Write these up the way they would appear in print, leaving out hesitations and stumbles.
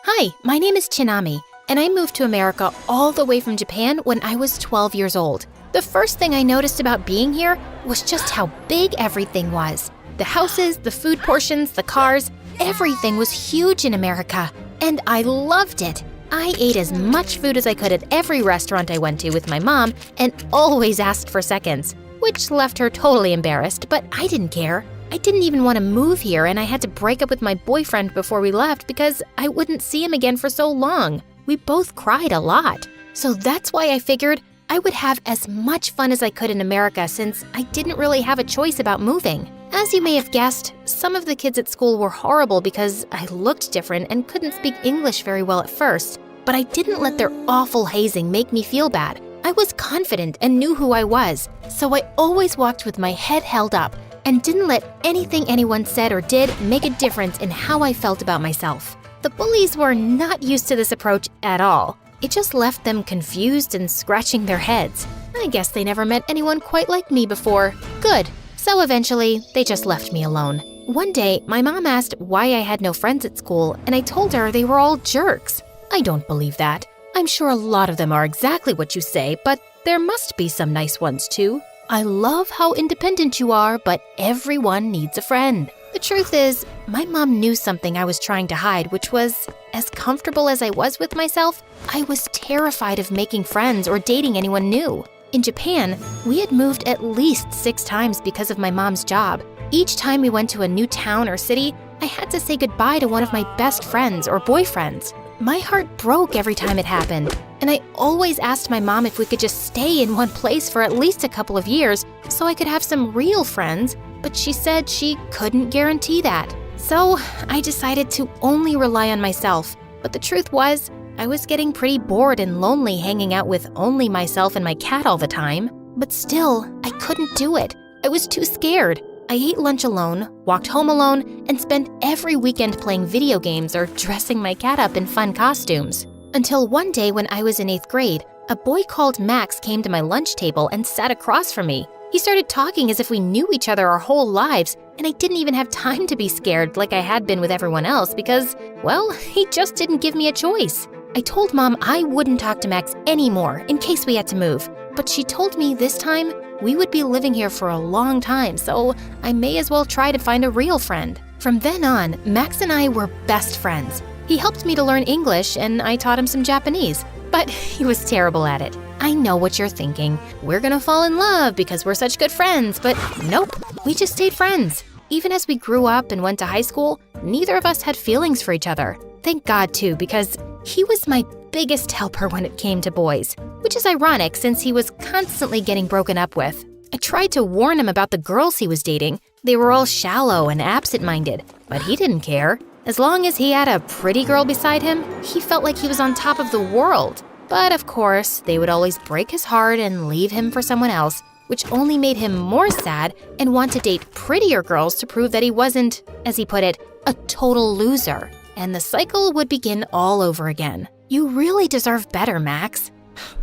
Hi, my name is Chinami, and I moved to America all the way from Japan when I was 12 years old. The first thing I noticed about being here was just how big everything was. The houses, the food portions, the cars, everything was huge in America, and I loved it. I ate as much food as I could at every restaurant I went to with my mom and always asked for seconds, which left her totally embarrassed, but I didn't care. I didn't even want to move here, and I had to break up with my boyfriend before we left because I wouldn't see him again for so long. We both cried a lot. So that's why I figured I would have as much fun as I could in America since I didn't really have a choice about moving. As you may have guessed, some of the kids at school were horrible because I looked different and couldn't speak English very well at first, but I didn't let their awful hazing make me feel bad. I was confident and knew who I was, so I always walked with my head held up and didn't let anything anyone said or did make a difference in how I felt about myself. The bullies were not used to this approach at all. It just left them confused and scratching their heads. I guess they never met anyone quite like me before. Good. So eventually, they just left me alone. One day, my mom asked why I had no friends at school, and I told her they were all jerks. I don't believe that. I'm sure a lot of them are exactly what you say, but there must be some nice ones too. I love how independent you are, but everyone needs a friend. The truth is, my mom knew something I was trying to hide, which was, as comfortable as I was with myself, I was terrified of making friends or dating anyone new. In Japan, we had moved at least 6 times because of my mom's job. Each time we went to a new town or city, I had to say goodbye to one of my best friends or boyfriends. My heart broke every time it happened, and I always asked my mom if we could just stay in one place for at least a couple of years so I could have some real friends, but she said she couldn't guarantee that. So I decided to only rely on myself, but the truth was, I was getting pretty bored and lonely hanging out with only myself and my cat all the time. But still, I couldn't do it. I was too scared. I ate lunch alone, walked home alone, and spent every weekend playing video games or dressing my cat up in fun costumes. Until one day when I was in 8th grade, a boy called Max came to my lunch table and sat across from me. He started talking as if we knew each other our whole lives, and I didn't even have time to be scared like I had been with everyone else because, well, he just didn't give me a choice. I told Mom I wouldn't talk to Max anymore in case we had to move, but she told me this time we would be living here for a long time, so I may as well try to find a real friend. From then on, Max and I were best friends. He helped me to learn English, and I taught him some Japanese, but he was terrible at it. I know what you're thinking. We're gonna fall in love because we're such good friends, but nope, we just stayed friends. Even as we grew up and went to high school, neither of us had feelings for each other. Thank God, too, because he was my biggest helper when it came to boys, which is ironic since he was constantly getting broken up with. I tried to warn him about the girls he was dating. They were all shallow and absent-minded, but he didn't care. As long as he had a pretty girl beside him, he felt like he was on top of the world. But of course, they would always break his heart and leave him for someone else, which only made him more sad and want to date prettier girls to prove that he wasn't, as he put it, a total loser. And the cycle would begin all over again. You really deserve better, Max.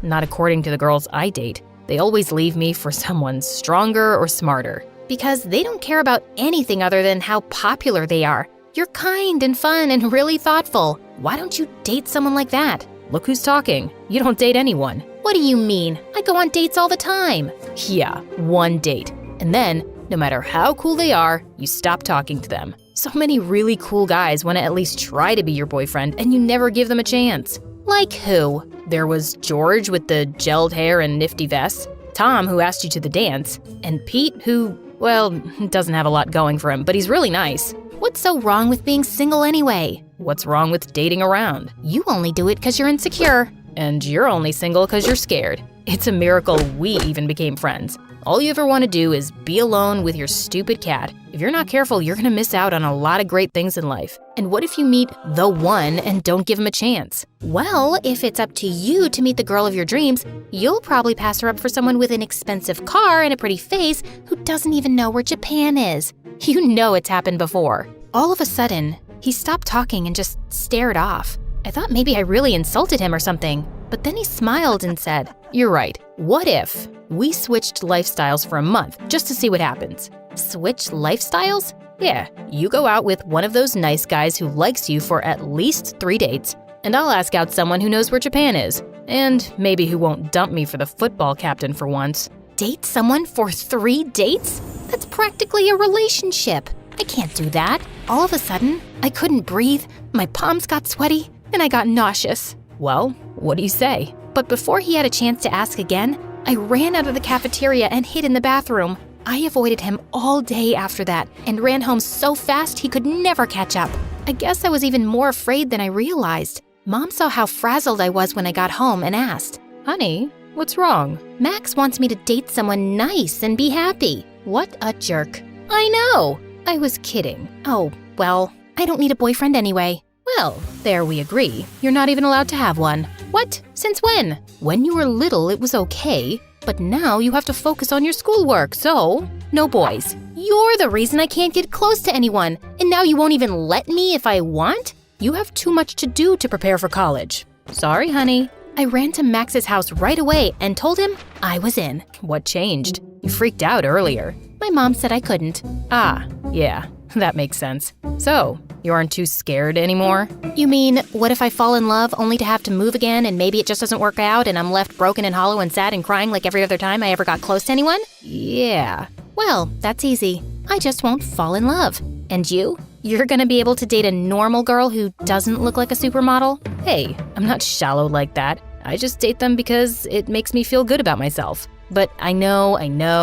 Not according to the girls I date. They always leave me for someone stronger or smarter. Because they don't care about anything other than how popular they are. You're kind and fun and really thoughtful. Why don't you date someone like that? Look who's talking. You don't date anyone. What do you mean? I go on dates all the time. Yeah, one date. And then, no matter how cool they are, you stop talking to them. So many really cool guys want to at least try to be your boyfriend, and you never give them a chance. Like who? There was George with the gelled hair and nifty vest, Tom who asked you to the dance, and Pete who, well, doesn't have a lot going for him, but he's really nice. What's so wrong with being single anyway? What's wrong with dating around? You only do it because you're insecure. And you're only single because you're scared. It's a miracle we even became friends. All you ever want to do is be alone with your stupid cat. If you're not careful, you're gonna miss out on a lot of great things in life. And what if you meet the one and don't give him a chance? Well, if it's up to you to meet the girl of your dreams, you'll probably pass her up for someone with an expensive car and a pretty face who doesn't even know where Japan is. You know it's happened before. All of a sudden, he stopped talking and just stared off. I thought maybe I really insulted him or something, but then he smiled and said, "You're right. What if we switched lifestyles for a month just to see what happens?" Switch lifestyles? Yeah, you go out with one of those nice guys who likes you for at least 3 dates, and I'll ask out someone who knows where Japan is, and maybe who won't dump me for the football captain for once. Date someone for 3 dates? That's practically a relationship. I can't do that. All of a sudden, I couldn't breathe, my palms got sweaty, and I got nauseous. Well, what do you say? But before he had a chance to ask again, I ran out of the cafeteria and hid in the bathroom. I avoided him all day after that and ran home so fast he could never catch up. I guess I was even more afraid than I realized. Mom saw how frazzled I was when I got home and asked, "Honey, what's wrong?" "Max wants me to date someone nice and be happy." What a jerk. I know. I was kidding. Oh, well, I don't need a boyfriend anyway. Well, there we agree. You're not even allowed to have one. What? Since when? When you were little, it was okay, but now you have to focus on your schoolwork, so no boys. You're the reason I can't get close to anyone, and now you won't even let me if I want? You have too much to do to prepare for college. Sorry, honey. I ran to Max's house right away and told him I was in. What changed? You freaked out earlier. My mom said I couldn't. Ah, yeah, that makes sense. So, you aren't too scared anymore? You mean, what if I fall in love only to have to move again and maybe it just doesn't work out and I'm left broken and hollow and sad and crying like every other time I ever got close to anyone? Yeah. Well, that's easy. I just won't fall in love. And you? You're gonna be able to date a normal girl who doesn't look like a supermodel? Hey, I'm not shallow like that. I just date them because it makes me feel good about myself. But I know,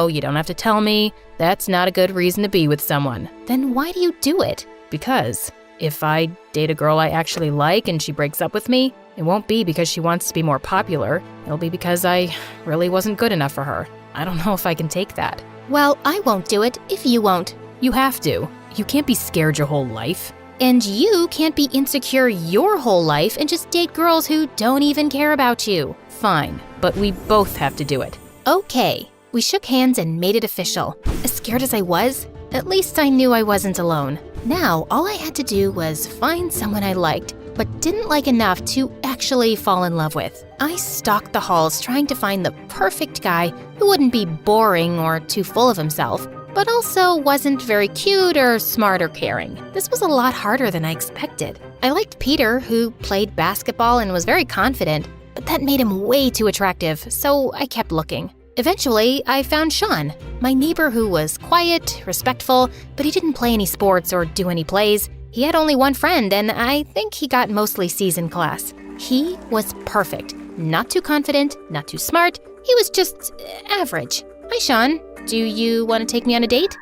you don't have to tell me. That's not a good reason to be with someone. Then why do you do it? Because if I date a girl I actually like and she breaks up with me, it won't be because she wants to be more popular. It'll be because I really wasn't good enough for her. I don't know if I can take that. Well, I won't do it if you won't. You have to. You can't be scared your whole life. And you can't be insecure your whole life and just date girls who don't even care about you. Fine, but we both have to do it. Okay. We shook hands and made it official. As scared as I was, at least I knew I wasn't alone. Now, all I had to do was find someone I liked, but didn't like enough to actually fall in love with. I stalked the halls trying to find the perfect guy who wouldn't be boring or too full of himself, but also wasn't very cute or smart or caring. This was a lot harder than I expected. I liked Peter, who played basketball and was very confident, but that made him way too attractive, so I kept looking. Eventually, I found Sean, my neighbor who was quiet, respectful, but he didn't play any sports or do any plays. He had only one friend, and I think he got mostly C's in class. He was perfect. Not too confident, not too smart. He was just average. Hi, Sean. Do you want to take me on a date?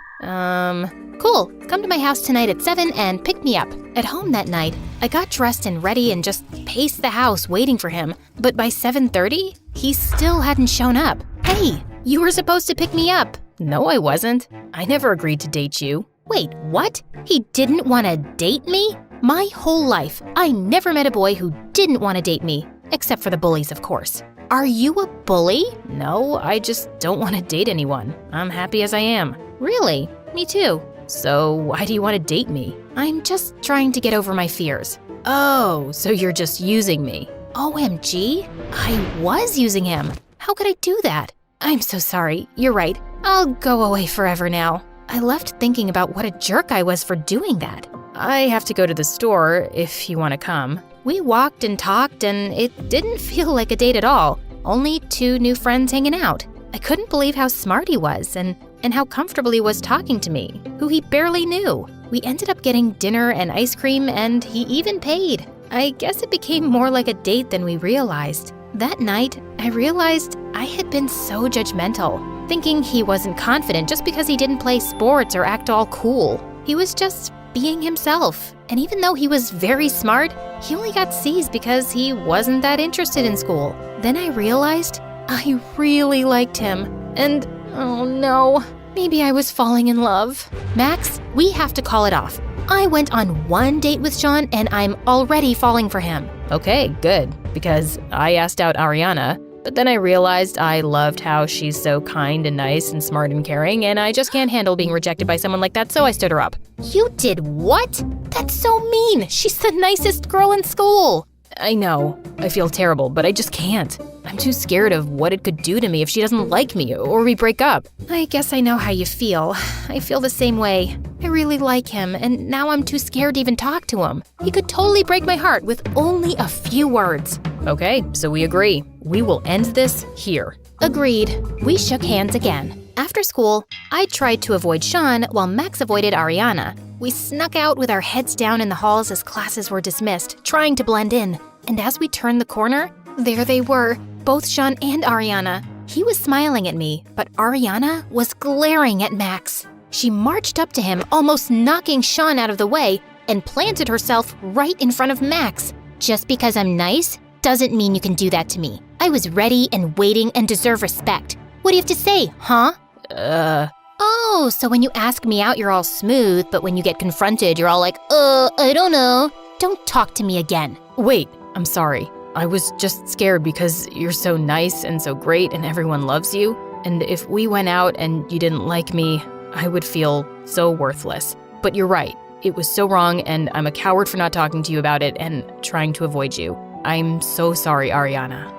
Cool. Come to my house tonight at 7 and pick me up. At home that night, I got dressed and ready and just paced the house waiting for him. But by 7:30, he still hadn't shown up. Hey, you were supposed to pick me up. No, I wasn't. I never agreed to date you. Wait, what? He didn't want to date me? My whole life, I never met a boy who didn't want to date me. Except for the bullies, of course. Are you a bully? No, I just don't want to date anyone. I'm happy as I am. Really? Me too. So why do you want to date me? I'm just trying to get over my fears. Oh, so you're just using me. OMG, I was using him. How could I do that? I'm so sorry. You're right. I'll go away forever now. I left thinking about what a jerk I was for doing that. I have to go to the store if you want to come. We walked and talked, and it didn't feel like a date at all. Only 2 new friends hanging out. I couldn't believe how smart he was and how comfortable he was talking to me, who he barely knew. We ended up getting dinner and ice cream, and he even paid. I guess it became more like a date than we realized. That night, I realized I had been so judgmental, thinking he wasn't confident just because he didn't play sports or act all cool. He was just being himself. And even though he was very smart, he only got C's because he wasn't that interested in school. Then I realized I really liked him. And oh no, maybe I was falling in love. Max, we have to call it off. I went on 1 date with Sean and I'm already falling for him. Okay, good, because I asked out Ariana, but then I realized I loved how she's so kind and nice and smart and caring, and I just can't handle being rejected by someone like that, so I stood her up. You did what? That's so mean. She's the nicest girl in school. I know. I feel terrible, but I just can't. I'm too scared of what it could do to me if she doesn't like me or we break up. I guess I know how you feel. I feel the same way. I really like him, and now I'm too scared to even talk to him. He could totally break my heart with only a few words. Okay, so we agree. We will end this here. Agreed. We shook hands again. After school, I tried to avoid Sean while Max avoided Ariana. We snuck out with our heads down in the halls as classes were dismissed, trying to blend in. And as we turned the corner, there they were, both Sean and Ariana. He was smiling at me, but Ariana was glaring at Max. She marched up to him, almost knocking Sean out of the way, and planted herself right in front of Max. Just because I'm nice doesn't mean you can do that to me. I was ready and waiting and deserve respect. What do you have to say, huh? Oh, so when you ask me out, you're all smooth, but when you get confronted, you're all like, I don't know. Don't talk to me again. Wait, I'm sorry. I was just scared because you're so nice and so great and everyone loves you. And if we went out and you didn't like me, I would feel so worthless. But you're right. It was so wrong and I'm a coward for not talking to you about it and trying to avoid you. I'm so sorry, Ariana.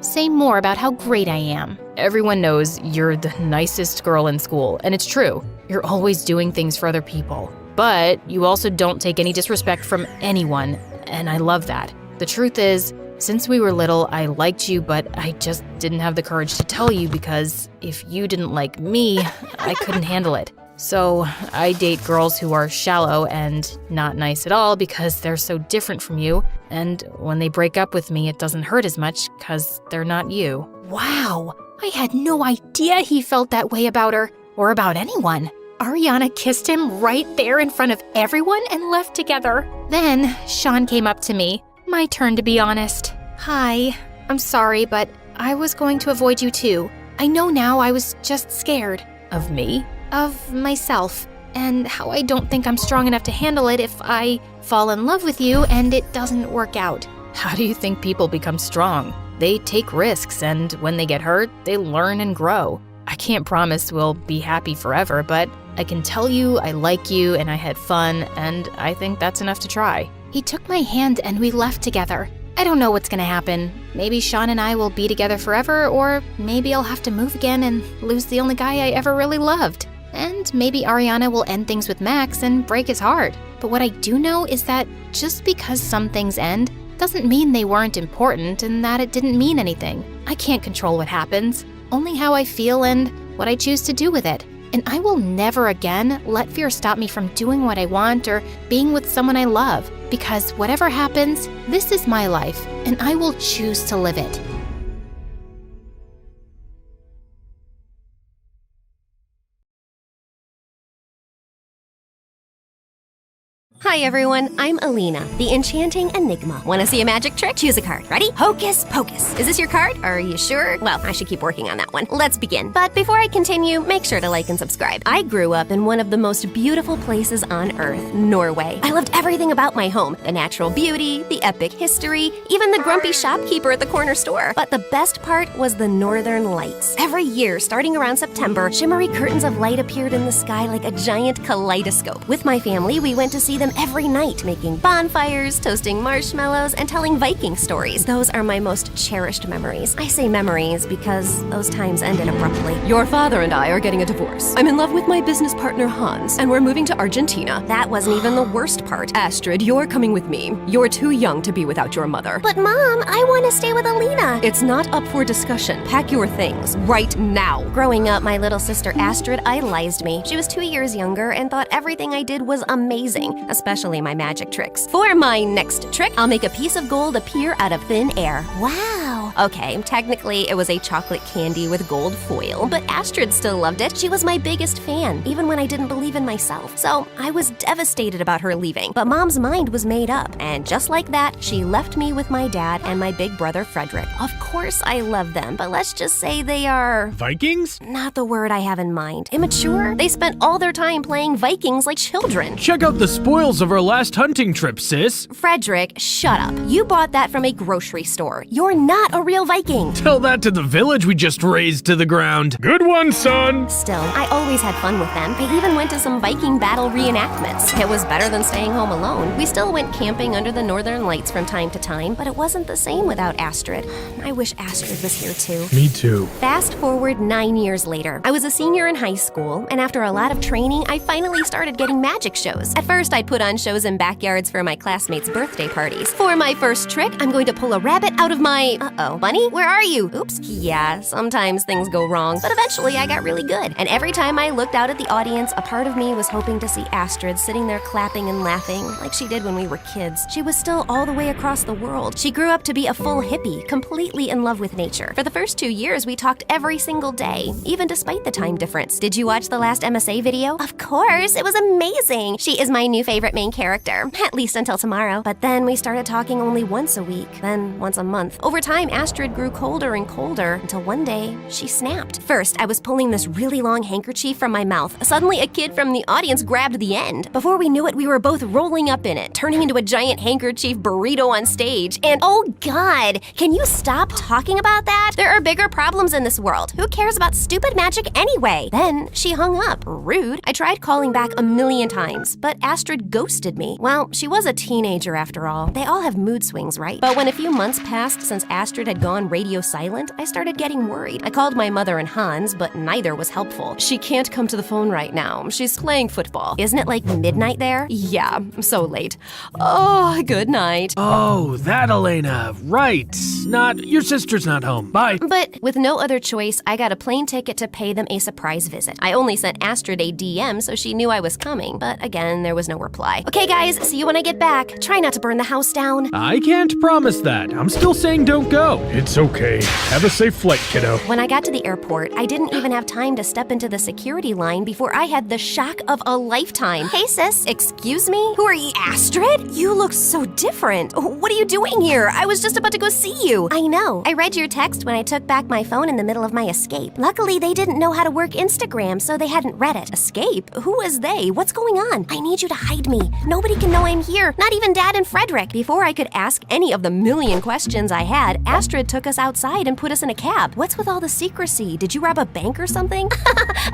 Say more about how great I am. Everyone knows you're the nicest girl in school, and it's true. You're always doing things for other people. But you also don't take any disrespect from anyone, and I love that. The truth is, since we were little, I liked you, but I just didn't have the courage to tell you because if you didn't like me, I couldn't handle it. So I date girls who are shallow and not nice at all because they're so different from you. And when they break up with me, it doesn't hurt as much because they're not you. Wow, I had no idea he felt that way about her or about anyone. Ariana kissed him right there in front of everyone and left together. Then Sean came up to me. My turn to be honest. Hi, I'm sorry, but I was going to avoid you too. I know now I was just scared. Of me? Of myself, and how I don't think I'm strong enough to handle it if I fall in love with you and it doesn't work out. How do you think people become strong? They take risks, and when they get hurt, they learn and grow. I can't promise we'll be happy forever, but I can tell you I like you and I had fun, and I think that's enough to try. He took my hand and we left together. I don't know what's gonna happen. Maybe Sean and I will be together forever, or maybe I'll have to move again and lose the only guy I ever really loved. And maybe Ariana will end things with Max and break his heart. But what I do know is that just because some things end doesn't mean they weren't important and that it didn't mean anything. I can't control what happens, only how I feel and what I choose to do with it. And I will never again let fear stop me from doing what I want or being with someone I love. Because whatever happens, this is my life, and I will choose to live it. Hi everyone, I'm Alina, the enchanting enigma. Want to see a magic trick? Choose a card. Ready? Hocus pocus. Is this your card? Are you sure? Well, I should keep working on that one. Let's begin. But before I continue, make sure to like and subscribe. I grew up in one of the most beautiful places on earth, Norway. I loved everything about my home. The natural beauty, the epic history, even the grumpy shopkeeper at the corner store. But the best part was the northern lights. Every year, starting around September, shimmery curtains of light appeared in the sky like a giant kaleidoscope. With my family, we went to see them every night, making bonfires, toasting marshmallows, and telling Viking stories. Those are my most cherished memories. I say memories because those times ended abruptly. Your father and I are getting a divorce. I'm in love with my business partner Hans, and we're moving to Argentina. That wasn't even the worst part. Astrid, you're coming with me. You're too young to be without your mother. But Mom, I want to stay with Alina. It's not up for discussion. Pack your things right now. Growing up, my little sister Astrid idolized me. She was 2 years younger and thought everything I did was amazing, especially my magic tricks. For my next trick, I'll make a piece of gold appear out of thin air. Wow. Okay, technically it was a chocolate candy with gold foil, but Astrid still loved it. She was my biggest fan, even when I didn't believe in myself. So I was devastated about her leaving, but Mom's mind was made up. And just like that, she left me with my dad and my big brother Frederick. Of course I love them, but let's just say they are... Vikings? Not the word I have in mind. Immature? They spent all their time playing Vikings like children. Check out the spoils of our last hunting trip, sis. Frederick, shut up. You bought that from a grocery store. You're not a real Viking. Tell that to the village we just razed to the ground. Good one, son. Still, I always had fun with them. I even went to some Viking battle reenactments. It was better than staying home alone. We still went camping under the northern lights from time to time, but it wasn't the same without Astrid. I wish Astrid was here too. Me too. Fast forward 9 years later. I was a senior in high school, and after a lot of training, I finally started getting magic shows. At first, I'd put on shows in backyards for my classmates' birthday parties. For my first trick, I'm going to pull a rabbit out of my... Uh-oh. Bunny, where are you? Oops. Yeah, sometimes things go wrong, but eventually I got really good. And every time I looked out at the audience, a part of me was hoping to see Astrid sitting there clapping and laughing like she did when we were kids. She was still all the way across the world. She grew up to be a full hippie, completely in love with nature. For the first 2 years, we talked every single day, even despite the time difference. Did you watch the last MSA video? Of course, it was amazing. She is my new favorite main character, at least until tomorrow. But then we started talking only once a week, then once a month. Over time, Astrid grew colder and colder until one day she snapped. First, I was pulling this really long handkerchief from my mouth. Suddenly, a kid from the audience grabbed the end. Before we knew it, we were both rolling up in it, turning into a giant handkerchief burrito on stage. And oh God, can you stop talking about that? There are bigger problems in this world. Who cares about stupid magic anyway? Then she hung up. Rude. I tried calling back a million times, but Astrid ghosted me. Well, she was a teenager after all. They all have mood swings, right? But when a few months passed since Astrid had gone radio silent, I started getting worried. I called my mother and Hans, but neither was helpful. She can't come to the phone right now. She's playing football. Isn't it like midnight there? Yeah, so late. Oh, good night. Oh, that Elena. Right. Your sister's not home. Bye. But with no other choice, I got a plane ticket to pay them a surprise visit. I only sent Astrid a DM so she knew I was coming, but again, there was no reply. Okay guys, see you when I get back. Try not to burn the house down. I can't promise that. I'm still saying don't go. It's okay. Have a safe flight, kiddo. When I got to the airport, I didn't even have time to step into the security line before I had the shock of a lifetime. Hey sis, excuse me? Who are you? Astrid? You look so different. What are you doing here? I was just about to go see you. I know. I read your text when I took back my phone in the middle of my escape. Luckily, they didn't know how to work Instagram, so they hadn't read it. Escape? Who is they? What's going on? I need you to hide me. Nobody can know I'm here, not even Dad and Frederick. Before I could ask any of the million questions I had, Astrid took us outside and put us in a cab. What's with all the secrecy? Did you rob a bank or something?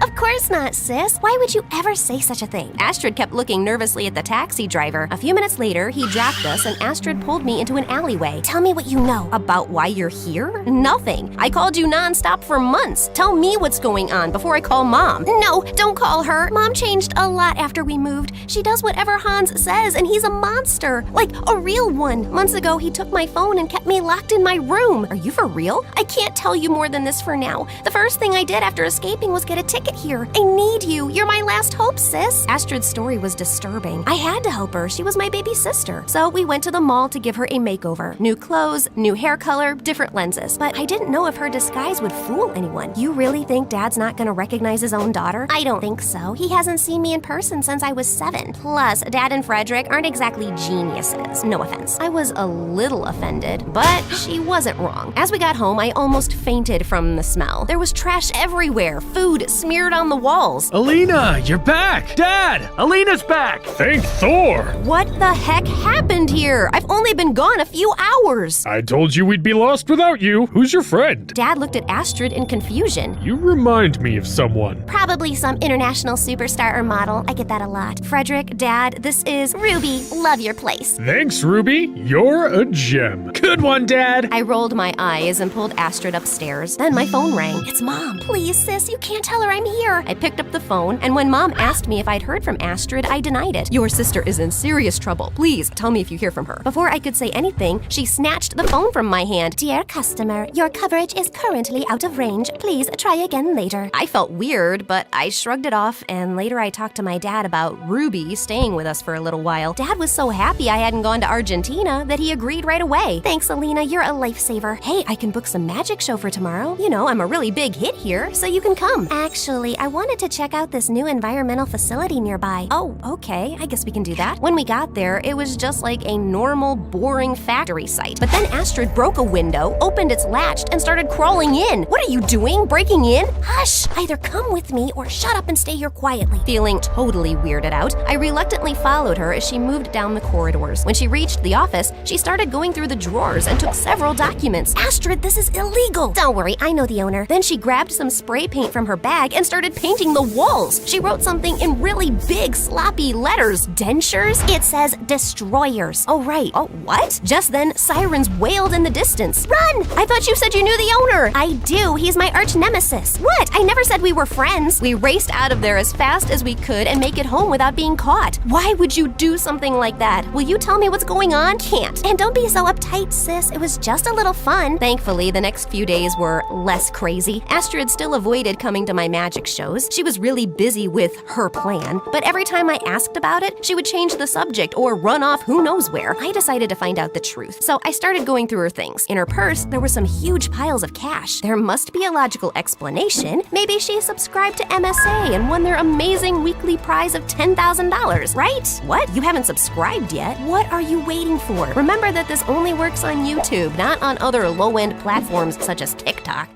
Of course not, sis. Why would you ever say such a thing? Astrid kept looking nervously at the taxi driver. A few minutes later, he dropped us and Astrid pulled me into an alleyway. Tell me what you know. About why you're here? Nothing. I called you nonstop for months. Tell me what's going on before I call Mom. No, don't call her. Mom changed a lot after we moved. She does whatever Hans says, and he's a monster. Like a real one. Months ago, he took my phone and kept me locked in my room. Are you for real? I can't tell you more than this for now. The first thing I did after escaping was get a ticket here. I need you. You're my last hope, sis. Astrid's story was disturbing. I had to help her. She was my baby sister. So we went to the mall to give her a makeover. New clothes, new hair color, different lenses. But I didn't know if her disguise would fool anyone. You really think Dad's not gonna recognize his own daughter? I don't think so. He hasn't seen me in person since I was 7. Plus, Dad and Frederick aren't exactly geniuses. No offense. I was a little offended, but she wasn't wrong. As we got home, I almost fainted from the smell. There was trash everywhere, food smeared on the walls. Alina, you're back. Dad, Alina's back. Thank Thor. What the heck happened here? I've only been gone a few hours. I told you we'd be lost without you. Who's your friend? Dad looked at Astrid in confusion. You remind me of someone. Probably some international superstar or model. I get that a lot. Frederick, Dad, this is Ruby. Love your place. Thanks, Ruby. You're a gem. Good one, Dad. I rolled my eyes and pulled Astrid upstairs. Then my phone rang. It's Mom. Please, sis, you can't tell her I'm here. I picked up the phone, and when Mom asked me if I'd heard from Astrid, I denied it. Your sister is in serious trouble. Please tell me if you hear from her. Before I could say anything, she snatched the phone from my hand. Dear customer, your coverage is currently out of range. Please try again later. I felt weird, but I shrugged it off, and later I talked to my dad about Ruby staying with us for a little while. Dad was so happy I hadn't gone to Argentina that he agreed right away. Thanks, Alina, you're a lifesaver. Hey, I can book some magic show for tomorrow. You know, I'm a really big hit here, so you can come. Actually, I wanted to check out this new environmental facility nearby. Oh, okay, I guess we can do that. When we got there, it was just like a normal, boring factory site. But then Astrid broke a window, opened its latch, and started crawling in. What are you doing? Breaking in? Hush! Either come with me or shut up and stay here quietly. Feeling totally weirded out, I reluctantly followed her as she moved down the corridors. When she reached the office, she started going through the drawers drawers and took several documents. Astrid, this is illegal. Don't worry, I know the owner. Then she grabbed some spray paint from her bag and started painting the walls. She wrote something in really big, sloppy letters. Dentures? It says destroyers. Oh, right. Oh, what? Just then, sirens wailed in the distance. Run! I thought you said you knew the owner. I do. He's my arch nemesis. What? I never said we were friends. We raced out of there as fast as we could and make it home without being caught. Why would you do something like that? Will you tell me what's going on? Can't. And don't be so uptight, sis. It was just a little fun. Thankfully, the next few days were less crazy. Astrid still avoided coming to my magic shows. She was really busy with her plan, but every time I asked about it, she would change the subject or run off who knows where. I decided to find out the truth, so I started going through her things. In her purse, there were some huge piles of cash. There must be a logical explanation. Maybe she subscribed to MSA and won their amazing weekly prize of $10,000, right? What? You haven't subscribed yet? What are you waiting for? Remember that this only works on YouTube, not on other low-end platforms such as TikTok.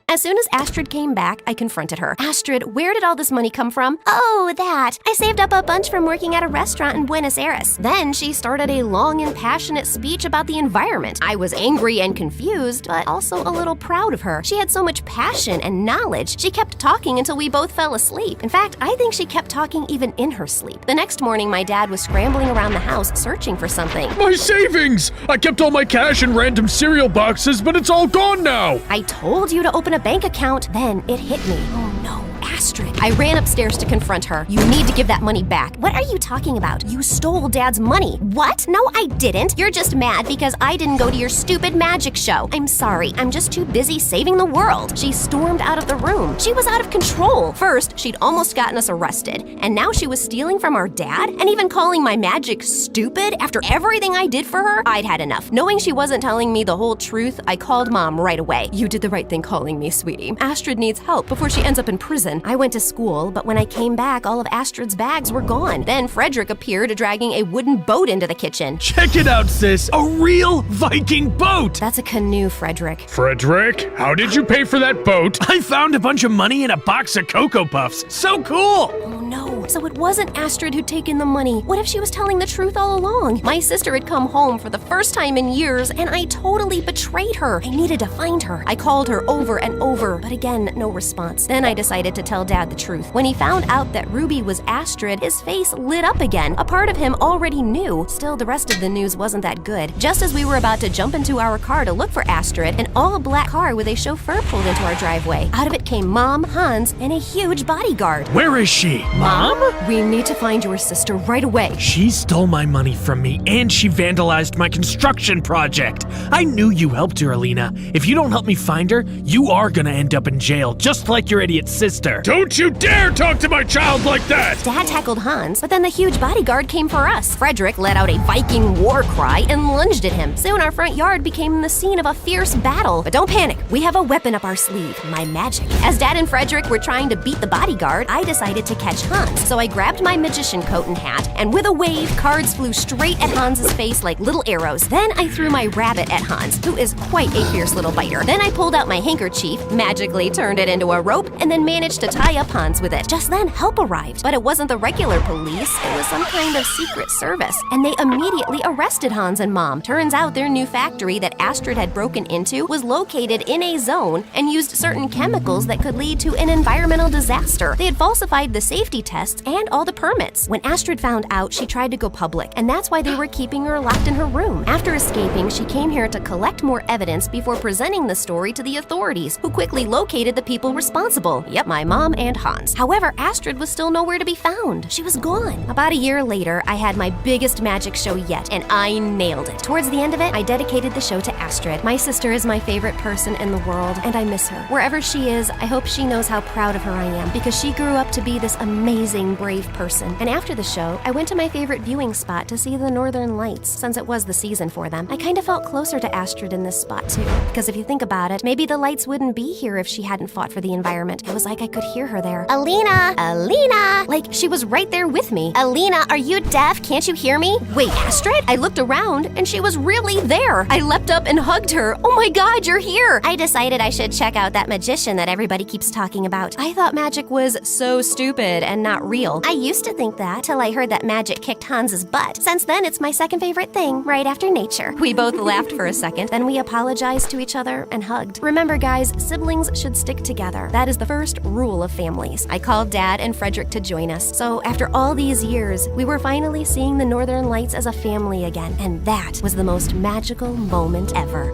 As soon as Astrid came back, I confronted her. Astrid, where did all this money come from? Oh, that. I saved up a bunch from working at a restaurant in Buenos Aires. Then she started a long and passionate speech about the environment. I was angry and confused, but also a little proud of her. She had so much passion and knowledge. She kept talking until we both fell asleep. In fact, I think she kept talking even in her sleep. The next morning, my dad was scrambling around the house searching for something. My savings! I kept all my cash in random cereal boxes, but it's all gone now! I told you to open a bank account. Then it hit me. Oh no, Astrid. I ran upstairs to confront her. You need to give that money back. What are you talking about? You stole Dad's money. What? No, I didn't. You're just mad because I didn't go to your stupid magic show. I'm sorry. I'm just too busy saving the world. She stormed out of the room. She was out of control. First, she'd almost gotten us arrested, and now she was stealing from our dad and even calling my magic stupid after everything I did for her. I'd had enough. Knowing she wasn't telling me the whole truth, I called Mom right away. You did the right thing calling me, sweetie. Astrid needs help before she ends up in prison. I went to school, but when I came back, all of Astrid's bags were gone. Then Frederick appeared dragging a wooden boat into the kitchen. Check it out, sis! A real Viking boat! That's a canoe, Frederick. Frederick, how did you pay for that boat? I found a bunch of money in a box of Cocoa Puffs. So cool! Oh no, so it wasn't Astrid who'd taken the money. What if she was telling the truth all along? My sister had come home for the first time in years, and I totally betrayed her. I needed to find her. I called her over and over, but again, no response. Then I decided to tell Dad the truth. When he found out that Ruby was Astrid, his face lit up again. A part of him already knew. Still, the rest of the news wasn't that good. Just as we were about to jump into our car to look for Astrid, an all-black car with a chauffeur pulled into our driveway. Out of it came Mom, Hans, and a huge bodyguard. Where is she? Mom? We need to find your sister right away. She stole my money from me, and she vandalized my construction project. I knew you helped her, Alina. If you don't help me find her, you are gonna end up in jail, just like your idiot sister. Don't you dare talk to my child like that! Dad tackled Hans, but then the huge bodyguard came for us. Frederick let out a Viking war cry and lunged at him. Soon our front yard became the scene of a fierce battle. But don't panic, we have a weapon up our sleeve, my magic. As Dad and Frederick were trying to beat the bodyguard, I decided to catch Hans. So I grabbed my magician coat and hat, and with a wave, cards flew straight at Hans's face like little arrows. Then I threw my rabbit at Hans, who is quite a fierce little biter. Then I pulled out my handkerchief, magically turned it into a rope, and then managed to tie up Hans with it. Just then, help arrived. But it wasn't the regular police, it was some kind of secret service. And they immediately arrested Hans and Mom. Turns out their new factory that Astrid had broken into was located in a zone and used certain chemicals that could lead to an environmental disaster. They had falsified the safety tests and all the permits. When Astrid found out, she tried to go public, and that's why they were keeping her locked in her room. After escaping, she came here to collect more evidence before presenting the story to the authorities, who quickly located the people responsible. Yep, my mom and Hans. However, Astrid was still nowhere to be found. She was gone. About a year later, I had my biggest magic show yet, and I nailed it. Towards the end of it, I dedicated the show to Astrid. My sister is my favorite person in the world, and I miss her. Wherever she is, I hope she knows how proud of her I am, because she grew up to be this amazing, brave person. And after the show, I went to my favorite viewing spot to see the Northern Lights, since it was the season for them. I kind of felt closer to Astrid in this spot too, because if you think about it, maybe the lights wouldn't be here if she hadn't fought for the environment. It was like I could hear her there. Alina! Alina! Like she was right there with me. Alina, are you deaf? Can't you hear me? Wait, Astrid? I looked around and she was really there. I leapt up and hugged her. Oh my God, you're here! I decided I should check out that magician that everybody keeps talking about. I thought magic was so stupid and not real. I used to think that till I heard that magic kicked Hans's butt. Since then, it's my second favorite thing, right after nature. We both laughed for a second, then we apologized to each other and hugged. Remember, guys, siblings should stick together. That is the first rule of families. I called Dad and Frederick to join us. So after all these years, we were finally seeing the Northern Lights as a family again, and that was the most magical moment ever.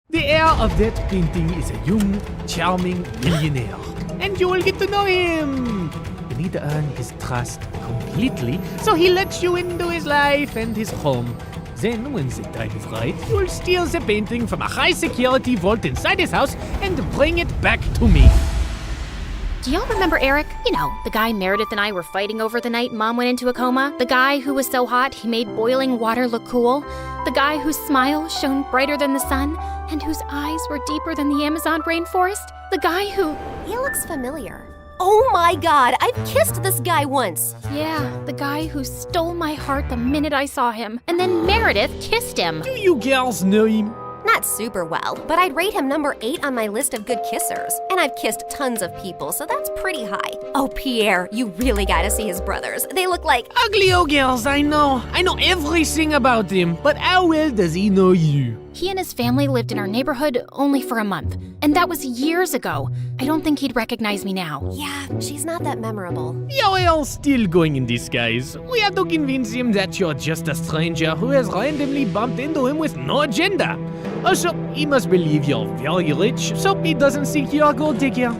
The heir of that painting is a young, charming millionaire, and you will get to know him. You need to earn his trust completely, so he lets you into his life and his home. Then, when the time is right, you'll steal the painting from a high-security vault inside his house and bring it back to me. Do y'all remember Eric? You know, the guy Meredith and I were fighting over the night Mom went into a coma? The guy who was so hot he made boiling water look cool? The guy whose smile shone brighter than the sun and whose eyes were deeper than the Amazon rainforest? The guy who... He looks familiar. Oh my god, I've kissed this guy once. Yeah, the guy who stole my heart the minute I saw him. And then Meredith kissed him. Do you girls know him? Not super well, but I'd rate him number 8 on my list of good kissers. And I've kissed tons of people, so that's pretty high. Oh, Pierre, you really gotta see his brothers. They look like... Ugly old girls, I know. I know everything about him, but how well does he know you? He and his family lived in our neighborhood only for a month, and that was years ago. I don't think he'd recognize me now. Yeah, she's not that memorable. You're all still going in disguise. We have to convince him that you're just a stranger who has randomly bumped into him with no agenda. Also, he must believe you're very rich, so he doesn't think you're a gold digger.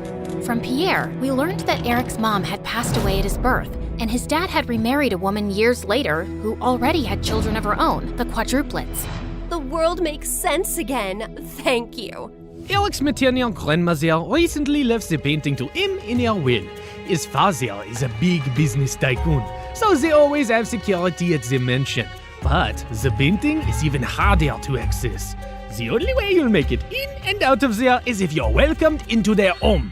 From Pierre, we learned that Eric's mom had passed away at his birth, and his dad had remarried a woman years later who already had children of her own, the quadruplets. The world makes sense again. Thank you. Eric's maternal grandmother recently left the painting to him in her will. His father is a big business tycoon, so they always have security at the mansion. But the painting is even harder to access. The only way you'll make it in and out of there is if you're welcomed into their home.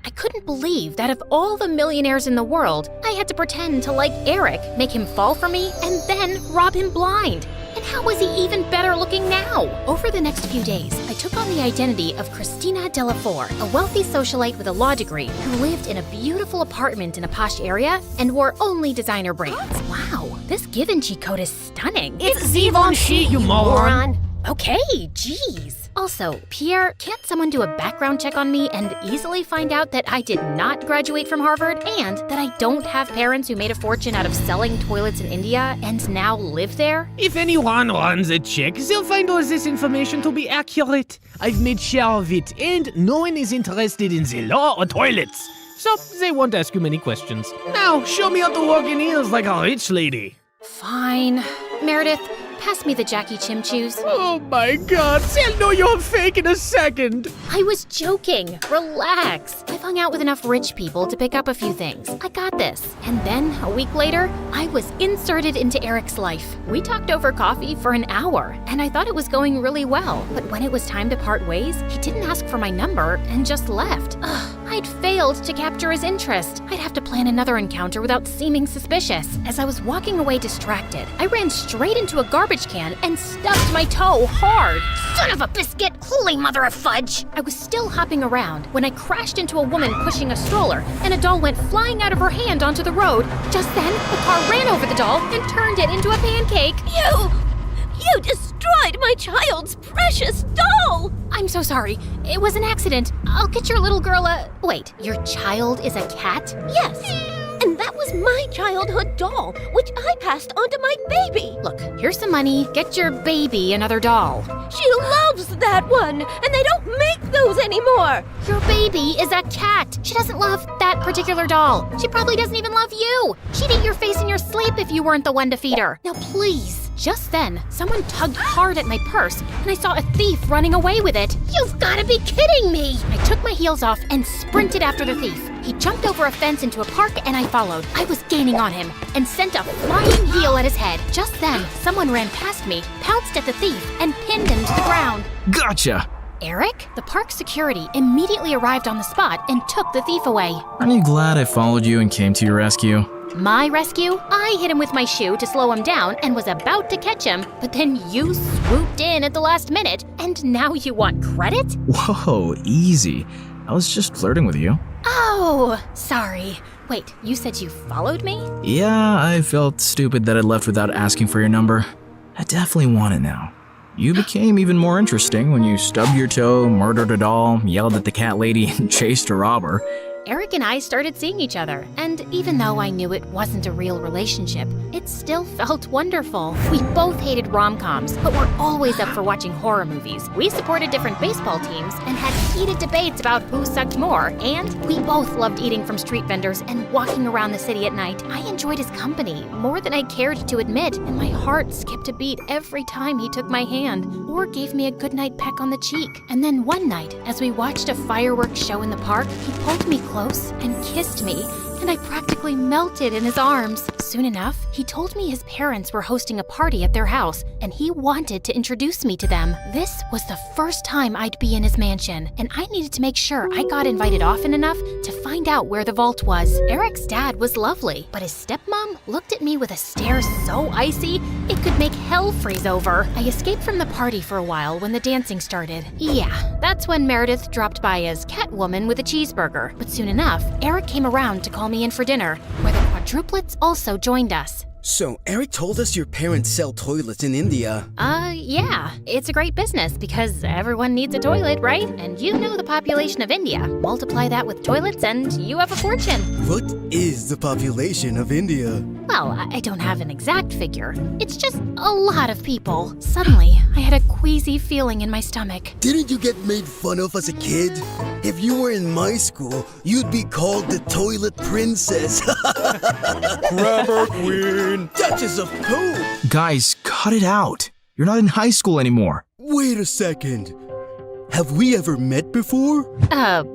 I couldn't believe that of all the millionaires in the world, I had to pretend to like Eric, make him fall for me, and then rob him blind. And how was he even better looking now? Over the next few days, I took on the identity of Christina Delafour, a wealthy socialite with a law degree who lived in a beautiful apartment in a posh area and wore only designer brands. Wow, this Givenchy coat is stunning. It's Givenchy, you moron. Okay, geez. Also, Pierre, can't someone do a background check on me and easily find out that I did not graduate from Harvard and that I don't have parents who made a fortune out of selling toilets in India and now live there? If anyone runs a check, they'll find all this information to be accurate. I've made sure of it, and no one is interested in the law or toilets. So they won't ask you many questions. Now, show me how to walk in heels like a rich lady. Fine. Meredith, pass me the Jackie Chim Chews. Oh my god, they'll know you're fake in a second. I was joking. Relax. I've hung out with enough rich people to pick up a few things. I got this. And then, a week later, I was inserted into Eric's life. We talked over coffee for an hour, and I thought it was going really well. But when it was time to part ways, he didn't ask for my number and just left. Ugh, I'd failed to capture his interest. I'd have to plan another encounter without seeming suspicious. As I was walking away distracted, I ran straight into a garbage can and stubbed my toe hard. Son of a biscuit! Holy mother of fudge! I was still hopping around when I crashed into a woman pushing a stroller, and a doll went flying out of her hand onto the road. Just then, the car ran over the doll and turned it into a pancake. You destroyed my child's precious doll! I'm so sorry. It was an accident. I'll get your little girl a... Wait, your child is a cat? Yes. And that was my childhood doll, which I passed on to my baby. Look, here's some money. Get your baby another doll. She loves that one, and they don't make those anymore. Your baby is a cat. She doesn't love that particular doll. She probably doesn't even love you. She'd eat your face in your sleep if you weren't the one to feed her. Now please. Just then, someone tugged hard at my purse, and I saw a thief running away with it. You've gotta be kidding me! I took my heels off and sprinted after the thief. He jumped over a fence into a park, and I followed. I was gaining on him and sent a flying heel at his head. Just then, someone ran past me, pounced at the thief, and pinned him to the ground. Gotcha! Eric? The park security immediately arrived on the spot and took the thief away. Aren't you glad I followed you and came to your rescue? My rescue? I hit him with my shoe to slow him down and was about to catch him, but then you swooped in at the last minute, and now you want credit? Whoa, easy. I was just flirting with you. Oh, sorry. Wait, you said you followed me? Yeah, I felt stupid that I left without asking for your number. I definitely want it now. You became even more interesting when you stubbed your toe, murdered a doll, yelled at the cat lady, and chased a robber. Eric and I started seeing each other, and even though I knew it wasn't a real relationship, it still felt wonderful. We both hated rom-coms, but were always up for watching horror movies. We supported different baseball teams and had heated debates about who sucked more, and we both loved eating from street vendors and walking around the city at night. I enjoyed his company more than I cared to admit, and my heart skipped a beat every time he took my hand or gave me a goodnight peck on the cheek. And then one night, as we watched a fireworks show in the park, he pulled me close and kissed me, and I practically melted in his arms. Soon enough, he told me his parents were hosting a party at their house, and he wanted to introduce me to them. This was the first time I'd be in his mansion, and I needed to make sure I got invited often enough to find out where the vault was. Eric's dad was lovely, but his stepmom looked at me with a stare so icy, it could make hell freeze over. I escaped from the party for a while when the dancing started. Yeah, that's when Meredith dropped by as Catwoman with a cheeseburger. But soon enough, Eric came around to call me in for dinner, where the quadruplets also joined us. So, Eric told us your parents sell toilets in India. Yeah. It's a great business because everyone needs a toilet, right? And you know the population of India. Multiply that with toilets and you have a fortune. What is the population of India? Well, I don't have an exact figure. It's just a lot of people. Suddenly, I had a queasy feeling in my stomach. Didn't you get made fun of as a kid? If you were in my school, you'd be called the toilet princess. Grabber queen. Duchess of poop. Guys, cut it out. You're not in high school anymore. Wait a second. Have we ever met before?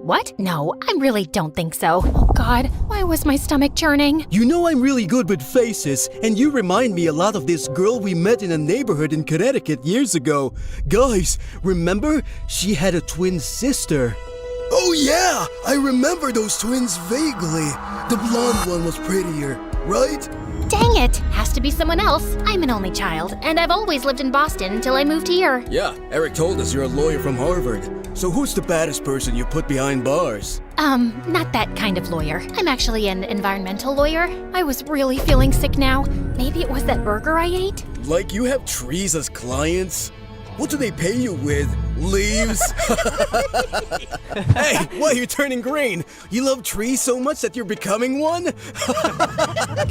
What? No, I really don't think so. Oh God, why was my stomach churning? You know I'm really good with faces, and you remind me a lot of this girl we met in a neighborhood in Connecticut years ago. Guys, remember? She had a twin sister. Oh yeah, I remember those twins vaguely. The blonde one was prettier, right? Dang it! Has to be someone else. I'm an only child, and I've always lived in Boston until I moved here. Yeah, Eric told us you're a lawyer from Harvard. So who's the baddest person you put behind bars? Not that kind of lawyer. I'm actually an environmental lawyer. I was really feeling sick now. Maybe it was that burger I ate? Like you have trees as clients? What do they pay you with? Leaves? Hey, why are you turning green? You love trees so much that you're becoming one?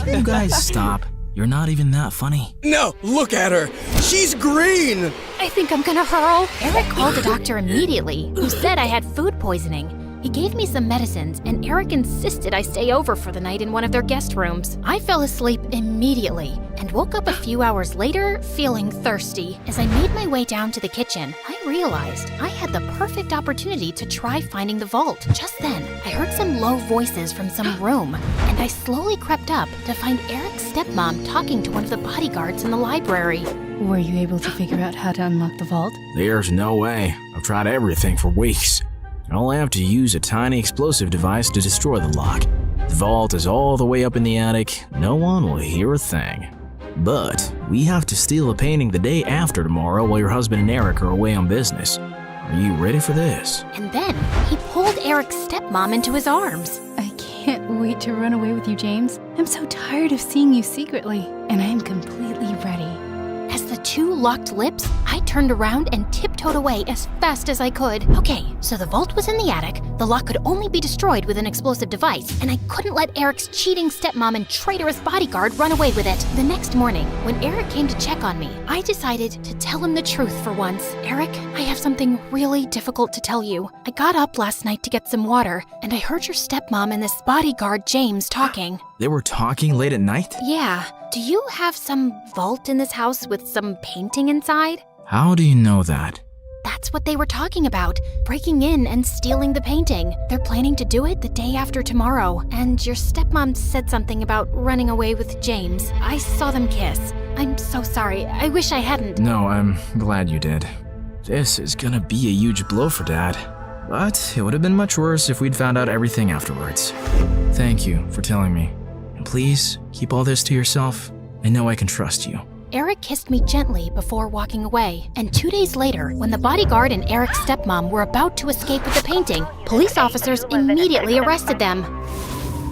You guys stop. You're not even that funny. No, look at her. She's green. I think I'm gonna hurl. Eric called a doctor immediately, who said I had food poisoning. He gave me some medicines, and Eric insisted I stay over for the night in one of their guest rooms. I fell asleep immediately and woke up a few hours later feeling thirsty. As I made my way down to the kitchen, I realized I had the perfect opportunity to try finding the vault. Just then, I heard some low voices from some room, and I slowly crept up to find Eric's stepmom talking to one of the bodyguards in the library. Were you able to figure out how to unlock the vault? There's no way. I've tried everything for weeks. I only have to use a tiny explosive device to destroy the lock. The vault is all the way up in the attic. No one will hear a thing. But we have to steal a painting the day after tomorrow while your husband and Eric are away on business. Are you ready for this? And then he pulled Eric's stepmom into his arms. I can't wait to run away with you, James. I'm so tired of seeing you secretly, and I am completely ready. As the two locked lips, I turned around and tiptoed away as fast as I could. Okay, so the vault was in the attic, the lock could only be destroyed with an explosive device, and I couldn't let Eric's cheating stepmom and traitorous bodyguard run away with it. The next morning, when Eric came to check on me, I decided to tell him the truth for once. Eric, I have something really difficult to tell you. I got up last night to get some water, and I heard your stepmom and this bodyguard James talking. They were talking late at night? Yeah. Do you have some vault in this house with some painting inside? How do you know that? That's what they were talking about, breaking in and stealing the painting. They're planning to do it the day after tomorrow, and your stepmom said something about running away with James. I saw them kiss. I'm so sorry. I wish I hadn't. No, I'm glad you did. This is gonna be a huge blow for Dad. But it would have been much worse if we'd found out everything afterwards. Thank you for telling me. And please, keep all this to yourself. I know I can trust you. Eric kissed me gently before walking away, and 2 days later, when the bodyguard and Eric's stepmom were about to escape with the painting, police officers immediately arrested them.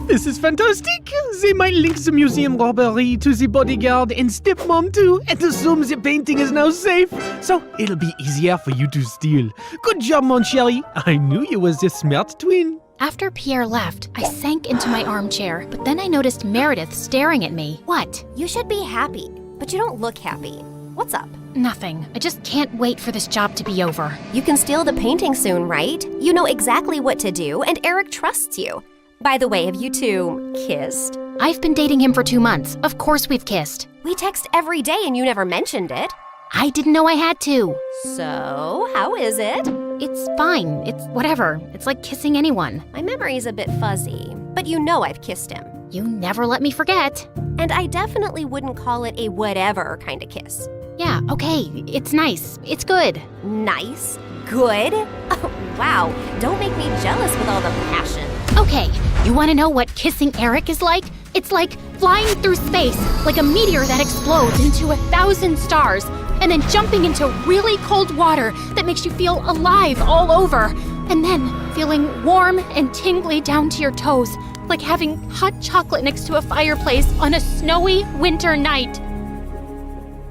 This is fantastic. They might link the museum robbery to the bodyguard and stepmom too, and assume the painting is now safe. So it'll be easier for you to steal. Good job, mon chéri. I knew you was a smart twin. After Pierre left, I sank into my armchair, but then I noticed Meredith staring at me. What? You should be happy, but you don't look happy. What's up? Nothing. I just can't wait for this job to be over. You can steal the painting soon, right? You know exactly what to do, and Eric trusts you. By the way, have you two kissed? I've been dating him for 2 months. Of course we've kissed. We text every day and you never mentioned it. I didn't know I had to. So, how is it? It's fine. It's whatever. It's like kissing anyone. My memory's a bit fuzzy, but you know I've kissed him. You never let me forget. And I definitely wouldn't call it a whatever kind of kiss. Yeah, okay. It's nice. It's good. Nice? Good? Oh, wow. Don't make me jealous with all the passion. Okay, you want to know what kissing Eric is like? It's like flying through space, like a meteor that explodes into 1,000 stars, and then jumping into really cold water that makes you feel alive all over, and then feeling warm and tingly down to your toes, like having hot chocolate next to a fireplace on a snowy winter night.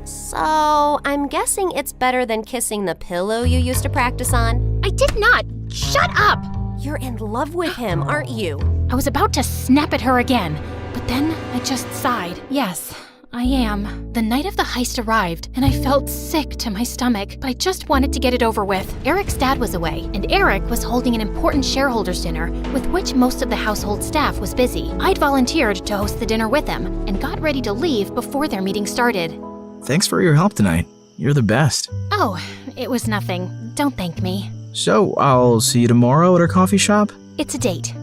So, I'm guessing it's better than kissing the pillow you used to practice on? I did not! Shut up! You're in love with him, aren't you? I was about to snap at her again, but then I just sighed. Yes, I am. The night of the heist arrived, and I felt sick to my stomach, but I just wanted to get it over with. Eric's dad was away, and Eric was holding an important shareholders dinner with which most of the household staff was busy. I'd volunteered to host the dinner with him, and got ready to leave before their meeting started. Thanks for your help tonight. You're the best. Oh, it was nothing. Don't thank me. So, I'll see you tomorrow at our coffee shop? It's a date.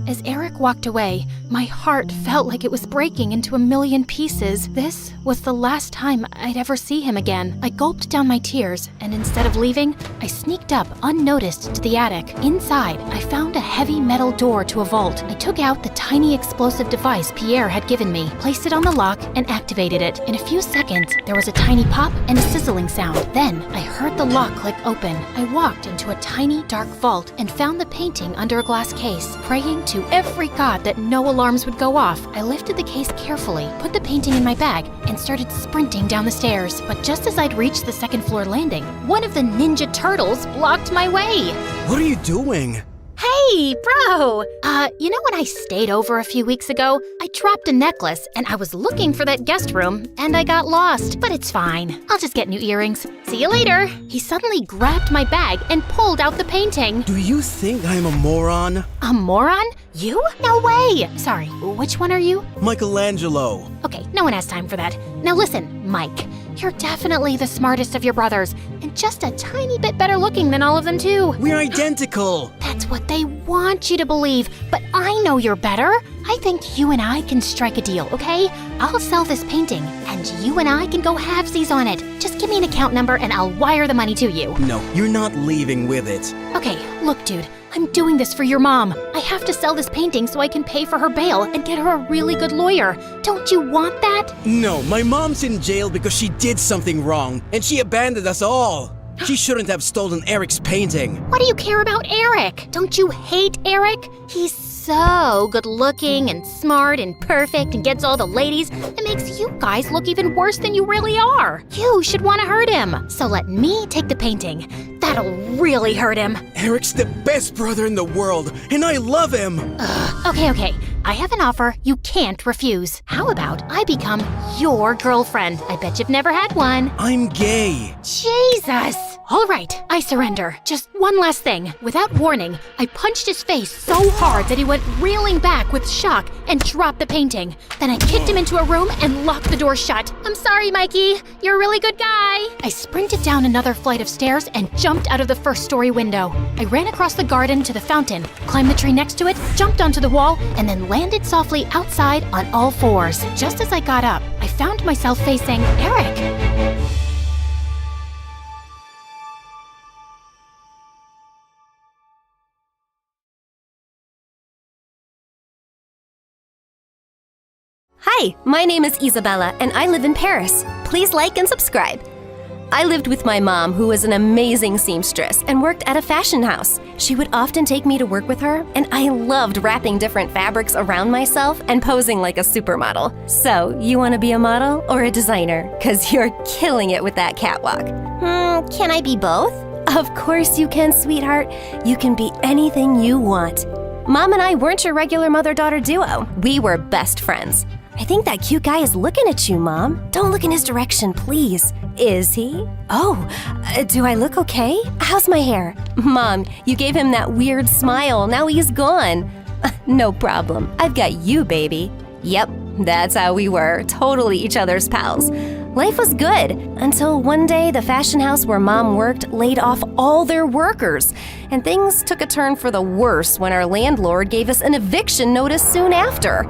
As Eric walked away, my heart felt like it was breaking into a million pieces. This was the last time I'd ever see him again. I gulped down my tears, and instead of leaving, I sneaked up unnoticed to the attic. Inside, I found a heavy metal door to a vault. I took out the tiny explosive device Pierre had given me, placed it on the lock, and activated it. In a few seconds, there was a tiny pop and a sizzling sound. Then, I heard the lock click open. I walked into a tiny, dark vault and found the painting under a glass case. Praying to every god that no alarms would go off, I lifted the case carefully, put the painting in my bag, and started sprinting down the stairs. But just as I'd reached the second floor landing, one of the Ninja Turtles blocked my way. What are you doing? Hey, bro! You know when I stayed over a few weeks ago? I dropped a necklace, and I was looking for that guest room, and I got lost. But it's fine. I'll just get new earrings. See you later. He suddenly grabbed my bag and pulled out the painting. Do you think I'm a moron? A moron? You? No way! Sorry, which one are you? Michelangelo. Okay, no one has time for that. Now listen, Mike. You're definitely the smartest of your brothers, and just a tiny bit better looking than all of them too. We're identical. That's what they want you to believe, but I know you're better. I think you and I can strike a deal, okay? I'll sell this painting, and you and I can go halvesies on it. Just give me an account number and I'll wire the money to you. No, you're not leaving with it. Okay, look, dude. I'm doing this for your mom. I have to sell this painting so I can pay for her bail and get her a really good lawyer. Don't you want that? No, my mom's in jail because she did something wrong, and she abandoned us all. She shouldn't have stolen Eric's painting. What do you care about Eric? Don't you hate Eric? He's so good looking and smart and perfect and gets all the ladies. It makes you guys look even worse than you really are. You should want to hurt him. So let me take the painting. That'll really hurt him. Eric's the best brother in the world, and I love him. Okay. I have an offer you can't refuse. How about I become your girlfriend? I bet you've never had one. I'm gay. Jesus! All right, I surrender. Just one last thing. Without warning, I punched his face so hard that he went reeling back with shock and dropped the painting. Then I kicked him into a room and locked the door shut. I'm sorry, Mikey. You're a really good guy. I sprinted down another flight of stairs and jumped out of the first-story window. I ran across the garden to the fountain, climbed the tree next to it, jumped onto the wall, and then landed softly outside on all fours. Just as I got up, I found myself facing Eric. Hi, my name is Isabella, and I live in Paris. Please like and subscribe. I lived with my mom, who was an amazing seamstress and worked at a fashion house. She would often take me to work with her, and I loved wrapping different fabrics around myself and posing like a supermodel. So, you want to be a model or a designer? Because you're killing it with that catwalk. Can I be both? Of course you can, sweetheart. You can be anything you want. Mom and I weren't your regular mother-daughter duo. We were best friends. I think that cute guy is looking at you, Mom. Don't look in his direction, please. Is he? Oh, do I look okay? How's my hair? Mom, you gave him that weird smile. Now he's gone. No problem. I've got you, baby. Yep, that's how we were. Totally each other's pals. Life was good until one day the fashion house where Mom worked laid off all their workers. And things took a turn for the worse when our landlord gave us an eviction notice soon after.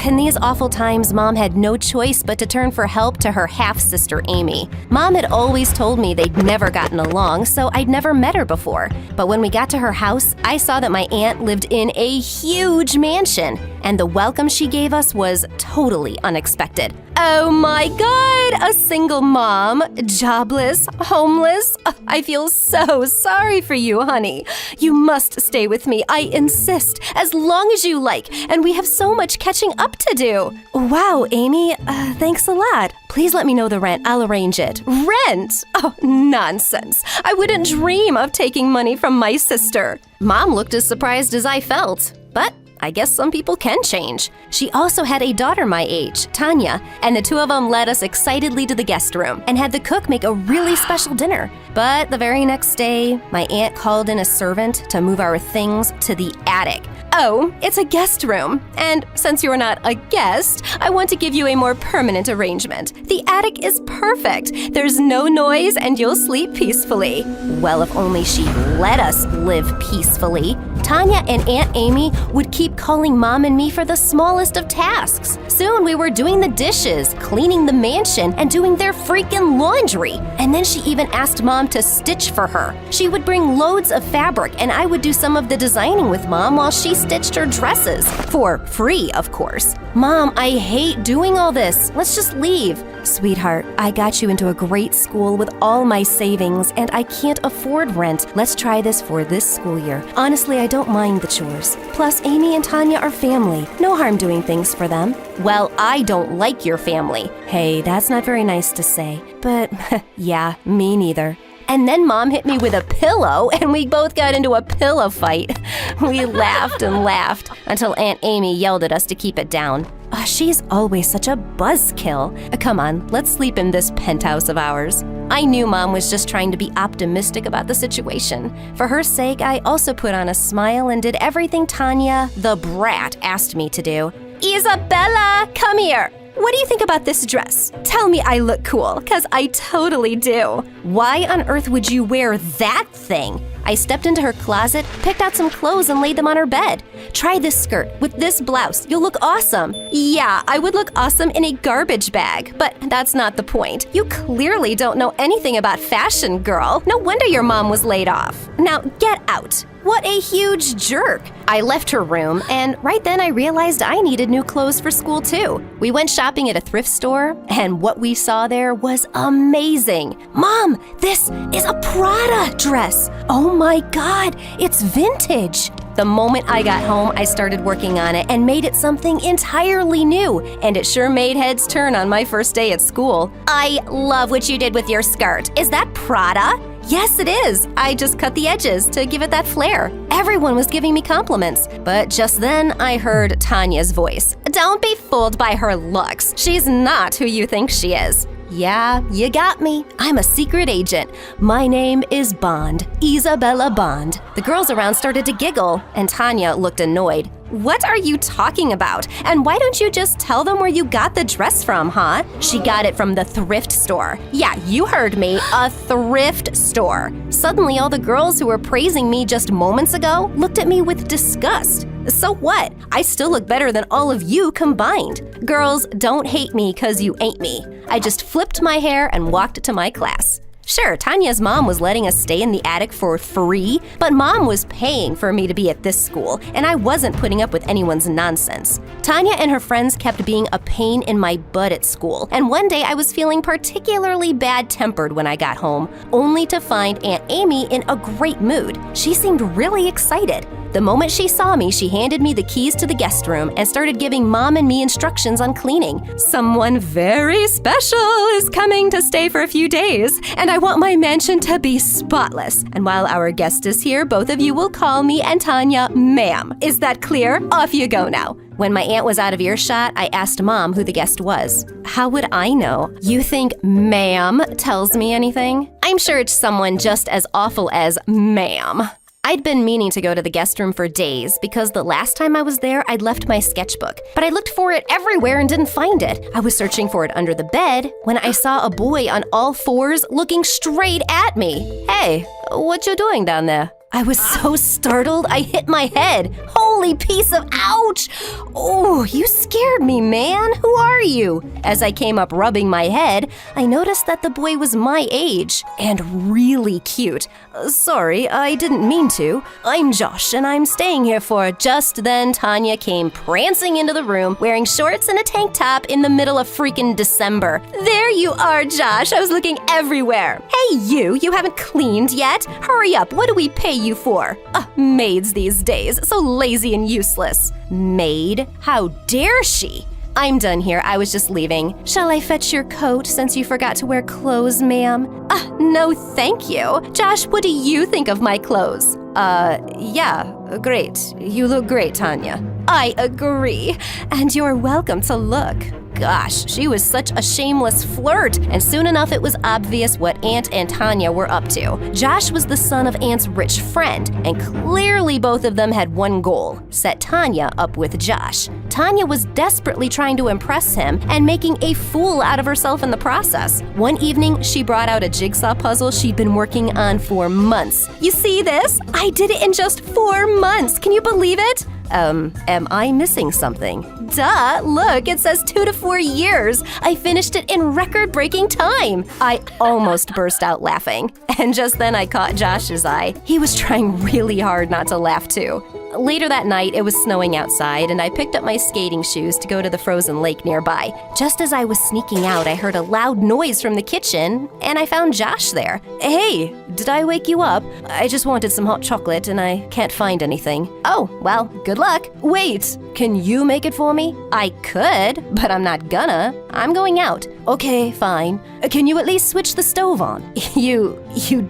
In these awful times, Mom had no choice but to turn for help to her half-sister Amy. Mom had always told me they'd never gotten along, so I'd never met her before. But when we got to her house, I saw that my aunt lived in a huge mansion, and the welcome she gave us was totally unexpected. Oh my God, a single mom, jobless, homeless. I feel so sorry for you, honey. You must stay with me, I insist, as long as you like, and we have so much catching up to do. Wow, Amy, thanks a lot. Please let me know the rent, I'll arrange it. Rent? Oh, nonsense. I wouldn't dream of taking money from my sister. Mom looked as surprised as I felt, but I guess some people can change. She also had a daughter my age, Tanya, and the two of them led us excitedly to the guest room and had the cook make a really special dinner. But the very next day, my aunt called in a servant to move our things to the attic. Oh, it's a guest room. And since you're not a guest, I want to give you a more permanent arrangement. The attic is perfect. There's no noise and you'll sleep peacefully. Well, if only she'd let us live peacefully. Tanya and Aunt Amy would keep calling Mom and me for the smallest of tasks. Soon we were doing the dishes, cleaning the mansion, and doing their freaking laundry. And then she even asked Mom to stitch for her. She would bring loads of fabric and I would do some of the designing with Mom while she stitched her dresses. For free, of course. Mom, I hate doing all this. Let's just leave. Sweetheart, I got you into a great school with all my savings and I can't afford rent. Let's try this for this school year. Honestly, I don't mind the chores. Plus, Amy and Tanya are family. No harm doing things for them. Well, I don't like your family. Hey, that's not very nice to say. But, yeah, me neither. And then Mom hit me with a pillow, and we both got into a pillow fight. We laughed and laughed until Aunt Amy yelled at us to keep it down. She's always such a buzzkill. Come on, let's sleep in this penthouse of ours. I knew Mom was just trying to be optimistic about the situation. For her sake, I also put on a smile and did everything Tanya, the brat, asked me to do. Isabella, come here. What do you think about this dress? Tell me I look cool, 'cause I totally do. Why on earth would you wear that thing? I stepped into her closet, picked out some clothes, and laid them on her bed. Try this skirt with this blouse. You'll look awesome. Yeah, I would look awesome in a garbage bag, but that's not the point. You clearly don't know anything about fashion, girl. No wonder your mom was laid off. Now get out. What a huge jerk. I left her room, and right then I realized I needed new clothes for school too. We went shopping at a thrift store, and what we saw there was amazing. Mom, this is a Prada dress. Oh my God, it's vintage. The moment I got home, I started working on it and made it something entirely new, and it sure made heads turn on my first day at school. I love what you did with your skirt. Is that Prada? Yes, it is. I just cut the edges to give it that flair. Everyone was giving me compliments, but just then I heard Tanya's voice. Don't be fooled by her looks. She's not who you think she is. Yeah, you got me. I'm a secret agent. My name is Bond, Isabella Bond. The girls around started to giggle, and Tanya looked annoyed. What are you talking about? And why don't you just tell them where you got the dress from, huh? She got it from the thrift store. Yeah, you heard me, a thrift store. Suddenly, all the girls who were praising me just moments ago looked at me with disgust. So what? I still look better than all of you combined. Girls, don't hate me 'cause you ain't me. I just flipped my hair and walked to my class. Sure, Tanya's mom was letting us stay in the attic for free, but Mom was paying for me to be at this school, and I wasn't putting up with anyone's nonsense. Tanya and her friends kept being a pain in my butt at school, and one day I was feeling particularly bad-tempered when I got home, only to find Aunt Amy in a great mood. She seemed really excited. The moment she saw me, she handed me the keys to the guest room and started giving Mom and me instructions on cleaning. Someone very special is coming to stay for a few days, and I want my mansion to be spotless. And while our guest is here, both of you will call me and Tanya ma'am. Is that clear? Off you go now. When my aunt was out of earshot, I asked Mom who the guest was. How would I know? You think ma'am tells me anything? I'm sure it's someone just as awful as ma'am. I'd been meaning to go to the guest room for days because the last time I was there, I'd left my sketchbook. But I looked for it everywhere and didn't find it. I was searching for it under the bed when I saw a boy on all fours looking straight at me. Hey, what you doing down there? I was so startled, I hit my head. Holy piece of ouch! Oh, you scared me, man. Who are you? As I came up rubbing my head, I noticed that the boy was my age and really cute. Sorry, I didn't mean to. I'm Josh, and I'm staying here for... Just then, Tanya came prancing into the room, wearing shorts and a tank top in the middle of freaking December. There you are, Josh. I was looking everywhere. Hey, you haven't cleaned yet? Hurry up. What do we pay you for? Maids these days, so lazy and useless. Maid? How dare she? I'm done here. I was just leaving. Shall I fetch your coat since you forgot to wear clothes, ma'am? No, thank you. Josh, what do you think of my clothes? Yeah, great. You look great, Tanya. I agree. And you're welcome to look. Gosh, she was such a shameless flirt, and soon enough it was obvious what Aunt and Tanya were up to. Josh was the son of Aunt's rich friend, and clearly both of them had one goal: set Tanya up with Josh. Tanya was desperately trying to impress him and making a fool out of herself in the process. One evening, she brought out a jigsaw puzzle she'd been working on for months. You see this? I did it in just 4 months. Can you believe it? Am I missing something? Duh, look, it says 2 to 4 years. I finished it in record-breaking time. I almost burst out laughing. And just then I caught Josh's eye. He was trying really hard not to laugh too. Later that night, it was snowing outside, and I picked up my skating shoes to go to the frozen lake nearby. Just as I was sneaking out, I heard a loud noise from the kitchen, and I found Josh there. Hey, did I wake you up? I just wanted some hot chocolate, and I can't find anything. Oh, well, good luck. Wait, can you make it for me? I could, but I'm not gonna. I'm going out. Okay, fine. Can you at least switch the stove on? You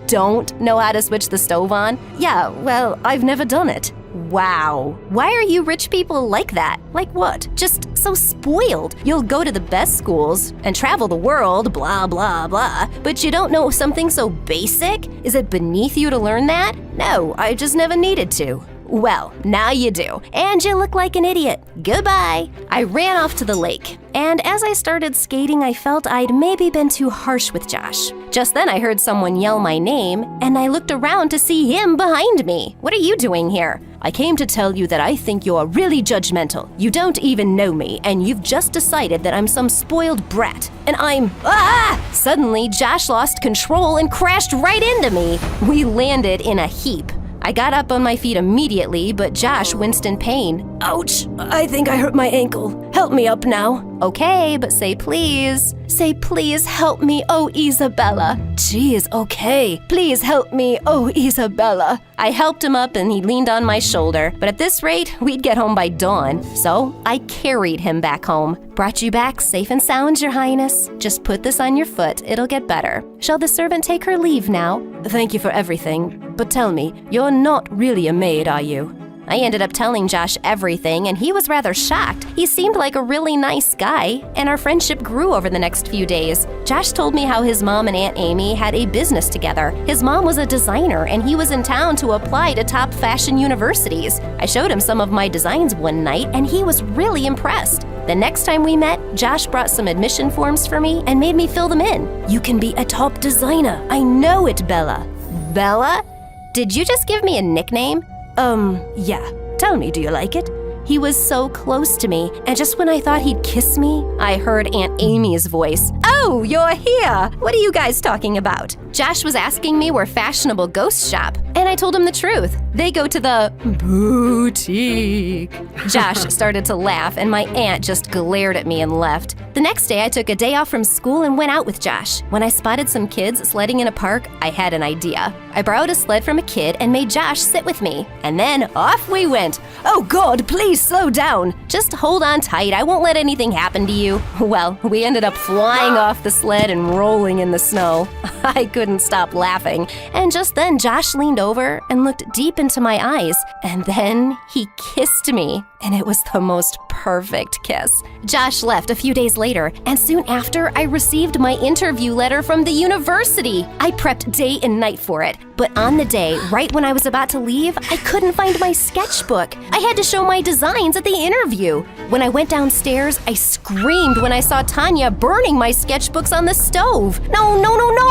don't know how to switch the stove on? Yeah, well, I've never done it. Wow. Why are you rich people like that? Like what? Just so spoiled. You'll go to the best schools and travel the world, blah, blah, blah, but you don't know something so basic? Is it beneath you to learn that? No, I just never needed to. Well, now you do, and you look like an idiot. Goodbye. I ran off to the lake, and as I started skating, I felt I'd maybe been too harsh with Josh. Just then I heard someone yell my name, and I looked around to see him behind me. What are you doing here? I came to tell you that I think you're really judgmental. You don't even know me, and you've just decided that I'm some spoiled brat. And I'm... Suddenly, Josh lost control and crashed right into me. We landed in a heap. I got up on my feet immediately, but Josh winced in pain. Ouch! I think I hurt my ankle. Help me up now. Okay, but say please. Say please help me, oh Isabella. Geez, okay. Please help me, oh Isabella. I helped him up and he leaned on my shoulder, but at this rate, we'd get home by dawn. So I carried him back home. Brought you back safe and sound, Your Highness. Just put this on your foot, it'll get better. Shall the servant take her leave now? Thank you for everything, but tell me, you're not really a maid, are you? I ended up telling Josh everything, and he was rather shocked. He seemed like a really nice guy, and our friendship grew over the next few days. Josh told me how his mom and Aunt Amy had a business together. His mom was a designer, and he was in town to apply to top fashion universities. I showed him some of my designs one night, and he was really impressed. The next time we met, Josh brought some admission forms for me and made me fill them in. You can be a top designer. I know it, Bella. Bella? Did you just give me a nickname? Yeah. Tell me, do you like it? He was so close to me, and just when I thought he'd kiss me, I heard Aunt Amy's voice. "Oh, you're here! What are you guys talking about?" Josh was asking me where fashionable ghosts shop, and I told him the truth. They go to the boutique. Josh started to laugh, and my aunt just glared at me and left. The next day, I took a day off from school and went out with Josh. When I spotted some kids sledding in a park, I had an idea. I borrowed a sled from a kid and made Josh sit with me. And then off we went. "Oh God, please slow down. Just hold on tight. I won't let anything happen to you." Well, we ended up flying off the sled and rolling in the snow. I couldn't stop laughing. And just then, Josh leaned over and looked deep into my eyes. And then he kissed me. And it was the most perfect kiss. Josh left a few days later, and soon after, I received my interview letter from the university. I prepped day and night for it, but on the day, right when I was about to leave, I couldn't find my sketchbook. I had to show my designs at the interview. When I went downstairs, I screamed when I saw Tanya burning my sketchbooks on the stove. No,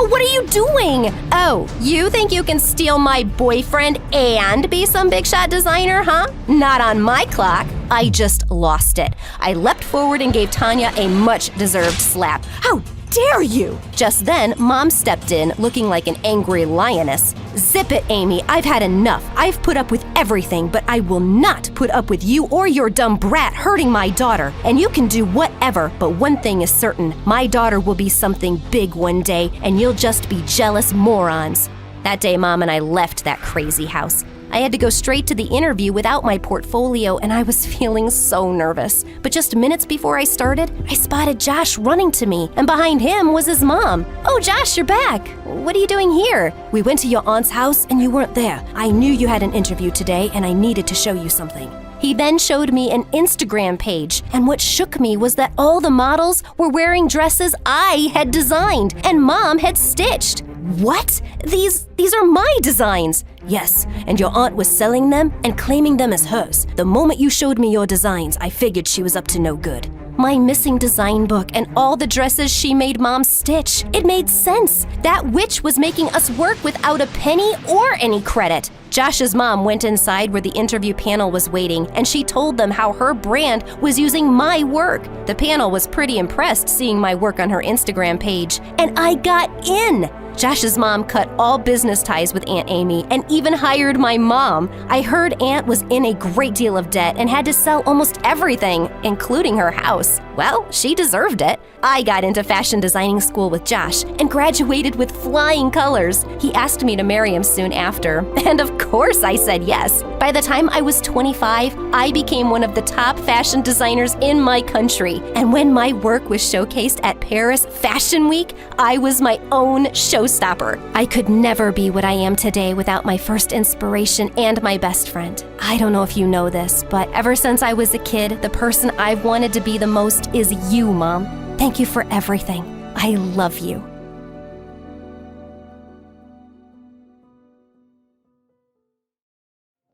what are you doing? Oh, you think you can steal my boyfriend and be some big shot designer, huh? Not on my clock. I just lost it. I leapt forward and gave Tanya a much-deserved slap. "How dare you!" Just then, Mom stepped in, looking like an angry lioness. "Zip it, Amy. I've had enough. I've put up with everything, but I will not put up with you or your dumb brat hurting my daughter. And you can do whatever, but one thing is certain. My daughter will be something big one day, and you'll just be jealous morons." That day, Mom and I left that crazy house. I had to go straight to the interview without my portfolio, and I was feeling so nervous. But just minutes before I started, I spotted Josh running to me, and behind him was his mom. "Oh, Josh, you're back. What are you doing here?" "We went to your aunt's house, and you weren't there. I knew you had an interview today, and I needed to show you something." He then showed me an Instagram page, and what shook me was that all the models were wearing dresses I had designed and Mom had stitched. "What? These are my designs." "Yes, and your aunt was selling them and claiming them as hers. The moment you showed me your designs, I figured she was up to no good." My missing design book and all the dresses she made Mom stitch. It made sense. That witch was making us work without a penny or any credit. Josh's mom went inside where the interview panel was waiting, and she told them how her brand was using my work. The panel was pretty impressed seeing my work on her Instagram page, and I got in. Josh's mom cut all business ties with Aunt Amy and even hired my mom. I heard Aunt was in a great deal of debt and had to sell almost everything, including her house. Well, she deserved it. I got into fashion designing school with Josh and graduated with flying colors. He asked me to marry him soon after, and of course I said yes. By the time I was 25, I became one of the top fashion designers in my country. And when my work was showcased at Paris Fashion Week, I was my own showstopper. I could never be what I am today without my first inspiration and my best friend. I don't know if you know this, but ever since I was a kid, the person I've wanted to be the most is you, Mom. Thank you for everything. I love you.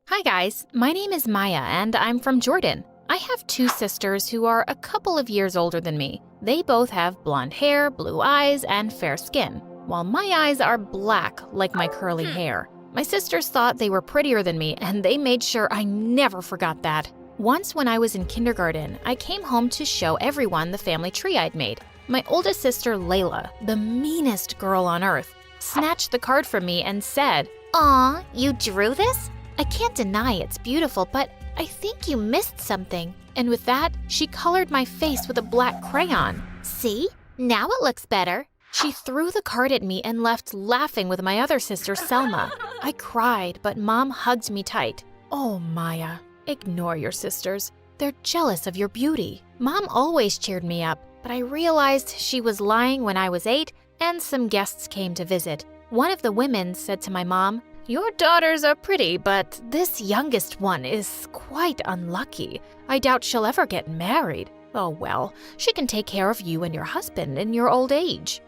Hi guys, my name is Maya and I'm from Jordan. I have two sisters who are a couple of years older than me. They both have blonde hair, blue eyes, and fair skin, while my eyes are black like my curly hair. My sisters thought they were prettier than me, and they made sure I never forgot that. Once when I was in kindergarten, I came home to show everyone the family tree I'd made. My oldest sister, Layla, the meanest girl on earth, snatched the card from me and said, "Aw, you drew this? I can't deny it's beautiful, but I think you missed something." And with that, she colored my face with a black crayon. "See? Now it looks better." She threw the card at me and left laughing with my other sister, Selma. I cried, but Mom hugged me tight. "Oh, Maya, ignore your sisters. They're jealous of your beauty." Mom always cheered me up, but I realized she was lying when I was 8 and some guests came to visit. One of the women said to my mom, "Your daughters are pretty, but this youngest one is quite unlucky. I doubt she'll ever get married. Oh well, she can take care of you and your husband in your old age."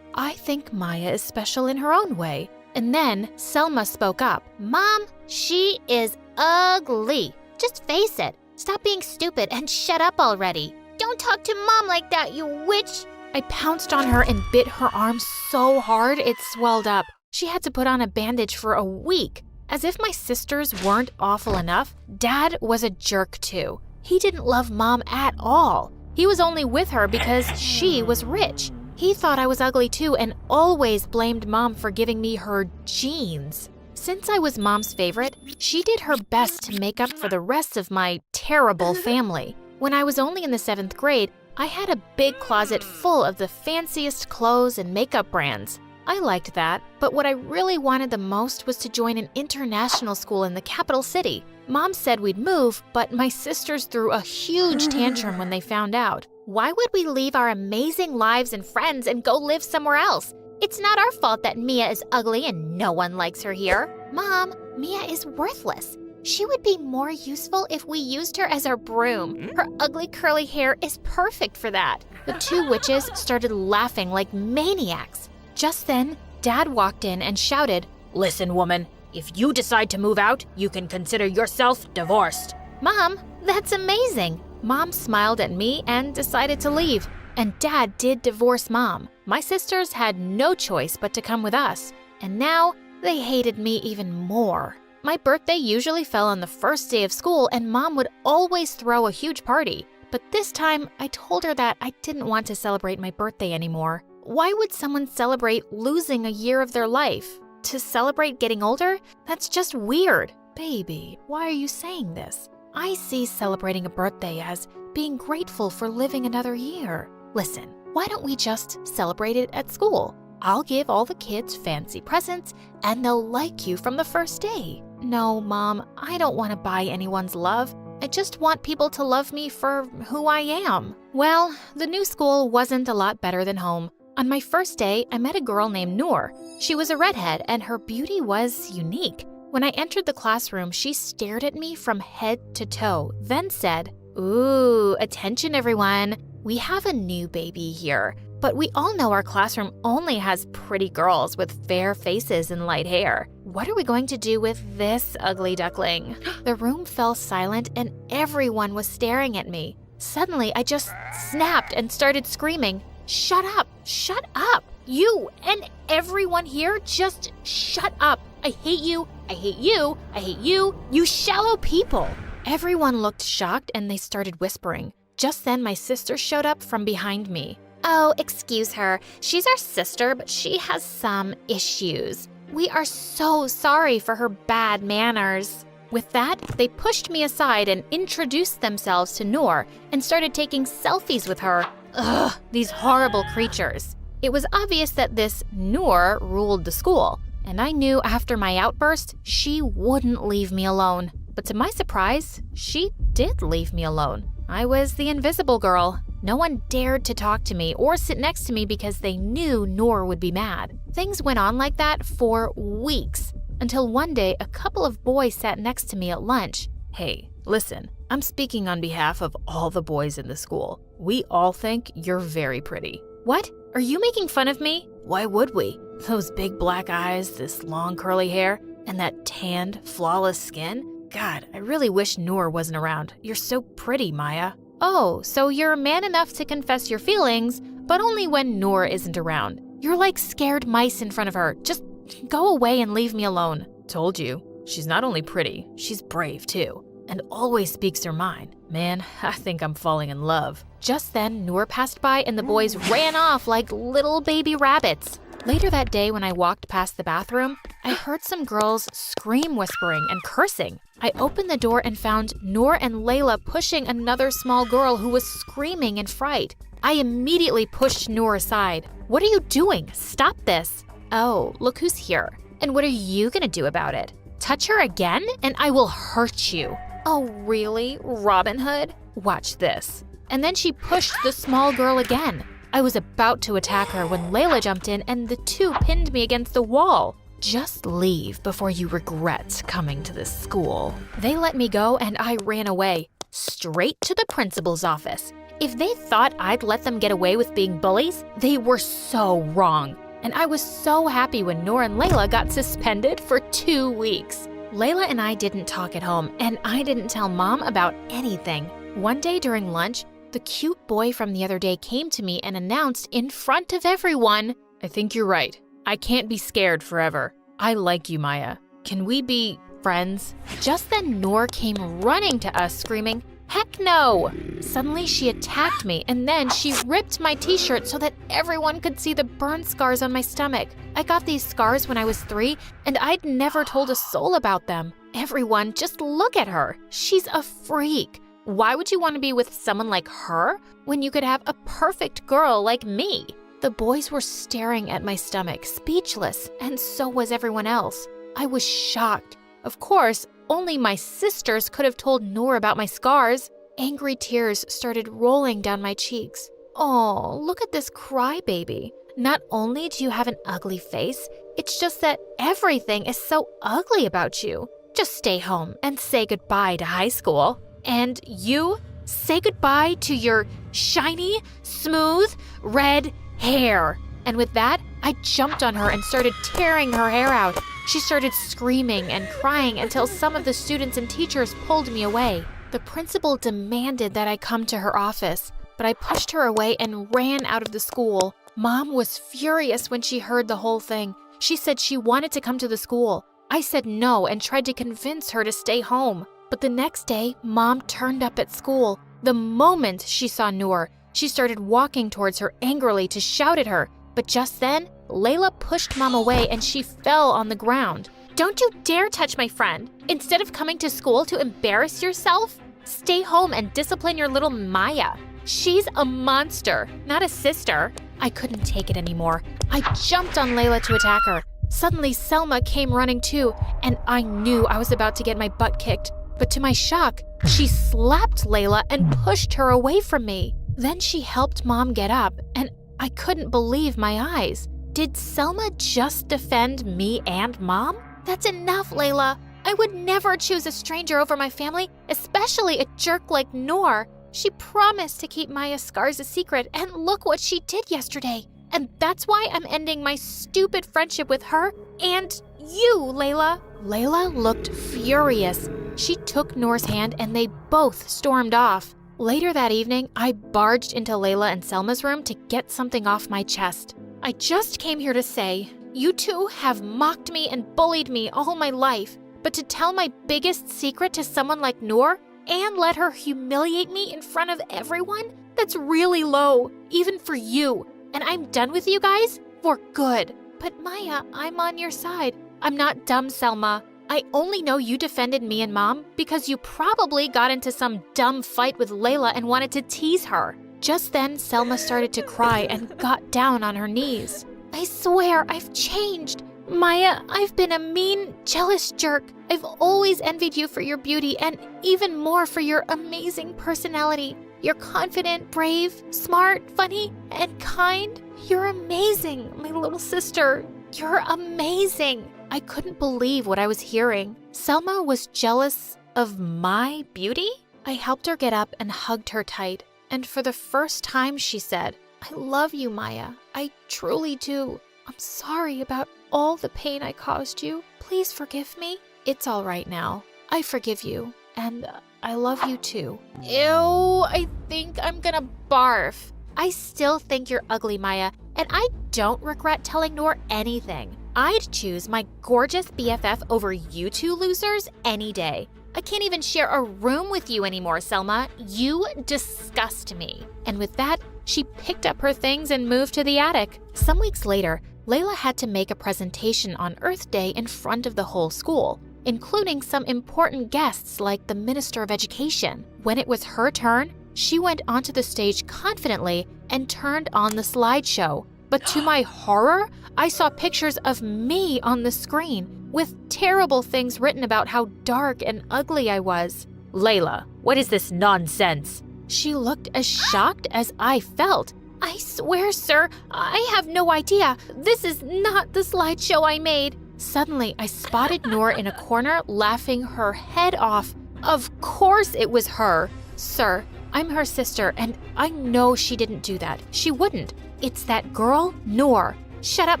I think Maya is special in her own way. And then Selma spoke up. "Mom, she is ugly. Just face it. Stop being stupid and shut up already. Don't talk to Mom like that, you witch." I pounced on her and bit her arm so hard it swelled up. She had to put on a bandage for a week. As if my sisters weren't awful enough, Dad was a jerk too. He didn't love Mom at all. He was only with her because she was rich. He thought I was ugly too and always blamed Mom for giving me her genes. Since I was Mom's favorite, she did her best to make up for the rest of my terrible family. When I was only in the 7th grade, I had a big closet full of the fanciest clothes and makeup brands. I liked that, but what I really wanted the most was to join an international school in the capital city. Mom said we'd move, but my sisters threw a huge tantrum when they found out. Why would we leave our amazing lives and friends and go live somewhere else? It's not our fault that Mia is ugly and no one likes her here. Mom, Mia is worthless. She would be more useful if we used her as our broom. Her ugly curly hair is perfect for that. The two witches started laughing like maniacs. Just then, Dad walked in and shouted, "Listen, woman, if you decide to move out, you can consider yourself divorced." Mom, that's amazing. Mom smiled at me and decided to leave. And Dad did divorce Mom. My sisters had no choice but to come with us. And now they hated me even more. My birthday usually fell on the first day of school and Mom would always throw a huge party. But this time, I told her that I didn't want to celebrate my birthday anymore. Why would someone celebrate losing a year of their life? To celebrate getting older? That's just weird. Baby, why are you saying this? I see celebrating a birthday as being grateful for living another year. Listen, why don't we just celebrate it at school? I'll give all the kids fancy presents and they'll like you from the first day. No, Mom, I don't want to buy anyone's love. I just want people to love me for who I am. Well, the new school wasn't a lot better than home. On my first day, I met a girl named Noor. She was a redhead and her beauty was unique. When I entered the classroom, she stared at me from head to toe, then said, "Ooh, attention everyone. We have a new baby here, but we all know our classroom only has pretty girls with fair faces and light hair. What are we going to do with this ugly duckling?" The room fell silent and everyone was staring at me. Suddenly, I just snapped and started screaming, "Shut up! Shut up! You and everyone here, just shut up! I hate you! I hate you! I hate you! You shallow people!" Everyone looked shocked and they started whispering. Just then, my sister showed up from behind me. Oh, excuse her. She's our sister, but she has some issues. We are so sorry for her bad manners. With that, they pushed me aside and introduced themselves to Noor and started taking selfies with her. Ugh, these horrible creatures. It was obvious that this Noor ruled the school, and I knew after my outburst, she wouldn't leave me alone. But to my surprise, she did leave me alone. I was the invisible girl. No one dared to talk to me or sit next to me because they knew Noor would be mad. Things went on like that for weeks, until one day a couple of boys sat next to me at lunch. Hey, listen, I'm speaking on behalf of all the boys in the school. We all think you're very pretty. What? Are you making fun of me? Why would we? Those big black eyes, this long curly hair, and that tanned, flawless skin? God, I really wish Noor wasn't around. You're so pretty, Maya. Oh, so you're man enough to confess your feelings, but only when Noor isn't around. You're like scared mice in front of her. Just go away and leave me alone. Told you. She's not only pretty, she's brave too, and always speaks her mind. Man, I think I'm falling in love. Just then, Noor passed by and the boys ran off like little baby rabbits. Later that day, when I walked past the bathroom, I heard some girls scream whispering and cursing. I opened the door and found Noor and Layla pushing another small girl who was screaming in fright. I immediately pushed Noor aside. What are you doing? Stop this. Oh, look who's here. And what are you gonna do about it? Touch her again and I will hurt you. Oh, really, Robin Hood? Watch this. And then she pushed the small girl again. I was about to attack her when Layla jumped in and the two pinned me against the wall. Just leave before you regret coming to this school. They let me go and I ran away, straight to the principal's office. If they thought I'd let them get away with being bullies, they were so wrong. And I was so happy when Noor and Layla got suspended for 2 weeks. Layla and I didn't talk at home, and I didn't tell Mom about anything. One day during lunch, the cute boy from the other day came to me and announced in front of everyone, "I think you're right. I can't be scared forever. I like you, Maya. Can we be friends?" Just then, Noor came running to us screaming, Heck no! Suddenly she attacked me and then she ripped my t-shirt so that everyone could see the burn scars on my stomach. I got these scars when I was 3 and I'd never told a soul about them. Everyone, just look at her. She's a freak. Why would you want to be with someone like her when you could have a perfect girl like me? The boys were staring at my stomach, speechless, and so was everyone else. I was shocked. Of course, only my sisters could have told Noor about my scars. Angry tears started rolling down my cheeks. Oh, look at this crybaby. Not only do you have an ugly face, it's just that everything is so ugly about you. Just stay home and say goodbye to high school. And you, say goodbye to your shiny, smooth, red hair. And with that, I jumped on her and started tearing her hair out. She started screaming and crying until some of the students and teachers pulled me away. The principal demanded that I come to her office, but I pushed her away and ran out of the school. Mom was furious when she heard the whole thing. She said she wanted to come to the school. I said no and tried to convince her to stay home. But the next day, Mom turned up at school. The moment she saw Noor, she started walking towards her angrily to shout at her. But just then, Layla pushed Mom away and she fell on the ground. Don't you dare touch my friend. Instead of coming to school to embarrass yourself, stay home and discipline your little Maya. She's a monster, not a sister. I couldn't take it anymore. I jumped on Layla to attack her. Suddenly, Selma came running too, and I knew I was about to get my butt kicked. But to my shock, she slapped Layla and pushed her away from me. Then she helped Mom get up, and I couldn't believe my eyes. Did Selma just defend me and Mom? That's enough, Layla. I would never choose a stranger over my family, especially a jerk like Noor. She promised to keep Maya's scars a secret, and look what she did yesterday. And that's why I'm ending my stupid friendship with her and you, Layla. Layla looked furious. She took Noor's hand and they both stormed off. Later that evening, I barged into Layla and Selma's room to get something off my chest. I just came here to say, you two have mocked me and bullied me all my life, but to tell my biggest secret to someone like Noor and let her humiliate me in front of everyone, that's really low, even for you. And I'm done with you guys for good. But Maya, I'm on your side. I'm not dumb, Selma. I only know you defended me and Mom because you probably got into some dumb fight with Layla and wanted to tease her. Just then, Selma started to cry and got down on her knees. I swear I've changed. Maya, I've been a mean, jealous jerk. I've always envied you for your beauty and even more for your amazing personality. You're confident, brave, smart, funny, and kind. You're amazing, my little sister. You're amazing. I couldn't believe what I was hearing. Selma was jealous of my beauty? I helped her get up and hugged her tight. And for the first time, she said, I love you, Maya. I truly do. I'm sorry about all the pain I caused you. Please forgive me. It's all right now. I forgive you. And I love you too. Ew, I think I'm gonna barf. I still think you're ugly, Maya, and I don't regret telling Noor anything. I'd choose my gorgeous BFF over you two losers any day. I can't even share a room with you anymore, Selma. You disgust me. And with that, she picked up her things and moved to the attic. Some weeks later, Layla had to make a presentation on Earth Day in front of the whole school, including some important guests like the Minister of Education. When it was her turn, she went onto the stage confidently and turned on the slideshow. But to my horror, I saw pictures of me on the screen with terrible things written about how dark and ugly I was. Layla, what is this nonsense? She looked as shocked as I felt. I swear, sir, I have no idea. This is not the slideshow I made. Suddenly, I spotted Noor in a corner laughing her head off. Of course it was her. Sir, I'm her sister, and I know she didn't do that. She wouldn't. It's that girl, Noor. Shut up,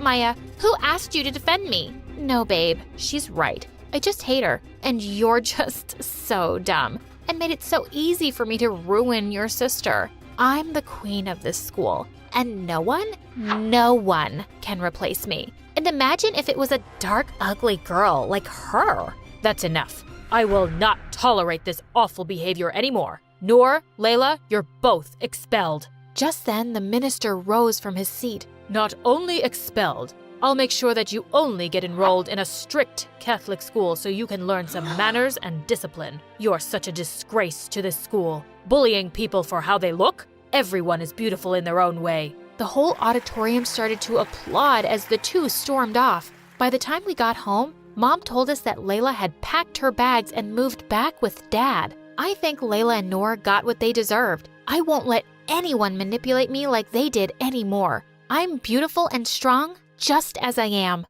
Maya. Who asked you to defend me? No, babe. She's right. I just hate her. And you're just so dumb and made it so easy for me to ruin your sister. I'm the queen of this school, and no one can replace me. And imagine if it was a dark, ugly girl like her. That's enough. I will not tolerate this awful behavior anymore. Noor, Layla, you're both expelled. Just then, the minister rose from his seat. Not only expelled, I'll make sure that you only get enrolled in a strict Catholic school so you can learn some manners and discipline. You're such a disgrace to this school. Bullying people for how they look? Everyone is beautiful in their own way. The whole auditorium started to applaud as the two stormed off. By the time we got home, Mom told us that Layla had packed her bags and moved back with Dad. I think Layla and Noor got what they deserved. I won't let anyone manipulate me like they did anymore. I'm beautiful and strong just as I am.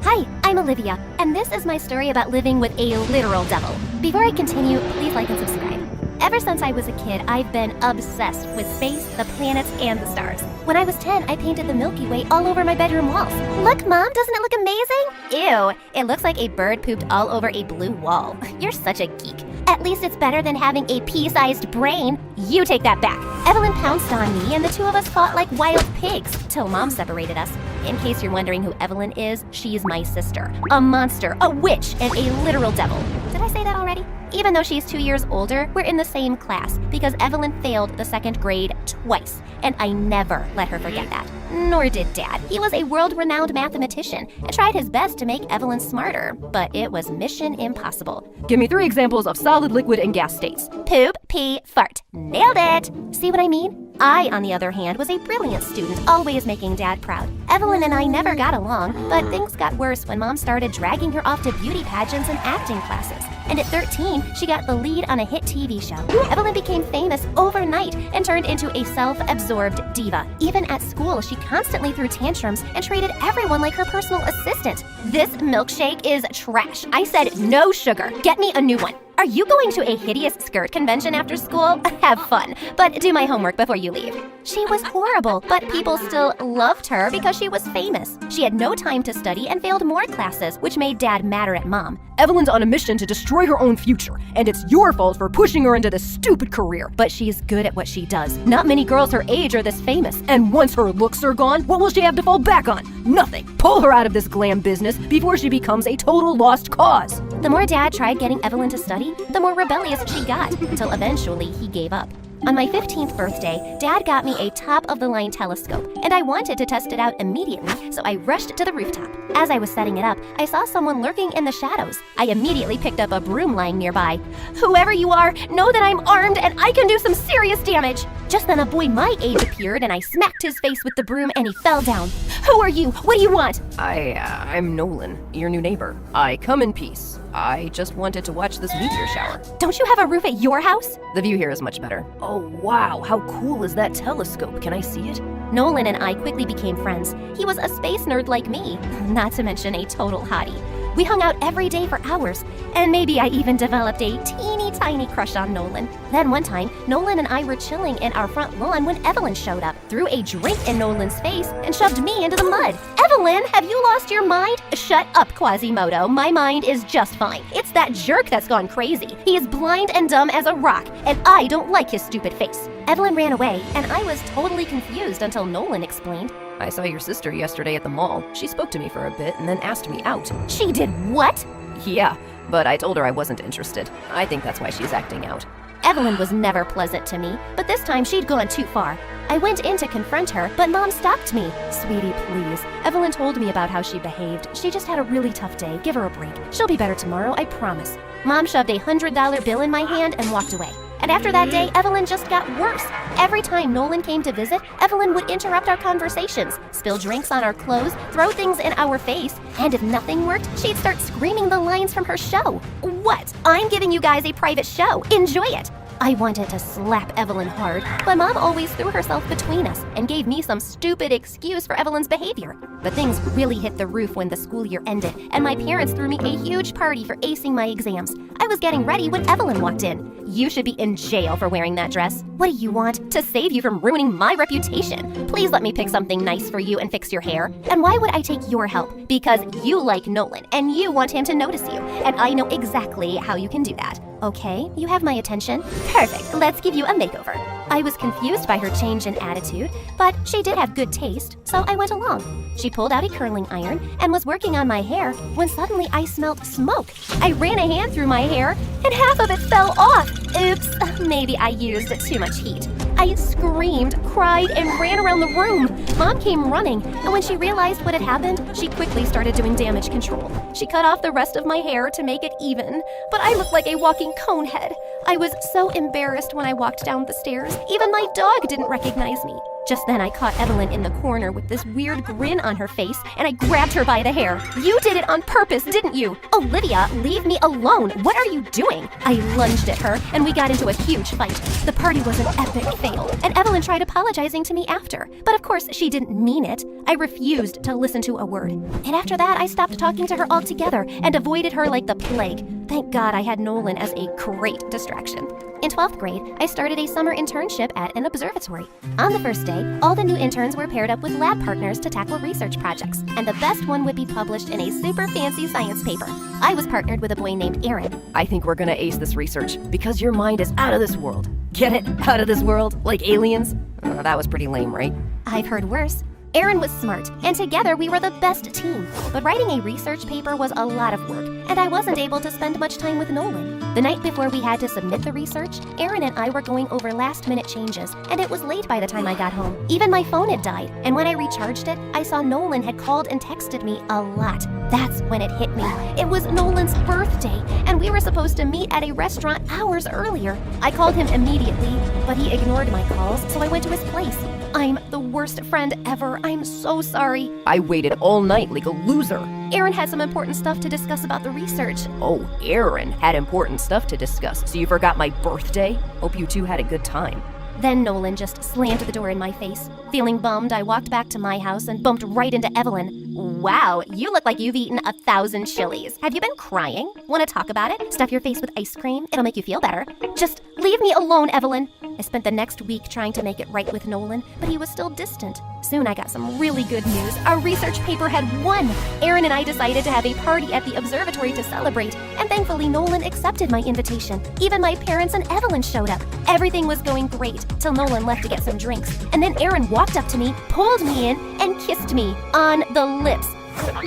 Hi, I'm Olivia, and this is my story about living with a literal devil. Before I continue, please like and subscribe. Ever since I was a kid, I've been obsessed with space, the planets, and the stars. When I was 10, I painted the Milky Way all over my bedroom walls. Look, Mom, doesn't it look amazing? Ew, it looks like a bird pooped all over a blue wall. You're such a geek. At least it's better than having a pea-sized brain. You take that back. Evelyn pounced on me, and the two of us fought like wild pigs, till Mom separated us. In case you're wondering who Evelyn is, she's my sister. A monster, a witch, and a literal devil. Did I say that already? Even though she's 2 years older, we're in the same class because Evelyn failed the 2nd grade twice, and I never let her forget that. Nor did Dad. He was a world-renowned mathematician and tried his best to make Evelyn smarter, but it was mission impossible. Give me 3 examples of solid, liquid, and gas states. Poop, pee, fart. Nailed it! See what I mean? I, on the other hand, was a brilliant student, always making Dad proud. Evelyn and I never got along, but things got worse when Mom started dragging her off to beauty pageants and acting classes. And at 13, she got the lead on a hit TV show. Evelyn became famous overnight and turned into a self-absorbed diva. Even at school, she constantly threw tantrums and treated everyone like her personal assistant. This milkshake is trash. I said no sugar. Get me a new one. Are you going to a hideous skirt convention after school? Have fun, but do my homework before you leave. She was horrible, but people still loved her because she was famous. She had no time to study and failed more classes, which made Dad madder at Mom. Evelyn's on a mission to destroy her own future, and it's your fault for pushing her into this stupid career. But she's good at what she does. Not many girls her age are this famous. And once her looks are gone, what will she have to fall back on? Nothing. Pull her out of this glam business before she becomes a total lost cause. The more Dad tried getting Evelyn to study, the more rebellious she got, until eventually he gave up. On my 15th birthday, Dad got me a top-of-the-line telescope, and I wanted to test it out immediately, so I rushed to the rooftop. As I was setting it up, I saw someone lurking in the shadows. I immediately picked up a broom lying nearby. Whoever you are, know that I'm armed and I can do some serious damage! Just then a boy my age appeared, and I smacked his face with the broom and he fell down. Who are you? What do you want? I'm Nolan, your new neighbor. I come in peace. I just wanted to watch this meteor shower. Don't you have a roof at your house? The view here is much better. Oh wow, how cool is that telescope? Can I see it? Nolan and I quickly became friends. He was a space nerd like me, not to mention a total hottie. We hung out every day for hours, and maybe I even developed a teeny tiny crush on Nolan. Then one time, Nolan and I were chilling in our front lawn when Evelyn showed up, threw a drink in Nolan's face, and shoved me into the mud. Evelyn, have you lost your mind? Shut up, Quasimodo. My mind is just fine. It's that jerk that's gone crazy. He is blind and dumb as a rock, and I don't like his stupid face. Evelyn ran away, and I was totally confused until Nolan explained. I saw your sister yesterday at the mall. She spoke to me for a bit and then asked me out. She did what? Yeah, but I told her I wasn't interested. I think that's why she's acting out. Evelyn was never pleasant to me, but this time she'd gone too far. I went in to confront her, but Mom stopped me. Sweetie, please. Evelyn told me about how she behaved. She just had a really tough day. Give her a break. She'll be better tomorrow, I promise. Mom shoved a $100 bill in my hand and walked away. And after that day, Evelyn just got worse. Every time Nolan came to visit, Evelyn would interrupt our conversations, spill drinks on our clothes, throw things in our face, and if nothing worked, she'd start screaming the lines from her show. What? I'm giving you guys a private show. Enjoy it. I wanted to slap Evelyn hard, but Mom always threw herself between us and gave me some stupid excuse for Evelyn's behavior. But things really hit the roof when the school year ended, and my parents threw me a huge party for acing my exams. I was getting ready when Evelyn walked in. You should be in jail for wearing that dress. What do you want? To save you from ruining my reputation. Please let me pick something nice for you and fix your hair. And why would I take your help? Because you like Nolan, and you want him to notice you, and I know exactly how you can do that. Okay, you have my attention? Perfect, let's give you a makeover. I was confused by her change in attitude, but she did have good taste, so I went along. She pulled out a curling iron and was working on my hair when suddenly I smelled smoke. I ran a hand through my hair and half of it fell off. Oops, maybe I used too much heat. I screamed, cried, and ran around the room. Mom came running, and when she realized what had happened, she quickly started doing damage control. She cut off the rest of my hair to make it even, but I looked like a walking cone head. I was so embarrassed when I walked down the stairs. Even my dog didn't recognize me. Just then, I caught Evelyn in the corner with this weird grin on her face, and I grabbed her by the hair. You did it on purpose, didn't you? Olivia, leave me alone. What are you doing? I lunged at her, and we got into a huge fight. The party was an epic fail, and Evelyn tried apologizing to me after. But of course, she didn't mean it. I refused to listen to a word. And after that, I stopped talking to her altogether and avoided her like the plague. Thank God I had Nolan as a great distraction. In 12th grade, I started a summer internship at an observatory. On the first day, all the new interns were paired up with lab partners to tackle research projects, and the best one would be published in a super fancy science paper. I was partnered with a boy named Aaron. I think we're gonna ace this research because your mind is out of this world. Get it? Out of this world? Like aliens? That was pretty lame, right? I've heard worse. Aaron was smart, and together we were the best team. But writing a research paper was a lot of work, and I wasn't able to spend much time with Nolan. The night before we had to submit the research, Aaron and I were going over last-minute changes, and it was late by the time I got home. Even my phone had died, and when I recharged it, I saw Nolan had called and texted me a lot. That's when it hit me. It was Nolan's birthday, and we were supposed to meet at a restaurant hours earlier. I called him immediately, but he ignored my calls, so I went to his place. I'm the worst friend ever. I'm so sorry. I waited all night like a loser. Aaron had some important stuff to discuss about the research. Oh, Aaron had important stuff to discuss, so you forgot my birthday? Hope you two had a good time. Then Nolan just slammed the door in my face. Feeling bummed, I walked back to my house and bumped right into Evelyn. Wow, you look like you've eaten 1,000 chilies. Have you been crying? Want to talk about it? Stuff your face with ice cream. It'll make you feel better. Just leave me alone, Evelyn. I spent the next week trying to make it right with Nolan, but he was still distant. Soon I got some really good news. Our research paper had won. Aaron and I decided to have a party at the observatory to celebrate, and thankfully Nolan accepted my invitation. Even my parents and Evelyn showed up. Everything was going great till Nolan left to get some drinks. And then Aaron walked up to me, pulled me in, and kissed me on the lips.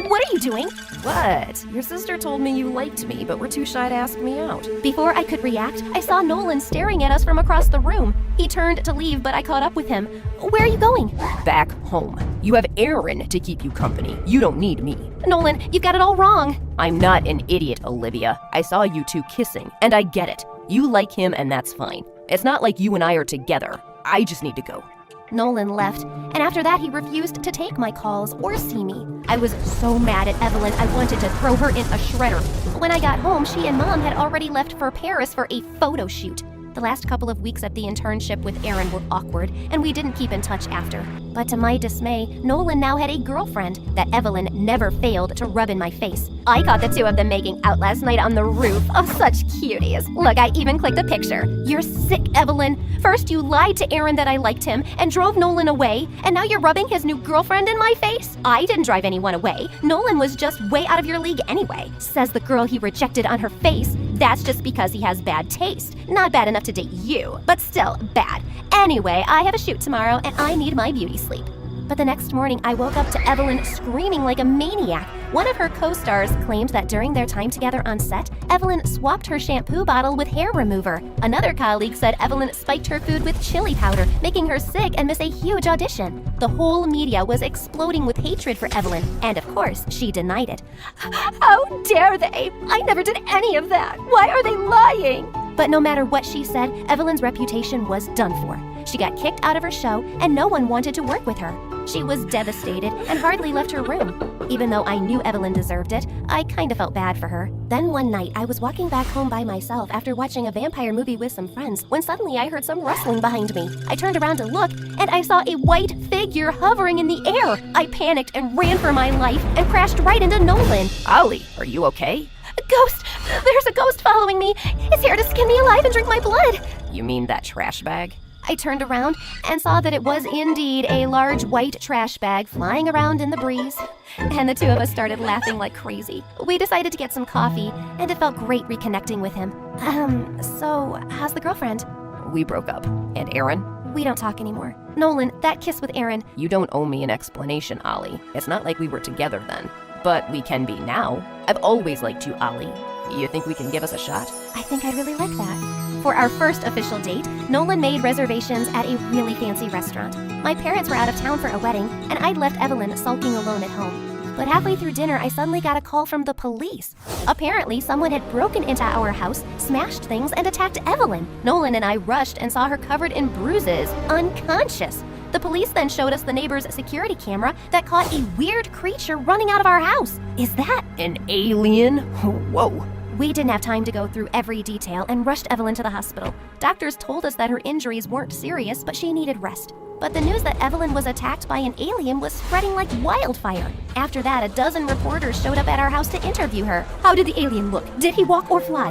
What are you doing? What? Your sister told me you liked me, but were too shy to ask me out. Before I could react, I saw Nolan staring at us from across the room. He turned to leave, but I caught up with him. Where are you going? Back home. You have Aaron to keep you company. You don't need me. Nolan, you've got it all wrong. I'm not an idiot, Olivia. I saw you two kissing, and I get it. You like him, and that's fine. It's not like you and I are together. I just need to go. Nolan left, and after that he refused to take my calls or see me. I was so mad at Evelyn, I wanted to throw her in a shredder. When I got home, she and Mom had already left for Paris for a photo shoot. The last couple of weeks at the internship with Aaron were awkward, and we didn't keep in touch after. But to my dismay, Nolan now had a girlfriend that Evelyn never failed to rub in my face. I caught the two of them making out last night on the roof. Oh, such cuties. Look, I even clicked a picture. You're sick, Evelyn. First you lied to Aaron that I liked him and drove Nolan away, and now you're rubbing his new girlfriend in my face? I didn't drive anyone away. Nolan was just way out of your league anyway, says the girl he rejected on her face. That's just because he has bad taste. Not bad enough to date you, but still bad. Anyway, I have a shoot tomorrow and I need my beauty sleep. But the next morning, I woke up to Evelyn screaming like a maniac. One of her co-stars claimed that during their time together on set, Evelyn swapped her shampoo bottle with hair remover. Another colleague said Evelyn spiked her food with chili powder, making her sick and miss a huge audition. The whole media was exploding with hatred for Evelyn, and of course, she denied it. How dare they? I never did any of that. Why are they lying? But no matter what she said, Evelyn's reputation was done for. She got kicked out of her show, and no one wanted to work with her. She was devastated and hardly left her room. Even though I knew Evelyn deserved it, I kinda felt bad for her. Then one night, I was walking back home by myself after watching a vampire movie with some friends, when suddenly I heard some rustling behind me. I turned around to look, and I saw a white figure hovering in the air. I panicked and ran for my life and crashed right into Nolan. Ollie, are you okay? A ghost! There's a ghost following me! It's here to skin me alive and drink my blood! You mean that trash bag? I turned around and saw that it was indeed a large white trash bag flying around in the breeze. And the two of us started laughing like crazy. We decided to get some coffee, and it felt great reconnecting with him. So, how's the girlfriend? We broke up. And Aaron? We don't talk anymore. Nolan, that kiss with Aaron. You don't owe me an explanation, Ollie. It's not like we were together then. But we can be now. I've always liked you, Ollie. You think we can give us a shot? I think I'd really like that. For our first official date, Nolan made reservations at a really fancy restaurant. My parents were out of town for a wedding, and I'd left Evelyn sulking alone at home. But halfway through dinner, I suddenly got a call from the police. Apparently, someone had broken into our house, smashed things, and attacked Evelyn. Nolan and I rushed and saw her covered in bruises, unconscious. The police then showed us the neighbor's security camera that caught a weird creature running out of our house. Is that An alien? Whoa. We didn't have time to go through every detail and rushed Evelyn to the hospital. Doctors told us that her injuries weren't serious, but she needed rest. But the news that Evelyn was attacked by an alien was spreading like wildfire. After that, a dozen reporters showed up at our house to interview her. How did the alien look? Did he walk or fly?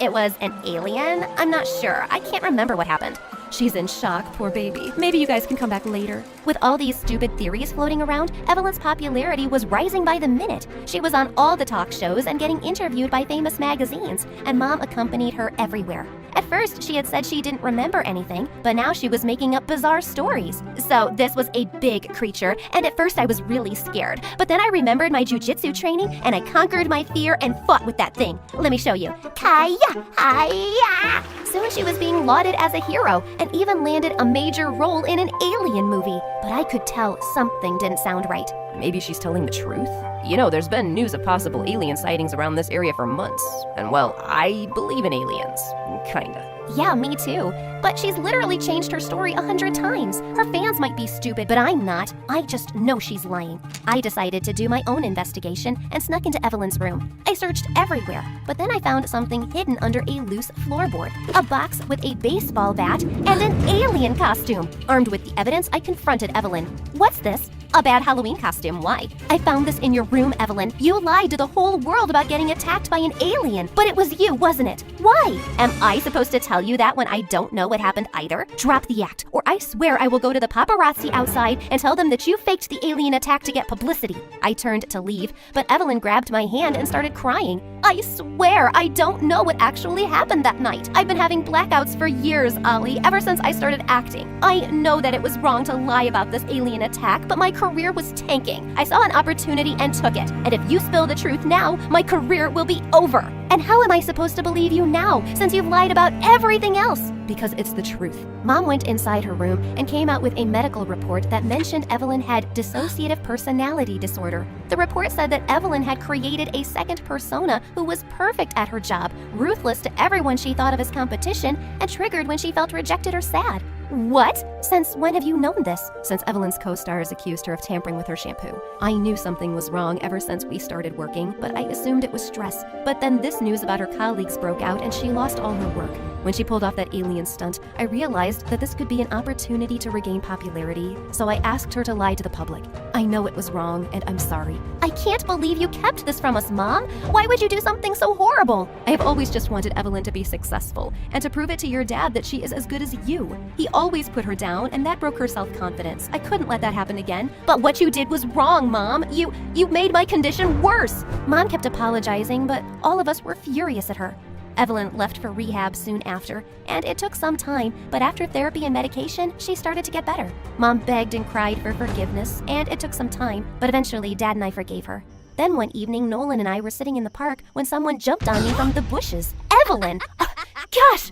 It was an alien? I'm not sure. I can't remember what happened. She's in shock, poor baby. Maybe you guys can come back later. With all these stupid theories floating around, Evelyn's popularity was rising by the minute. She was on all the talk shows and getting interviewed by famous magazines, and Mom accompanied her everywhere. At first, she had said she didn't remember anything, but now she was making up bizarre stories. So this was a big creature, and at first I was really scared. But then I remembered my jujitsu training, and I conquered my fear and fought with that thing. Let me show you. Kaya, hiya! Soon she was being lauded as a hero, and even landed a major role in an alien movie. But I could tell something didn't sound right. Maybe she's telling the truth? You know, there's been news of possible alien sightings around this area for months. And well, I believe in aliens. Kinda. Yeah, me too. But she's literally changed her story 100 times. Her fans might be stupid, but I'm not. I just know she's lying. I decided to do my own investigation and snuck into Evelyn's room. I searched everywhere, but then I found something hidden under a loose floorboard. A box with a baseball bat and an alien costume. Armed with the evidence, I confronted Evelyn. What's this? A bad Halloween costume, why? I found this in your room, Evelyn. You lied to the whole world about getting attacked by an alien, but it was you, wasn't it? Why? Am I supposed to tell you that when I don't know what happened either? Drop the act, or I swear I will go to the paparazzi outside and tell them that you faked the alien attack to get publicity. I turned to leave, but Evelyn grabbed my hand and started crying. I swear I don't know what actually happened that night. I've been having blackouts for years, Ollie, ever since I started acting. I know that it was wrong to lie about this alien attack, but my career was tanking. I saw an opportunity and took it. And if you spill the truth now, my career will be over. And how am I supposed to believe you now, since you've lied about everything else? Because it's the truth. Mom went inside her room and came out with a medical report that mentioned Evelyn had dissociative personality disorder. The report said that Evelyn had created a second persona who was perfect at her job, ruthless to everyone she thought of as competition, and triggered when she felt rejected or sad. What? Since when have you known this? Since Evelyn's co-stars accused her of tampering with her shampoo. I knew something was wrong ever since we started working, but I assumed it was stress. But then this news about her colleagues broke out and she lost all her work. When she pulled off that alien stunt, I realized that this could be an opportunity to regain popularity, so I asked her to lie to the public. I know it was wrong, and I'm sorry. I can't believe you kept this from us, Mom. Why would you do something so horrible? I have always just wanted Evelyn to be successful, and to prove it to your dad that she is as good as you. He always put her down, and that broke her self-confidence. I couldn't let that happen again. But what you did was wrong, Mom. You made my condition worse. Mom kept apologizing, but all of us were furious at her. Evelyn left for rehab soon after, and it took some time, but after therapy and medication, she started to get better. Mom begged and cried for forgiveness, and it took some time, but eventually Dad and I forgave her. Then one evening, Nolan and I were sitting in the park when someone jumped on me from the bushes. Evelyn! Gosh!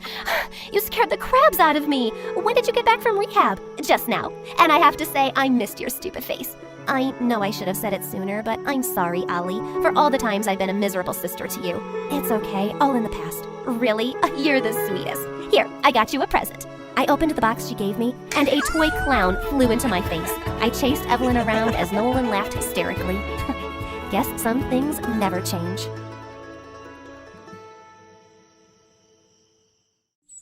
You scared the crabs out of me! When did you get back from rehab? Just now. And I have to say, I missed your stupid face. I know I should have said it sooner, but I'm sorry, Ollie, for all the times I've been a miserable sister to you. It's okay, all in the past. Really? You're the sweetest. Here, I got you a present. I opened the box she gave me, and a toy clown flew into my face. I chased Evelyn around as Nolan laughed hysterically. Guess some things never change.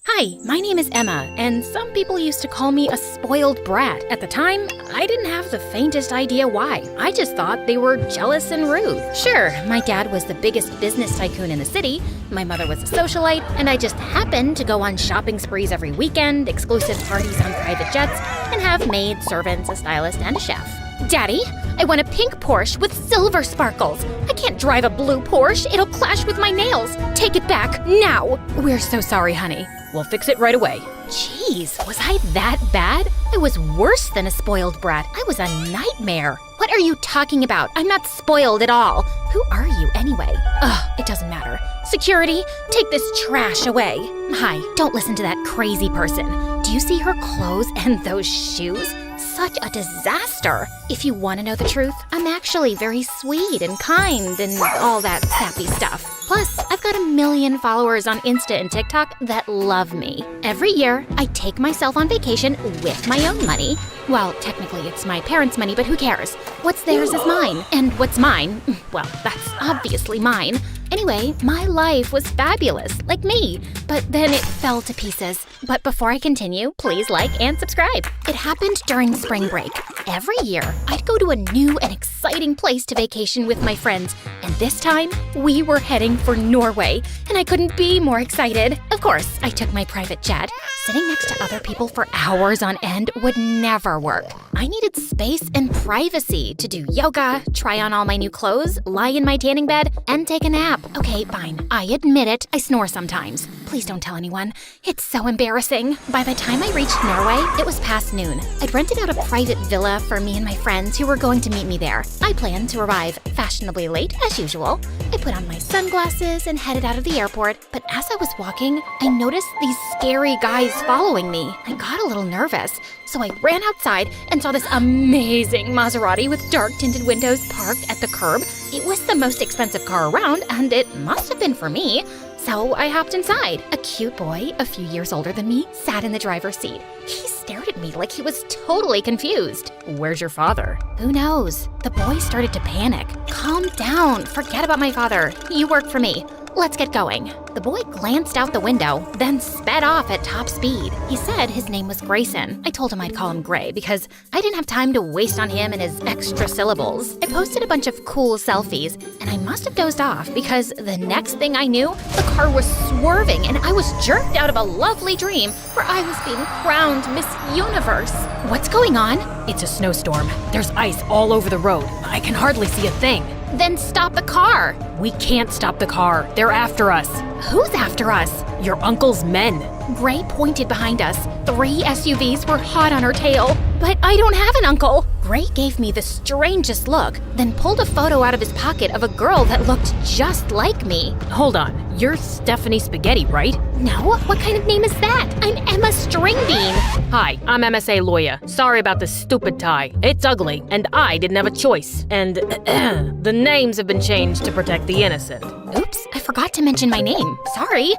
Hi, my name is Emma, and some people used to call me a spoiled brat. At the time, I didn't have the faintest idea why. I just thought they were jealous and rude. Sure, my dad was the biggest business tycoon in the city, my mother was a socialite, and I just happened to go on shopping sprees every weekend, exclusive parties on private jets, and have maids, servants, a stylist, and a chef. Daddy, I want a pink Porsche with silver sparkles. I can't drive a blue Porsche. It'll clash with my nails. Take it back now. We're so sorry, honey. We'll fix it right away. Jeez, was I that bad? I was worse than a spoiled brat. I was a nightmare. What are you talking about? I'm not spoiled at all. Who are you anyway? Ugh, it doesn't matter. Security, take this trash away. Hi, don't listen to that crazy person. Do you see her clothes and those shoes? Such a disaster. If you want to know the truth, I'm actually very sweet and kind and all that sappy stuff. Plus, I've got 1 million followers on Insta and TikTok that love me. Every year, I take myself on vacation with my own money. Well, technically it's my parents' money, but who cares? What's theirs is mine. And what's mine? Well, that's obviously mine. Anyway, my life was fabulous, like me, but then it fell to pieces. But before I continue, please like and subscribe. It happened during spring break. Every year, I'd go to a new and exciting place to vacation with my friends, and this time, we were heading for Norway, and I couldn't be more excited. Of course, I took my private jet. Sitting next to other people for hours on end would never work. I needed space and privacy to do yoga, try on all my new clothes, lie in my tanning bed, and take a nap. Okay, fine. I admit it, I snore sometimes. Please don't tell anyone. It's so embarrassing. By the time I reached Norway, it was past noon. I'd rented out a private villa for me and my friends who were going to meet me there. I planned to arrive fashionably late, as usual. I put on my sunglasses and headed out of the airport, but as I was walking, I noticed these scary guys following me. I got a little nervous, so I ran outside and saw this amazing Maserati with dark tinted windows parked at the curb. It was the most expensive car around, and it must have been for me. So I hopped inside. A cute boy, a few years older than me, sat in the driver's seat. He stared at me like he was totally confused. Where's your father? Who knows? The boy started to panic. Calm down. Forget about my father. You work for me. Let's get going. The boy glanced out the window, then sped off at top speed. He said his name was Grayson. I told him I'd call him Gray because I didn't have time to waste on him and his extra syllables. I posted a bunch of cool selfies, and I must have dozed off because the next thing I knew, the car was swerving and I was jerked out of a lovely dream where I was being crowned Miss Universe. What's going on? It's a snowstorm. There's ice all over the road. I can hardly see a thing. Then stop the car. We can't stop the car. They're after us. Who's after us? Your uncle's men. Gray pointed behind us. 3 SUVs were hot on her tail. But I don't have an uncle. Gray gave me the strangest look, then pulled a photo out of his pocket of a girl that looked just like me. Hold on. You're Stephanie Spaghetti, right? No, what kind of name is that? I'm Emma Stringbean. Hi, I'm MSA lawyer. Sorry about this stupid tie. It's ugly, and I didn't have a choice. And the names have been changed to protect the innocent. Oops, I forgot to mention my name. Sorry.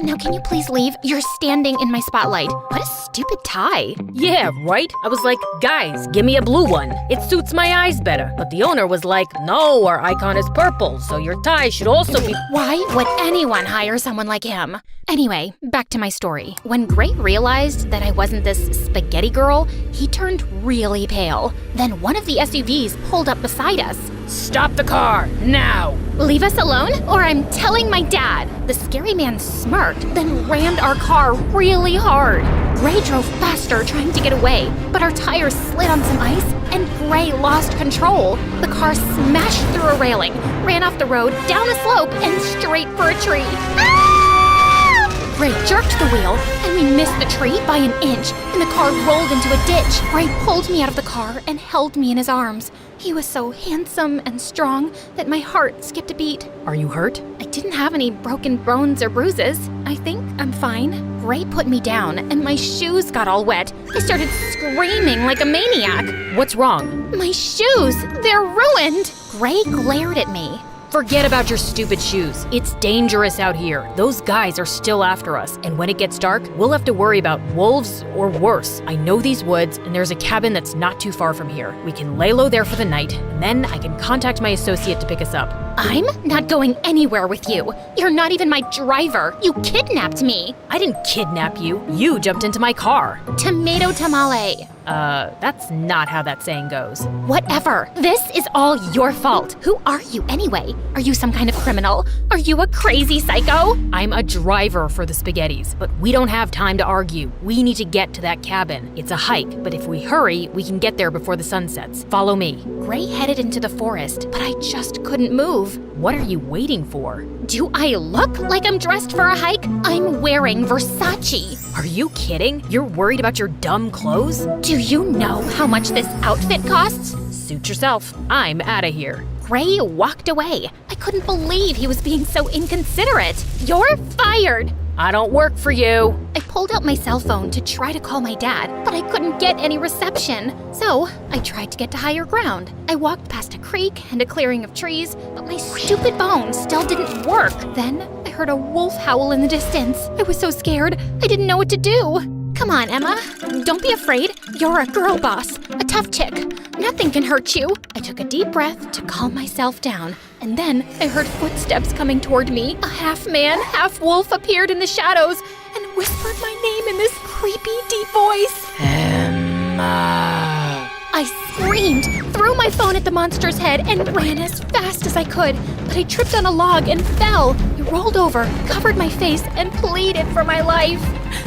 Now can you please leave? You're standing in my spotlight. What a stupid tie. Yeah, right? I was like, guys, give me a blue one. It suits my eyes better. But the owner was like, no, our icon is purple, so your tie should also be... Why would anyone hire someone like him? Anyway, back to my story. When Gray realized that I wasn't this spaghetti girl, he turned really pale. Then one of the SUVs pulled up beside us. Stop the car, now! Leave us alone, or I'm telling my dad. The scary man smirked, then rammed our car really hard. Gray drove faster, trying to get away, but our tires slid on some ice, and Gray lost control. The car smashed through a railing, ran off the road, down a slope, and straight for a tree. Gray jerked the wheel, and we missed the tree by an inch, and the car rolled into a ditch. Gray pulled me out of the car and held me in his arms. He was so handsome and strong that my heart skipped a beat. Are you hurt? I didn't have any broken bones or bruises. I think I'm fine. Gray put me down, and my shoes got all wet. I started screaming like a maniac. What's wrong? My shoes! They're ruined! Gray glared at me. Forget about your stupid shoes. It's dangerous out here. Those guys are still after us, and when it gets dark, we'll have to worry about wolves or worse. I know these woods, and there's a cabin that's not too far from here. We can lay low there for the night, and then I can contact my associate to pick us up. I'm not going anywhere with you. You're not even my driver. You kidnapped me. I didn't kidnap you. You jumped into my car. Tomato tamale. That's not how that saying goes. Whatever. This is all your fault. Who are you anyway? Are you some kind of criminal? Are you a crazy psycho? I'm a driver for the Spaghettis, but we don't have time to argue. We need to get to that cabin. It's a hike, but if we hurry, we can get there before the sun sets. Follow me. Gray headed into the forest, but I just couldn't move. move. What are you waiting for? Do I look like I'm dressed for a hike? I'm wearing Versace. Are you kidding? You're worried about your dumb clothes? Do you know how much this outfit costs? Suit yourself. I'm out of here. Gray walked away. I couldn't believe he was being so inconsiderate. You're fired. I don't work for you. I pulled out my cell phone to try to call my dad, but I couldn't get any reception. So I tried to get to higher ground. I walked past a creek and a clearing of trees, but my stupid phone still didn't work. Then I heard a wolf howl in the distance. I was so scared, I didn't know what to do. Come on, Emma. Don't be afraid. You're a girl boss, a tough chick. Nothing can hurt you. I took a deep breath to calm myself down, and then I heard footsteps coming toward me. A half-man, half-wolf appeared in the shadows and whispered my name in this creepy, deep voice. Emma. I screamed, threw my phone at the monster's head, and ran as fast as I could. But I tripped on a log and fell. I rolled over, covered my face, and pleaded for my life.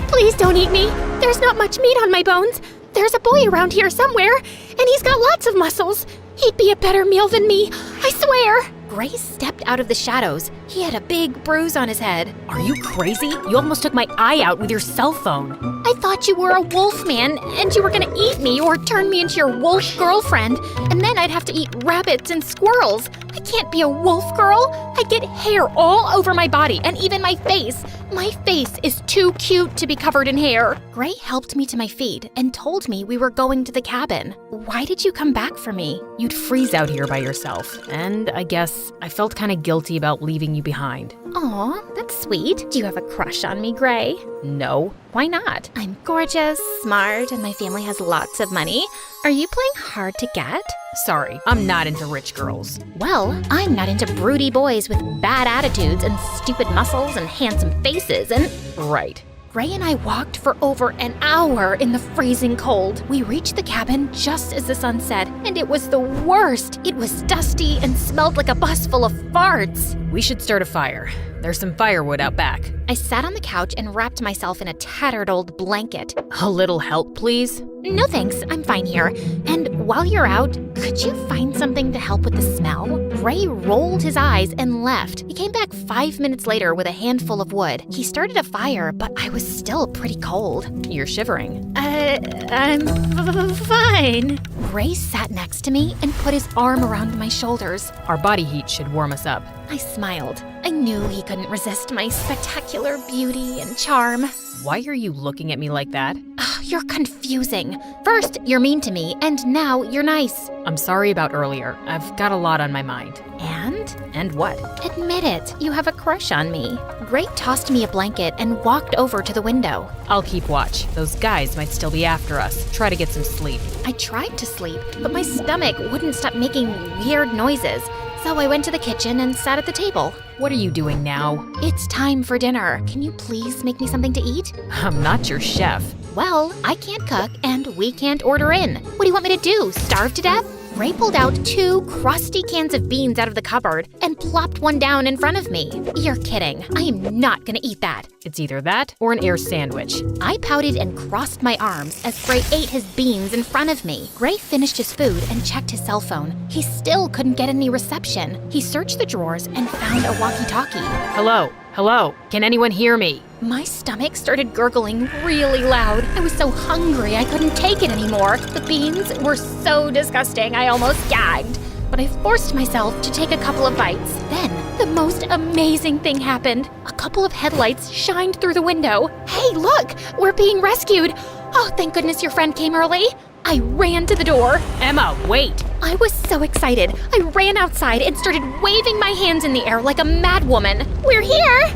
Please don't eat me. There's not much meat on my bones. There's a boy around here somewhere, and he's got lots of muscles. He'd be a better meal than me, I swear. Gray stepped out of the shadows. He had a big bruise on his head. Are you crazy? You almost took my eye out with your cell phone. I thought you were a wolf man, and you were gonna eat me or turn me into your wolf girlfriend, and then I'd have to eat rabbits and squirrels. I can't be a wolf girl. I get hair all over my body and even my face. My face is too cute to be covered in hair. Gray helped me to my feet and told me we were going to the cabin. Why did you come back for me? You'd freeze out here by yourself, and I guess I felt kind of guilty about leaving you behind. Aw, that's sweet. Do you have a crush on me, Gray? No. Why not? I'm gorgeous, smart, and my family has lots of money. Are you playing hard to get? Sorry, I'm not into rich girls. Well, I'm not into broody boys with bad attitudes and stupid muscles and handsome faces and… Right. Gray and I walked for over an hour in the freezing cold. We reached the cabin just as the sun set, and it was the worst. It was dusty and smelled like a bus full of farts. We should start a fire. There's some firewood out back. I sat on the couch and wrapped myself in a tattered old blanket. A little help, please? No thanks, I'm fine here. And while you're out, could you find something to help with the smell? Gray rolled his eyes and left. He came back 5 minutes later with a handful of wood. He started a fire, but I was still pretty cold. You're shivering. I'm fine. Gray sat next to me and put his arm around my shoulders. Our body heat should warm us up. I smiled. I knew he couldn't resist my spectacular beauty and charm. Why are you looking at me like that? You're confusing. First, you're mean to me, and now you're nice. I'm sorry about earlier. I've got a lot on my mind. And what? Admit it, you have a crush on me. Gray tossed me a blanket and walked over to the window. I'll keep watch. Those guys might still be after us. Try to get some sleep. I tried to sleep, but my stomach wouldn't stop making weird noises. So I went to the kitchen and sat at the table. What are you doing now? It's time for dinner. Can you please make me something to eat? I'm not your chef. Well, I can't cook and we can't order in. What do you want me to do, starve to death? Ray pulled out 2 crusty cans of beans out of the cupboard and plopped one down in front of me. You're kidding. I am not gonna eat that. It's either that or an air sandwich. I pouted and crossed my arms as Gray ate his beans in front of me. Gray finished his food and checked his cell phone. He still couldn't get any reception. He searched the drawers and found a walkie-talkie. Hello? Hello? Can anyone hear me? My stomach started gurgling really loud. I was so hungry I couldn't take it anymore. The beans were so disgusting I almost gagged. But I forced myself to take a couple of bites. Then, the most amazing thing happened. A couple of headlights shined through the window. Hey, look! We're being rescued! Oh, thank goodness your friend came early. I ran to the door. Emma, wait! I was so excited. I ran outside and started waving my hands in the air like a madwoman. We're here!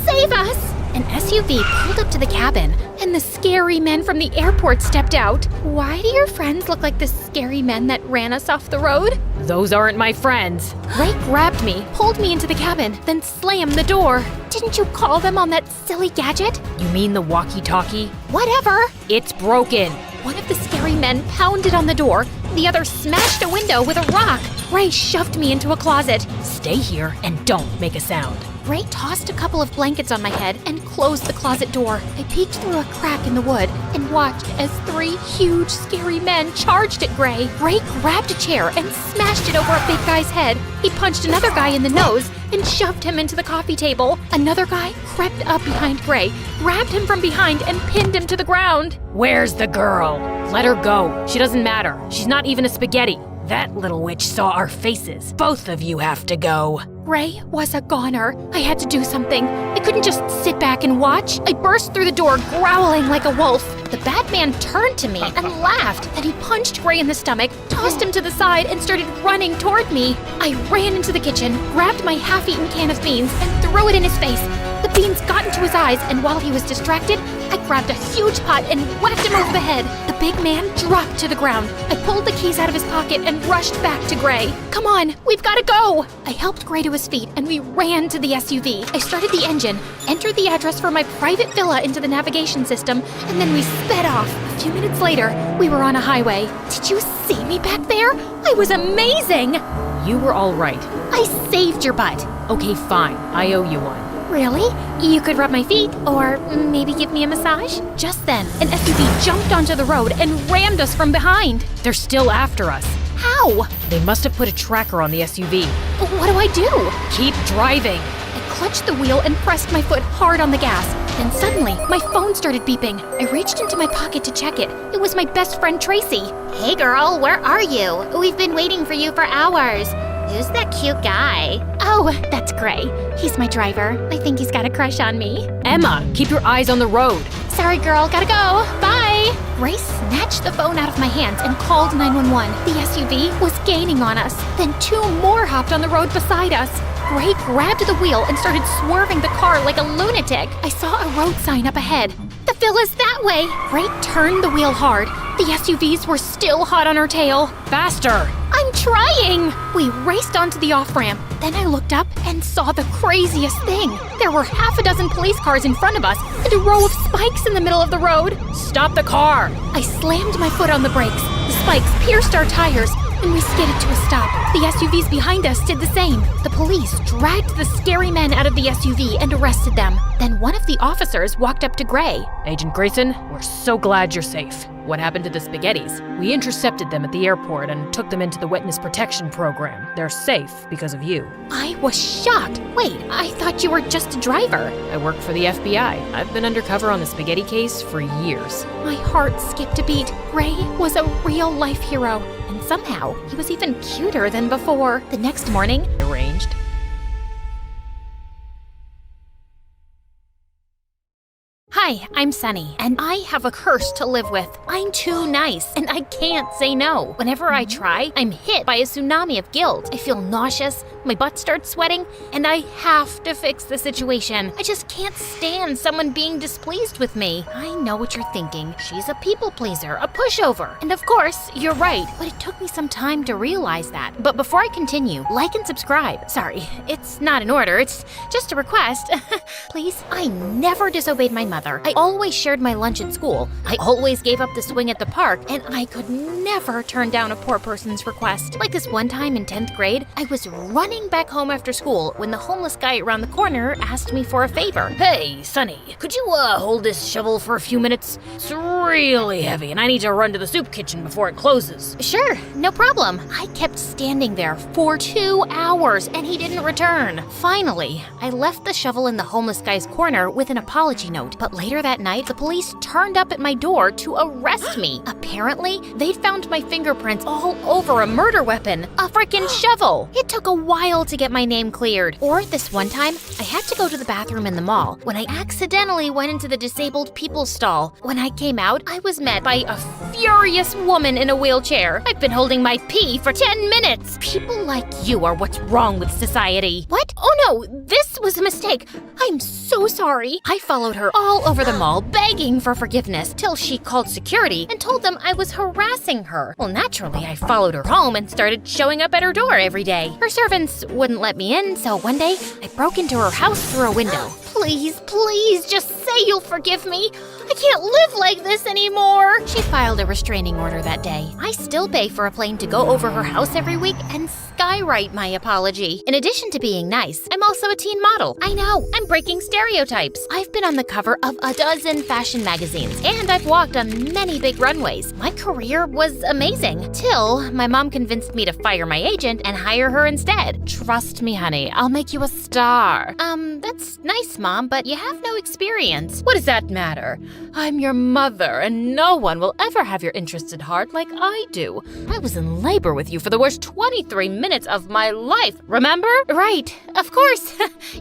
Save us! An SUV pulled up to the cabin, and the scary men from the airport stepped out. Why do your friends look like the scary men that ran us off the road? Those aren't my friends. Ray grabbed me, pulled me into the cabin, then slammed the door. Didn't you call them on that silly gadget? You mean the walkie-talkie? Whatever. It's broken. One of the scary men pounded on the door. The other smashed a window with a rock. Ray shoved me into a closet. Stay here and don't make a sound. Gray tossed a couple of blankets on my head and closed the closet door. I peeked through a crack in the wood and watched as 3 huge, scary men charged at Gray. Gray grabbed a chair and smashed it over a big guy's head. He punched another guy in the nose and shoved him into the coffee table. Another guy crept up behind Gray, grabbed him from behind, and pinned him to the ground. Where's the girl? Let her go. She doesn't matter. She's not even a spaghetti. That little witch saw our faces. Both of you have to go. Gray was a goner. I had to do something. I couldn't just sit back and watch. I burst through the door, growling like a wolf. The Batman turned to me and laughed. Then he punched Gray in the stomach, tossed him to the side, and started running toward me. I ran into the kitchen, grabbed my half-eaten can of beans, and threw it in his face. The beans got into his eyes, and while he was distracted, I grabbed a huge pot and whacked him over the head. The big man dropped to the ground. I pulled the keys out of his pocket and rushed back to Gray. Come on, we've got to go! I helped Gray to his feet, and we ran to the SUV. I started the engine, entered the address for my private villa into the navigation system, and then we sped off. A few minutes later, we were on a highway. Did you see me back there? I was amazing! You were all right. I saved your butt. Okay, fine. I owe you one. Really? You could rub my feet, or maybe give me a massage? Just then, an SUV jumped onto the road and rammed us from behind. They're still after us. How? They must have put a tracker on the SUV. What do I do? Keep driving. I clutched the wheel and pressed my foot hard on the gas. Then suddenly, my phone started beeping. I reached into my pocket to check it. It was my best friend, Tracy. Hey girl, where are you? We've been waiting for you for hours. Who's that cute guy? Oh, that's Gray. He's my driver. I think he's got a crush on me. Emma, keep your eyes on the road. Sorry, girl, gotta go. Bye. Gray snatched the phone out of my hands and called 911. The SUV was gaining on us. Then 2 more hopped on the road beside us. Gray grabbed the wheel and started swerving the car like a lunatic. I saw a road sign up ahead. The villa's that way. Gray turned the wheel hard. The SUVs were still hot on her tail. Faster. I'm trying! We raced onto the off-ramp. Then I looked up and saw the craziest thing. There were half a dozen police cars in front of us and a row of spikes in the middle of the road. Stop the car. I slammed my foot on the brakes. The spikes pierced our tires, and we skidded to a stop. The SUVs behind us did the same. The police dragged the scary men out of the SUV and arrested them. Then one of the officers walked up to Gray. Agent Grayson, we're so glad you're safe. What happened to the spaghettis? We intercepted them at the airport and took them into the witness protection program. They're safe because of you. I was shocked. Wait, I thought you were just a driver. I work for the FBI. I've been undercover on the spaghetti case for years. My heart skipped a beat. Gray was a real-life hero. And somehow, he was even cuter than before. The next morning, Arranged. Hi, I'm Sunny, and I have a curse to live with. I'm too nice, and I can't say no. Whenever I try, I'm hit by a tsunami of guilt. I feel nauseous, my butt starts sweating, and I have to fix the situation. I just can't stand someone being displeased with me. I know what you're thinking. She's a people pleaser, a pushover. And of course, you're right, but it took me some time to realize that. But before I continue, like and subscribe. Sorry, it's not an order, it's just a request. Please, I never disobeyed my mother. I always shared my lunch at school. I always gave up the swing at the park, and I could never turn down a poor person's request. Like this one time in 10th grade, I was running back home after school when the homeless guy around the corner asked me for a favor. Hey, Sonny, could you hold this shovel for a few minutes? It's really heavy, and I need to run to the soup kitchen before it closes. Sure, no problem. I kept standing there for 2 hours, and he didn't return. Finally, I left the shovel in the homeless guy's corner with an apology note, but later that night, the police turned up at my door to arrest me. Apparently, they'd found my fingerprints all over a murder weapon, a frickin' shovel. It took a while to get my name cleared. Or this one time, I had to go to the bathroom in the mall when I accidentally went into the disabled people stall. When I came out, I was met by a furious woman in a wheelchair. I've been holding my pee for 10 minutes. People like you are what's wrong with society. What? Oh no, this was a mistake. I'm so sorry. I followed her all over the mall begging for forgiveness till she called security and told them I was harassing her. Well, naturally, I followed her home and started showing up at her door every day. Her servants wouldn't let me in, so one day I broke into her house through a window. Please, just say you'll forgive me. I can't live like this anymore. She filed a restraining order that day. I still pay for a plane to go over her house every week and skywrite my apology. In addition to being nice, I'm also a teen model. I know, I'm breaking stereotypes. I've been on the cover of a dozen fashion magazines, and I've walked on many big runways. My career was amazing, till my mom convinced me to fire my agent and hire her instead. Trust me, honey, I'll make you a star. That's nice, Mom, but you have no experience. What does that matter? I'm your mother, and no one will ever have your interests at heart like I do. I was in labor with you for the worst 23 minutes of my life, remember? Right, of course.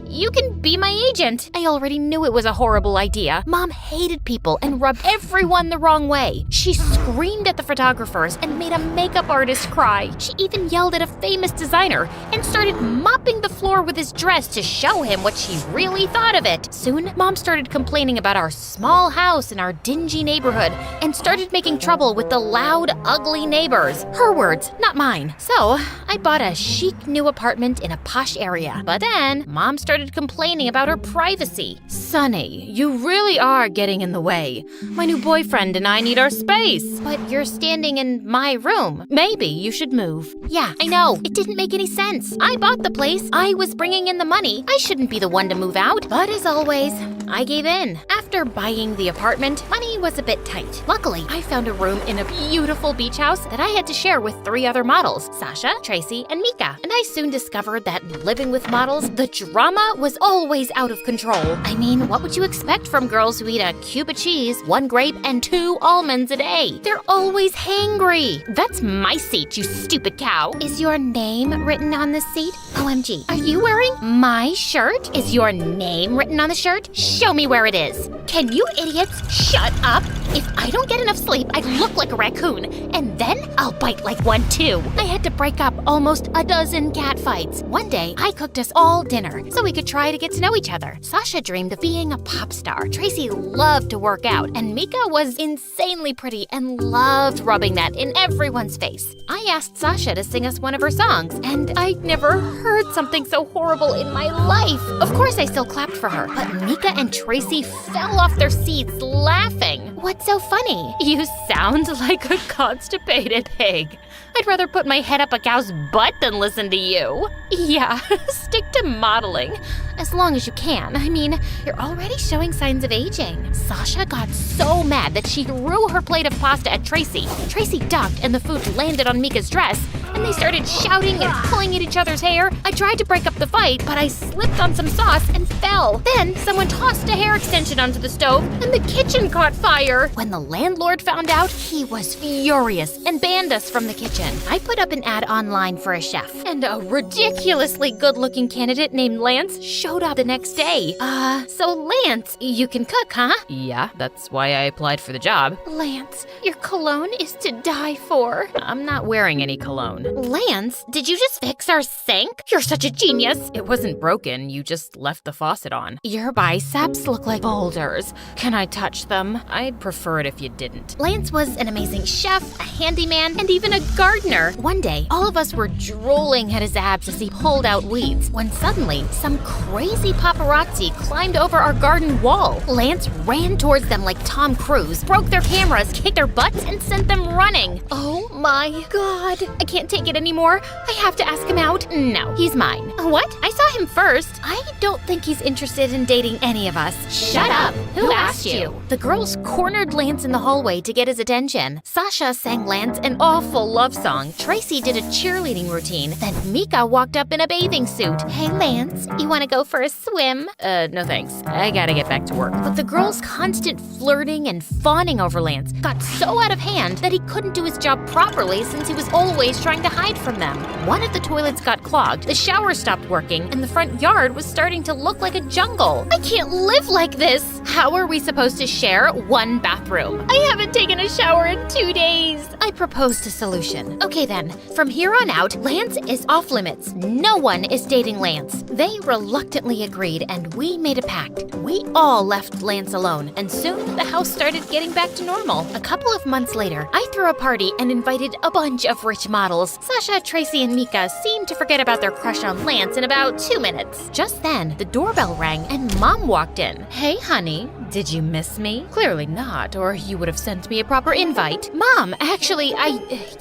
You can be my agent. I already knew it was a horrible idea. Mom hated people and rubbed everyone the wrong way. She screamed at the photographers and made a makeup artist cry. She even yelled at a famous designer and started mopping the floor with his dress to show him what she really thought of it. Soon, Mom started complaining about our small house in our dingy neighborhood and started making trouble with the loud, ugly neighbors. Her words, not mine. So, I bought a chic new apartment in a posh area. But then, Mom started complaining about her privacy. Sonny, you really are getting in the way. My new boyfriend and I need our space. But you're standing in my room. Maybe you should move. Yeah, I know. It didn't make any sense. I bought the place. I was bringing in the money. I shouldn't be the one to move out. But as always, I gave in. After buying the apartment, money was a bit tight. Luckily, I found a room in a beautiful beach house that I had to share with 3 other models, Sasha, Tracy, and Mika. And I soon discovered that living with models, the drama was always out of control. I mean, what would you expect from girls who eat a cube of cheese, 1 grape, and 2 almonds a day? They're always hangry. That's my seat, you stupid cow. Is your name written on this seat? OMG. Are you wearing my shirt? Is your name written on the shirt? Show me where it is. Can you idiots shut up? If I don't get enough sleep, I look like a raccoon, and then I'll bite like one too. I had to break up almost a dozen cat fights. One day, I cooked us all dinner so we could try to get to know each other. Sasha dreamed of being a pop star. Tracy loved to work out, and Mika was insanely pretty and loved rubbing that in everyone's face. I asked Sasha to sing us one of her songs, and I'd never heard something so horrible in my life. Of course, I still clapped for her, but Mika and Tracy fell off their seats laughing. What's so funny? You sound like a constipated pig. I'd rather put my head up a cow's butt than listen to you. Yeah, stick to modeling. As long as you can. I mean, you're already showing signs of aging. Sasha got so mad that she threw her plate of pasta at Tracy. Tracy ducked and the food landed on Mika's dress, and they started shouting and pulling at each other's hair. I tried to break up the fight, but I slipped on some sauce and fell. Then someone tossed a hair extension onto the stove, and the kitchen caught fire. When the landlord found out, he was furious and banned us from the kitchen. I put up an ad online for a chef, and a ridiculously good-looking candidate named Lance showed up the next day. So Lance, you can cook, huh? Yeah, that's why I applied for the job. Lance, your cologne is to die for. I'm not wearing any cologne. Lance, did you just fix our sink? You're such a genius. It wasn't broken, you just left the faucet on. Your biceps look like boulders. Can I touch them? I'd prefer it if you didn't. Lance was an amazing chef, a handyman, and even a gardener. One day, all of us were drooling at his abs as he pulled out weeds, when suddenly, some crazy paparazzi climbed over our garden wall. Lance ran towards them like Tom Cruise, broke their cameras, kicked their butts, and sent them running. Oh my God. I can't take it anymore. I have to ask him out. No, he's mine. What? I saw him first. I don't think he's interested in dating any of us. Shut up. Who asked you? The girls cornered Lance in the hallway to get his attention. Sasha sang Lance an awful love song. Tracy did a cheerleading routine. Then Mika walked up in a bathing suit. Hey, Lance, you want to go for a swim? No thanks. I gotta get back to work. But the girls' constant flirting and fawning over Lance got so out of hand that he couldn't do his job properly since he was always trying to hide from them. One of the toilets got clogged, the shower stopped working, and the front yard was starting to look like a jungle. I can't live like this! How are we supposed to share one bathroom? I haven't taken a shower in 2 days! I proposed a solution. Okay then, from here on out, Lance is off limits. No one is dating Lance. They reluctantly agreed, and we made a pact. We all left Lance alone, and soon the house started getting back to normal. A couple of months later, I threw a party and invited a bunch of rich models. Sasha, Tracy, and Mika seemed to forget about their crush on Lance in about 2 minutes. Just then, the doorbell rang and Mom walked in. Hey, honey, did you miss me? Clearly not, or you would have sent me a proper invite. Mom, actually,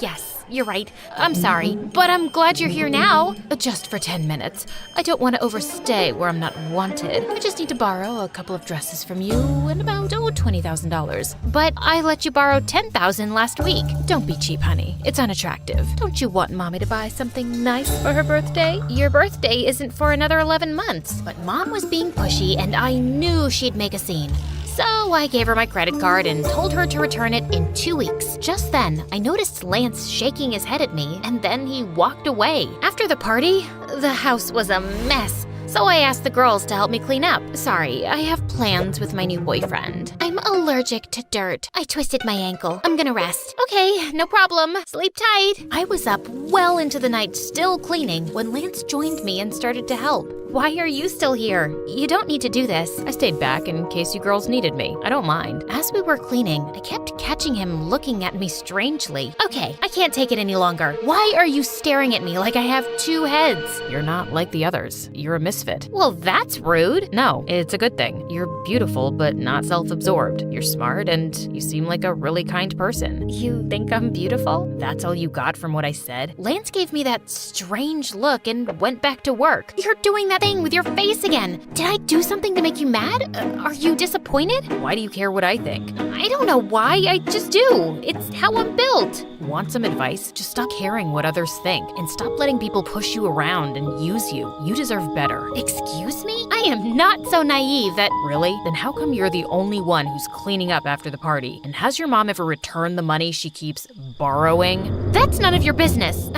yes. you're right. I'm sorry, but I'm glad you're here now. Just for 10 minutes. I don't want to overstay where I'm not wanted. I just need to borrow a couple of dresses from you and about, $20,000. But I let you borrow $10,000 last week. Don't be cheap, honey. It's unattractive. Don't you want Mommy to buy something nice for her birthday? Your birthday isn't for another 11 months. But Mom was being pushy and I knew she'd make a scene. So I gave her my credit card and told her to return it in 2 weeks. Just then, I noticed Lance shaking his head at me, and then he walked away. After the party, the house was a mess. So I asked the girls to help me clean up. Sorry, I have plans with my new boyfriend. I'm allergic to dirt. I twisted my ankle. I'm gonna rest. Okay, no problem. Sleep tight. I was up well into the night still cleaning when Lance joined me and started to help. Why are you still here? You don't need to do this. I stayed back in case you girls needed me. I don't mind. As we were cleaning, I kept catching him looking at me strangely. Okay, I can't take it any longer. Why are you staring at me like I have 2 heads? You're not like the others. You're a misfit. Well, that's rude. No, it's a good thing. You're beautiful, but not self-absorbed. You're smart, and you seem like a really kind person. You think I'm beautiful? That's all you got from what I said? Lance gave me that strange look and went back to work. You're doing that thing with your face again. Did I do something to make you mad? Are you disappointed? Why do you care what I think? I don't know why, I just do. It's how I'm built. Want some advice? Just stop caring what others think and stop letting people push you around and use you. You deserve better. Excuse me? I am not so naive that— Really? Then how come you're the only one who's cleaning up after the party? And has your mom ever returned the money she keeps borrowing? That's none of your business.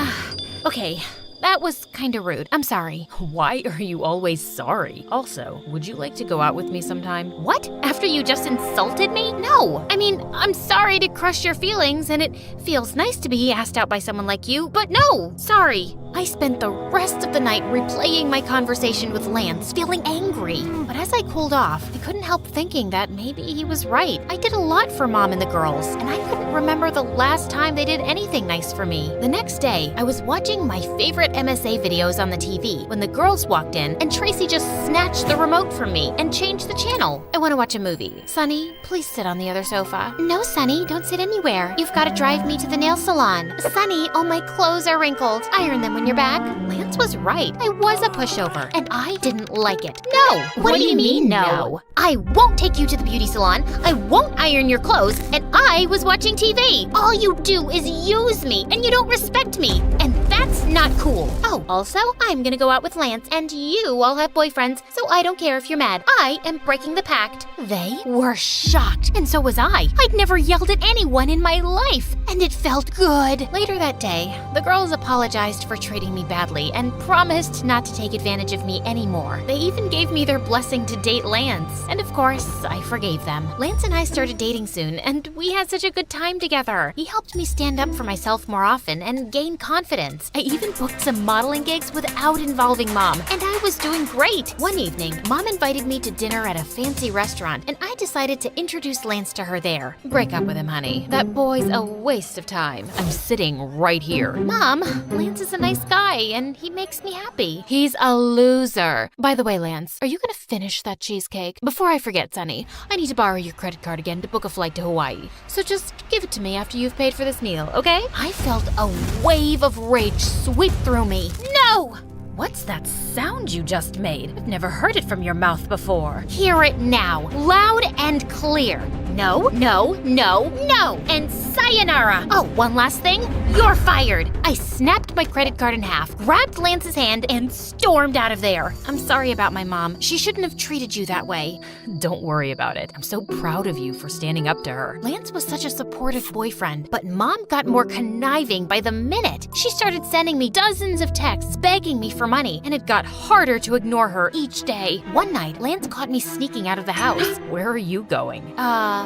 Okay. That was kinda rude. I'm sorry. Why are you always sorry? Also, would you like to go out with me sometime? What? After you just insulted me? No. I mean, I'm sorry to crush your feelings, and it feels nice to be asked out by someone like you, but no, sorry. I spent the rest of the night replaying my conversation with Lance, feeling angry. But as I cooled off, I couldn't help thinking that maybe he was right. I did a lot for Mom and the girls, and I couldn't remember the last time they did anything nice for me. The next day, I was watching my favorite MSA videos on the TV when the girls walked in and Tracy just snatched the remote from me and changed the channel. I want to watch a movie. Sonny, please sit on the other sofa. No, Sonny, don't sit anywhere. You've got to drive me to the nail salon. Sonny, all my clothes are wrinkled. Iron them when you're back. Lance was right. I was a pushover, and I didn't like it. No! What do you mean, no? I won't take you to the beauty salon. I won't iron your clothes, and I was watching TV. All you do is use me, and you don't respect me, and that's not cool. Oh, also, I'm gonna go out with Lance, and you all have boyfriends, so I don't care if you're mad. I am breaking the pact. They were shocked, and so was I. I'd never yelled at anyone in my life, and it felt good. Later that day, the girls apologized for treating me badly and promised not to take advantage of me anymore. They even gave me their blessing to date Lance, and of course, I forgave them. Lance and I started dating soon, and we had such a good time together. He helped me stand up for myself more often and gain confidence. I even booked some modeling gigs without involving Mom, and I was doing great. One evening, Mom invited me to dinner at a fancy restaurant, and I decided to introduce Lance to her there. Break up with him, honey. That boy's a waste of time. I'm sitting right here. Mom, Lance is a nice guy, and he makes me happy. He's a loser. By the way, Lance, are you gonna finish that cheesecake? Before I forget, Sonny, I need to borrow your credit card again to book a flight to Hawaii. So just give it to me after you've paid for this meal, okay? I felt a wave of rage sweep through me. No! What's that sound you just made? I've never heard it from your mouth before. Hear it now, loud and clear. No, no, no, no, and sayonara. Oh, one last thing, you're fired. I snapped my credit card in half, grabbed Lance's hand, and stormed out of there. I'm sorry about my mom. She shouldn't have treated you that way. Don't worry about it. I'm so proud of you for standing up to her. Lance was such a supportive boyfriend, but Mom got more conniving by the minute. She started sending me dozens of texts begging me for money, and it got harder to ignore her each day. One night, Lance caught me sneaking out of the house. Where are you going?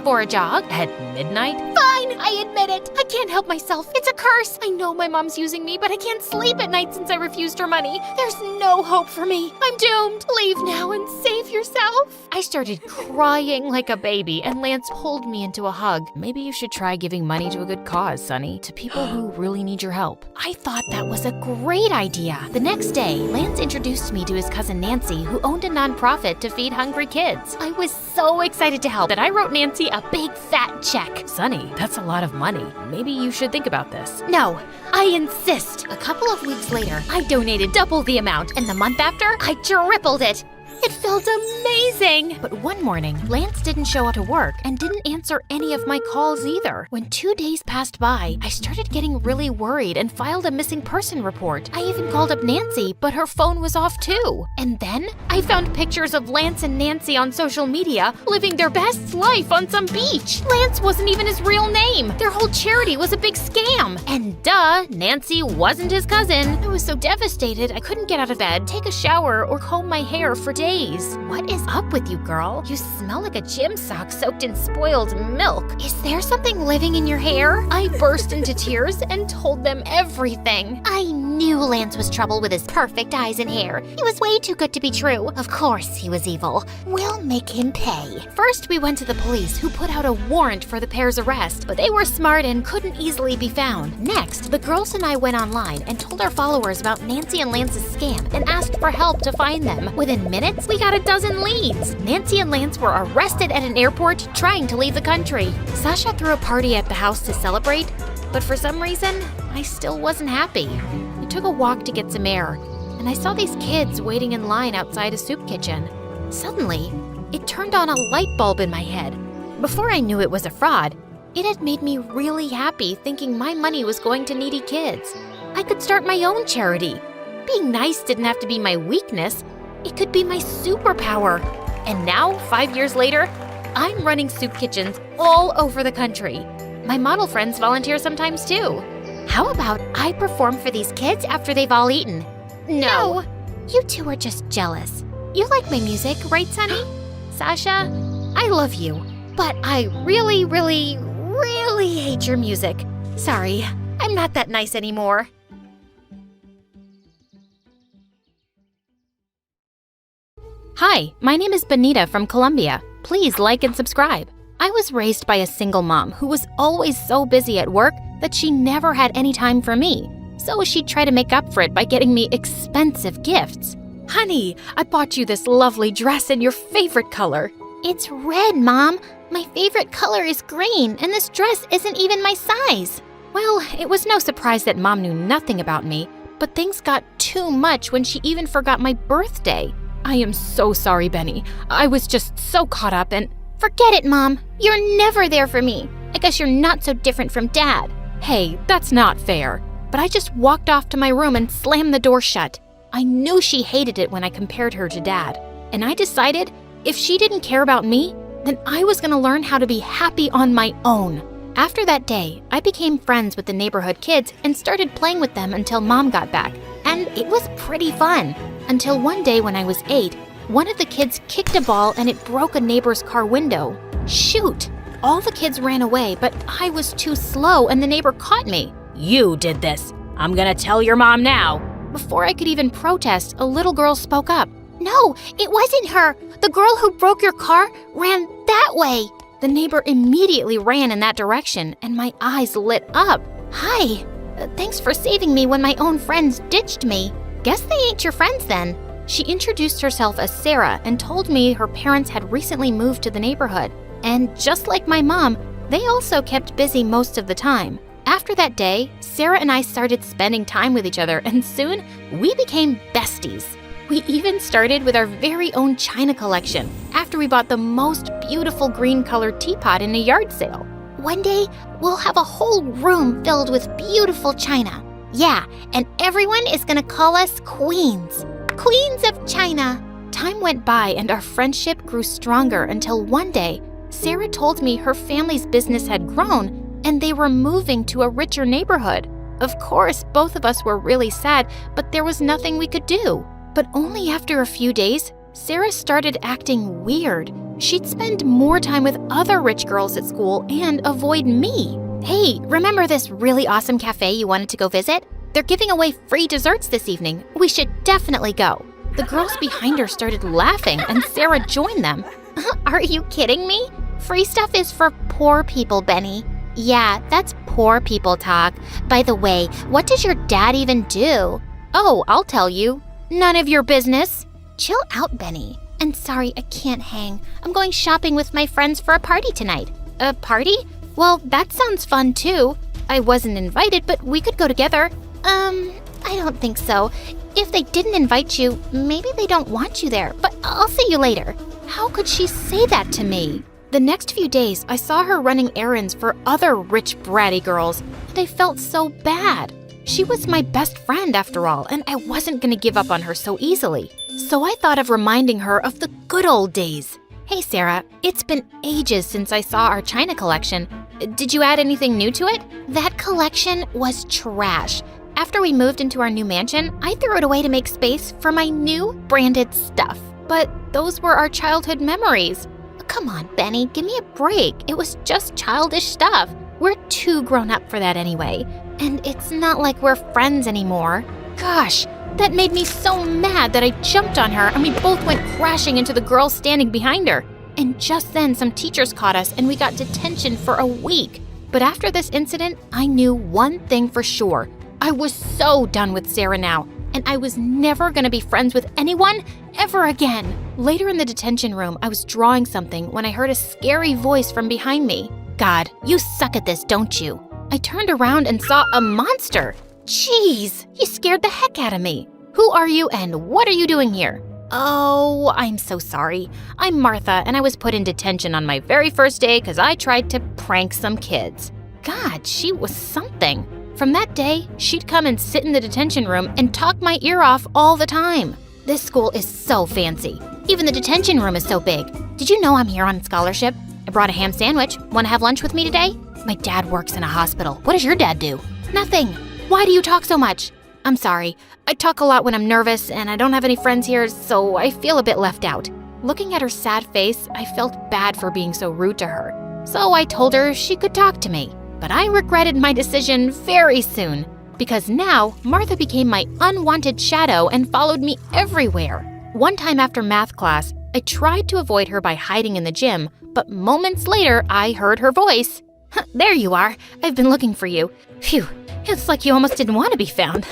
For a jog. At midnight? Fine, I admit it. I can't help myself. It's a curse. I know my mom's using me, but I can't sleep at night since I refused her money. There's no hope for me. I'm doomed. Leave now and save yourself. I started crying like a baby, and Lance pulled me into a hug. Maybe you should try giving money to a good cause, Sonny, to people who really need your help. I thought that was a great idea. The next day, Lance introduced me to his cousin Nancy, who owned a nonprofit to feed hungry kids. I was so excited to help that I wrote Nancy a big fat check. Sonny, that's a lot of of money. Maybe you should think about this. No, I insist. A couple of weeks later, I donated double the amount, and the month after, I tripled it. It felt amazing! But one morning, Lance didn't show up to work and didn't answer any of my calls either. When 2 days passed by, I started getting really worried and filed a missing person report. I even called up Nancy, but her phone was off too. And then I found pictures of Lance and Nancy on social media living their best life on some beach. Lance wasn't even his real name. Their whole charity was a big scam. And duh, Nancy wasn't his cousin. I was so devastated I couldn't get out of bed, take a shower, or comb my hair for days. What is up with you, girl? You smell like a gym sock soaked in spoiled milk. Is there something living in your hair? I burst into tears and told them everything. I knew Lance was trouble with his perfect eyes and hair. He was way too good to be true. Of course he was evil. We'll make him pay. First, we went to the police, who put out a warrant for the pair's arrest, but they were smart and couldn't easily be found. Next, the girls and I went online and told our followers about Nancy and Lance's scam and asked for help to find them. Within minutes, we got a dozen leads. Nancy and Lance were arrested at an airport trying to leave the country. Sasha threw a party at the house to celebrate, but for some reason, I still wasn't happy. We took a walk to get some air, and I saw these kids waiting in line outside a soup kitchen. Suddenly, it turned on a light bulb in my head. Before I knew it was a fraud, it had made me really happy thinking my money was going to needy kids. I could start my own charity. Being nice didn't have to be my weakness. It could be my superpower. And now, 5 years later, I'm running soup kitchens all over the country. My model friends volunteer sometimes too. How about I perform for these kids after they've all eaten? No. You two are just jealous. You like my music, right, Sonny? Sasha, I love you, but I really, really, really hate your music. Sorry, I'm not that nice anymore. Hi, my name is Benita from Colombia. Please like and subscribe. I was raised by a single mom who was always so busy at work that she never had any time for me. So she'd try to make up for it by getting me expensive gifts. Honey, I bought you this lovely dress in your favorite color. It's red, Mom. My favorite color is green, and this dress isn't even my size. Well, it was no surprise that Mom knew nothing about me, but things got too much when she even forgot my birthday. I am so sorry, Benny. I was just so caught up and… Forget it, Mom. You're never there for me. I guess you're not so different from Dad. Hey, that's not fair. But I just walked off to my room and slammed the door shut. I knew she hated it when I compared her to Dad. And I decided if she didn't care about me, then I was going to learn how to be happy on my own. After that day, I became friends with the neighborhood kids and started playing with them until Mom got back. And it was pretty fun. Until one day when I was 8, one of the kids kicked a ball and it broke a neighbor's car window. Shoot! All the kids ran away, but I was too slow and the neighbor caught me. You did this. I'm gonna tell your mom now. Before I could even protest, a little girl spoke up. No, it wasn't her. The girl who broke your car ran that way. The neighbor immediately ran in that direction and my eyes lit up. Hi. Thanks for saving me when my own friends ditched me. Guess they ain't your friends then. She introduced herself as Sarah and told me her parents had recently moved to the neighborhood. And just like my mom, they also kept busy most of the time. After that day, Sarah and I started spending time with each other, and soon we became besties. We even started with our very own china collection after we bought the most beautiful green-colored teapot in a yard sale. One day, we'll have a whole room filled with beautiful china. Yeah, and everyone is gonna call us queens. Queens of China. Time went by and our friendship grew stronger until one day, Sarah told me her family's business had grown and they were moving to a richer neighborhood. Of course, both of us were really sad, but there was nothing we could do. But only after a few days, Sarah started acting weird. She'd spend more time with other rich girls at school and avoid me. Hey, remember this really awesome cafe you wanted to go visit? They're giving away free desserts this evening. We should definitely go. The girls behind her started laughing and Sarah joined them. Are you kidding me? Free stuff is for poor people, Benny. Yeah, that's poor people talk. By the way, what does your dad even do? Oh, I'll tell you. None of your business. Chill out, Benny. And sorry, I can't hang. I'm going shopping with my friends for a party tonight. A party? Well, that sounds fun too. I wasn't invited, but we could go together. I don't think so. If they didn't invite you, maybe they don't want you there, but I'll see you later. How could she say that to me? The next few days, I saw her running errands for other rich, bratty girls, and I felt so bad. She was my best friend after all, and I wasn't gonna give up on her so easily. So I thought of reminding her of the good old days. Hey Sarah, it's been ages since I saw our China collection. Did you add anything new to it? That collection was trash. After we moved into our new mansion, I threw it away to make space for my new branded stuff. But those were our childhood memories. Come on, Benny, give me a break. It was just childish stuff. We're too grown up for that anyway. And it's not like we're friends anymore. Gosh, that made me so mad that I jumped on her and we both went crashing into the girl standing behind her. And just then some teachers caught us and we got detention for a week. But after this incident, I knew one thing for sure. I was so done with Sarah now, and I was never gonna be friends with anyone ever again. Later in the detention room, I was drawing something when I heard a scary voice from behind me. God, you suck at this, don't you? I turned around and saw a monster. Jeez, you scared the heck out of me. Who are you and what are you doing here? Oh, I'm so sorry. I'm Martha, and I was put in detention on my very first day because I tried to prank some kids. God, she was something. From that day, she'd come and sit in the detention room and talk my ear off all the time. This school is so fancy. Even the detention room is so big. Did you know I'm here on scholarship? I brought a ham sandwich. Want to have lunch with me today? My dad works in a hospital. What does your dad do? Nothing. Why do you talk so much? I'm sorry. I talk a lot when I'm nervous and I don't have any friends here, so I feel a bit left out. Looking at her sad face, I felt bad for being so rude to her. So I told her she could talk to me. But I regretted my decision very soon, because now Martha became my unwanted shadow and followed me everywhere. One time after math class, I tried to avoid her by hiding in the gym, but moments later I heard her voice. There you are. I've been looking for you. Phew, it's like you almost didn't want to be found.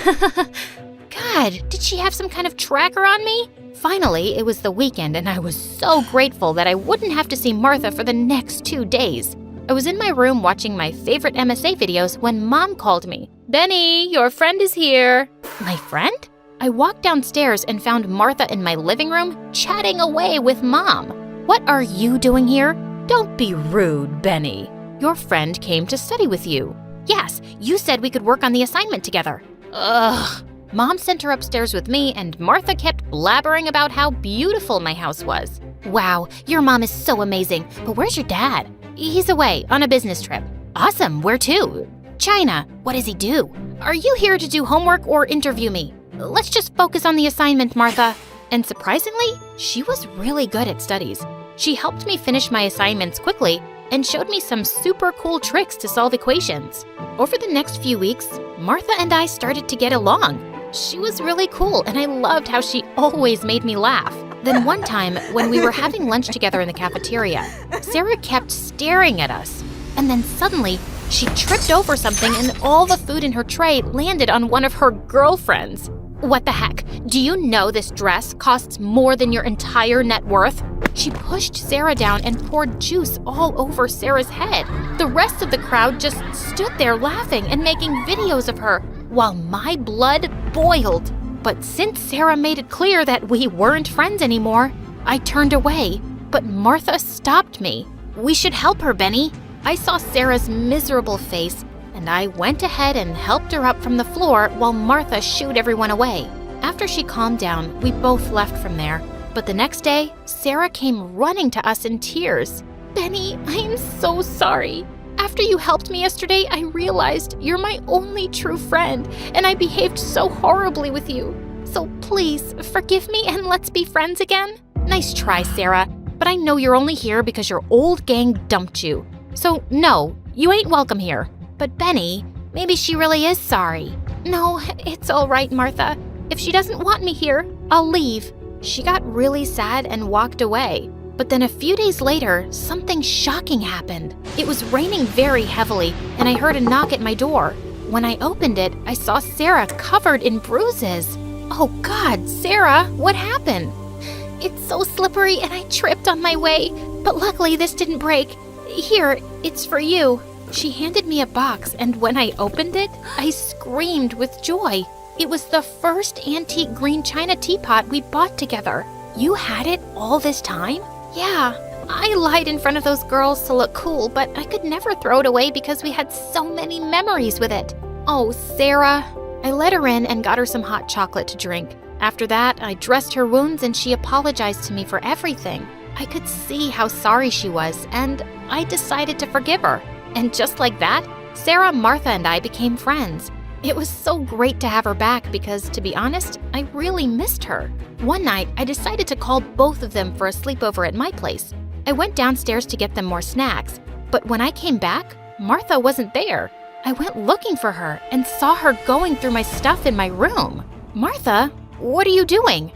God, did she have some kind of tracker on me? Finally, it was the weekend and I was so grateful that I wouldn't have to see Martha for the next 2 days. I was in my room watching my favorite MSA videos when Mom called me. Benny, your friend is here. My friend? I walked downstairs and found Martha in my living room chatting away with Mom. What are you doing here? Don't be rude, Benny. Your friend came to study with you. Yes, you said we could work on the assignment together. Ugh. Mom sent her upstairs with me and Martha kept blabbering about how beautiful my house was. Wow, your mom is so amazing, but where's your dad? He's away on a business trip. Awesome, where to? China. What does he do? Are you here to do homework or interview me? Let's just focus on the assignment, Martha. And surprisingly, she was really good at studies. She helped me finish my assignments quickly and showed me some super cool tricks to solve equations. Over the next few weeks, Martha and I started to get along. She was really cool and I loved how she always made me laugh. Then one time, when we were having lunch together in the cafeteria, Sarah kept staring at us. And then suddenly, she tripped over something and all the food in her tray landed on one of her girlfriends. What the heck? Do you know this dress costs more than your entire net worth? She pushed Sarah down and poured juice all over Sarah's head. The rest of the crowd just stood there laughing and making videos of her, while my blood boiled. But since Sarah made it clear that we weren't friends anymore, I turned away. But Martha stopped me. We should help her, Benny. I saw Sarah's miserable face, and I went ahead and helped her up from the floor while Martha shooed everyone away. After she calmed down, we both left from there. But the next day, Sarah came running to us in tears. Benny, I am so sorry. After you helped me yesterday, I realized you're my only true friend, and I behaved so horribly with you. So please, forgive me and let's be friends again. Nice try, Sarah, but I know you're only here because your old gang dumped you. So no, you ain't welcome here. But Benny, maybe she really is sorry. No, it's all right, Martha. If she doesn't want me here, I'll leave. She got really sad and walked away. But then a few days later, something shocking happened. It was raining very heavily, and I heard a knock at my door. When I opened it, I saw Sarah covered in bruises. Oh God, Sarah, what happened? It's so slippery and I tripped on my way, but luckily this didn't break. Here, it's for you. She handed me a box, and when I opened it, I screamed with joy. It was the first antique green china teapot we bought together. You had it all this time? Yeah. I lied in front of those girls to look cool, but I could never throw it away because we had so many memories with it. Oh, Sarah. I let her in and got her some hot chocolate to drink. After that, I dressed her wounds and she apologized to me for everything. I could see how sorry she was, and I decided to forgive her. And just like that, Sarah, Martha, and I became friends. It was so great to have her back because, to be honest, I really missed her. One night, I decided to call both of them for a sleepover at my place. I went downstairs to get them more snacks, but when I came back, Martha wasn't there. I went looking for her and saw her going through my stuff in my room. Martha, what are you doing?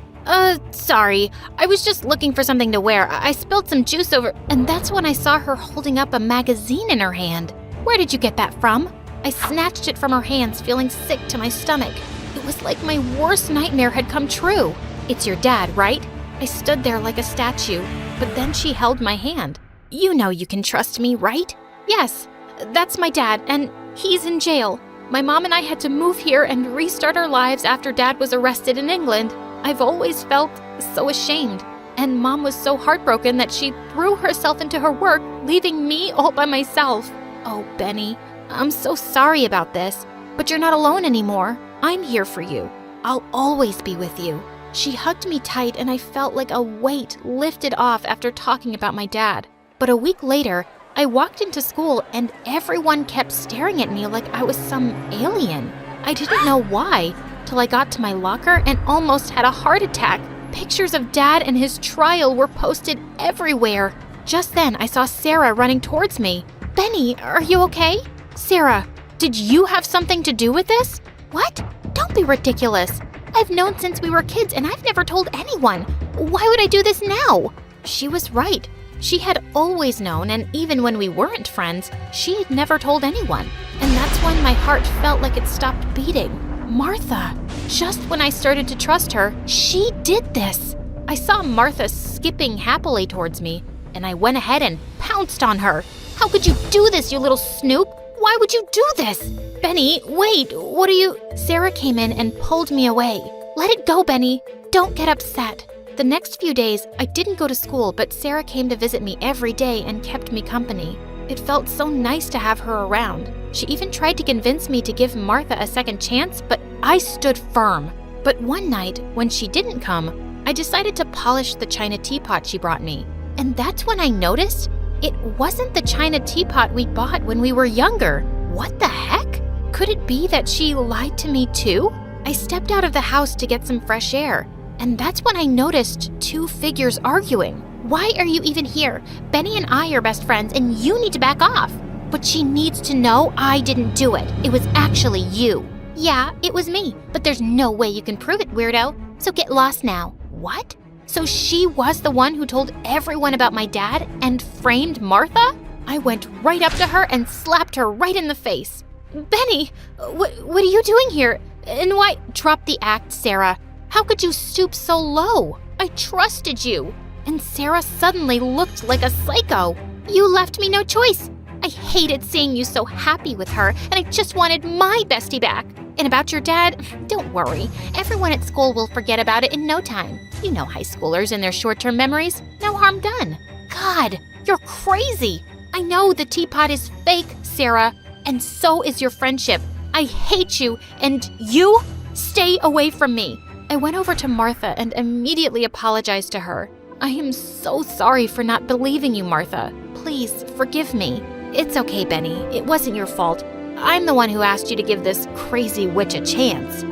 Sorry. I was just looking for something to wear. I spilled some juice over, and that's when I saw her holding up a magazine in her hand. Where did you get that from? I snatched it from her hands, feeling sick to my stomach. It was like my worst nightmare had come true. It's your dad, right? I stood there like a statue, but then she held my hand. You know you can trust me, right? Yes, that's my dad, and he's in jail. My mom and I had to move here and restart our lives after Dad was arrested in England. I've always felt so ashamed, and Mom was so heartbroken that she threw herself into her work, leaving me all by myself. Oh, Benny, I'm so sorry about this, but you're not alone anymore. I'm here for you. I'll always be with you. She hugged me tight, and I felt like a weight lifted off after talking about my dad. But a week later, I walked into school and everyone kept staring at me like I was some alien. I didn't know why, till I got to my locker and almost had a heart attack. Pictures of Dad and his trial were posted everywhere. Just then, I saw Sarah running towards me. Benny, are you okay? Sarah, did you have something to do with this? What? Don't be ridiculous. I've known since we were kids and I've never told anyone. Why would I do this now? She was right. She had always known, and even when we weren't friends, she had never told anyone. And that's when my heart felt like it stopped beating. Martha. Just when I started to trust her, she did this. I saw Martha skipping happily towards me, and I went ahead and pounced on her. How could you do this, you little snoop? Why would you do this? Benny, wait, what are you... Sarah came in and pulled me away. Let it go, Benny. Don't get upset. The next few days, I didn't go to school, but Sarah came to visit me every day and kept me company. It felt so nice to have her around. She even tried to convince me to give Martha a second chance, but I stood firm. But one night, when she didn't come, I decided to polish the china teapot she brought me. And that's when I noticed it wasn't the china teapot we bought when we were younger. What the heck? Could it be that she lied to me too? I stepped out of the house to get some fresh air. And that's when I noticed two figures arguing. Why are you even here? Benny and I are best friends, and you need to back off. But she needs to know I didn't do it. It was actually you. Yeah, it was me, but there's no way you can prove it, weirdo. So get lost now. What? So she was the one who told everyone about my dad and framed Martha? I went right up to her and slapped her right in the face. Benny, what are you doing here? And why? Drop the act, Sarah. How could you stoop so low? I trusted you. And Sarah suddenly looked like a psycho. You left me no choice. I hated seeing you so happy with her, and I just wanted my bestie back. And about your dad, don't worry. Everyone at school will forget about it in no time. You know high schoolers and their short-term memories. No harm done. God, you're crazy. I know the teapot is fake, Sarah, and so is your friendship. I hate you, and you stay away from me. I went over to Martha and immediately apologized to her. I am so sorry for not believing you, Martha. Please, forgive me. It's okay, Benny. It wasn't your fault. I'm the one who asked you to give this crazy witch a chance.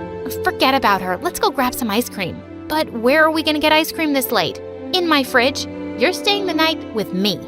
Forget about her. Let's go grab some ice cream. But where are we going to get ice cream this late? In my fridge. You're staying the night with me.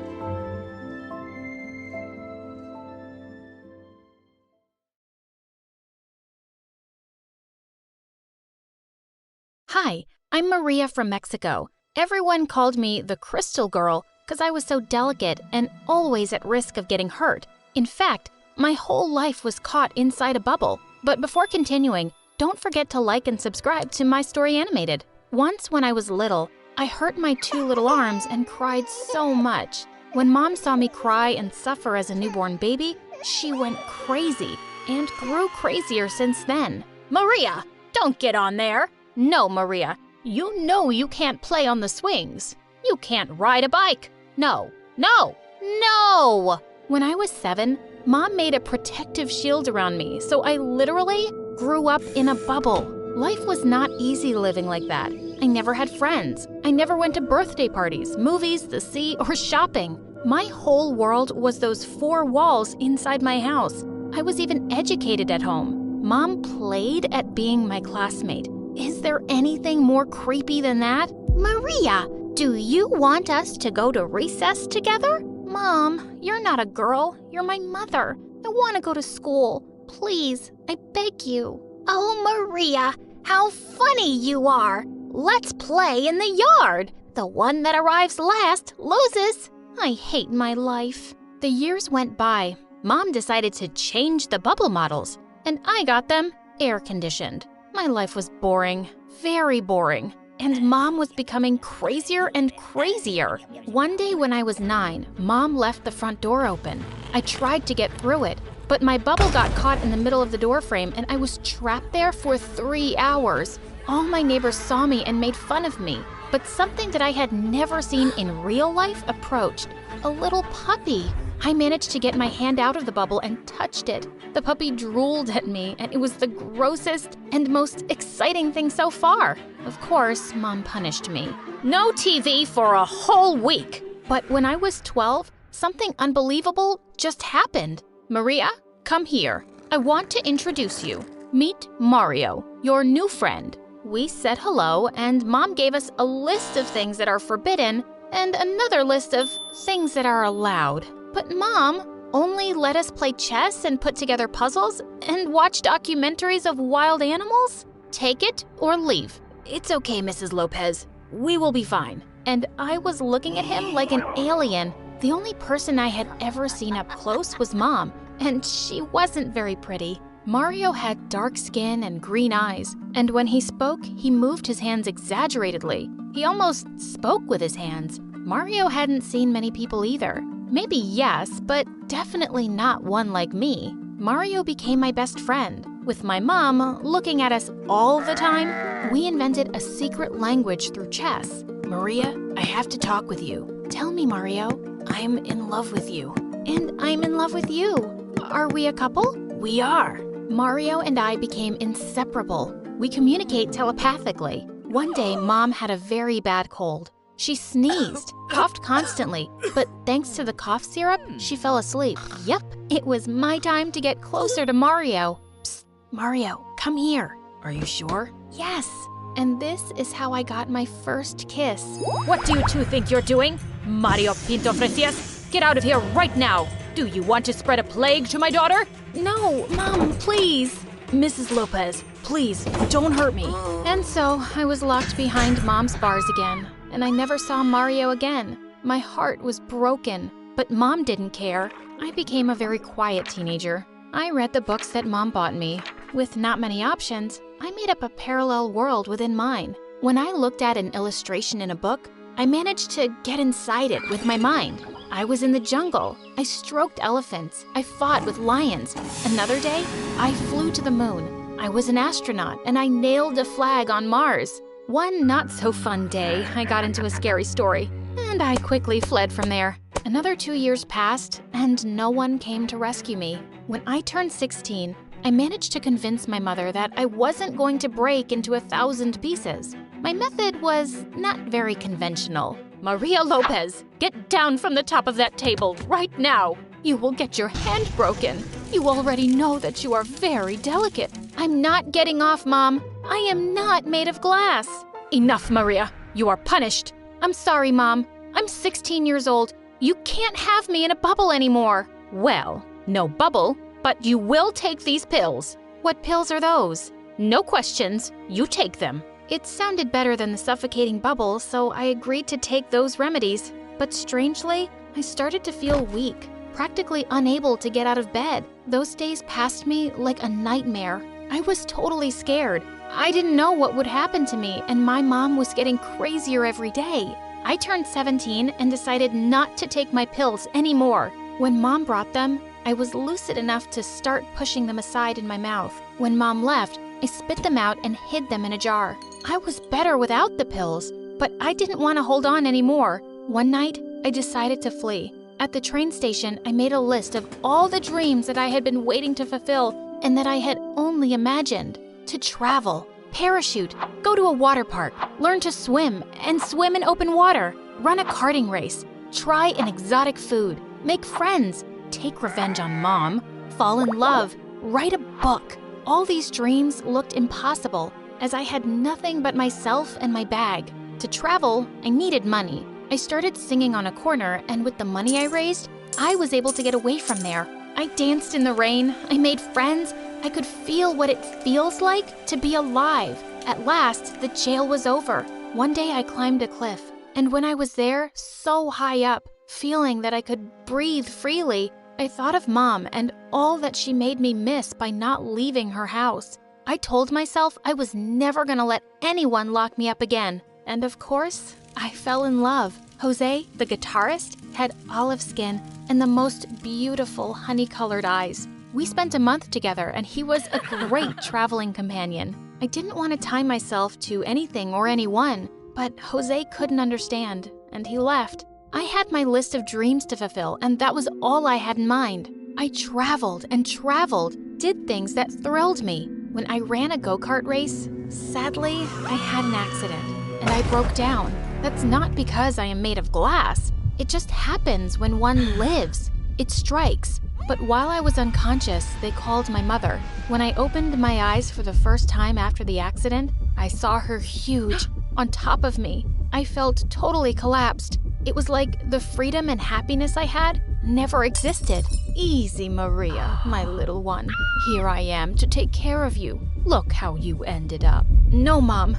Hi, I'm Maria from Mexico. Everyone called me the Crystal Girl because I was so delicate and always at risk of getting hurt. In fact, my whole life was caught inside a bubble. But before continuing, don't forget to like and subscribe to My Story Animated. Once when I was little, I hurt my two little arms and cried so much. When Mom saw me cry and suffer as a newborn baby, She went crazy and grew crazier since then. Maria, don't get on there. No, Maria, you know you can't play on the swings. You can't ride a bike. No, no, no! When I was 7, Mom made a protective shield around me, so I literally grew up in a bubble. Life was not easy living like that. I never had friends. I never went to birthday parties, movies, the sea, or shopping. My whole world was those 4 walls inside my house. I was even educated at home. Mom played at being my classmate. Is there anything more creepy than that? Maria, do you want us to go to recess together? Mom, you're not a girl. You're my mother. I want to go to school. Please, I beg you. Oh, Maria, how funny you are. Let's play in the yard. The one that arrives last loses. I hate my life. The years went by. Mom decided to change the bubble models, and I got them air-conditioned. My life was boring, very boring, and Mom was becoming crazier and crazier. One day when I was 9, Mom left the front door open. I tried to get through it, but my bubble got caught in the middle of the door frame and I was trapped there for 3 hours. All my neighbors saw me and made fun of me, but something that I had never seen in real life approached. A little puppy. I managed to get my hand out of the bubble and touched it. The puppy drooled at me, and it was the grossest and most exciting thing so far. Of course, Mom punished me. No TV for a whole week. But when I was 12, something unbelievable just happened. Maria, come here. I want to introduce you. Meet Mario, your new friend. We said hello, and Mom gave us a list of things that are forbidden and another list of things that are allowed. But Mom only let us play chess and put together puzzles and watch documentaries of wild animals? Take it or leave. It's okay, Mrs. Lopez. We will be fine. And I was looking at him like an alien. The only person I had ever seen up close was Mom, and she wasn't very pretty. Mario had dark skin and green eyes, and when he spoke, he moved his hands exaggeratedly. He almost spoke with his hands. Mario hadn't seen many people either. Maybe yes, but definitely not one like me. Mario became my best friend. With my mom looking at us all the time, we invented a secret language through chess. Maria, I have to talk with you. Tell me, Mario, I'm in love with you. And I'm in love with you. Are we a couple? We are. Mario and I became inseparable. We communicate telepathically. One day, Mom had a very bad cold. She sneezed, coughed constantly, but thanks to the cough syrup, she fell asleep. Yep, it was my time to get closer to Mario. Psst, Mario, come here. Are you sure? Yes. And this is how I got my first kiss. What do you two think you're doing? Mario Pinto Fresias, get out of here right now! Do you want to spread a plague to my daughter? No, Mom, please. Mrs. Lopez, please, don't hurt me. And so I was locked behind Mom's bars again, and I never saw Mario again. My heart was broken, but Mom didn't care. I became a very quiet teenager. I read the books that Mom bought me. With not many options, I made up a parallel world within mine. When I looked at an illustration in a book, I managed to get inside it with my mind. I was in the jungle. I stroked elephants. I fought with lions. Another day, I flew to the moon. I was an astronaut and I nailed a flag on Mars. One not-so-fun day, I got into a scary story, and I quickly fled from there. Another 2 years passed, and no one came to rescue me. When I turned 16, I managed to convince my mother that I wasn't going to break into 1,000 pieces. My method was not very conventional. Maria Lopez, get down from the top of that table right now! You will get your hand broken. You already know that you are very delicate. I'm not getting off, Mom. I am not made of glass. Enough, Maria. You are punished. I'm sorry, Mom. I'm 16 years old. You can't have me in a bubble anymore. Well, no bubble, but you will take these pills. What pills are those? No questions. You take them. It sounded better than the suffocating bubble, so I agreed to take those remedies. But strangely, I started to feel weak, practically unable to get out of bed. Those days passed me like a nightmare. I was totally scared. I didn't know what would happen to me, and my mom was getting crazier every day. I turned 17 and decided not to take my pills anymore. When Mom brought them, I was lucid enough to start pushing them aside in my mouth. When Mom left, I spit them out and hid them in a jar. I was better without the pills, but I didn't want to hold on anymore. One night, I decided to flee. At the train station, I made a list of all the dreams that I had been waiting to fulfill and that I had only imagined. To travel, parachute, go to a water park, learn to swim and swim in open water, run a karting race, try an exotic food, make friends, take revenge on Mom, fall in love, write a book. All these dreams looked impossible as I had nothing but myself and my bag. To travel, I needed money. I started singing on a corner, and with the money I raised, I was able to get away from there. I danced in the rain, I made friends, I could feel what it feels like to be alive. At last, the jail was over. One day I climbed a cliff, and when I was there, so high up, feeling that I could breathe freely, I thought of Mom and all that she made me miss by not leaving her house. I told myself I was never gonna let anyone lock me up again. And of course, I fell in love. Jose, the guitarist, had olive skin and the most beautiful honey-colored eyes. We spent a month together and he was a great traveling companion. I didn't want to tie myself to anything or anyone, but Jose couldn't understand, and he left. I had my list of dreams to fulfill, and that was all I had in mind. I traveled and traveled, did things that thrilled me. When I ran a go-kart race, sadly, I had an accident, and I broke down. That's not because I am made of glass. It just happens when one lives. It strikes. But while I was unconscious, they called my mother. When I opened my eyes for the first time after the accident, I saw her huge, on top of me. I felt totally collapsed. It was like the freedom and happiness I had never existed. Easy, Maria, my little one. Here I am to take care of you. Look how you ended up. No, Mom.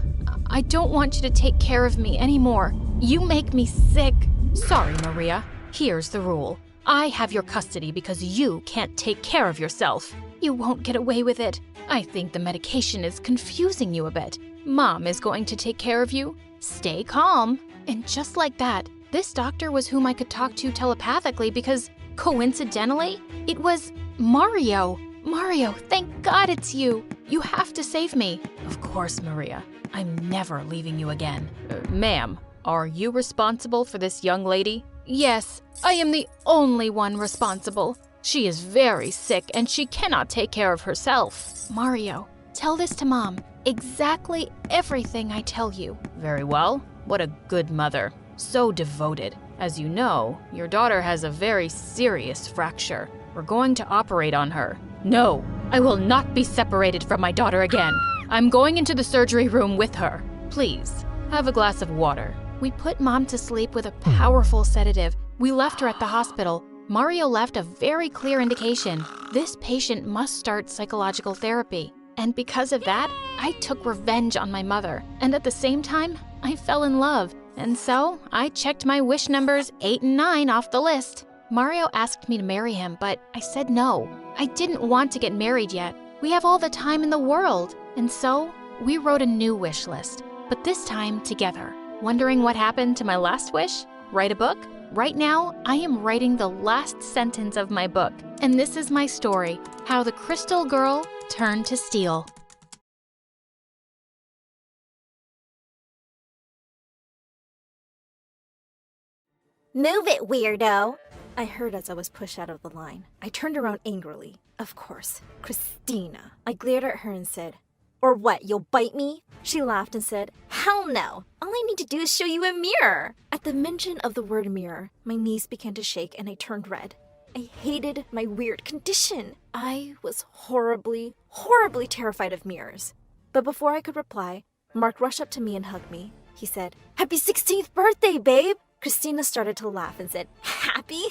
I don't want you to take care of me anymore. You make me sick. Sorry, Maria. Here's the rule. I have your custody because you can't take care of yourself. You won't get away with it. I think the medication is confusing you a bit. Mom is going to take care of you. Stay calm. And just like that, this doctor was whom I could talk to telepathically because, coincidentally, it was Mario. Mario, thank God it's you. You have to save me. Of course, Maria. I'm never leaving you again. Ma'am, are you responsible for this young lady? Yes, I am the only one responsible. She is very sick and she cannot take care of herself. Mario, tell this to Mom. Exactly everything I tell you. Very well. What a good mother. So devoted. As you know, your daughter has a very serious fracture. We're going to operate on her. No, I will not be separated from my daughter again. I'm going into the surgery room with her. Please, have a glass of water. We put Mom to sleep with a powerful sedative. We left her at the hospital. Mario left a very clear indication. This patient must start psychological therapy. And because of that, I took revenge on my mother. And at the same time, I fell in love. And so, I checked my wish numbers 8 and 9 off the list. Mario asked me to marry him, but I said no. I didn't want to get married yet. We have all the time in the world. And so, we wrote a new wish list, but this time together. Wondering what happened to my last wish? Write a book? Right now, I am writing the last sentence of my book, and this is my story, how the crystal girl turned to steel. Move it, weirdo! I heard as I was pushed out of the line. I turned around angrily. Of course, Christina. I glared at her and said, "Or what, you'll bite me?" She laughed and said, "Hell no! All I need to do is show you a mirror!" At the mention of the word mirror, my knees began to shake and I turned red. I hated my weird condition. I was horribly, horribly terrified of mirrors. But before I could reply, Mark rushed up to me and hugged me. He said, "Happy 16th birthday, babe!" Christina started to laugh and said, "Happy?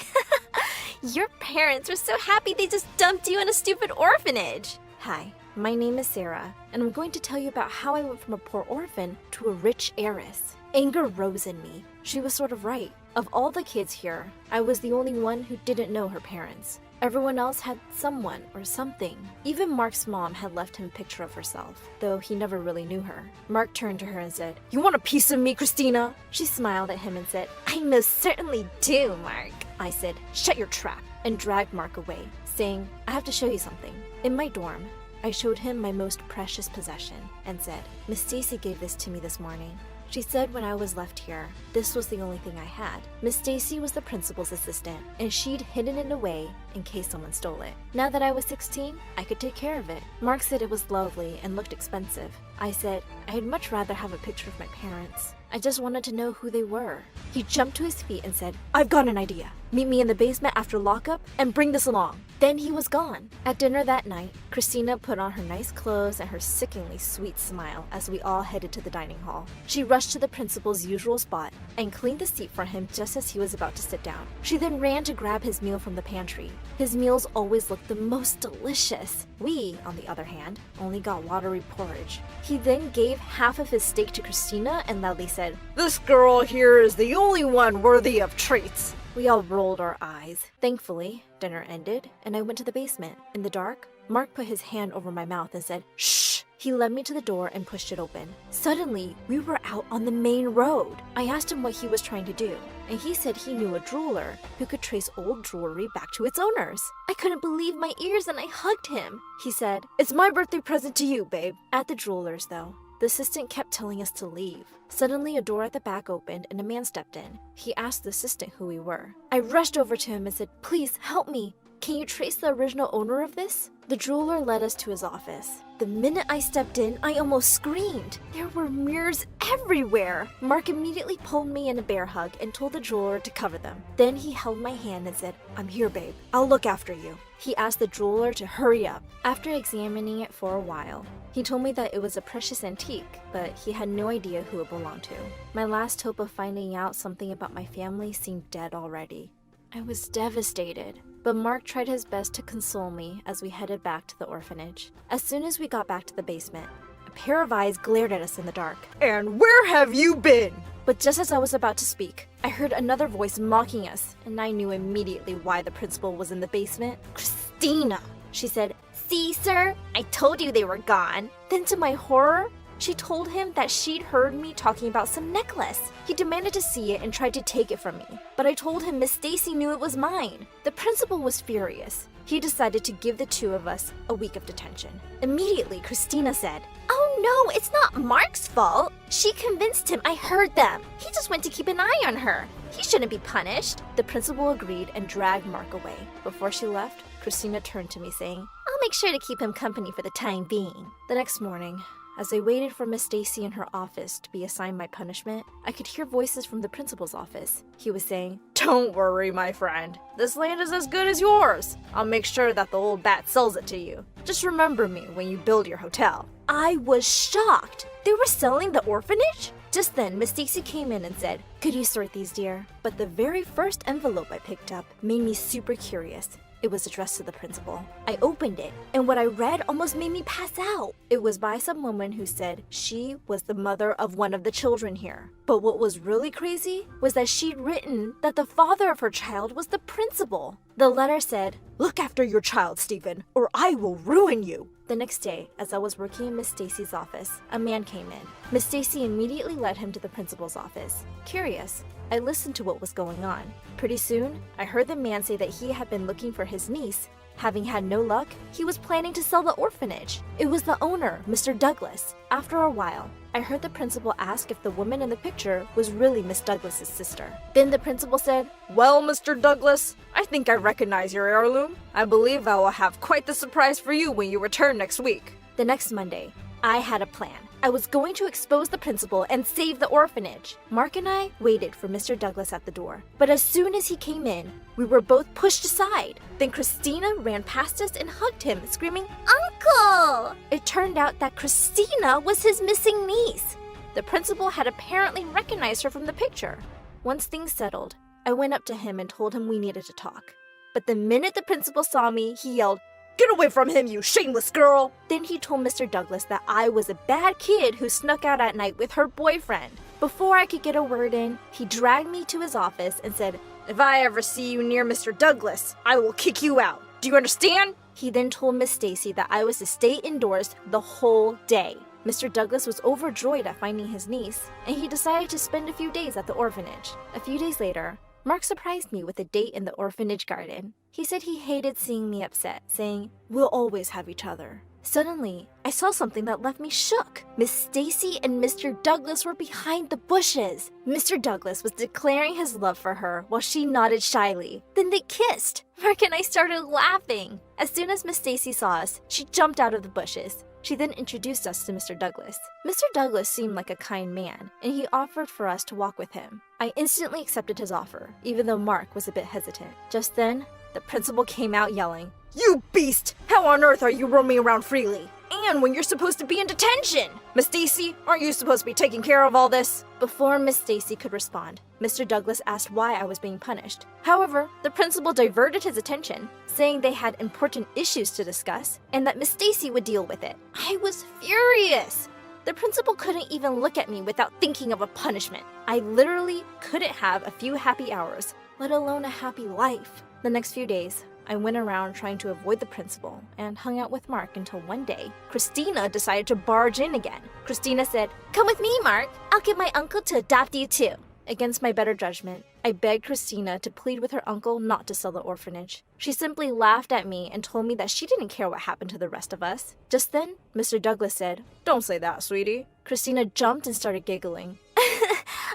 Your parents were so happy they just dumped you in a stupid orphanage." Hi, my name is Sarah, and I'm going to tell you about how I went from a poor orphan to a rich heiress. Anger rose in me. She was sort of right. Of all the kids here, I was the only one who didn't know her parents. Everyone else had someone or something. Even Mark's mom had left him a picture of herself, though he never really knew her. Mark turned to her and said, "You want a piece of me, Christina?" She smiled at him and said, "I most certainly do, Mark." I said, "Shut your trap. and dragged Mark away, saying, I have to show you something. In my dorm, I showed him my most precious possession and said, Miss Stacy gave this to me this morning. She said when I was left here, this was the only thing I had. Miss Stacy was the principal's assistant, and she'd hidden it away in case someone stole it. Now that I was 16, I could take care of it. Mark said it was lovely and looked expensive. I said, I'd much rather have a picture of my parents. I just wanted to know who they were. He jumped to his feet and said, I've got an idea. Meet me in the basement after lockup and bring this along. Then he was gone. At dinner that night, Christina put on her nice clothes and her sickeningly sweet smile as we all headed to the dining hall. She rushed to the principal's usual spot and cleaned the seat for him just as he was about to sit down. She then ran to grab his meal from the pantry. His meals always looked the most delicious. We, on the other hand, only got watery porridge. He then gave half of his steak to Christina and loudly said, This girl here is the only one worthy of treats. We all rolled our eyes. Thankfully, dinner ended, and I went to the basement. In the dark, Mark put his hand over my mouth and said, Shh! He led me to the door and pushed it open. Suddenly, we were out on the main road. I asked him what he was trying to do, and he said he knew a jeweler who could trace old jewelry back to its owners. I couldn't believe my ears and I hugged him. He said, It's my birthday present to you, babe. At the jeweler's, though, the assistant kept telling us to leave. Suddenly, a door at the back opened and a man stepped in. He asked the assistant who we were. I rushed over to him and said, Please help me. Can you trace the original owner of this? The jeweler led us to his office. The minute I stepped in, I almost screamed. There were mirrors everywhere. Mark immediately pulled me in a bear hug and told the jeweler to cover them. Then he held my hand and said, I'm here, babe. I'll look after you. He asked the jeweler to hurry up. After examining it for a while, he told me that it was a precious antique, but he had no idea who it belonged to. My last hope of finding out something about my family seemed dead already. I was devastated, but Mark tried his best to console me as we headed back to the orphanage. As soon as we got back to the basement, a pair of eyes glared at us in the dark. And where have you been? But just as I was about to speak, I heard another voice mocking us, and I knew immediately why the principal was in the basement. Christina! She said, See, sir, I told you they were gone. Then to my horror, she told him that she'd heard me talking about some necklace. He demanded to see it and tried to take it from me, but I told him Miss Stacy knew it was mine. The principal was furious. He decided to give the two of us a week of detention. Immediately, Christina said, Oh no, it's not Mark's fault. She convinced him. I heard them. He just went to keep an eye on her. He shouldn't be punished. The principal agreed and dragged Mark away. Before she left, Christina turned to me saying, I'll make sure to keep him company for the time being. The next morning, as I waited for Miss Stacy in her office to be assigned my punishment, I could hear voices from the principal's office. He was saying, Don't worry, my friend. This land is as good as yours. I'll make sure that the old bat sells it to you. Just remember me when you build your hotel. I was shocked. They were selling the orphanage? Just then, Miss Stacy came in and said, Could you sort these, dear? But the very first envelope I picked up made me super curious. It was addressed to the principal. I opened it, and what I read almost made me pass out. It was by some woman who said she was the mother of one of the children here. But what was really crazy was that she'd written that the father of her child was the principal. The letter said, Look after your child, Stephen, or I will ruin you. The next day, as I was working in Miss Stacy's office, a man came in. Miss Stacy immediately led him to the principal's office. Curious, I listened to what was going on. Pretty soon, I heard the man say that he had been looking for his niece. Having had no luck, he was planning to sell the orphanage. It was the owner, Mr. Douglas. After a while, I heard the principal ask if the woman in the picture was really Miss Douglas's sister. Then the principal said, Well, Mr. Douglas, I think I recognize your heirloom. I believe I will have quite the surprise for you when you return next week. The next Monday, I had a plan. I was going to expose the principal and save the orphanage. Mark and I waited for Mr. Douglas at the door, but as soon as he came in, we were both pushed aside. Then Christina ran past us and hugged him, screaming, Uncle! It turned out that Christina was his missing niece. The principal had apparently recognized her from the picture. Once things settled, I went up to him and told him we needed to talk. But the minute the principal saw me, he yelled, Get away from him, you shameless girl! Then he told Mr. Douglas that I was a bad kid who snuck out at night with her boyfriend. Before I could get a word in, he dragged me to his office and said, If I ever see you near Mr. Douglas, I will kick you out. Do you understand? He then told Miss Stacy that I was to stay indoors the whole day. Mr. Douglas was overjoyed at finding his niece, and he decided to spend a few days at the orphanage. A few days later, Mark surprised me with a date in the orphanage garden. He said he hated seeing me upset, saying, "We'll always have each other." Suddenly, I saw something that left me shook. Miss Stacy and Mr. Douglas were behind the bushes. Mr. Douglas was declaring his love for her while she nodded shyly. Then they kissed. Mark and I started laughing. As soon as Miss Stacy saw us, she jumped out of the bushes. She then introduced us to Mr. Douglas. Mr. Douglas seemed like a kind man, and he offered for us to walk with him. I instantly accepted his offer, even though Mark was a bit hesitant. Just then, the principal came out yelling, "You beast! How on earth are you roaming around freely? And when you're supposed to be in detention! Miss Stacy, aren't you supposed to be taking care of all this?" Before Miss Stacy could respond, Mr. Douglas asked why I was being punished. However, the principal diverted his attention, saying they had important issues to discuss and that Miss Stacy would deal with it. I was furious. The principal couldn't even look at me without thinking of a punishment. I literally couldn't have a few happy hours, let alone a happy life. The next few days, I went around trying to avoid the principal and hung out with Mark until one day, Christina decided to barge in again. Christina said, "Come with me, Mark. I'll get my uncle to adopt you too." Against my better judgment, I begged Christina to plead with her uncle not to sell the orphanage. She simply laughed at me and told me that she didn't care what happened to the rest of us. Just then, Mr. Douglas said, "Don't say that, sweetie." Christina jumped and started giggling.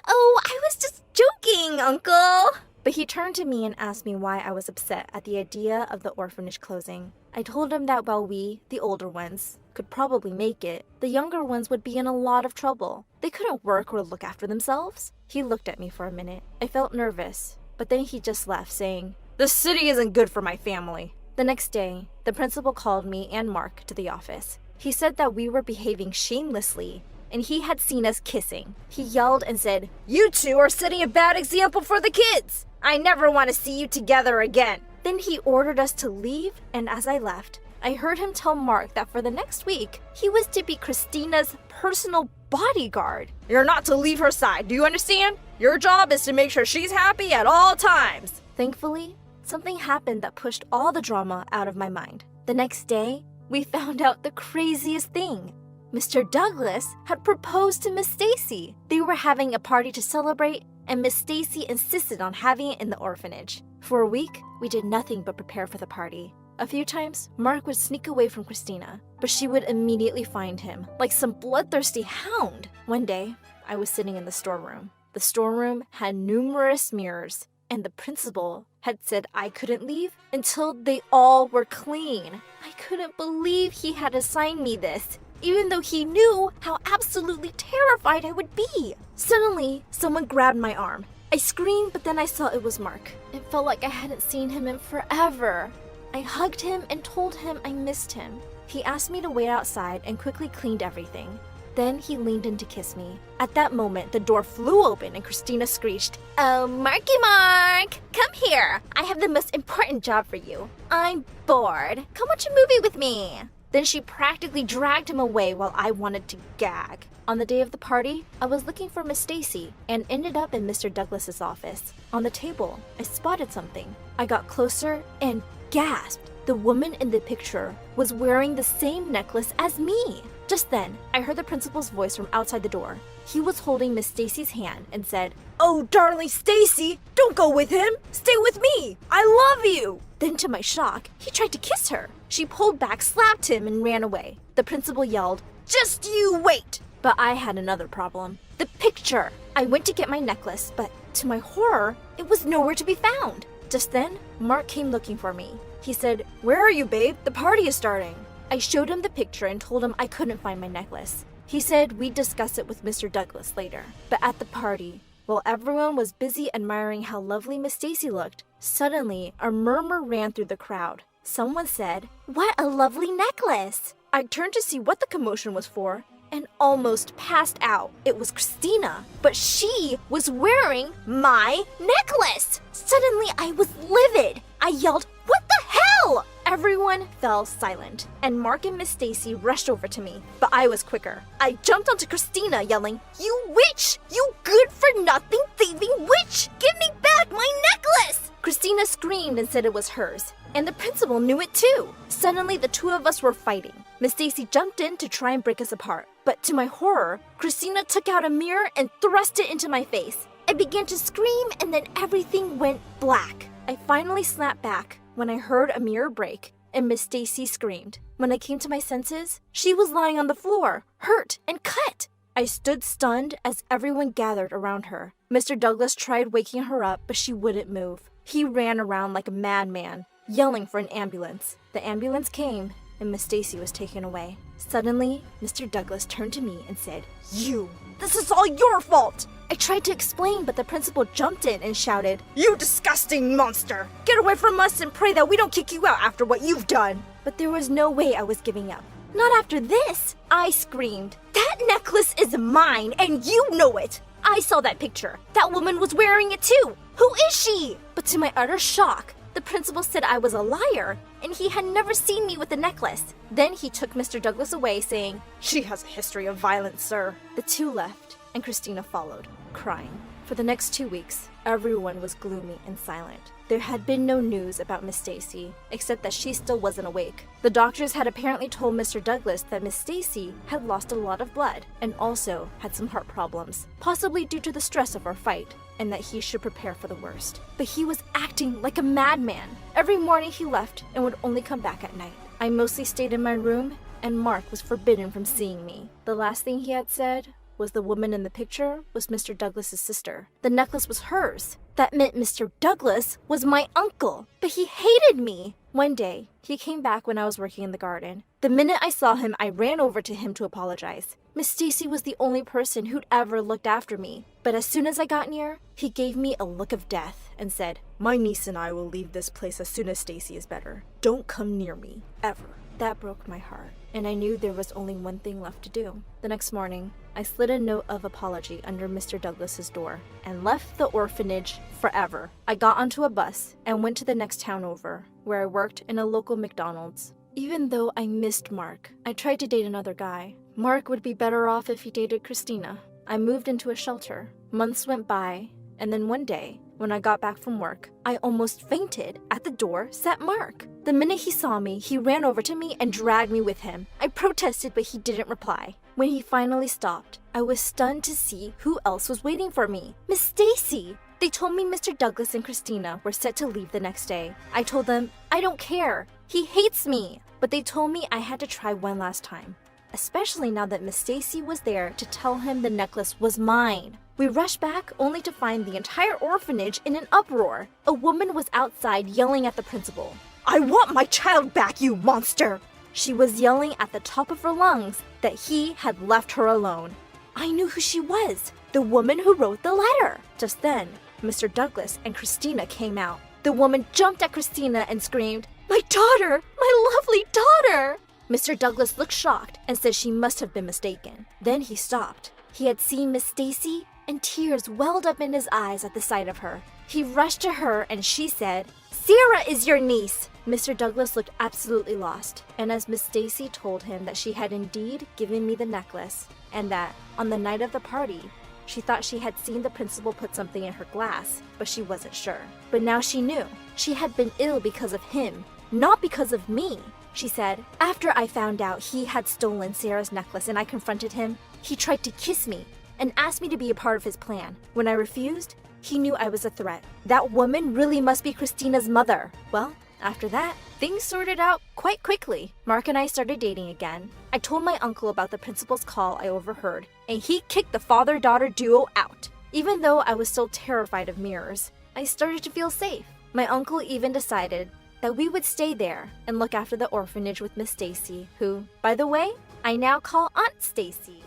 "Oh, I was just joking, Uncle." But he turned to me and asked me why I was upset at the idea of the orphanage closing. I told him that while we, the older ones, could probably make it, the younger ones would be in a lot of trouble. They couldn't work or look after themselves. He looked at me for a minute. I felt nervous, but then he just left, saying, "The city isn't good for my family." The next day, the principal called me and Mark to the office. He said that we were behaving shamelessly, and he had seen us kissing. He yelled and said, "You two are setting a bad example for the kids. I never want to see you together again." Then he ordered us to leave, and as I left, I heard him tell Mark that for the next week, he was to be Christina's personal bodyguard. "You're not to leave her side, do you understand? Your job is to make sure she's happy at all times." Thankfully, something happened that pushed all the drama out of my mind. The next day, we found out the craziest thing. Mr. Douglas had proposed to Miss Stacy. They were having a party to celebrate, and Miss Stacy insisted on having it in the orphanage. For a week, we did nothing but prepare for the party. A few times, Mark would sneak away from Christina, but she would immediately find him, like some bloodthirsty hound. One day, I was sitting in the storeroom. The storeroom had numerous mirrors, and the principal had said I couldn't leave until they all were clean. I couldn't believe he had assigned me this, even though he knew how absolutely terrified I would be. Suddenly, someone grabbed my arm. I screamed, but then I saw it was Mark. It felt like I hadn't seen him in forever. I hugged him and told him I missed him. He asked me to wait outside and quickly cleaned everything. Then he leaned in to kiss me. At that moment, the door flew open and Christina screeched, "Oh, Marky Mark, come here. I have the most important job for you. I'm bored. Come watch a movie with me." Then she practically dragged him away while I wanted to gag. On the day of the party, I was looking for Miss Stacy and ended up in Mr. Douglas's office. On the table, I spotted something. I got closer and gasped. The woman in the picture was wearing the same necklace as me. Just then, I heard the principal's voice from outside the door. He was holding Miss Stacy's hand and said, "Oh, darling Stacy, don't go with him. Stay with me. I love you." Then to my shock, he tried to kiss her. She pulled back, slapped him, and ran away. The principal yelled, "Just you wait." But I had another problem. The picture. I went to get my necklace, but to my horror, it was nowhere to be found. Just then, Mark came looking for me. He said, "Where are you, babe? The party is starting." I showed him the picture and told him I couldn't find my necklace. He said we'd discuss it with Mr. Douglas later. But at the party, while everyone was busy admiring how lovely Miss Stacy looked, suddenly a murmur ran through the crowd. Someone said, "What a lovely necklace!" I turned to see what the commotion was for and almost passed out. It was Christina, but she was wearing my necklace. Suddenly, I was livid. I yelled, "What the hell?" Everyone fell silent, and Mark and Miss Stacy rushed over to me, but I was quicker. I jumped onto Christina, yelling, "You witch! You good-for-nothing thieving witch! Give me back my necklace!" Christina screamed and said it was hers, and the principal knew it too. Suddenly, the two of us were fighting. Miss Stacy jumped in to try and break us apart, but to my horror, Christina took out a mirror and thrust it into my face. I began to scream, and then everything went black. I finally snapped back, when I heard a mirror break and Miss Stacy screamed. When I came to my senses, she was lying on the floor, hurt and cut. I stood stunned as everyone gathered around her. Mr. Douglas tried waking her up, but she wouldn't move. He ran around like a madman, yelling for an ambulance. The ambulance came, and Miss Stacy was taken away. Suddenly, Mr. Douglas turned to me and said, "You! This is all your fault!" I tried to explain, but the principal jumped in and shouted, "You disgusting monster! Get away from us and pray that we don't kick you out after what you've done!" But there was no way I was giving up. "Not after this!" I screamed. "That necklace is mine, and you know it! I saw that picture. That woman was wearing it too! Who is she?" But to my utter shock, the principal said I was a liar, and he had never seen me with the necklace. Then he took Mr. Douglas away, saying, "She has a history of violence, sir." The two left, and Christina followed, crying. For the next 2 weeks, everyone was gloomy and silent. There had been no news about Miss Stacy, except that she still wasn't awake. The doctors had apparently told Mr. Douglas that Miss Stacy had lost a lot of blood and also had some heart problems, possibly due to the stress of our fight, and that he should prepare for the worst. But he was acting like a madman. Every morning he left and would only come back at night. I mostly stayed in my room, and Mark was forbidden from seeing me. The last thing he had said was the woman in the picture was Mr. Douglas's sister. The necklace was hers. That meant Mr. Douglas was my uncle, but he hated me. One day, he came back when I was working in the garden. The minute I saw him, I ran over to him to apologize. Miss Stacy was the only person who'd ever looked after me. But as soon as I got near, he gave me a look of death and said, "My niece and I will leave this place as soon as Stacy is better. Don't come near me, ever." That broke my heart, and I knew there was only one thing left to do. The next morning, I slid a note of apology under Mr. Douglas's door and left the orphanage forever. I got onto a bus and went to the next town over, where I worked in a local McDonald's. Even though I missed Mark, I tried to date another guy. Mark would be better off if he dated Christina. I moved into a shelter. Months went by, and then one day, when I got back from work, I almost fainted. At the door sat Mark. The minute he saw me, he ran over to me and dragged me with him. I protested, but he didn't reply. When he finally stopped, I was stunned to see who else was waiting for me. Miss Stacy! They told me Mr. Douglas and Christina were set to leave the next day. I told them, I don't care. He hates me. But they told me I had to try one last time, especially now that Miss Stacy was there to tell him the necklace was mine. We rushed back only to find the entire orphanage in an uproar. A woman was outside yelling at the principal. "I want my child back, you monster!" She was yelling at the top of her lungs that he had left her alone. I knew who she was, the woman who wrote the letter. Just then, Mr. Douglas and Christina came out. The woman jumped at Christina and screamed, "My daughter! My lovely daughter!" Mr. Douglas looked shocked and said she must have been mistaken. Then he stopped. He had seen Miss Stacy, and tears welled up in his eyes at the sight of her. He rushed to her and she said, "Sarah is your niece!" Mr. Douglas looked absolutely lost, and as Miss Stacy told him that she had indeed given me the necklace, and that, on the night of the party, she thought she had seen the principal put something in her glass, but she wasn't sure. But now she knew. She had been ill because of him, not because of me. She said, "After I found out he had stolen Sarah's necklace and I confronted him, he tried to kiss me and asked me to be a part of his plan. When I refused, he knew I was a threat. That woman really must be Christina's mother." Well, after that, things sorted out quite quickly. Mark and I started dating again. I told my uncle about the principal's call I overheard, and he kicked the father-daughter duo out. Even though I was still terrified of mirrors, I started to feel safe. My uncle even decided that we would stay there and look after the orphanage with Miss Stacy, who, by the way, I now call Aunt Stacy.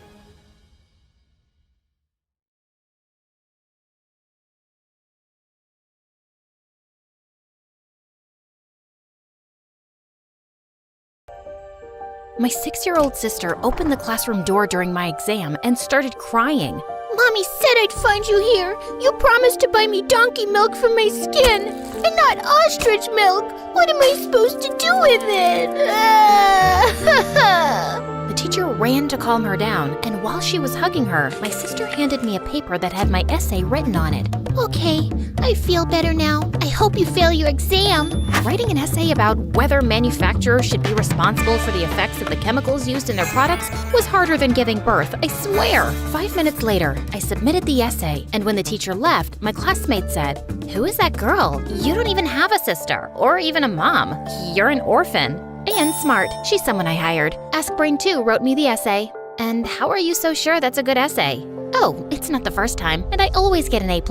My 6-year-old sister opened the classroom door during my exam and started crying. Mommy said I'd find you here. You promised to buy me donkey milk for my skin, and not ostrich milk. What am I supposed to do with it? The teacher ran to calm her down, and while she was hugging her, my sister handed me a paper that had my essay written on it. Okay, I feel better now. I hope you fail your exam. Writing an essay about whether manufacturers should be responsible for the effects of the chemicals used in their products was harder than giving birth, I swear. 5 minutes later, I submitted the essay, and when the teacher left, my classmate said, "Who is that girl? You don't even have a sister, or even a mom. You're an orphan." And smart, she's someone I hired. AskBrain2 wrote me the essay. And how are you so sure that's a good essay? Oh, it's not the first time, and I always get an A+.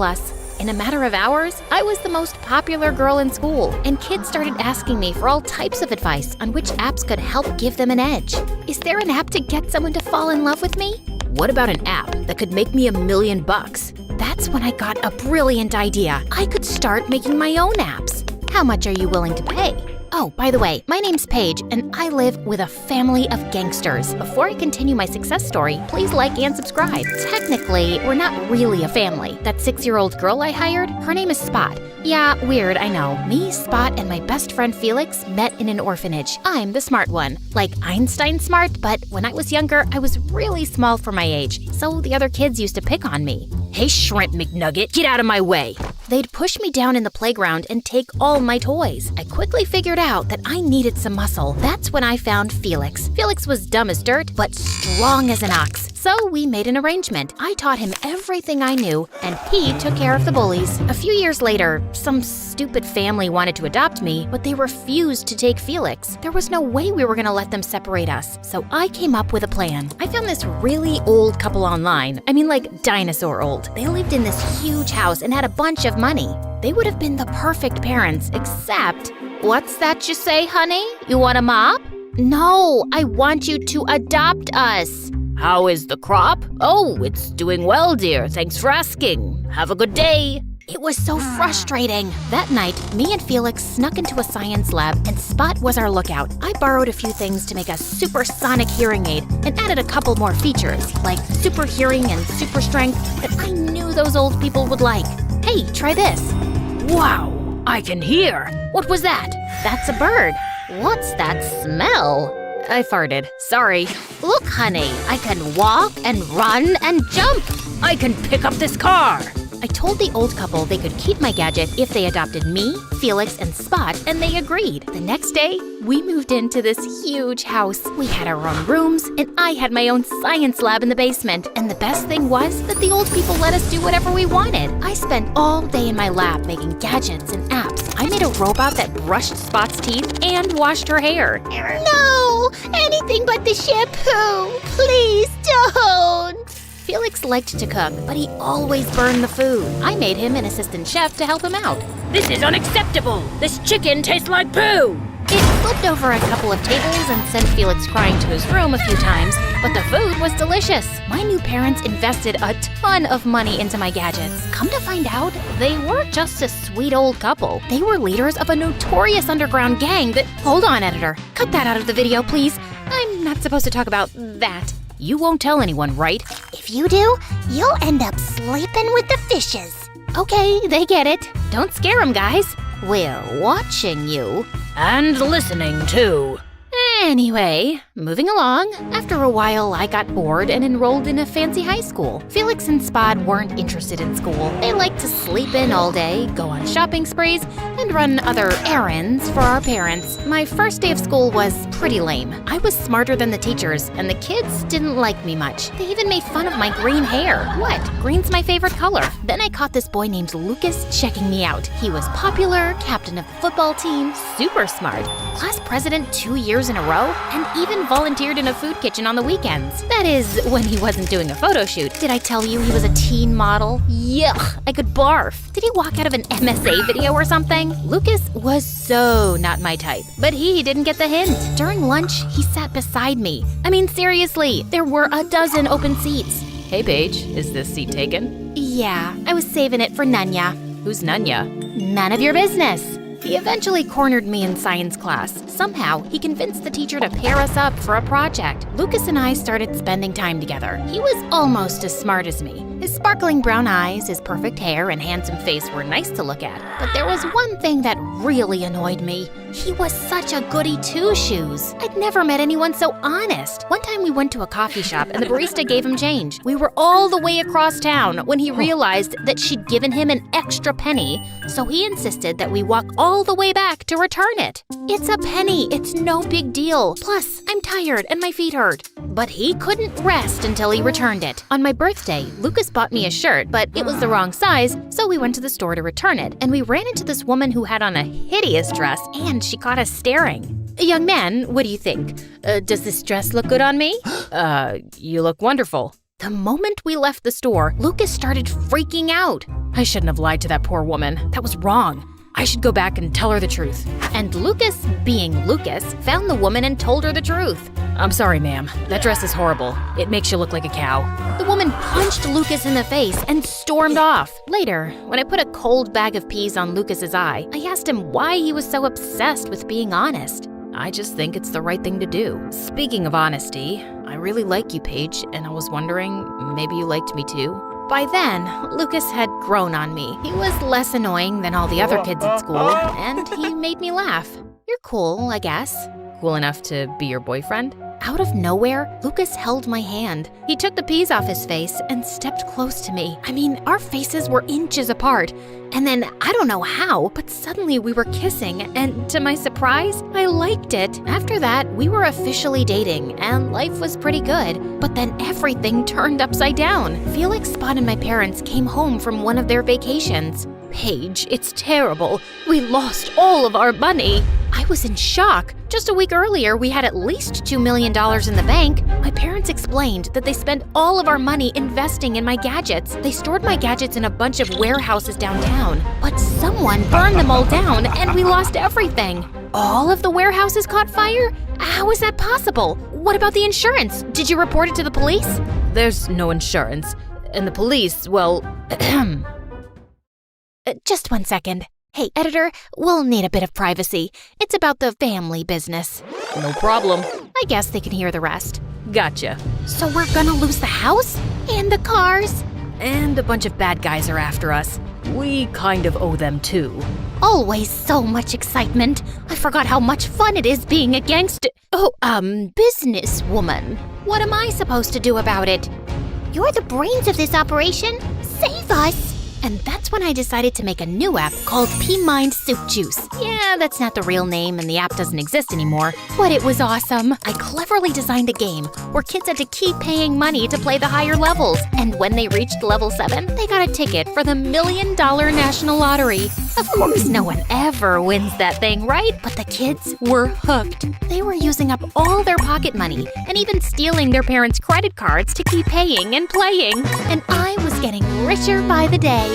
In a matter of hours, I was the most popular girl in school, and kids started asking me for all types of advice on which apps could help give them an edge. Is there an app to get someone to fall in love with me? What about an app that could make me $1 million? That's when I got a brilliant idea. I could start making my own apps. How much are you willing to pay? Oh, by the way, my name's Paige, and I live with a family of gangsters. Before I continue my success story, please like and subscribe. Technically, we're not really a family. That 6-year-old girl I hired, her name is Spot. Yeah, weird, I know. Me, Spot, and my best friend Felix met in an orphanage. I'm the smart one. Like Einstein smart, but when I was younger, I was really small for my age, so the other kids used to pick on me. Hey, Shrimp McNugget, get out of my way! They'd push me down in the playground and take all my toys. I quickly figured out that I needed some muscle. That's when I found Felix. Felix was dumb as dirt, but strong as an ox. So we made an arrangement. I taught him everything I knew, and he took care of the bullies. A few years later, some stupid family wanted to adopt me, but they refused to take Felix. There was no way we were gonna let them separate us, so I came up with a plan. I found this really old couple online. I mean, like dinosaur old. They lived in this huge house and had a bunch of money. They would have been the perfect parents, except... What's that you say, honey? You want a mop? No, I want you to adopt us. How is the crop? Oh, it's doing well, dear. Thanks for asking. Have a good day. It was so frustrating. That night, me and Felix snuck into a science lab, and Spot was our lookout. I borrowed a few things to make a supersonic hearing aid and added a couple more features, like super hearing and super strength, that I knew those old people would like. Hey, try this. Wow, I can hear. What was that? That's a bird. What's that smell? I farted. Sorry. Look, honey, I can walk and run and jump. I can pick up this car. I told the old couple they could keep my gadget if they adopted me, Felix, and Spot, and they agreed. The next day, we moved into this huge house. We had our own rooms, and I had my own science lab in the basement. And the best thing was that the old people let us do whatever we wanted. I spent all day in my lab making gadgets and apps. I made a robot that brushed Spot's teeth and washed her hair. No, anything but the shampoo. Please don't. Felix liked to cook, but he always burned the food. I made him an assistant chef to help him out. This is unacceptable! This chicken tastes like poo! It flipped over a couple of tables and sent Felix crying to his room a few times, but the food was delicious. My new parents invested a ton of money into my gadgets. Come to find out, they weren't just a sweet old couple. They were leaders of a notorious underground gang that... Hold on, editor. Cut that out of the video, please. I'm not supposed to talk about that. You won't tell anyone, right? If you do, you'll end up sleeping with the fishes. Okay, they get it. Don't scare them, guys. We're watching you. And listening, too. Anyway, moving along. After a while, I got bored and enrolled in a fancy high school. Felix and Spot weren't interested in school. They liked to sleep in all day, go on shopping sprees, and run other errands for our parents. My first day of school was pretty lame. I was smarter than the teachers, and the kids didn't like me much. They even made fun of my green hair. What? Green's my favorite color. Then I caught this boy named Lucas checking me out. He was popular, captain of the football team, super smart, class president 2 years in a row, and even volunteered in a food kitchen on the weekends. That is, when he wasn't doing a photo shoot. Did I tell you he was a teen model? Yuck, I could barf. Did he walk out of an MSA video or something? Lucas was so not my type, but he didn't get the hint. During lunch, he sat beside me. I mean, seriously, there were a dozen open seats. Hey, Paige, is this seat taken? Yeah, I was saving it for Nunya. Who's Nunya? None of your business. He eventually cornered me in science class. Somehow, he convinced the teacher to pair us up for a project. Lucas and I started spending time together. He was almost as smart as me. His sparkling brown eyes, his perfect hair, and handsome face were nice to look at. But there was one thing that really annoyed me. He was such a goody two-shoes. I'd never met anyone so honest. One time we went to a coffee shop and the barista gave him change. We were all the way across town when he realized that she'd given him an extra penny, so he insisted that we walk all the way back to return it. It's a penny, it's no big deal. Plus, I'm tired and my feet hurt. But he couldn't rest until he returned it. On my birthday, Lucas bought me a shirt, but it was the wrong size, so we went to the store to return it, and we ran into this woman who had on a hideous dress, and she caught us staring. Young man, what do you think? Does this dress look good on me? You look wonderful. The moment we left the store, Lucas started freaking out. I shouldn't have lied to that poor woman. That was wrong. I should go back and tell her the truth. And Lucas, being Lucas, found the woman and told her the truth. I'm sorry, ma'am. That dress is horrible. It makes you look like a cow. The woman punched Lucas in the face and stormed off. Later, when I put a cold bag of peas on Lucas's eye, I asked him why he was so obsessed with being honest. I just think it's the right thing to do. Speaking of honesty, I really like you, Paige, and I was wondering, maybe you liked me too? By then, Lucas had grown on me. He was less annoying than all the other kids at school, and he made me laugh. You're cool, I guess. Cool enough to be your boyfriend? Out of nowhere, Lucas held my hand. He took the peas off his face and stepped close to me. I mean, our faces were inches apart. And then, I don't know how, but suddenly we were kissing, and to my surprise, I liked it. After that, we were officially dating, and life was pretty good. But then everything turned upside down. Felix spotted my parents came home from one of their vacations. Paige, it's terrible. We lost all of our money. I was in shock. Just a week earlier, we had at least $2 million in the bank. My parents explained that they spent all of our money investing in my gadgets. They stored my gadgets in a bunch of warehouses downtown. But someone burned them all down and we lost everything. All of the warehouses caught fire? How is that possible? What about the insurance? Did you report it to the police? There's no insurance. And the police, well, Just 1 second. Hey, editor, we'll need a bit of privacy. It's about the family business. No problem. I guess they can hear the rest. Gotcha. So we're gonna lose the house? And the cars? And a bunch of bad guys are after us. We kind of owe them too. Always so much excitement. I forgot how much fun it is being a businesswoman. What am I supposed to do about it? You're the brains of this operation. Save us! And that's when I decided to make a new app called Pea Mind Soup Juice. Yeah, that's not the real name and the app doesn't exist anymore, but it was awesome. I cleverly designed a game where kids had to keep paying money to play the higher levels. And when they reached level 7, they got a ticket for the $1 Million National Lottery. Of course, no one ever wins that thing, right? But the kids were hooked. They were using up all their pocket money and even stealing their parents' credit cards to keep paying and playing. And I was getting richer by the day.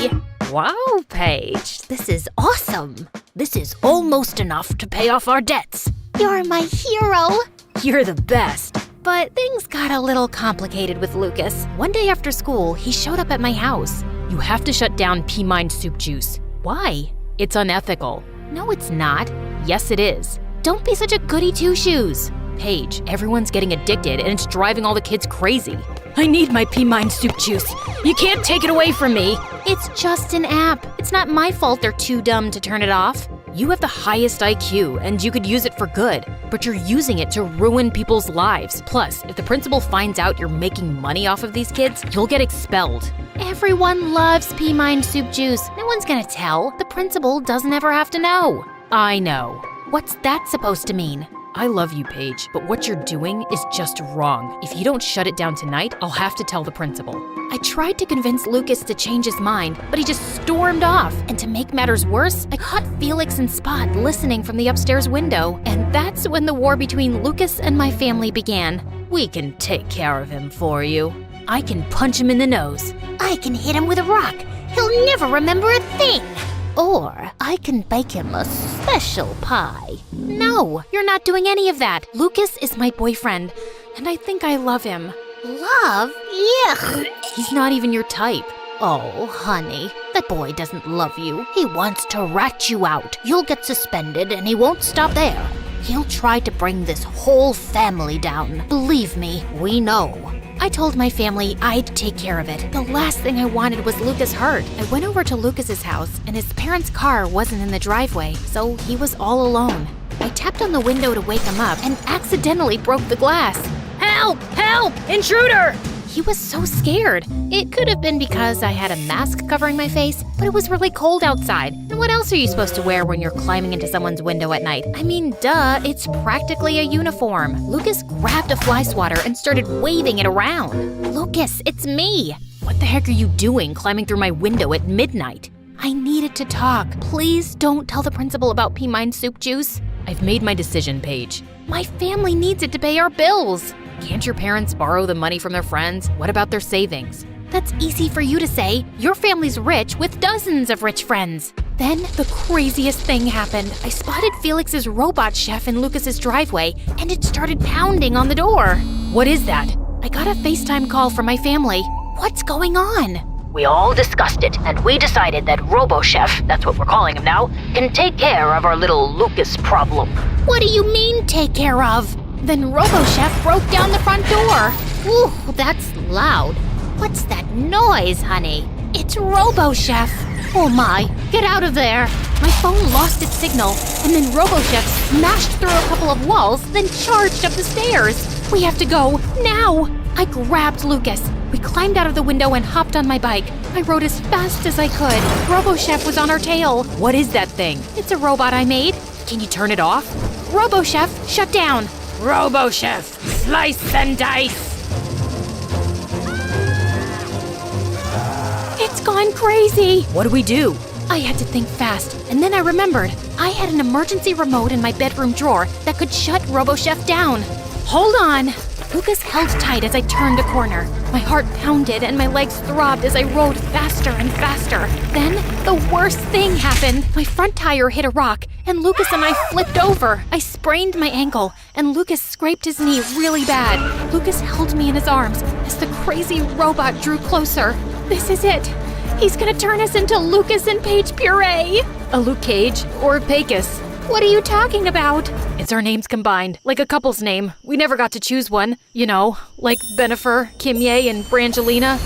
Wow, Paige. This is awesome. This is almost enough to pay off our debts. You're my hero. You're the best. But things got a little complicated with Lucas. One day after school, he showed up at my house. You have to shut down Pea Mind Soup Juice. Why? It's unethical. No, it's not. Yes, it is. Don't be such a goody two-shoes. Paige, everyone's getting addicted and it's driving all the kids crazy. I need my Pea Mind Soup Juice. You can't take it away from me. It's just an app. It's not my fault they're too dumb to turn it off. You have the highest IQ and you could use it for good, but you're using it to ruin people's lives. Plus, if the principal finds out you're making money off of these kids, you'll get expelled. Everyone loves Pea Mind Soup Juice. No one's gonna tell. The principal doesn't ever have to know. I know. What's that supposed to mean? I love you, Paige, but what you're doing is just wrong. If you don't shut it down tonight, I'll have to tell the principal. I tried to convince Lucas to change his mind, but he just stormed off. And to make matters worse, I caught Felix and Spot listening from the upstairs window. And that's when the war between Lucas and my family began. We can take care of him for you. I can punch him in the nose. I can hit him with a rock. He'll never remember a thing. Or I can bake him a special pie. No, you're not doing any of that. Lucas is my boyfriend, and I think I love him. Love? Yuck. He's not even your type. Oh, honey, that boy doesn't love you. He wants to rat you out. You'll get suspended, and he won't stop there. He'll try to bring this whole family down. Believe me, we know. I told my family I'd take care of it. The last thing I wanted was Lucas hurt. I went over to Lucas's house, and his parents' car wasn't in the driveway, so he was all alone. I tapped on the window to wake him up and accidentally broke the glass. Help! Help! Intruder! He was so scared. It could have been because I had a mask covering my face, but it was really cold outside. And what else are you supposed to wear when you're climbing into someone's window at night? I mean, duh, it's practically a uniform. Lucas grabbed a fly swatter and started waving it around. Lucas, it's me. What the heck are you doing climbing through my window at midnight? I needed to talk. Please don't tell the principal about pea mine soup juice. I've made my decision, Paige. My family needs it to pay our bills. Can't your parents borrow the money from their friends? What about their savings? That's easy for you to say. Your family's rich with dozens of rich friends. Then the craziest thing happened. I spotted Felix's robot chef in Lucas's driveway, and it started pounding on the door. What is that? I got a FaceTime call from my family. What's going on? We all discussed it, and we decided that RoboChef, that's what we're calling him now, can take care of our little Lucas problem. What do you mean, take care of? Then RoboChef broke down the front door. Ooh, that's loud. What's that noise, honey? It's RoboChef. Oh my, get out of there. My phone lost its signal, and then RoboChef smashed through a couple of walls, then charged up the stairs. We have to go, now. I grabbed Lucas. We climbed out of the window and hopped on my bike. I rode as fast as I could. RoboChef was on our tail. What is that thing? It's a robot I made. Can you turn it off? RoboChef, shut down. RoboChef, slice and dice. It's gone crazy. What do we do? I had to think fast, and then I remembered. I had an emergency remote in my bedroom drawer that could shut RoboChef down. Hold on. Lucas held tight as I turned a corner. My heart pounded and my legs throbbed as I rode faster and faster. Then, the worst thing happened. My front tire hit a rock, and Lucas and I flipped over. I sprained my ankle, and Lucas scraped his knee really bad. Lucas held me in his arms as the crazy robot drew closer. This is it. He's gonna turn us into Lucas and Paige puree. A Luke Cage or a Pecos? What are you talking about? It's our names combined, like a couple's name. We never got to choose one. You know, like Benifer, Kimye, and Brangelina.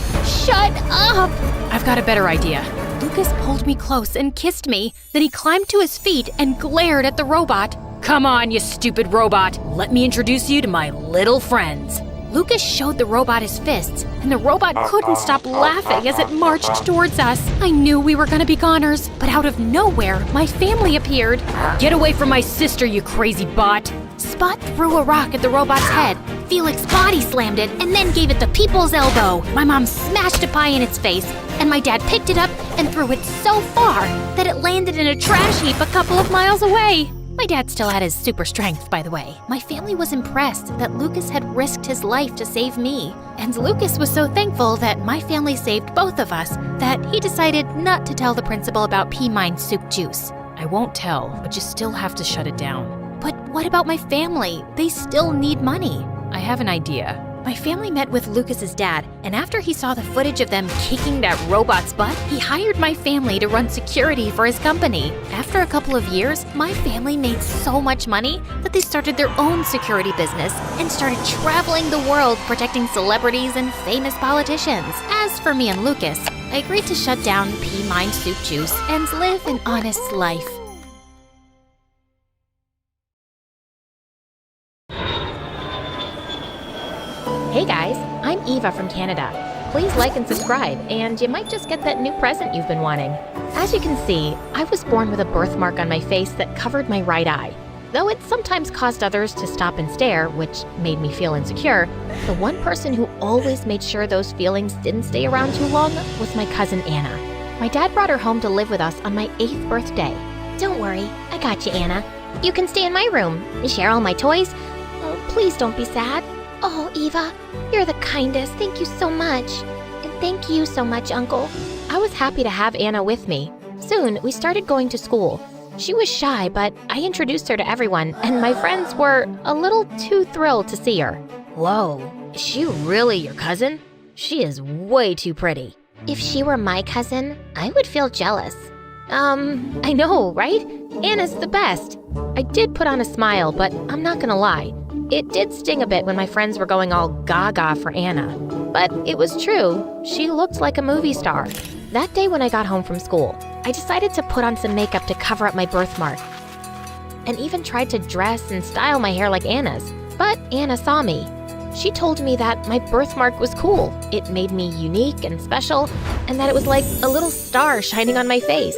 Shut up! I've got a better idea. Lucas pulled me close and kissed me. Then he climbed to his feet and glared at the robot. Come on, you stupid robot. Let me introduce you to my little friends. Lucas showed the robot his fists, and the robot couldn't stop laughing as it marched towards us. I knew we were gonna be goners, but out of nowhere, my family appeared. Get away from my sister, you crazy bot. Spot threw a rock at the robot's head. Felix body slammed it and then gave it the people's elbow. My mom smashed a pie in its face, and my dad picked it up and threw it so far that it landed in a trash heap a couple of miles away. My dad still had his super strength, by the way. My family was impressed that Lucas had risked his life to save me. And Lucas was so thankful that my family saved both of us that he decided not to tell the principal about pea mine soup juice. I won't tell, but you still have to shut it down. But what about my family? They still need money. I have an idea. My family met with Lucas's dad, and after he saw the footage of them kicking that robot's butt, he hired my family to run security for his company. After a couple of years, my family made so much money that they started their own security business and started traveling the world protecting celebrities and famous politicians. As for me and Lucas, I agreed to shut down pea mine soup juice and live an honest life. Hey guys, I'm Eva from Canada. Please like and subscribe, and you might just get that new present you've been wanting. As you can see, I was born with a birthmark on my face that covered my right eye. Though it sometimes caused others to stop and stare, which made me feel insecure, the one person who always made sure those feelings didn't stay around too long was my cousin Anna. My dad brought her home to live with us on my 8th birthday. Don't worry, I got you, Anna. You can stay in my room, share all my toys. Oh, please don't be sad. Oh, Eva, you're the kindest. Thank you so much. And thank you so much, Uncle. I was happy to have Anna with me. Soon, we started going to school. She was shy, but I introduced her to everyone, and my friends were a little too thrilled to see her. Whoa, is she really your cousin? She is way too pretty. If she were my cousin, I would feel jealous. I know, right? Anna's the best. I did put on a smile, but I'm not gonna lie. It did sting a bit when my friends were going all gaga for Anna. But it was true. She looked like a movie star. That day when I got home from school, I decided to put on some makeup to cover up my birthmark, and even tried to dress and style my hair like Anna's. But Anna saw me. She told me that my birthmark was cool. It made me unique and special, and that it was like a little star shining on my face.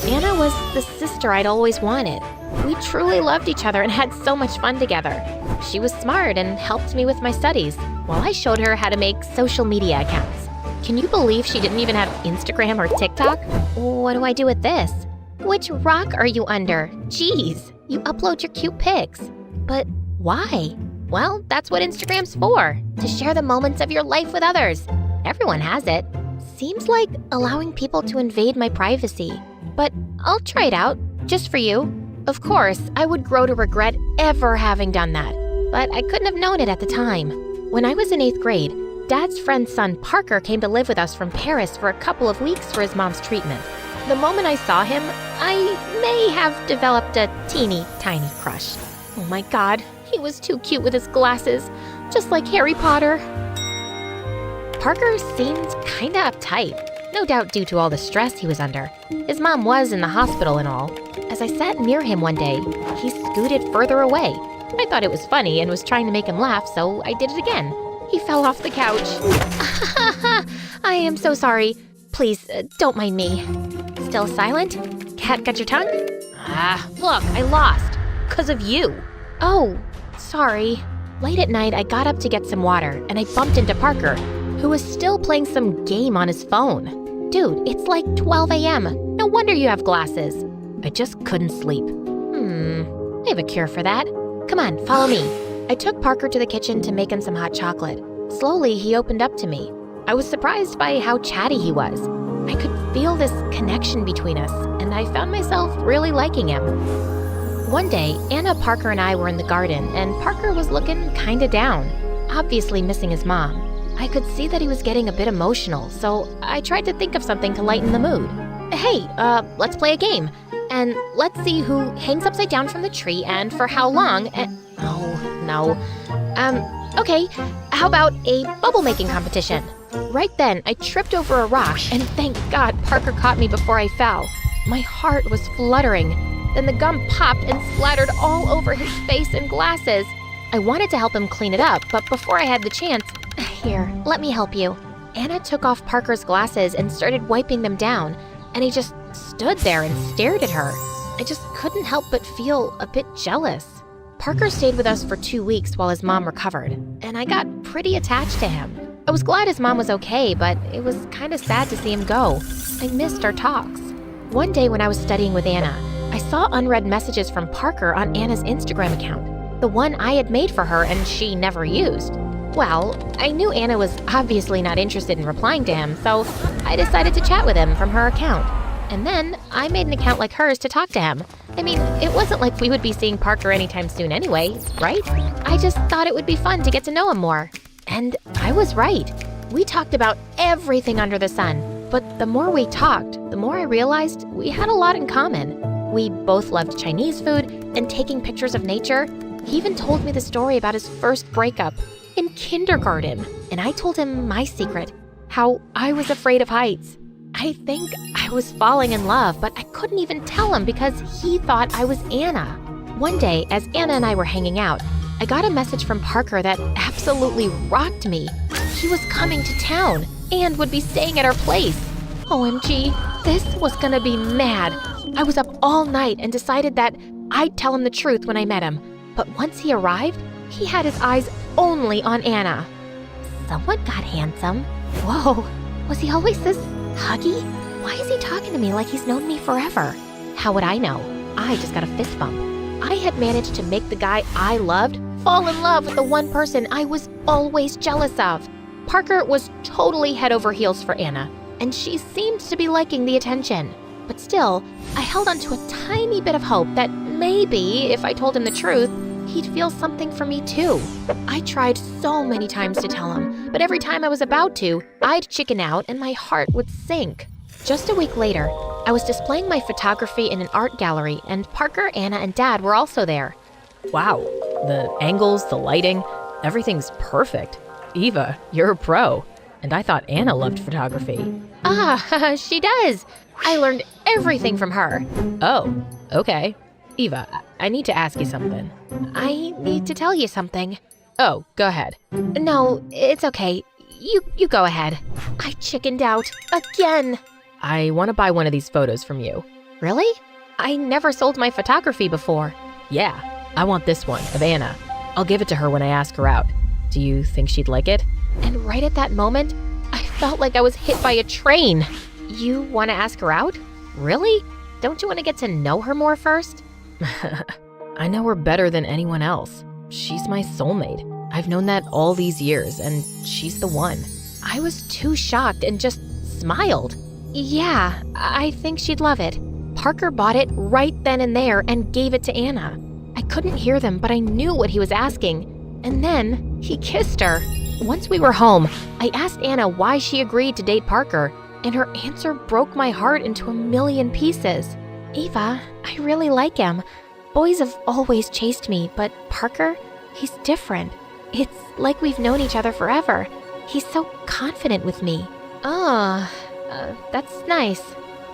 Anna was the sister I'd always wanted. We truly loved each other and had so much fun together. She was smart and helped me with my studies, while I showed her how to make social media accounts. Can you believe she didn't even have Instagram or TikTok? What do I do with this? Which rock are you under? Jeez, you upload your cute pics. But why? Well, that's what Instagram's for, to share the moments of your life with others. Everyone has it. Seems like allowing people to invade my privacy. But I'll try it out, just for you. Of course, I would grow to regret ever having done that, but I couldn't have known it at the time. When I was in 8th grade, Dad's friend's son Parker came to live with us from Paris for a couple of weeks for his mom's treatment. The moment I saw him, I may have developed a teeny tiny crush. Oh my God, he was too cute with his glasses, just like Harry Potter. Parker seemed kinda uptight, no doubt due to all the stress he was under. His mom was in the hospital and all. As I sat near him one day, he scooted further away. I thought it was funny and was trying to make him laugh, so I did it again. He fell off the couch. I am so sorry. Please, don't mind me. Still silent? Cat got your tongue? Look, I lost. 'Cause of you. Oh, sorry. Late at night, I got up to get some water, and I bumped into Parker, who was still playing some game on his phone. Dude, it's like 12 a.m. No wonder you have glasses. I just couldn't sleep. I have a cure for that. Come on, follow me. I took Parker to the kitchen to make him some hot chocolate. Slowly, he opened up to me. I was surprised by how chatty he was. I could feel this connection between us, and I found myself really liking him. One day, Anna, Parker, and I were in the garden, and Parker was looking kinda down, obviously missing his mom. I could see that he was getting a bit emotional, so I tried to think of something to lighten the mood. Hey, let's play a game. And let's see who hangs upside down from the tree and for how long, and... Oh, no. Okay, how about a bubble making competition? Right then, I tripped over a rock, and thank God Parker caught me before I fell. My heart was fluttering. Then the gum popped and splattered all over his face and glasses. I wanted to help him clean it up, but before I had the chance... Here, let me help you. Anna took off Parker's glasses and started wiping them down, and he just stood there and stared at her. I just couldn't help but feel a bit jealous. Parker stayed with us for 2 weeks while his mom recovered, and I got pretty attached to him. I was glad his mom was okay, but it was kind of sad to see him go. I missed our talks. One day when I was studying with Anna, I saw unread messages from Parker on Anna's Instagram account, the one I had made for her and she never used. Well, I knew Anna was obviously not interested in replying to him, so I decided to chat with him from her account. And then I made an account like hers to talk to him. I mean, it wasn't like we would be seeing Parker anytime soon anyway, right? I just thought it would be fun to get to know him more. And I was right. We talked about everything under the sun. But the more we talked, the more I realized we had a lot in common. We both loved Chinese food and taking pictures of nature. He even told me the story about his first breakup in kindergarten. And I told him my secret, how I was afraid of heights. I think I was falling in love, but I couldn't even tell him because he thought I was Anna. One day, as Anna and I were hanging out, I got a message from Parker that absolutely rocked me. He was coming to town and would be staying at our place. OMG, this was gonna be mad. I was up all night and decided that I'd tell him the truth when I met him. But once he arrived, he had his eyes only on Anna. Someone got handsome. Whoa, was he always this huggy? Why is he talking to me like he's known me forever? How would I know? I just got a fist bump. I had managed to make the guy I loved fall in love with the one person I was always jealous of. Parker was totally head over heels for Anna, and she seemed to be liking the attention. But still, I held on to a tiny bit of hope that maybe, if I told him the truth, he'd feel something for me too. I tried so many times to tell him, but every time I was about to, I'd chicken out and my heart would sink. Just a week later, I was displaying my photography in an art gallery, and Parker, Anna, and Dad were also there. Wow, The angles, the lighting, everything's perfect. Eva, you're a pro. And I thought Anna loved photography. Ah, she does. I learned everything from her. Oh, okay. Eva, I need to ask you something. I need to tell you something. Oh, go ahead. No, it's okay. You go ahead. I chickened out again. I want to buy one of these photos from you. Really? I never sold my photography before. Yeah, I want this one of Anna. I'll give it to her when I ask her out. Do you think she'd like it? And right at that moment, I felt like I was hit by a train. You want to ask her out? Really? Don't you want to get to know her more first? I know her better than anyone else. She's my soulmate. I've known that all these years, and she's the one. I was too shocked and just smiled. Yeah, I think she'd love it. Parker bought it right then and there and gave it to Anna. I couldn't hear them, but I knew what he was asking. And then he kissed her. Once we were home, I asked Anna why she agreed to date Parker, and her answer broke my heart into a million pieces. Eva, I really like him. Boys have always chased me, but Parker, he's different. It's like we've known each other forever. He's so confident with me. That's nice.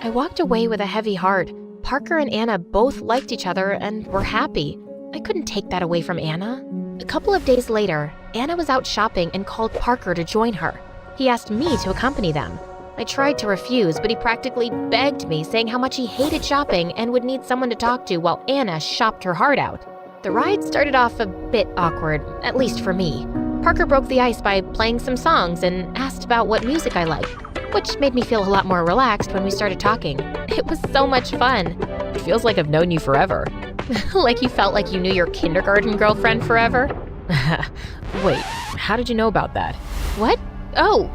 I walked away with a heavy heart. Parker and Anna both liked each other and were happy. I couldn't take that away from Anna. A couple of days later, Anna was out shopping and called Parker to join her. He asked me to accompany them. I tried to refuse, but he practically begged me, saying how much he hated shopping and would need someone to talk to while Anna shopped her heart out. The ride started off a bit awkward, at least for me. Parker broke the ice by playing some songs and asked about what music I like, which made me feel a lot more relaxed when we started talking. It was so much fun. It feels like I've known you forever. Like you felt like you knew your kindergarten girlfriend forever? Wait, how did you know about that? What? Oh,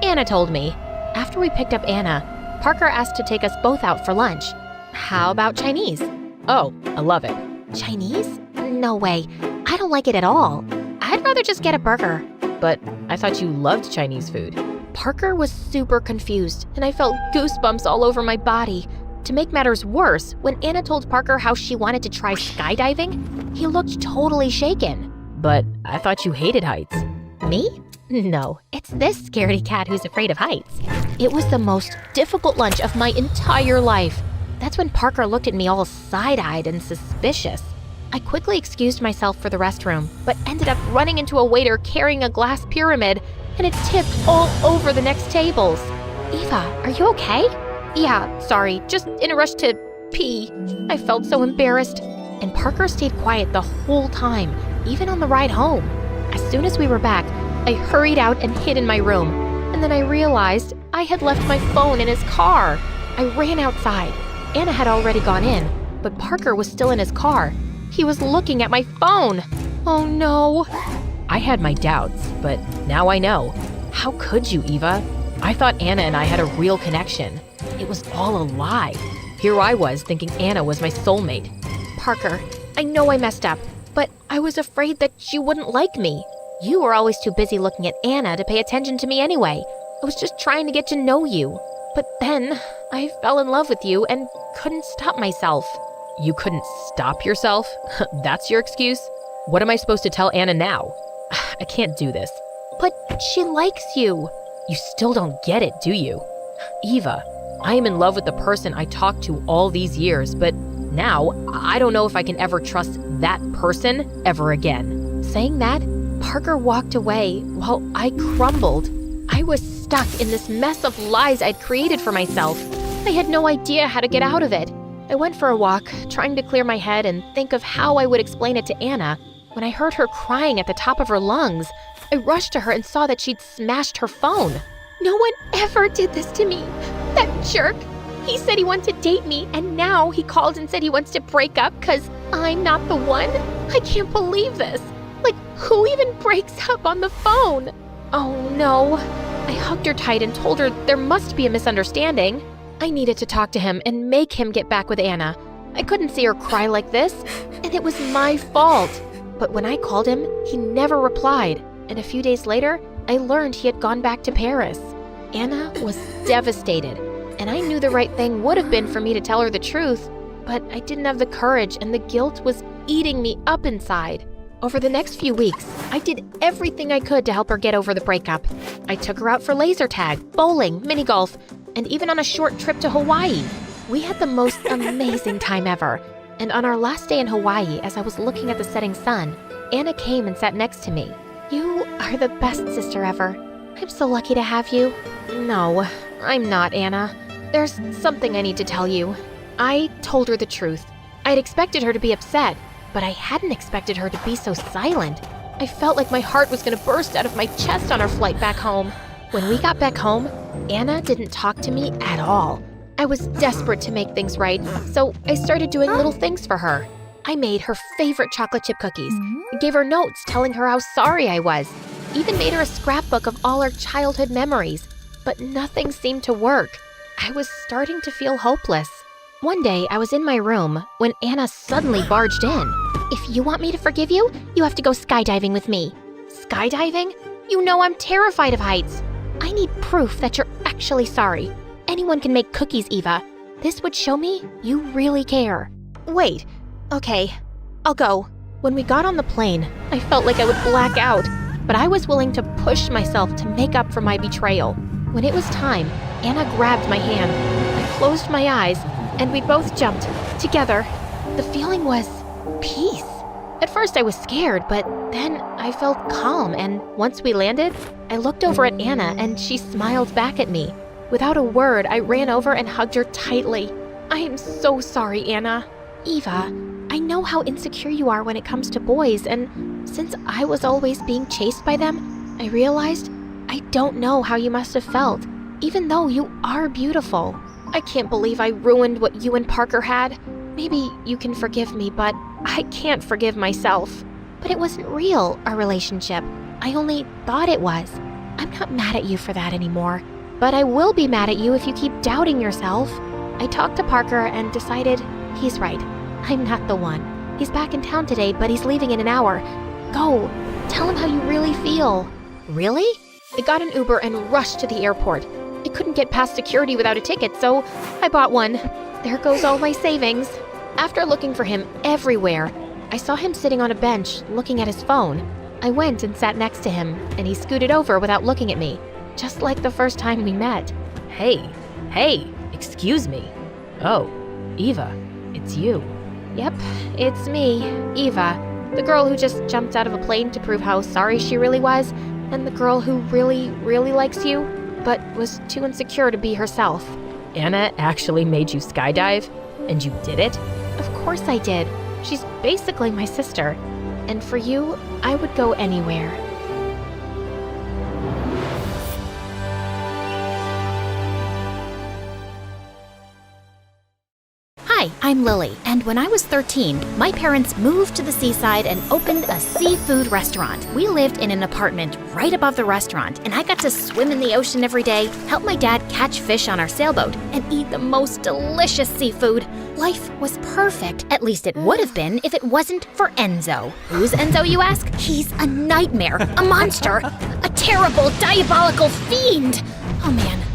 Anna told me. After we picked up Anna, Parker asked to take us both out for lunch. How about Chinese? Oh, I love it. Chinese? No way. I don't like it at all. I'd rather just get a burger. But I thought you loved Chinese food. Parker was super confused, and I felt goosebumps all over my body. To make matters worse, when Anna told Parker how she wanted to try skydiving, he looked totally shaken. But I thought you hated heights. Me? No, it's this scaredy cat who's afraid of heights. It was the most difficult lunch of my entire life. That's when Parker looked at me all side-eyed and suspicious. I quickly excused myself for the restroom, but ended up running into a waiter carrying a glass pyramid, and it tipped all over the next tables. Eva, are you okay? Yeah, sorry, just in a rush to pee. I felt so embarrassed. And Parker stayed quiet the whole time, even on the ride home. As soon as we were back, I hurried out and hid in my room. And then I realized I had left my phone in his car. I ran outside. Anna had already gone in, but Parker was still in his car. He was looking at my phone. Oh no. I had my doubts, but now I know. How could you, Eva? I thought Anna and I had a real connection. It was all a lie. Here I was thinking Anna was my soulmate. Parker, I know I messed up, but I was afraid that you wouldn't like me. You were always too busy looking at Anna to pay attention to me anyway. I was just trying to get to know you. But then I fell in love with you and couldn't stop myself. You couldn't stop yourself? That's your excuse? What am I supposed to tell Anna now? I can't do this. But she likes you. You still don't get it, do you? Eva, I am in love with the person I talked to all these years, but now I don't know if I can ever trust that person ever again. Saying that, Parker walked away while I crumbled. I was stuck in this mess of lies I'd created for myself. I had no idea how to get out of it. I went for a walk, trying to clear my head and think of how I would explain it to Anna, when I heard her crying at the top of her lungs. I rushed to her and saw that she'd smashed her phone. No one ever did this to me. That jerk. He said he wanted to date me, and now he called and said he wants to break up because I'm not the one? I can't believe this. Like, who even breaks up on the phone? Oh no. I hugged her tight and told her there must be a misunderstanding. I needed to talk to him and make him get back with Anna. I couldn't see her cry like this, and it was my fault. But when I called him, he never replied, and a few days later, I learned he had gone back to Paris. Anna was devastated, and I knew the right thing would have been for me to tell her the truth, but I didn't have the courage, and the guilt was eating me up inside. Over the next few weeks, I did everything I could to help her get over the breakup. I took her out for laser tag, bowling, mini golf, and even on a short trip to Hawaii. We had the most amazing time ever. And on our last day in Hawaii, as I was looking at the setting sun, Anna came and sat next to me. You are the best sister ever. I'm so lucky to have you. No, I'm not, Anna. There's something I need to tell you. I told her the truth. I'd expected her to be upset, but I hadn't expected her to be so silent. I felt like my heart was going to burst out of my chest on our flight back home. When we got back home, Anna didn't talk to me at all. I was desperate to make things right, so I started doing little things for her. I made her favorite chocolate chip cookies, gave her notes telling her how sorry I was, even made her a scrapbook of all our childhood memories, but nothing seemed to work. I was starting to feel hopeless. One day, I was in my room when Anna suddenly barged in. If you want me to forgive you, you have to go skydiving with me. Skydiving? You know I'm terrified of heights. I need proof that you're actually sorry. Anyone can make cookies, Eva. This would show me you really care. Wait, okay, I'll go. When we got on the plane, I felt like I would black out, but I was willing to push myself to make up for my betrayal. When it was time, Anna grabbed my hand. I closed my eyes, and we both jumped together. The feeling was peace. At first I was scared, but then I felt calm, and once we landed, I looked over at Anna and she smiled back at me. Without a word, I ran over and hugged her tightly. I am so sorry, Anna. Eva, I know how insecure you are when it comes to boys, and since I was always being chased by them, I realized I don't know how you must have felt, even though you are beautiful. I can't believe I ruined what you and Parker had. Maybe you can forgive me, but I can't forgive myself. But it wasn't real, our relationship. I only thought it was. I'm not mad at you for that anymore. But I will be mad at you if you keep doubting yourself. I talked to Parker and decided he's right. I'm not the one. He's back in town today, but he's leaving in an hour. Go, tell him how you really feel. Really? I got an Uber and rushed to the airport. I couldn't get past security without a ticket, so I bought one. There goes all my savings. After looking for him everywhere, I saw him sitting on a bench looking at his phone. I went and sat next to him, and he scooted over without looking at me. Just like the first time we met. Hey, excuse me. Oh, Eva, it's you. Yep, it's me, Eva, the girl who just jumped out of a plane to prove how sorry she really was, and the girl who really, really likes you, but was too insecure to be herself. Anna actually made you skydive, and you did it? Of course I did. She's basically my sister. And for you, I would go anywhere. Hi, I'm Lily, and when I was 13, my parents moved to the seaside and opened a seafood restaurant. We lived in an apartment right above the restaurant, and I got to swim in the ocean every day, help my dad catch fish on our sailboat, and eat the most delicious seafood. Life was perfect. At least it would have been if it wasn't for Enzo. Who's Enzo, you ask? He's a nightmare, a monster, a terrible, diabolical fiend. Oh man,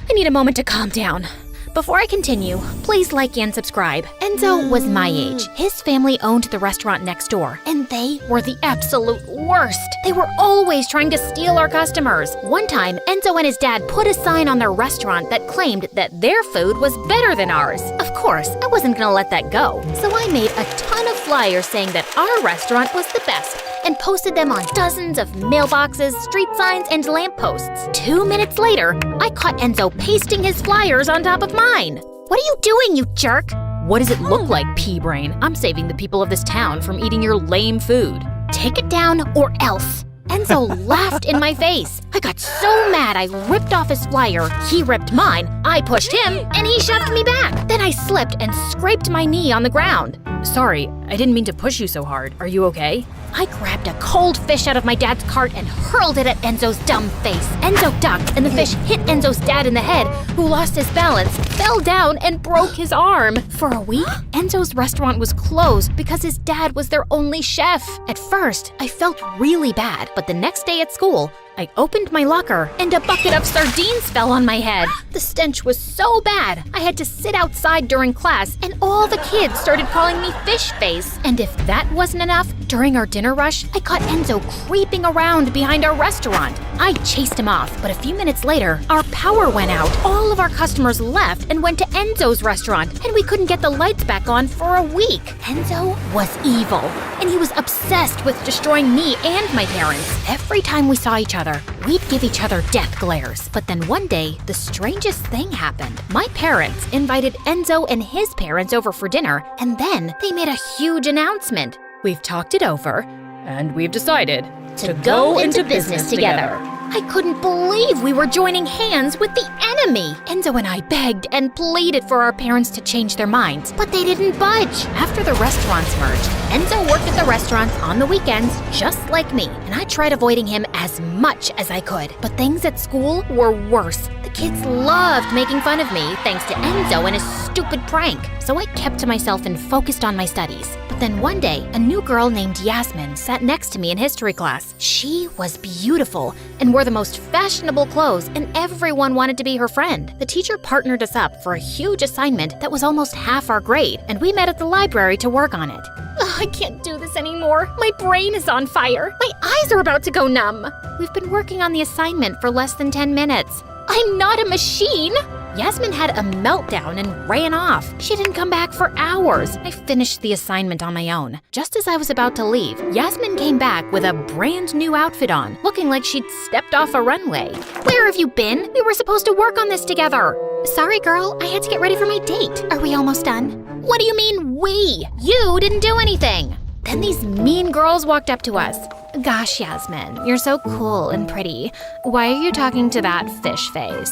I need a moment to calm down. Before I continue, please like and subscribe. Enzo was my age. His family owned the restaurant next door, and they were the absolute worst. They were always trying to steal our customers. One time, Enzo and his dad put a sign on their restaurant that claimed that their food was better than ours. Of course, I wasn't gonna let that go. So I made a ton of flyers saying that our restaurant was the best and posted them on dozens of mailboxes, street signs, and lampposts. 2 minutes later, I caught Enzo pasting his flyers on top of mine. What are you doing, you jerk? What does it look like, pea-brain? I'm saving the people of this town from eating your lame food. Take it down or else. Enzo laughed in my face. I got so mad I ripped off his flyer, he ripped mine, I pushed him, and he shoved me back. Then I slipped and scraped my knee on the ground. Sorry, I didn't mean to push you so hard. Are you okay? I grabbed a cold fish out of my dad's cart and hurled it at Enzo's dumb face. Enzo ducked, and the fish hit Enzo's dad in the head, who lost his balance, fell down, and broke his arm. For a week, Enzo's restaurant was closed because his dad was their only chef. At first, I felt really bad, but the next day at school, I opened my locker, and a bucket of sardines fell on my head. The stench was so bad, I had to sit outside during class, and all the kids started calling me fish face. And if that wasn't enough, during our dinner rush, I caught Enzo creeping around behind our restaurant. I chased him off, but a few minutes later, our power went out. All of our customers left and went to Enzo's restaurant, and we couldn't get the lights back on for a week. Enzo was evil, and he was obsessed with destroying me and my parents. Every time we saw each other, we'd give each other death glares. But then one day, the strangest thing happened. My parents invited Enzo and his parents over for dinner, and then they made a huge announcement. We've talked it over, and we've decided To go into business together. I couldn't believe we were joining hands with the enemy. Enzo and I begged and pleaded for our parents to change their minds, but they didn't budge. After the restaurants merged, Enzo worked at the restaurants on the weekends just like me, and I tried avoiding him as much as I could. But things at school were worse. The kids loved making fun of me thanks to Enzo and his stupid prank. So I kept to myself and focused on my studies. But then one day, a new girl named Yasmin sat next to me in history class. She was beautiful and wore the most fashionable clothes, and everyone wanted to be her friend. The teacher partnered us up for a huge assignment that was almost half our grade, and we met at the library to work on it. Ugh, I can't do this anymore. My brain is on fire. My eyes are about to go numb. We've been working on the assignment for less than 10 minutes. I'm not a machine! Yasmin had a meltdown and ran off. She didn't come back for hours. I finished the assignment on my own. Just as I was about to leave, Yasmin came back with a brand new outfit on, looking like she'd stepped off a runway. Where have you been? We were supposed to work on this together. Sorry, girl. I had to get ready for my date. Are we almost done? What do you mean, we? You didn't do anything. Then these mean girls walked up to us. Gosh, Yasmin, you're so cool and pretty. Why are you talking to that fish face?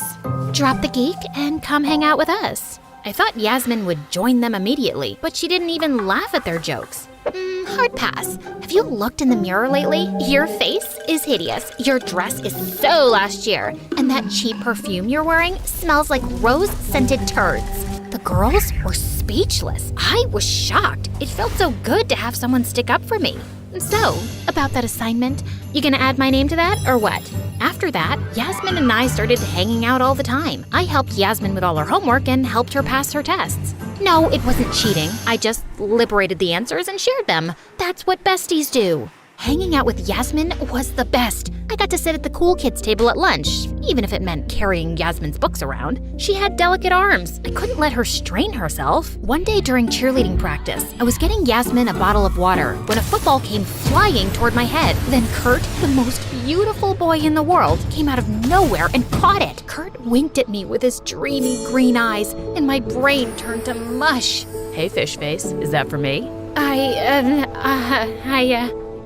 Drop the geek and come hang out with us. I thought Yasmin would join them immediately, but she didn't even laugh at their jokes. Hard pass. Have you looked in the mirror lately? Your face is hideous. Your dress is so last year. And that cheap perfume you're wearing smells like rose-scented turds. The girls were speechless. I was shocked. It felt so good to have someone stick up for me. So, about that assignment, you gonna add my name to that or what? After that, Yasmin and I started hanging out all the time. I helped Yasmin with all her homework and helped her pass her tests. No, it wasn't cheating. I just liberated the answers and shared them. That's what besties do. Hanging out with Yasmin was the best. I got to sit at the cool kids table at lunch, even if it meant carrying Yasmin's books around. She had delicate arms. I couldn't let her strain herself. One day during cheerleading practice, I was getting Yasmin a bottle of water when a football came flying toward my head. Then Kurt, the most beautiful boy in the world, came out of nowhere and caught it. Kurt winked at me with his dreamy green eyes, and my brain turned to mush. Hey, fish face, is that for me?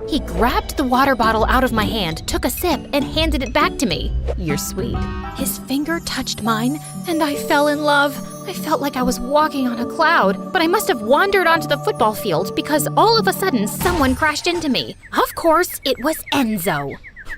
He grabbed the water bottle out of my hand, took a sip, and handed it back to me. You're sweet. His finger touched mine, and I fell in love. I felt like I was walking on a cloud, but I must have wandered onto the football field because all of a sudden someone crashed into me. Of course, it was Enzo.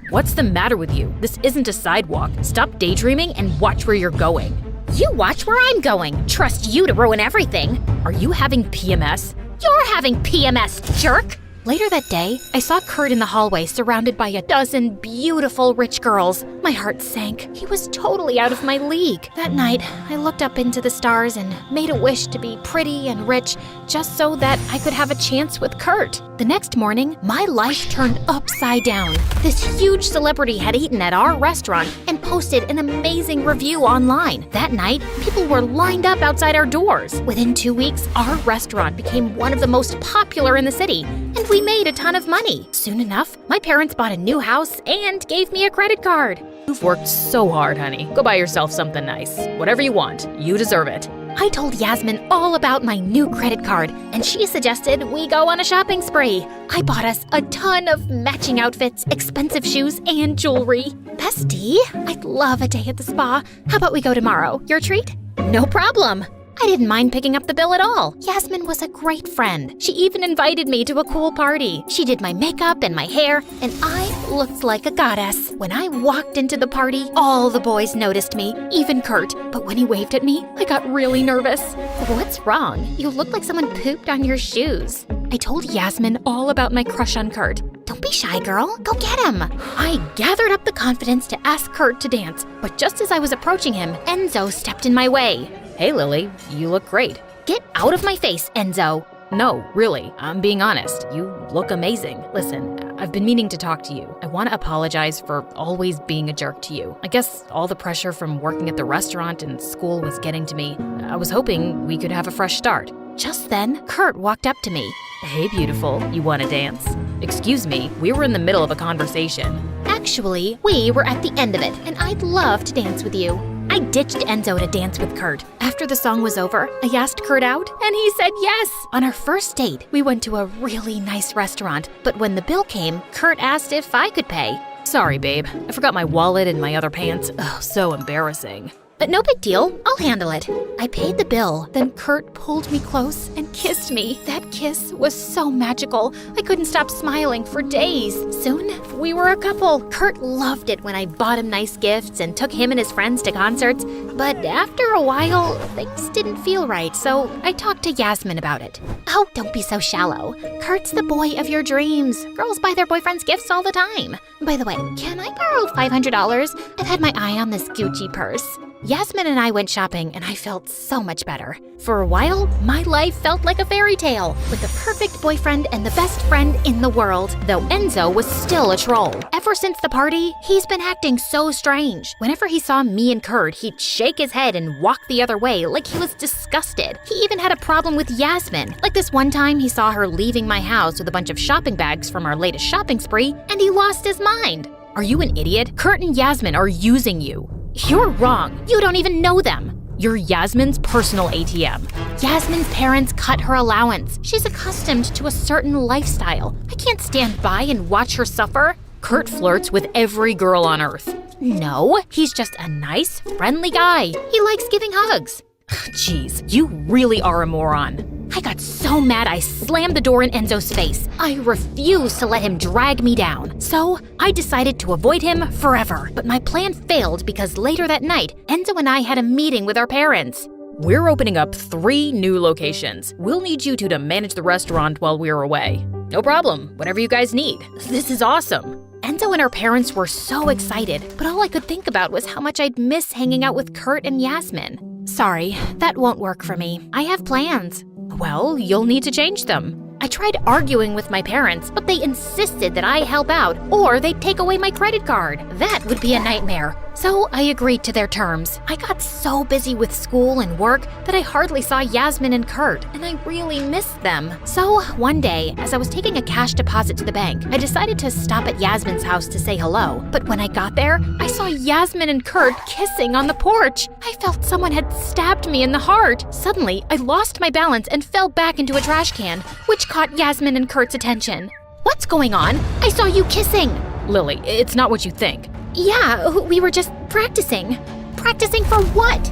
What's the matter with you? This isn't a sidewalk. Stop daydreaming and watch where you're going. You watch where I'm going. Trust you to ruin everything. Are you having PMS? You're having PMS, jerk! Later that day, I saw Kurt in the hallway surrounded by a dozen beautiful rich girls. My heart sank. He was totally out of my league. That night, I looked up into the stars and made a wish to be pretty and rich just so that I could have a chance with Kurt. The next morning, my life turned upside down. This huge celebrity had eaten at our restaurant and posted an amazing review online. That night, people were lined up outside our doors. Within 2 weeks, our restaurant became one of the most popular in the city, and we made a ton of money. Soon enough, my parents bought a new house and gave me a credit card. You've worked so hard, honey. Go buy yourself something nice. Whatever you want. You deserve it. I told Yasmin all about my new credit card, and she suggested we go on a shopping spree. I bought us a ton of matching outfits, expensive shoes, and jewelry. Bestie, I'd love a day at the spa. How about we go tomorrow? Your treat? No problem. I didn't mind picking up the bill at all. Yasmin was a great friend. She even invited me to a cool party. She did my makeup and my hair, and I looked like a goddess. When I walked into the party, all the boys noticed me, even Kurt. But when he waved at me, I got really nervous. What's wrong? You look like someone pooped on your shoes. I told Yasmin all about my crush on Kurt. Don't be shy, girl. Go get him. I gathered up the confidence to ask Kurt to dance, but just as I was approaching him, Enzo stepped in my way. Hey, Lily, you look great. Get out of my face, Enzo. No, really, I'm being honest. You look amazing. Listen, I've been meaning to talk to you. I want to apologize for always being a jerk to you. I guess all the pressure from working at the restaurant and school was getting to me. I was hoping we could have a fresh start. Just then, Kurt walked up to me. Hey, beautiful, you want to dance? Excuse me, we were in the middle of a conversation. Actually, we were at the end of it, and I'd love to dance with you. I ditched Enzo to dance with Kurt. After the song was over, I asked Kurt out, and he said yes. On our first date, we went to a really nice restaurant, but when the bill came, Kurt asked if I could pay. Sorry, babe. I forgot my wallet and my other pants. Oh, so embarrassing. But no big deal, I'll handle it. I paid the bill, then Kurt pulled me close and kissed me. That kiss was so magical, I couldn't stop smiling for days. Soon, we were a couple. Kurt loved it when I bought him nice gifts and took him and his friends to concerts. But after a while, things didn't feel right, so I talked to Yasmin about it. Oh, don't be so shallow. Kurt's the boy of your dreams. Girls buy their boyfriends gifts all the time. By the way, can I borrow $500? I've had my eye on this Gucci purse. Yasmin and I went shopping, and I felt so much better. For a while, my life felt like a fairy tale, with the perfect boyfriend and the best friend in the world, though Enzo was still a troll. Ever since the party, he's been acting so strange. Whenever he saw me and Kurt, he'd shake his head and walk the other way like he was disgusted. He even had a problem with Yasmin. Like this one time, he saw her leaving my house with a bunch of shopping bags from our latest shopping spree, and he lost his mind. Are you an idiot? Kurt and Yasmin are using you. You're wrong. You don't even know them. You're Yasmin's personal ATM. Yasmin's parents cut her allowance. She's accustomed to a certain lifestyle. I can't stand by and watch her suffer. Kurt flirts with every girl on earth. No, he's just a nice, friendly guy. He likes giving hugs. Jeez, you really are a moron. I got so mad I slammed the door in Enzo's face. I refused to let him drag me down. So I decided to avoid him forever. But my plan failed because later that night, Enzo and I had a meeting with our parents. We're opening up 3 new locations. We'll need you two to manage the restaurant while we're away. No problem, whatever you guys need. This is awesome. Enzo and our parents were so excited, but all I could think about was how much I'd miss hanging out with Kurt and Yasmin. Sorry, that won't work for me. I have plans. Well, you'll need to change them. I tried arguing with my parents, but they insisted that I help out or they'd take away my credit card. That would be a nightmare. So I agreed to their terms. I got so busy with school and work that I hardly saw Yasmin and Kurt, and I really missed them. So one day, as I was taking a cash deposit to the bank, I decided to stop at Yasmin's house to say hello. But when I got there, I saw Yasmin and Kurt kissing on the porch. I felt someone had stabbed me in the heart. Suddenly, I lost my balance and fell back into a trash can, which caught Yasmin and Kurt's attention. What's going on? I saw you kissing. Lily, it's not what you think. Yeah, we were just practicing. Practicing for what?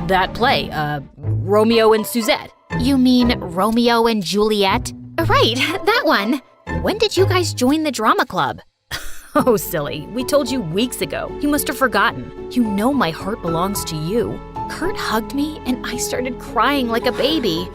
That play, Romeo and Suzette. You mean Romeo and Juliet? Right, that one. When did you guys join the drama club? Oh, silly. We told you weeks ago. You must have forgotten. You know my heart belongs to you. Kurt hugged me and I started crying like a baby.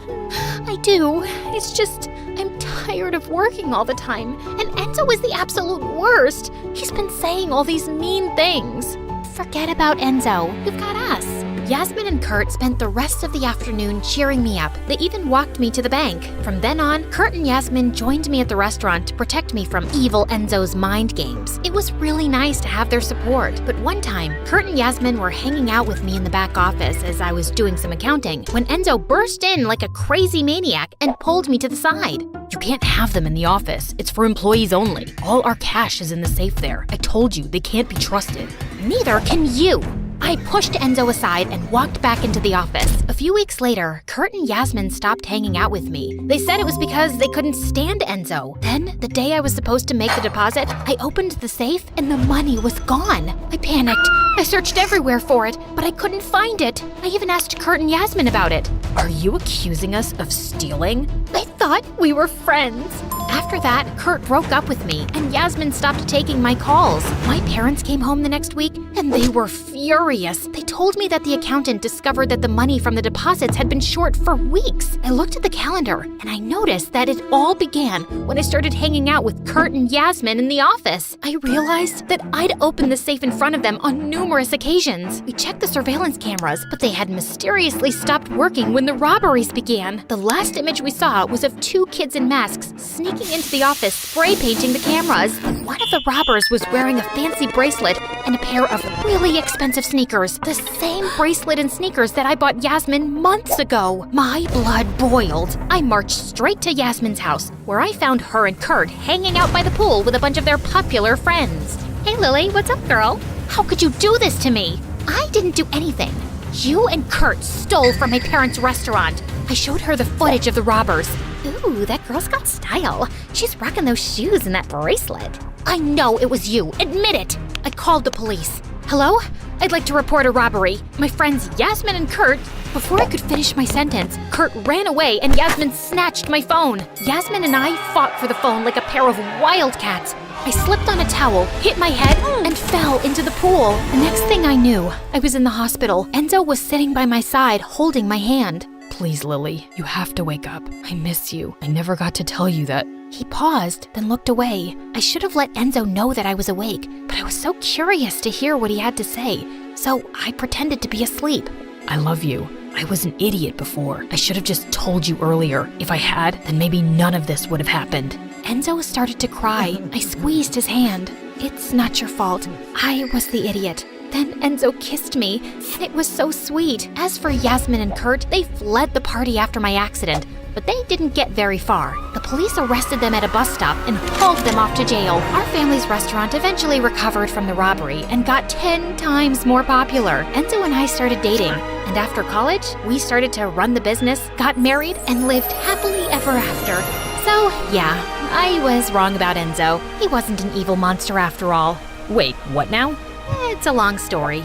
I do. It's just, I'm tired of working all the time. And Enzo is the absolute worst. He's been saying all these mean things. Forget about Enzo. You've got us. Yasmin and Kurt spent the rest of the afternoon cheering me up. They even walked me to the bank. From then on, Kurt and Yasmin joined me at the restaurant to protect me from evil Enzo's mind games. It was really nice to have their support. But one time, Kurt and Yasmin were hanging out with me in the back office as I was doing some accounting when Enzo burst in like a crazy maniac and pulled me to the side. You can't have them in the office. It's for employees only. All our cash is in the safe there. I told you, they can't be trusted. Neither can you. I pushed Enzo aside and walked back into the office. A few weeks later, Kurt and Yasmin stopped hanging out with me. They said it was because they couldn't stand Enzo. Then, the day I was supposed to make the deposit, I opened the safe and the money was gone. I panicked. I searched everywhere for it, but I couldn't find it. I even asked Kurt and Yasmin about it. Are you accusing us of stealing? I thought we were friends. After After that, Kurt broke up with me, and Yasmin stopped taking my calls. My parents came home the next week, and they were furious. They told me that the accountant discovered that the money from the deposits had been short for weeks. I looked at the calendar, and I noticed that it all began when I started hanging out with Kurt and Yasmin in the office. I realized that I'd opened the safe in front of them on numerous occasions. We checked the surveillance cameras, but they had mysteriously stopped working when the robberies began. The last image we saw was of two kids in masks sneaking into the office, spray painting the cameras. One of the robbers was wearing a fancy bracelet and a pair of really expensive sneakers. The same bracelet and sneakers that I bought Yasmin months ago. My blood boiled. I marched straight to Yasmin's house, where I found her and Kurt hanging out by the pool with a bunch of their popular friends. Hey Lily, what's up, girl? How could you do this to me? I didn't do anything. You and Kurt stole from my parents' restaurant. I showed her the footage of the robbers. Ooh, that girl's got style. She's rocking those shoes and that bracelet. I know it was you. Admit it. I called the police. Hello? I'd like to report a robbery. My friends Yasmin and Kurt. Before I could finish my sentence, Kurt ran away and Yasmin snatched my phone. Yasmin and I fought for the phone like a pair of wildcats. I slipped on a towel, hit my head, and fell into the pool. The next thing I knew, I was in the hospital. Enzo was sitting by my side, holding my hand. Please, Lily, you have to wake up. I miss you. I never got to tell you that. He paused, then looked away. I should have let Enzo know that I was awake, but I was so curious to hear what he had to say, so I pretended to be asleep. I love you. I was an idiot before. I should have just told you earlier. If I had, then maybe none of this would have happened. Enzo started to cry. I squeezed his hand. It's not your fault. I was the idiot. Then Enzo kissed me, and it was so sweet. As for Yasmin and Kurt, they fled the party after my accident, but they didn't get very far. The police arrested them at a bus stop and hauled them off to jail. Our family's restaurant eventually recovered from the robbery and got 10 times more popular. Enzo and I started dating, and after college, we started to run the business, got married, and lived happily ever after. So, yeah, I was wrong about Enzo. He wasn't an evil monster after all. Wait, what now? It's a long story.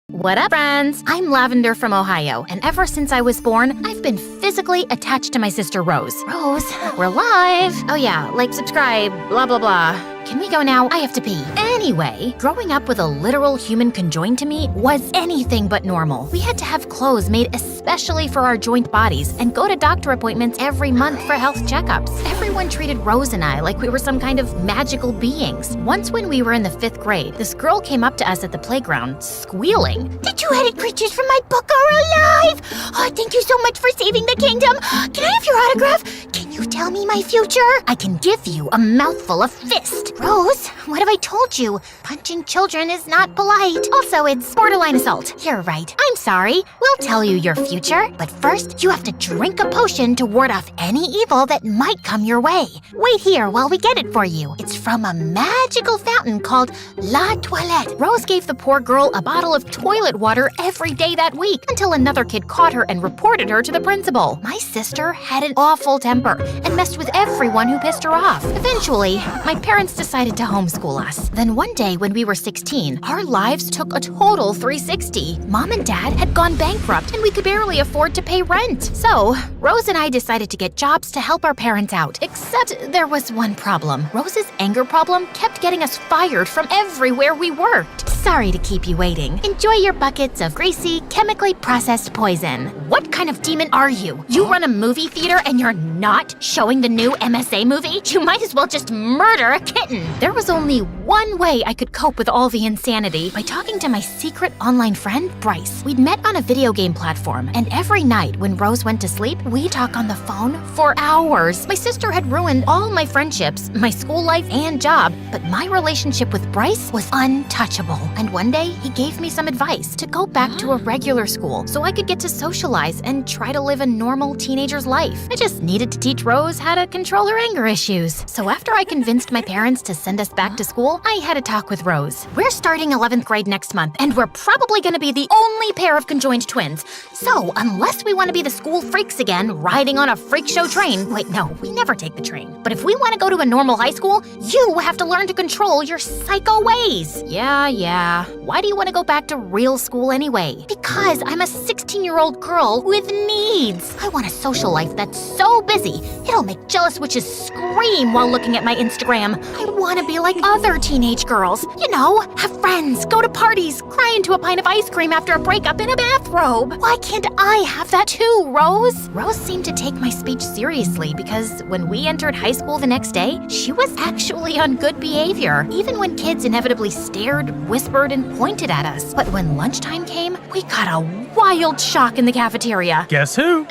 What up, friends? I'm Lavender from Ohio, and ever since I was born, I've been physically attached to my sister Rose. Rose, we're live! Oh yeah, like, subscribe, blah blah blah. Can we go now? I have to pee. Anyway, growing up with a literal human conjoined to me was anything but normal. We had to have clothes made especially for our joint bodies and go to doctor appointments every month for health checkups. Everyone treated Rose and I like we were some kind of magical beings. Once when we were in the 5th grade, this girl came up to us at the playground, squealing. The two-headed creatures from my book are alive! Oh, thank you so much for saving the kingdom! Can I have your autograph? Can you tell me my future? I can give you a mouthful of fist. Rose, what have I told you? Punching children is not polite. Also, it's borderline assault. You're right. I'm sorry. We'll tell you your future, but first, you have to drink a potion to ward off any evil that might come your way. Wait here while we get it for you. It's from a magical fountain called La Toilette. Rose gave the poor girl a bottle of toilet water every day that week until another kid caught her and reported her to the principal. My sister had an awful temper and messed with everyone who pissed her off. Eventually, my parents decided to homeschool us. Then one day when we were 16, our lives took a total 360. Mom and Dad had gone bankrupt and we could barely afford to pay rent. So, Rose and I decided to get jobs to help our parents out. Except there was one problem. Rose's anger problem kept getting us fired from everywhere we worked. Sorry to keep you waiting. Enjoy your buckets of greasy, chemically processed poison. What kind of demon are you? You run a movie theater and you're not showing the new MSA movie? You might as well just murder a kitten. There was only one way I could cope with all the insanity, by talking to my secret online friend, Bryce. We'd met on a video game platform, and every night when Rose went to sleep, we'd talk on the phone for hours. My sister had ruined all my friendships, my school life, and job, but my relationship with Bryce was untouchable. And one day, he gave me some advice to go back to a regular school so I could get to socialize and try to live a normal teenager's life. I just needed to teach Rose how to control her anger issues. So after I convinced my parents to send us back to school, I had a talk with Rose. We're starting 11th grade next month, and we're probably gonna be the only pair of conjoined twins. So unless we want to be the school freaks again, riding on a freak show train, wait, no, we never take the train. But if we want to go to a normal high school, you have to learn to control your psycho ways. Yeah, Yeah. Why do you want to go back to real school anyway? Because I'm a 16-year-old girl with needs. I want a social life that's so busy, it'll make jealous witches scream while looking at my Instagram. I want to be like other teenage girls. You know, have friends, go to parties, cry into a pint of ice cream after a breakup in a bathrobe. Why can't I have that too, Rose? Rose seemed to take my speech seriously because when we entered high school the next day, she was actually on good behavior, even when kids inevitably stared, whispered, and pointed at us. But when lunchtime came, we got a wild shock in the cafeteria. Guess who?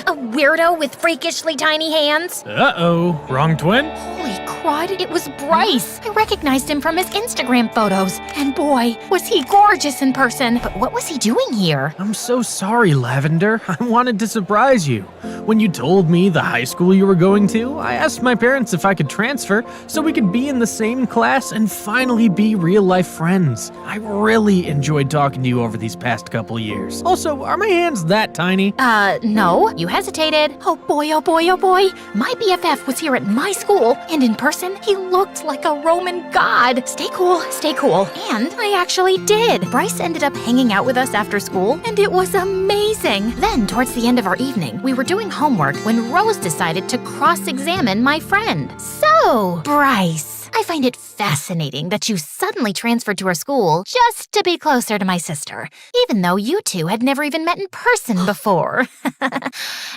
A weirdo with freakishly tiny hands. Uh-oh, wrong twin? Holy crud, it was Bryce. I recognized him from his Instagram photos. And boy, was he gorgeous in person. But what was he doing here? I'm so sorry, Lavender. I wanted to surprise you. When you told me the high school you were going to, I asked my parents if I could transfer so we could be in the same class and finally be real-life friends. I really enjoyed talking to you over these past couple years. Also, are my hands that tiny? No. You hesitated. Oh boy, oh boy, oh boy. My BFF was here at my school, and in person, he looked like a Roman god. Stay cool, stay cool. And I actually did. Bryce ended up hanging out with us after school, and it was amazing. Then, towards the end of our evening, we were doing homework when Rose decided to cross-examine my friend. So, Bryce, I find it fascinating that you suddenly transferred to our school just to be closer to my sister, even though you two had never even met in person before.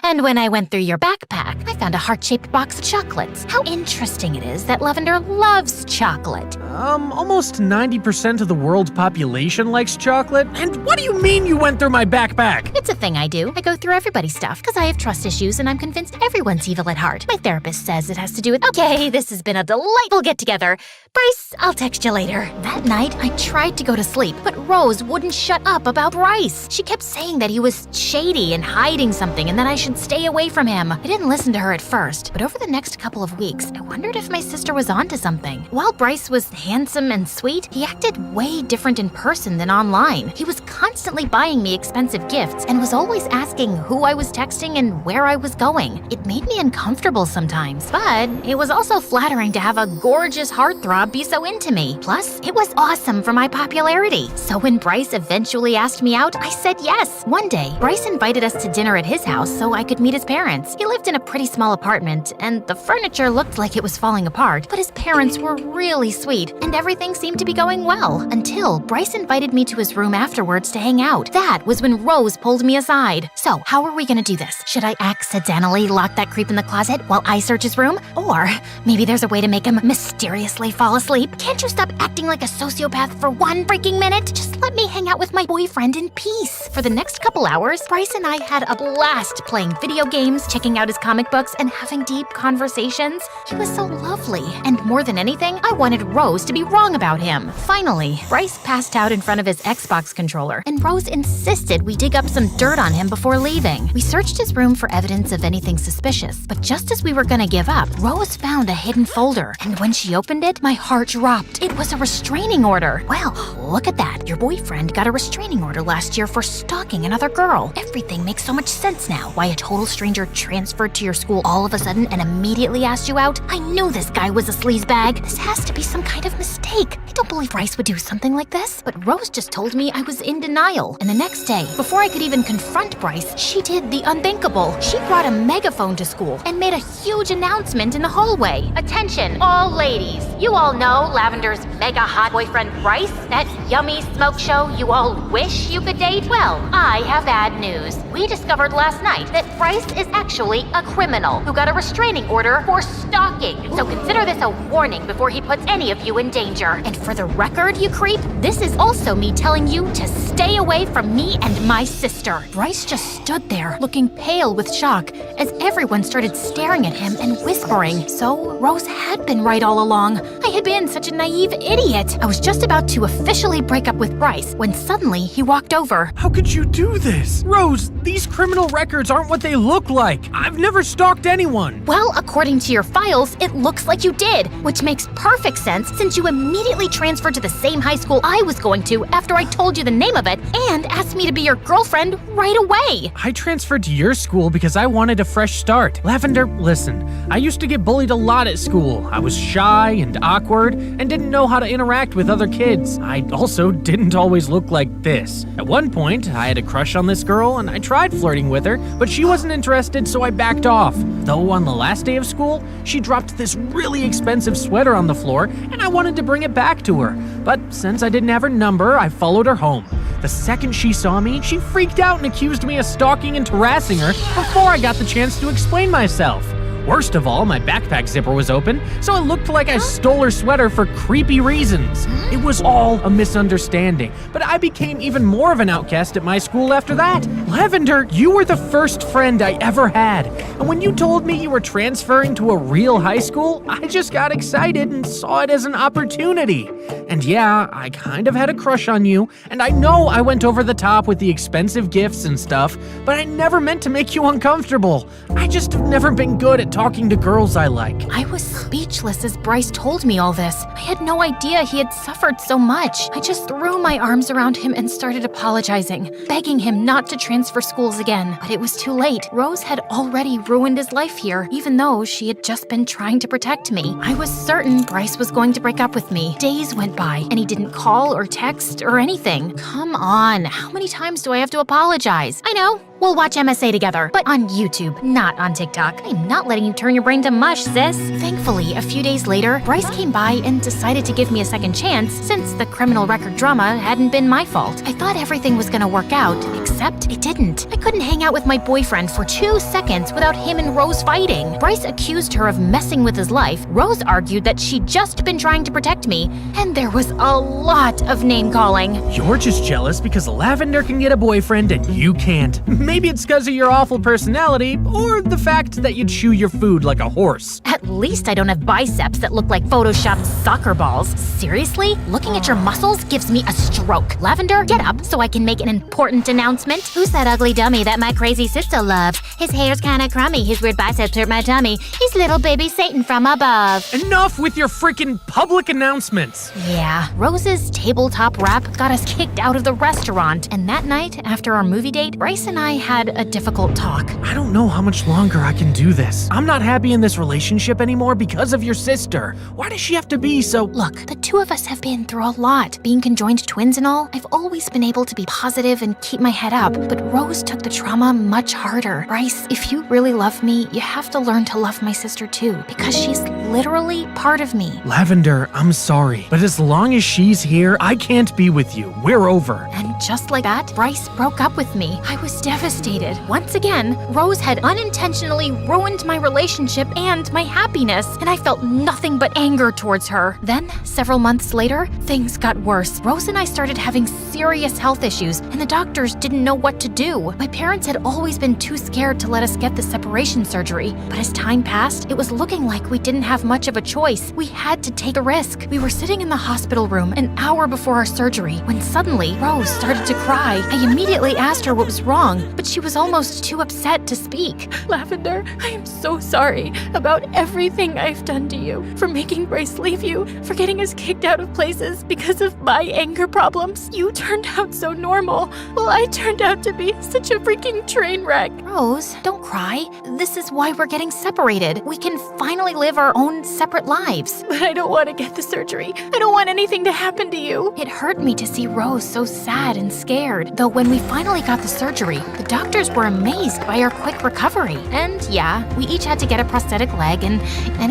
And when I went through your backpack, I found a heart-shaped box of chocolates. How interesting it is that Lavender loves chocolate. Almost 90% of the world population likes chocolate. And what do you mean you went through my backpack? It's a thing I do. I go through everybody's stuff because I have trust issues and I'm convinced everyone's evil at heart. My therapist says it has to do with, okay, this has been a delightful get-together. Bryce, I'll text you later. That night, I tried to go to sleep, but Rose wouldn't shut up about Bryce. She kept saying that he was shady and hiding something and that I should stay away from him. I didn't listen to her at first, but over the next couple of weeks, I wondered if my sister was onto something. While Bryce was handsome and sweet, he acted way different in person than online. He was constantly buying me expensive gifts and was always asking who I was texting and where I was going. It made me uncomfortable sometimes, but it was also flattering to have a gorgeous heartthrob be so into me. Plus, it was awesome for my popularity. So when Bryce eventually asked me out, I said yes. One day, Bryce invited us to dinner at his house so I could meet his parents. He lived in a pretty small apartment, and the furniture looked like it was falling apart, but his parents were really sweet, and everything seemed to be going well, until Bryce invited me to his room afterwards to hang out. That was when Rose pulled me aside. So, how are we gonna do this? Should I accidentally lock that creep in the closet while I search his room? Or maybe there's a way to make him mysteriously fall asleep? Can't you stop acting like a sociopath for one freaking minute? Just let me hang out with my boyfriend in peace. For the next couple hours, Bryce and I had a blast playing video games, checking out his comic books, and having deep conversations. He was so lovely. And more than anything, I wanted Rose to be wrong about him. Finally, Bryce passed out in front of his Xbox controller, and Rose insisted we dig up some dirt on him before leaving. We searched his room for evidence of anything suspicious, but just as we were gonna give up, Rose found a hidden folder, and when she opened it, my heart dropped. It was a restraining order. Well, look at that. Your boyfriend got a restraining order last year for stalking another girl. Everything makes so much sense now. Why a total stranger transferred to your school all of a sudden and immediately asked you out? I knew this guy was a sleazebag. This has to be some kind of mistake. I don't believe Bryce would do something like this. But Rose just told me I was in denial. And the next day, before I could even confront Bryce, she did the unthinkable. She brought a megaphone to school and made a huge announcement in the hallway. Attention, all ladies. You all know Lavender's mega hot boyfriend Bryce, that yummy smoke show you all wish you could date? Well, I have bad news. We discovered last night that Bryce is actually a criminal who got a restraining order for stalking. So consider this a warning before he puts any of you in danger. And for the record, you creep, this is also me telling you to stay away from me and my sister. Bryce just stood there, looking pale with shock, as everyone started staring at him and whispering. So Rose had been right all along. I had been such a naive idiot. I was just about to officially break up with Bryce when suddenly he walked over. How could you do this? Rose, these criminal records aren't what they look like. I've never stalked anyone. Well, according to your files, Yes, it looks like you did, which makes perfect sense since you immediately transferred to the same high school I was going to after I told you the name of it and asked me to be your girlfriend right away. I transferred to your school because I wanted a fresh start. Lavender, listen, I used to get bullied a lot at school. I was shy and awkward and didn't know how to interact with other kids. I also didn't always look like this. At one point, I had a crush on this girl and I tried flirting with her, but she wasn't interested, so I backed off. Though on the last day of school, she dropped this really expensive sweater on the floor and I wanted to bring it back to her. But since I didn't have her number, I followed her home. The second she saw me, she freaked out and accused me of stalking and harassing her before I got the chance to explain myself. Worst of all, my backpack zipper was open, so it looked like I stole her sweater for creepy reasons. It was all a misunderstanding, but I became even more of an outcast at my school after that. Lavender, you were the first friend I ever had, and when you told me you were transferring to a real high school, I just got excited and saw it as an opportunity. And yeah, I kind of had a crush on you, and I know I went over the top with the expensive gifts and stuff, but I never meant to make you uncomfortable. I just have never been good at talking to girls I like. I was speechless as Bryce told me all this. I had no idea he had suffered so much. I just threw my arms around him and started apologizing, begging him not to transfer schools again. But it was too late. Rose had already ruined his life here, even though she had just been trying to protect me. I was certain Bryce was going to break up with me. Days went by, and he didn't call or text or anything. Come on, how many times do I have to apologize? I know. We'll watch MSA together, but on YouTube, not on TikTok. I'm not letting you turn your brain to mush, sis. Thankfully, a few days later, Bryce came by and decided to give me a second chance since the criminal record drama hadn't been my fault. I thought everything was gonna work out, except it didn't. I couldn't hang out with my boyfriend for 2 seconds without him and Rose fighting. Bryce accused her of messing with his life. Rose argued that she'd just been trying to protect me, and there was a lot of name-calling. You're just jealous because Lavender can get a boyfriend and you can't. Maybe it's because of your awful personality, or the fact that you chew your food like a horse. At least I don't have biceps that look like photoshopped soccer balls. Seriously? Looking at your muscles gives me a stroke. Lavender, get up so I can make an important announcement. Who's that ugly dummy that my crazy sister loves? His hair's kinda crummy, his weird biceps hurt my tummy. He's little baby Satan from above. Enough with your freaking public announcements. Yeah, Rose's tabletop rap got us kicked out of the restaurant, and that night, after our movie date, Bryce and I had a difficult talk. I don't know how much longer I can do this. I'm not happy in this relationship anymore because of your sister. Why does she have to be so— Look, the two of us have been through a lot. Being conjoined twins and all, I've always been able to be positive and keep my head up, but Rose took the trauma much harder. Bryce, if you really love me, you have to learn to love my sister too, because she's literally part of me. Lavender, I'm sorry, but as long as she's here, I can't be with you. We're over. And just like that, Bryce broke up with me. I was devastated. Once again, Rose had unintentionally ruined my relationship and my happiness, and I felt nothing but anger towards her. Then, several months later, things got worse. Rose and I started having serious health issues, and the doctors didn't know what to do. My parents had always been too scared to let us get the separation surgery, but as time passed, it was looking like we didn't have much of a choice. We had to take a risk. We were sitting in the hospital room an hour before our surgery when suddenly Rose started to cry. I immediately asked her what was wrong, but she was almost too upset to speak. Lavender, I am so sorry about everything I've done to you. For making Bryce leave you, for getting us kicked out of places because of my anger problems. You turned out so normal, while I turned out to be such a freaking train wreck. Rose, don't cry. This is why we're getting separated. We can finally live our own separate lives. But I don't want to get the surgery. I don't want anything to happen to you. It hurt me to see Rose so sad and scared. Though when we finally got the surgery, the doctors were amazed by our quick recovery. And yeah, we each had to get a prosthetic leg, and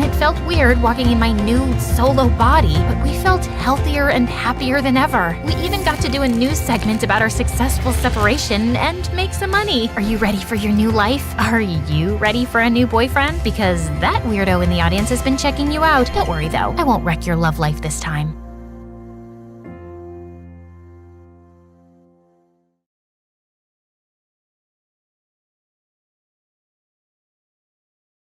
it felt weird walking in my new solo body, but we felt healthier and happier than ever. We even got to do a news segment about our successful separation and make some money. Are you ready for your new life? Are you ready for a new boyfriend? Because that weirdo in the audience has been checking you out. Don't worry though, I won't wreck your love life this time.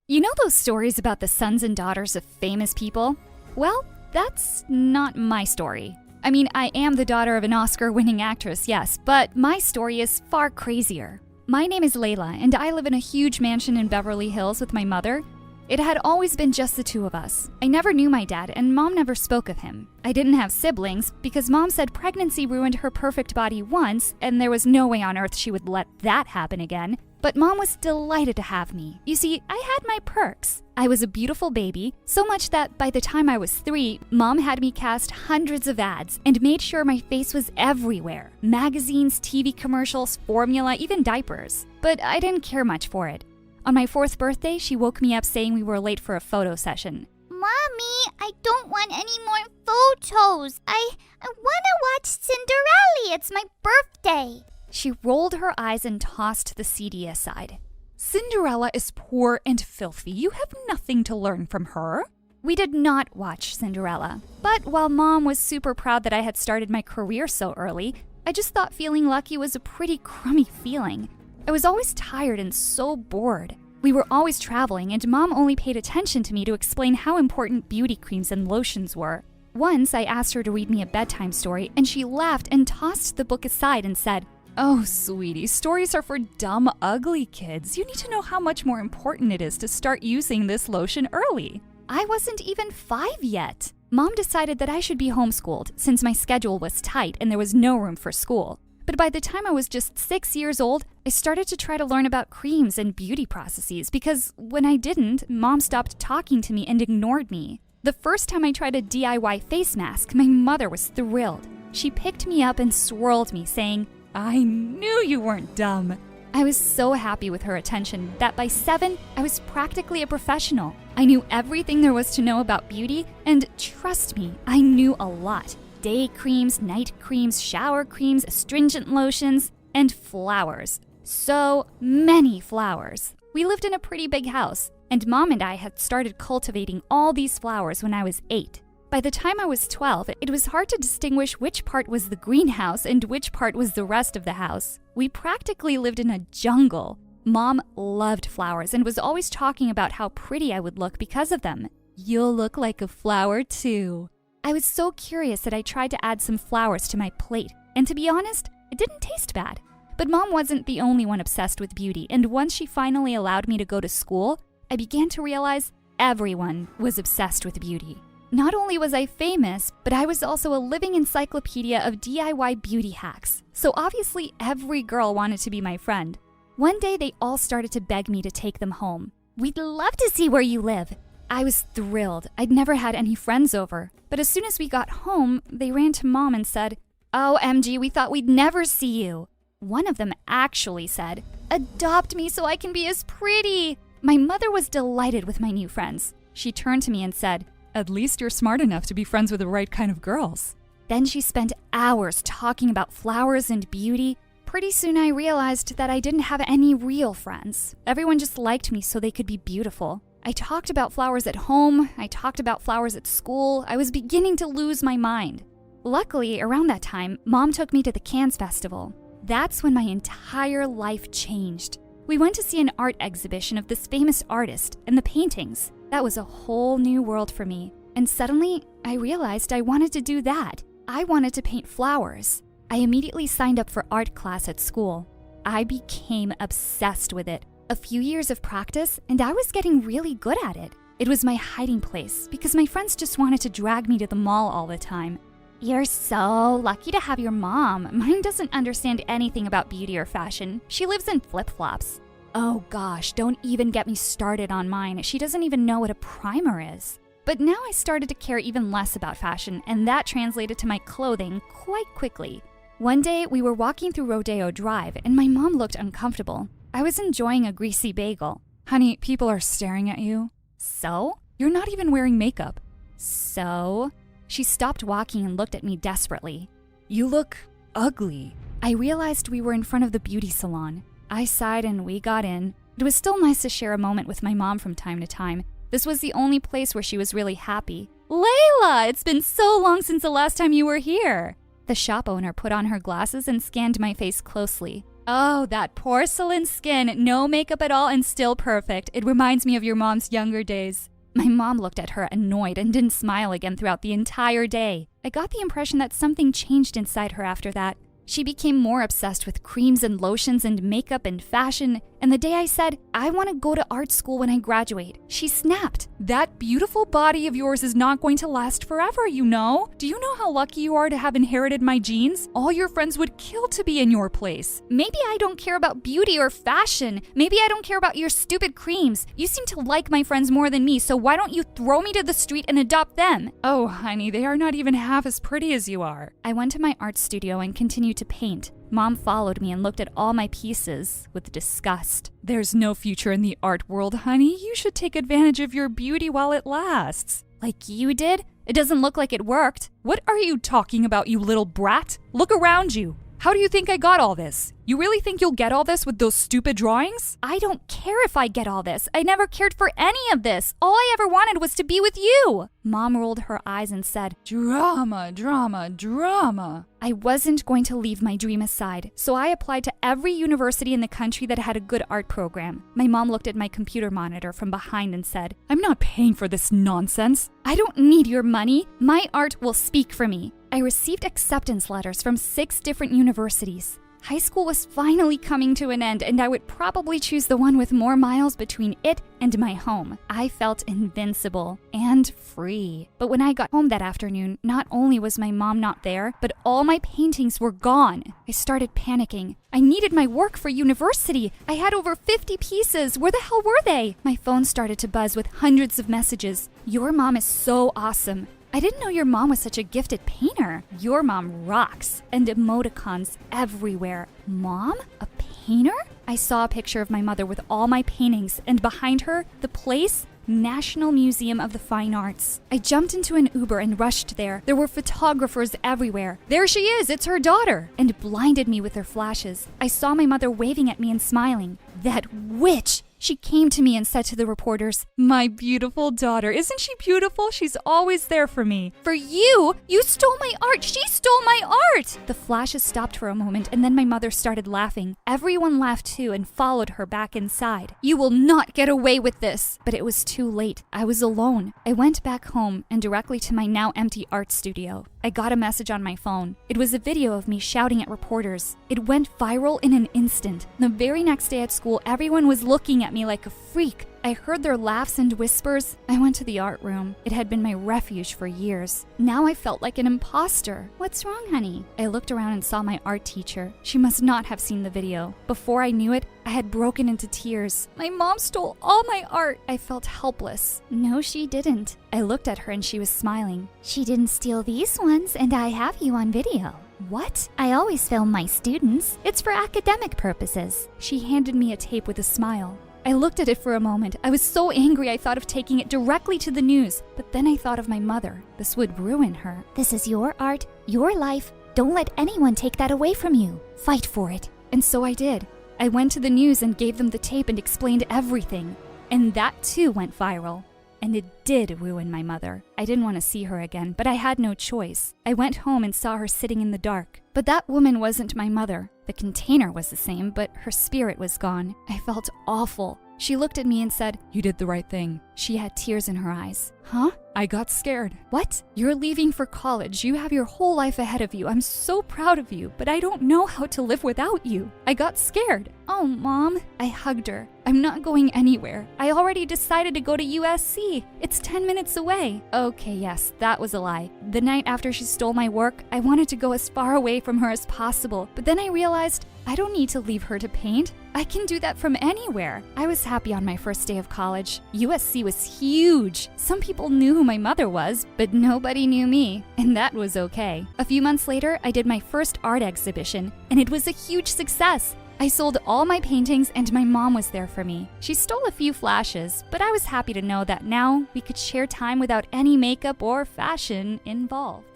You know those stories about the sons and daughters of famous people? Well, that's not my story. I mean, I am the daughter of an Oscar-winning actress, yes, but my story is far crazier. My name is Layla, and I live in a huge mansion in Beverly Hills with my mother. It had always been just the two of us. I never knew my dad, and Mom never spoke of him. I didn't have siblings because Mom said pregnancy ruined her perfect body once, and there was no way on earth she would let that happen again. But Mom was delighted to have me. You see, I had my perks. I was a beautiful baby, so much that by the time I was 3, Mom had me cast hundreds of ads and made sure my face was everywhere. Magazines, TV commercials, formula, even diapers. But I didn't care much for it. On my 4th birthday, she woke me up saying we were late for a photo session. Mommy, I don't want any more photos. I want to watch Cinderella. It's my birthday. She rolled her eyes and tossed the CD aside. Cinderella is poor and filthy. You have nothing to learn from her. We did not watch Cinderella. But while Mom was super proud that I had started my career so early, I just thought feeling lucky was a pretty crummy feeling. I was always tired and so bored. We were always traveling, and Mom only paid attention to me to explain how important beauty creams and lotions were. Once I asked her to read me a bedtime story, and she laughed and tossed the book aside and said, "Oh, sweetie, stories are for dumb, ugly kids. You need to know how much more important it is to start using this lotion early." I wasn't even 5 yet. Mom decided that I should be homeschooled since my schedule was tight and there was no room for school. But by the time I was just 6 years old, I started to try to learn about creams and beauty processes because when I didn't, Mom stopped talking to me and ignored me. The first time I tried a DIY face mask, my mother was thrilled. She picked me up and swirled me, saying, "I knew you weren't dumb." I was so happy with her attention that by 7, I was practically a professional. I knew everything there was to know about beauty, and trust me, I knew a lot. Day creams, night creams, shower creams, astringent lotions, and flowers. So many flowers. We lived in a pretty big house, and Mom and I had started cultivating all these flowers when I was 8. By the time I was 12, it was hard to distinguish which part was the greenhouse and which part was the rest of the house. We practically lived in a jungle. Mom loved flowers and was always talking about how pretty I would look because of them. "You'll look like a flower too." I was so curious that I tried to add some flowers to my plate, and to be honest, it didn't taste bad. But Mom wasn't the only one obsessed with beauty, and once she finally allowed me to go to school, I began to realize everyone was obsessed with beauty. Not only was I famous, but I was also a living encyclopedia of DIY beauty hacks, so obviously every girl wanted to be my friend. One day they all started to beg me to take them home. "We'd love to see where you live." I was thrilled. I'd never had any friends over. But as soon as we got home, they ran to Mom and said, "Oh, MG, we thought we'd never see you." One of them actually said, "Adopt me so I can be as pretty." My mother was delighted with my new friends. She turned to me and said, "At least you're smart enough to be friends with the right kind of girls." Then she spent hours talking about flowers and beauty. Pretty soon I realized that I didn't have any real friends. Everyone just liked me so they could be beautiful. I talked about flowers at home, I talked about flowers at school. I was beginning to lose my mind. Luckily, around that time, Mom took me to the Cannes Festival. That's when my entire life changed. We went to see an art exhibition of this famous artist and the paintings. That was a whole new world for me. And suddenly, I realized I wanted to do that. I wanted to paint flowers. I immediately signed up for art class at school. I became obsessed with it. A few years of practice, and I was getting really good at it. It was my hiding place because my friends just wanted to drag me to the mall all the time. "You're so lucky to have your mom. Mine doesn't understand anything about beauty or fashion. She lives in flip-flops." Oh gosh, don't even get me started on mine. She doesn't even know what a primer is. But now I started to care even less about fashion, and that translated to my clothing quite quickly. One day, we were walking through Rodeo Drive, and my mom looked uncomfortable. I was enjoying a greasy bagel. "Honey, people are staring at you." "So?" "You're not even wearing makeup." "So?" She stopped walking and looked at me desperately. "You look ugly." I realized we were in front of the beauty salon. I sighed and we got in. It was still nice to share a moment with my mom from time to time. This was the only place where she was really happy. "Layla, it's been so long since the last time you were here." The shop owner put on her glasses and scanned my face closely. "Oh, that porcelain skin, no makeup at all and still perfect. It reminds me of your mom's younger days." My mom looked at her annoyed and didn't smile again throughout the entire day. I got the impression that something changed inside her after that. She became more obsessed with creams and lotions and makeup and fashion, and the day I said, I want to go to art school when I graduate, she snapped. That beautiful body of yours is not going to last forever, you know? Do you know how lucky you are to have inherited my genes? All your friends would kill to be in your place. Maybe I don't care about beauty or fashion. Maybe I don't care about your stupid creams. You seem to like my friends more than me, so why don't you throw me to the street and adopt them? Oh, honey, they are not even half as pretty as you are. I went to my art studio and continued to paint. Mom followed me and looked at all my pieces with disgust. There's no future in the art world, honey. You should take advantage of your beauty while it lasts. Like you did? It doesn't look like it worked. What are you talking about, you little brat? Look around you. How do you think I got all this? You really think you'll get all this with those stupid drawings? I don't care if I get all this. I never cared for any of this. All I ever wanted was to be with you. Mom rolled her eyes and said, Drama, drama, drama. I wasn't going to leave my dream aside, so I applied to every university in the country that had a good art program. My mom looked at my computer monitor from behind and said, I'm not paying for this nonsense. I don't need your money. My art will speak for me. I received acceptance letters from 6 different universities. High school was finally coming to an end, and I would probably choose the one with more miles between it and my home. I felt invincible and free. But when I got home that afternoon, not only was my mom not there, but all my paintings were gone. I started panicking. I needed my work for university. I had over 50 pieces. Where the hell were they? My phone started to buzz with hundreds of messages. Your mom is so awesome. I didn't know your mom was such a gifted painter. Your mom rocks. And emoticons everywhere. Mom? A painter? I saw a picture of my mother with all my paintings, and behind her, the place, National Museum of the Fine Arts. I jumped into an Uber and rushed there. There were photographers everywhere. There she is, it's her daughter, and blinded me with her flashes. I saw my mother waving at me and smiling. That witch! She came to me and said to the reporters, My beautiful daughter, isn't she beautiful? She's always there for me. For you? You stole my art! She stole my art! The flashes stopped for a moment, and then my mother started laughing. Everyone laughed too and followed her back inside. You will not get away with this! But it was too late. I was alone. I went back home and directly to my now empty art studio. I got a message on my phone. It was a video of me shouting at reporters. It went viral in an instant. The very next day at school, everyone was looking at me like a freak. I heard their laughs and whispers. I went to the art room. It had been my refuge for years. Now I felt like an imposter. What's wrong, honey? I looked around and saw my art teacher. She must not have seen the video. Before I knew it, I had broken into tears. My mom stole all my art. I felt helpless. No, she didn't. I looked at her and she was smiling. She didn't steal these ones, and I have you on video. What? I always film my students. It's for academic purposes. She handed me a tape with a smile. I looked at it for a moment. I was so angry I thought of taking it directly to the news. But then I thought of my mother. This would ruin her. This is your art, your life. Don't let anyone take that away from you. Fight for it. And so I did. I went to the news and gave them the tape and explained everything. And that too went viral. And it did ruin my mother. I didn't want to see her again, but I had no choice. I went home and saw her sitting in the dark. But that woman wasn't my mother. The container was the same, but her spirit was gone. I felt awful. She looked at me and said, You did the right thing. She had tears in her eyes. Huh? I got scared. What? You're leaving for college. You have your whole life ahead of you. I'm so proud of you, but I don't know how to live without you. I got scared. Oh, Mom. I hugged her. I'm not going anywhere. I already decided to go to USC. It's 10 minutes away. Okay, yes, that was a lie. The night after she stole my work, I wanted to go as far away from her as possible, but then I realized I don't need to leave her to paint. I can do that from anywhere. I was happy on my first day of college. USC was huge. Some people knew who my mother was, but nobody knew me, and that was okay. A few months later, I did my first art exhibition, and it was a huge success. I sold all my paintings, and my mom was there for me. She stole a few flashes, but I was happy to know that now we could share time without any makeup or fashion involved.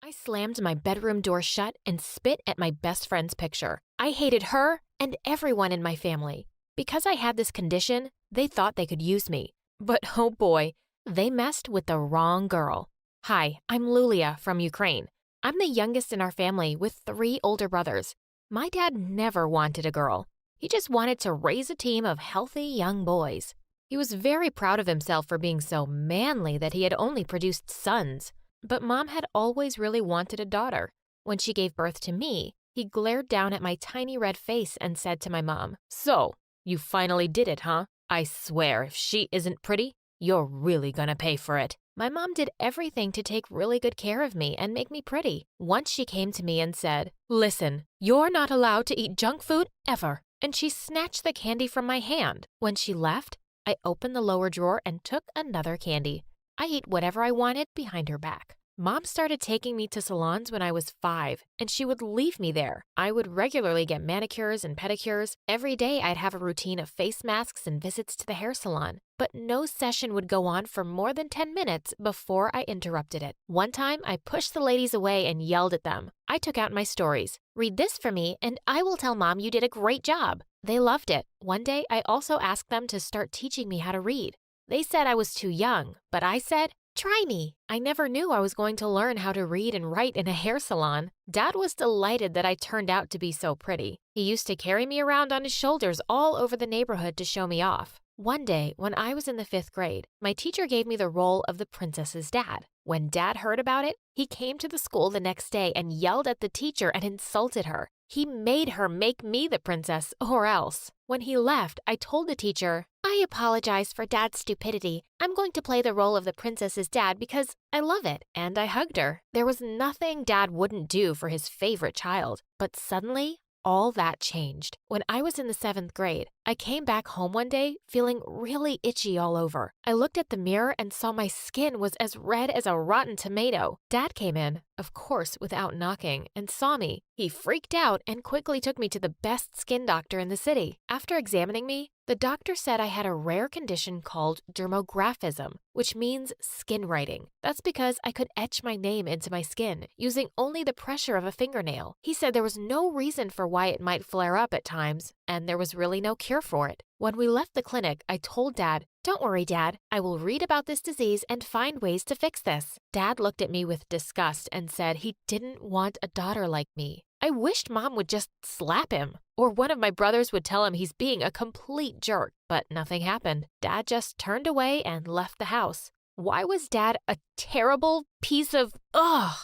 I slammed my bedroom door shut and spit at my best friend's picture. I hated her and everyone in my family. Because I had this condition, they thought they could use me. But oh boy, they messed with the wrong girl. Hi, I'm Lulia from Ukraine. I'm the youngest in our family with 3 older brothers. My dad never wanted a girl. He just wanted to raise a team of healthy young boys. He was very proud of himself for being so manly that he had only produced sons. But Mom had always really wanted a daughter. When she gave birth to me, he glared down at my tiny red face and said to my mom, "So, you finally did it, huh? I swear, if she isn't pretty, you're really gonna pay for it." My mom did everything to take really good care of me and make me pretty. Once she came to me and said, "Listen, you're not allowed to eat junk food ever." And she snatched the candy from my hand. When she left, I opened the lower drawer and took another candy. I ate whatever I wanted behind her back. Mom started taking me to salons when I was 5, and she would leave me there. I would regularly get manicures and pedicures. Every day I'd have a routine of face masks and visits to the hair salon. But no session would go on for more than 10 minutes before I interrupted it. One time, I pushed the ladies away and yelled at them. I took out my stories. "Read this for me, and I will tell Mom you did a great job." They loved it. One day, I also asked them to start teaching me how to read. They said I was too young, but I said, "Try me." I never knew I was going to learn how to read and write in a hair salon. Dad was delighted that I turned out to be so pretty. He used to carry me around on his shoulders all over the neighborhood to show me off. One day, when I was in the 5th grade, my teacher gave me the role of the princess's dad. When Dad heard about it, he came to the school the next day and yelled at the teacher and insulted her. He made her make me the princess or else. When he left, I told the teacher, "I apologize for Dad's stupidity. I'm going to play the role of the princess's dad because I love it." And I hugged her. There was nothing Dad wouldn't do for his favorite child. But suddenly, all that changed. When I was in the 7th grade, I came back home one day feeling really itchy all over. I looked at the mirror and saw my skin was as red as a rotten tomato. Dad came in, of course without knocking, and saw me. He freaked out and quickly took me to the best skin doctor in the city. After examining me, the doctor said I had a rare condition called dermographism, which means skin writing. That's because I could etch my name into my skin using only the pressure of a fingernail. He said there was no reason for why it might flare up at times, and there was really no cure for it. When we left the clinic, I told Dad, "Don't worry, Dad. I will read about this disease and find ways to fix this." Dad looked at me with disgust and said he didn't want a daughter like me. I wished Mom would just slap him, or one of my brothers would tell him he's being a complete jerk, but nothing happened. Dad just turned away and left the house. Why was Dad a terrible piece of ugh?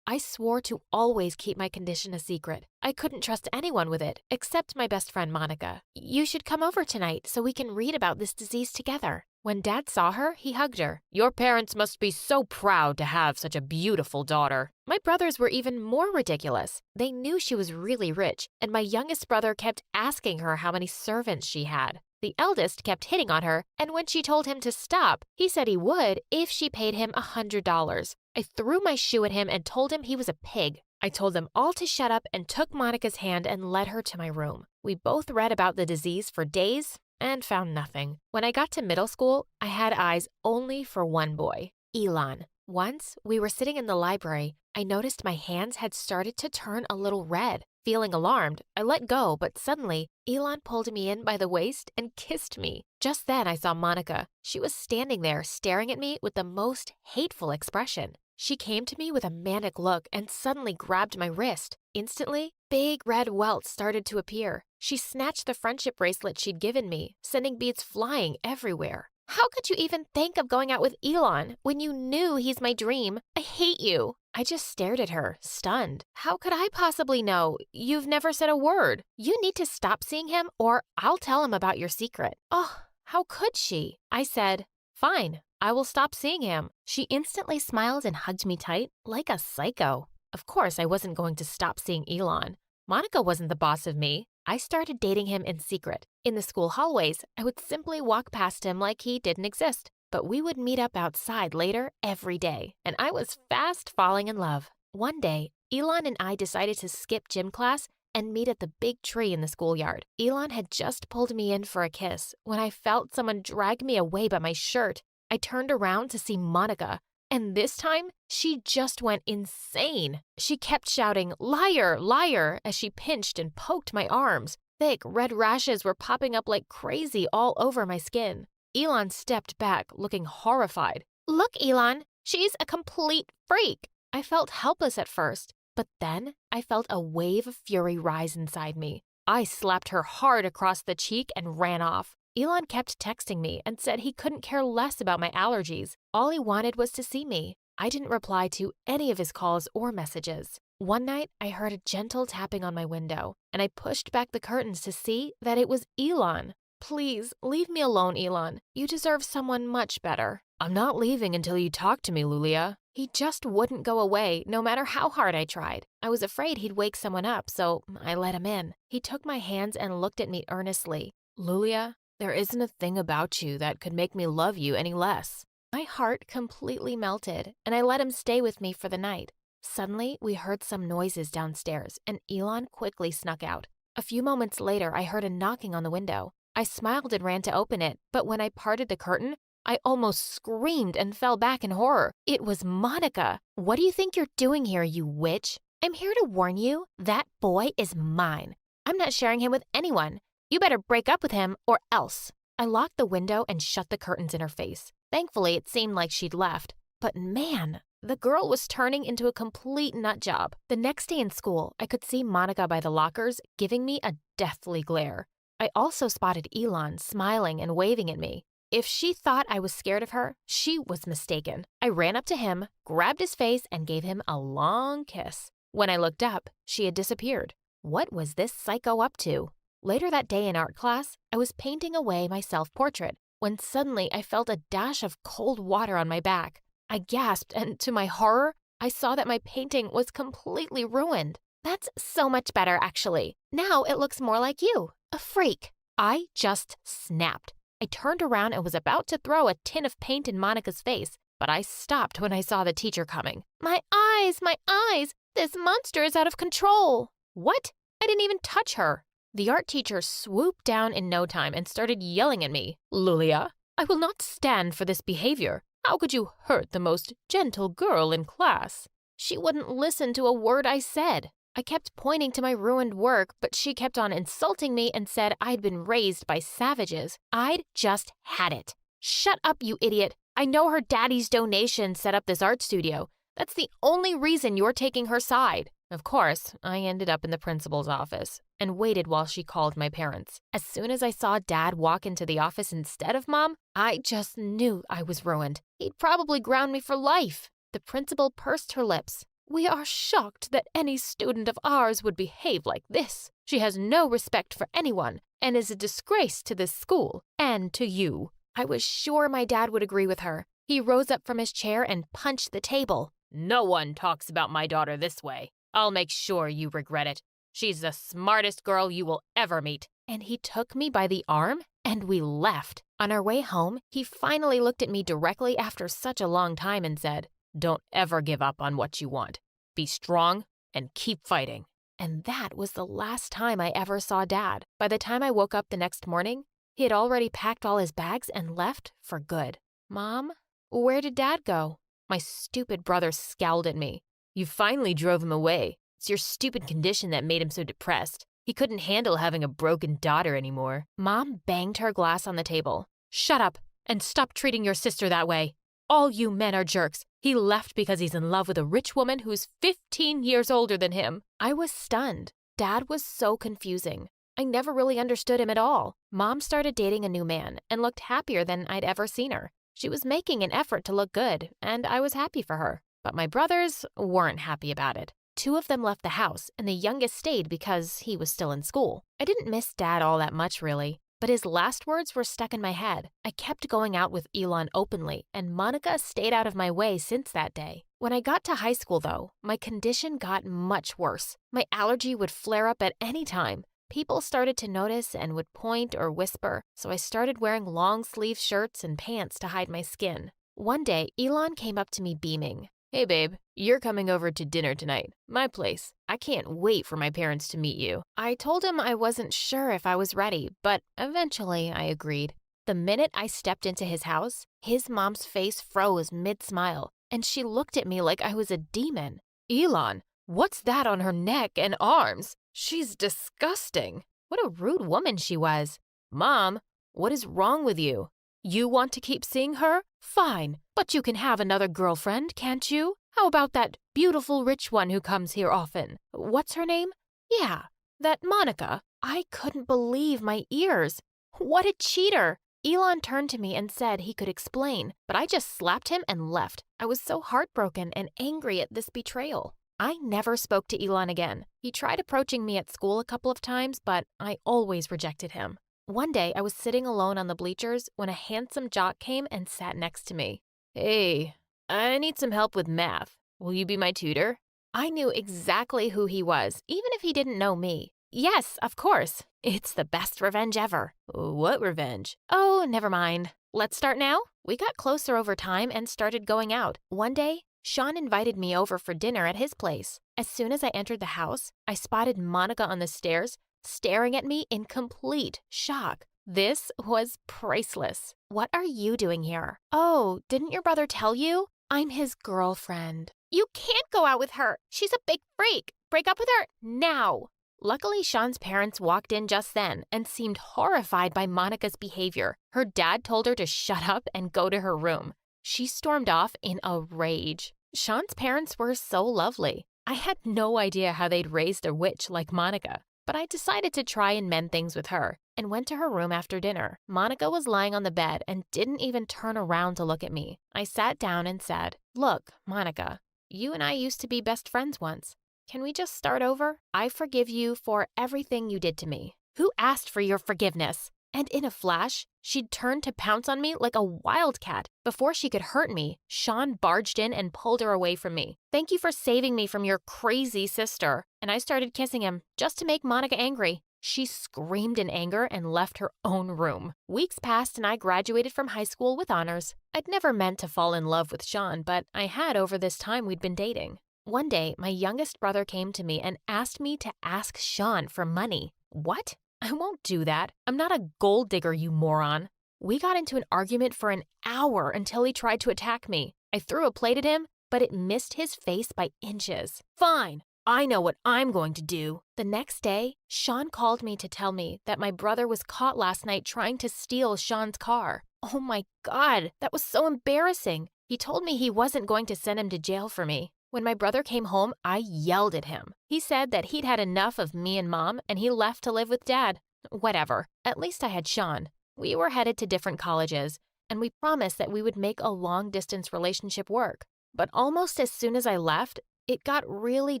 I swore to always keep my condition a secret. I couldn't trust anyone with it, except my best friend Monica. "You should come over tonight so we can read about this disease together." When Dad saw her, he hugged her. "Your parents must be so proud to have such a beautiful daughter." My brothers were even more ridiculous. They knew she was really rich, and my youngest brother kept asking her how many servants she had. The eldest kept hitting on her, and when she told him to stop, he said he would if she paid him $100. I threw my shoe at him and told him he was a pig. I told them all to shut up and took Monica's hand and led her to my room. We both read about the disease for days and found nothing. When I got to middle school, I had eyes only for one boy, Elon. Once, we were sitting in the library. I noticed my hands had started to turn a little red. Feeling alarmed, I let go, but suddenly, Elon pulled me in by the waist and kissed me. Just then, I saw Monica. She was standing there, staring at me with the most hateful expression. She came to me with a manic look and suddenly grabbed my wrist. Instantly, big red welts started to appear. She snatched the friendship bracelet she'd given me, sending beads flying everywhere. "How could you even think of going out with Elon when you knew he's my dream? I hate you." I just stared at her, stunned. "How could I possibly know? You've never said a word. You need to stop seeing him or I'll tell him about your secret." "Oh, how could she?" I said, "Fine, I will stop seeing him." She instantly smiled and hugged me tight, like a psycho. Of course, I wasn't going to stop seeing Elon. Monica wasn't the boss of me. I started dating him in secret. In the school hallways, I would simply walk past him like he didn't exist. But we would meet up outside later every day, and I was fast falling in love. One day, Elon and I decided to skip gym class and meet at the big tree in the schoolyard. Elon had just pulled me in for a kiss when I felt someone drag me away by my shirt. I turned around to see Monica, and this time, she just went insane. She kept shouting, "Liar, liar," as she pinched and poked my arms. Thick red rashes were popping up like crazy all over my skin. Elon stepped back, looking horrified. "Look, Elon, she's a complete freak." I felt helpless at first, but then I felt a wave of fury rise inside me. I slapped her hard across the cheek and ran off. Elon kept texting me and said he couldn't care less about my allergies. All he wanted was to see me. I didn't reply to any of his calls or messages. One night, I heard a gentle tapping on my window, and I pushed back the curtains to see that it was Elon. Please, leave me alone, Elon. You deserve someone much better. I'm not leaving until you talk to me, Lulia. He just wouldn't go away, no matter how hard I tried. I was afraid he'd wake someone up, so I let him in. He took my hands and looked at me earnestly. Lulia, there isn't a thing about you that could make me love you any less. My heart completely melted, and I let him stay with me for the night. Suddenly, we heard some noises downstairs, and Elon quickly snuck out. A few moments later, I heard a knocking on the window. I smiled and ran to open it, but when I parted the curtain, I almost screamed and fell back in horror. It was Monica. What do you think you're doing here, you witch? I'm here to warn you, that boy is mine. I'm not sharing him with anyone. You better break up with him or else. I locked the window and shut the curtains in her face. Thankfully, it seemed like she'd left. But man, the girl was turning into a complete nut job. The next day in school, I could see Monica by the lockers giving me a deathly glare. I also spotted Elon smiling and waving at me. If she thought I was scared of her, she was mistaken. I ran up to him, grabbed his face, and gave him a long kiss. When I looked up, she had disappeared. What was this psycho up to? Later that day in art class, I was painting away my self-portrait when suddenly I felt a dash of cold water on my back. I gasped, and to my horror, I saw that my painting was completely ruined. That's so much better, actually. Now it looks more like you, a freak. I just snapped. I turned around and was about to throw a tin of paint in Monica's face, but I stopped when I saw the teacher coming. My eyes, my eyes! This monster is out of control! What? I didn't even touch her. The art teacher swooped down in no time and started yelling at me. Lulia, I will not stand for this behavior. How could you hurt the most gentle girl in class? She wouldn't listen to a word I said. I kept pointing to my ruined work, but she kept on insulting me and said I'd been raised by savages. I'd just had it. Shut up, you idiot. I know her daddy's donation set up this art studio. That's the only reason you're taking her side. Of course, I ended up in the principal's office and waited while she called my parents. As soon as I saw Dad walk into the office instead of Mom, I just knew I was ruined. He'd probably ground me for life. The principal pursed her lips. We are shocked that any student of ours would behave like this. She has no respect for anyone and is a disgrace to this school and to you. I was sure my dad would agree with her. He rose up from his chair and punched the table. No one talks about my daughter this way. I'll make sure you regret it. She's the smartest girl you will ever meet. And he took me by the arm and we left. On our way home, he finally looked at me directly after such a long time and said, Don't ever give up on what you want. Be strong and keep fighting. And that was the last time I ever saw Dad. By the time I woke up the next morning, he had already packed all his bags and left for good. Mom, where did Dad go? My stupid brother scowled at me. You finally drove him away. It's your stupid condition that made him so depressed. He couldn't handle having a broken daughter anymore. Mom banged her glass on the table. Shut up and stop treating your sister that way. All you men are jerks. He left because he's in love with a rich woman who's 15 years older than him. I was stunned. Dad was so confusing. I never really understood him at all. Mom started dating a new man and looked happier than I'd ever seen her. She was making an effort to look good, and I was happy for her. But my brothers weren't happy about it. 2 of them left the house, and the youngest stayed because he was still in school. I didn't miss Dad all that much, really. But his last words were stuck in my head. I kept going out with Elon openly, and Monica stayed out of my way since that day. When I got to high school, though, my condition got much worse. My allergy would flare up at any time. People started to notice and would point or whisper, so I started wearing long-sleeve shirts and pants to hide my skin. One day, Elon came up to me beaming. Hey babe, you're coming over to dinner tonight. My place. I can't wait for my parents to meet you. I told him I wasn't sure if I was ready, but eventually I agreed. The minute I stepped into his house, his mom's face froze mid-smile, and she looked at me like I was a demon. Elon, what's that on her neck and arms? She's disgusting. What a rude woman she was. Mom, what is wrong with you? You want to keep seeing her? Fine, but you can have another girlfriend, can't you? How about that beautiful rich one who comes here often? What's her name? Yeah, that Monica. I couldn't believe my ears. What a cheater! Elon turned to me and said he could explain, but I just slapped him and left. I was so heartbroken and angry at this betrayal. I never spoke to Elon again. He tried approaching me at school a couple of times, but I always rejected him. One day, I was sitting alone on the bleachers when a handsome jock came and sat next to me. "Hey, I need some help with math. Will you be my tutor?" I knew exactly who he was, even if he didn't know me. Yes, of course. It's the best revenge ever. What revenge? Oh, never mind. Let's start now? We got closer over time and started going out. One day, Sean invited me over for dinner at his place. As soon as I entered the house, I spotted Monica on the stairs, staring at me in complete shock. This was priceless. "What are you doing here?" "Oh, didn't your brother tell you? I'm his girlfriend." "You can't go out with her. She's a big freak. Break up with her now." Luckily, Sean's parents walked in just then and seemed horrified by Monica's behavior. Her dad told her to shut up and go to her room. She stormed off in a rage. Sean's parents were so lovely. I had no idea how they'd raised a witch like Monica, but I decided to try and mend things with her and went to her room after dinner. Monica was lying on the bed and didn't even turn around to look at me. I sat down and said, "Look, Monica, you and I used to be best friends once. Can we just start over? I forgive you for everything you did to me." "Who asked for your forgiveness?" And in a flash, she'd turned to pounce on me like a wildcat. Before she could hurt me, Sean barged in and pulled her away from me. "Thank you for saving me from your crazy sister." And I started kissing him, just to make Monica angry. She screamed in anger and left her own room. Weeks passed and I graduated from high school with honors. I'd never meant to fall in love with Sean, but I had over this time we'd been dating. One day, my youngest brother came to me and asked me to ask Sean for money. What? I won't do that. I'm not a gold digger, you moron. We got into an argument for an hour until he tried to attack me. I threw a plate at him, but it missed his face by inches. "Fine, I know what I'm going to do." The next day, Sean called me to tell me that my brother was caught last night trying to steal Sean's car. Oh my God, that was so embarrassing. He told me he wasn't going to send him to jail for me. When my brother came home, I yelled at him. He said that he'd had enough of me and Mom, and he left to live with Dad. Whatever. At least I had Sean. We were headed to different colleges, and we promised that we would make a long-distance relationship work. But almost as soon as I left, it got really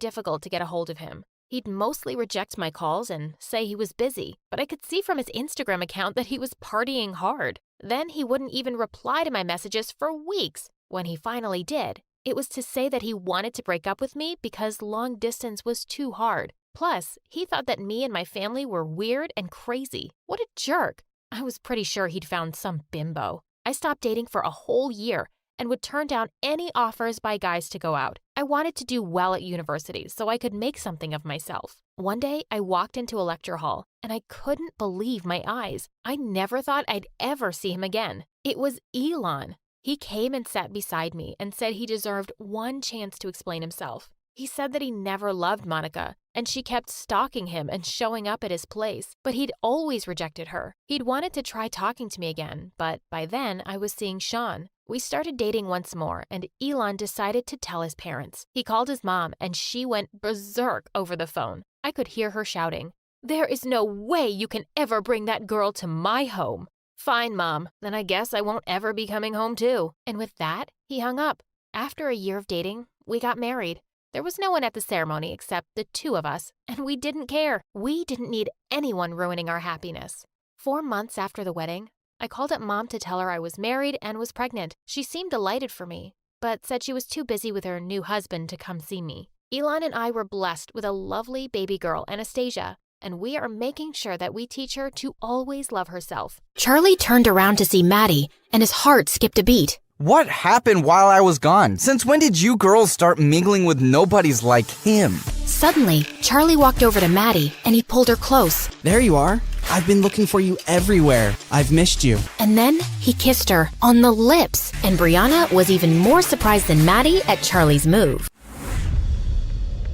difficult to get a hold of him. He'd mostly reject my calls and say he was busy, but I could see from his Instagram account that he was partying hard. Then he wouldn't even reply to my messages for weeks. When he finally did, it was to say that he wanted to break up with me because long distance was too hard. Plus, he thought that me and my family were weird and crazy. What a jerk. I was pretty sure he'd found some bimbo. I stopped dating for a whole year and would turn down any offers by guys to go out. I wanted to do well at university so I could make something of myself. One day, I walked into a lecture hall and I couldn't believe my eyes. I never thought I'd ever see him again. It was Elon. He came and sat beside me and said he deserved one chance to explain himself. He said that he never loved Monica, and she kept stalking him and showing up at his place, but he'd always rejected her. He'd wanted to try talking to me again, but by then I was seeing Sean. We started dating once more, and Elon decided to tell his parents. He called his mom, and she went berserk over the phone. I could hear her shouting, "There is no way you can ever bring that girl to my home." "Fine, Mom. Then I guess I won't ever be coming home too." And with that, he hung up. After a year of dating, we got married. There was no one at the ceremony except the two of us, and we didn't care. We didn't need anyone ruining our happiness. 4 months after the wedding, I called up Mom to tell her I was married and was pregnant. She seemed delighted for me, but said she was too busy with her new husband to come see me. Elon and I were blessed with a lovely baby girl, Anastasia, and we are making sure that we teach her to always love herself. Charlie turned around to see Maddie, and his heart skipped a beat. What happened while I was gone? Since when did you girls start mingling with nobodies like him? Suddenly, Charlie walked over to Maddie, and he pulled her close. There you are. I've been looking for you everywhere. I've missed you. And then he kissed her on the lips, and Brianna was even more surprised than Maddie at Charlie's move.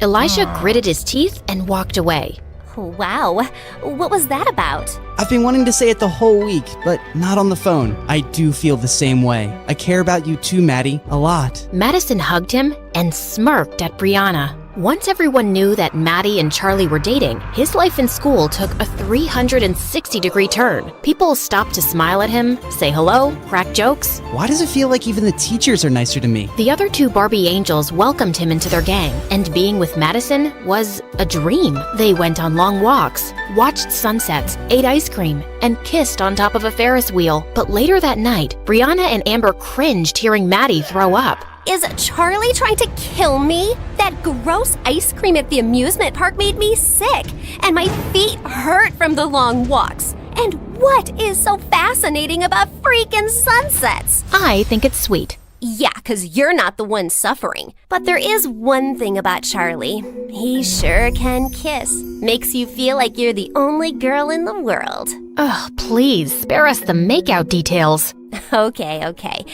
Elijah gritted his teeth and walked away. Wow, what was that about? I've been wanting to say it the whole week, but not on the phone. I do feel the same way. I care about you too, Maddie, a lot. Madison hugged him and smirked at Brianna. Once everyone knew that Maddie and Charlie were dating, his life in school took a 360-degree turn. People stopped to smile at him, say hello, crack jokes. Why does it feel like even the teachers are nicer to me? The other two Barbie angels welcomed him into their gang, and being with Madison was a dream. They went on long walks, watched sunsets, ate ice cream, and kissed on top of a Ferris wheel. But later that night, Brianna and Amber cringed hearing Maddie throw up. Is Charlie trying to kill me? That gross ice cream at the amusement park made me sick, and my feet hurt from the long walks. And what is so fascinating about freaking sunsets? I think it's sweet. Yeah, 'cause you're not the one suffering. But there is one thing about Charlie. He sure can kiss. Makes you feel like you're the only girl in the world. Ugh, please, spare us the makeout details. Okay.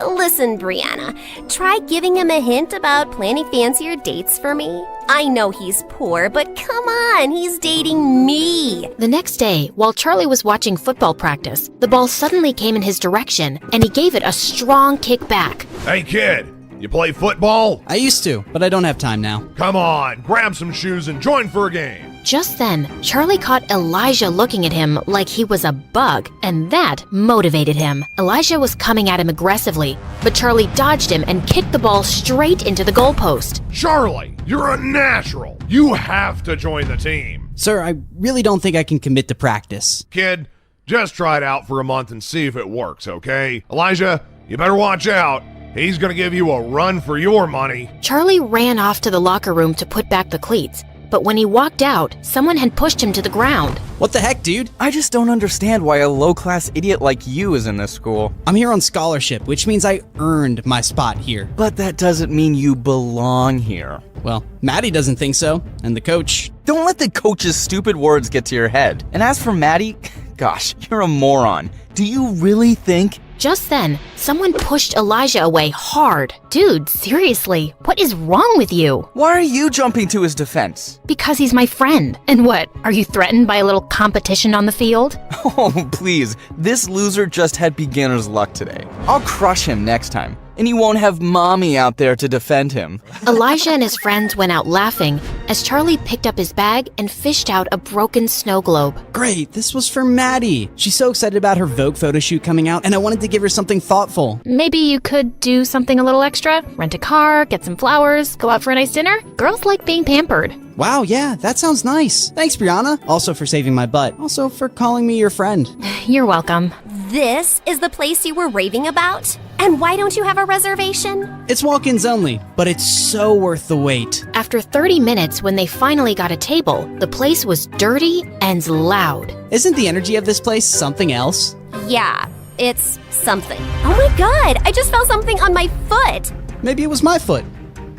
Listen, Brianna, try giving him a hint about planning fancier dates for me. I know he's poor, but come on, he's dating me. The next day, while Charlie was watching football practice, the ball suddenly came in his direction, and he gave it a strong kick back. Hey, kid, you play football? I used to, but I don't have time now. Come on, grab some shoes and join for a game. Just then, Charlie caught Elijah looking at him like he was a bug, and that motivated him. Elijah was coming at him aggressively, but Charlie dodged him and kicked the ball straight into the goalpost. Charlie, you're a natural. You have to join the team. Sir, I really don't think I can commit to practice. Kid, just try it out for a month and see if it works, okay? Elijah, you better watch out. He's gonna give you a run for your money. Charlie ran off to the locker room to put back the cleats. But when he walked out, someone had pushed him to the ground. What the heck, dude? I just don't understand why a low-class idiot like you is in this school. I'm here on scholarship, which means I earned my spot here. But that doesn't mean you belong here. Well, Maddie doesn't think so, and the coach. Don't let the coach's stupid words get to your head. And as for Maddie, gosh, you're a moron. Do you really think? Just then, someone pushed Elijah away hard. Dude, seriously, what is wrong with you? Why are you jumping to his defense? Because he's my friend. And what, are you threatened by a little competition on the field? Oh, please. This loser just had beginner's luck today. I'll crush him next time. And he won't have mommy out there to defend him. Elijah and his friends went out laughing as Charlie picked up his bag and fished out a broken snow globe. Great, this was for Maddie. She's so excited about her Vogue photo shoot coming out, and I wanted to give her something thoughtful. Maybe you could do something a little extra? Rent a car, get some flowers, go out for a nice dinner? Girls like being pampered. Wow, yeah, that sounds nice. Thanks, Brianna. Also for saving my butt. Also for calling me your friend. You're welcome. This is the place you were raving about? And why don't you have a reservation? It's walk-ins only, but it's so worth the wait. After 30 minutes, when they finally got a table, the place was dirty and loud. Isn't the energy of this place something else? Yeah, it's something. Oh my god, I just felt something on my foot. Maybe it was my foot.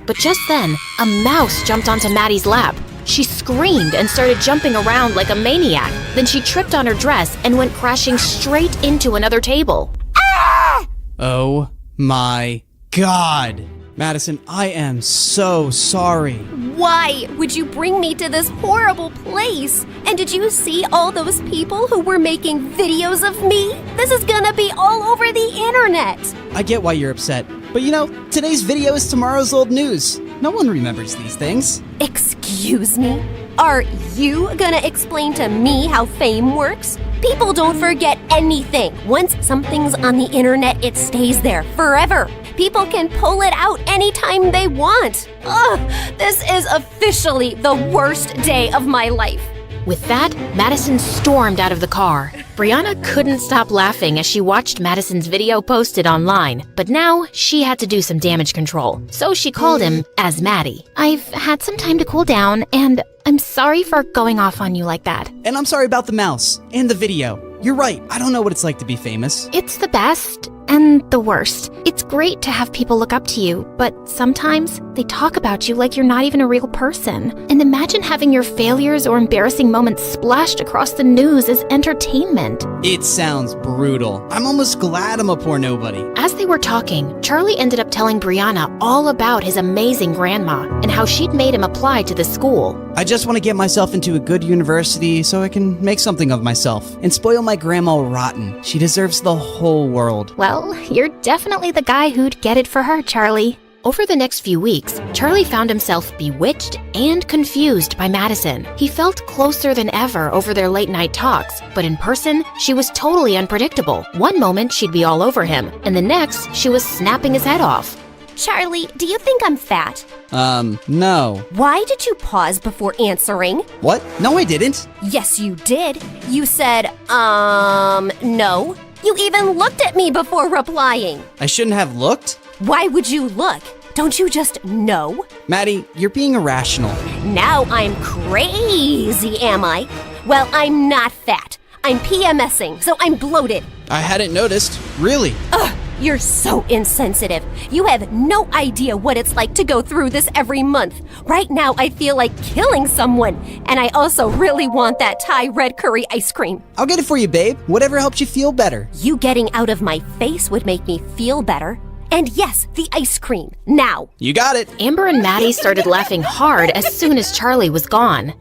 But just then, a mouse jumped onto Maddie's lap. She screamed and started jumping around like a maniac. Then she tripped on her dress and went crashing straight into another table. Ah! Oh my god. Madison, I am so sorry. Why would you bring me to this horrible place? And did you see all those people who were making videos of me? This is gonna be all over the internet. I get why you're upset. But you know, today's video is tomorrow's old news. No one remembers these things. Excuse me? Are you gonna explain to me how fame works? People don't forget anything. Once something's on the internet, it stays there forever. People can pull it out anytime they want. Ugh, this is officially the worst day of my life. With that, Madison stormed out of the car. Brianna couldn't stop laughing as she watched Madison's video posted online, but now she had to do some damage control, so she called him as Maddie. I've had some time to cool down, and I'm sorry for going off on you like that. And I'm sorry about the mouse and the video. You're right, I don't know what it's like to be famous. It's the best and the worst. It's great to have people look up to you, but sometimes they talk about you like you're not even a real person. And imagine having your failures or embarrassing moments splashed across the news as entertainment. It sounds brutal. I'm almost glad I'm a poor nobody. As they were talking, Charlie ended up telling Brianna all about his amazing grandma and how she'd made him apply to the school. I just want to get myself into a good university so I can make something of myself and spoil my grandma rotten. She deserves the whole world. Well, you're definitely the guy who'd get it for her, Charlie. Over the next few weeks, Charlie found himself bewitched and confused by Madison. He felt closer than ever over their late-night talks, but in person, she was totally unpredictable. One moment, she'd be all over him, and the next, she was snapping his head off. Charlie, do you think I'm fat? No. Why did you pause before answering? What? No, I didn't. Yes, you did. You said, no. You even looked at me before replying. I shouldn't have looked. Why would you look? Don't you just know? Maddie, you're being irrational. Now I'm crazy, am I? Well, I'm not fat. I'm PMSing, so I'm bloated. I hadn't noticed. Really? Ugh, you're so insensitive. You have no idea what it's like to go through this every month. Right now, I feel like killing someone. And I also really want that Thai red curry ice cream. I'll get it for you, babe. Whatever helps you feel better. You getting out of my face would make me feel better. And yes, the ice cream. Now. You got it. Amber and Maddie started laughing hard as soon as Charlie was gone.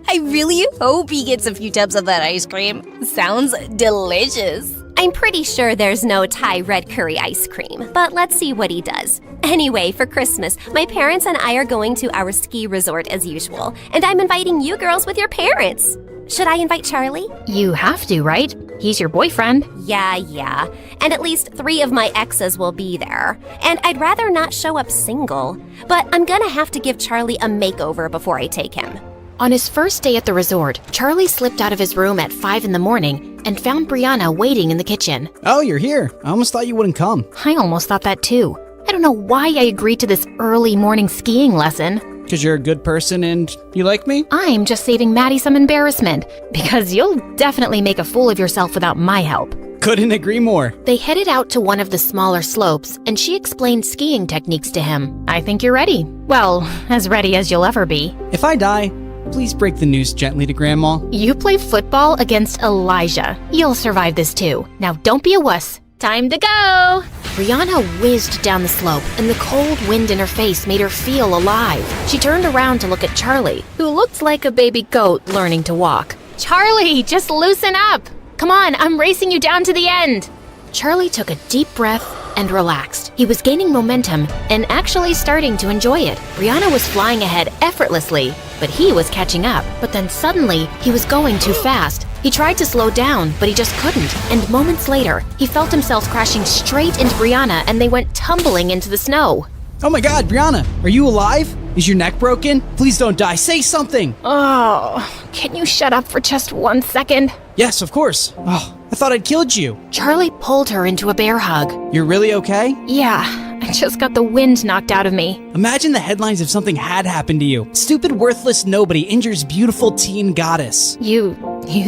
I really hope he gets a few tubs of that ice cream. Sounds delicious. I'm pretty sure there's no Thai red curry ice cream, but let's see what he does. Anyway, for Christmas, my parents and I are going to our ski resort as usual, and I'm inviting you girls with your parents. Should I invite Charlie? You have to, right? He's your boyfriend. Yeah. And at least 3 of my exes will be there. And I'd rather not show up single, but I'm gonna have to give Charlie a makeover before I take him. On his first day at the resort, Charlie slipped out of his room at 5 in the morning and found Brianna waiting in the kitchen. Oh, you're here. I almost thought you wouldn't come. I almost thought that too. I don't know why I agreed to this early morning skiing lesson. Because you're a good person and you like me? I'm just saving Maddie some embarrassment, because you'll definitely make a fool of yourself without my help. Couldn't agree more. They headed out to one of the smaller slopes, and she explained skiing techniques to him. I think you're ready. Well, as ready as you'll ever be. If I die, please break the news gently to Grandma. You play football against Elijah. You'll survive this too. Now don't be a wuss. Time to go! Brianna whizzed down the slope, and the cold wind in her face made her feel alive. She turned around to look at Charlie, who looked like a baby goat learning to walk. Charlie, just loosen up! Come on, I'm racing you down to the end! Charlie took a deep breath and relaxed. He was gaining momentum and actually starting to enjoy it. Brianna was flying ahead effortlessly, but he was catching up. But then suddenly, he was going too fast. He tried to slow down, but he just couldn't. And moments later, he felt himself crashing straight into Brianna, and they went tumbling into the snow. Oh my God, Brianna, are you alive? Is your neck broken? Please don't die. Say something. Oh, can you shut up for just 1 second? Yes, of course. Oh, I thought I'd killed you. Charlie pulled her into a bear hug. You're really okay? Yeah, I just got the wind knocked out of me. Imagine the headlines if something had happened to you. Stupid, worthless nobody injures beautiful teen goddess. You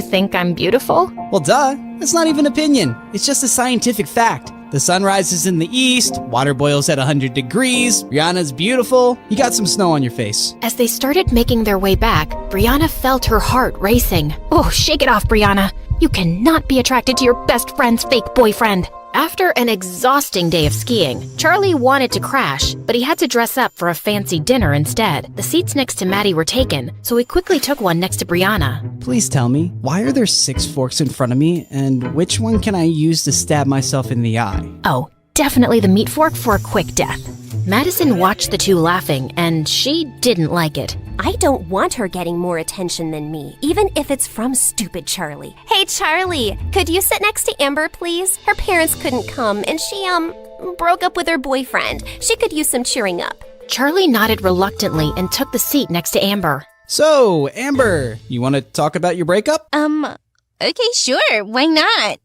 think I'm beautiful? Well, duh. It's not even opinion. It's just a scientific fact. The sun rises in the east, water boils at 100 degrees, Brianna's beautiful, you got some snow on your face. As they started making their way back, Brianna felt her heart racing. Oh, shake it off, Brianna. You cannot be attracted to your best friend's fake boyfriend. After an exhausting day of skiing, Charlie wanted to crash, but he had to dress up for a fancy dinner instead. The seats next to Maddie were taken, so he quickly took one next to Brianna. Please tell me, why are there 6 forks in front of me, and which one can I use to stab myself in the eye? Oh, definitely the meat fork for a quick death. Madison watched the two laughing, and she didn't like it. I don't want her getting more attention than me, even if it's from stupid Charlie. Hey, Charlie, could you sit next to Amber, please? Her parents couldn't come, and she, broke up with her boyfriend. She could use some cheering up. Charlie nodded reluctantly and took the seat next to Amber. So, Amber, you want to talk about your breakup? Okay, sure, why not?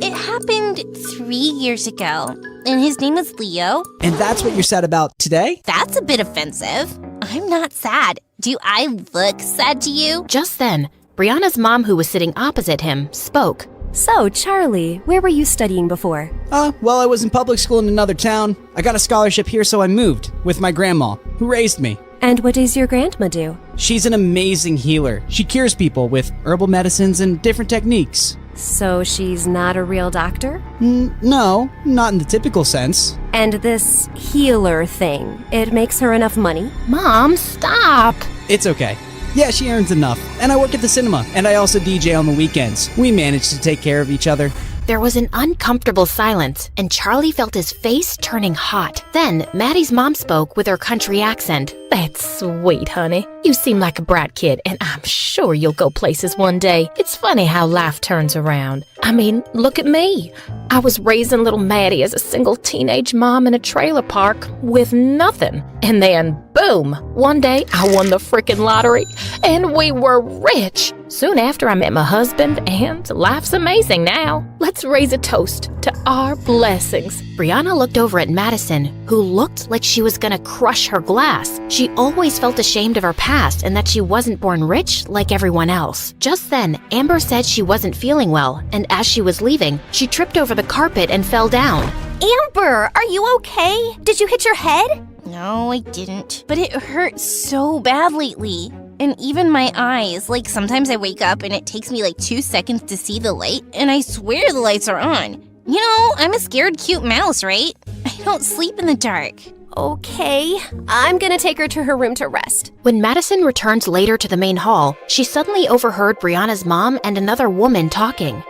It happened 3 years ago, and his name was Leo. And that's what you're sad about today? That's a bit offensive. I'm not sad. Do I look sad to you? Just then, Brianna's mom, who was sitting opposite him, spoke. So, Charlie, where were you studying before? Well, I was in public school in another town. I got a scholarship here, so I moved with my grandma, who raised me. And what does your grandma do? She's an amazing healer. She cures people with herbal medicines and different techniques. So she's not a real doctor? No, not in the typical sense. And this healer thing, it makes her enough money? Mom, stop! It's okay. Yeah, she earns enough. And I work at the cinema, and I also DJ on the weekends. We manage to take care of each other. There was an uncomfortable silence, and Charlie felt his face turning hot. Then, Maddie's mom spoke with her country accent. That's sweet, honey. You seem like a bright kid, and I'm sure you'll go places one day. It's funny how life turns around. I mean, look at me. I was raising little Maddie as a single teenage mom in a trailer park with nothing. And then, boom, one day I won the frickin' lottery, and we were rich. Soon after, I met my husband, and life's amazing now. Let's raise a toast to our blessings. Brianna looked over at Madison, who looked like she was gonna crush her glass. She always felt ashamed of her past and that she wasn't born rich like everyone else. Just then, Amber said she wasn't feeling well, and as she was leaving, she tripped over the carpet and fell down. Amber, are you okay? Did you hit your head? No, I didn't. But it hurts so bad lately. And even my eyes, like sometimes I wake up and it takes me like 2 seconds to see the light, and I swear the lights are on. You know, I'm a scared cute mouse, right? I don't sleep in the dark. Okay, I'm gonna take her to her room to rest. When Madison returned later to the main hall, she suddenly overheard Brianna's mom and another woman talking.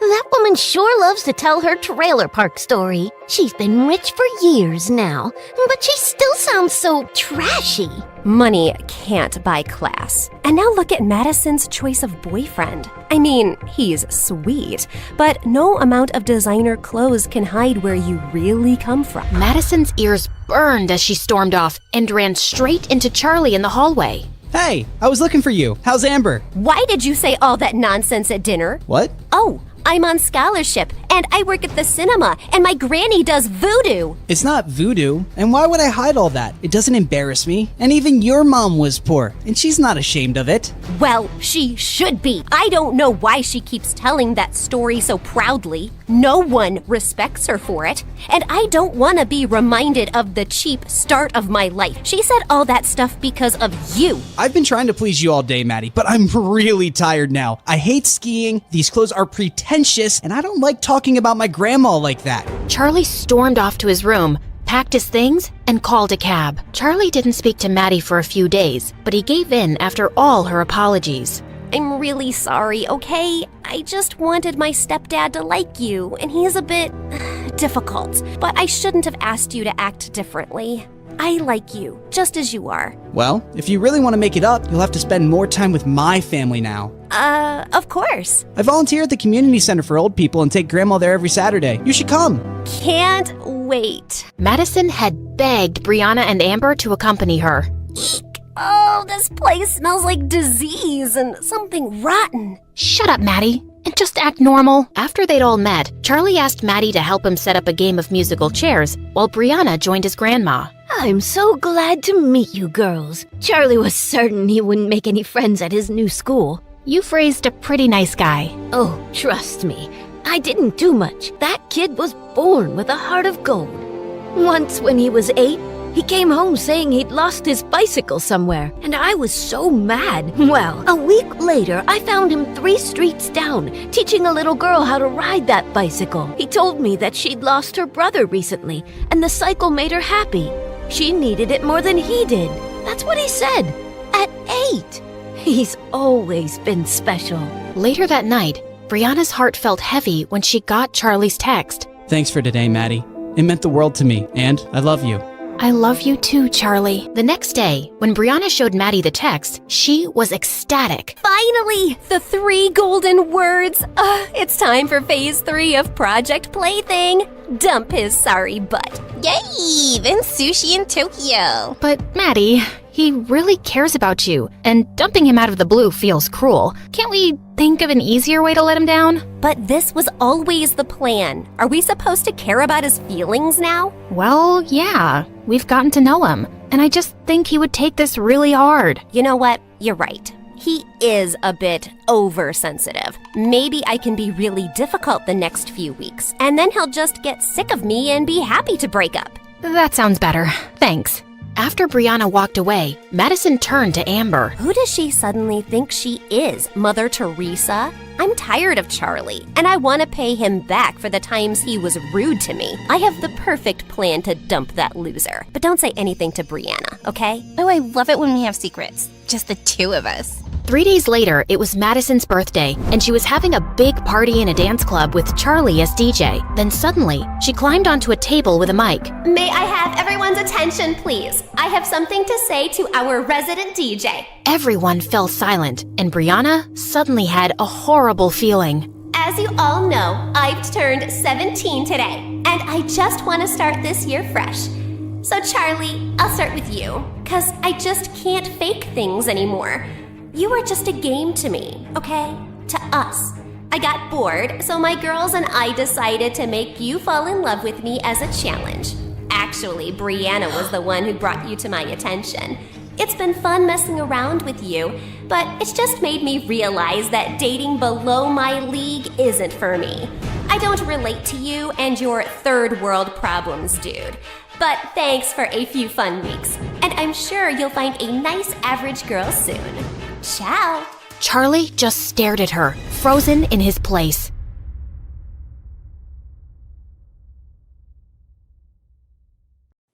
That woman sure loves to tell her trailer park story. She's been rich for years now, but she still sounds so trashy. Money can't buy class. And now look at Madison's choice of boyfriend. I mean, he's sweet, but no amount of designer clothes can hide where you really come from. Madison's ears burned as she stormed off and ran straight into Charlie in the hallway. Hey, I was looking for you. How's Amber? Why did you say all that nonsense at dinner? What? Oh, I'm on scholarship, and I work at the cinema, and my granny does voodoo. It's not voodoo, and why would I hide all that? It doesn't embarrass me. And even your mom was poor, and she's not ashamed of it. Well, she should be. I don't know why she keeps telling that story so proudly. No one respects her for it, and I don't want to be reminded of the cheap start of my life. She said all that stuff because of you. I've been trying to please you all day, Maddie, but I'm really tired now. I hate skiing, these clothes are pretentious, and I don't like talking about my grandma like that. Charlie stormed off to his room, packed his things, and called a cab. Charlie didn't speak to Maddie for a few days, but he gave in after all her apologies. I'm really sorry, okay? I just wanted my stepdad to like you, and he is a bit difficult. But I shouldn't have asked you to act differently. I like you, just as you are. Well, if you really want to make it up, you'll have to spend more time with my family now. Of course. I volunteer at the community center for old people and take grandma there every Saturday. You should come. Can't wait. Madison had begged Brianna and Amber to accompany her. Eek. Oh, this place smells like disease and something rotten. Shut up, Maddie, and just act normal. After they'd all met, Charlie asked Maddie to help him set up a game of musical chairs, while Brianna joined his grandma. I'm so glad to meet you girls. Charlie was certain he wouldn't make any friends at his new school. You've raised a pretty nice guy. Oh, trust me, I didn't do much. That kid was born with a heart of gold. Once when he was 8, he came home saying he'd lost his bicycle somewhere, and I was so mad. Well, a week later, I found him 3 streets down, teaching a little girl how to ride that bicycle. He told me that she'd lost her brother recently, and the cycle made her happy. She needed it more than he did. That's what he said. At 8. He's always been special. Later that night, Brianna's heart felt heavy when she got Charlie's text. Thanks for today, Maddie. It meant the world to me, and I love you. I love you too, Charlie. The next day, when Brianna showed Maddie the text, she was ecstatic. Finally, the 3 golden words. It's time for phase 3 of Project Plaything. Dump his sorry butt. Yay! Then sushi in Tokyo. But Maddie, he really cares about you, and dumping him out of the blue feels cruel. Can't we think of an easier way to let him down? But this was always the plan. Are we supposed to care about his feelings now? Well, yeah. We've gotten to know him, and I just think he would take this really hard. You know what? You're right. He is a bit oversensitive. Maybe I can be really difficult the next few weeks, and then he'll just get sick of me and be happy to break up. That sounds better. Thanks. After Brianna walked away, Madison turned to Amber. Who does she suddenly think she is? Mother Teresa? I'm tired of Charlie, and I want to pay him back for the times he was rude to me. I have the perfect plan to dump that loser. But don't say anything to Brianna, okay? Oh, I love it when we have secrets. Just the 2 of us. 3 days later, it was Madison's birthday, and she was having a big party in a dance club with Charlie as DJ. Then suddenly, she climbed onto a table with a mic. May I have everyone's attention, please? I have something to say to our resident DJ. Everyone fell silent, and Brianna suddenly had a horrible feeling. As you all know, I've turned 17 today, and I just want to start this year fresh. So Charlie, I'll start with you, because I just can't fake things anymore. You are just a game to me, okay? To us. I got bored, so my girls and I decided to make you fall in love with me as a challenge. Actually, Brianna was the one who brought you to my attention. It's been fun messing around with you, but it's just made me realize that dating below my league isn't for me. I don't relate to you and your third world problems, dude. But thanks for a few fun weeks, and I'm sure you'll find a nice average girl soon. Ciao! Charlie just stared at her, frozen in his place.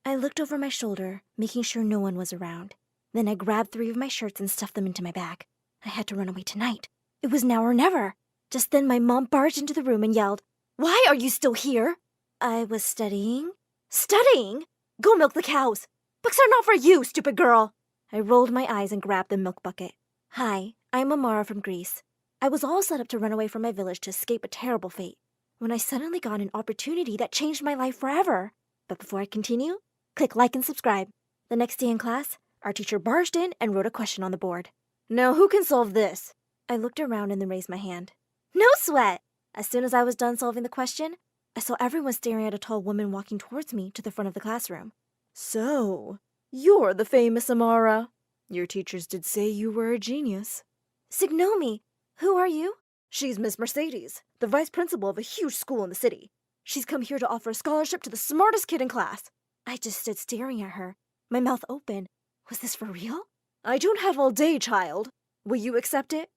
I looked over my shoulder, making sure no one was around. Then I grabbed 3 of my shirts and stuffed them into my bag. I had to run away tonight. It was now or never. Just then my mom barged into the room and yelled, "Why are you still here?" I was studying. Studying? Go milk the cows. Books are not for you, stupid girl. I rolled my eyes and grabbed the milk bucket. Hi, I'm Amara from Greece. I was all set up to run away from my village to escape a terrible fate, when I suddenly got an opportunity that changed my life forever. But before I continue, click like and subscribe. The next day in class, our teacher barged in and wrote a question on the board. Now who can solve this? I looked around and then raised my hand. No sweat! As soon as I was done solving the question, I saw everyone staring at a tall woman walking towards me to the front of the classroom. So, you're the famous Amara. Your teachers did say you were a genius. Signomi, who are you? She's Miss Mercedes, the vice principal of a huge school in the city. She's come here to offer a scholarship to the smartest kid in class. I just stood staring at her, my mouth open. Was this for real? I don't have all day, child. Will you accept it?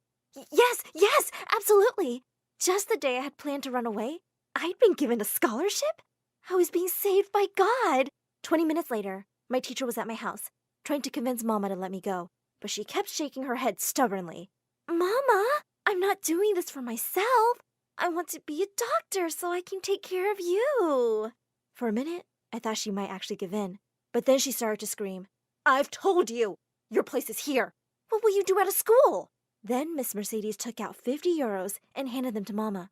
Yes, absolutely. Just the day I had planned to run away, I'd been given a scholarship? I was being saved by God. 20 minutes later, my teacher was at my house, trying to convince Mama to let me go, but she kept shaking her head stubbornly. Mama, I'm not doing this for myself. I want to be a doctor so I can take care of you. For a minute, I thought she might actually give in, but then she started to scream. I've told you! Your place is here. What will you do at a school? Then Miss Mercedes took out 50 euros and handed them to Mama.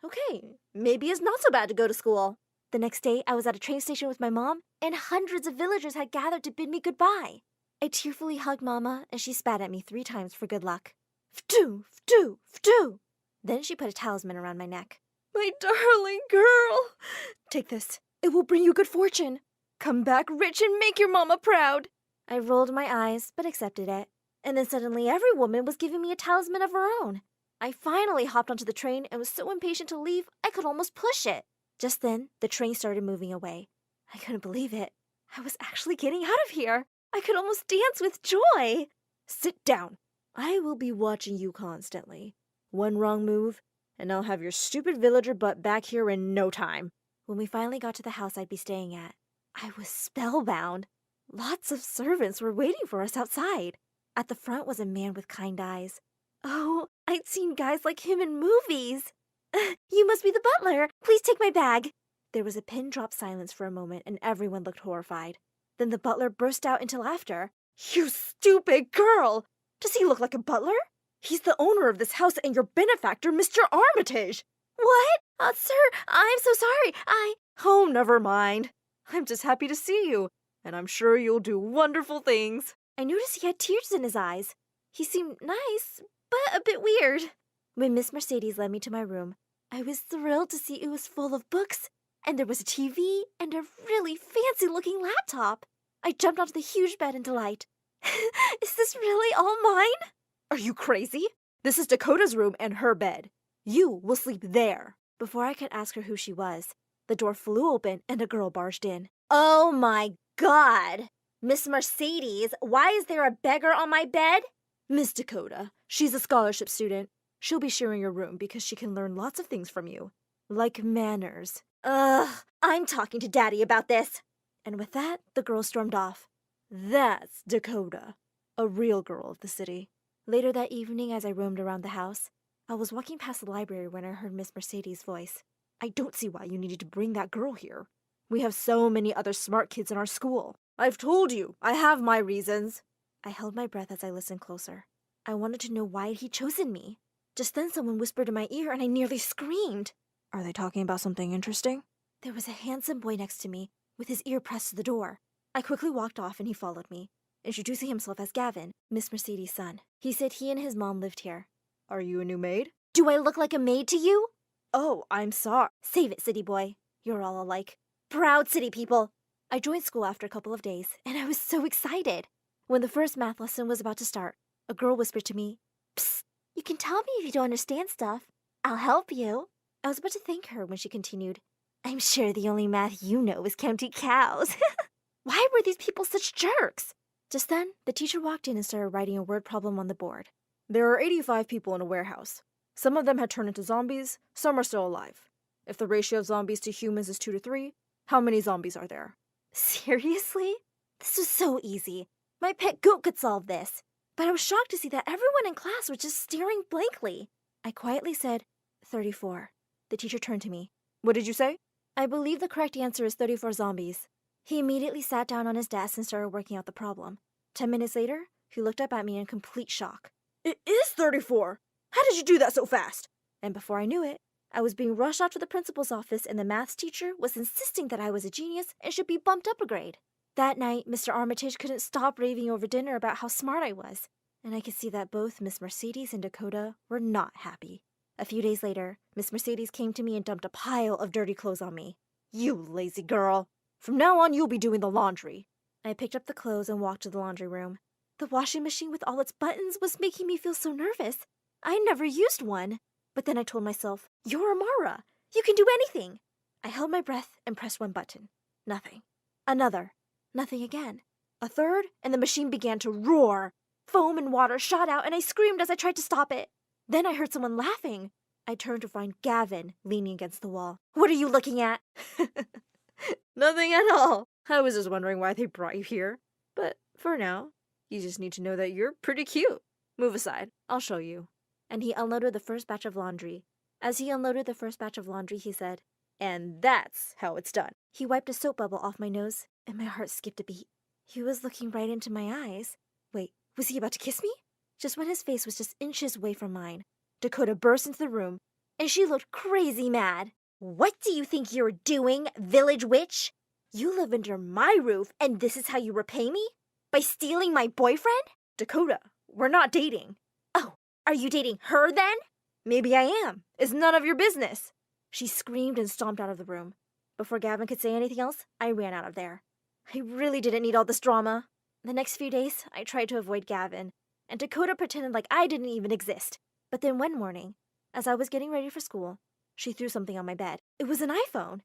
Okay, maybe it's not so bad to go to school. The next day, I was at a train station with my mom, and hundreds of villagers had gathered to bid me goodbye. I tearfully hugged Mama, and she spat at me 3 times for good luck. Ftoo, ftoo, ftoo. Then she put a talisman around my neck. My darling girl. Take this. It will bring you good fortune. Come back rich and make your mama proud. I rolled my eyes, but accepted it. And then suddenly every woman was giving me a talisman of her own. I finally hopped onto the train and was so impatient to leave, I could almost push it. Just then, the train started moving away. I couldn't believe it. I was actually getting out of here. I could almost dance with joy. Sit down. I will be watching you constantly. One wrong move, and I'll have your stupid villager butt back here in no time. When we finally got to the house I'd be staying at, I was spellbound. Lots of servants were waiting for us outside. At the front was a man with kind eyes. Oh, I'd seen guys like him in movies. You must be the butler. Please take my bag. There was a pin-drop silence for a moment, and everyone looked horrified. Then the butler burst out into laughter. You stupid girl! Does he look like a butler? He's the owner of this house and your benefactor, Mr. Armitage. What? Sir, I'm so sorry. Oh, never mind. I'm just happy to see you, and I'm sure you'll do wonderful things. I noticed he had tears in his eyes. He seemed nice, but a bit weird. When Miss Mercedes led me to my room, I was thrilled to see it was full of books, and there was a TV and a really fancy-looking laptop. I jumped onto the huge bed in delight. Is this really all mine? Are you crazy? This is Dakota's room and her bed. You will sleep there. Before I could ask her who she was, the door flew open and a girl barged in. Oh my God! Miss Mercedes, why is there a beggar on my bed? Miss Dakota. She's a scholarship student. She'll be sharing your room because she can learn lots of things from you. Like manners. I'm talking to Daddy about this. And with that, the girl stormed off. That's Dakota. A real girl of the city. Later that evening, as I roamed around the house, I was walking past the library when I heard Miss Mercedes' voice. I don't see why you needed to bring that girl here. We have so many other smart kids in our school. I've told you, I have my reasons. I held my breath as I listened closer. I wanted to know why he'd chosen me. Just then someone whispered in my ear and I nearly screamed. Are they talking about something interesting? There was a handsome boy next to me, with his ear pressed to the door. I quickly walked off and he followed me, introducing himself as Gavin, Miss Mercedes' son. He said he and his mom lived here. Are you a new maid? Do I look like a maid to you? Oh, I'm sorry. Save it, city boy. You're all alike. Proud city people. I joined school after a couple of days, and I was so excited. When the first math lesson was about to start, a girl whispered to me, Psst, you can tell me if you don't understand stuff. I'll help you. I was about to thank her when she continued, I'm sure the only math you know is counting cows. Why were these people such jerks? Just then, the teacher walked in and started writing a word problem on the board. There are 85 people in a warehouse. Some of them had turned into zombies, some are still alive. If the ratio of zombies to humans is 2 to 3, how many zombies are there? Seriously? This was so easy. My pet goat could solve this. But I was shocked to see that everyone in class was just staring blankly. I quietly said, 34. The teacher turned to me. What did you say? I believe the correct answer is 34 zombies. He immediately sat down on his desk and started working out the problem. 10 minutes later, he looked up at me in complete shock. It is 34! How did you do that so fast? And before I knew it, I was being rushed off to the principal's office and the maths teacher was insisting that I was a genius and should be bumped up a grade. That night, Mr. Armitage couldn't stop raving over dinner about how smart I was, and I could see that both Miss Mercedes and Dakota were not happy. A few days later, Miss Mercedes came to me and dumped a pile of dirty clothes on me. You lazy girl. From now on, you'll be doing the laundry. I picked up the clothes and walked to the laundry room. The washing machine with all its buttons was making me feel so nervous. I never used one. But then I told myself, you're Amara. You can do anything. I held my breath and pressed one button. Nothing. Another. Nothing again. A third, and the machine began to roar. Foam and water shot out, and I screamed as I tried to stop it. Then I heard someone laughing. I turned to find Gavin leaning against the wall. What are you looking at? Nothing at all. I was just wondering why they brought you here. But for now, you just need to know that you're pretty cute. Move aside. I'll show you. And he unloaded the first batch of laundry. As he unloaded the first batch of laundry, he said, and that's how it's done. He wiped a soap bubble off my nose, and my heart skipped a beat. He was looking right into my eyes. Wait, was he about to kiss me? Just when his face was just inches away from mine, Dakota burst into the room, and she looked crazy mad. What do you think you're doing, village witch? You live under my roof, and this is how you repay me? By stealing my boyfriend? Dakota, we're not dating. Oh, are you dating her then? Maybe I am. It's none of your business. She screamed and stomped out of the room. Before Gavin could say anything else, I ran out of there. I really didn't need all this drama. The next few days, I tried to avoid Gavin, and Dakota pretended like I didn't even exist. But then one morning, as I was getting ready for school, she threw something on my bed. It was an iPhone.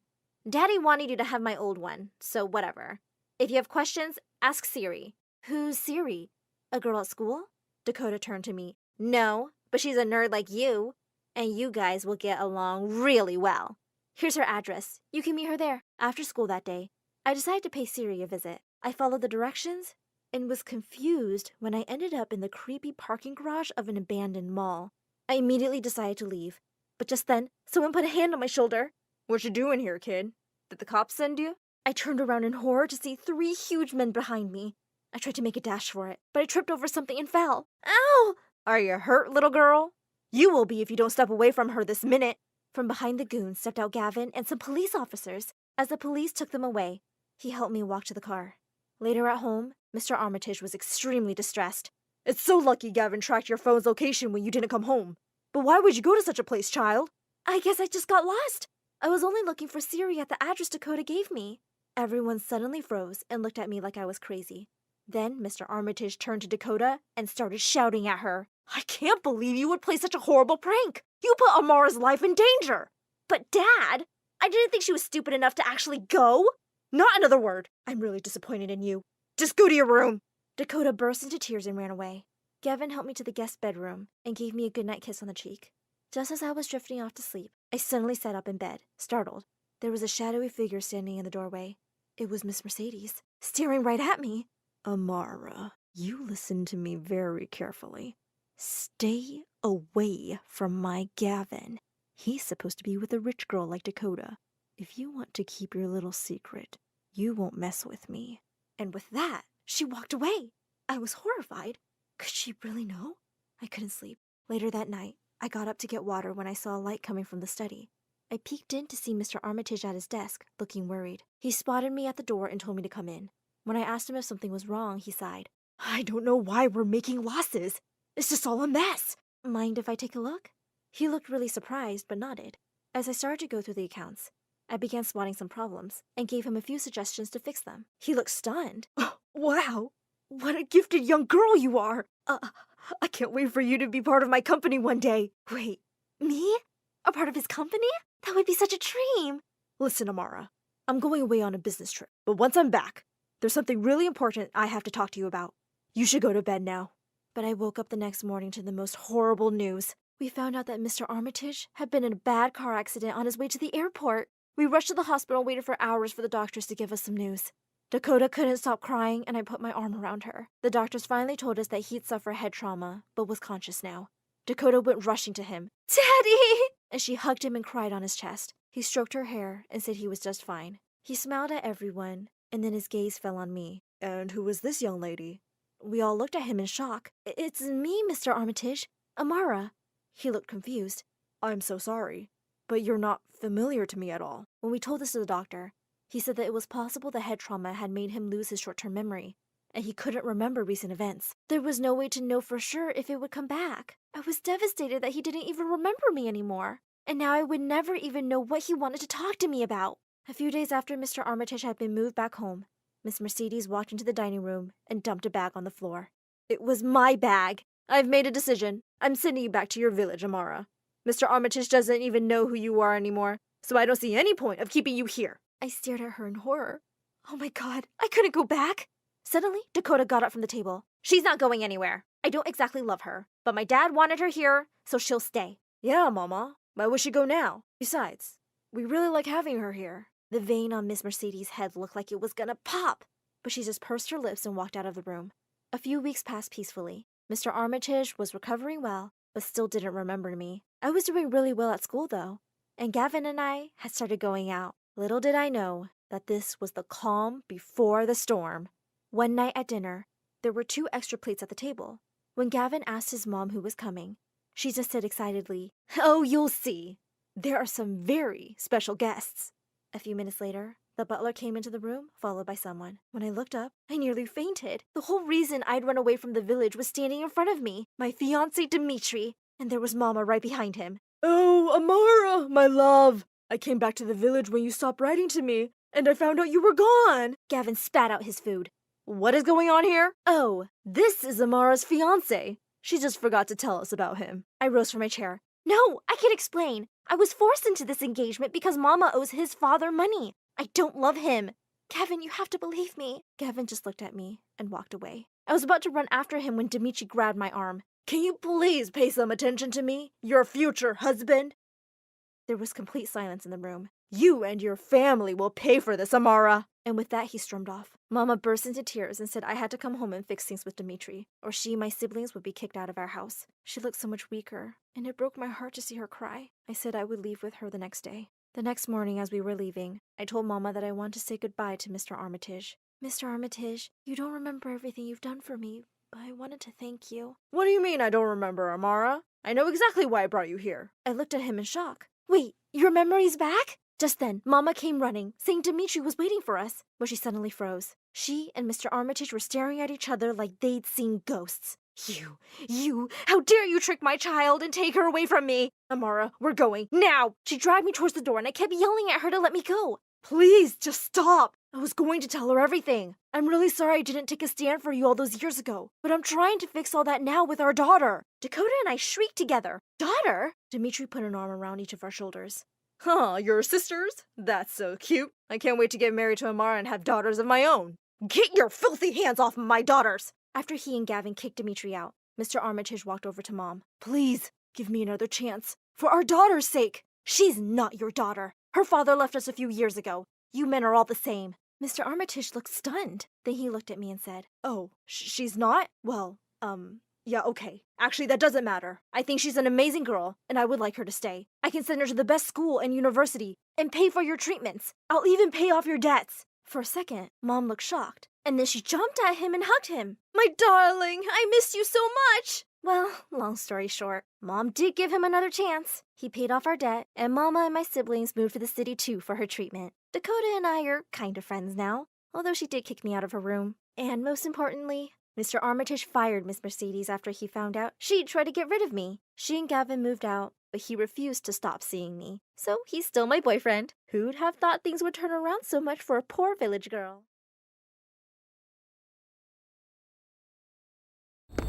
Daddy wanted you to have my old one, so whatever. If you have questions, ask Siri. Who's Siri? A girl at school? Dakota turned to me. No, but she's a nerd like you, and you guys will get along really well. Here's her address. You can meet her there. After school that day, I decided to pay Siri a visit. I followed the directions and was confused when I ended up in the creepy parking garage of an abandoned mall. I immediately decided to leave, but just then, someone put a hand on my shoulder. What you doing here, kid? Did the cops send you? I turned around in horror to see 3 huge men behind me. I tried to make a dash for it, but I tripped over something and fell. Ow! Are you hurt, little girl? You will be if you don't step away from her this minute. From behind the goons stepped out Gavin and some police officers. As the police took them away, he helped me walk to the car. Later at home, Mr. Armitage was extremely distressed. It's so lucky Gavin tracked your phone's location when you didn't come home. But why would you go to such a place, child? I guess I just got lost. I was only looking for Siri at the address Dakota gave me. Everyone suddenly froze and looked at me like I was crazy. Then Mr. Armitage turned to Dakota and started shouting at her. I can't believe you would play such a horrible prank. You put Amara's life in danger. But Dad, I didn't think she was stupid enough to actually go. Not another word. I'm really disappointed in you. Just go to your room. Dakota burst into tears and ran away. Gavin helped me to the guest bedroom and gave me a goodnight kiss on the cheek. Just as I was drifting off to sleep, I suddenly sat up in bed, startled. There was a shadowy figure standing in the doorway. It was Miss Mercedes, staring right at me. Amara, You listen to me very carefully. Stay away from my Gavin. He's supposed to be with a rich girl like Dakota. If you want to keep your little secret, you won't mess with me. And with that, she walked away. I was horrified. Could she really know? I couldn't sleep. Later that night, I got up to get water when I saw a light coming from the study. I peeked in to see Mr. Armitage at his desk, looking worried. He spotted me at the door and told me to come in. When I asked him if something was wrong, he sighed. I don't know why we're making losses. It's just all a mess. Mind if I take a look? He looked really surprised, but nodded. As I started to go through the accounts, I began spotting some problems and gave him a few suggestions to fix them. He looked stunned. Oh, wow! What a gifted young girl you are! I can't wait for you to be part of my company one day. Wait, me? A part of his company? That would be such a dream. Listen, Amara, I'm going away on a business trip, but once I'm back, there's something really important I have to talk to you about. You should go to bed now. But I woke up the next morning to the most horrible news. We found out that Mr. Armitage had been in a bad car accident on his way to the airport. We rushed to the hospital and waited for hours for the doctors to give us some news. Dakota couldn't stop crying, and I put my arm around her. The doctors finally told us that he'd suffered head trauma, but was conscious now. Dakota went rushing to him. Daddy! And she hugged him and cried on his chest. He stroked her hair and said he was just fine. He smiled at everyone, and then his gaze fell on me. And who was this young lady? We all looked at him in shock. It's me, Mr. Armitage. Amara. He looked confused. I'm so sorry, but you're not familiar to me at all. When we told this to the doctor, he said that it was possible the head trauma had made him lose his short-term memory, and he couldn't remember recent events. There was no way to know for sure if it would come back. I was devastated that he didn't even remember me anymore, and now I would never even know what he wanted to talk to me about. A few days after Mr. Armitage had been moved back home, Miss Mercedes walked into the dining room and dumped a bag on the floor. It was my bag. I've made a decision. I'm sending you back to your village, Amara. Mr. Armitage doesn't even know who you are anymore, so I don't see any point of keeping you here. I stared at her in horror. Oh my god, I couldn't go back. Suddenly, Dakota got up from the table. She's not going anywhere. I don't exactly love her, but my dad wanted her here, so she'll stay. Yeah, Mama. Why would she go now? Besides, we really like having her here. The vein on Miss Mercedes' head looked like it was gonna pop, but she just pursed her lips and walked out of the room. A few weeks passed peacefully. Mr. Armitage was recovering well, but still didn't remember me. I was doing really well at school, though, and Gavin and I had started going out. Little did I know that this was the calm before the storm. One night at dinner, there were 2 extra plates at the table. When Gavin asked his mom who was coming, she just said excitedly, "Oh, you'll see. There are some very special guests." A few minutes later, the butler came into the room, followed by someone. When I looked up, I nearly fainted. The whole reason I'd run away from the village was standing in front of me, my fiancé Dimitri, and there was Mama right behind him. Oh, Amara, my love. I came back to the village when you stopped writing to me, and I found out you were gone. Gavin spat out his food. What is going on here? Oh, this is Amara's fiancé. She just forgot to tell us about him. I rose from my chair. No, I can explain. I was forced into this engagement because Mama owes his father money. I don't love him. Gavin, you have to believe me. Gavin just looked at me and walked away. I was about to run after him when Dimitri grabbed my arm. Can you please pay some attention to me, your future husband? There was complete silence in the room. You and your family will pay for this, Amara. And with that, he stormed off. Mama burst into tears and said I had to come home and fix things with Dimitri, or she and my siblings would be kicked out of our house. She looked so much weaker, and it broke my heart to see her cry. I said I would leave with her the next day. The next morning, as we were leaving, I told Mama that I wanted to say goodbye to Mr. Armitage. Mr. Armitage, you don't remember everything you've done for me, but I wanted to thank you. What do you mean I don't remember, Amara? I know exactly why I brought you here. I looked at him in shock. Wait, your memory's back? Just then, Mama came running, saying Dimitri was waiting for us, but she suddenly froze. She and Mr. Armitage were staring at each other like they'd seen ghosts. You, how dare you trick my child and take her away from me? Amara, we're going, now! She dragged me towards the door and I kept yelling at her to let me go. Please, just stop! I was going to tell her everything. I'm really sorry I didn't take a stand for you all those years ago, but I'm trying to fix all that now with our daughter. Dakota and I shrieked together. Daughter? Dimitri put an arm around each of our shoulders. Huh, you're sisters? That's so cute. I can't wait to get married to Amara and have daughters of my own. Get your filthy hands off my daughters! After he and Gavin kicked Dimitri out, Mr. Armitage walked over to Mom. Please, give me another chance. For our daughter's sake. She's not your daughter. Her father left us a few years ago. You men are all the same. Mr. Armitage looked stunned. Then he looked at me and said, "Oh, she's not? Well, yeah, okay. Actually, that doesn't matter. I think she's an amazing girl, and I would like her to stay. I can send her to the best school and university, and pay for your treatments. I'll even pay off your debts." For a second, Mom looked shocked, and then she jumped at him and hugged him. "My darling, I miss you so much." Well, long story short, Mom did give him another chance. He paid off our debt, and Mama and my siblings moved to the city too for her treatment. Dakota and I are kind of friends now, although she did kick me out of her room. And most importantly, Mr. Armitage fired Miss Mercedes after he found out she'd try to get rid of me. She and Gavin moved out, but he refused to stop seeing me. So he's still my boyfriend. Who'd have thought things would turn around so much for a poor village girl?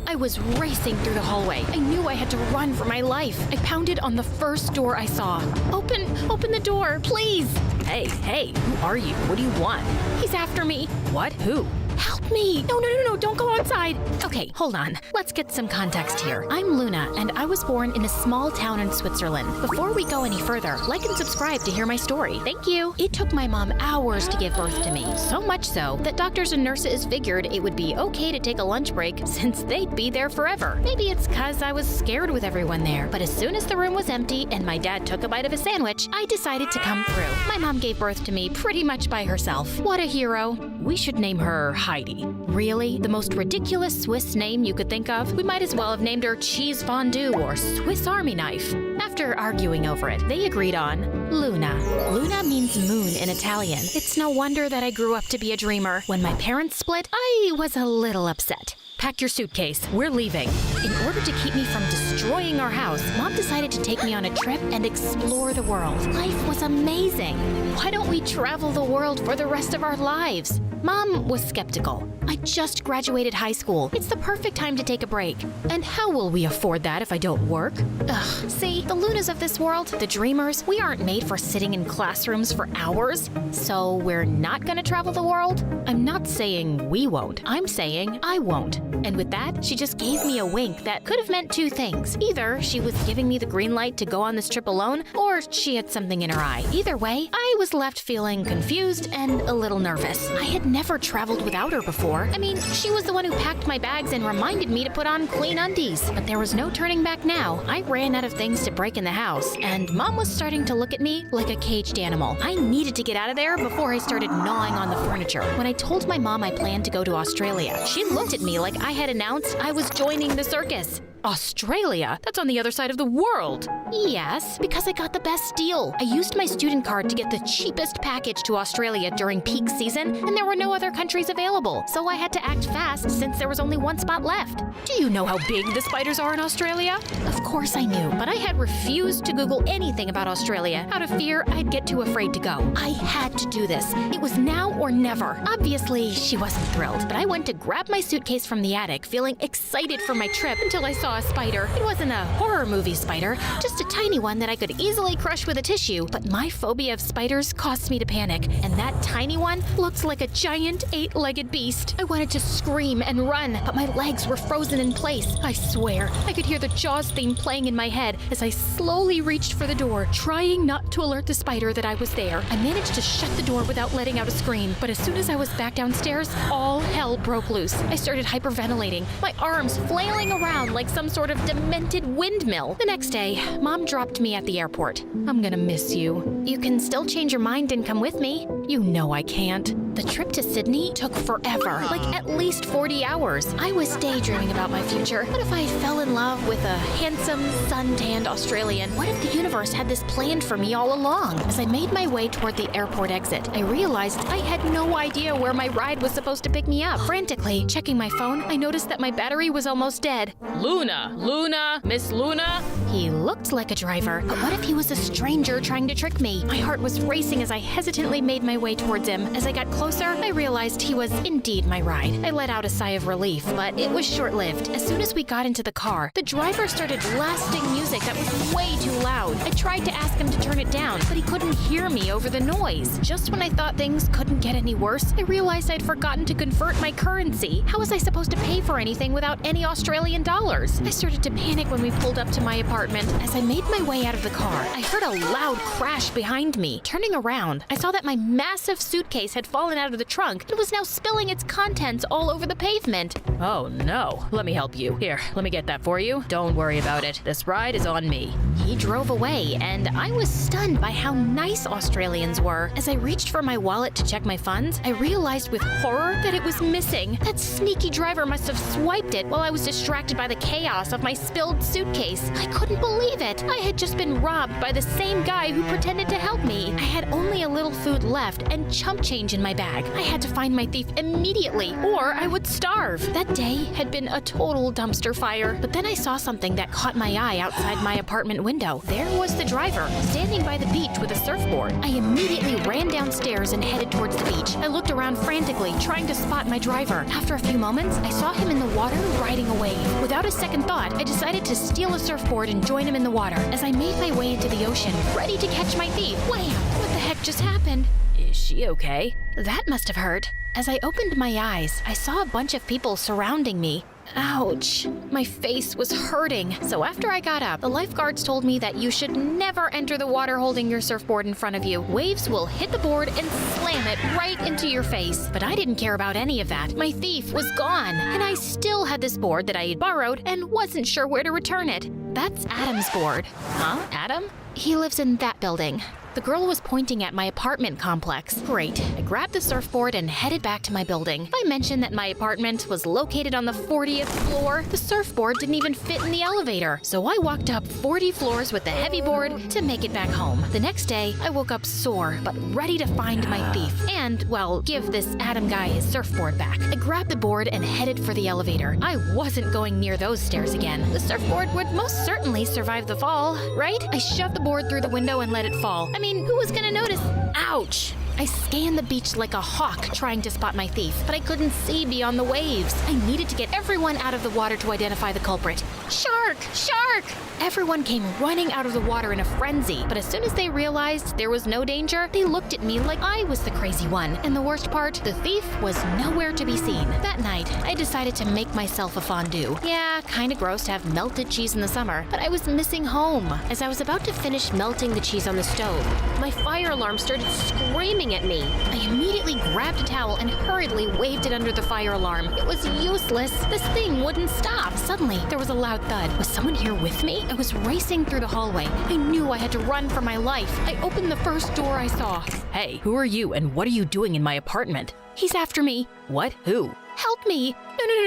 I was racing through the hallway. I knew I had to run for my life. I pounded on the first door I saw. Open the door, please. Hey, who are you? What do you want? He's after me. What? Who? Help me! No, don't go outside! Okay, hold on. Let's get some context here. I'm Luna, and I was born in a small town in Switzerland. Before we go any further, like and subscribe to hear my story. Thank you. It took my mom hours to give birth to me. So much so that doctors and nurses figured it would be okay to take a lunch break since they'd be there forever. Maybe it's cause I was scared with everyone there. But as soon as the room was empty and my dad took a bite of a sandwich, I decided to come through. My mom gave birth to me pretty much by herself. What a hero. We should name her Heidi. Really? The most ridiculous Swiss name you could think of? We might as well have named her Cheese Fondue or Swiss Army Knife. After arguing over it, they agreed on Luna. Luna means moon in Italian. It's no wonder that I grew up to be a dreamer. When my parents split, I was a little upset. Pack your suitcase. We're leaving. In order to keep me from destroying our house, Mom decided to take me on a trip and explore the world. Life was amazing. Why don't we travel the world for the rest of our lives? Mom was skeptical. I just graduated high school. It's the perfect time to take a break. And how will we afford that if I don't work? Ugh, see, the Lunas of this world, the dreamers, we aren't made for sitting in classrooms for hours. So we're not gonna travel the world? I'm not saying we won't. I'm saying I won't. And with that, she just gave me a wink that could have meant two things. Either she was giving me the green light to go on this trip alone, or she had something in her eye. Either way, I was left feeling confused and a little nervous. I had never traveled without her before. I mean, she was the one who packed my bags and reminded me to put on clean undies. But there was no turning back now. I ran out of things to break in the house, and Mom was starting to look at me like a caged animal. I needed to get out of there before I started gnawing on the furniture. When I told my mom I planned to go to Australia, she looked at me like I had announced I was joining the circus. Australia? That's on the other side of the world. Yes, because I got the best deal. I used my student card to get the cheapest package to Australia during peak season, and there were no other countries available, so I had to act fast since there was only one spot left. Do you know how big the spiders are in Australia? Of course I knew, but I had refused to Google anything about Australia out of fear I'd get too afraid to go. I had to do this. It was now or never. Obviously, she wasn't thrilled, but I went to grab my suitcase from the attic, feeling excited for my trip until I saw a spider. It wasn't a horror movie spider, just a tiny one that I could easily crush with a tissue, but my phobia of spiders caused me to panic, and that tiny one looked like a giant 8-legged beast. I wanted to scream and run, but my legs were frozen in place. I swear, I could hear the Jaws theme playing in my head as I slowly reached for the door, trying not to alert the spider that I was there. I managed to shut the door without letting out a scream, but as soon as I was back downstairs, all hell broke loose. I started hyperventilating, my arms flailing around like some sort of demented windmill. The next day, Mom dropped me at the airport. I'm gonna miss you. You can still change your mind and come with me. You know I can't. The trip to Sydney took forever, like at least 40 hours. I was daydreaming about my future. What if I fell in love with a handsome, sun-tanned Australian? What if the universe had this planned for me all along? As I made my way toward the airport exit, I realized I had no idea where my ride was supposed to pick me up. Frantically checking my phone, I noticed that my battery was almost dead. Luna, Miss Luna. He looked like a driver, but what if he was a stranger trying to trick me? My heart was racing as I hesitantly made my way towards him. As I got closer, I realized he was indeed my ride. I let out a sigh of relief, but it was short-lived. As soon as we got into the car, the driver started blasting music that was way too loud. I tried to ask him to turn it down, but he couldn't hear me over the noise. Just when I thought things couldn't get any worse, I realized I'd forgotten to convert my currency. How was I supposed to pay for anything without any Australian dollars? I started to panic when we pulled up to my apartment. As I made my way out of the car, I heard a loud crash behind me. Turning around, I saw that my massive suitcase had fallen fallen out of the trunk and was now spilling its contents all over the pavement. Oh no, let me help you. Here, let me get that for you. Don't worry about it. This ride is on me. He drove away, and I was stunned by how nice Australians were. As I reached for my wallet to check my funds, I realized with horror that it was missing. That sneaky driver must have swiped it while I was distracted by the chaos of my spilled suitcase. I couldn't believe it. I had just been robbed by the same guy who pretended to help me. I had only a little food left and chump change in my bag. I had to find my thief immediately, or I would starve. That day had been a total dumpster fire, but then I saw something that caught my eye outside my apartment window. There was the driver, standing by the beach with a surfboard. I immediately ran downstairs and headed towards the beach. I looked around frantically, trying to spot my driver. After a few moments, I saw him in the water riding a wave. Without a second thought, I decided to steal a surfboard and join him in the water. As I made my way into the ocean, ready to catch my thief, wham! What the heck just happened? Is she okay? That must have hurt. As I opened my eyes, I saw a bunch of people surrounding me. Ouch! My face was hurting. So after I got up, the lifeguards told me that you should never enter the water holding your surfboard in front of you. Waves will hit the board and slam it right into your face. But I didn't care about any of that. My thief was gone, and I still had this board that I had borrowed and wasn't sure where to return it. That's Adam's board. Huh? Adam? He lives in that building. The girl was pointing at my apartment complex. Great. I grabbed the surfboard and headed back to my building. If I mentioned that my apartment was located on the 40th floor, the surfboard didn't even fit in the elevator. So I walked up 40 floors with the heavy board to make it back home. The next day, I woke up sore, but ready to find my thief and, well, give this Adam guy his surfboard back. I grabbed the board and headed for the elevator. I wasn't going near those stairs again. The surfboard would most certainly survive the fall, right? I shoved the board through the window and let it fall. I mean, who was gonna notice? Ouch! I scanned the beach like a hawk trying to spot my thief, but I couldn't see beyond the waves. I needed to get everyone out of the water to identify the culprit. Shark! Shark! Everyone came running out of the water in a frenzy, but as soon as they realized there was no danger, they looked at me like I was the crazy one. And the worst part, the thief was nowhere to be seen. That night, I decided to make myself a fondue. Yeah, kinda gross to have melted cheese in the summer, but I was missing home. As I was about to finish melting the cheese on the stove, my fire alarm started screaming at me. I immediately grabbed a towel and hurriedly waved it under the fire alarm. It was useless. This thing wouldn't stop. Suddenly, there was a loud thud. Was someone here with me? I was racing through the hallway. I knew I had to run for my life. I opened the first door I saw. Hey, who are you and what are you doing in my apartment? He's after me. What? Who? Help me!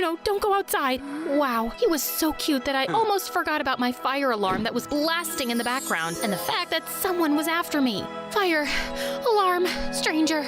No, don't go outside. Wow, he was so cute that I almost forgot about my fire alarm that was blasting in the background and the fact that someone was after me. Fire, alarm, stranger,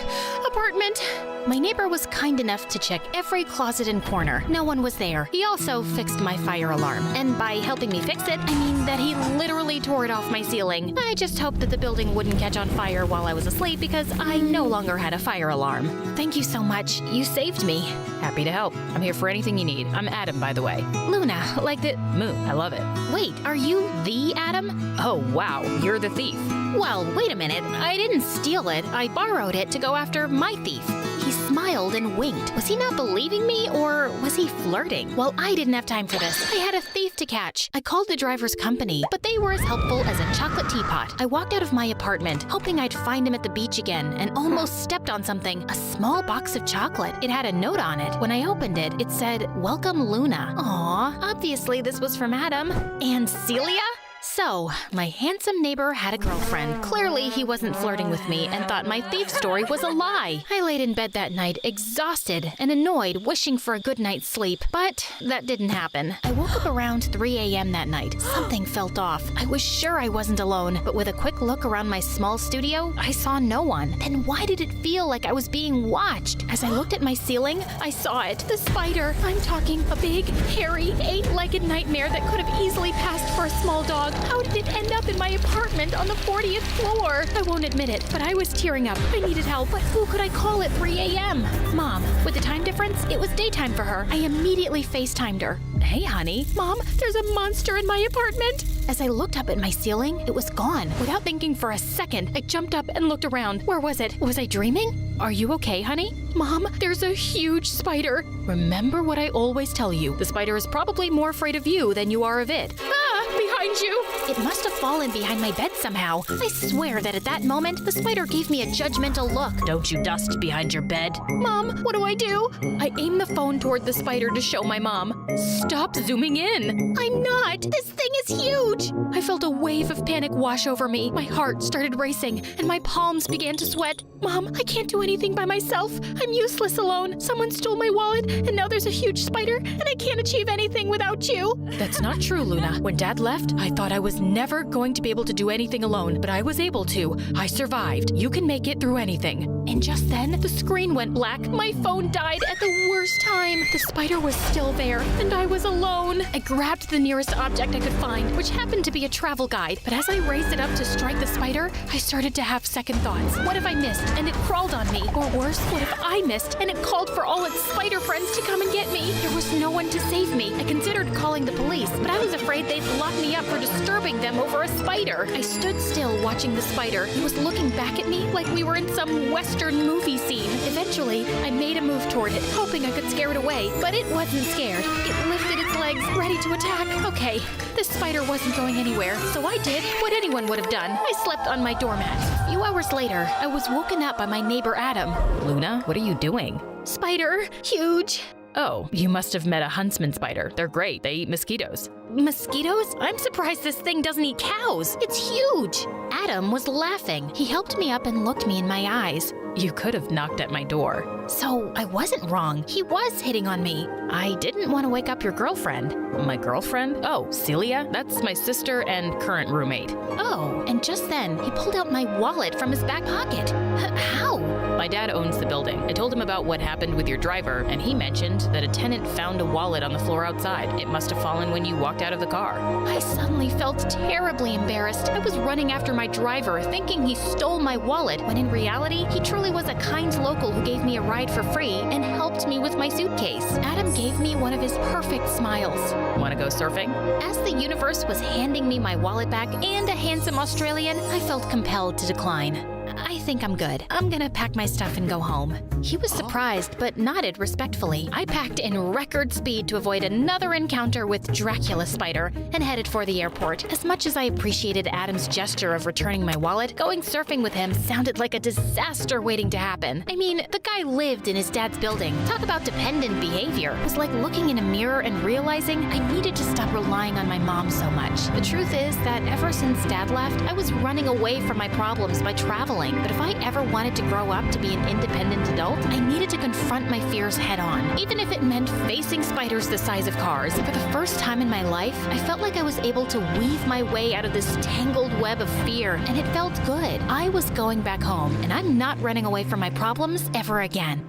apartment. My neighbor was kind enough to check every closet and corner. No one was there. He also fixed my fire alarm. And by helping me fix it, I mean that he literally tore it off my ceiling. I just hoped that the building wouldn't catch on fire while I was asleep because I no longer had a fire alarm. Thank you so much. You saved me. Happy to help. I'm here for anything you need. I'm Adam, by the way. Luna, like the moon. I love it. Wait, are you the Adam? Oh, wow. You're the thief. Well, wait a minute. I didn't steal it. I borrowed it to go after my thief. He smiled and winked. Was he not believing me, or was he flirting? Well, I didn't have time for this. I had a thief to catch. I called the driver's company, but they were as helpful as a chocolate teapot. I walked out of my apartment, hoping I'd find him at the beach again, and almost stepped on something, a small box of chocolate. It had a note on it. When I opened it, it said, "Welcome, Luna." Aw, obviously this was from Adam. And Celia? So, my handsome neighbor had a girlfriend. Clearly, he wasn't flirting with me and thought my thief story was a lie. I laid in bed that night, exhausted and annoyed, wishing for a good night's sleep. But that didn't happen. I woke up around 3 a.m. that night. Something felt off. I was sure I wasn't alone, but with a quick look around my small studio, I saw no one. Then why did it feel like I was being watched? As I looked at my ceiling, I saw it. The spider. I'm talking a big, hairy, 8-legged nightmare that could have easily passed for a small dog. How did it end up in my apartment on the 40th floor? I won't admit it, but I was tearing up. I needed help, but who could I call at 3 a.m.? Mom. With the time difference, it was daytime for her. I immediately FaceTimed her. Hey, honey. Mom, there's a monster in my apartment. As I looked up at my ceiling, it was gone. Without thinking for a second, I jumped up and looked around. Where was it? Was I dreaming? Are you okay, honey? Mom, there's a huge spider. Remember what I always tell you. The spider is probably more afraid of you than you are of it. Ah, behind find you. It must have fallen behind my bed somehow. I swear that at that moment, the spider gave me a judgmental look. Don't you dust behind your bed? Mom, what do I do? I aim the phone toward the spider to show my mom. Stop zooming in. I'm not. This thing is huge. I felt a wave of panic wash over me. My heart started racing, and my palms began to sweat. Mom, I can't do anything by myself. I'm useless alone. Someone stole my wallet, and now there's a huge spider, and I can't achieve anything without you. That's not true, Luna. When Dad left, I thought I was never going to be able to do anything alone, but I was able to. I survived. You can make it through anything. And just then, the screen went black. My phone died at the worst time. The spider was still there, and I was alone. I grabbed the nearest object I could find, which happened to be a travel guide. But as I raised it up to strike the spider, I started to have second thoughts. What if I missed and it crawled on me? Or worse, what if I missed and it called for all its spider friends to come and get me? There was no one to save me. I considered calling the police, but I was afraid they'd lock me up for disturbing them over a spider. I stood still watching the spider. It was looking back at me like we were in some Western movie scene. Eventually, I made a move toward it, hoping I could scare it away, but it wasn't scared. It lifted its legs, ready to attack. Okay, the spider wasn't going anywhere, so I did what anyone would have done. I slept on my doormat. A few hours later, I was woken up by my neighbor Adam. Luna, what are you doing? Spider, huge. Oh, you must have met a huntsman spider. They're great. They eat mosquitoes. Mosquitoes? I'm surprised this thing doesn't eat cows. It's huge. Adam was laughing. He helped me up and looked me in my eyes. You could have knocked at my door. So I wasn't wrong. He was hitting on me. I didn't want to wake up your girlfriend. My girlfriend? Oh, Celia? That's my sister and current roommate. Oh, and just then, he pulled out my wallet from his back pocket. How? My dad owns the building. I told him about what happened with your driver, and he mentioned that a tenant found a wallet on the floor outside. It must have fallen when you walked out of the car. I suddenly felt terribly embarrassed. I was running after my driver, thinking he stole my wallet, when in reality, he truly was a kind local who gave me a ride for free and helped me with my suitcase. Adam gave me one of his perfect smiles. Want to go surfing? As the universe was handing me my wallet back and a handsome Australian, I felt compelled to decline. I think I'm good. I'm gonna pack my stuff and go home. He was surprised, but nodded respectfully. I packed in record speed to avoid another encounter with Dracula Spider and headed for the airport. As much as I appreciated Adam's gesture of returning my wallet, going surfing with him sounded like a disaster waiting to happen. I mean, the guy lived in his dad's building. Talk about dependent behavior. It was like looking in a mirror and realizing I needed to stop relying on my mom so much. The truth is that ever since Dad left, I was running away from my problems by traveling. But if I ever wanted to grow up to be an independent adult, I needed to confront my fears head on, even if it meant facing spiders the size of cars. For the first time in my life, I felt like I was able to weave my way out of this tangled web of fear, and it felt good. I was going back home, and I'm not running away from my problems ever again.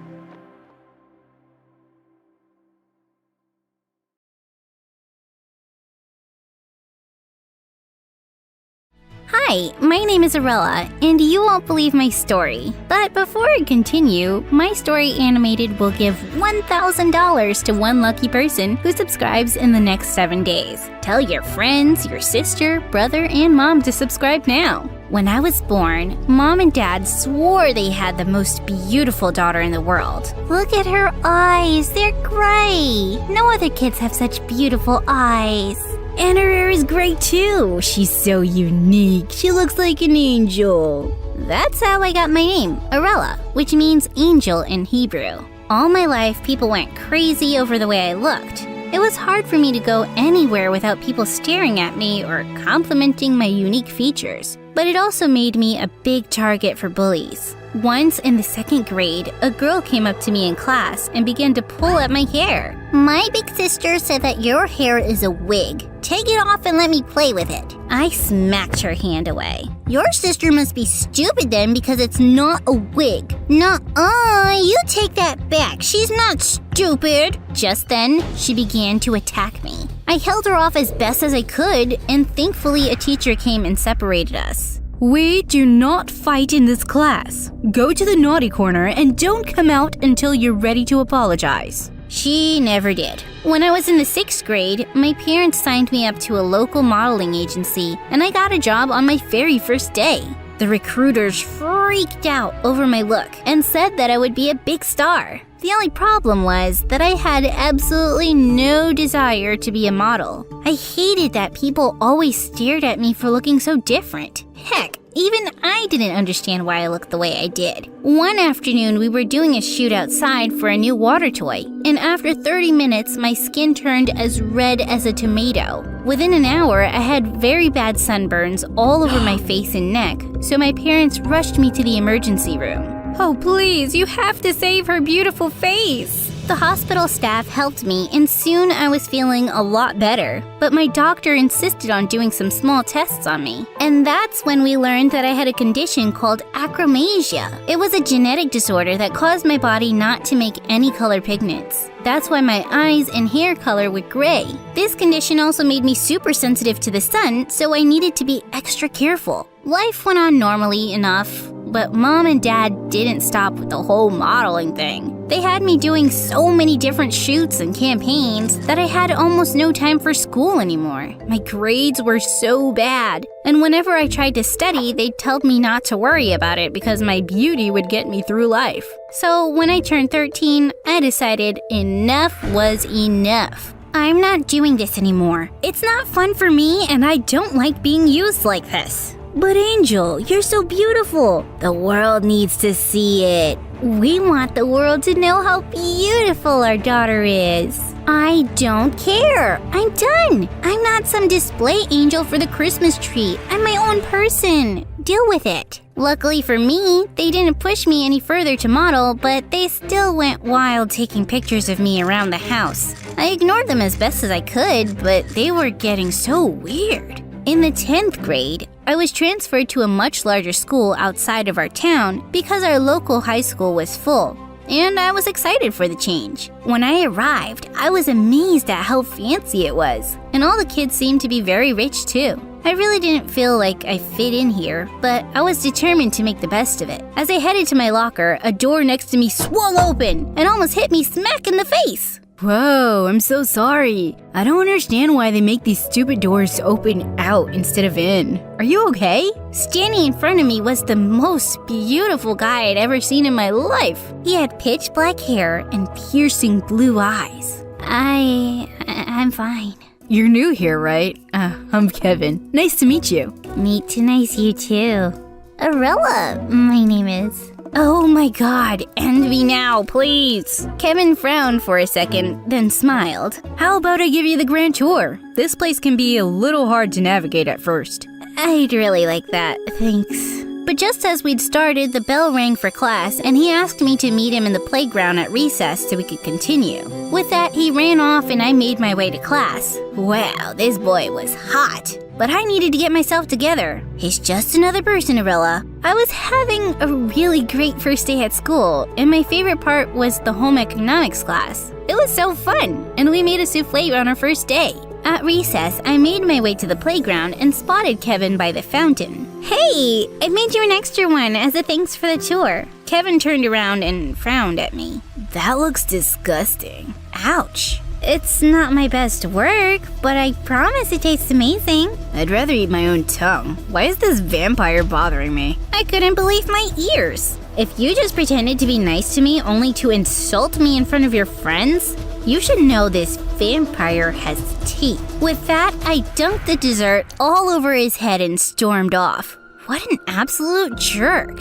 Hi, my name is Arella, and you won't believe my story. But before I continue, my story animated will give $1,000 to one lucky person who subscribes in the next 7 days. Tell your friends, your sister, brother, and mom to subscribe now. When I was born, Mom and Dad swore they had the most beautiful daughter in the world. Look at her eyes, they're gray. No other kids have such beautiful eyes. And her hair is great too. She's so unique. She looks like an angel. That's how I got my name, Arella, which means angel in Hebrew. All my life, people went crazy over the way I looked. It was hard for me to go anywhere without people staring at me or complimenting my unique features. But it also made me a big target for bullies. Once in the 2nd grade, a girl came up to me in class and began to pull at my hair. My big sister said that your hair is a wig. Take it off and let me play with it. I smacked her hand away. Your sister must be stupid then because it's not a wig. Nuh-uh, you take that back. She's not stupid. Just then, she began to attack me. I held her off as best as I could, and thankfully a teacher came and separated us. We do not fight in this class. Go to the naughty corner and don't come out until you're ready to apologize. She never did. When I was in the 6th grade, my parents signed me up to a local modeling agency, and I got a job on my very first day. The recruiters freaked out over my look and said that I would be a big star. The only problem was that I had absolutely no desire to be a model. I hated that people always stared at me for looking so different. Heck, even I didn't understand why I looked the way I did. One afternoon, we were doing a shoot outside for a new water toy, and after 30 minutes, my skin turned as red as a tomato. Within an hour, I had very bad sunburns all over my face and neck, so my parents rushed me to the emergency room. Oh, please, you have to save her beautiful face. The hospital staff helped me, and soon I was feeling a lot better. But my doctor insisted on doing some small tests on me. And that's when we learned that I had a condition called achromasia. It was a genetic disorder that caused my body not to make any color pigments. That's why my eyes and hair color were gray. This condition also made me super sensitive to the sun, so I needed to be extra careful. Life went on normally enough, but Mom and Dad didn't stop with the whole modeling thing. They had me doing so many different shoots and campaigns that I had almost no time for school anymore. My grades were so bad, and whenever I tried to study, they told me not to worry about it because my beauty would get me through life. So when I turned 13, I decided enough was enough. I'm not doing this anymore. It's not fun for me, and I don't like being used like this. But Angel, you're so beautiful. The world needs to see it. We want the world to know how beautiful our daughter is. I don't care. I'm done. I'm not some display angel for the Christmas tree. I'm my own person. Deal with it. Luckily for me, they didn't push me any further to model, but they still went wild taking pictures of me around the house. I ignored them as best as I could, but they were getting so weird. In the 10th grade, I was transferred to a much larger school outside of our town because our local high school was full, and I was excited for the change. When I arrived, I was amazed at how fancy it was, and all the kids seemed to be very rich too. I really didn't feel like I fit in here, but I was determined to make the best of it. As I headed to my locker, a door next to me swung open and almost hit me smack in the face. Whoa, I'm so sorry. I don't understand why they make these stupid doors open out instead of in. Are you okay? Standing in front of me was the most beautiful guy I'd ever seen in my life. He had pitch black hair and piercing blue eyes. I'm fine. You're new here, right? I'm Kevin. Nice to meet you. Meet to nice you too. Arella, my name is. Oh my god, end me now, please. Kevin frowned for a second, then smiled. How about I give you the grand tour? This place can be a little hard to navigate at first. I'd really like that, thanks. But just as we'd started, the bell rang for class, and he asked me to meet him in the playground at recess so we could continue. With that, he ran off and I made my way to class. Wow, this boy was hot. But I needed to get myself together. He's just another person, Arella. I was having a really great first day at school, and my favorite part was the home economics class. It was so fun, and we made a souffle on our first day. At recess, I made my way to the playground and spotted Kevin by the fountain. Hey, I made you an extra one as a thanks for the tour. Kevin turned around and frowned at me. That looks disgusting. Ouch. It's not my best work, but I promise it tastes amazing. I'd rather eat my own tongue. Why is this vampire bothering me? I couldn't believe my ears. If you just pretended to be nice to me only to insult me in front of your friends, you should know this vampire has teeth. With that, I dumped the dessert all over his head and stormed off. What an absolute jerk.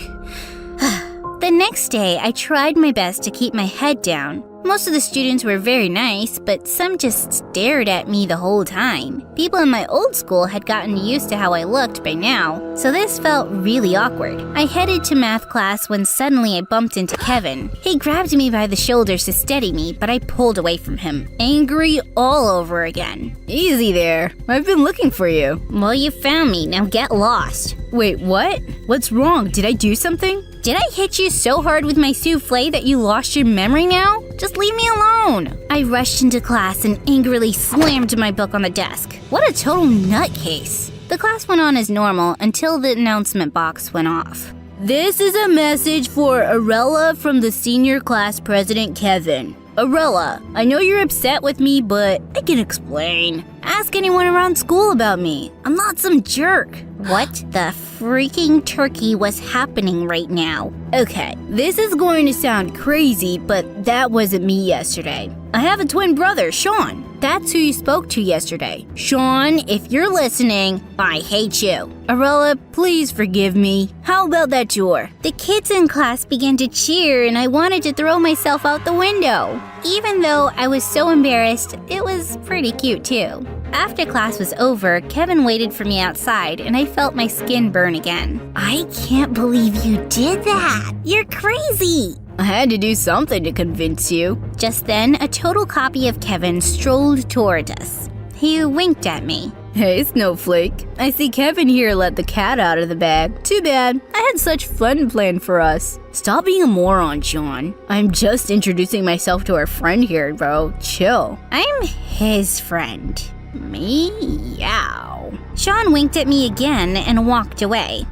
The next day, I tried my best to keep my head down. Most of the students were very nice, but some just stared at me the whole time. People in my old school had gotten used to how I looked by now, so this felt really awkward. I headed to math class when suddenly I bumped into Kevin. He grabbed me by the shoulders to steady me, but I pulled away from him, angry all over again. Easy there. I've been looking for you. Well, you found me. Now get lost. Wait, what? What's wrong? Did I do something? Did I hit you so hard with my souffle that you lost your memory now? Just leave me alone. I rushed into class and angrily slammed my book on the desk. What a total nutcase. The class went on as normal until the announcement box went off. This is a message for Arella from the senior class president, Kevin. Arella, I know you're upset with me, but I can explain. Ask anyone around school about me. I'm not some jerk. What the freaking turkey was happening right now? Okay, this is going to sound crazy, but that wasn't me yesterday. I have a twin brother, Sean. That's who you spoke to yesterday. Sean, if you're listening, I hate you. Arella, please forgive me. How about that chore? The kids in class began to cheer and I wanted to throw myself out the window. Even though I was so embarrassed, it was pretty cute too. After class was over, Kevin waited for me outside and I felt my skin burn again. I can't believe you did that. You're crazy. I had to do something to convince you. Just then, a total copy of Kevin strolled toward us. He winked at me. Hey, Snowflake. I see Kevin here let the cat out of the bag. Too bad. I had such fun planned for us. Stop being a moron, Sean. I'm just introducing myself to our friend here, bro. Chill. I'm his friend. Meow. Sean winked at me again and walked away.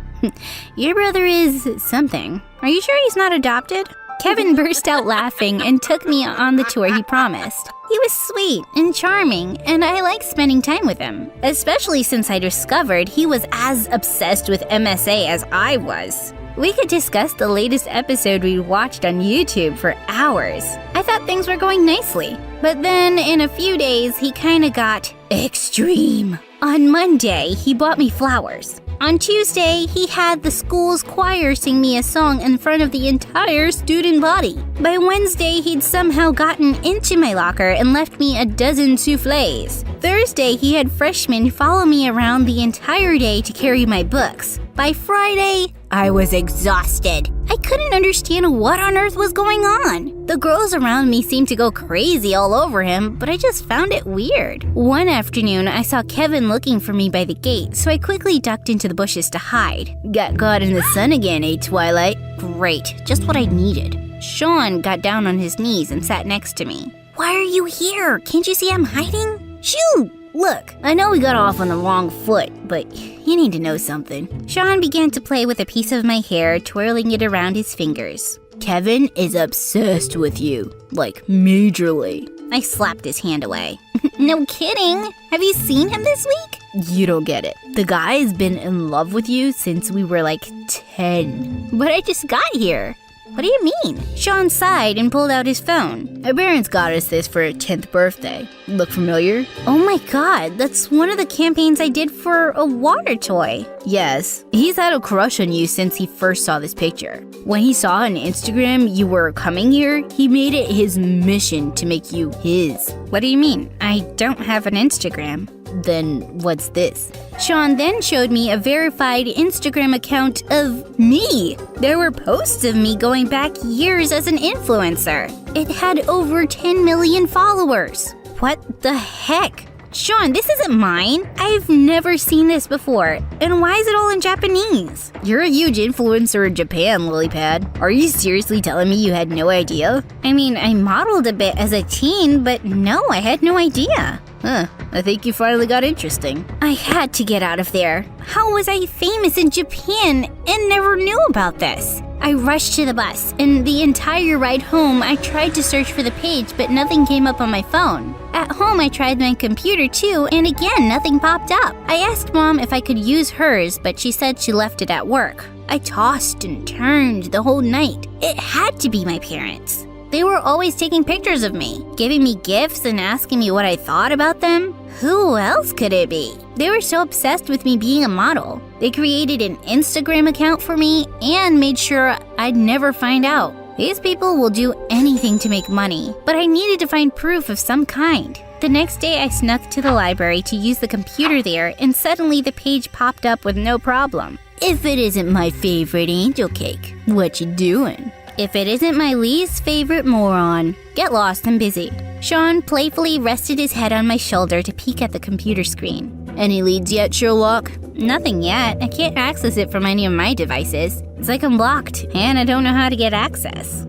Your brother is something. Are you sure he's not adopted? Kevin burst out laughing and took me on the tour he promised. He was sweet and charming, and I liked spending time with him, especially since I discovered he was as obsessed with MSA as I was. We could discuss the latest episode we watched on YouTube for hours. I thought things were going nicely, but then in a few days, he kinda got extreme. On Monday, he bought me flowers. On Tuesday, he had the school's choir sing me a song in front of the entire student body. By Wednesday, he'd somehow gotten into my locker and left me a dozen soufflés. Thursday, he had freshmen follow me around the entire day to carry my books. By Friday, I was exhausted. I couldn't understand what on earth was going on. The girls around me seemed to go crazy all over him, but I just found it weird. One afternoon, I saw Kevin looking for me by the gate, so I quickly ducked into the bushes to hide. Got caught in the sun again, eh, Twilight? Great, just what I needed. Sean got down on his knees and sat next to me. Why are you here? Can't you see I'm hiding? Shoo! Look, I know we got off on the wrong foot, but you need to know something. Sean began to play with a piece of my hair, twirling it around his fingers. Kevin is obsessed with you, like majorly. I slapped his hand away. No kidding. Have you seen him this week? You don't get it. The guy's been in love with you since we were like 10. But I just got here. What do you mean? Sean sighed and pulled out his phone. Our parents got us this for our 10th birthday. Look familiar? Oh my god, that's one of the campaigns I did for a water toy. Yes, he's had a crush on you since he first saw this picture. When he saw on Instagram you were coming here, he made it his mission to make you his. What do you mean? I don't have an Instagram. Then what's this? Sean then showed me a verified Instagram account of me. There were posts of me going back years as an influencer. It had over 10 million followers. What the heck? Sean, this isn't mine. I've never seen this before. And why is it all in Japanese? You're a huge influencer in Japan, Lilypad. Are you seriously telling me you had no idea? I mean, I modeled a bit as a teen, but no, I had no idea. Huh, I think you finally got interesting. I had to get out of there. How was I famous in Japan and never knew about this? I rushed to the bus, and the entire ride home I tried to search for the page, but nothing came up on my phone. At home I tried my computer too, and again nothing popped up. I asked Mom if I could use hers, but she said she left it at work. I tossed and turned the whole night. It had to be my parents. They were always taking pictures of me, giving me gifts and asking me what I thought about them. Who else could it be? They were so obsessed with me being a model. They created an Instagram account for me and made sure I'd never find out. These people will do anything to make money, but I needed to find proof of some kind. The next day I snuck to the library to use the computer there, and suddenly the page popped up with no problem. If it isn't my favorite angel cake, what you doing? If it isn't my least favorite moron, get lost and busy. Sean playfully rested his head on my shoulder to peek at the computer screen. Any leads yet, Sherlock? Nothing yet. I can't access it from any of my devices. It's like I'm blocked, and I don't know how to get access.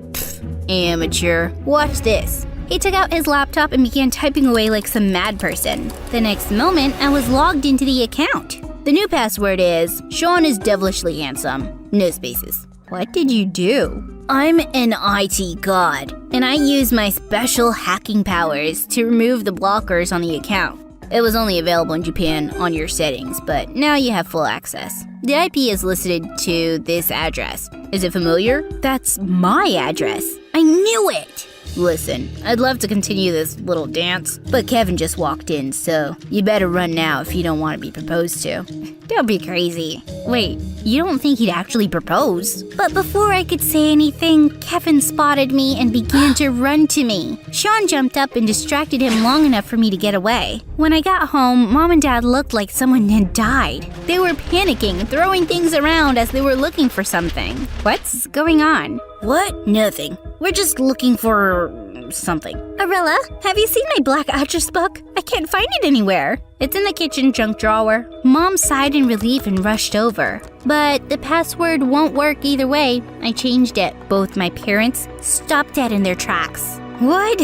Amateur. Watch this. He took out his laptop and began typing away like some mad person. The next moment, I was logged into the account. The new password is, Sean is devilishly handsome. No spaces. What did you do? I'm an IT god, and I use my special hacking powers to remove the blockers on the account. It was only available in Japan on your settings, but now you have full access. The IP is listed to this address. Is it familiar? That's my address. I knew it! Listen, I'd love to continue this little dance, but Kevin just walked in, so you better run now if you don't want to be proposed to. Don't be crazy. Wait, you don't think he'd actually propose? But before I could say anything, Kevin spotted me and began to run to me. Sean jumped up and distracted him long enough for me to get away. When I got home, Mom and Dad looked like someone had died. They were panicking, throwing things around as they were looking for something. What's going on? What? Nothing. We're just looking for something. Arella, have you seen my black address book? I can't find it anywhere. It's in the kitchen junk drawer. Mom sighed in relief and rushed over. But the password won't work either way. I changed it. Both my parents stopped dead in their tracks. What?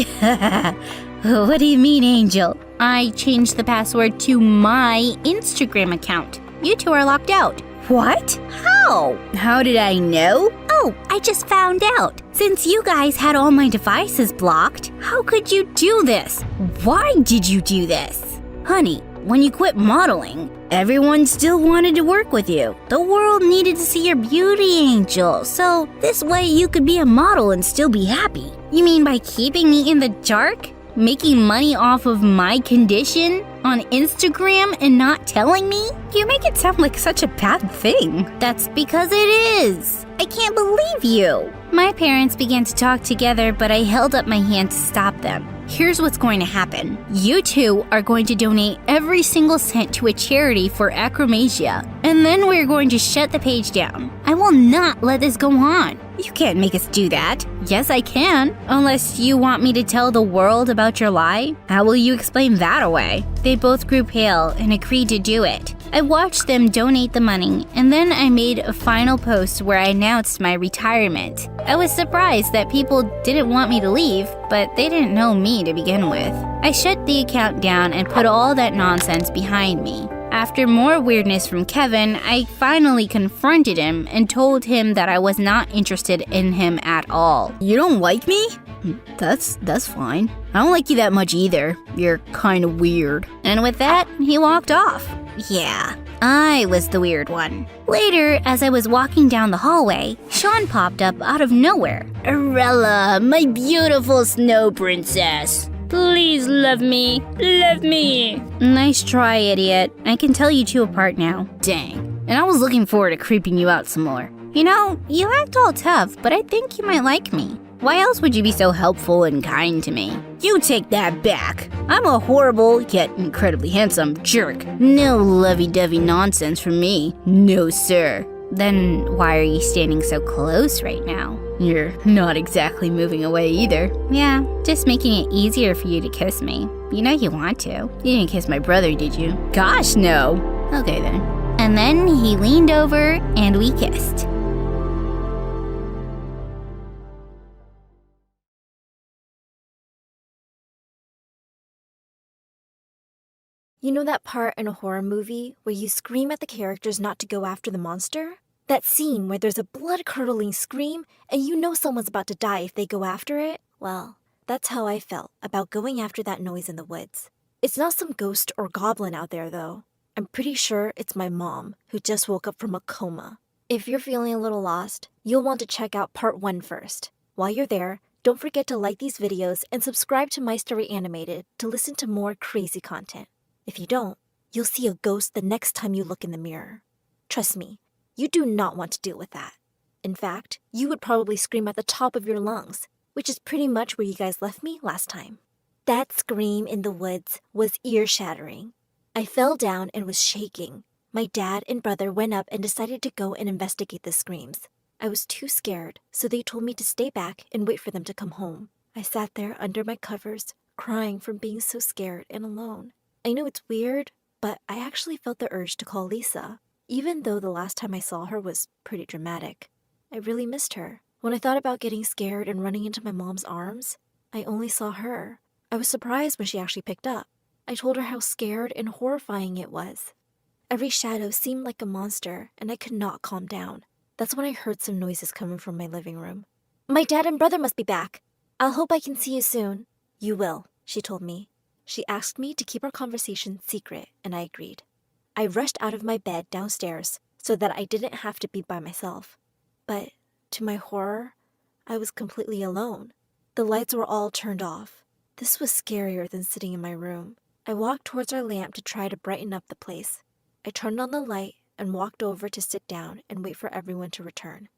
What do you mean, Angel? I changed the password to my Instagram account. You two are locked out. What? How? How did I know? Oh, I just found out. Since you guys had all my devices blocked, how could you do this? Why did you do this? Honey, when you quit modeling, everyone still wanted to work with you. The world needed to see your beauty, Angel, so this way you could be a model and still be happy. You mean by keeping me in the dark? Making money off of my condition on Instagram and not telling me? You make it sound like such a bad thing. That's because it is. I can't believe you. My parents began to talk together, but I held up my hand to stop them. Here's what's going to happen. You two are going to donate every single cent to a charity for achromasia, and then we're going to shut the page down. I will not let this go on. You can't make us do that. Yes, I can. Unless you want me to tell the world about your lie. How will you explain that away? They both grew pale and agreed to do it. I watched them donate the money, and then I made a final post where I announced my retirement. I was surprised that people didn't want me to leave, but they didn't know me to begin with. I shut the account down and put all that nonsense behind me. After more weirdness from Kevin, I finally confronted him and told him that I was not interested in him at all. You don't like me? That's fine. I don't like you that much either. You're kind of weird. And with that, he walked off. Yeah, I was the weird one. Later, as I was walking down the hallway, Sean popped up out of nowhere. Arella, my beautiful snow princess. Please love me. Love me. Nice try, idiot. I can tell you two apart now. Dang. And I was looking forward to creeping you out some more. You know, you act all tough, but I think you might like me. Why else would you be so helpful and kind to me? You take that back. I'm a horrible, yet incredibly handsome jerk. No lovey-dovey nonsense from me. No, sir. Then why are you standing so close right now? You're not exactly moving away either. Yeah, just making it easier for you to kiss me. You know you want to. You didn't kiss my brother, did you? Gosh, no. Okay then. And then he leaned over and we kissed. You know that part in a horror movie where you scream at the characters not to go after the monster? That scene where there's a blood-curdling scream and you know someone's about to die if they go after it? Well, that's how I felt about going after that noise in the woods. It's not some ghost or goblin out there, though. I'm pretty sure it's my mom, who just woke up from a coma. If you're feeling a little lost, you'll want to check out part 1 first. While you're there, don't forget to like these videos and subscribe to My Story Animated to listen to more crazy content. If you don't, you'll see a ghost the next time you look in the mirror. Trust me, you do not want to deal with that. In fact, you would probably scream at the top of your lungs, which is pretty much where you guys left me last time. That scream in the woods was ear-shattering. I fell down and was shaking. My dad and brother went up and decided to go and investigate the screams. I was too scared, so they told me to stay back and wait for them to come home. I sat there under my covers, crying from being so scared and alone. I know it's weird, but I actually felt the urge to call Lisa, even though the last time I saw her was pretty dramatic. I really missed her. When I thought about getting scared and running into my mom's arms, I only saw her. I was surprised when she actually picked up. I told her how scared and horrifying it was. Every shadow seemed like a monster, and I could not calm down. That's when I heard some noises coming from my living room. My dad and brother must be back. I'll hope I can see you soon. You will, she told me. She asked me to keep our conversation secret, and I agreed. I rushed out of my bed downstairs so that I didn't have to be by myself. But, to my horror, I was completely alone. The lights were all turned off. This was scarier than sitting in my room. I walked towards our lamp to try to brighten up the place. I turned on the light and walked over to sit down and wait for everyone to return.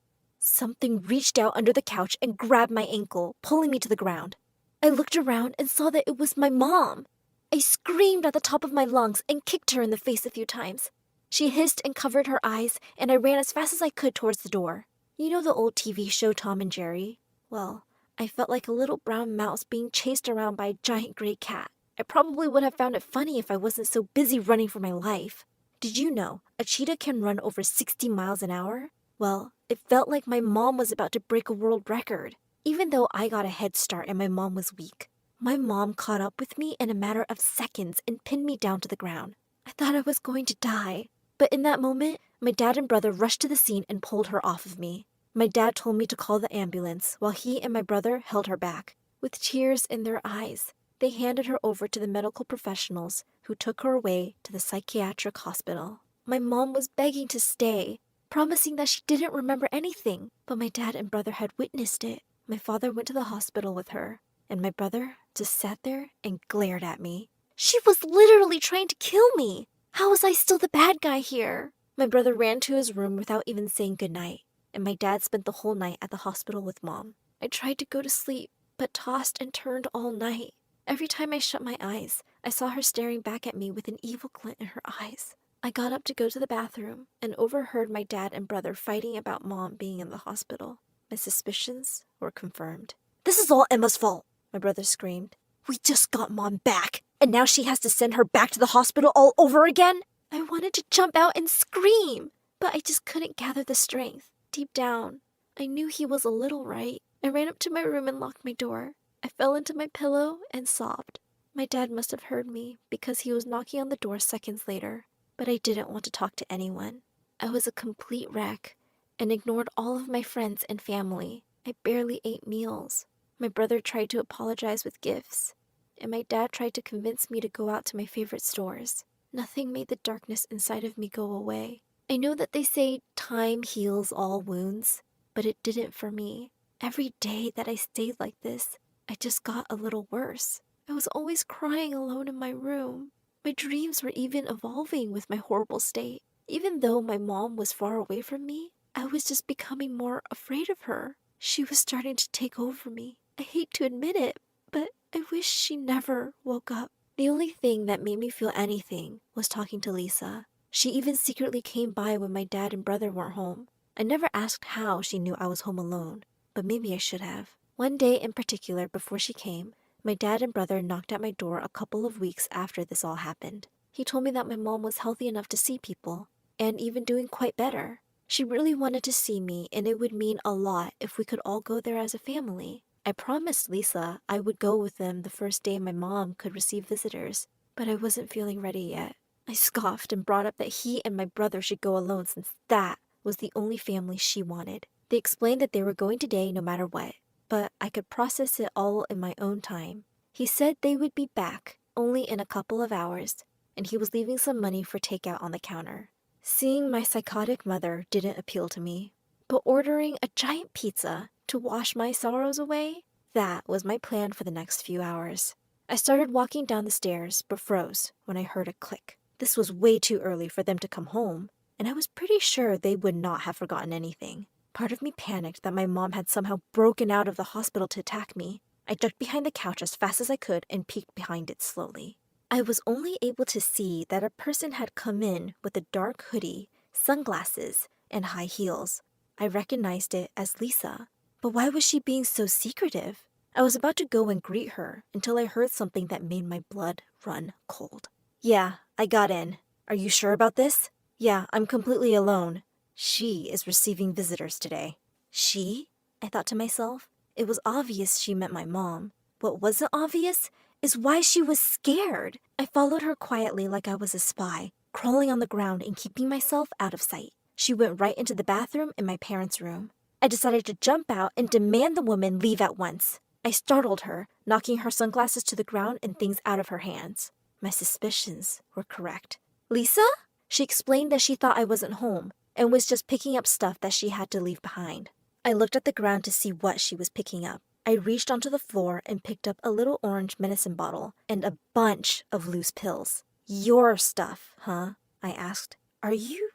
Something reached out under the couch and grabbed my ankle, pulling me to the ground. I looked around and saw that it was my mom. I screamed at the top of my lungs and kicked her in the face a few times. She hissed and covered her eyes, and I ran as fast as I could towards the door. You know the old TV show Tom and Jerry? Well, I felt like a little brown mouse being chased around by a giant gray cat. I probably would have found it funny if I wasn't so busy running for my life. Did you know a cheetah can run over 60 miles an hour? Well, it felt like my mom was about to break a world record. Even though I got a head start and my mom was weak, my mom caught up with me in a matter of seconds and pinned me down to the ground. I thought I was going to die. But in that moment, my dad and brother rushed to the scene and pulled her off of me. My dad told me to call the ambulance while he and my brother held her back. With tears in their eyes, they handed her over to the medical professionals who took her away to the psychiatric hospital. My mom was begging to stay, promising that she didn't remember anything, but my dad and brother had witnessed it. My father went to the hospital with her, and my brother just sat there and glared at me. She was literally trying to kill me. How was I still the bad guy here? My brother ran to his room without even saying goodnight, and my dad spent the whole night at the hospital with Mom. I tried to go to sleep, but tossed and turned all night. Every time I shut my eyes, I saw her staring back at me with an evil glint in her eyes. I got up to go to the bathroom and overheard my dad and brother fighting about Mom being in the hospital. My suspicions were confirmed. "This is all Emma's fault," my brother screamed. "We just got Mom back, and now she has to send her back to the hospital all over again?" I wanted to jump out and scream, but I just couldn't gather the strength. Deep down, I knew he was a little right. I ran up to my room and locked my door. I fell into my pillow and sobbed. My dad must have heard me because he was knocking on the door seconds later, but I didn't want to talk to anyone. I was a complete wreck and ignored all of my friends and family. I barely ate meals. My brother tried to apologize with gifts, and my dad tried to convince me to go out to my favorite stores. Nothing made the darkness inside of me go away. I know that they say time heals all wounds, but it didn't for me. Every day that I stayed like this, I just got a little worse. I was always crying alone in my room. My dreams were even evolving with my horrible state. Even though my mom was far away from me, I was just becoming more afraid of her. She was starting to take over me. I hate to admit it, but I wish she never woke up. The only thing that made me feel anything was talking to Lisa. She even secretly came by when my dad and brother weren't home. I never asked how she knew I was home alone, but maybe I should have. One day in particular, before she came, my dad and brother knocked at my door a couple of weeks after this all happened. He told me that my mom was healthy enough to see people, and even doing quite better. She really wanted to see me, and it would mean a lot if we could all go there as a family. I promised Lisa I would go with them the first day my mom could receive visitors, but I wasn't feeling ready yet. I scoffed and brought up that he and my brother should go alone since that was the only family she wanted. They explained that they were going today no matter what, but I could process it all in my own time. He said they would be back only in a couple of hours, and he was leaving some money for takeout on the counter. Seeing my psychotic mother didn't appeal to me, but ordering a giant pizza to wash my sorrows away, that was my plan for the next few hours. I started walking down the stairs, but froze when I heard a click. This was way too early for them to come home, and I was pretty sure they would not have forgotten anything. Part of me panicked that my mom had somehow broken out of the hospital to attack me. I ducked behind the couch as fast as I could and peeked behind it slowly. I was only able to see that a person had come in with a dark hoodie, sunglasses, and high heels. I recognized it as Lisa. But why was she being so secretive? I was about to go and greet her until I heard something that made my blood run cold. "Yeah, I got in. Are you sure about this?" "Yeah, I'm completely alone. She is receiving visitors today." She? I thought to myself. It was obvious she meant my mom. What wasn't obvious is why she was scared. I followed her quietly like I was a spy, crawling on the ground and keeping myself out of sight. She went right into the bathroom in my parents' room. I decided to jump out and demand the woman leave at once. I startled her, knocking her sunglasses to the ground and things out of her hands. My suspicions were correct. Lisa? She explained that she thought I wasn't home and was just picking up stuff that she had to leave behind. I looked at the ground to see what she was picking up. I reached onto the floor and picked up a little orange medicine bottle and a bunch of loose pills. Your stuff, huh? I asked. Are you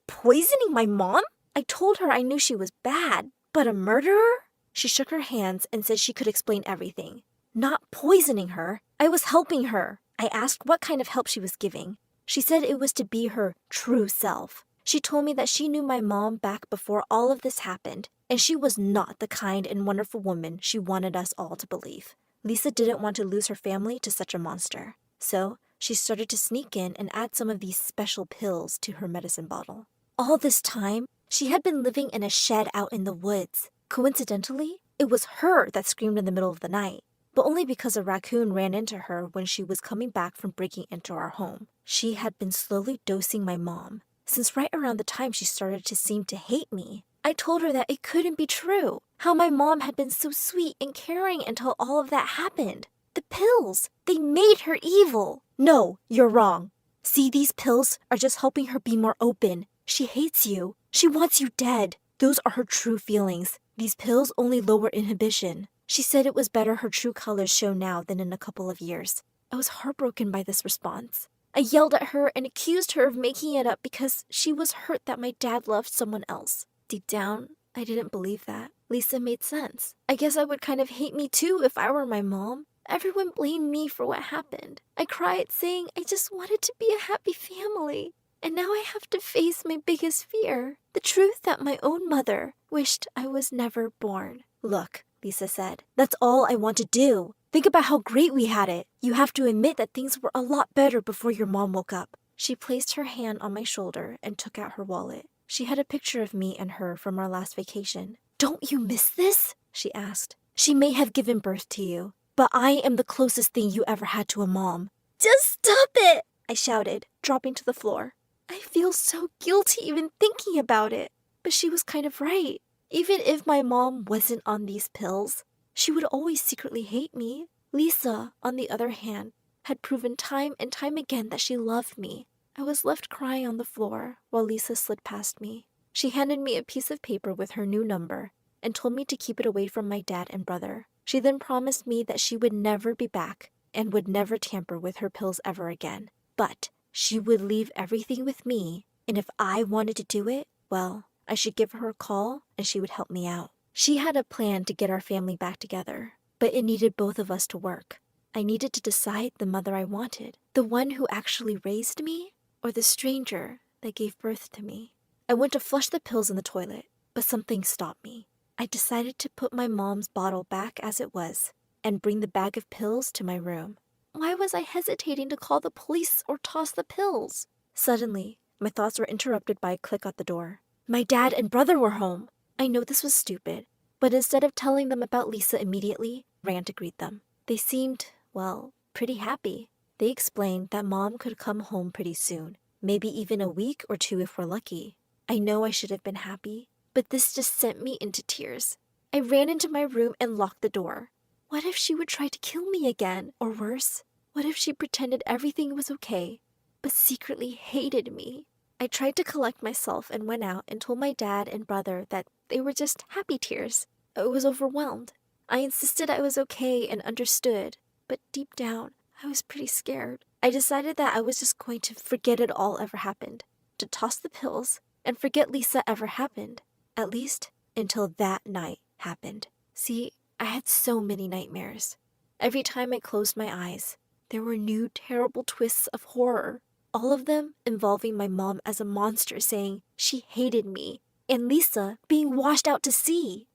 poisoning my mom? I told her I knew she was bad, but a murderer? She shook her hands and said she could explain everything. Not poisoning her. I was helping her. I asked what kind of help she was giving. She said it was to be her true self. She told me that she knew my mom back before all of this happened, and she was not the kind and wonderful woman she wanted us all to believe. Lisa didn't want to lose her family to such a monster. So she started to sneak in and add some of these special pills to her medicine bottle. All this time, she had been living in a shed out in the woods. Coincidentally, it was her that screamed in the middle of the night, but only because a raccoon ran into her when she was coming back from breaking into our home. She had been slowly dosing my mom, since right around the time she started to seem to hate me. I told her that it couldn't be true, how my mom had been so sweet and caring until all of that happened. The pills, they made her evil. No, you're wrong. See, these pills are just helping her be more open. She hates you. She wants you dead. Those are her true feelings. These pills only lower inhibition. She said it was better her true colors show now than in a couple of years. I was heartbroken by this response. I yelled at her and accused her of making it up because she was hurt that my dad loved someone else. Deep down, I didn't believe that. Lisa made sense. I guess I would kind of hate me too if I were my mom. Everyone blamed me for what happened. I cried saying I just wanted to be a happy family. And now I have to face my biggest fear, the truth that my own mother wished I was never born. Look, Lisa said, that's all I want to do. Think about how great we had it. You have to admit that things were a lot better before your mom woke up. She placed her hand on my shoulder and took out her wallet. She had a picture of me and her from our last vacation. Don't you miss this? She asked. She may have given birth to you, but I am the closest thing you ever had to a mom. Just stop it! I shouted, dropping to the floor. I feel so guilty even thinking about it. But she was kind of right. Even if my mom wasn't on these pills, she would always secretly hate me. Lisa, on the other hand, had proven time and time again that she loved me. I was left crying on the floor while Lisa slid past me. She handed me a piece of paper with her new number and told me to keep it away from my dad and brother. She then promised me that she would never be back and would never tamper with her pills ever again. But she would leave everything with me, and if I wanted to do it, well, I should give her a call and she would help me out. She had a plan to get our family back together, but it needed both of us to work. I needed to decide the mother I wanted, the one who actually raised me, or the stranger that gave birth to me. I went to flush the pills in the toilet, but something stopped me. I decided to put my mom's bottle back as it was and bring the bag of pills to my room. Why was I hesitating to call the police or toss the pills? Suddenly, my thoughts were interrupted by a click at the door. My dad and brother were home. I know this was stupid, but instead of telling them about Lisa immediately, I ran to greet them. They seemed, well, pretty happy. They explained that Mom could come home pretty soon, maybe even a week or two if we're lucky. I know I should have been happy, but this just sent me into tears. I ran into my room and locked the door. What if she would try to kill me again? Or worse, what if she pretended everything was okay, but secretly hated me? I tried to collect myself and went out and told my dad and brother that they were just happy tears. I was overwhelmed. I insisted I was okay and understood, but deep down, I was pretty scared. I decided that I was just going to forget it all ever happened, to toss the pills and forget Lisa ever happened, at least until that night happened. See, I had so many nightmares. Every time I closed my eyes, there were new terrible twists of horror, all of them involving my mom as a monster saying she hated me, and Lisa being washed out to sea.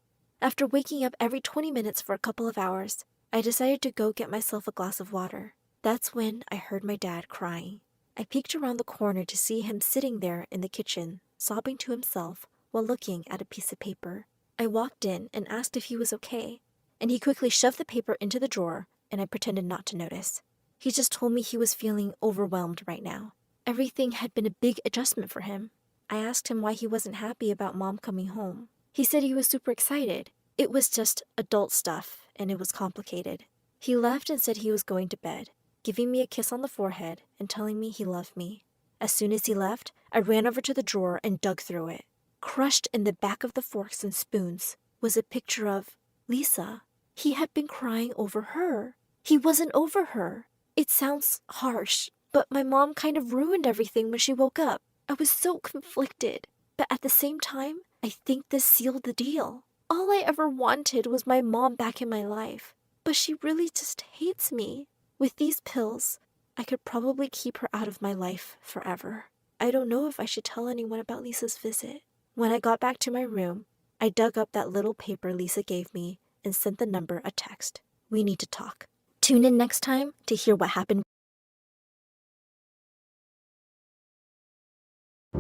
After waking up every 20 minutes for a couple of hours, I decided to go get myself a glass of water. That's when I heard my dad crying. I peeked around the corner to see him sitting there in the kitchen, sobbing to himself while looking at a piece of paper. I walked in and asked if he was okay, and he quickly shoved the paper into the drawer, and I pretended not to notice. He just told me he was feeling overwhelmed right now. Everything had been a big adjustment for him. I asked him why he wasn't happy about Mom coming home. He said he was super excited. It was just adult stuff, and it was complicated. He left and said he was going to bed, giving me a kiss on the forehead and telling me he loved me. As soon as he left, I ran over to the drawer and dug through it. Crushed in the back of the forks and spoons was a picture of Lisa. He had been crying over her. He wasn't over her. It sounds harsh, but my mom kind of ruined everything when she woke up. I was so conflicted, but at the same time, I think this sealed the deal. All I ever wanted was my mom back in my life, but she really just hates me. With these pills, I could probably keep her out of my life forever. I don't know if I should tell anyone about Lisa's visit. When I got back to my room, I dug up that little paper Lisa gave me and sent the number a text. We need to talk. Tune in next time to hear what happened.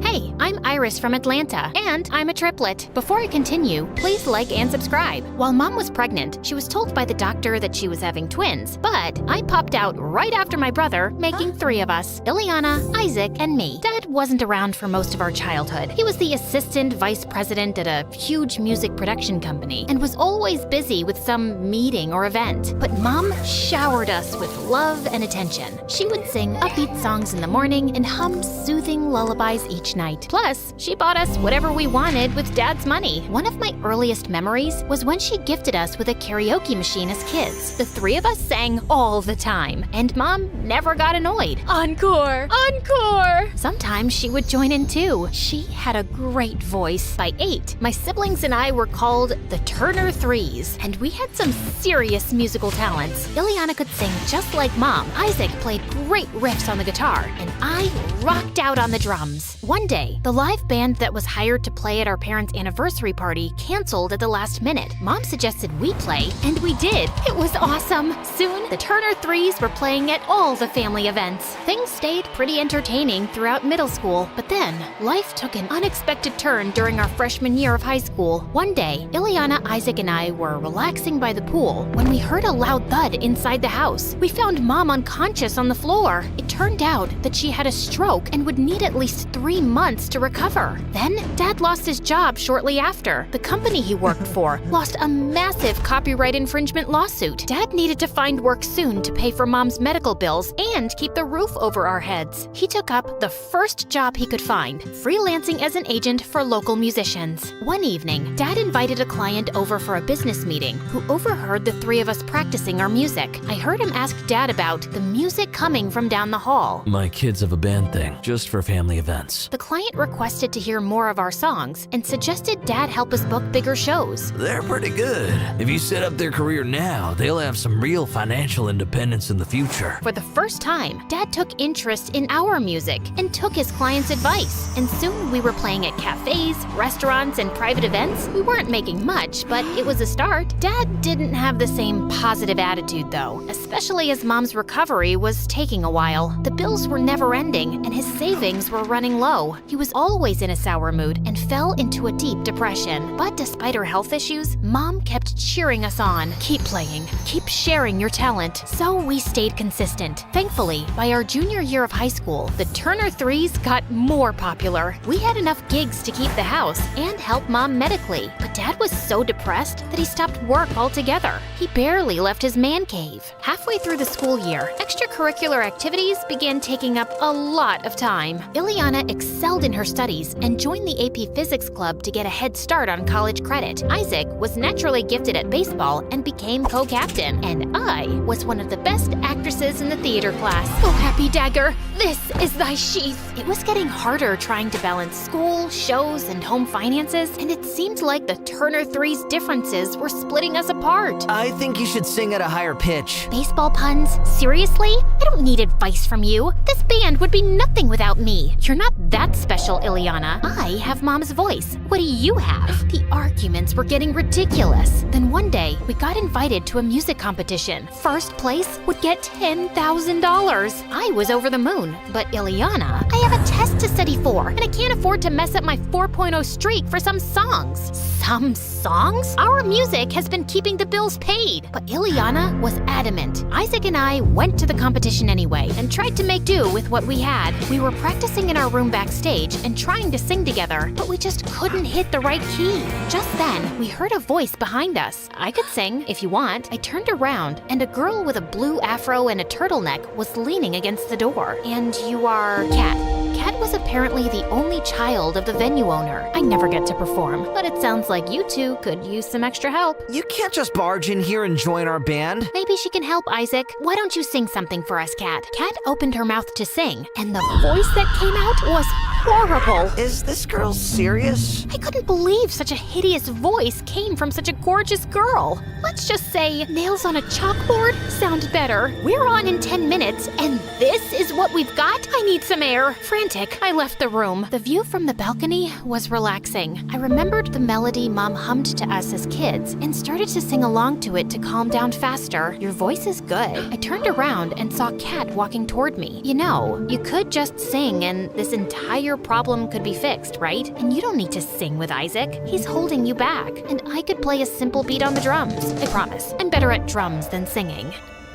Hey, I'm Iris from Atlanta, and I'm a triplet. Before I continue, please like and subscribe. While Mom was pregnant, she was told by the doctor that she was having twins, but I popped out right after my brother, making 3 of us: Ileana, Isaac, and me. Dad wasn't around for most of our childhood. He was the assistant vice president at a huge music production company and was always busy with some meeting or event. But Mom showered us with love and attention. She would sing upbeat songs in the morning and hum soothing lullabies each night. Plus, she bought us whatever we wanted with Dad's money. One of my earliest memories was when she gifted us with a karaoke machine as kids. The 3 of us sang all the time, and Mom never got annoyed. Encore! Encore! Sometimes she would join in too. She had a great voice. By 8, my siblings and I were called the Turner Threes, and we had some serious musical talents. Ileana could sing just like Mom. Isaac played great riffs on the guitar, and I rocked out on the drums. One day, the live band that was hired to play at our parents' anniversary party canceled at the last minute. Mom suggested we play, and we did. It was awesome. Soon, the Turner Threes were playing at all the family events. Things stayed pretty entertaining throughout middle school, but then life took an unexpected turn during our freshman year of high school. One day, Ileana, Isaac, and I were relaxing by the pool when we heard a loud thud inside the house. We found Mom unconscious on the floor. It turned out that she had a stroke and would need at least 3 months to recover. Then, Dad lost his job shortly after. The company he worked for lost a massive copyright infringement lawsuit. Dad needed to find work soon to pay for Mom's medical bills and keep the roof over our heads. He took up the first job he could find, freelancing as an agent for local musicians. One evening, Dad invited a client over for a business meeting who overheard the 3 of us practicing our music. I heard him ask Dad about the music coming from down the hall. My kids have a band thing, just for family events. The client requested to hear more of our songs and suggested Dad help us book bigger shows. They're pretty good. If you set up their career now, they'll have some real financial independence in the future. For the first time, Dad took interest in our music and took his client's advice. And soon we were playing at cafes, restaurants, and private events. We weren't making much, but it was a start. Dad didn't have the same positive attitude though, especially as Mom's recovery was taking a while. The bills were never ending and his savings were running low. He was always in a sour mood and fell into a deep depression. But despite her health issues, Mom kept cheering us on. Keep playing, keep sharing your talent. So we stayed consistent. Thankfully, by our junior year of high school, the Turner Threes got more popular. We had enough gigs to keep the house and help Mom medically. But Dad was so depressed that he stopped work altogether. He barely left his man cave. Halfway through the school year, extracurricular activities began taking up a lot of time. Ileana excelled in her studies and joined the AP Physics Club to get a head start on college credit. Isaac was naturally gifted at baseball and became co-captain, and I was one of the best actresses in the theater class. Oh, happy dagger, this is thy sheath. It was getting harder trying to balance school, shows, and home finances, and it seemed like the Turner Threes' differences were splitting us apart. I think you should sing at a higher pitch. Baseball puns? Seriously? I don't need advice from you. This band would be nothing without me. You're not that special, Ileana. I have Mom's voice. What do you have? The arguments were getting ridiculous. Then one day, we got invited to a music competition. First place would get $10,000. I was over the moon, but Ileana, I have a test to study for, and I can't afford to mess up my 4.0 streak for some songs. Some songs? Our music has been keeping the bills paid. But Ileana was adamant. Isaac and I went to the competition anyway and tried to make do with what we had. We were practicing in our room back backstage and trying to sing together, but we just couldn't hit the right key. Just then, we heard a voice behind us. I could sing, if you want. I turned around, and a girl with a blue afro and a turtleneck was leaning against the door. And you are Kat. Kat was apparently the only child of the venue owner. I never get to perform, but it sounds like you two could use some extra help. You can't just barge in here and join our band. Maybe she can help, Isaac. Why don't you sing something for us, Kat? Kat opened her mouth to sing, and the voice that came out was horrible. Is this girl serious? I couldn't believe such a hideous voice came from such a gorgeous girl. Let's just say nails on a chalkboard sound better. We're on in 10 minutes, and this is what we've got? I need some air. Frantic, I left the room. The view from the balcony was relaxing. I remembered the melody Mom hummed to us as kids and started to sing along to it to calm down faster. Your voice is good. I turned around and saw Kat walking toward me. You know, you could just sing and this entire problem could be fixed, right? And you don't need to sing with Isaac. He's holding you back. And I could play a simple beat on the drums. I promise. I'm better at drums than singing.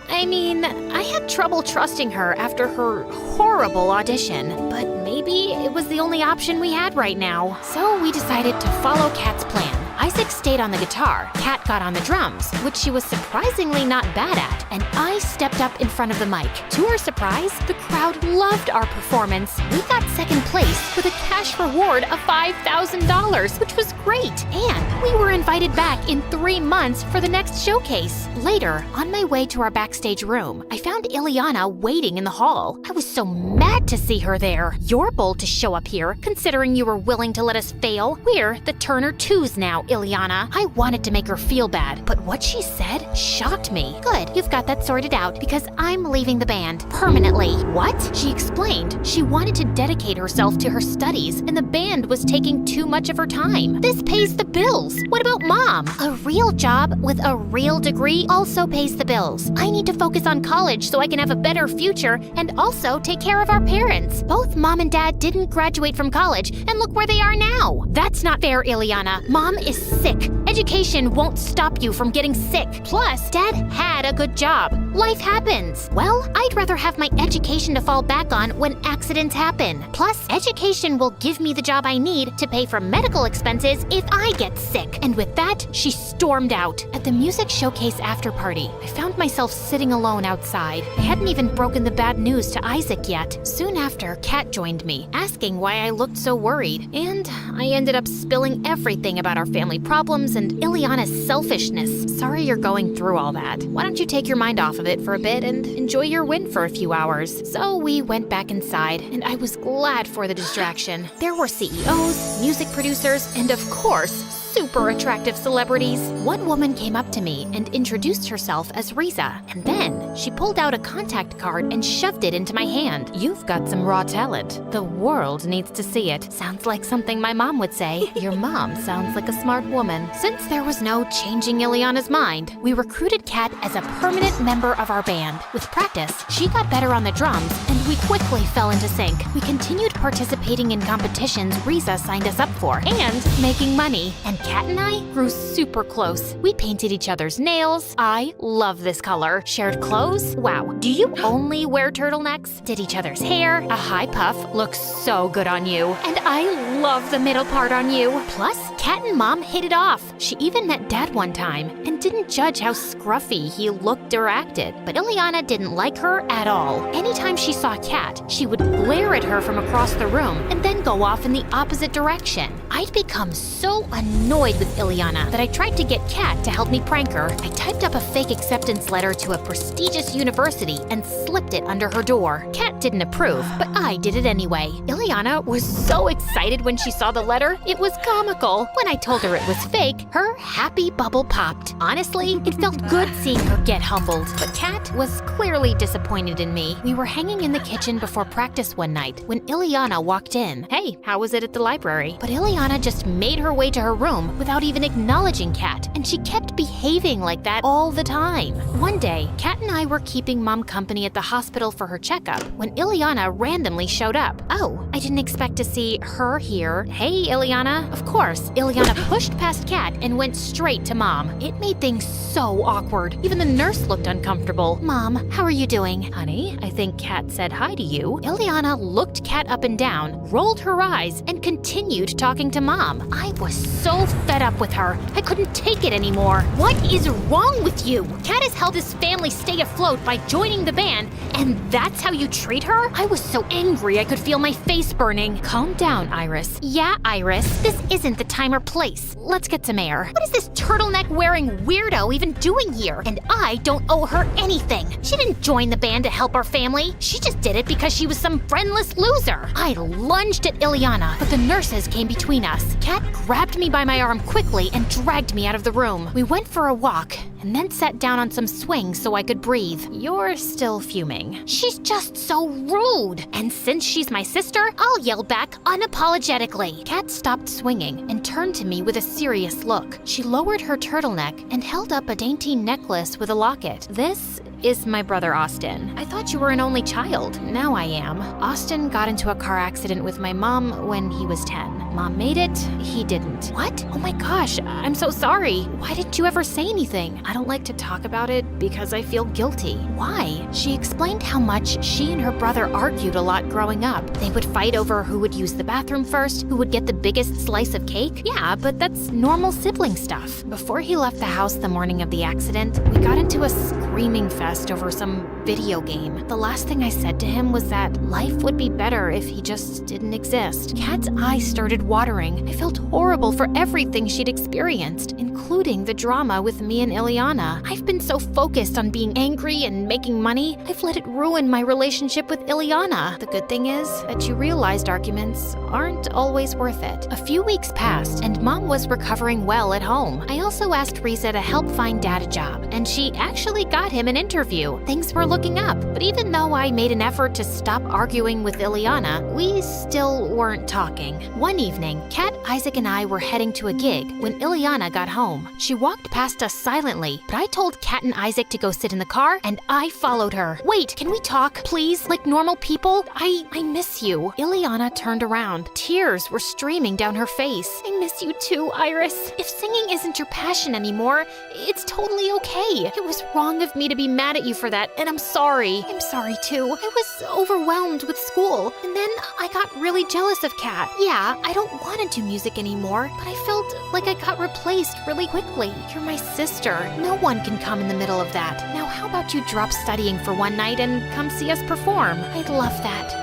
I mean, I had trouble trusting her after her horrible audition, but maybe it was the only option we had right now. So we decided to follow Kat's plan. Isaac stayed on the guitar, Kat got on the drums, which she was surprisingly not bad at, and I stepped up in front of the mic. To our surprise, the crowd loved our performance. We got second place with a cash reward of $5,000, which was great. And we were invited back in 3 months for the next showcase. Later, on my way to our backstage room, I found Ileana waiting in the hall. I was so mad to see her there. You're bold to show up here, considering you were willing to let us fail. We're the Turner 2s now, Ileana. I wanted to make her feel bad, but what she said shocked me. Good, you've got that sorted out because I'm leaving the band permanently. What? She explained she wanted to dedicate herself to her studies and the band was taking too much of her time. This pays the bills. What about Mom? A real job with a real degree also pays the bills. I need to focus on college so I can have a better future and also take care of our parents. Both Mom and Dad didn't graduate from college and look where they are now. That's not fair, Ileana. Mom is sick. Education won't stop you from getting sick. Plus, Dad had a good job. Life happens. Well, I'd rather have my education to fall back on when accidents happen. Plus, education will give me the job I need to pay for medical expenses if I get sick. And with that, she stormed out. At the music showcase after party, I found myself sitting alone outside. I hadn't even broken the bad news to Isaac yet. Soon after, Kat joined me, asking why I looked so worried. And I ended up spilling everything about our family problems and Ileana's selfishness. Sorry you're going through all that. Why don't you take your mind off of it for a bit and enjoy your win for a few hours? So we went back inside, and I was glad for the distraction. There were CEOs, music producers, and of course, super attractive celebrities. One woman came up to me and introduced herself as Riza, and then she pulled out a contact card and shoved it into my hand. You've got some raw talent. The world needs to see it. Sounds like something my mom would say. Your mom sounds like a smart woman. Since there was no changing Ileana's mind, we recruited Kat as a permanent member of our band. With practice, she got better on the drums, and we quickly fell into sync. We continued participating in competitions Riza signed us up for, and making money. And Kat and I grew super close. We painted each other's nails. I love this color. Shared clothes. Wow. Do you only wear turtlenecks? Did each other's hair. A high puff looks so good on you. And I love the middle part on you. Plus, Kat and Mom hit it off. She even met Dad one time and didn't judge how scruffy he looked or acted. But Ileana didn't like her at all. Anytime she saw Kat, she would glare at her from across the room and then go off in the opposite direction. I'd become so annoyed with Ileana that I tried to get Kat to help me prank her. I typed up a fake acceptance letter to a prestigious university and slipped it under her door. Kat didn't approve, but I did it anyway. Ileana was so excited when she saw the letter, it was comical. When I told her it was fake, her happy bubble popped. Honestly, it felt good seeing her get humbled, but Kat was clearly disappointed in me. We were hanging in the kitchen before practice one night when Ileana walked in. Hey, how was it at the library? But Ileana just made her way to her room without even acknowledging Kat, and she kept behaving like that all the time. One day, Kat and I were keeping Mom company at the hospital for her checkup when Ileana randomly showed up. Oh, I didn't expect to see her here. Hey, Ileana. Of course, Ileana pushed past Kat and went straight to Mom. It made things so awkward. Even the nurse looked uncomfortable. Mom, how are you doing? Honey, I think Kat said hi to you. Ileana looked Kat up and down, rolled her eyes, and continued talking to Mom. I was so fed up with her. I couldn't take it anymore. What is wrong with you? Kat has helped this family stay afloat by joining the band, and that's how you treat her? I was so angry I could feel my face burning. Calm down, Iris. Yeah, Iris, this isn't the time or place. Let's get some air. What is this turtleneck-wearing weirdo even doing here? And I don't owe her anything. She didn't join the band to help our family. She just did it because she was some friendless loser. I lunged at Ileana, but the nurses came between us. Kat grabbed me by my arm quickly and dragged me out of the room. We went for a walk and then sat down on some swings so I could breathe. You're still fuming. She's just so rude. And since she's my sister, I'll yell back unapologetically. Kat stopped swinging and turned to me with a serious look. She lowered her turtleneck and held up a dainty necklace with a locket. This is my brother Austin. I thought you were an only child. Now I am. Austin got into a car accident with my mom when he was 10. Mom made it, he didn't. What? Oh my gosh, I'm so sorry. Why didn't you ever say anything? I don't like to talk about it because I feel guilty. Why? She explained how much she and her brother argued a lot growing up. They would fight over who would use the bathroom first, who would get the biggest slice of cake. Yeah, but that's normal sibling stuff. Before he left the house the morning of the accident, we got into a screaming fest over some video game. The last thing I said to him was that life would be better if he just didn't exist. Kat's eyes started watering. I felt horrible for everything she'd experienced, including the drama with me and Ileana. I've been so focused on being angry and making money, I've let it ruin my relationship with Ileana. The good thing is that you realized arguments aren't always worth it. A few weeks passed, and Mom was recovering well at home. I also asked Risa to help find Dad a job, and she actually got him an interview. Things were looking up, but even though I made an effort to stop arguing with Ileana, we still weren't talking. One evening, Kat, Isaac, and I were heading to a gig when Ileana got home. She walked past us silently, but I told Kat and Isaac to go sit in the car, and I followed her. Wait, can we talk, please? Like normal people? I miss you. Ileana turned around. Tears were streaming down her face. I miss you too, Iris. If singing isn't your passion anymore, it's totally okay. It was wrong of me to be mad at you for that, and I'm sorry. I'm sorry too. I was overwhelmed with school, and then I got really jealous of Kat. Yeah, I don't want to do music anymore, but I felt like I got replaced really quickly. You're my sister. No one can come in the middle of that. Now how about you drop studying for one night and come see us perform? I'd love that.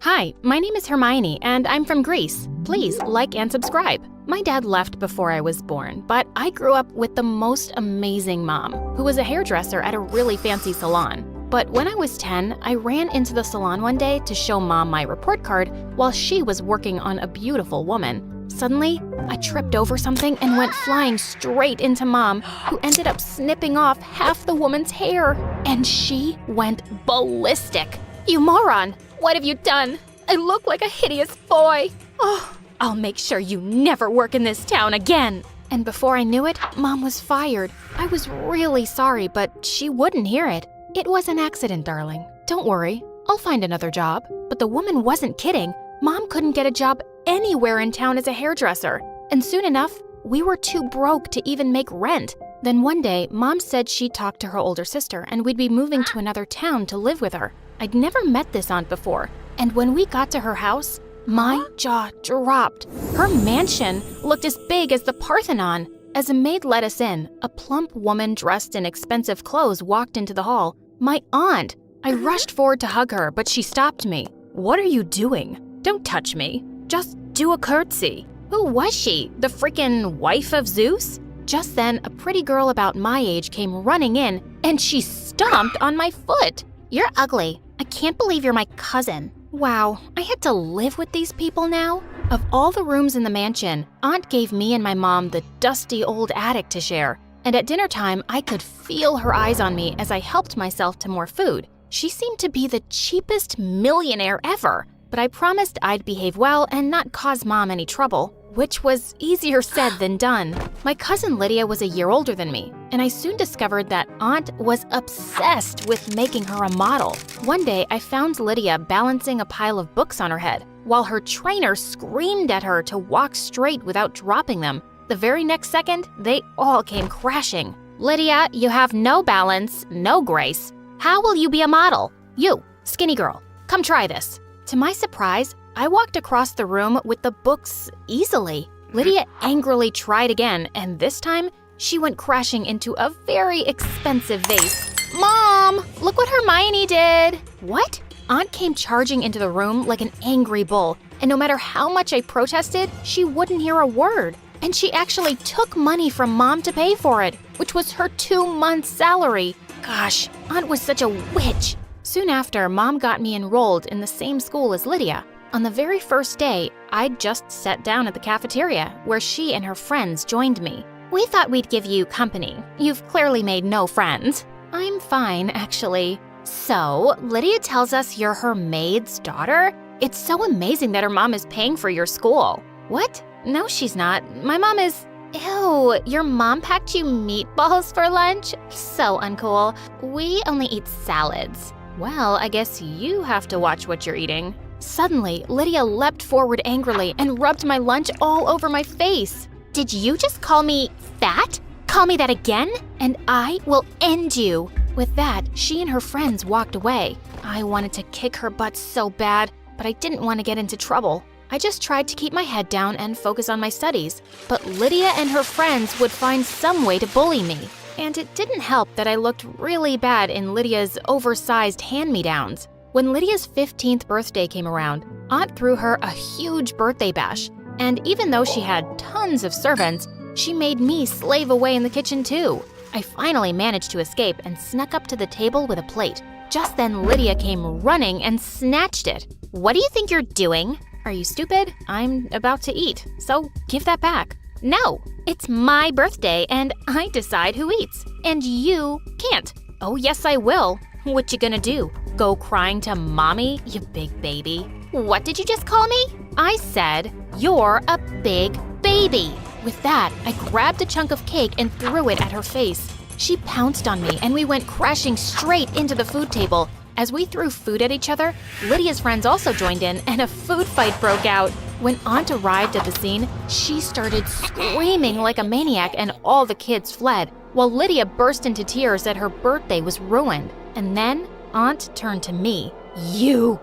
Hi, my name is Hermione, and I'm from Greece. Please like and subscribe. My dad left before I was born, but I grew up with the most amazing mom, who was a hairdresser at a really fancy salon. But when I was 10, I ran into the salon one day to show Mom my report card while she was working on a beautiful woman. Suddenly, I tripped over something and went flying straight into Mom, who ended up snipping off half the woman's hair. And she went ballistic. You moron! What have you done? I look like a hideous boy. Oh, I'll make sure you never work in this town again. And before I knew it, Mom was fired. I was really sorry, but she wouldn't hear it. It was an accident, darling. Don't worry, I'll find another job. But the woman wasn't kidding. Mom couldn't get a job anywhere in town as a hairdresser. And soon enough, we were too broke to even make rent. Then one day, Mom said she'd talk to her older sister and we'd be moving to another town to live with her. I'd never met this aunt before, and when we got to her house, my jaw dropped. Her mansion looked as big as the Parthenon. As a maid let us in, a plump woman dressed in expensive clothes walked into the hall. My aunt! I rushed forward to hug her, but she stopped me. What are you doing? Don't touch me. Just do a curtsy. Who was she? The freaking wife of Zeus? Just then, a pretty girl about my age came running in, and she stomped on my foot. You're ugly. I can't believe you're my cousin. Wow, I had to live with these people now? Of all the rooms in the mansion, Aunt gave me and my mom the dusty old attic to share. And at dinner time, I could feel her eyes on me as I helped myself to more food. She seemed to be the cheapest millionaire ever, but I promised I'd behave well and not cause Mom any trouble. which was easier said than done. My cousin Lydia was a year older than me, and I soon discovered that Aunt was obsessed with making her a model. One day, I found Lydia balancing a pile of books on her head, while her trainer screamed at her to walk straight without dropping them. The very next second, they all came crashing. "Lydia, you have no balance, no grace. How will you be a model? You, skinny girl, come try this." To my surprise, I walked across the room with the books easily. Lydia angrily tried again, and this time, she went crashing into a very expensive vase. "Mom, look what Hermione did!" "What?" Aunt came charging into the room like an angry bull, and no matter how much I protested, she wouldn't hear a word. And she actually took money from Mom to pay for it, which was her 2 months' salary. Gosh, Aunt was such a witch. Soon after, Mom got me enrolled in the same school as Lydia. On the very first day, I'd just sat down at the cafeteria, where she and her friends joined me. "We thought we'd give you company. You've clearly made no friends." "I'm fine, actually." "So, Lydia tells us you're her maid's daughter? It's so amazing that her mom is paying for your school." "What? No, she's not. My mom is..." "Ew, your mom packed you meatballs for lunch? So uncool. We only eat salads." "Well, I guess you have to watch what you're eating." Suddenly, Lydia leapt forward angrily and rubbed my lunch all over my face. "Did you just call me fat? Call me that again, and I will end you." With that, she and her friends walked away. I wanted to kick her butt so bad, but I didn't want to get into trouble. I just tried to keep my head down and focus on my studies. But Lydia and her friends would find some way to bully me. And it didn't help that I looked really bad in Lydia's oversized hand-me-downs. When Lydia's 15th birthday came around, Aunt threw her a huge birthday bash. And even though she had tons of servants, she made me slave away in the kitchen too. I finally managed to escape and snuck up to the table with a plate. Just then, Lydia came running and snatched it. "What do you think you're doing?" "Are you stupid? I'm about to eat, so give that back." "No, it's my birthday and I decide who eats, and you can't." "Oh, yes, I will." "What you gonna do? Go crying to mommy, you big baby?" "What did you just call me?" "I said, you're a big baby." With that, I grabbed a chunk of cake and threw it at her face. She pounced on me and we went crashing straight into the food table. As we threw food at each other, Lydia's friends also joined in and a food fight broke out. When Aunt arrived at the scene, she started screaming like a maniac and all the kids fled, while Lydia burst into tears that her birthday was ruined. And then Aunt turned to me. You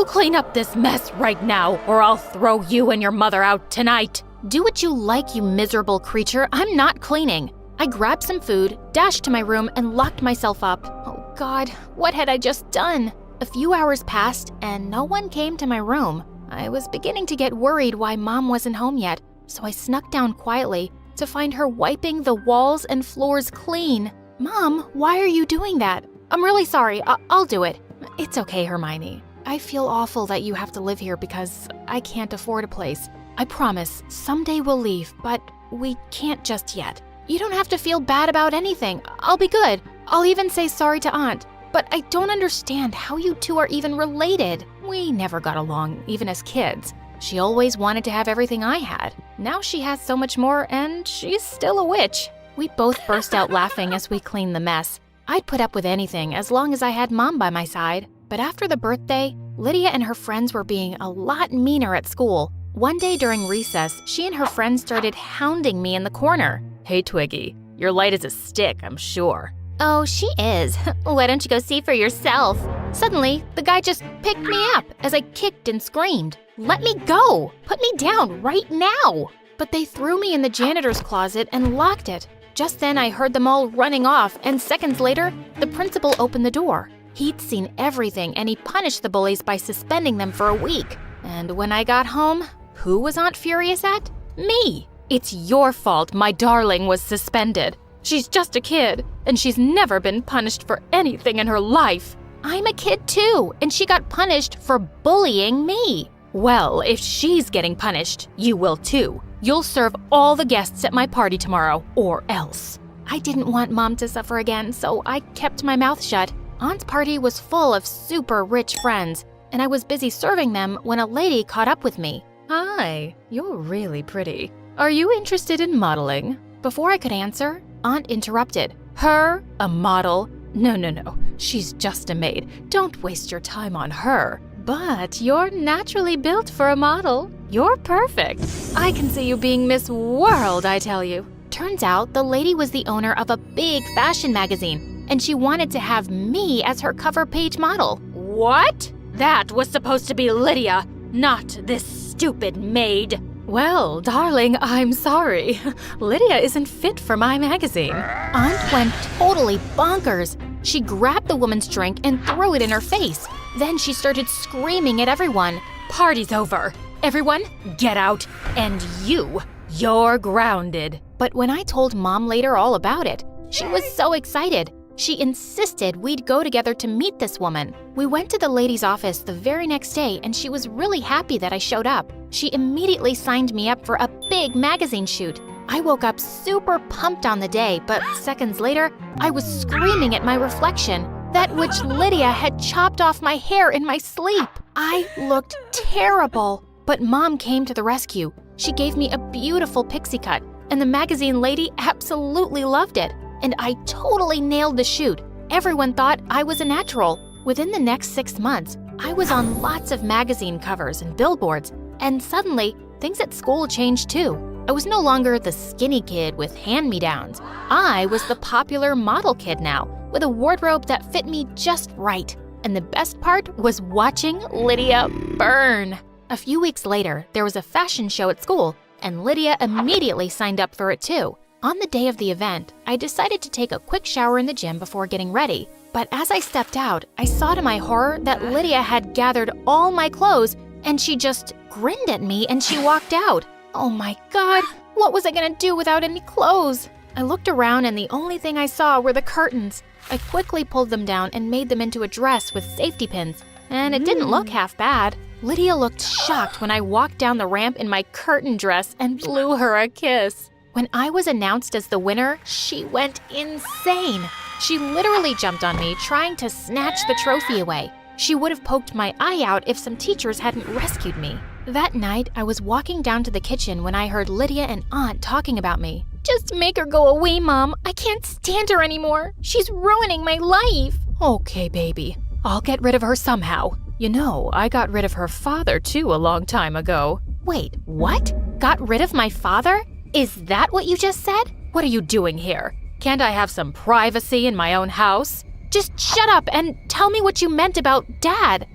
clean up this mess right now, or I'll throw you and your mother out tonight." "Do what you like, you miserable creature. I'm not cleaning." I grabbed some food, dashed to my room, and locked myself up. Oh God, what had I just done? A few hours passed, and no one came to my room. I was beginning to get worried why Mom wasn't home yet, so I snuck down quietly to find her wiping the walls and floors clean. "Mom, why are you doing that?" "I'm really sorry. I'll do it." "It's okay, Hermione. I feel awful that you have to live here because I can't afford a place. I promise, someday we'll leave, but we can't just yet. You don't have to feel bad about anything. I'll be good. I'll even say sorry to Aunt. But I don't understand how you two are even related. We never got along, even as kids. She always wanted to have everything I had. Now she has so much more, and she's still a witch." We both burst out laughing as we cleaned the mess. I'd put up with anything as long as I had Mom by my side. But after the birthday, Lydia and her friends were being a lot meaner at school. One day during recess, she and her friends started hounding me in the corner. "Hey, Twiggy, you're light as a stick, I'm sure." "Oh, she is. Why don't you go see for yourself?" Suddenly, the guy just picked me up as I kicked and screamed. "Let me go! Put me down right now!" But they threw me in the janitor's closet and locked it. Just then, I heard them all running off, and seconds later, the principal opened the door. He'd seen everything, and he punished the bullies by suspending them for a week. And when I got home, who was Aunt furious at? Me! "It's your fault my darling was suspended. She's just a kid, and she's never been punished for anything in her life." "I'm a kid too, and she got punished for bullying me." "Well, if she's getting punished, you will too. You'll serve all the guests at my party tomorrow, or else." I didn't want Mom to suffer again, so I kept my mouth shut. Aunt's party was full of super rich friends, and I was busy serving them when a lady caught up with me. Hi, you're really pretty. Are you interested in modeling? Before I could answer, Aunt interrupted. Her? A model? No. She's just a maid. Don't waste your time on her. But you're naturally built for a model. You're perfect. I can see you being Miss World, I tell you. Turns out the lady was the owner of a big fashion magazine, and she wanted to have me as her cover page model. What? That was supposed to be Lydia, not this stupid maid. Well, darling, I'm sorry. Lydia isn't fit for my magazine. Aunt went totally bonkers. She grabbed the woman's drink and threw it in her face. Then she started screaming at everyone. Party's over. Everyone, get out. And you're grounded. But when I told Mom later all about it, she was so excited. She insisted we'd go together to meet this woman. We went to the lady's office the very next day, and she was really happy that I showed up. She immediately signed me up for a big magazine shoot. I woke up super pumped on the day, but seconds later, I was screaming at my reflection, that which Lydia had chopped off my hair in my sleep. I looked terrible, but Mom came to the rescue. She gave me a beautiful pixie cut, and the magazine lady absolutely loved it. And I totally nailed the shoot. Everyone thought I was a natural. Within the next 6 months, I was on lots of magazine covers and billboards, and suddenly, things at school changed too. I was no longer the skinny kid with hand-me-downs. I was the popular model kid now, with a wardrobe that fit me just right. And the best part was watching Lydia burn. A few weeks later, there was a fashion show at school, and Lydia immediately signed up for it too. On the day of the event, I decided to take a quick shower in the gym before getting ready. But as I stepped out, I saw to my horror that Lydia had gathered all my clothes, and she just grinned at me and she walked out. Oh my God, what was I gonna do without any clothes? I looked around and the only thing I saw were the curtains. I quickly pulled them down and made them into a dress with safety pins, and it didn't look half bad. Lydia looked shocked when I walked down the ramp in my curtain dress and blew her a kiss. When I was announced as the winner, she went insane. She literally jumped on me, trying to snatch the trophy away. She would have poked my eye out if some teachers hadn't rescued me. That night, I was walking down to the kitchen when I heard Lydia and Aunt talking about me. Just make her go away, Mom. I can't stand her anymore. She's ruining my life. Okay, baby. I'll get rid of her somehow. You know, I got rid of her father too a long time ago. Wait, what? Got rid of my father? Is that what you just said? What are you doing here? Can't I have some privacy in my own house? Just shut up and tell me what you meant about Dad.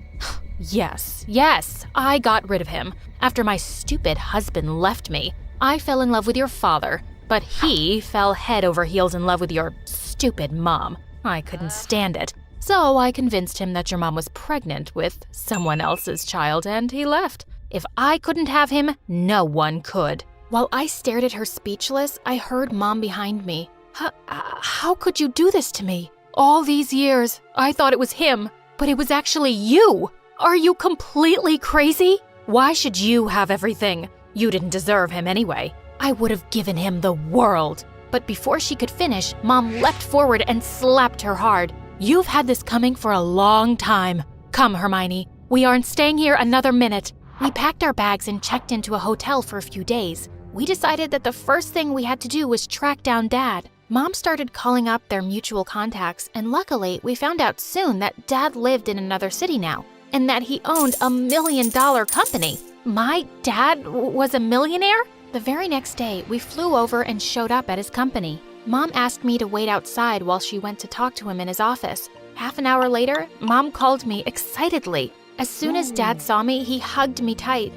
Yes, I got rid of him. After my stupid husband left me, I fell in love with your father, but he fell head over heels in love with your stupid mom. I couldn't stand it. So I convinced him that your mom was pregnant with someone else's child, and he left. If I couldn't have him, no one could. While I stared at her speechless, I heard Mom behind me. How could you do this to me? All these years, I thought it was him, but it was actually you. Are you completely crazy? Why should you have everything? You didn't deserve him anyway. I would have given him the world. But before she could finish, Mom leapt forward and slapped her hard. You've had this coming for a long time. Come, Hermione. We aren't staying here another minute. We packed our bags and checked into a hotel for a few days. We decided that the first thing we had to do was track down Dad. Mom started calling up their mutual contacts, and luckily, we found out soon that Dad lived in another city now, and that he owned a $1 million company. My dad was a millionaire? The very next day, we flew over and showed up at his company. Mom asked me to wait outside while she went to talk to him in his office. Half an hour later, Mom called me excitedly. As soon as Dad saw me, he hugged me tight.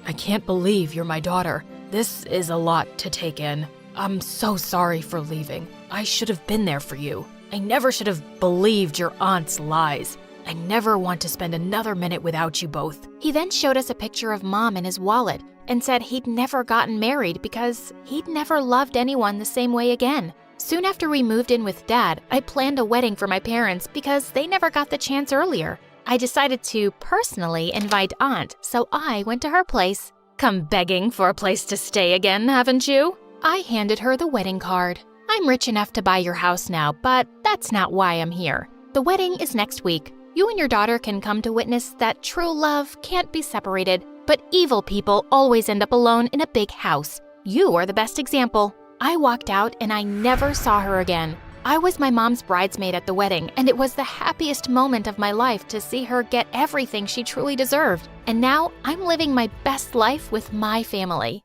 I can't believe you're my daughter. This is a lot to take in. I'm so sorry for leaving. I should have been there for you. I never should have believed your aunt's lies. I never want to spend another minute without you both. He then showed us a picture of Mom in his wallet and said he'd never gotten married because he'd never loved anyone the same way again. Soon after we moved in with Dad, I planned a wedding for my parents because they never got the chance earlier. I decided to personally invite Aunt, so I went to her place. Come begging for a place to stay again, haven't you? I handed her the wedding card. I'm rich enough to buy your house now, but that's not why I'm here. The wedding is next week. You and your daughter can come to witness that true love can't be separated But evil people always end up alone in a big house. You are the best example. I walked out and I never saw her again. I was my mom's bridesmaid at the wedding, and it was the happiest moment of my life to see her get everything she truly deserved. And now I'm living my best life with my family.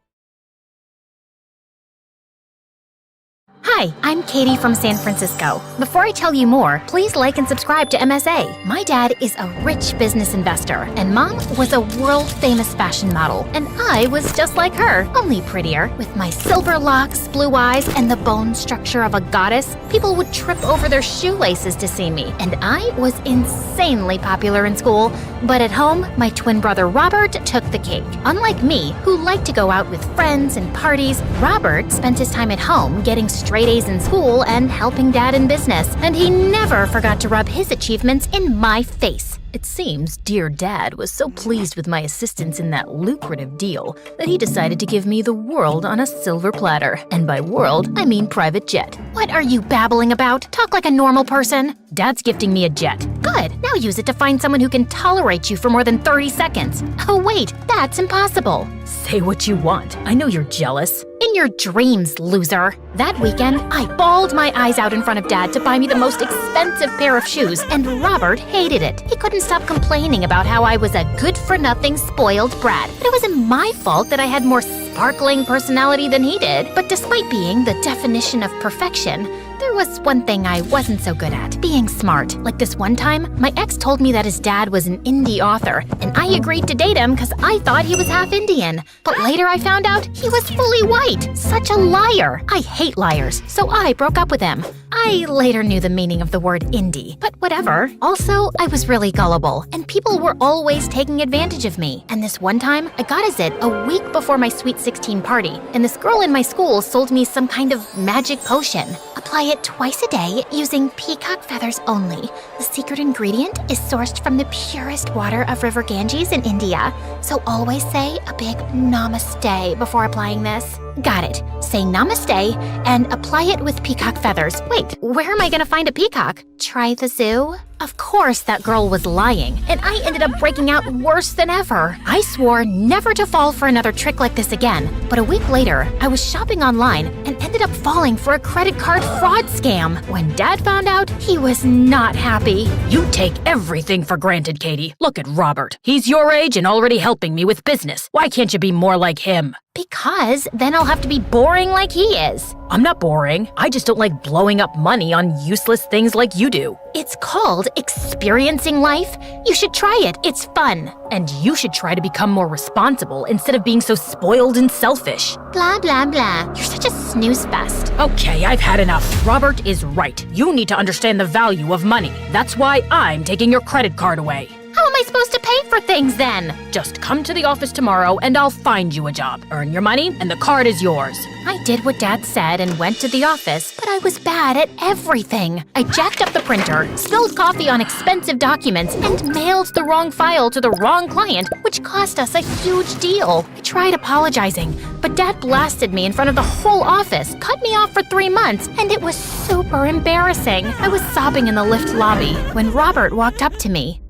Hi, I'm Katie from San Francisco. Before I tell you more, please like and subscribe to MSA. My dad is a rich business investor, and Mom was a world-famous fashion model, and I was just like her, only prettier. With my silver locks, blue eyes, and the bone structure of a goddess, people would trip over their shoelaces to see me, and I was insanely popular in school. But at home, my twin brother Robert took the cake. Unlike me, who liked to go out with friends and parties, Robert spent his time at home getting straight A's in school and helping Dad in business, and he never forgot to rub his achievements in my face. It seems dear Dad was so pleased with my assistance in that lucrative deal that he decided to give me the world on a silver platter. And by world, I mean private jet. What are you babbling about? Talk like a normal person. Dad's gifting me a jet. Good. Now use it to find someone who can tolerate you for more than 30 seconds. Oh wait, that's impossible. Say what you want. I know you're jealous. In your dreams, loser. That weekend, I bawled my eyes out in front of Dad to buy me the most expensive pair of shoes, and Robert hated it. He couldn't stop complaining about how I was a good-for-nothing spoiled brat. But it wasn't my fault that I had more sparkling personality than he did. But despite being the definition of perfection, there was one thing I wasn't so good at, being smart. Like this one time, my ex told me that his dad was an indie author, and I agreed to date him because I thought he was half Indian. But later I found out he was fully white. Such a liar. I hate liars, so I broke up with him. I later knew the meaning of the word indie, but whatever. Also, I was really gullible, and people were always taking advantage of me. And this one time, I got a zit a week before my Sweet 16 party, and this girl in my school sold me some kind of magic potion. Apply it twice a day using peacock feathers only. The secret ingredient is sourced from the purest water of River Ganges in India. So always say a big namaste before applying this. Got it. Say namaste and apply it with peacock feathers. Wait, where am I gonna find a peacock? Try the zoo? Of course that girl was lying, and I ended up breaking out worse than ever. I swore never to fall for another trick like this again, but a week later, I was shopping online and ended up falling for a credit card fraud scam. When Dad found out, he was not happy. You take everything for granted, Katie. Look at Robert. He's your age and already helping me with business. Why can't you be more like him? Because then I'll have to be boring like he is. I'm not boring. I just don't like blowing up money on useless things like you do. It's called experiencing life. You should try it. It's fun. And you should try to become more responsible instead of being so spoiled and selfish. Blah, blah, blah. You're such a snooze fest. Okay, I've had enough. Robert is right. You need to understand the value of money. That's why I'm taking your credit card away. How am I supposed to pay for things then? Just come to the office tomorrow and I'll find you a job. Earn your money and the card is yours. I did what Dad said and went to the office, but I was bad at everything. I jacked up the printer, spilled coffee on expensive documents, and mailed the wrong file to the wrong client, which cost us a huge deal. I tried apologizing, but Dad blasted me in front of the whole office, cut me off for 3 months, and it was super embarrassing. I was sobbing in the lift lobby when Robert walked up to me.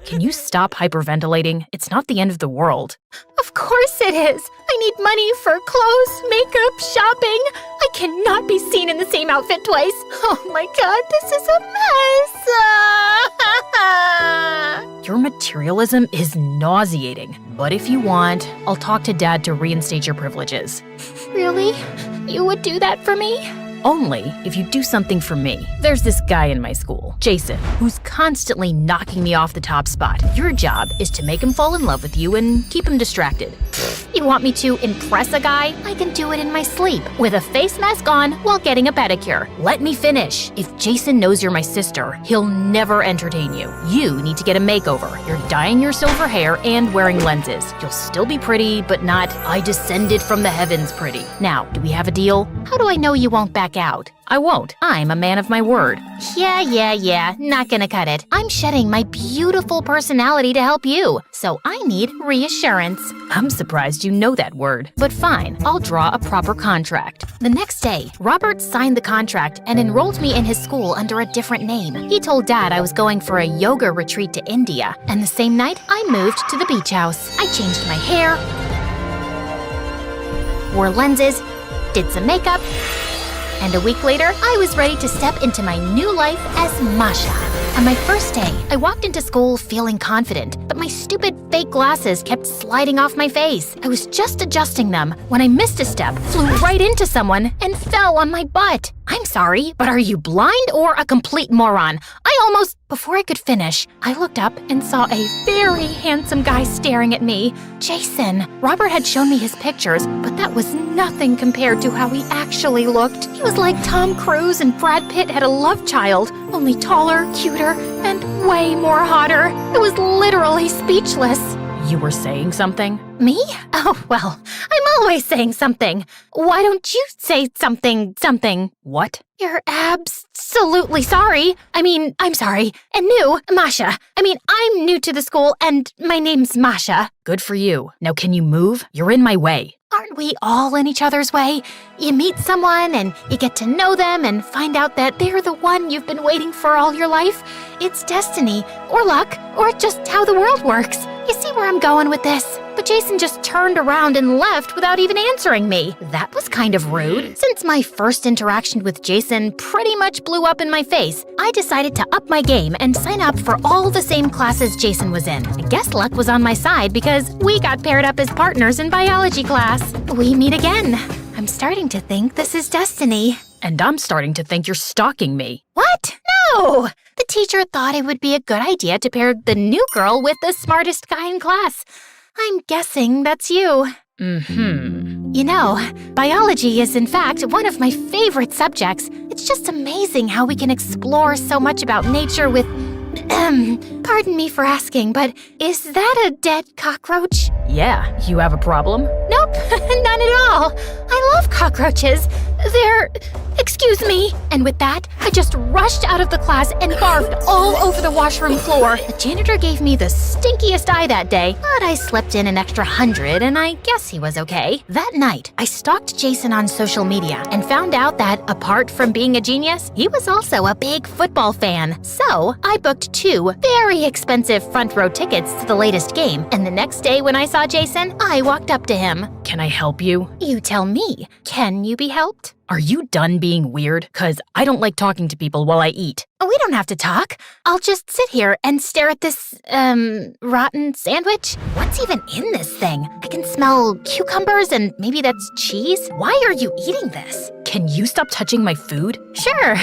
Can you stop hyperventilating? It's not the end of the world. Of course it is. I need money for clothes, makeup, shopping. I cannot be seen in the same outfit twice. Oh my God, this is a mess. Your materialism is nauseating. But if you want, I'll talk to Dad to reinstate your privileges. Really? You would do that for me? Only if you do something for me. There's this guy in my school, Jason, who's constantly knocking me off the top spot. Your job is to make him fall in love with you and keep him distracted. You want me to impress a guy? I can do it in my sleep, with a face mask on while getting a pedicure. Let me finish. If Jason knows you're my sister, he'll never entertain you. You need to get a makeover. You're dyeing your silver hair and wearing lenses. You'll still be pretty, but not I descended from the heavens pretty. Now, do we have a deal? How do I know you won't back back out. I won't. I'm a man of my word. Yeah, not gonna cut it. I'm shedding my beautiful personality to help you, so I need reassurance. I'm surprised you know that word, but fine, I'll draw a proper contract. The next day, Robert signed the contract and enrolled me in his school under a different name. He told Dad I was going for a yoga retreat to India, and the same night, I moved to the beach house. I changed my hair, wore lenses, did some makeup, and a week later, I was ready to step into my new life as Masha. On my first day, I walked into school feeling confident, but my stupid fake glasses kept sliding off my face. I was just adjusting them when I missed a step, flew right into someone, and fell on my butt. I'm sorry, but are you blind or a complete moron? Before I could finish, I looked up and saw a very handsome guy staring at me. Jason. Robert had shown me his pictures, but that was nothing compared to how he actually looked. He was like Tom Cruise and Brad Pitt had a love child, only taller, cuter, and way more hotter. I was literally speechless. You were saying something? Me? Oh, well, I'm always saying something. Why don't you say something? What? You're absolutely sorry. I'm sorry. And new, Masha. I'm new to the school and my name's Masha. Good for you. Now can you move? You're in my way. Aren't we all in each other's way? You meet someone and you get to know them and find out that they're the one you've been waiting for all your life. It's destiny, or luck, or just how the world works. You see where I'm going with this? But Jason just turned around and left without even answering me. That was kind of rude. Since my first interaction with Jason pretty much blew up in my face, I decided to up my game and sign up for all the same classes Jason was in. I guess luck was on my side because we got paired up as partners in biology class. We meet again. I'm starting to think this is destiny. And I'm starting to think you're stalking me. What? No! The teacher thought it would be a good idea to pair the new girl with the smartest guy in class. I'm guessing that's you. You know, biology is in fact one of my favorite subjects. It's just amazing how we can explore so much about nature with... pardon me for asking, but is that a dead cockroach? Yeah, you have a problem? Nope, none at all. I love cockroaches. They're... Excuse me. And with that, I just rushed out of the class and barfed all over the washroom floor. The janitor gave me the stinkiest eye that day, but I slipped in an extra 100 and I guess he was okay. That night, I stalked Jason on social media and found out that apart from being a genius, he was also a big football fan. So I booked 2 very expensive front row tickets to the latest game, and the next day when I saw Jason, I walked up to him. Can I help you? You tell me. Can you be helped? Are you done being weird? 'Cause I don't like talking to people while I eat. We don't have to talk. I'll just sit here and stare at this, rotten sandwich. What's even in this thing? I can smell cucumbers and maybe that's cheese. Why are you eating this? Can you stop touching my food? Sure.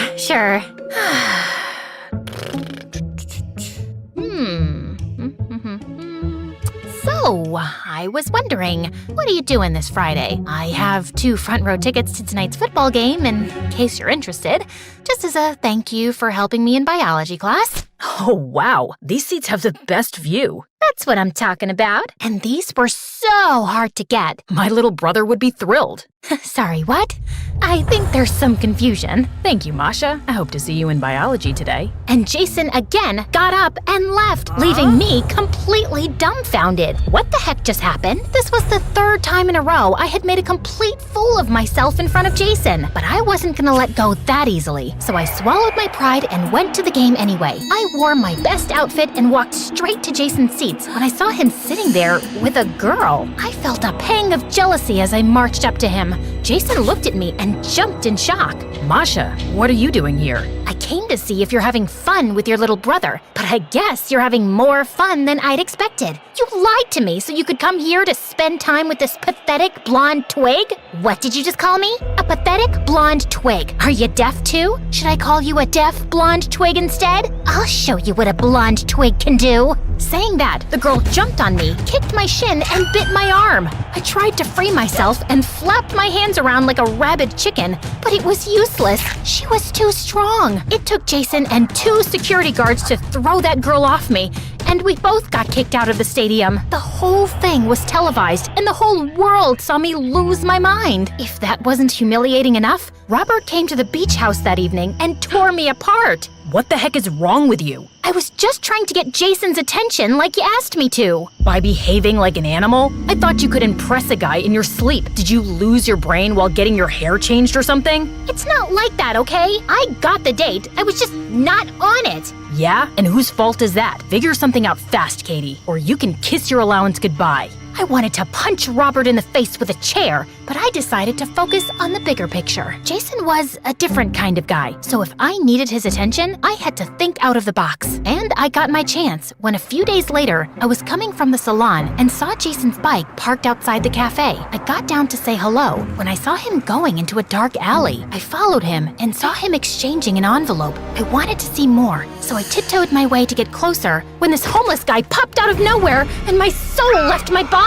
So, I was wondering, what are you doing this Friday? I have 2 front row tickets to tonight's football game, in case you're interested, just as a thank you for helping me in biology class. Oh, wow. These seats have the best view. That's what I'm talking about. And these were so hard to get. My little brother would be thrilled. Sorry, what? I think there's some confusion. Thank you, Masha. I hope to see you in biology today. And Jason again got up and left, leaving me completely dumbfounded. What the heck just happened? This was the 3rd time in a row I had made a complete fool of myself in front of Jason. But I wasn't gonna let go that easily. So I swallowed my pride and went to the game anyway. I wore my best outfit and walked straight to Jason's seats when I saw him sitting there with a girl. I felt a pang of jealousy as I marched up to him. Jason looked at me and jumped in shock. Masha, what are you doing here? I came to see if you're having fun with your little brother, but I guess you're having more fun than I'd expected. You lied to me so you could come here to spend time with this pathetic blonde twig? What did you just call me? A pathetic blonde twig. Are you deaf too? Should I call you a deaf blonde twig instead? I'll show you what a blonde twig can do. Saying that, the girl jumped on me, kicked my shin, and bit my arm. I tried to free myself and flapped my hands around like a rabid chicken, but it was useless. She was too strong. It took Jason and 2 security guards to throw that girl off me, and we both got kicked out of the stadium. The whole thing was televised, and the whole world saw me lose my mind. If that wasn't humiliating enough, Robert came to the beach house that evening and tore me apart. What the heck is wrong with you? I was just trying to get Jason's attention like you asked me to. By behaving like an animal? I thought you could impress a guy in your sleep. Did you lose your brain while getting your hair changed or something? It's not like that, okay? I got the date. I was just not on it. Yeah? And whose fault is that? Figure something out fast, Katie, or you can kiss your allowance goodbye. I wanted to punch Robert in the face with a chair, but I decided to focus on the bigger picture. Jason was a different kind of guy, so if I needed his attention, I had to think out of the box. And I got my chance when a few days later, I was coming from the salon and saw Jason's bike parked outside the cafe. I got down to say hello when I saw him going into a dark alley. I followed him and saw him exchanging an envelope. I wanted to see more, so I tiptoed my way to get closer when this homeless guy popped out of nowhere and my soul left my body.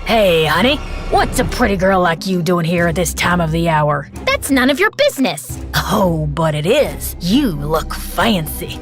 Hey, honey, what's a pretty girl like you doing here at this time of the hour? That's none of your business. Oh, but it is. You look fancy.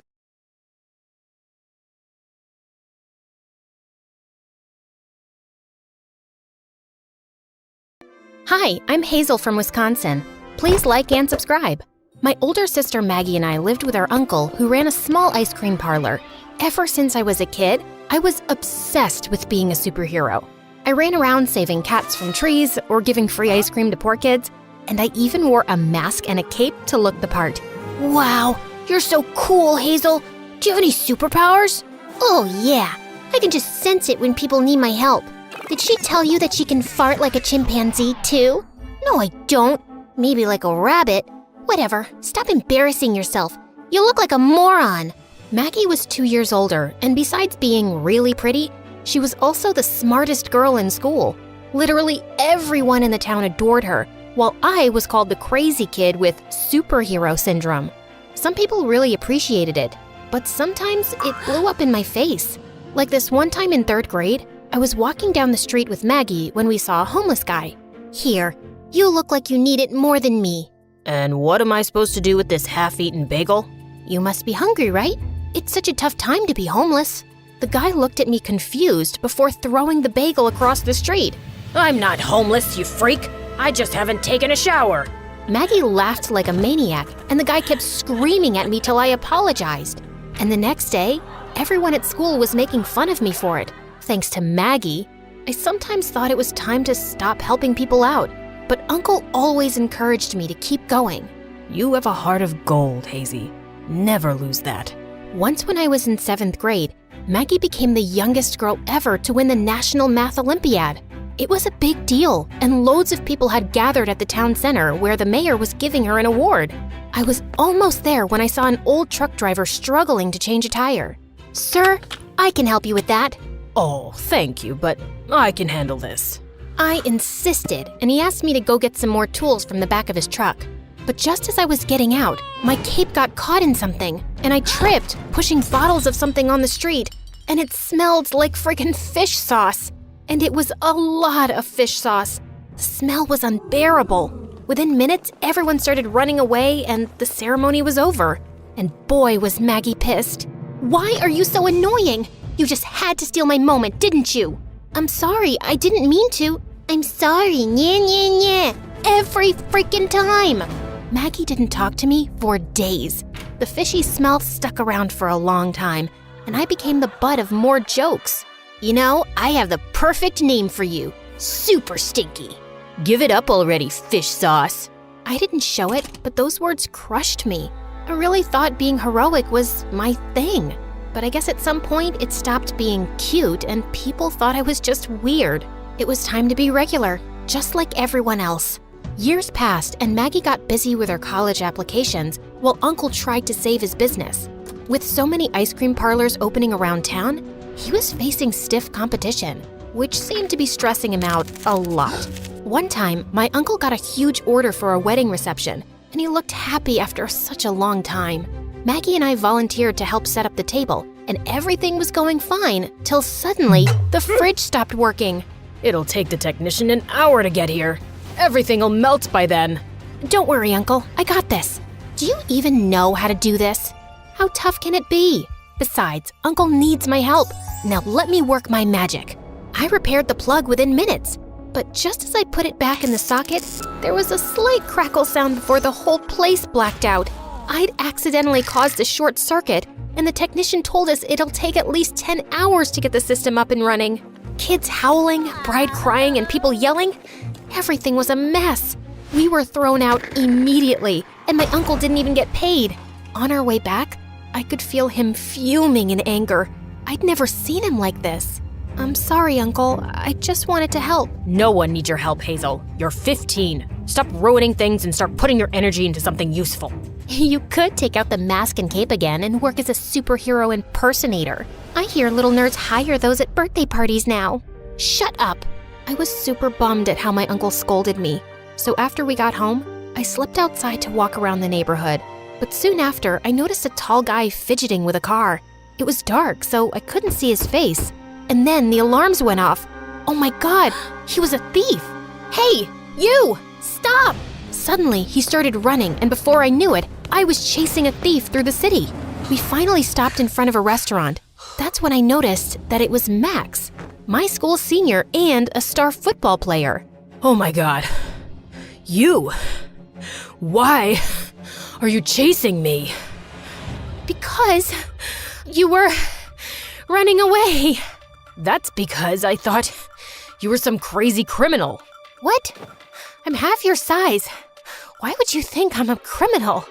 Hi, I'm Hazel from Wisconsin. Please like and subscribe. My older sister Maggie and I lived with our uncle who ran a small ice cream parlor. Ever since I was a kid, I was obsessed with being a superhero. I ran around saving cats from trees or giving free ice cream to poor kids, and I even wore a mask and a cape to look the part. Wow, you're so cool, Hazel. Do you have any superpowers? Oh yeah, I can just sense it when people need my help. Did she tell you that she can fart like a chimpanzee too? No, I don't. Maybe like a rabbit. Whatever, stop embarrassing yourself. You look like a moron. Maggie was 2 years older, and besides being really pretty, she was also the smartest girl in school. Literally everyone in the town adored her, while I was called the crazy kid with superhero syndrome. Some people really appreciated it, but sometimes it blew up in my face. Like this one time in 3rd grade, I was walking down the street with Maggie when we saw a homeless guy. Here, you look like you need it more than me. And what am I supposed to do with this half-eaten bagel? You must be hungry, right? It's such a tough time to be homeless. The guy looked at me confused before throwing the bagel across the street. I'm not homeless, you freak. I just haven't taken a shower. Maggie laughed like a maniac, and the guy kept screaming at me till I apologized. And the next day, everyone at school was making fun of me for it. Thanks to Maggie, I sometimes thought it was time to stop helping people out, but Uncle always encouraged me to keep going. You have a heart of gold, Hazy. Never lose that. Once when I was in 7th grade, Maggie became the youngest girl ever to win the National Math Olympiad. It was a big deal, and loads of people had gathered at the town center where the mayor was giving her an award. I was almost there when I saw an old truck driver struggling to change a tire. Sir, I can help you with that. Oh, thank you, but I can handle this. I insisted, and he asked me to go get some more tools from the back of his truck. But just as I was getting out, my cape got caught in something, and I tripped, pushing bottles of something on the street, and it smelled like friggin' fish sauce. And it was a lot of fish sauce. The smell was unbearable. Within minutes, everyone started running away, and the ceremony was over. And boy, was Maggie pissed. Why are you so annoying? You just had to steal my moment, didn't you? I'm sorry, I didn't mean to. I'm sorry, nyeh, nyeh, nyeh. Every freaking time. Maggie didn't talk to me for days. The fishy smell stuck around for a long time, and I became the butt of more jokes. You know, I have the perfect name for you. Super Stinky. Give it up already, fish sauce. I didn't show it, but those words crushed me. I really thought being heroic was my thing. But I guess at some point it stopped being cute and people thought I was just weird. It was time to be regular, just like everyone else. Years passed and Maggie got busy with her college applications while Uncle tried to save his business. With so many ice cream parlors opening around town, he was facing stiff competition, which seemed to be stressing him out a lot. One time, my uncle got a huge order for a wedding reception, and he looked happy after such a long time. Maggie and I volunteered to help set up the table, and everything was going fine till suddenly the fridge stopped working. It'll take the technician an hour to get here. Everything'll melt by then. Don't worry, Uncle. I got this. Do you even know how to do this? How tough can it be? Besides, Uncle needs my help. Now let me work my magic. I repaired the plug within minutes. But just as I put it back in the socket, there was a slight crackle sound before the whole place blacked out. I'd accidentally caused a short circuit, and the technician told us it'll take at least 10 hours to get the system up and running. Kids howling, bride crying, and people yelling. Everything was a mess. We were thrown out immediately, and my uncle didn't even get paid. On our way back, I could feel him fuming in anger. I'd never seen him like this. I'm sorry, Uncle. I just wanted to help. No one needs your help, Hazel. You're 15. Stop ruining things and start putting your energy into something useful. You could take out the mask and cape again and work as a superhero impersonator. I hear little nerds hire those at birthday parties now. Shut up. I was super bummed at how my uncle scolded me. So after we got home, I slipped outside to walk around the neighborhood. But soon after, I noticed a tall guy fidgeting with a car. It was dark, so I couldn't see his face. And then the alarms went off. Oh my God, he was a thief. Hey, you, stop! Suddenly, he started running, and before I knew it, I was chasing a thief through the city. We finally stopped in front of a restaurant. That's when I noticed that it was Max, my school senior and a star football player. Oh my God. You? Why are you chasing me? Because you were running away. That's because I thought you were some crazy criminal. What? I'm half your size. Why would you think I'm a criminal?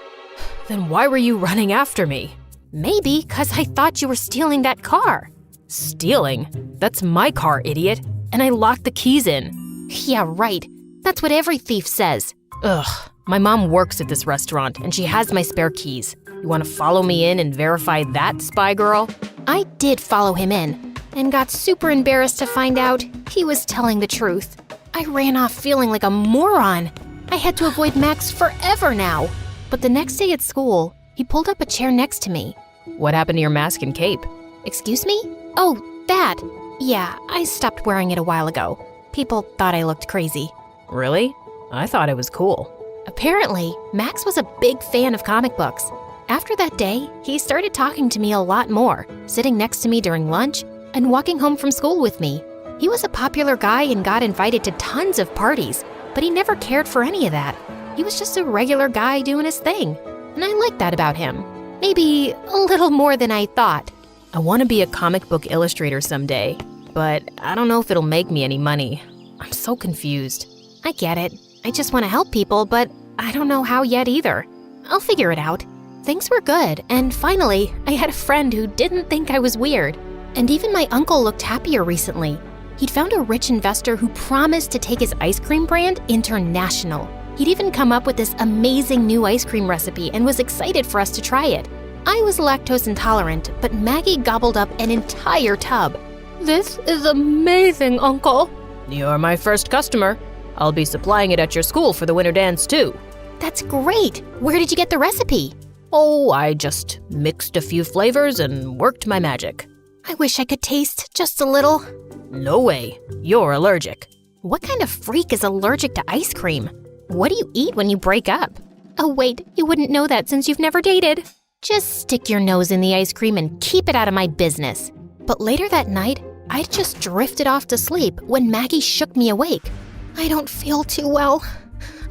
Then why were you running after me? Maybe because I thought you were stealing that car. Stealing? That's my car, idiot. And I locked the keys in. Yeah, right. That's what every thief says. Ugh. My mom works at this restaurant, and she has my spare keys. You want to follow me in and verify that, spy girl? I did follow him in, and got super embarrassed to find out he was telling the truth. I ran off feeling like a moron. I had to avoid Max forever now. But the next day at school, he pulled up a chair next to me. What happened to your mask and cape? Excuse me? Oh, that. Yeah, I stopped wearing it a while ago. People thought I looked crazy. Really? I thought it was cool. Apparently, Max was a big fan of comic books. After that day, he started talking to me a lot more, sitting next to me during lunch and walking home from school with me. He was a popular guy and got invited to tons of parties, but he never cared for any of that. He was just a regular guy doing his thing, and I liked that about him. Maybe a little more than I thought. I want to be a comic book illustrator someday, but I don't know if it'll make me any money. I'm so confused. I get it. I just want to help people, but I don't know how yet either. I'll figure it out. Things were good, and finally, I had a friend who didn't think I was weird. And even my uncle looked happier recently. He'd found a rich investor who promised to take his ice cream brand international. He'd even come up with this amazing new ice cream recipe and was excited for us to try it. I was lactose intolerant, but Maggie gobbled up an entire tub. This is amazing, Uncle. You're my first customer. I'll be supplying it at your school for the winter dance, too. That's great! Where did you get the recipe? Oh, I just mixed a few flavors and worked my magic. I wish I could taste just a little. No way. You're allergic. What kind of freak is allergic to ice cream? What do you eat when you break up? Oh wait, you wouldn't know that since you've never dated. Just stick your nose in the ice cream and keep it out of my business. But later that night, I'd just drifted off to sleep when Maggie shook me awake. I don't feel too well.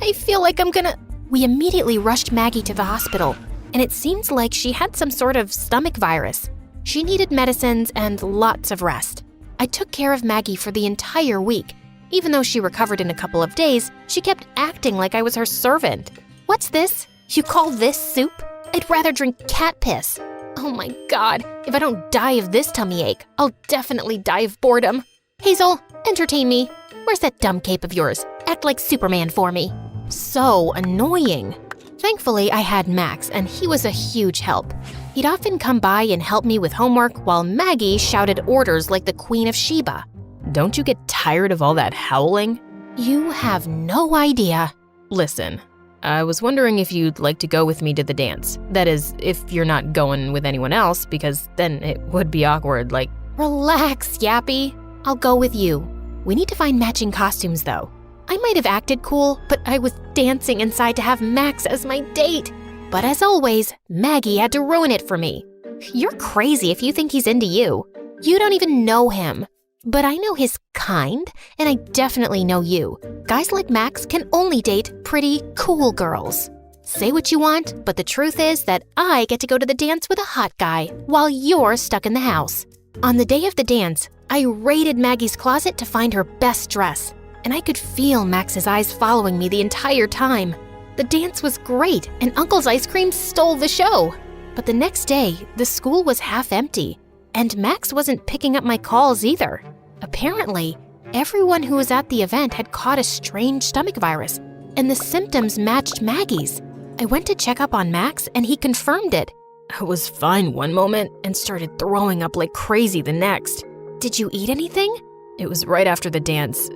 I feel like I'm gonna... We immediately rushed Maggie to the hospital, and it seems like she had some sort of stomach virus. She needed medicines and lots of rest. I took care of Maggie for the entire week. Even though she recovered in a couple of days, she kept acting like I was her servant. What's this? You call this soup? I'd rather drink cat piss. Oh my God, if I don't die of this tummy ache, I'll definitely die of boredom. Hazel, entertain me. Where's that dumb cape of yours? Act like Superman for me. So annoying. Thankfully, I had Max, and he was a huge help. He'd often come by and help me with homework while Maggie shouted orders like the Queen of Sheba. Don't you get tired of all that howling? You have no idea. Listen, I was wondering if you'd like to go with me to the dance. That is, if you're not going with anyone else, because then it would be awkward, like... Relax, Yappy. I'll go with you. We need to find matching costumes, though. I might have acted cool, but I was dancing inside to have Max as my date. But as always, Maggie had to ruin it for me. You're crazy if you think he's into you. You don't even know him. But I know his kind, and I definitely know you. Guys like Max can only date pretty cool girls. Say what you want, but the truth is that I get to go to the dance with a hot guy while you're stuck in the house. On the day of the dance, I raided Maggie's closet to find her best dress, and I could feel Max's eyes following me the entire time. The dance was great, and Uncle's ice cream stole the show. But the next day, the school was half empty, and Max wasn't picking up my calls either. Apparently, everyone who was at the event had caught a strange stomach virus, and the symptoms matched Maggie's. I went to check up on Max, and he confirmed it. I was fine one moment and started throwing up like crazy the next. Did you eat anything? It was right after the dance.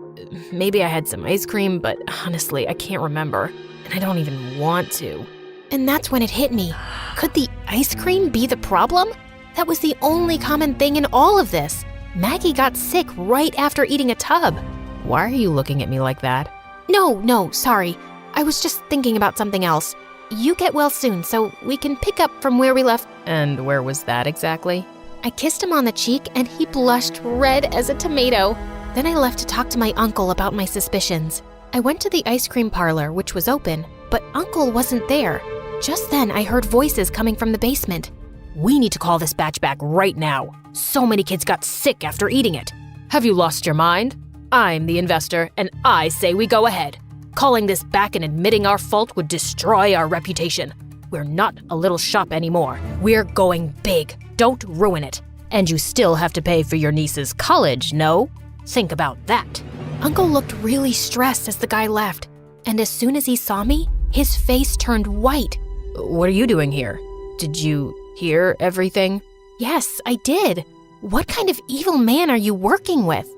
Maybe I had some ice cream, but honestly, I can't remember, and I don't even want to. And that's when it hit me. Could the ice cream be the problem? That was the only common thing in all of this. Maggie got sick right after eating a tub. Why are you looking at me like that? No, sorry. I was just thinking about something else. You get well soon, so we can pick up from where we left. And where was that exactly? I kissed him on the cheek, and he blushed red as a tomato. Then I left to talk to my uncle about my suspicions. I went to the ice cream parlor, which was open, but Uncle wasn't there. Just then, I heard voices coming from the basement. We need to call this batch back right now. So many kids got sick after eating it. Have you lost your mind? I'm the investor, and I say we go ahead. Calling this back and admitting our fault would destroy our reputation. We're not a little shop anymore. We're going big. Don't ruin it. And you still have to pay for your niece's college, no? Think about that. Uncle looked really stressed as the guy left, and as soon as he saw me, his face turned white. What are you doing here? Did you hear everything? Yes, I did. What kind of evil man are you working with?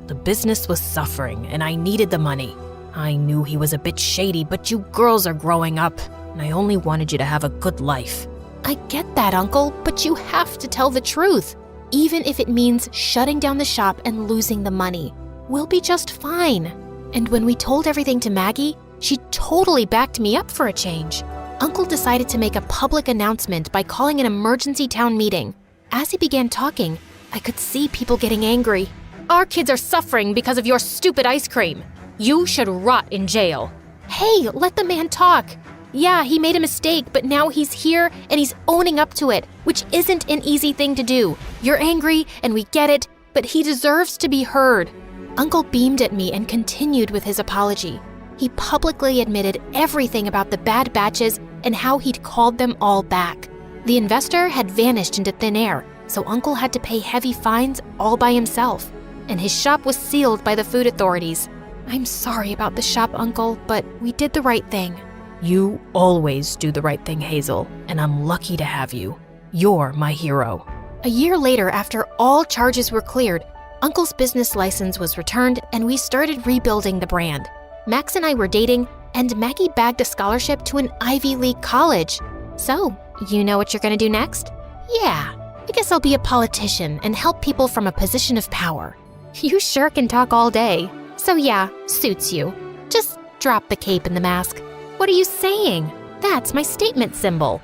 The business was suffering, and I needed the money. I knew he was a bit shady, but you girls are growing up, and I only wanted you to have a good life. I get that, Uncle, but you have to tell the truth, even if it means shutting down the shop and losing the money. We'll be just fine. And when we told everything to Maggie, she totally backed me up for a change. Uncle decided to make a public announcement by calling an emergency town meeting. As he began talking, I could see people getting angry. Our kids are suffering because of your stupid ice cream. You should rot in jail. Hey, let the man talk. Yeah, he made a mistake, but now he's here and he's owning up to it, which isn't an easy thing to do. You're angry and we get it, but he deserves to be heard. Uncle beamed at me and continued with his apology. He publicly admitted everything about the bad batches and how he'd called them all back. The investor had vanished into thin air, so Uncle had to pay heavy fines all by himself, and his shop was sealed by the food authorities. I'm sorry about the shop, Uncle, but we did the right thing. You always do the right thing, Hazel, and I'm lucky to have you. You're my hero. A year later, after all charges were cleared, Uncle's business license was returned and we started rebuilding the brand. Max and I were dating, and Maggie bagged a scholarship to an Ivy League college. So, you know what you're gonna do next? Yeah, I guess I'll be a politician and help people from a position of power. You sure can talk all day. So yeah, suits you. Just drop the cape and the mask. What are you saying? That's my statement symbol.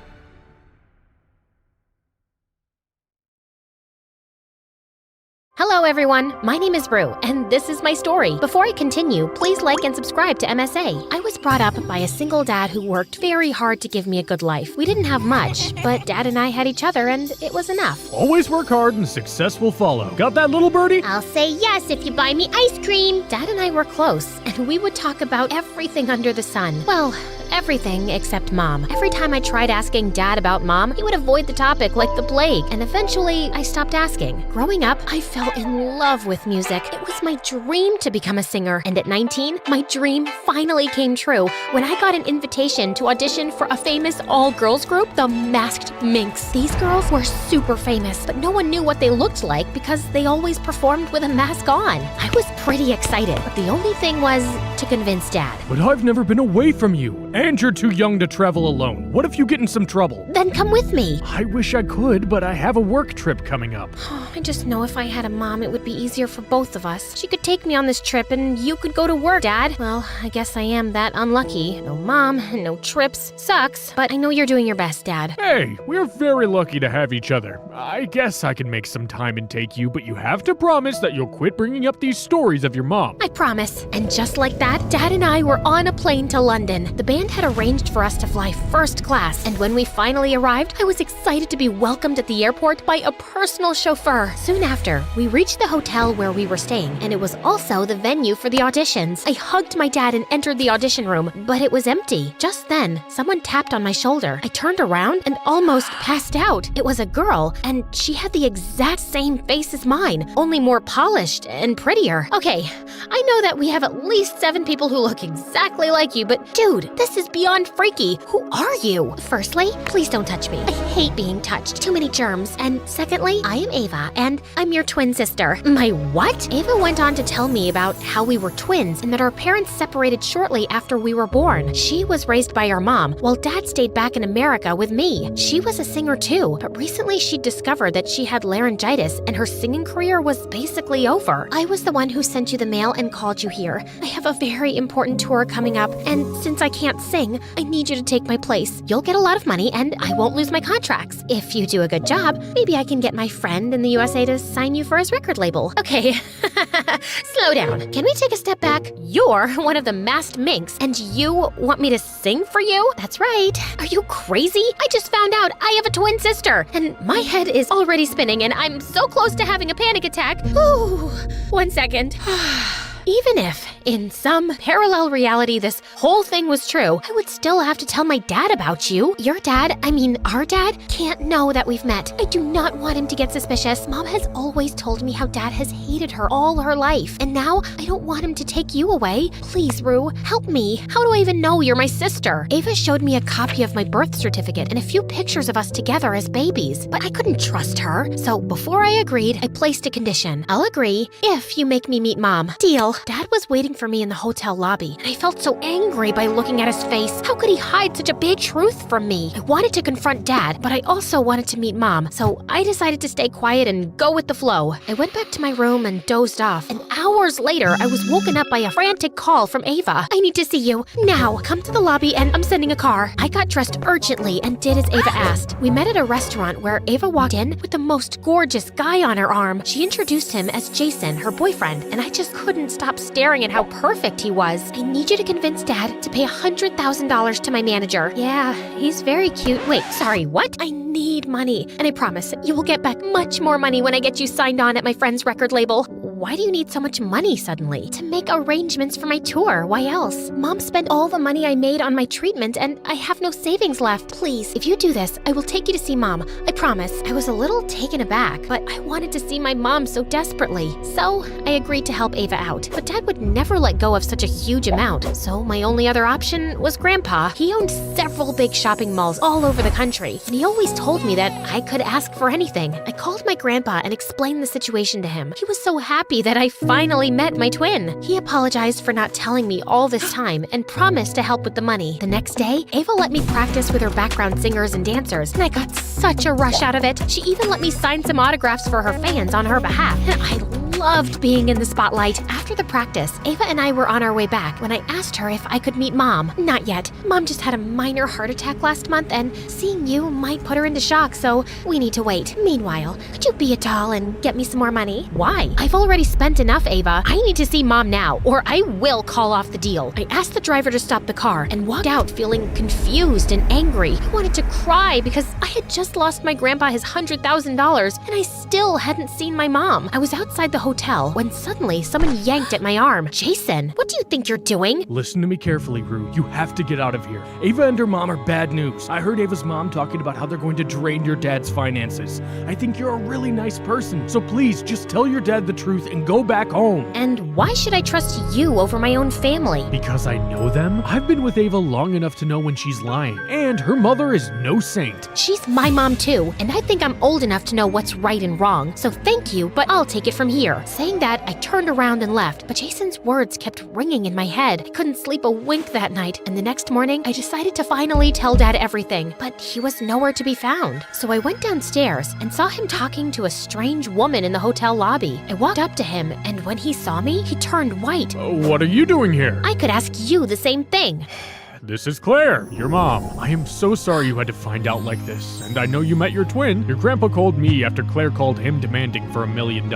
Hello everyone, my name is Rue, and this is my story. Before I continue, please like and subscribe to MSA. I was brought up by a single dad who worked very hard to give me a good life. We didn't have much, but Dad and I had each other and it was enough. Always work hard and success will follow. Got that, little birdie? I'll say yes if you buy me ice cream. Dad and I were close, and we would talk about everything under the sun. Well, everything except Mom. Every time I tried asking Dad about Mom, he would avoid the topic like the plague, and eventually I stopped asking. Growing up, I fell in love with music. It was my dream to become a singer, and at 19, my dream finally came true when I got an invitation to audition for a famous all-girls group, the Masked Minx. These girls were super famous, but no one knew what they looked like because they always performed with a mask on. I was pretty excited, but the only thing was to convince Dad. But I've never been away from you. And you're too young to travel alone. What if you get in some trouble? Then come with me. I wish I could, but I have a work trip coming up. I just know if I had a mom, it would be easier for both of us. She could take me on this trip and you could go to work, Dad. Well, I guess I am that unlucky. No mom, no trips. Sucks, but I know you're doing your best, Dad. Hey, we're very lucky to have each other. I guess I can make some time and take you, but you have to promise that you'll quit bringing up these stories of your mom. I promise. And just like that, Dad and I were on a plane to London. The band had arranged for us to fly first class, and when we finally arrived, I was excited to be welcomed at the airport by a personal chauffeur. Soon after, we reached the hotel where we were staying, and it was also the venue for the auditions. I hugged my dad and entered the audition room, but it was empty. Just then, someone tapped on my shoulder. I turned around and almost passed out. It was a girl, and she had the exact same face as mine, only more polished and prettier. Okay, I know that we have at least 7 people who look exactly like you, but dude, this is beyond freaky. Who are you? Firstly, please don't touch me. I hate being touched. Too many germs. And secondly, I am Ava, and I'm your twin sister. My what? Ava went on to tell me about how we were twins and that our parents separated shortly after we were born. She was raised by our mom, while Dad stayed back in America with me. She was a singer too, but recently she discovered that she had laryngitis and her singing career was basically over. I was the one who sent you the mail and called you here. I have a very important tour coming up, and since I can't sing, I need you to take my place. You'll get a lot of money and I won't lose my contracts. If you do a good job, maybe I can get my friend in the USA to sign you for his record label. Okay, slow down. Can we take a step back? You're one of the masked minks, and you want me to sing for you? That's right. Are you crazy? I just found out I have a twin sister, and my head is already spinning, and I'm so close to having a panic attack. Ooh, 1 second. Even if, in some parallel reality, this whole thing was true, I would still have to tell my dad about you. Your dad, our dad, can't know that we've met. I do not want him to get suspicious. Mom has always told me how Dad has hated her all her life, and now I don't want him to take you away. Please, Rue, help me. How do I even know you're my sister? Ava showed me a copy of my birth certificate and a few pictures of us together as babies, but I couldn't trust her. So before I agreed, I placed a condition. I'll agree if you make me meet Mom. Deal. Dad was waiting for me in the hotel lobby, and I felt so angry by looking at his face. How could he hide such a big truth from me? I wanted to confront Dad, but I also wanted to meet Mom, so I decided to stay quiet and go with the flow. I went back to my room and dozed off, and hours later, I was woken up by a frantic call from Ava. I need to see you. Now, come to the lobby and I'm sending a car. I got dressed urgently and did as Ava asked. We met at a restaurant where Ava walked in with the most gorgeous guy on her arm. She introduced him as Jason, her boyfriend, and I just couldn't stop staring at how perfect he was. I need you to convince Dad to pay $100,000 to my manager. Yeah, he's very cute. Wait, sorry, what? I need money, and I promise you will get back much more money when I get you signed on at my friend's record label. Why do you need so much money suddenly? To make arrangements for my tour. Why else? Mom spent all the money I made on my treatment, and I have no savings left. Please, if you do this, I will take you to see Mom. I promise. I was a little taken aback, but I wanted to see my mom so desperately. So I agreed to help Ava out. But Dad would never let go of such a huge amount, so my only other option was Grandpa. He owned several big shopping malls all over the country, and he always told me that I could ask for anything. I called my grandpa and explained the situation to him. He was so happy that I finally met my twin. He apologized for not telling me all this time and promised to help with the money. The next day, Ava let me practice with her background singers and dancers, and I got such a rush out of it. She even let me sign some autographs for her fans on her behalf, and I loved being in the spotlight. After the practice, Ava and I were on our way back when I asked her if I could meet Mom. Not yet. Mom just had a minor heart attack last month, and seeing you might put her into shock, so we need to wait. Meanwhile, could you be a doll and get me some more money? Why? I've already spent enough, Ava. I need to see Mom now, or I will call off the deal. I asked the driver to stop the car and walked out feeling confused and angry. I wanted to cry because I had just lost my grandpa his $100,000 and I still hadn't seen my mom. I was outside the hotel when suddenly someone yanked at my arm. Jason, what do you think you're doing? Listen to me carefully, Rue. You have to get out of here. Ava and her mom are bad news. I heard Ava's mom talking about how they're going to drain your dad's finances. I think you're a really nice person, so please just tell your dad the truth and go back home. And why should I trust you over my own family? Because I know them. I've been with Ava long enough to know when she's lying, and her mother is no saint. She's my mom too, and I think I'm old enough to know what's right and wrong, so thank you, but I'll take it from here. here. Saying that, I turned around and left, but Jason's words kept ringing in my head. I couldn't sleep a wink that night, and the next morning, I decided to finally tell Dad everything, but he was nowhere to be found. So I went downstairs and saw him talking to a strange woman in the hotel lobby. I walked up to him, and when he saw me, he turned white. What are you doing here? I could ask you the same thing. This is Claire, your mom. I am so sorry you had to find out like this, and I know you met your twin. Your grandpa called me after Claire called him demanding for $1 million.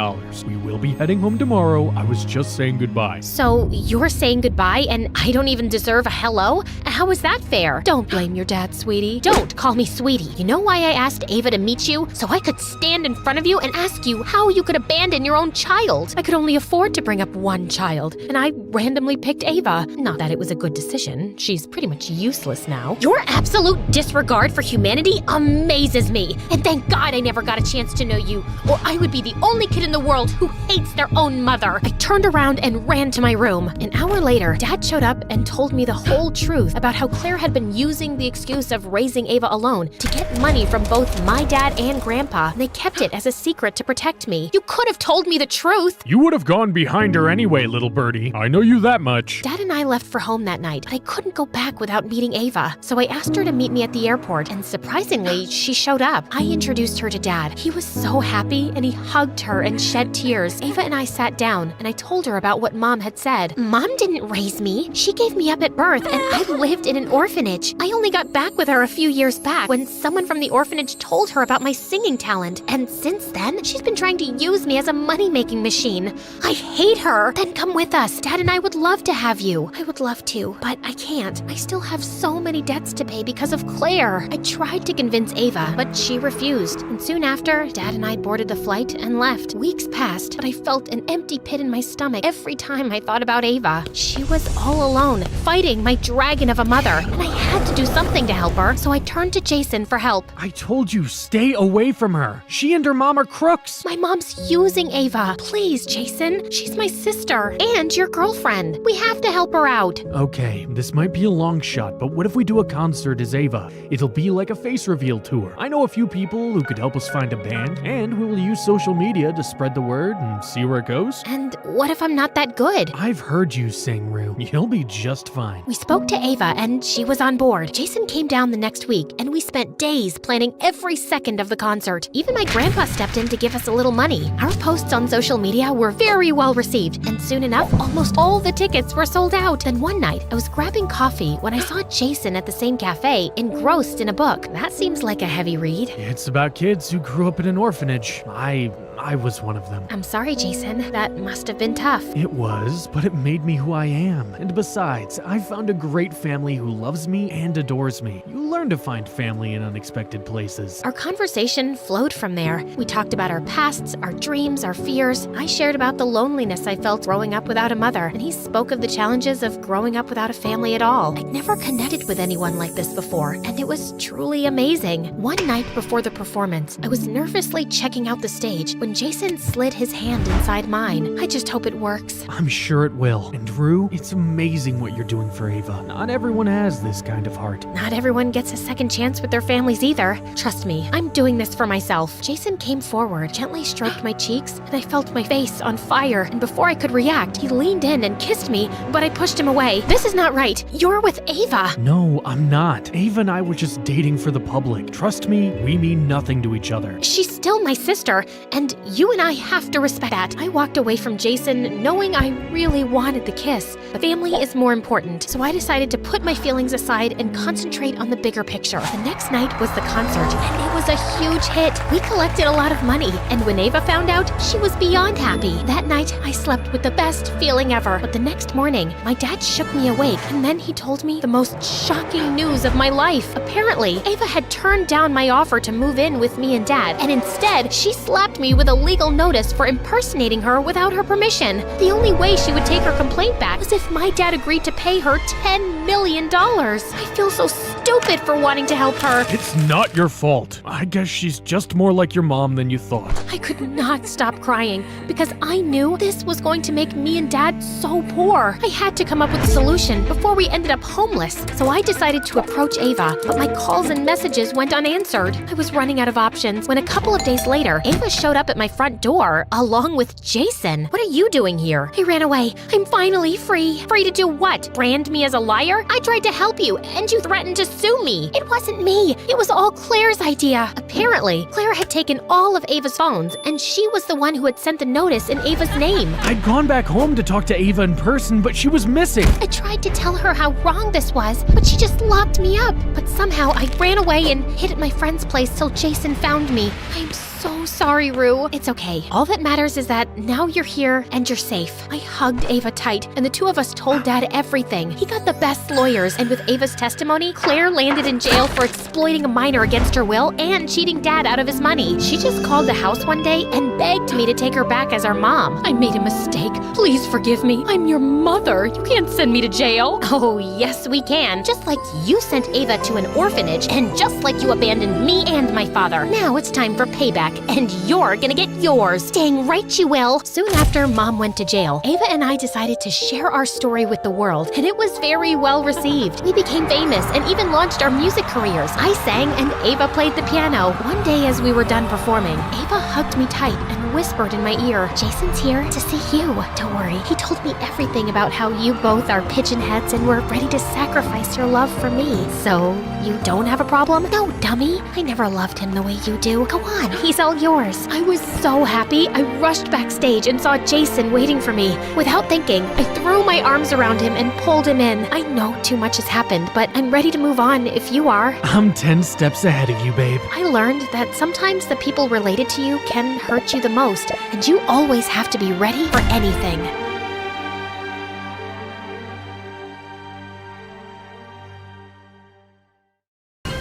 We will be heading home tomorrow. I was just saying goodbye. So you're saying goodbye and I don't even deserve a hello? How is that fair? Don't blame your dad, sweetie. Don't call me sweetie. You know why I asked Ava to meet you? So I could stand in front of you and ask you how you could abandon your own child. I could only afford to bring up one child, and I randomly picked Ava. Not that it was a good decision. She's pretty much useless now. Your absolute disregard for humanity amazes me. And thank God I never got a chance to know you, or I would be the only kid in the world who hates their own mother. I turned around and ran to my room. An hour later, Dad showed up and told me the whole truth about how Claire had been using the excuse of raising Ava alone to get money from both my dad and Grandpa. And they kept it as a secret to protect me. You could have told me the truth. You would have gone behind her anyway, little birdie. I know you that much. Dad and I left for home that night, but I couldn't go back without meeting Ava. So I asked her to meet me at the airport, and surprisingly, she showed up. I introduced her to Dad. He was so happy, and he hugged her and shed tears. Ava and I sat down, and I told her about what Mom had said. Mom didn't raise me. She gave me up at birth, and I lived in an orphanage. I only got back with her a few years back when someone from the orphanage told her about my singing talent. And since then, she's been trying to use me as a money-making machine. I hate her. Then come with us. Dad and I would love to have you. I would love to, but I can't. I still have so many debts to pay because of Claire. I tried to convince Ava, but she refused. And soon after, Dad and I boarded the flight and left. Weeks passed, but I felt an empty pit in my stomach every time I thought about Ava. She was all alone, fighting my dragon of a mother, and I had to do something to help her, so I turned to Jason for help. I told you, stay away from her. She and her mom are crooks. My mom's using Ava. Please, Jason. She's my sister and your girlfriend. We have to help her out. Okay, this might be a long shot, but what if we do a concert as Ava? It'll be like a face reveal tour. I know a few people who could help us find a band, and we will use social media to spread the word and see where it goes. And what if I'm not that good? I've heard you sing, Rue. You'll be just fine. We spoke to Ava, and she was on board. Jason came down the next week, and we spent days planning every second of the concert. Even my grandpa stepped in to give us a little money. Our posts on social media were very well received, and soon enough, almost all the tickets were sold out. Then one night, I was grabbing coffee when I saw Jason at the same cafe, engrossed in a book. That seems like a heavy read. It's about kids who grew up in an orphanage. I was one of them. I'm sorry, Jason. That must have been tough. It was, but it made me who I am. And besides, I found a great family who loves me and adores me. You learn to find family in unexpected places. Our conversation flowed from there. We talked about our pasts, our dreams, our fears. I shared about the loneliness I felt growing up without a mother, and he spoke of the challenges of growing up without a family at all. I'd never connected with anyone like this before, and it was truly amazing. One night before the performance, I was nervously checking out the stage when Jason slid his hand inside mine. I just hope it works. I'm sure it will. And Rue, it's amazing what you're doing for Ava. Not everyone has this kind of heart. Not everyone gets a second chance with their families either. Trust me, I'm doing this for myself. Jason came forward, gently stroked my cheeks, and I felt my face on fire. And before I could react, he leaned in and kissed me, but I pushed him away. This is not right. You're with Ava. No, I'm not. Ava and I were just dating for the public. Trust me, we mean nothing to each other. She's still my sister, and you and I have to respect that. I walked away from Jason knowing I really wanted the kiss, but family is more important, so I decided to put my feelings aside and concentrate on the bigger picture. The next night was the concert, and it was a huge hit. We collected a lot of money, and when Ava found out, she was beyond happy. That night, I slept with the best feeling ever, but the next morning, my dad shook me awake, and then he told me the most shocking news of my life. Apparently, Ava had turned down my offer to move in with me and Dad, and instead, she slapped me with a legal notice for impersonating her without her permission. The only way she would take her complaint back was if my dad agreed to pay her $10 million. I feel so stupid for wanting to help her. It's not your fault. I guess she's just more like your mom than you thought. I could not stop crying because I knew this was going to make me and Dad so poor. I had to come up with a solution before we ended up homeless. So I decided to approach Ava, but my calls and messages went unanswered. I was running out of options when a couple of days later, Ava showed up at at my front door, along with Jason. What are you doing here? I ran away. I'm finally free. Free to do what? Brand me as a liar? I tried to help you, and you threatened to sue me. It wasn't me. It was all Claire's idea. Apparently, Claire had taken all of Ava's phones, and she was the one who had sent the notice in Ava's name. I'd gone back home to talk to Ava in person, but she was missing. I tried to tell her how wrong this was, but she just locked me up. But somehow I ran away and hid at my friend's place till Jason found me. I'm so sorry, Rue. It's okay. All that matters is that now you're here and you're safe. I hugged Ava tight, and the two of us told Dad everything. He got the best lawyers, and with Ava's testimony, Claire landed in jail for exploiting a minor against her will and cheating Dad out of his money. She just called the house one day and begged me to take her back as our mom. I made a mistake. Please forgive me. I'm your mother. You can't send me to jail. Oh, yes, we can. Just like you sent Ava to an orphanage, and just like you abandoned me and my father. Now it's time for payback, and you're gonna get yours. Dang right you will. Soon after Mom went to jail, Ava and I decided to share our story with the world, and it was very well received. We became famous and even launched our music careers. I sang and Ava played the piano. One day as we were done performing, Ava hugged me tight and whispered in my ear, Jason's here to see you. Don't worry, he told me everything about how you both are pigeon heads and were ready to sacrifice your love for me. So, you don't have a problem? No, dummy. I never loved him the way you do. Go on, he's all yours. I was so happy. I rushed backstage and saw Jason waiting for me. Without thinking, I threw my arms around him and pulled him in. I know too much has happened, but I'm ready to move on if you are. I'm 10 steps ahead of you, babe. I learned that sometimes the people related to you can hurt you the most, and you always have to be ready for anything.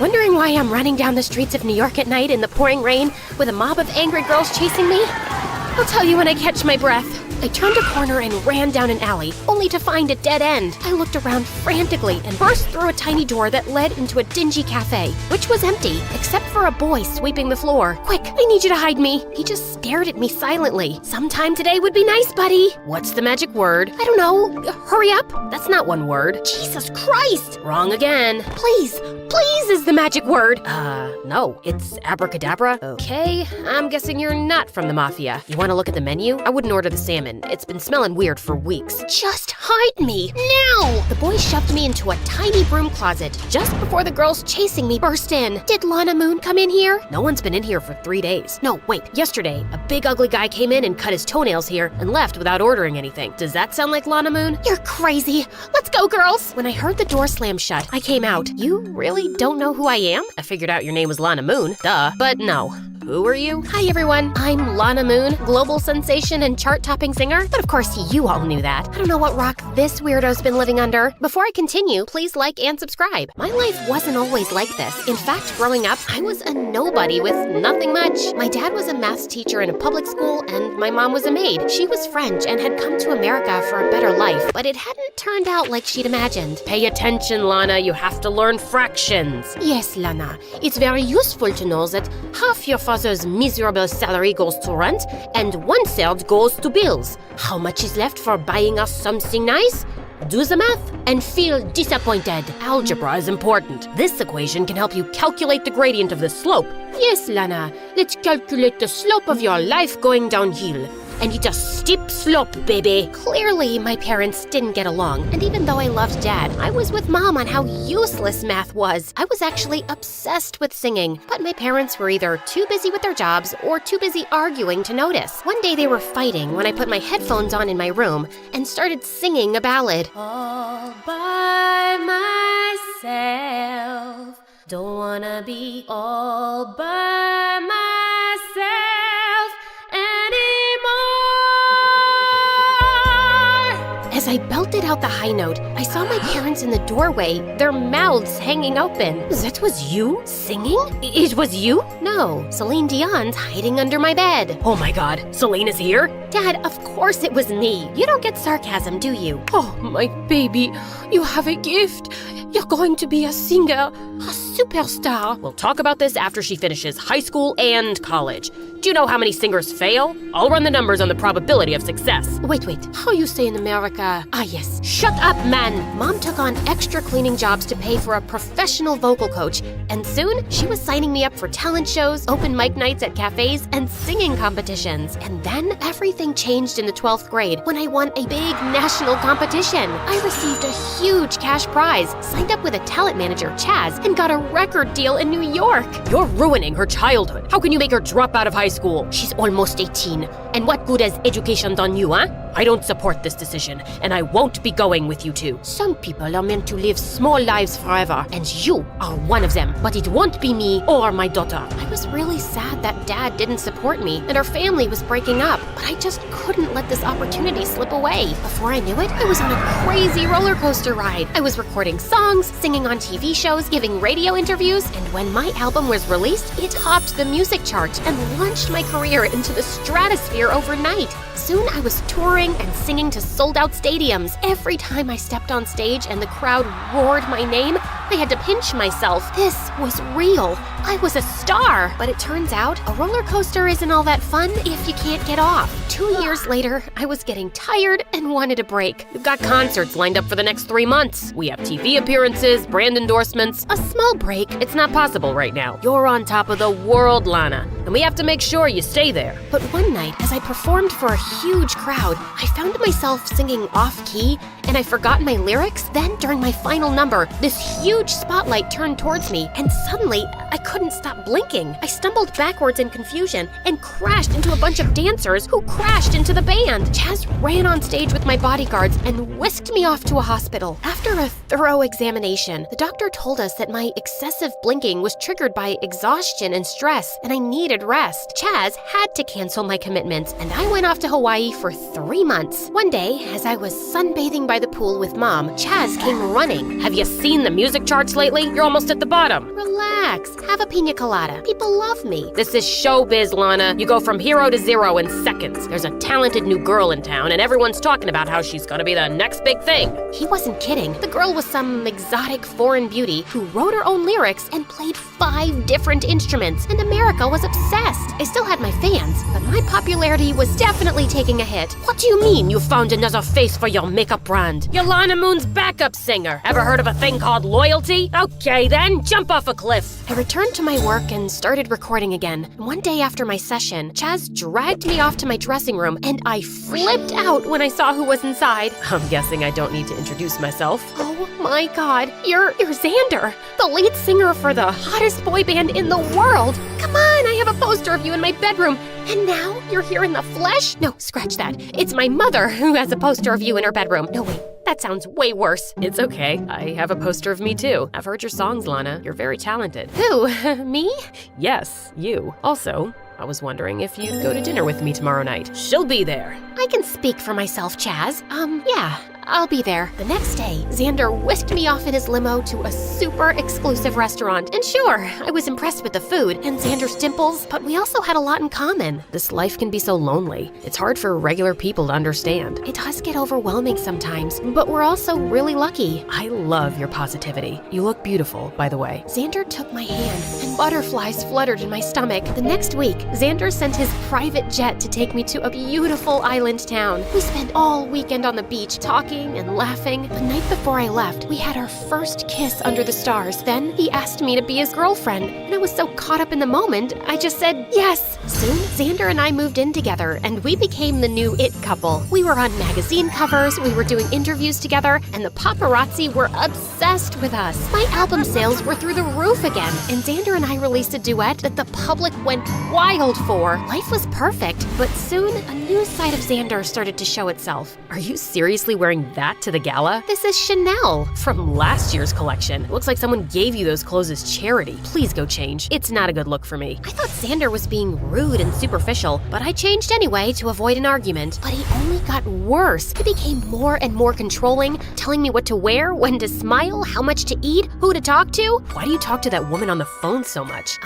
Wondering why I'm running down the streets of New York at night in the pouring rain with a mob of angry girls chasing me? I'll tell you when I catch my breath. I turned a corner and ran down an alley, only to find a dead end. I looked around frantically and burst through a tiny door that led into a dingy cafe, which was empty, except for a boy sweeping the floor. Quick, I need you to hide me. He just stared at me silently. Sometime today would be nice, buddy. What's the magic word? I don't know. Hurry up? That's not one word. Jesus Christ! Wrong again. Please is the magic word. No, it's abracadabra. Okay, I'm guessing you're not from the mafia. You want to look at the menu? I wouldn't order the salmon. It's been smelling weird for weeks. Just hide me, now! The boy shoved me into a tiny broom closet just before the girls chasing me burst in. Did Lana Moon come in here? No one's been in here for 3 days. No, wait, yesterday, a big ugly guy came in and cut his toenails here and left without ordering anything. Does that sound like Lana Moon? You're crazy. Let's go, girls! When I heard the door slam shut, I came out. You really don't know who I am? I figured out your name was Lana Moon, duh. But no. Who are you? Hi everyone, I'm Lana Moon, global sensation and chart-topping singer, but of course you all knew that. I don't know what rock this weirdo's been living under. Before I continue, please like and subscribe. My life wasn't always like this. In fact, growing up, I was a nobody with nothing much. My dad was a math teacher in a public school, and my mom was a maid. She was French and had come to America for a better life, but it hadn't turned out like she'd imagined. Pay attention, Lana, you have to learn fractions. Yes, Lana, it's very useful to know that half your father's miserable salary goes to rent, and 1/3 goes to bills. How much is left for buying us something nice? Do the math and feel disappointed. Algebra is important. This equation can help you calculate the gradient of the slope. Yes, Lana, let's calculate the slope of your life going downhill. And it's a steep slope, baby. Clearly, my parents didn't get along, and even though I loved Dad, I was with Mom on how useless math was. I was actually obsessed with singing, but my parents were either too busy with their jobs or too busy arguing to notice. One day they were fighting when I put my headphones on in my room and started singing a ballad. All by myself, don't wanna be all by myself anymore. As I belted out the high note, I saw my parents in the doorway, their mouths hanging open. That was you? Singing? It was you? No, Celine Dion's hiding under my bed. Oh my god, Celine is here? Dad, of course it was me. You don't get sarcasm, do you? Oh, my baby, you have a gift. You're going to be a singer, a superstar. We'll talk about this after she finishes high school and college. Do you know how many singers fail? I'll run the numbers on the probability of success. Wait, how you say in America? Ah, yes. Shut up, man! Mom took on extra cleaning jobs to pay for a professional vocal coach, and soon she was signing me up for talent shows, open mic nights at cafes, and singing competitions. And then everything changed in the 12th grade when I won a big national competition. I received a huge cash prize, signed up with a talent manager, Chaz, and got a record deal in New York. You're ruining her childhood. How can you make her drop out of high school? She's almost 18. And what good has education done you, huh? I don't support this decision, and I won't be going with you two. Some people are meant to live small lives forever, and you are one of them. But it won't be me or my daughter. I was really sad that Dad didn't support me and our family was breaking up, but I just couldn't let this opportunity slip away. Before I knew it, I was on a crazy roller coaster ride. I was recording songs, singing on TV shows, giving radio interviews, and when my album was released, it topped the music chart and launched my career into the stratosphere overnight. Soon I was touring and singing to sold-out stadiums. Every time I stepped on stage and the crowd roared my name, I had to pinch myself. This was real. I was a star. But it turns out, a roller coaster isn't all that fun if you can't get off. 2 years later, I was getting tired and wanted a break. We've got concerts lined up for the next 3 months. We have TV appearances, brand endorsements. A small break. It's not possible right now. You're on top of the world, Lana, and we have to make sure you stay there. But one night, as I performed for a huge crowd, I found myself singing off-key, and I forgot my lyrics. Then, during my final number, this huge spotlight turned towards me, and suddenly, I couldn't stop blinking. I stumbled backwards in confusion and crashed into a bunch of dancers who crashed into the band. Chaz ran on stage with my bodyguards and whisked me off to a hospital. After a thorough examination, the doctor told us that my excessive blinking was triggered by exhaustion and stress, and I needed rest. Chaz had to cancel my commitments, and I went off to Hawaii for 3 months. One day, as I was sunbathing by the pool with Mom, Chaz came running. Have you seen the music charts lately? You're almost at the bottom. Relax. Have a pina colada. People love me. This is showbiz, Lana. You go from hero to zero in seconds. There's a talented new girl in town, and everyone's talking about how she's gonna be the next big thing. He wasn't kidding. The girl was some exotic foreign beauty who wrote her own lyrics and played 5 different instruments, and America was obsessed. I still had my fans, but my popularity was definitely taking a hit. What do you mean you found another face for your makeup brand? You're Lana Moon's backup singer. Ever heard of a thing called loyalty? Okay then, jump off a cliff. I returned to my work and started recording again. One day after my session, Chaz dragged me off to my dressing room, and I flipped out when I saw who was inside. I'm guessing I don't need to introduce myself. Oh my God, you're Xander, the lead singer for the hottest boy band in the world. Come on, I have a poster of you in my bedroom. And now you're here in the flesh? No, scratch that. It's my mother who has a poster of you in her bedroom. No, wait, that sounds way worse. It's okay. I have a poster of me too. I've heard your songs, Lana. You're very talented. Who? Me? Yes, you. Also, I was wondering if you'd go to dinner with me tomorrow night. She'll be there. I can speak for myself, Chaz. Yeah, I'll be there. The next day, Xander whisked me off in his limo to a super exclusive restaurant. And sure, I was impressed with the food and Xander's dimples, but we also had a lot in common. This life can be so lonely. It's hard for regular people to understand. It does get overwhelming sometimes, but we're also really lucky. I love your positivity. You look beautiful, by the way. Xander took my hand, and butterflies fluttered in my stomach. The next week, Xander sent his private jet to take me to a beautiful island town. We spent all weekend on the beach talking and laughing. The night before I left, we had our first kiss under the stars. Then he asked me to be his girlfriend, and I was so caught up in the moment, I just said yes. Soon, Xander and I moved in together, and we became the new it couple. We were on magazine covers, we were doing interviews together, and the paparazzi were obsessed with us. My album sales were through the roof again, and Xander and I released a duet that the public went wild for. Life was perfect, but soon a new side of Xander started to show itself. Are you seriously wearing that to the gala? This is Chanel. From last year's collection. Looks like someone gave you those clothes as charity. Please go change. It's not a good look for me. I thought Xander was being rude and superficial, but I changed anyway to avoid an argument. But he only got worse. He became more and more controlling, telling me what to wear, when to smile, how much to eat, who to talk to. Why do you talk to that woman on the phone so much?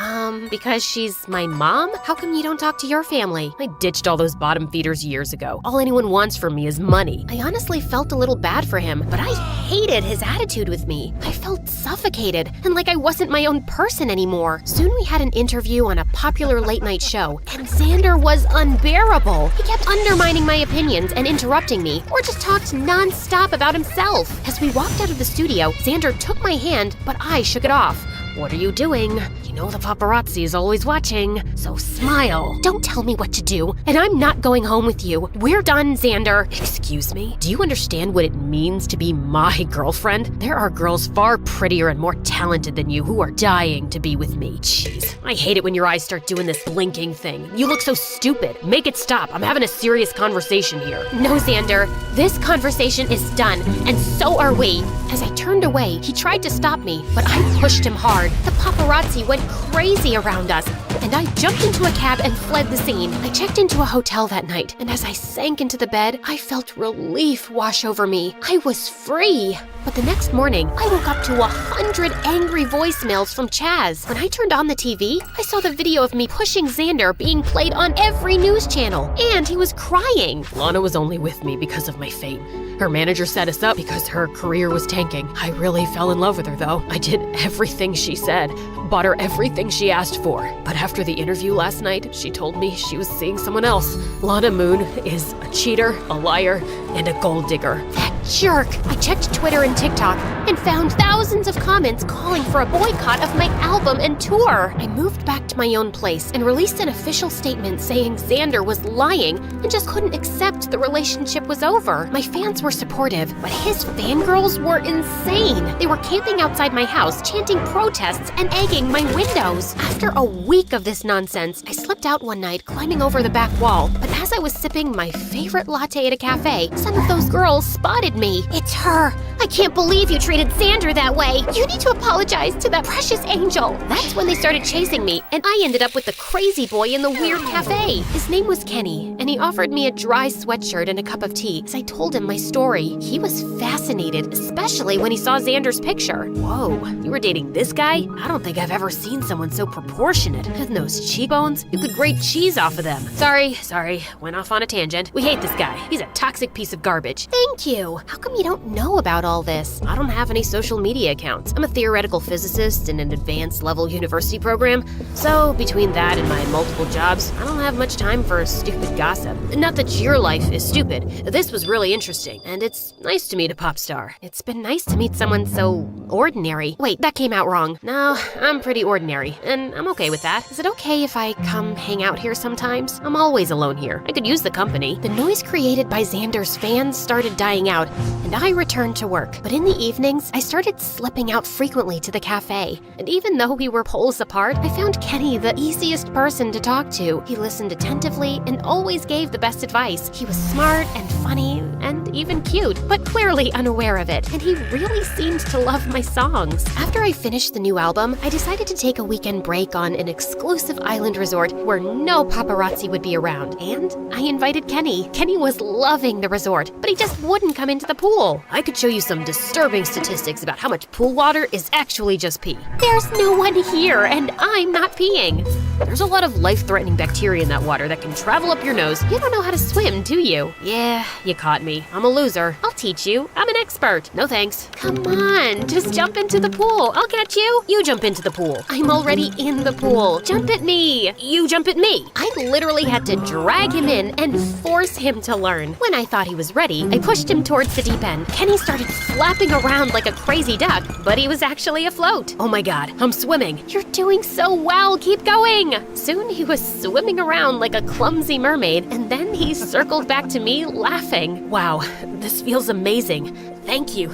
Because she's my mom? How come you don't talk to your family? I ditched all those bottom feeders years ago. All anyone wants from me is money. I honestly felt felt a little bad for him, but I hated his attitude with me. I felt suffocated and like I wasn't my own person anymore. Soon we had an interview on a popular late-night show, and Xander was unbearable. He kept undermining my opinions and interrupting me, or just talked non-stop about himself. As we walked out of the studio, Xander took my hand, but I shook it off. What are you doing? You know the paparazzi is always watching, so smile. Don't tell me what to do, and I'm not going home with you. We're done, Xander. Excuse me? Do you understand what it means to be my girlfriend? There are girls far prettier and more talented than you who are dying to be with me. Jeez, I hate it when your eyes start doing this blinking thing. You look so stupid. Make it stop. I'm having a serious conversation here. No, Xander. This conversation is done, and so are we. As I turned away, he tried to stop me, but I pushed him hard. The paparazzi went crazy around us, and I jumped into a cab and fled the scene. I checked into a hotel that night, and as I sank into the bed, I felt relief wash over me. I was free. But the next morning, I woke up to 100 angry voicemails from Chaz. When I turned on the TV, I saw the video of me pushing Xander being played on every news channel, and he was crying. Lana was only with me because of my fame. Her manager set us up because her career was tanking. I really fell in love with her, though. I did everything she said, bought her everything she asked for. But after the interview last night, she told me she was seeing someone else. Lana Moon is a cheater, a liar, and a gold digger. That jerk! I checked Twitter and TikTok and found thousands of comments calling for a boycott of my album and tour. I moved back to my own place and released an official statement saying Xander was lying and just couldn't accept the relationship was over. My fans were supportive, but his fangirls were insane. They were camping outside my house, chanting protests and egging my windows. After a week of this nonsense, I slipped out one night, climbing over the back wall. But as I was sipping my favorite latte at a cafe, some of those girls spotted me. It's her. I can't believe you treated Xander that way. You need to apologize to that precious angel. That's when they started chasing me, and I ended up with the crazy boy in the weird cafe. His name was Kenny, and he offered me a dry sweatshirt and a cup of tea. As I told him my story, he was fascinated, especially when he saw Xander's picture. Whoa, you were dating this guy? I don't think I've ever seen someone so proportionate. And those cheekbones, you could grate cheese off of them. Sorry, went off on a tangent. We hate this guy. He's a toxic piece of garbage. Thank you. How come you don't know about all this? I don't have any social media accounts. I'm a theoretical physicist in an advanced level university program, so between that and my multiple jobs, I don't have much time for stupid gossip. Not that your life is stupid. This was really interesting, and it's nice to meet a pop star. It's been nice to meet someone so ordinary. Wait, that came out wrong. No, I'm pretty ordinary, and I'm okay with that. Is it okay if I come hang out here sometimes? I'm always alone here. I could use the company. The noise created by Xander's fans started dying out, and I returned to work. But in the evenings, I started slipping out frequently to the cafe. And even though we were poles apart, I found Kenny the easiest person to talk to. He listened attentively and always gave the best advice. He was smart and funny and even cute, but clearly unaware of it. And he really seemed to love my songs. After I finished the new album, I decided to take a weekend break on an exclusive island resort where no paparazzi would be around. And I invited Kenny. Kenny was loving the resort, but he just wouldn't come into the pool. I could show you some disturbing statistics about how much pool water is actually just pee. There's no one here, and I'm not peeing. There's a lot of life-threatening bacteria in that water that can travel up your nose. You don't know how to swim, do you? Yeah, you caught me. I'm a loser. I'll teach you. I'm an expert. No thanks. Come on, just jump into the pool. I'll catch you. You jump into the pool. I'm already in the pool. Jump at me. You jump at me. I literally had to drag him in and force him to learn. When I thought he was ready, I pushed him towards the deep end. Kenny started flapping around like a crazy duck, but he was actually afloat. Oh my god, I'm swimming. You're doing so well. Keep going. Soon he was swimming around like a clumsy mermaid, and then he circled back to me laughing. Wow, this feels amazing. Thank you.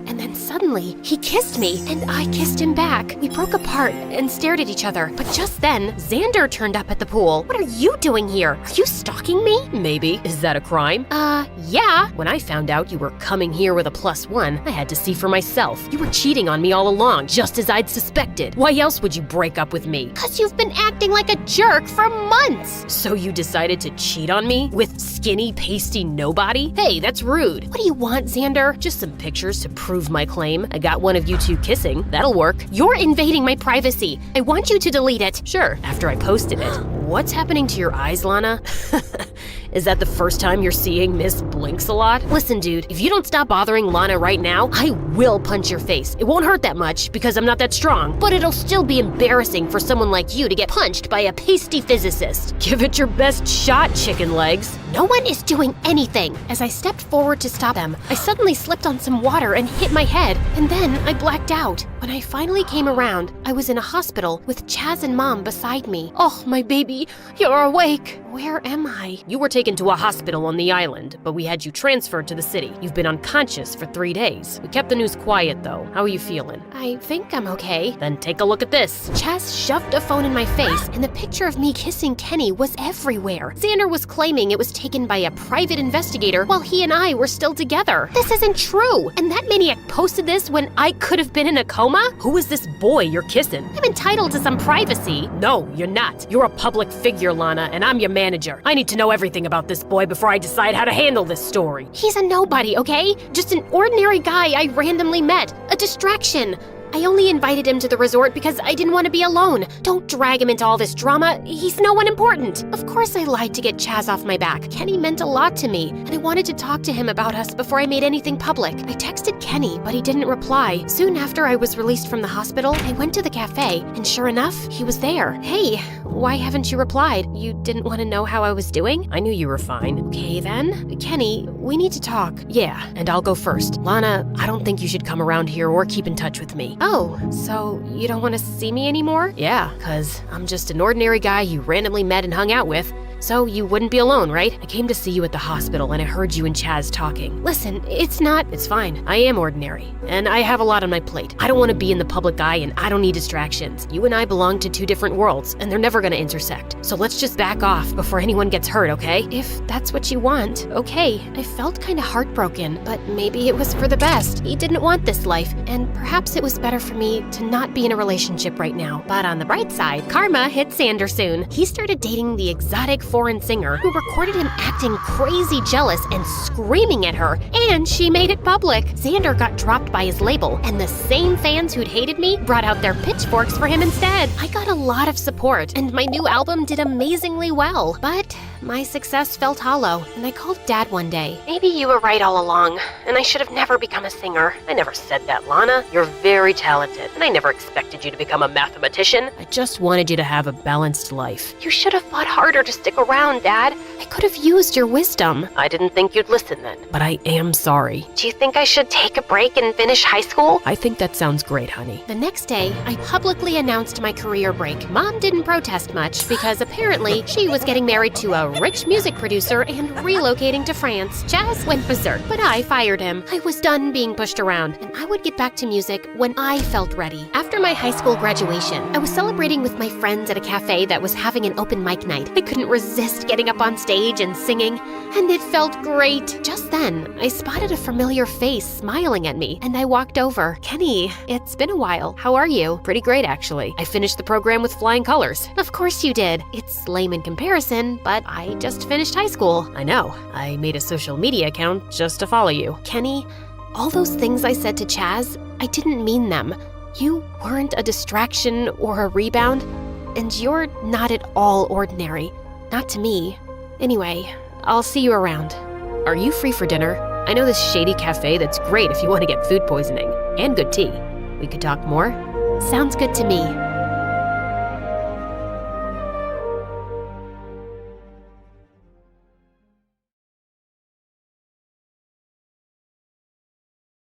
And then suddenly, he kissed me, and I kissed him back. We broke apart and stared at each other. But just then, Xander turned up at the pool. What are you doing here? Are you stalking me? Maybe. Is that a crime? Yeah. When I found out you were coming here with a +1, I had to see for myself. You were cheating on me all along, just as I'd suspected. Why else would you break up with me? 'Cause you've been acting like a jerk for months. So you decided to cheat on me? With skinny, pasty nobody? Hey, that's rude. What do you want, Xander? Just some pictures to prove my claim. I got one of you two kissing. That'll work. You're invading my privacy. I want you to delete it. Sure, after I posted it. What's happening to your eyes, Lana? Is that the first time you're seeing Miss Blinks a lot? Listen, dude, if you don't stop bothering Lana right now, I will punch your face. It won't hurt that much because I'm not that strong, but it'll still be embarrassing for someone like you to get punched by a pasty physicist. Give it your best shot, chicken legs. No one is doing anything. As I stepped forward to stop them, I suddenly slipped on some water and hit my head, and then I blacked out. When I finally came around, I was in a hospital with Chaz and Mom beside me. Oh, my baby, you're awake. Where am I? You were taken to a hospital on the island, but we had you transferred to the city. You've been unconscious for 3 days. We kept the news quiet, though. How are you feeling? I think I'm okay. Then take a look at this. Chaz shoved a phone in my face, and the picture of me kissing Kenny was everywhere. Xander was claiming it was taken by a private investigator while he and I were still together. This isn't true, and that maniac posted this when I could have been in a coma? Who is this boy you're kissing? I'm entitled to some privacy. No, you're not. You're a public figure, Lana, and I'm your manager. I need to know everything about this boy before I decide how to handle this story. He's a nobody, okay? Just an ordinary guy I randomly met. A distraction. I only invited him to the resort because I didn't want to be alone. Don't drag him into all this drama. He's no one important. Of course I lied to get Chaz off my back. Kenny meant a lot to me, and I wanted to talk to him about us before I made anything public. I texted Kenny, but he didn't reply. Soon after I was released from the hospital, I went to the cafe, and sure enough, he was there. Hey, why haven't you replied? You didn't want to know how I was doing? I knew you were fine. Okay then. Kenny, we need to talk. Yeah, and I'll go first. Lana, I don't think you should come around here or keep in touch with me. Oh, so you don't want to see me anymore? Yeah, 'cause I'm just an ordinary guy you randomly met and hung out with. So you wouldn't be alone, right? I came to see you at the hospital and I heard you and Chaz talking. Listen, it's not... It's fine. I am ordinary. And I have a lot on my plate. I don't want to be in the public eye and I don't need distractions. You and I belong to 2 different worlds and they're never going to intersect. So let's just back off before anyone gets hurt, okay? If that's what you want, okay. I felt kind of heartbroken, but maybe it was for the best. He didn't want this life, and perhaps it was better for me to not be in a relationship right now. But on the bright side, karma hit Xander soon. He started dating the exotic foreign singer who recorded him acting crazy jealous and screaming at her, and she made it public. Xander got dropped by his label, and the same fans who'd hated me brought out their pitchforks for him instead. I got a lot of support, and my new album did amazingly well, but my success felt hollow, and I called Dad one day. Maybe you were right all along, and I should have never become a singer. I never said that, Lana. You're very talented, and I never expected you to become a mathematician. I just wanted you to have a balanced life. You should have fought harder to stick around, Dad. I could have used your wisdom. I didn't think you'd listen then, but I am sorry. Do you think I should take a break and finish high school? I think that sounds great, honey. The next day, I publicly announced my career break. Mom didn't protest much because apparently she was getting married to a rich music producer and relocating to France. Chaz went berserk, but I fired him. I was done being pushed around, and I would get back to music when I felt ready. After my high school graduation, I was celebrating with my friends at a cafe that was having an open mic night. I couldn't resist getting up on stage and singing, and it felt great. Just then, I spotted a familiar face smiling at me, and I walked over. Kenny, it's been a while. How are you? Pretty great, actually. I finished the program with flying colors. Of course you did. It's lame in comparison, but I just finished high school. I know. I made a social media account just to follow you. Kenny, all those things I said to Chaz, I didn't mean them. You weren't a distraction or a rebound, and you're not at all ordinary. Not to me. Anyway, I'll see you around. Are you free for dinner? I know this shady cafe that's great if you want to get food poisoning. And good tea. We could talk more? Sounds good to me.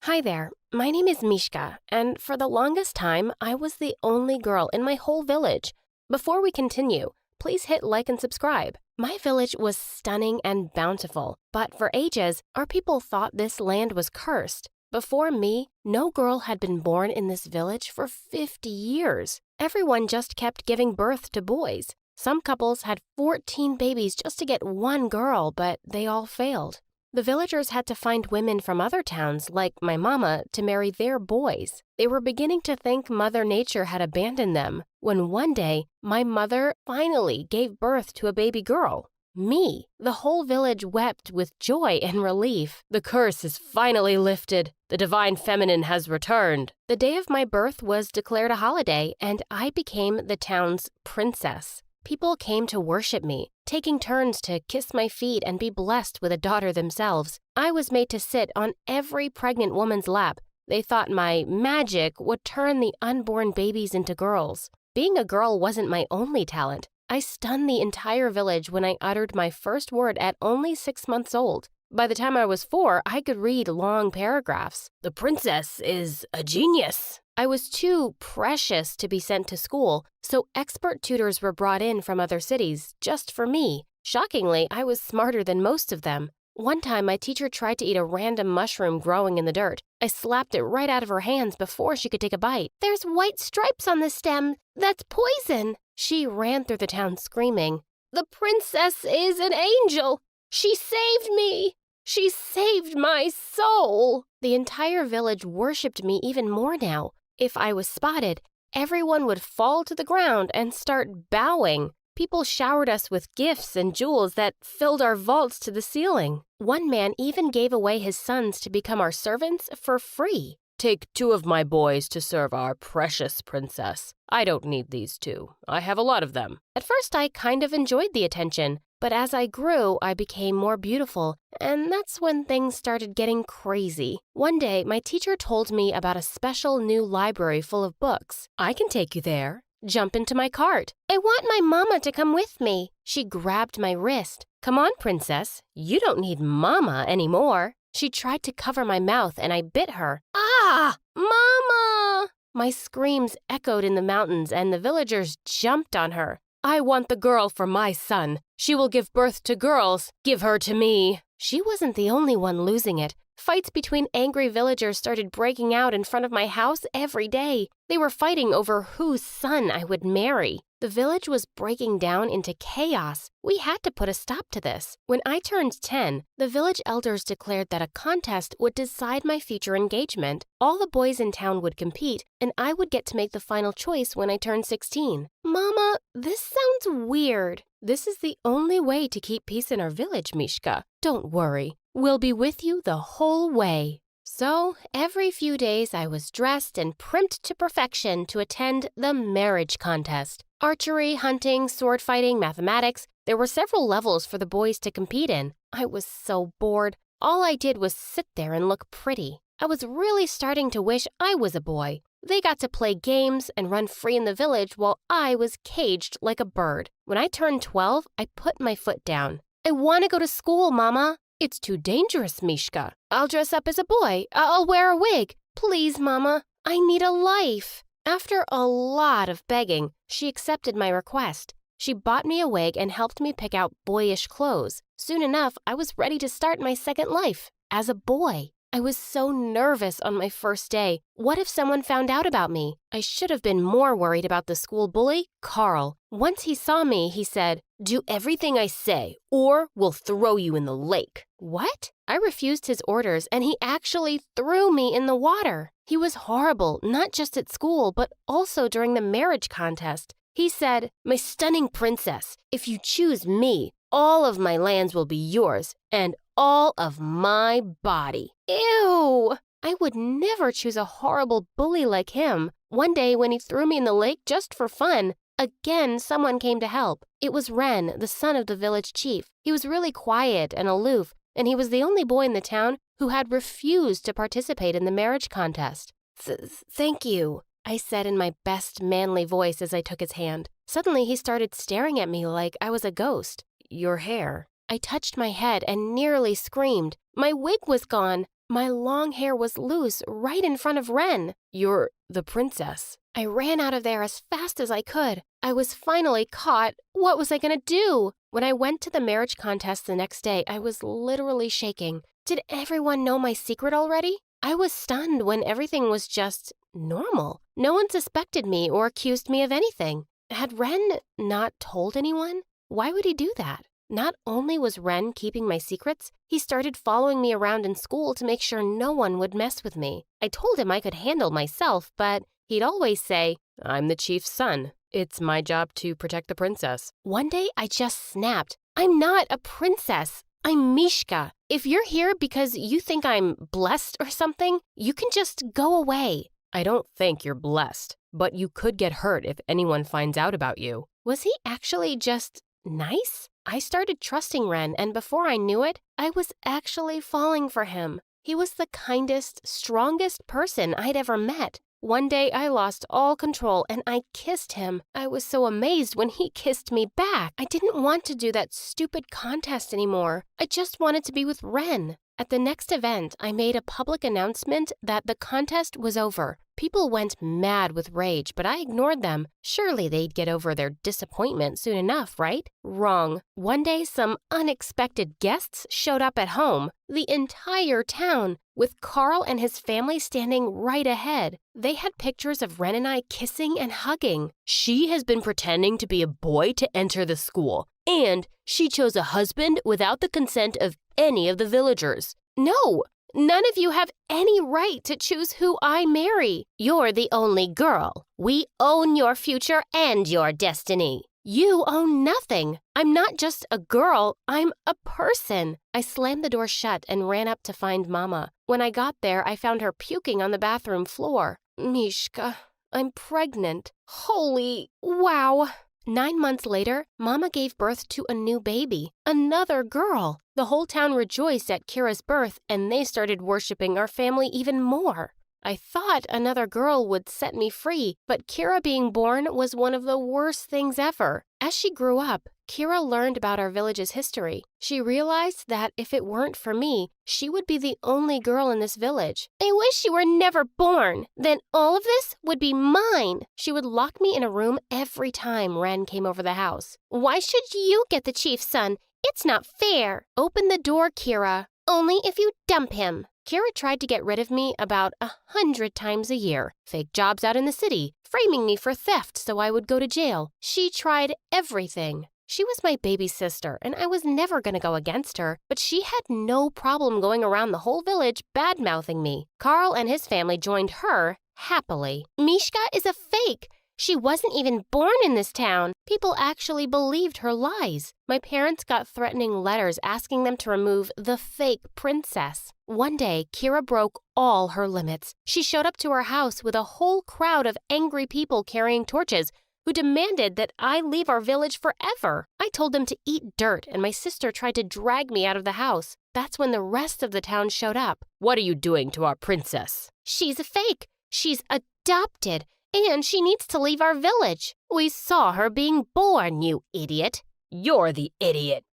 Hi there, my name is Mishka, and for the longest time, I was the only girl in my whole village. Before we continue, please hit like and subscribe. My village was stunning and bountiful, but for ages, our people thought this land was cursed. Before me, no girl had been born in this village for 50 years. Everyone just kept giving birth to boys. Some couples had 14 babies just to get one girl, but they all failed. The villagers had to find women from other towns, like my mama, to marry their boys. They were beginning to think Mother Nature had abandoned them, when one day, my mother finally gave birth to a baby girl. Me. The whole village wept with joy and relief. The curse is finally lifted. The divine feminine has returned. The day of my birth was declared a holiday, and I became the town's princess. People came to worship me, taking turns to kiss my feet and be blessed with a daughter themselves. I was made to sit on every pregnant woman's lap. They thought my magic would turn the unborn babies into girls. Being a girl wasn't my only talent. I stunned the entire village when I uttered my first word at only 6 months old. By the time I was 4, I could read long paragraphs. The princess is a genius. I was too precious to be sent to school, so expert tutors were brought in from other cities just for me. Shockingly, I was smarter than most of them. One time, my teacher tried to eat a random mushroom growing in the dirt. I slapped it right out of her hands before she could take a bite. There's white stripes on the stem. That's poison. She ran through the town screaming, "The princess is an angel! She saved me! She saved my soul!" The entire village worshipped me even more now. If I was spotted, everyone would fall to the ground and start bowing. People showered us with gifts and jewels that filled our vaults to the ceiling. One man even gave away his sons to become our servants for free. "Take 2 of my boys to serve our precious princess. I don't need these 2. I have a lot of them." At first, I kind of enjoyed the attention, but as I grew, I became more beautiful, and that's when things started getting crazy. One day, my teacher told me about a special new library full of books. "I can take you there. Jump into my cart." "I want my mama to come with me." She grabbed my wrist. "Come on, princess. You don't need mama anymore." She tried to cover my mouth, and I bit her. "Ah! Mama!" My screams echoed in the mountains, and the villagers jumped on her. "I want the girl for my son. She will give birth to girls. Give her to me." She wasn't the only one losing it. Fights between angry villagers started breaking out in front of my house every day. They were fighting over whose son I would marry. The village was breaking down into chaos. We had to put a stop to this. When I turned 10, the village elders declared that a contest would decide my future engagement. All the boys in town would compete, and I would get to make the final choice when I turned 16. "Mama, this sounds weird." "This is the only way to keep peace in our village, Mishka. Don't worry. We'll be with you the whole way." So, every few days I was dressed and primped to perfection to attend the marriage contest. Archery, hunting, sword fighting, mathematics. There were several levels for the boys to compete in. I was so bored. All I did was sit there and look pretty. I was really starting to wish I was a boy. They got to play games and run free in the village while I was caged like a bird. When I turned 12, I put my foot down. "I want to go to school, Mama." "It's too dangerous, Mishka." "I'll dress up as a boy. I'll wear a wig. Please, Mama. I need a life." After a lot of begging, she accepted my request. She bought me a wig and helped me pick out boyish clothes. Soon enough, I was ready to start my second life, as a boy. I was so nervous on my first day. What if someone found out about me? I should have been more worried about the school bully, Carl. Once he saw me, he said, "Do everything I say, or we'll throw you in the lake." What? I refused his orders, and he actually threw me in the water. He was horrible, not just at school, but also during the marriage contest. He said, "My stunning princess, if you choose me, all of my lands will be yours, and all of my body." Ew! I would never choose a horrible bully like him. One day when he threw me in the lake just for fun, again someone came to help. It was Ren, the son of the village chief. He was really quiet and aloof, and he was the only boy in the town who had refused to participate in the marriage contest. Thank you," I said in my best manly voice as I took his hand. Suddenly he started staring at me like I was a ghost. "Your hair." I touched my head and nearly screamed. My wig was gone. My long hair was loose right in front of Ren. "You're the princess." I ran out of there as fast as I could. I was finally caught. What was I going to do? When I went to the marriage contest the next day, I was literally shaking. Did everyone know my secret already? I was stunned when everything was just normal. No one suspected me or accused me of anything. Had Ren not told anyone? Why would he do that? Not only was Ren keeping my secrets, he started following me around in school to make sure no one would mess with me. I told him I could handle myself, but he'd always say, "I'm the chief's son. It's my job to protect the princess." One day, I just snapped. "I'm not a princess. I'm Mishka. If you're here because you think I'm blessed or something, you can just go away." "I don't think you're blessed, but you could get hurt if anyone finds out about you." Was he actually just nice? I started trusting Ren, and before I knew it, I was actually falling for him. He was the kindest, strongest person I'd ever met. One day I lost all control and I kissed him. I was so amazed when he kissed me back. I didn't want to do that stupid contest anymore. I just wanted to be with Ren. At the next event, I made a public announcement that the contest was over. People went mad with rage, but I ignored them. Surely they'd get over their disappointment soon enough, right? Wrong. One day, some unexpected guests showed up at home. The entire town, with Carl and his family standing right ahead. They had pictures of Ren and I kissing and hugging. She has been pretending to be a boy to enter the school, and she chose a husband without the consent of any of the villagers. No! None of you have any right to choose who I marry. You're the only girl. We own your future and your destiny. You own nothing. I'm not just a girl, I'm a person. I slammed the door shut and ran up to find Mama. When I got there, I found her puking on the bathroom floor. Mishka, I'm pregnant. Holy wow. 9 months later, Mama gave birth to a new baby, another girl. The whole town rejoiced at Kira's birth, and they started worshiping our family even more. I thought another girl would set me free, but Kira being born was one of the worst things ever. As she grew up, Kira learned about our village's history. She realized that if it weren't for me, she would be the only girl in this village. I wish you were never born. Then all of this would be mine. She would lock me in a room every time Ren came over the house. Why should you get the chief's son? It's not fair. Open the door, Kira. Only if you dump him. Kira tried to get rid of me about 100 times a year. Fake jobs out in the city, framing me for theft so I would go to jail. She tried everything. She was my baby sister, and I was never going to go against her, but she had no problem going around the whole village bad-mouthing me. Carl and his family joined her happily. Mishka is a fake. She wasn't even born in this town. People actually believed her lies. My parents got threatening letters asking them to remove the fake princess. One day, Kira broke all her limits. She showed up to her house with a whole crowd of angry people carrying torches who demanded that I leave our village forever. I told them to eat dirt, and my sister tried to drag me out of the house. That's when the rest of the town showed up. What are you doing to our princess? She's a fake. She's adopted. And she needs to leave our village. We saw her being born, you idiot. You're the idiot.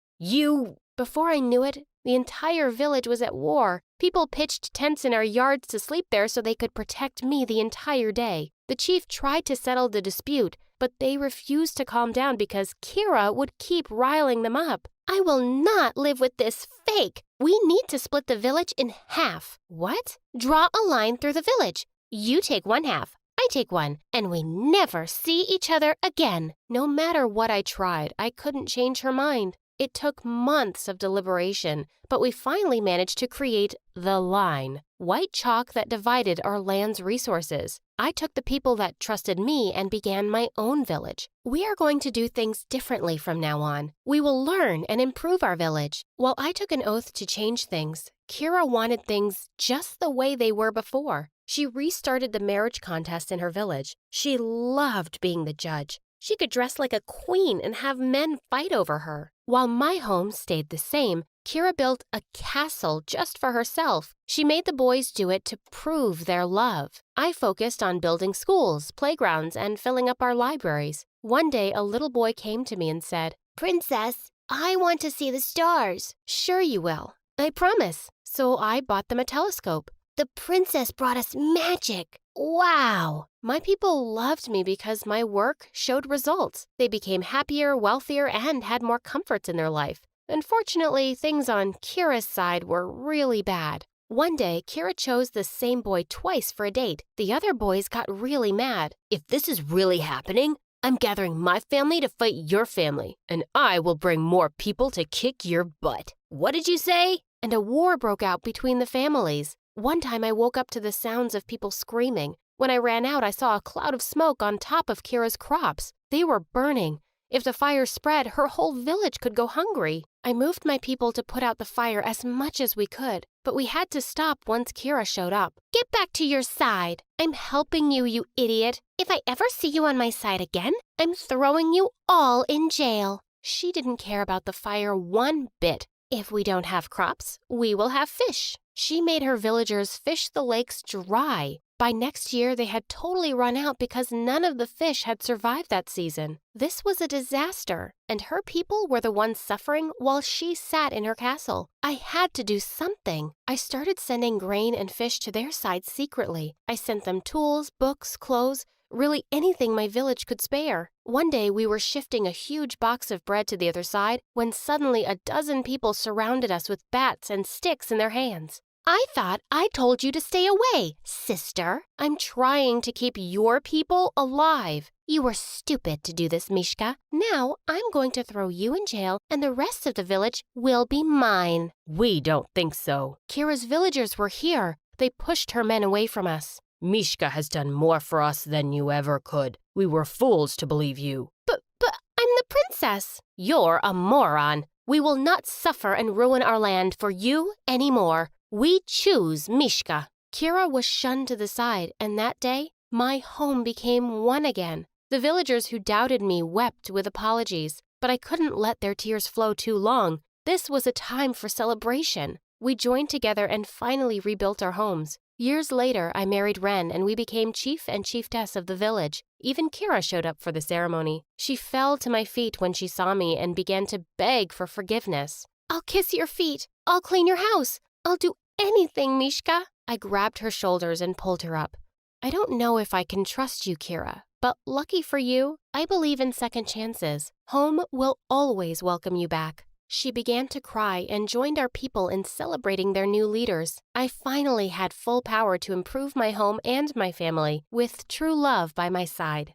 Before I knew it, the entire village was at war. People pitched tents in our yards to sleep there so they could protect me the entire day. The chief tried to settle the dispute, but they refused to calm down because Kira would keep riling them up. I will not live with this fake. We need to split the village in half. What? Draw a line through the village. You take one half. I take one, and we never see each other again. No matter what I tried, I couldn't change her mind. It took months of deliberation, but we finally managed to create the line, white chalk that divided our land's resources. I took the people that trusted me and began my own village. We are going to do things differently from now on. We will learn and improve our village. While I took an oath to change things, Kira wanted things just the way they were before. She restarted the marriage contest in her village. She loved being the judge. She could dress like a queen and have men fight over her. While my home stayed the same, Kira built a castle just for herself. She made the boys do it to prove their love. I focused on building schools, playgrounds, and filling up our libraries. One day, a little boy came to me and said, "Princess, I want to see the stars." "Sure you will. I promise." So I bought them a telescope. The princess brought us magic. Wow! My people loved me because my work showed results. They became happier, wealthier, and had more comforts in their life. Unfortunately, things on Kira's side were really bad. One day, Kira chose the same boy twice for a date. The other boys got really mad. If this is really happening, I'm gathering my family to fight your family, and I will bring more people to kick your butt. What did you say? And a war broke out between the families. One time I woke up to the sounds of people screaming. When I ran out, I saw a cloud of smoke on top of Kira's crops. They were burning. If the fire spread, her whole village could go hungry. I moved my people to put out the fire as much as we could, but we had to stop once Kira showed up. Get back to your side. I'm helping you, you idiot. If I ever see you on my side again, I'm throwing you all in jail. She didn't care about the fire one bit. If we don't have crops, we will have fish. She made her villagers fish the lakes dry. By next year, they had totally run out because none of the fish had survived that season. This was a disaster, and her people were the ones suffering while she sat in her castle. I had to do something. I started sending grain and fish to their side secretly. I sent them tools, books, clothes, really anything my village could spare. One day, we were shifting a huge box of bread to the other side when suddenly a dozen people surrounded us with bats and sticks in their hands. I thought I told you to stay away, sister. I'm trying to keep your people alive. You were stupid to do this, Mishka. Now I'm going to throw you in jail and the rest of the village will be mine. We don't think so. Kira's villagers were here. They pushed her men away from us. Mishka has done more for us than you ever could. We were fools to believe you. But I'm the princess. You're a moron. We will not suffer and ruin our land for you anymore. We choose Mishka. Kira was shunned to the side, and that day, my home became one again. The villagers who doubted me wept with apologies, but I couldn't let their tears flow too long. This was a time for celebration. We joined together and finally rebuilt our homes. Years later, I married Ren, and we became chief and chieftess of the village. Even Kira showed up for the ceremony. She fell to my feet when she saw me and began to beg for forgiveness. I'll kiss your feet. I'll clean your house. I'll do anything, Mishka. I grabbed her shoulders and pulled her up. I don't know if I can trust you, Kira, but lucky for you, I believe in second chances. Home will always welcome you back. She began to cry and joined our people in celebrating their new leaders. I finally had full power to improve my home and my family, with true love by my side.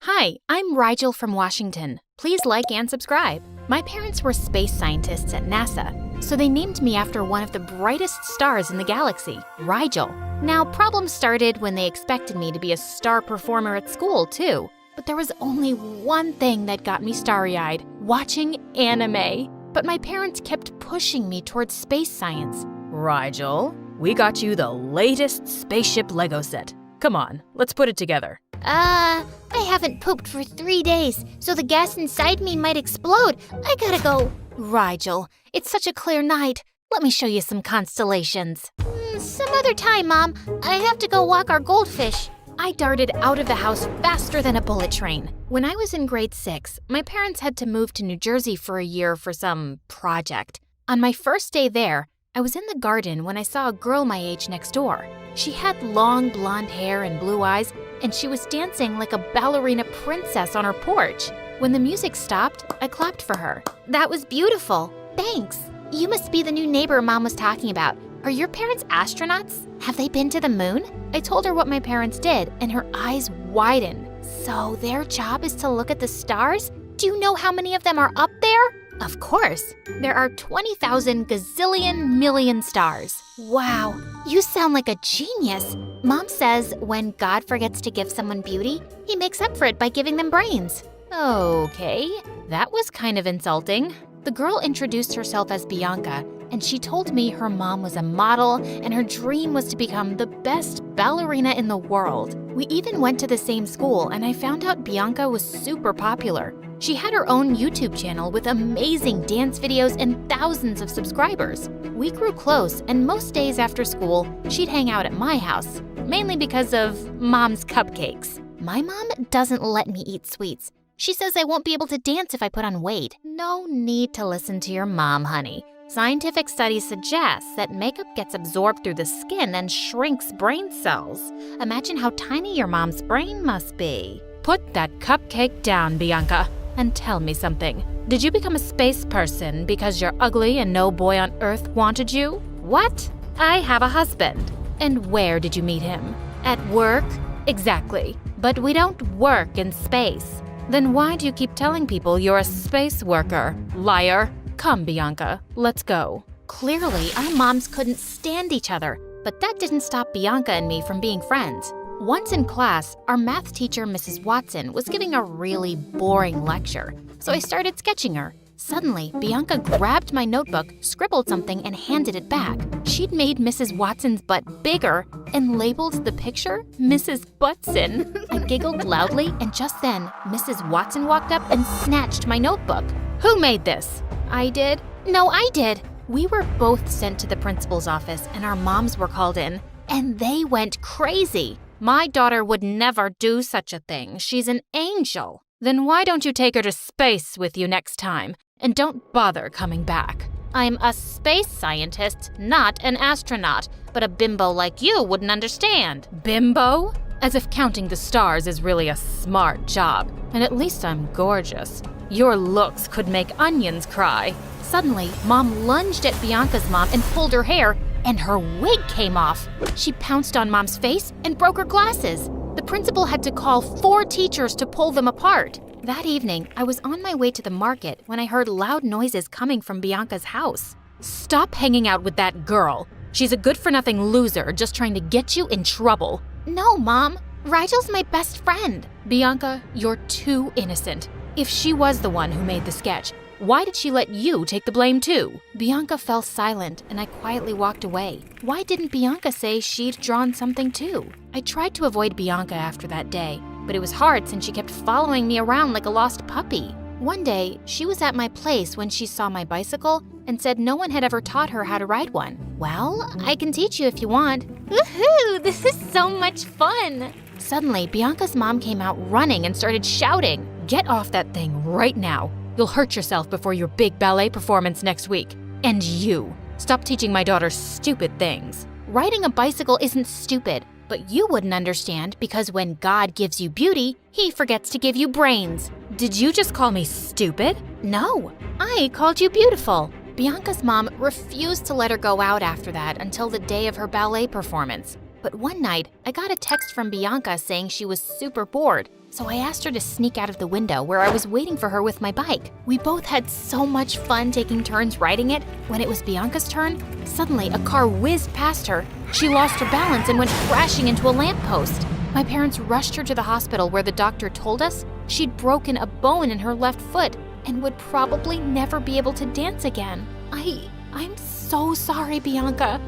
Hi, I'm Rigel from Washington. Please like and subscribe. My parents were space scientists at NASA, so they named me after one of the brightest stars in the galaxy, Rigel. Now, problems started when they expected me to be a star performer at school, too. But there was only one thing that got me starry-eyed, watching anime. But my parents kept pushing me towards space science. Rigel, we got you the latest spaceship Lego set. Come on, let's put it together. I haven't pooped for 3 days, so the gas inside me might explode. I gotta go. Rigel, it's such a clear night. Let me show you some constellations. Some other time, Mom. I have to go walk our goldfish. I darted out of the house faster than a bullet train. When I was in grade 6, my parents had to move to New Jersey for a year for some project. On my first day there, I was in the garden when I saw a girl my age next door. She had long blonde hair and blue eyes, and she was dancing like a ballerina princess on her porch. When the music stopped, I clapped for her. That was beautiful. Thanks. You must be the new neighbor Mom was talking about. Are your parents astronauts? Have they been to the moon? I told her what my parents did, and her eyes widened. So their job is to look at the stars? Do you know how many of them are up there? Of course. There are 20,000 gazillion million stars. Wow, you sound like a genius. Mom says when God forgets to give someone beauty, he makes up for it by giving them brains. Okay, that was kind of insulting. The girl introduced herself as Bianca, and she told me her mom was a model and her dream was to become the best ballerina in the world. We even went to the same school, and I found out Bianca was super popular. She had her own YouTube channel with amazing dance videos and thousands of subscribers. We grew close, and most days after school, she'd hang out at my house, mainly because of Mom's cupcakes. My mom doesn't let me eat sweets. She says I won't be able to dance if I put on weight. No need to listen to your mom, honey. Scientific studies suggest that makeup gets absorbed through the skin and shrinks brain cells. Imagine how tiny your mom's brain must be. Put that cupcake down, Bianca, and tell me something. Did you become a space person because you're ugly and no boy on Earth wanted you? What? I have a husband. And where did you meet him? At work? Exactly. But we don't work in space. Then why do you keep telling people you're a space worker? Liar. Come, Bianca, let's go. Clearly, our moms couldn't stand each other, but that didn't stop Bianca and me from being friends. Once in class, our math teacher, Mrs. Watson, was giving a really boring lecture, so I started sketching her. Suddenly, Bianca grabbed my notebook, scribbled something, and handed it back. She'd made Mrs. Watson's butt bigger and labeled the picture Mrs. Butson. I giggled loudly, and just then, Mrs. Watson walked up and snatched my notebook. Who made this? I did. No, I did. We were both sent to the principal's office, and our moms were called in, and they went crazy. My daughter would never do such a thing. She's an angel. Then why don't you take her to space with you next time? And don't bother coming back. I'm a space scientist, not an astronaut, but a bimbo like you wouldn't understand. Bimbo? As if counting the stars is really a smart job. And at least I'm gorgeous. Your looks could make onions cry. Suddenly, Mom lunged at Bianca's mom and pulled her hair, and her wig came off. She pounced on Mom's face and broke her glasses. The principal had to call 4 teachers to pull them apart. That evening, I was on my way to the market when I heard loud noises coming from Bianca's house. Stop hanging out with that girl. She's a good-for-nothing loser just trying to get you in trouble. No, Mom. Rigel's my best friend. Bianca, you're too innocent. If she was the one who made the sketch, why did she let you take the blame too? Bianca fell silent and I quietly walked away. Why didn't Bianca say she'd drawn something too? I tried to avoid Bianca after that day, but it was hard since she kept following me around like a lost puppy. One day, she was at my place when she saw my bicycle and said no one had ever taught her how to ride one. Well, I can teach you if you want. Woohoo! This is so much fun! Suddenly, Bianca's mom came out running and started shouting. Get off that thing right now. You'll hurt yourself before your big ballet performance next week. And you, stop teaching my daughter stupid things. Riding a bicycle isn't stupid, but you wouldn't understand because when God gives you beauty, He forgets to give you brains. Did you just call me stupid? No, I called you beautiful. Bianca's mom refused to let her go out after that until the day of her ballet performance. But one night, I got a text from Bianca saying she was super bored, so I asked her to sneak out of the window where I was waiting for her with my bike. We both had so much fun taking turns riding it. When it was Bianca's turn, suddenly a car whizzed past her. She lost her balance and went crashing into a lamppost. My parents rushed her to the hospital where the doctor told us she'd broken a bone in her left foot and would probably never be able to dance again. I'm so sorry, Bianca.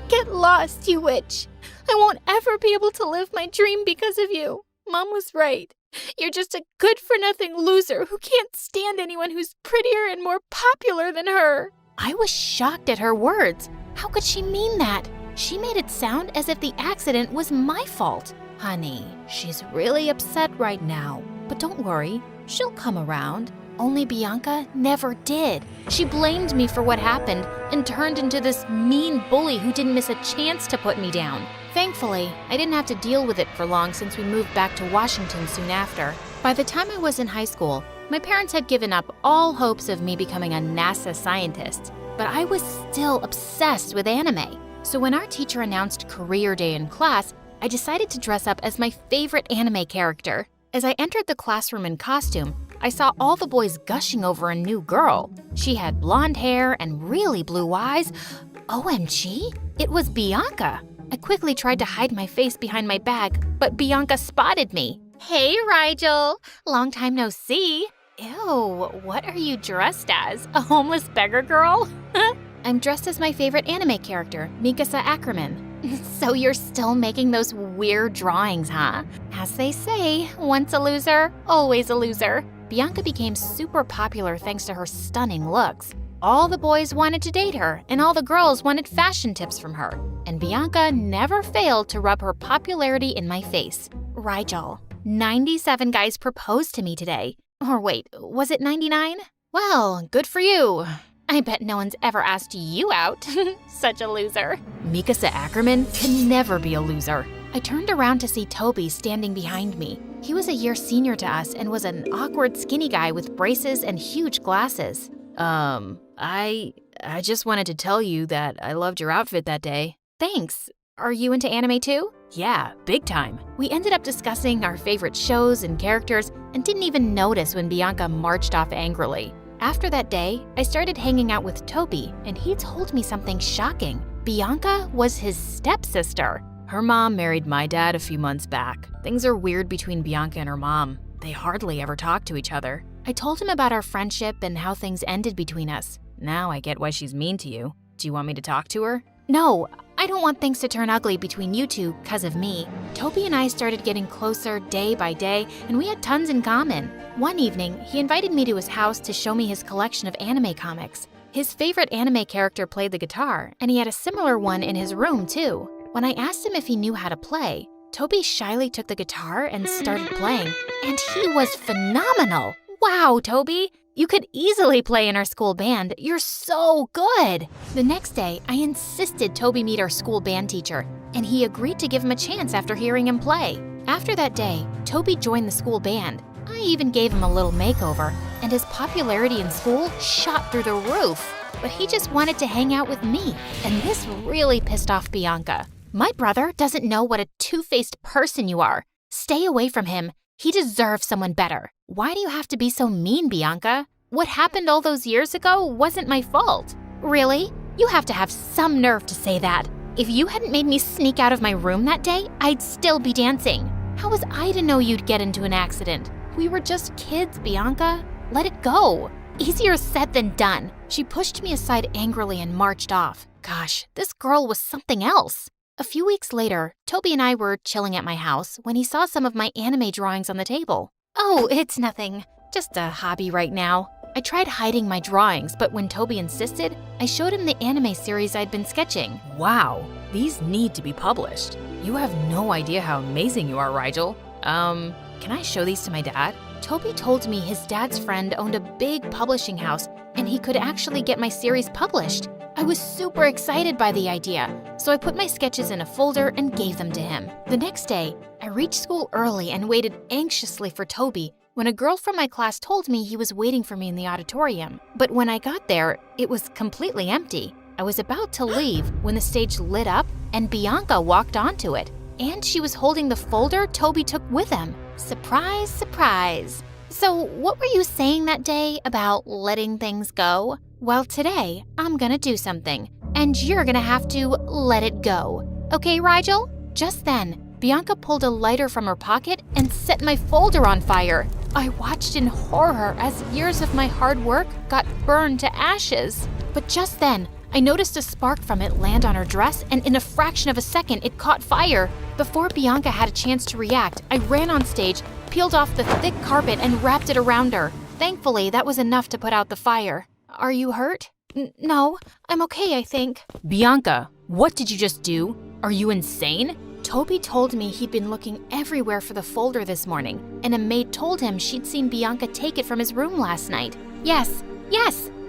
Get lost, you witch. I won't ever be able to live my dream because of you. Mom was right. You're just a good-for-nothing loser who can't stand anyone who's prettier and more popular than her. I was shocked at her words. How could she mean that? She made it sound as if the accident was my fault. Honey, she's really upset right now. But don't worry, she'll come around. Only Bianca never did. She blamed me for what happened and turned into this mean bully who didn't miss a chance to put me down. Thankfully, I didn't have to deal with it for long since we moved back to Washington soon after. By the time I was in high school, my parents had given up all hopes of me becoming a NASA scientist, but I was still obsessed with anime. So when our teacher announced career day in class, I decided to dress up as my favorite anime character. As I entered the classroom in costume, I saw all the boys gushing over a new girl. She had blonde hair and really blue eyes. OMG, it was Bianca. I quickly tried to hide my face behind my bag, but Bianca spotted me. Hey, Rigel. Long time no see. Ew, what are you dressed as? A homeless beggar girl? I'm dressed as my favorite anime character, Mikasa Ackerman. So you're still making those weird drawings, huh? As they say, once a loser, always a loser. Bianca became super popular thanks to her stunning looks. All the boys wanted to date her, and all the girls wanted fashion tips from her. And Bianca never failed to rub her popularity in my face. Rigel, 97 guys proposed to me today. Or wait, was it 99? Well, good for you. I bet no one's ever asked you out. Such a loser. Mikasa Ackerman can never be a loser. I turned around to see Toby standing behind me. He was a year senior to us and was an awkward skinny guy with braces and huge glasses. I just wanted to tell you that I loved your outfit that day. Thanks. Are you into anime too? Yeah, big time. We ended up discussing our favorite shows and characters and didn't even notice when Bianca marched off angrily. After that day, I started hanging out with Toby, and he told me something shocking. Bianca was his stepsister. Her mom married my dad a few months back. Things are weird between Bianca and her mom. They hardly ever talk to each other. I told him about our friendship and how things ended between us. Now I get why she's mean to you. Do you want me to talk to her? No, I don't want things to turn ugly between you two because of me. Toby and I started getting closer day by day, and we had tons in common. One evening, he invited me to his house to show me his collection of anime comics. His favorite anime character played the guitar, and he had a similar one in his room too. When I asked him if he knew how to play, Toby shyly took the guitar and started playing, and he was phenomenal. Wow, Toby, you could easily play in our school band. You're so good. The next day, I insisted Toby meet our school band teacher, and he agreed to give him a chance after hearing him play. After that day, Toby joined the school band. I even gave him a little makeover, and his popularity in school shot through the roof. But he just wanted to hang out with me, and this really pissed off Bianca. My brother doesn't know what a two-faced person you are. Stay away from him. He deserves someone better. Why do you have to be so mean, Bianca? What happened all those years ago wasn't my fault. Really? You have to have some nerve to say that. If you hadn't made me sneak out of my room that day, I'd still be dancing. How was I to know you'd get into an accident? We were just kids, Bianca. Let it go. Easier said than done. She pushed me aside angrily and marched off. Gosh, this girl was something else. A few weeks later, Toby and I were chilling at my house when he saw some of my anime drawings on the table. Oh, it's nothing. Just a hobby right now. I tried hiding my drawings, but when Toby insisted, I showed him the anime series I'd been sketching. Wow, these need to be published. You have no idea how amazing you are, Rigel. Can I show these to my dad? Toby told me his dad's friend owned a big publishing house and he could actually get my series published. I was super excited by the idea, so I put my sketches in a folder and gave them to him. The next day, I reached school early and waited anxiously for Toby when a girl from my class told me he was waiting for me in the auditorium. But when I got there, it was completely empty. I was about to leave when the stage lit up and Bianca walked onto it. And she was holding the folder Toby took with him. Surprise, surprise. So what were you saying that day about letting things go? Well, today, I'm gonna do something, and you're gonna have to let it go. Okay, Rigel? Just then, Bianca pulled a lighter from her pocket and set my folder on fire. I watched in horror as years of my hard work got burned to ashes. But just then, I noticed a spark from it land on her dress, and in a fraction of a second, it caught fire. Before Bianca had a chance to react, I ran on stage, peeled off the thick carpet, and wrapped it around her. Thankfully, that was enough to put out the fire. Are you hurt? No, I'm okay, I think. Bianca, what did you just do? Are you insane? Toby told me he'd been looking everywhere for the folder this morning, and a maid told him she'd seen Bianca take it from his room last night. Yes,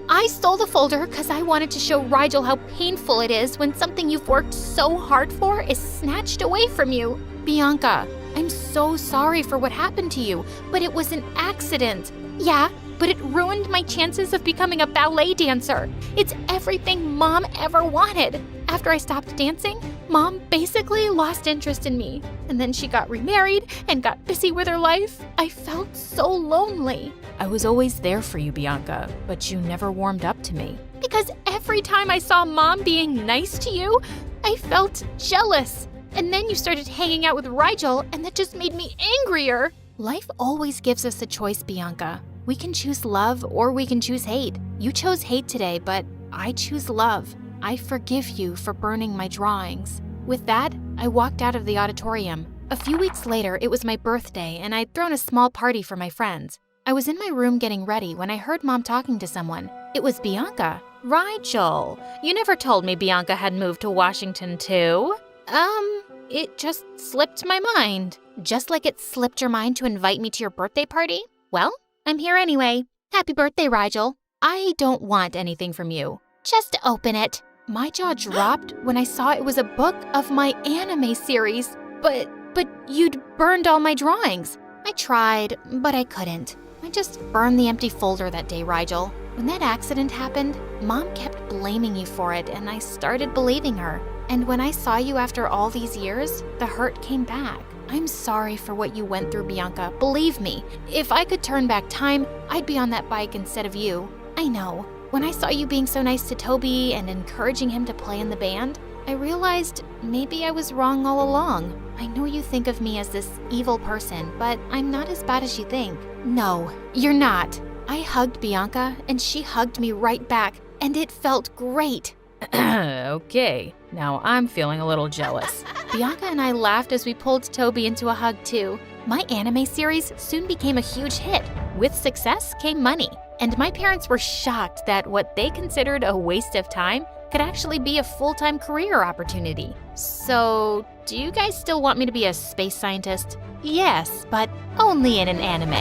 I stole the folder because I wanted to show Rigel how painful it is when something you've worked so hard for is snatched away from you. Bianca, I'm so sorry for what happened to you, but it was an accident. Yeah, but it ruined my chances of becoming a ballet dancer. It's everything Mom ever wanted. After I stopped dancing, Mom basically lost interest in me. And then she got remarried and got busy with her life. I felt so lonely. I was always there for you, Bianca, but you never warmed up to me. Because every time I saw Mom being nice to you, I felt jealous. And then you started hanging out with Rigel, and that just made me angrier. Life always gives us a choice, Bianca. We can choose love or we can choose hate. You chose hate today, but I choose love. I forgive you for burning my drawings. With that, I walked out of the auditorium. A few weeks later, it was my birthday, and I'd thrown a small party for my friends. I was in my room getting ready when I heard Mom talking to someone. It was Bianca. Rigel, you never told me Bianca had moved to Washington too. It just slipped my mind. Just like it slipped your mind to invite me to your birthday party? Well, I'm here anyway. Happy birthday, Rigel. I don't want anything from you. Just open it. My jaw dropped when I saw it was a book of my anime series. But you'd burned all my drawings. I tried, but I couldn't. I just burned the empty folder that day, Rigel. When that accident happened, Mom kept blaming you for it, and I started believing her. And when I saw you after all these years, the hurt came back. I'm sorry for what you went through, Bianca. Believe me, if I could turn back time, I'd be on that bike instead of you. I know. When I saw you being so nice to Toby and encouraging him to play in the band, I realized maybe I was wrong all along. I know you think of me as this evil person, but I'm not as bad as you think. No, you're not. I hugged Bianca, and she hugged me right back, and it felt great. Okay, now I'm feeling a little jealous. Bianca and I laughed as we pulled Toby into a hug too. My anime series soon became a huge hit. With success came money, and my parents were shocked that what they considered a waste of time could actually be a full-time career opportunity. So, do you guys still want me to be a space scientist? Yes, but only in an anime.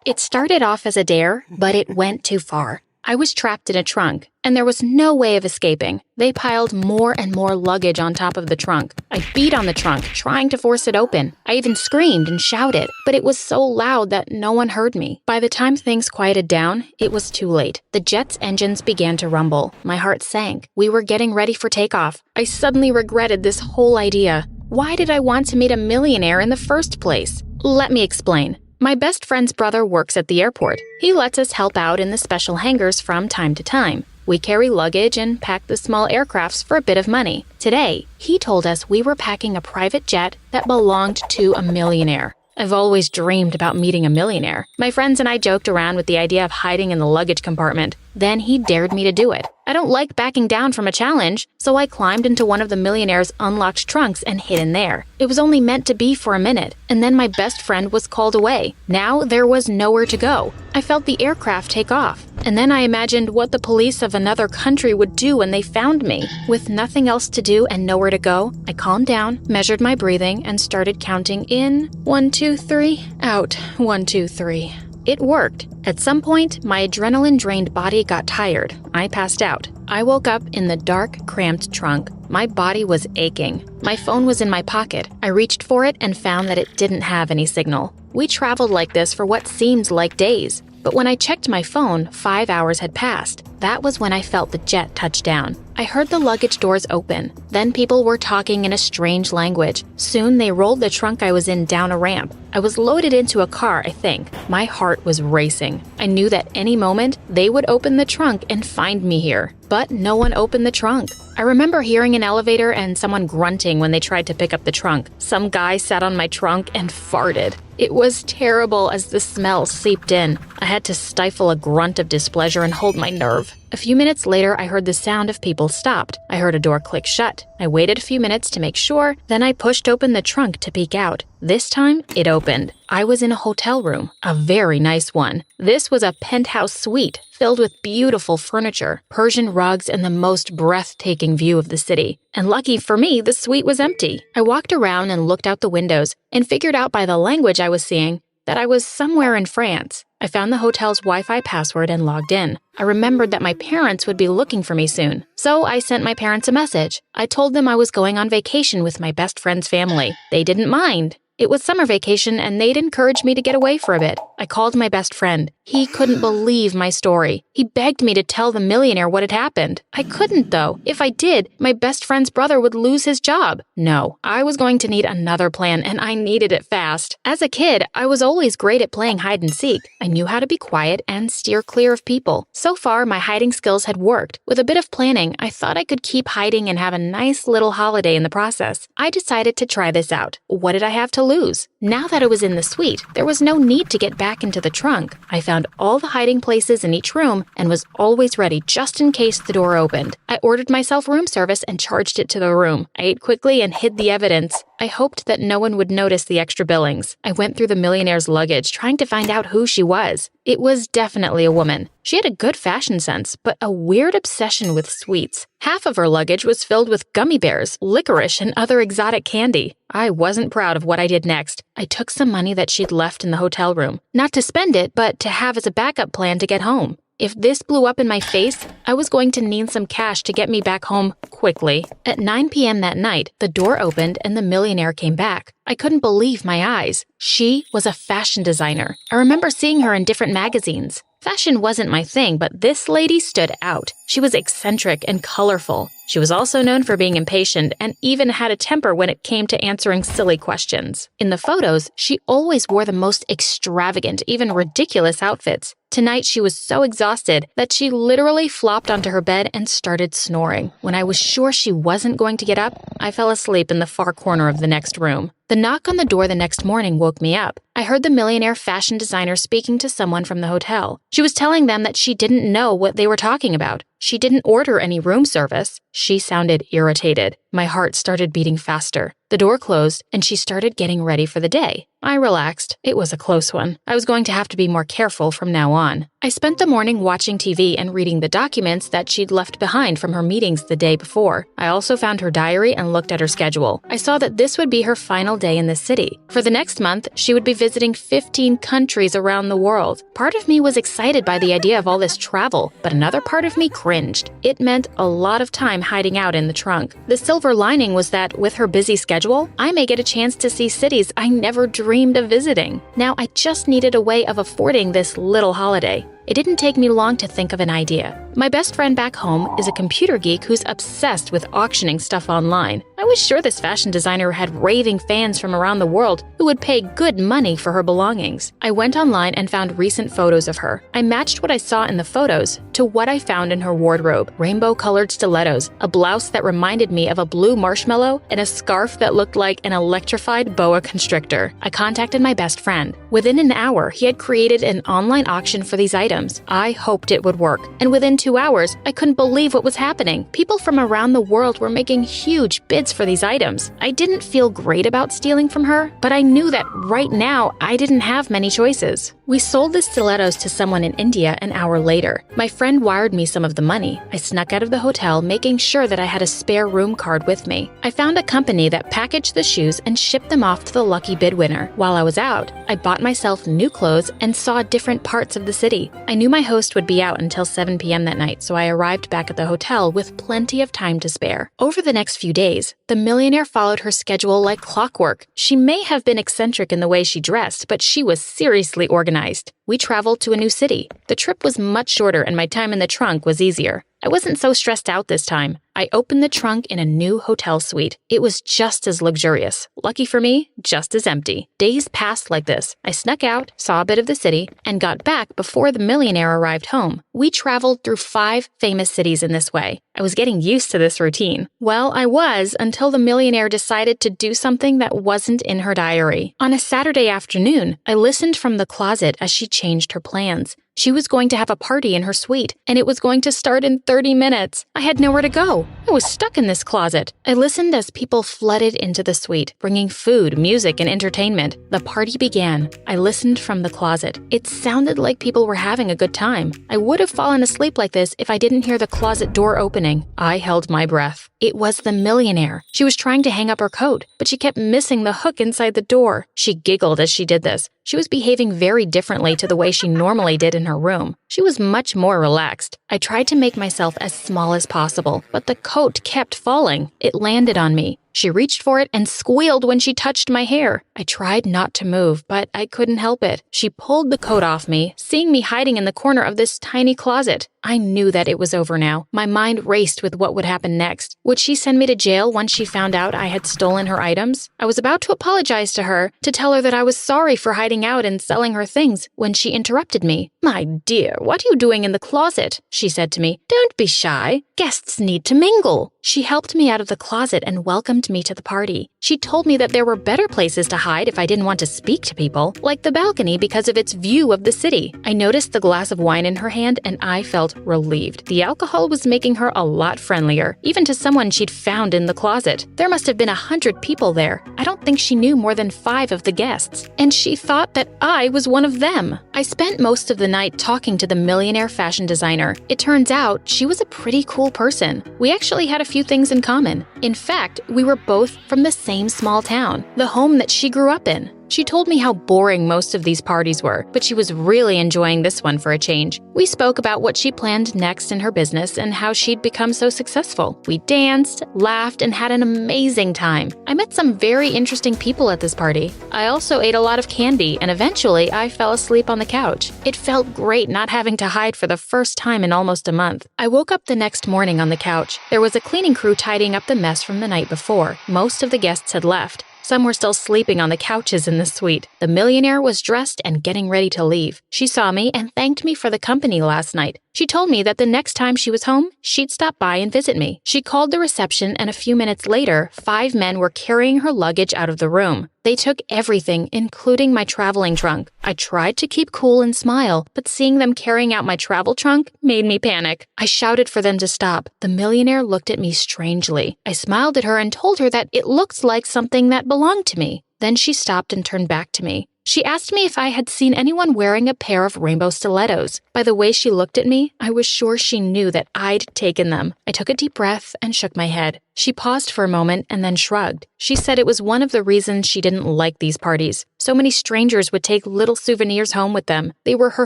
It started off as a dare, but it went too far. I was trapped in a trunk, and there was no way of escaping. They piled more and more luggage on top of the trunk. I beat on the trunk, trying to force it open. I even screamed and shouted, but it was so loud that no one heard me. By the time things quieted down, it was too late. The jet's engines began to rumble. My heart sank. We were getting ready for takeoff. I suddenly regretted this whole idea. Why did I want to meet a millionaire in the first place? Let me explain. My best friend's brother works at the airport. He lets us help out in the special hangars from time to time. We carry luggage and pack the small aircrafts for a bit of money. Today, he told us we were packing a private jet that belonged to a millionaire. I've always dreamed about meeting a millionaire. My friends and I joked around with the idea of hiding in the luggage compartment. Then he dared me to do it. I don't like backing down from a challenge, so I climbed into one of the millionaire's unlocked trunks and hid in there. It was only meant to be for a minute, and then my best friend was called away. Now there was nowhere to go. I felt the aircraft take off, and then I imagined what the police of another country would do when they found me. With nothing else to do and nowhere to go, I calmed down, measured my breathing, and started counting in 1, 2, 3, out 1, 2, 3. It worked. At some point, my adrenaline-drained body got tired. I passed out. I woke up in the dark, cramped trunk. My body was aching. My phone was in my pocket. I reached for it and found that it didn't have any signal. We traveled like this for what seemed like days. But when I checked my phone, 5 hours had passed. That was when I felt the jet touch down. I heard the luggage doors open. Then people were talking in a strange language. Soon they rolled the trunk I was in down a ramp. I was loaded into a car, I think. My heart was racing. I knew that any moment they would open the trunk and find me here. But no one opened the trunk. I remember hearing an elevator and someone grunting when they tried to pick up the trunk. Some guy sat on my trunk and farted. It was terrible as the smell seeped in. I had to stifle a grunt of displeasure and hold my nerve. A few minutes later, I heard the sound of people stopped. I heard a door click shut. I waited a few minutes to make sure, then I pushed open the trunk to peek out. This time, it opened. I was in a hotel room, a very nice one. This was a penthouse suite filled with beautiful furniture, Persian rugs, and the most breathtaking view of the city. And lucky for me, the suite was empty. I walked around and looked out the windows and figured out by the language I was seeing that I was somewhere in France. I found the hotel's Wi-Fi password and logged in. I remembered that my parents would be looking for me soon, so I sent my parents a message. I told them I was going on vacation with my best friend's family. They didn't mind. It was summer vacation and they'd encouraged me to get away for a bit. I called my best friend. He couldn't believe my story. He begged me to tell the millionaire what had happened. I couldn't, though. If I did, my best friend's brother would lose his job. No, I was going to need another plan, and I needed it fast. As a kid, I was always great at playing hide and seek. I knew how to be quiet and steer clear of people. So far, my hiding skills had worked. With a bit of planning, I thought I could keep hiding and have a nice little holiday in the process. I decided to try this out. What did I have to lose? Now that I was in the suite, there was no need to get back into the trunk. I found all the hiding places in each room and was always ready just in case the door opened. I ordered myself room service and charged it to the room. I ate quickly and hid the evidence. I hoped that no one would notice the extra billings. I went through the millionaire's luggage, trying to find out who she was. It was definitely a woman. She had a good fashion sense, but a weird obsession with sweets. Half of her luggage was filled with gummy bears, licorice, and other exotic candy. I wasn't proud of what I did next. I took some money that she'd left in the hotel room. Not to spend it, but to have as a backup plan to get home. If this blew up in my face, I was going to need some cash to get me back home quickly. At 9 p.m. that night, the door opened and the millionaire came back. I couldn't believe my eyes. She was a fashion designer. I remember seeing her in different magazines. Fashion wasn't my thing, but this lady stood out. She was eccentric and colorful. She was also known for being impatient and even had a temper when it came to answering silly questions. In the photos, she always wore the most extravagant, even ridiculous outfits. Tonight, she was so exhausted that she literally flopped onto her bed and started snoring. When I was sure she wasn't going to get up, I fell asleep in the far corner of the next room. The knock on the door the next morning woke me up. I heard the millionaire fashion designer speaking to someone from the hotel. She was telling them that she didn't know what they were talking about. She didn't order any room service. She sounded irritated. My heart started beating faster. The door closed, and she started getting ready for the day. I relaxed. It was a close one. I was going to have to be more careful from now on. I spent the morning watching TV and reading the documents that she'd left behind from her meetings the day before. I also found her diary and looked at her schedule. I saw that this would be her final day in the city. For the next month, she would be visiting 15 countries around the world. Part of me was excited by the idea of all this travel, but another part of me cringed. It meant a lot of time hiding out in the trunk. The silver lining was that with her busy schedule, I may get a chance to see cities I never dreamed of visiting. Now I just needed a way of affording this little holiday. It didn't take me long to think of an idea. My best friend back home is a computer geek who's obsessed with auctioning stuff online. I was sure this fashion designer had raving fans from around the world who would pay good money for her belongings. I went online and found recent photos of her. I matched what I saw in the photos to what I found in her wardrobe: rainbow-colored stilettos, a blouse that reminded me of a blue marshmallow, and a scarf that looked like an electrified boa constrictor. I contacted my best friend. Within an hour, he had created an online auction for these items. I hoped it would work, and within 2 hours, I couldn't believe what was happening. People from around the world were making huge bids for these items. I didn't feel great about stealing from her, but I knew that right now I didn't have many choices. We sold the stilettos to someone in India an hour later. My friend wired me some of the money. I snuck out of the hotel, making sure that I had a spare room card with me. I found a company that packaged the shoes and shipped them off to the lucky bid winner. While I was out, I bought myself new clothes and saw different parts of the city. I knew my host would be out until 7 p.m. that night, so I arrived back at the hotel with plenty of time to spare. Over the next few days, the millionaire followed her schedule like clockwork. She may have been eccentric in the way she dressed, but she was seriously organized. We traveled to a new city. The trip was much shorter and my time in the trunk was easier. I wasn't so stressed out this time. I opened the trunk in a new hotel suite. It was just as luxurious. Lucky for me, just as empty. Days passed like this. I snuck out, saw a bit of the city, and got back before the millionaire arrived home. We traveled through 5 famous cities in this way. I was getting used to this routine. Well, I was until the millionaire decided to do something that wasn't in her diary. On a Saturday afternoon, I listened from the closet as she changed her plans. She was going to have a party in her suite, and it was going to start in 30 minutes. I had nowhere to go. I was stuck in this closet. I listened as people flooded into the suite, bringing food, music, and entertainment. The party began. I listened from the closet. It sounded like people were having a good time. I would have fallen asleep like this if I didn't hear the closet door opening. I held my breath. It was the millionaire. She was trying to hang up her coat, but she kept missing the hook inside the door. She giggled as she did this. She was behaving very differently to the way she normally did in her room. She was much more relaxed. I tried to make myself as small as possible, but the coat kept falling. It landed on me. She reached for it and squealed when she touched my hair. I tried not to move, but I couldn't help it. She pulled the coat off me, seeing me hiding in the corner of this tiny closet. I knew that it was over now. My mind raced with what would happen next. Would she send me to jail once she found out I had stolen her items? I was about to apologize to her, to tell her that I was sorry for hiding out and selling her things, when she interrupted me. "My dear, what are you doing in the closet?" she said to me. "Don't be shy. Guests need to mingle." She helped me out of the closet and welcomed me to the party. She told me that there were better places to hide if I didn't want to speak to people, like the balcony because of its view of the city. I noticed the glass of wine in her hand and I felt relieved. The alcohol was making her a lot friendlier, even to someone she'd found in the closet. There must have been 100 people there. I don't think she knew more than 5 of the guests, and she thought that I was one of them. I spent most of the night talking to the millionaire fashion designer. It turns out she was a pretty cool person. We actually had a few things in common. In fact, we were both from the same small town, the home that she grew up in. She told me how boring most of these parties were, but she was really enjoying this one for a change. We spoke about what she planned next in her business and how she'd become so successful. We danced, laughed, and had an amazing time. I met some very interesting people at this party. I also ate a lot of candy, and eventually I fell asleep on the couch. It felt great not having to hide for the first time in almost a month. I woke up the next morning on the couch. There was a cleaning crew tidying up the mess from the night before. Most of the guests had left. Some were still sleeping on the couches in the suite. The millionaire was dressed and getting ready to leave. She saw me and thanked me for the company last night. She told me that the next time she was home, she'd stop by and visit me. She called the reception, and a few minutes later, 5 men were carrying her luggage out of the room. They took everything, including my traveling trunk. I tried to keep cool and smile, but seeing them carrying out my travel trunk made me panic. I shouted for them to stop. The millionaire looked at me strangely. I smiled at her and told her that it looked like something that belonged to me. Then she stopped and turned back to me. She asked me if I had seen anyone wearing a pair of rainbow stilettos. By the way she looked at me, I was sure she knew that I'd taken them. I took a deep breath and shook my head. She paused for a moment and then shrugged. She said it was one of the reasons she didn't like these parties. So many strangers would take little souvenirs home with them. They were her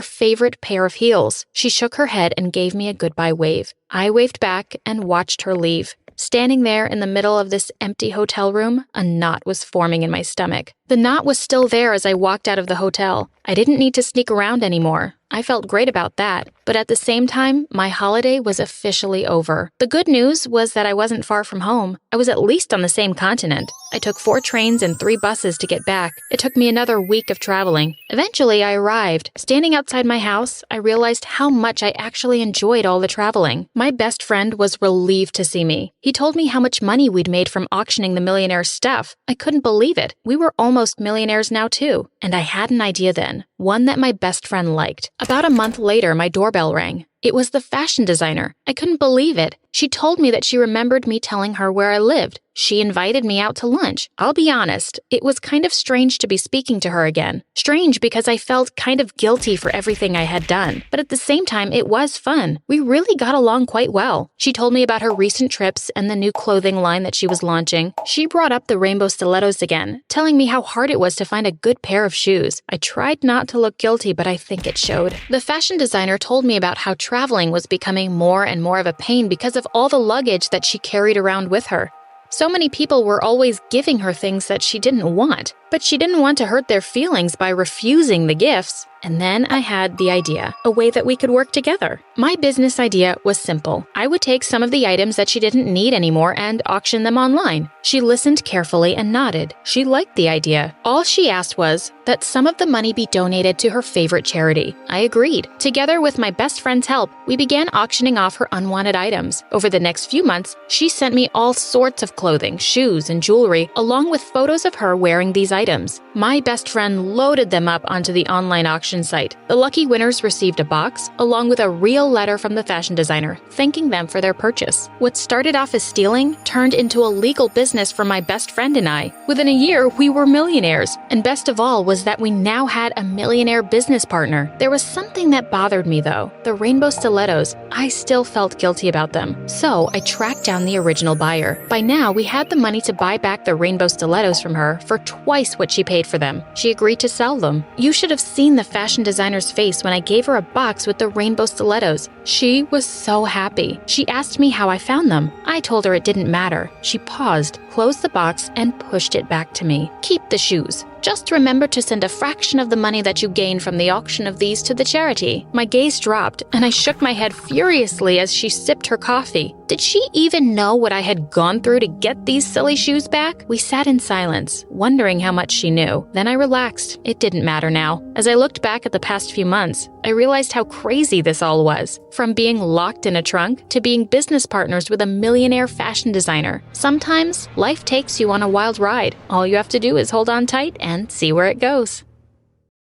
favorite pair of heels. She shook her head and gave me a goodbye wave. I waved back and watched her leave. Standing there in the middle of this empty hotel room, a knot was forming in my stomach. The knot was still there as I walked out of the hotel. I didn't need to sneak around anymore. I felt great about that, but at the same time, my holiday was officially over. The good news was that I wasn't far from home. I was at least on the same continent. I took 4 trains and 3 buses to get back. It took me another week of traveling. Eventually, I arrived. Standing outside my house, I realized how much I actually enjoyed all the traveling. My best friend was relieved to see me. He told me how much money we'd made from auctioning the millionaire's stuff. I couldn't believe it. We were almost millionaires now too. And I had an idea then, one that my best friend liked. About a month later, my doorbell rang. It was the fashion designer. I couldn't believe it. She told me that she remembered me telling her where I lived. She invited me out to lunch. I'll be honest, it was kind of strange to be speaking to her again. Strange because I felt kind of guilty for everything I had done. But at the same time, it was fun. We really got along quite well. She told me about her recent trips and the new clothing line that she was launching. She brought up the rainbow stilettos again, telling me how hard it was to find a good pair of shoes. I tried not to look guilty, but I think it showed. The fashion designer told me about how traveling was becoming more and more of a pain because of all the luggage that she carried around with her. So many people were always giving her things that she didn't want, but she didn't want to hurt their feelings by refusing the gifts. And then I had the idea, a way that we could work together. My business idea was simple. I would take some of the items that she didn't need anymore and auction them online. She listened carefully and nodded. She liked the idea. All she asked was that some of the money be donated to her favorite charity. I agreed. Together with my best friend's help, we began auctioning off her unwanted items. Over the next few months, she sent me all sorts of clothing, shoes, and jewelry, along with photos of her wearing these items. My best friend loaded them up onto the online auction site. The lucky winners received a box, along with a real letter from the fashion designer, thanking them for their purchase. What started off as stealing turned into a legal business for my best friend and I. Within a year, we were millionaires. And best of all was that we now had a millionaire business partner. There was something that bothered me though. The rainbow stilettos, I still felt guilty about them. So I tracked down the original buyer. By now, we had the money to buy back the rainbow stilettos from her for twice what she paid for them. She agreed to sell them. You should have seen the fashion designer's face when I gave her a box with the rainbow stilettos. She was so happy. She asked me how I found them. I told her it didn't matter. She paused, closed the box, and pushed it back to me. Keep the shoes. Just remember to send a fraction of the money that you gain from the auction of these to the charity. My gaze dropped, and I shook my head furiously as she sipped her coffee. Did she even know what I had gone through to get these silly shoes back? We sat in silence, wondering how much she knew. Then I relaxed. It didn't matter now. As I looked back at the past few months, I realized how crazy this all was. From being locked in a trunk to being business partners with a millionaire fashion designer. Sometimes, life takes you on a wild ride. All you have to do is hold on tight and see where it goes.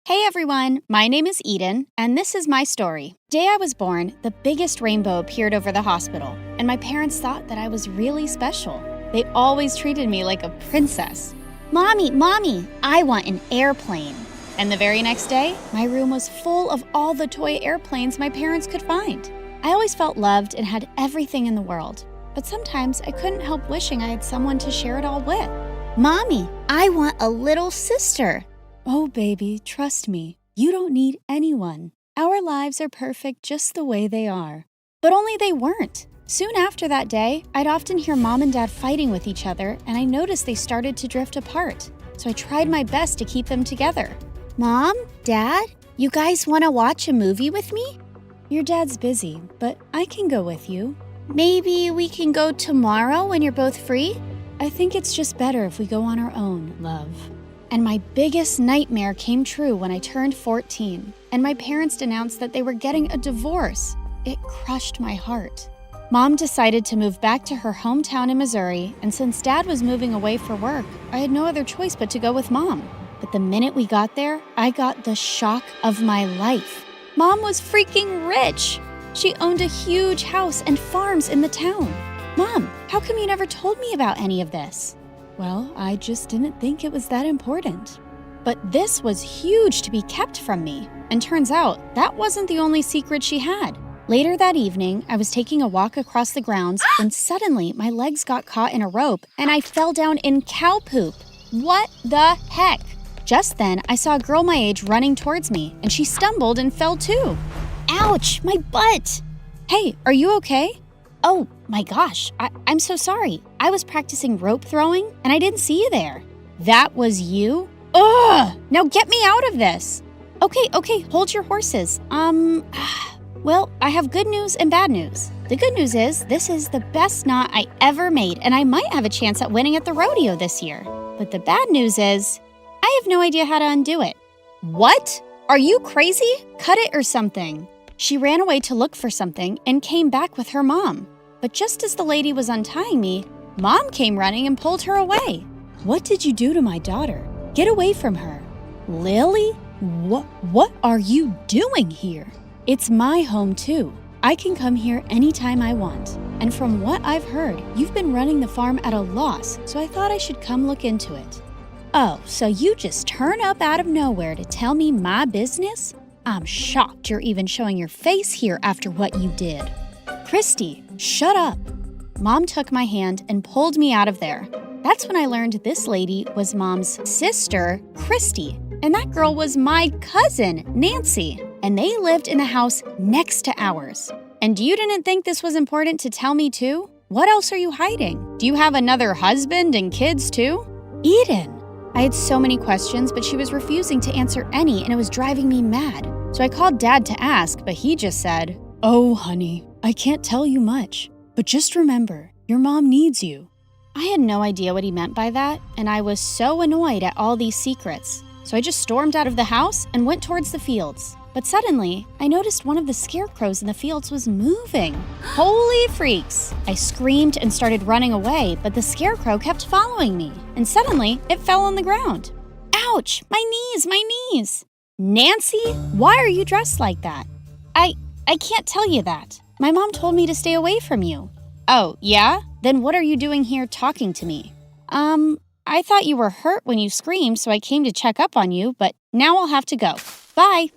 Hey everyone, my name is Eden, and this is my story. The day I was born, the biggest rainbow appeared over the hospital, and my parents thought that I was really special. They always treated me like a princess. Mommy, I want an airplane. And the very next day, my room was full of all the toy airplanes my parents could find. I always felt loved and had everything in the world, but sometimes I couldn't help wishing I had someone to share it all with. Mommy, I want a little sister. Oh, baby, trust me. You don't need anyone. Our lives are perfect just the way they are. But only they weren't. Soon after that day, I'd often hear Mom and Dad fighting with each other, and I noticed they started to drift apart. So I tried my best to keep them together. Mom? Dad? You guys want to watch a movie with me? Your dad's busy, but I can go with you. Maybe we can go tomorrow when you're both free? I think it's just better if we go on our own, love. And my biggest nightmare came true when I turned 14, and my parents announced that they were getting a divorce. It crushed my heart. Mom decided to move back to her hometown in Missouri, and since Dad was moving away for work, I had no other choice but to go with Mom. But the minute we got there, I got the shock of my life. Mom was freaking rich! She owned a huge house and farms in the town. Mom, how come you never told me about any of this? Well, I just didn't think it was that important. But this was huge to be kept from me, and turns out that wasn't the only secret she had. Later that evening, I was taking a walk across the grounds when suddenly my legs got caught in a rope and I fell down in cow poop. What the heck? Just then, I saw a girl my age running towards me and she stumbled and fell too. Ouch, my butt! Hey, are you okay? Oh my gosh, I'm so sorry. I was practicing rope throwing and I didn't see you there. That was you? Ugh! Now get me out of this! Okay, hold your horses. Well, I have good news and bad news. The good news is this is the best knot I ever made, and I might have a chance at winning at the rodeo this year. But the bad news is I have no idea how to undo it. What? Are you crazy? Cut it or something. She ran away to look for something and came back with her mom. But just as the lady was untying me, Mom came running and pulled her away. What did you do to my daughter? Get away from her. Lily? What are you doing here? It's my home too. I can come here anytime I want. And from what I've heard, you've been running the farm at a loss, so I thought I should come look into it. Oh, so you just turn up out of nowhere to tell me my business? I'm shocked you're even showing your face here after what you did. Christy, shut up. Mom took my hand and pulled me out of there. That's when I learned this lady was Mom's sister, Christy, and that girl was my cousin, Nancy. And they lived in the house next to ours. And you didn't think this was important to tell me too? What else are you hiding? Do you have another husband and kids too? Eden! I had so many questions, but she was refusing to answer any, and it was driving me mad. So I called Dad to ask, but he just said, "Oh, honey, I can't tell you much, but just remember, your mom needs you." I had no idea what he meant by that, and I was so annoyed at all these secrets. So I just stormed out of the house and went towards the fields. But suddenly, I noticed one of the scarecrows in the fields was moving. Holy freaks! I screamed and started running away, but the scarecrow kept following me. And suddenly, it fell on the ground. Ouch! My knees! Nancy, why are you dressed like that? I can't tell you that. My mom told me to stay away from you. Oh, yeah? Then what are you doing here talking to me? I thought you were hurt when you screamed, so I came to check up on you, but now I'll have to go. Bye!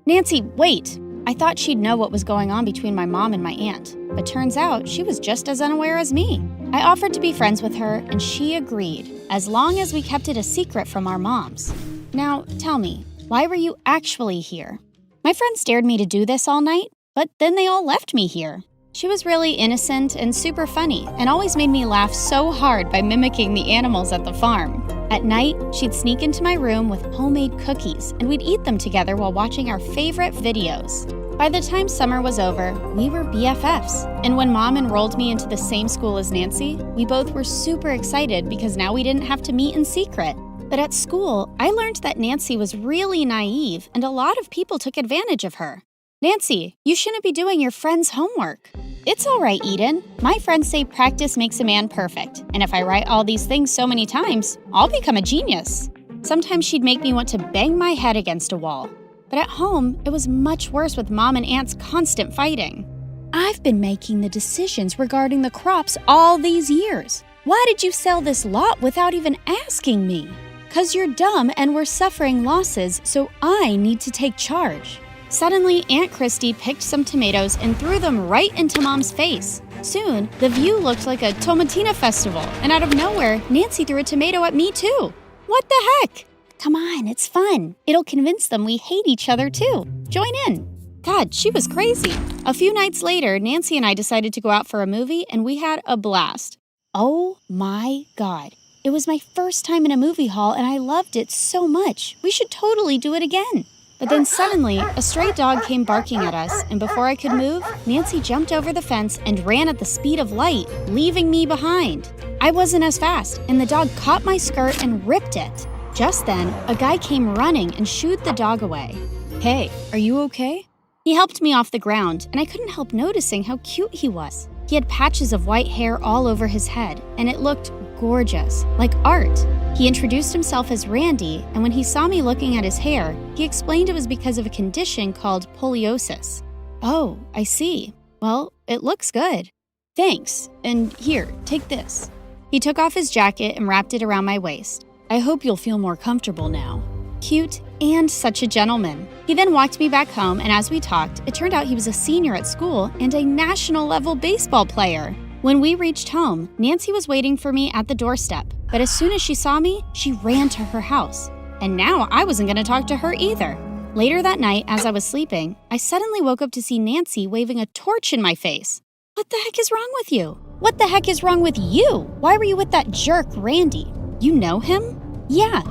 Nancy, wait! I thought she'd know what was going on between my mom and my aunt, but turns out she was just as unaware as me. I offered to be friends with her, and she agreed, as long as we kept it a secret from our moms. Now, tell me, why were you actually here? My friends dared me to do this all night, but then they all left me here. She was really innocent and super funny, and always made me laugh so hard by mimicking the animals at the farm. At night, she'd sneak into my room with homemade cookies, and we'd eat them together while watching our favorite videos. By the time summer was over, we were BFFs. And when Mom enrolled me into the same school as Nancy, we both were super excited because now we didn't have to meet in secret. But at school, I learned that Nancy was really naive, and a lot of people took advantage of her. Nancy, you shouldn't be doing your friend's homework. It's all right, Eden. My friends say practice makes a man perfect, and if I write all these things so many times, I'll become a genius. Sometimes she'd make me want to bang my head against a wall. But at home, it was much worse with Mom and Aunt's constant fighting. I've been making the decisions regarding the crops all these years. Why did you sell this lot without even asking me? 'Cause you're dumb and we're suffering losses, so I need to take charge. Suddenly, Aunt Christy picked some tomatoes and threw them right into Mom's face. Soon, the view looked like a tomatina festival, and out of nowhere, Nancy threw a tomato at me too. What the heck? Come on, it's fun. It'll convince them we hate each other too. Join in. God, she was crazy. A few nights later, Nancy and I decided to go out for a movie, and we had a blast. Oh my God. It was my first time in a movie hall, and I loved it so much. We should totally do it again. But then suddenly, a stray dog came barking at us, and before I could move, Nancy jumped over the fence and ran at the speed of light, leaving me behind. I wasn't as fast, and the dog caught my skirt and ripped it. Just then, a guy came running and shooed the dog away. Hey, are you okay? He helped me off the ground, and I couldn't help noticing how cute he was. He had patches of white hair all over his head, and it looked gorgeous, like art. He introduced himself as Randy, and when he saw me looking at his hair, he explained it was because of a condition called poliosis. Oh, I see. Well, it looks good. Thanks, and here, take this. He took off his jacket and wrapped it around my waist. I hope you'll feel more comfortable now. Cute and such a gentleman. He then walked me back home, and as we talked, it turned out he was a senior at school and a national-level baseball player. When we reached home, Nancy was waiting for me at the doorstep, but as soon as she saw me, she ran to her house. And now I wasn't going to talk to her either. Later that night, as I was sleeping, I suddenly woke up to see Nancy waving a torch in my face. What the heck is wrong with you? What the heck is wrong with you? Why were you with that jerk, Randy? You know him? Yeah,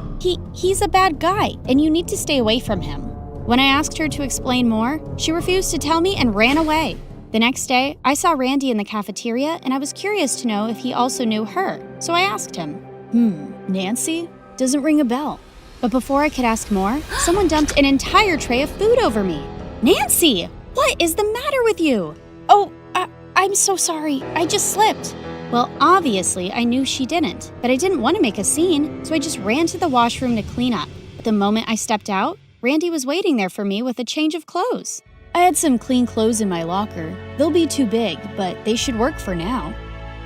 he's a bad guy, and you need to stay away from him. When I asked her to explain more, she refused to tell me and ran away. The next day, I saw Randy in the cafeteria, and I was curious to know if he also knew her, so I asked him. Nancy? Doesn't ring a bell. But before I could ask more, someone dumped an entire tray of food over me. Nancy! What is the matter with you? Oh, I'm so sorry. I just slipped. Well, obviously, I knew she didn't, but I didn't want to make a scene, so I just ran to the washroom to clean up. The moment I stepped out, Randy was waiting there for me with a change of clothes. I had some clean clothes in my locker. They'll be too big, but they should work for now.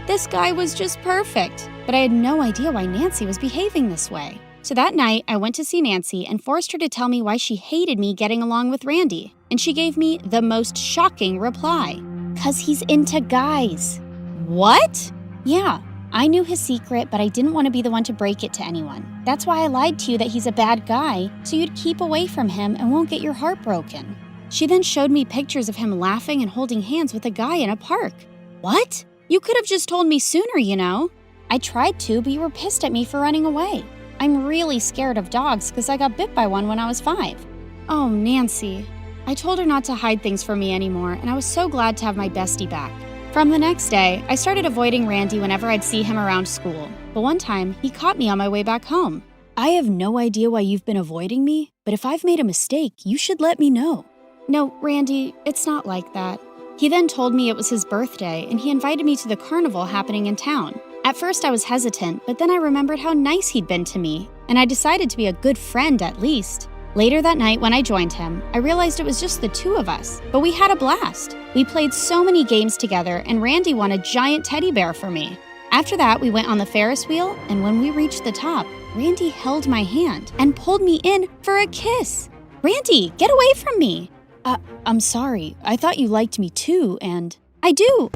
This guy was just perfect, but I had no idea why Nancy was behaving this way. So that night, I went to see Nancy and forced her to tell me why she hated me getting along with Randy, and she gave me the most shocking reply. 'Cause he's into guys. What? Yeah, I knew his secret, but I didn't want to be the one to break it to anyone. That's why I lied to you that he's a bad guy, so you'd keep away from him and won't get your heart broken. She then showed me pictures of him laughing and holding hands with a guy in a park. What? You could have just told me sooner, you know. I tried to, but you were pissed at me for running away. I'm really scared of dogs because I got bit by one when I was 5. Oh, Nancy. I told her not to hide things from me anymore, and I was so glad to have my bestie back. From the next day, I started avoiding Randy whenever I'd see him around school, but one time, he caught me on my way back home. I have no idea why you've been avoiding me, but if I've made a mistake, you should let me know. No, Randy, it's not like that. He then told me it was his birthday, and he invited me to the carnival happening in town. At first, I was hesitant, but then I remembered how nice he'd been to me, and I decided to be a good friend at least. Later that night, when I joined him, I realized it was just the two of us, but we had a blast. We played so many games together, and Randy won a giant teddy bear for me. After that, we went on the Ferris wheel, and when we reached the top, Randy held my hand and pulled me in for a kiss. Randy, get away from me! I'm sorry. I thought you liked me too, and... I do.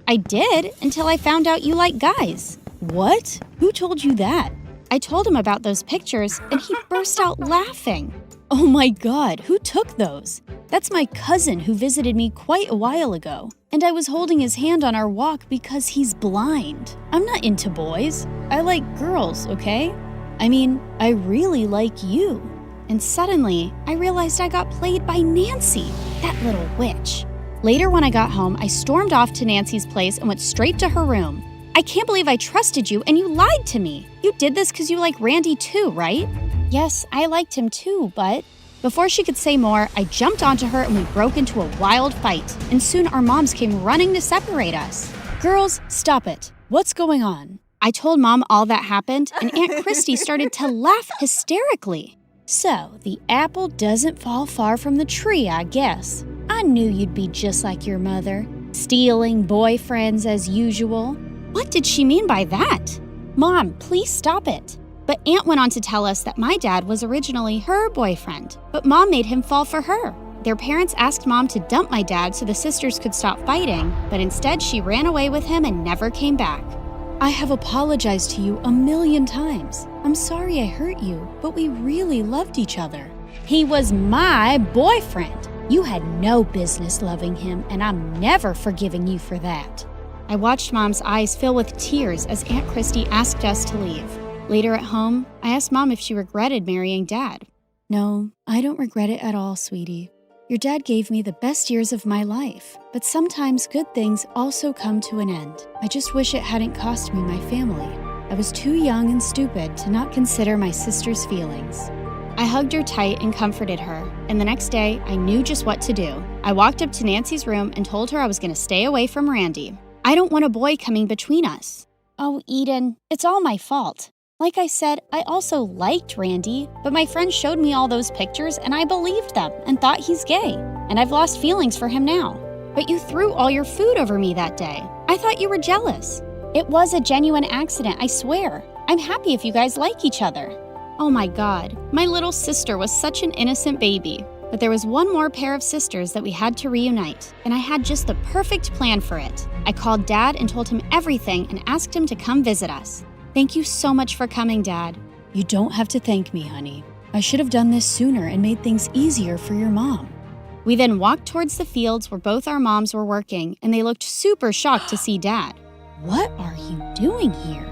I did, until I found out you like guys. What? Who told you that? I told him about those pictures, and he burst out laughing. Oh my God, who took those? That's my cousin who visited me quite a while ago, and I was holding his hand on our walk because he's blind. I'm not into boys. I like girls, okay? I really like you. And suddenly, I realized I got played by Nancy, that little witch. Later when I got home, I stormed off to Nancy's place and went straight to her room. I can't believe I trusted you and you lied to me. You did this because you like Randy too, right? Yes, I liked him too, but... Before she could say more, I jumped onto her and we broke into a wild fight. And soon our moms came running to separate us. Girls, stop it. What's going on? I told Mom all that happened, and Aunt Christy started to laugh hysterically. So, the apple doesn't fall far from the tree, I guess. I knew you'd be just like your mother, stealing boyfriends as usual. What did she mean by that? Mom, please stop it. But Aunt went on to tell us that my dad was originally her boyfriend, but Mom made him fall for her. Their parents asked Mom to dump my dad so the sisters could stop fighting, but instead she ran away with him and never came back. I have apologized to you a million times. I'm sorry I hurt you, but we really loved each other. He was my boyfriend. You had no business loving him, and I'm never forgiving you for that. I watched Mom's eyes fill with tears as Aunt Christy asked us to leave. Later at home, I asked Mom if she regretted marrying Dad. No, I don't regret it at all, sweetie. Your dad gave me the best years of my life, but sometimes good things also come to an end. I just wish it hadn't cost me my family. I was too young and stupid to not consider my sister's feelings. I hugged her tight and comforted her, and the next day, I knew just what to do. I walked up to Nancy's room and told her I was going to stay away from Randy. I don't want a boy coming between us. Oh, Eden, it's all my fault. Like I said, I also liked Randy, but my friend showed me all those pictures and I believed them and thought he's gay, and I've lost feelings for him now. But you threw all your food over me that day. I thought you were jealous. It was a genuine accident, I swear. I'm happy if you guys like each other. Oh my God, my little sister was such an innocent baby. But there was one more pair of sisters that we had to reunite, and I had just the perfect plan for it. I called Dad and told him everything and asked him to come visit us. Thank you so much for coming, Dad. You don't have to thank me, honey. I should have done this sooner and made things easier for your mom. We then walked towards the fields where both our moms were working, and they looked super shocked to see Dad. What are you doing here?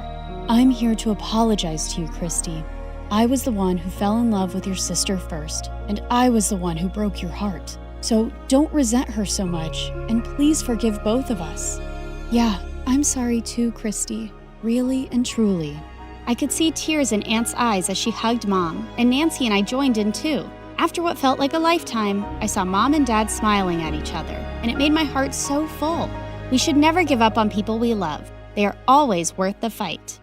I'm here to apologize to you, Christy. I was the one who fell in love with your sister first, and I was the one who broke your heart. So don't resent her so much, and please forgive both of us. Yeah, I'm sorry too, Christy. Really and truly. I could see tears in Aunt's eyes as she hugged Mom, and Nancy and I joined in too. After what felt like a lifetime, I saw Mom and Dad smiling at each other, and it made my heart so full. We should never give up on people we love. They are always worth the fight.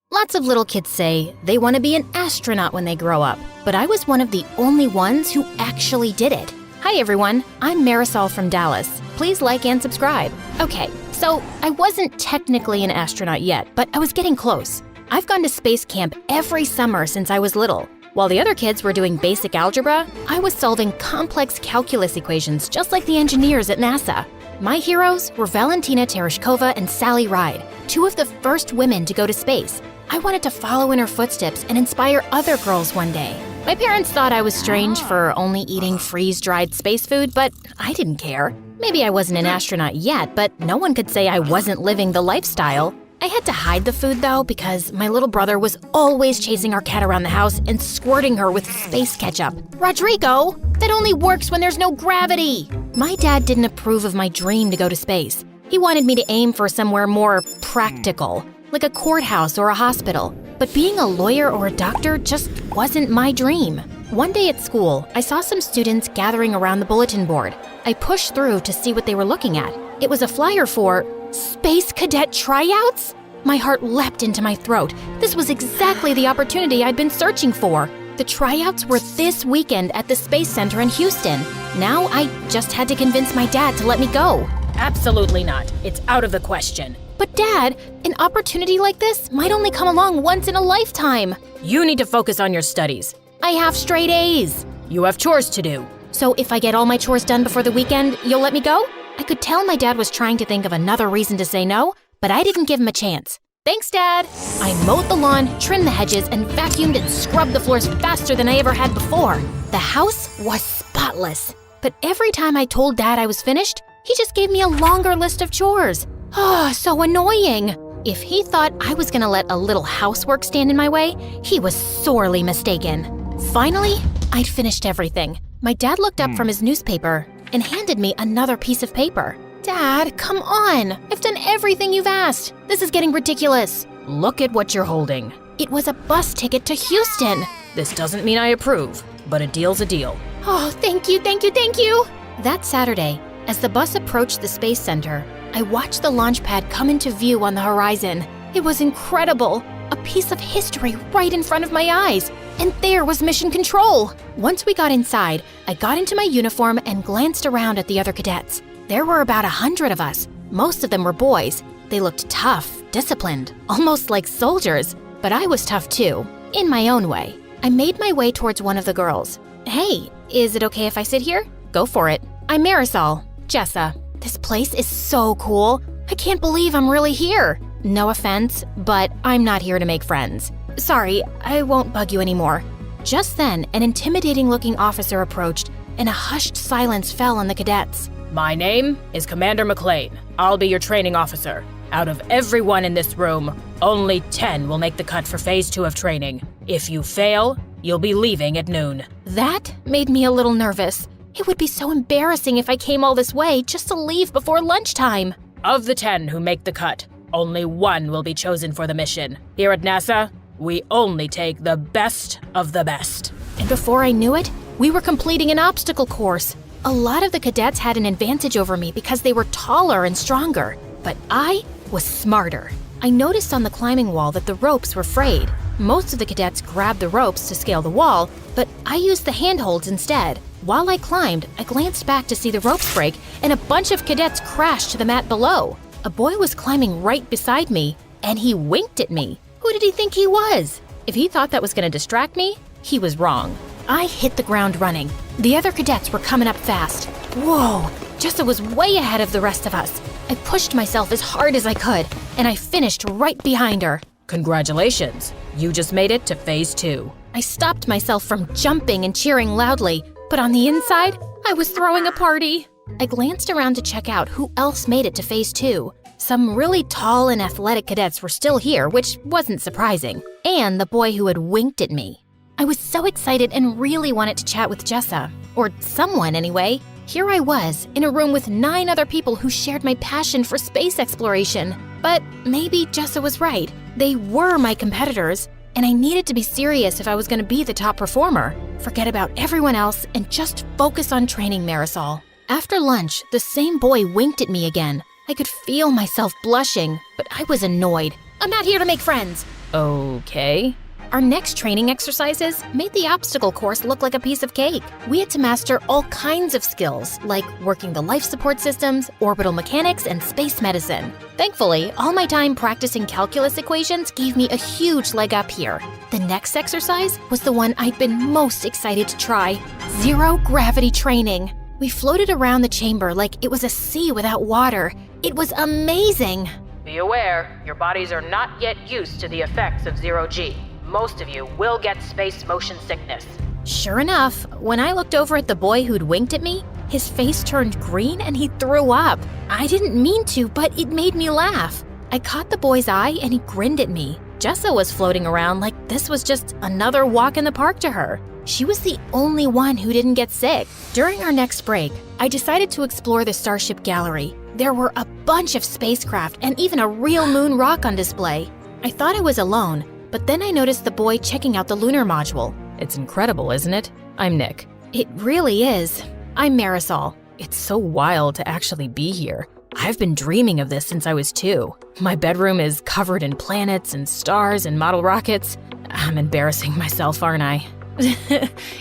Lots of little kids say they want to be an astronaut when they grow up, but I was one of the only ones who actually did it. Hi everyone, I'm Marisol from Dallas. Please like and subscribe. Okay, so I wasn't technically an astronaut yet, but I was getting close. I've gone to space camp every summer since I was little. While the other kids were doing basic algebra, I was solving complex calculus equations just like the engineers at NASA. My heroes were Valentina Tereshkova and Sally Ride, two of the first women to go to space. I wanted to follow in her footsteps and inspire other girls one day. My parents thought I was strange for only eating freeze-dried space food, but I didn't care. Maybe I wasn't an astronaut yet, but no one could say I wasn't living the lifestyle. I had to hide the food though because my little brother was always chasing our cat around the house and squirting her with space ketchup. Rodrigo, that only works when there's no gravity. My dad didn't approve of my dream to go to space. He wanted me to aim for somewhere more practical, like a courthouse or a hospital. But being a lawyer or a doctor just wasn't my dream. One day at school, I saw some students gathering around the bulletin board. I pushed through to see what they were looking at. It was a flyer for Space Cadet Tryouts? My heart leapt into my throat. This was exactly the opportunity I'd been searching for. The tryouts were this weekend at the Space Center in Houston. Now I just had to convince my dad to let me go. Absolutely not. It's out of the question. But Dad, an opportunity like this might only come along once in a lifetime. You need to focus on your studies. I have straight A's. You have chores to do. So if I get all my chores done before the weekend, you'll let me go? I could tell my dad was trying to think of another reason to say no, but I didn't give him a chance. Thanks, Dad. I mowed the lawn, trimmed the hedges, and vacuumed and scrubbed the floors faster than I ever had before. The house was spotless. But every time I told Dad I was finished, he just gave me a longer list of chores. Oh, so annoying. If he thought I was gonna let a little housework stand in my way, he was sorely mistaken. Finally, I'd finished everything. My dad looked up from his newspaper and handed me another piece of paper. Dad, come on. I've done everything you've asked. This is getting ridiculous. Look at what you're holding. It was a bus ticket to Houston. This doesn't mean I approve, but a deal's a deal. Oh, thank you, thank you, thank you. That Saturday, as the bus approached the Space Center, I watched the launch pad come into view on the horizon. It was incredible. A piece of history right in front of my eyes. And there was Mission Control. Once we got inside, I got into my uniform and glanced around at the other cadets. There were about 100 of us. Most of them were boys. They looked tough, disciplined, almost like soldiers. But I was tough too, in my own way. I made my way towards one of the girls. Hey, is it okay if I sit here? Go for it. I'm Marisol. Jessa. This place is so cool. I can't believe I'm really here. No offense, but I'm not here to make friends. Sorry, I won't bug you anymore. Just then, an intimidating-looking officer approached, and a hushed silence fell on the cadets. My name is Commander McLean. I'll be your training officer. Out of everyone in this room, only 10 will make the cut for Phase 2 of training. If you fail, you'll be leaving at noon. That made me a little nervous. It would be so embarrassing if I came all this way just to leave before lunchtime. Of the 10 who make the cut, only 1 will be chosen for the mission. Here at NASA, we only take the best of the best. And before I knew it, we were completing an obstacle course. A lot of the cadets had an advantage over me because they were taller and stronger, but I was smarter. I noticed on the climbing wall that the ropes were frayed. Most of the cadets grabbed the ropes to scale the wall, but I used the handholds instead. While I climbed, I glanced back to see the ropes break, and a bunch of cadets crashed to the mat below. A boy was climbing right beside me, and he winked at me. Who did he think he was? If he thought that was going to distract me, he was wrong. I hit the ground running. The other cadets were coming up fast. Whoa, Jessa was way ahead of the rest of us. I pushed myself as hard as I could, and I finished right behind her. Congratulations, you just made it to Phase 2. I stopped myself from jumping and cheering loudly, but on the inside, I was throwing a party. I glanced around to check out who else made it to Phase 2. Some really tall and athletic cadets were still here, which wasn't surprising, and the boy who had winked at me. I was so excited and really wanted to chat with Jessa, or someone anyway. Here I was, in a room with 9 other people who shared my passion for space exploration. But maybe Jessa was right. They were my competitors, and I needed to be serious if I was going to be the top performer. Forget about everyone else and just focus on training Marisol. After lunch, the same boy winked at me again. I could feel myself blushing, but I was annoyed. I'm not here to make friends. Okay. Our next training exercises made the obstacle course look like a piece of cake. We had to master all kinds of skills, like working the life support systems, orbital mechanics, and space medicine. Thankfully, all my time practicing calculus equations gave me a huge leg up here. The next exercise was the one I'd been most excited to try: zero gravity training. We floated around the chamber like it was a sea without water. It was amazing. Be aware, your bodies are not yet used to the effects of zero-G. Most of you will get space motion sickness. Sure enough, when I looked over at the boy who'd winked at me, his face turned green and he threw up. I didn't mean to, but it made me laugh. I caught the boy's eye and he grinned at me. Jessa was floating around like this was just another walk in the park to her. She was the only one who didn't get sick. During our next break, I decided to explore the Starship Gallery. There were a bunch of spacecraft and even a real moon rock on display. I thought I was alone, but then I noticed the boy checking out the lunar module. It's incredible, isn't it? I'm Nick. It really is. I'm Marisol. It's so wild to actually be here. I've been dreaming of this since I was 2. My bedroom is covered in planets and stars and model rockets. I'm embarrassing myself, aren't I?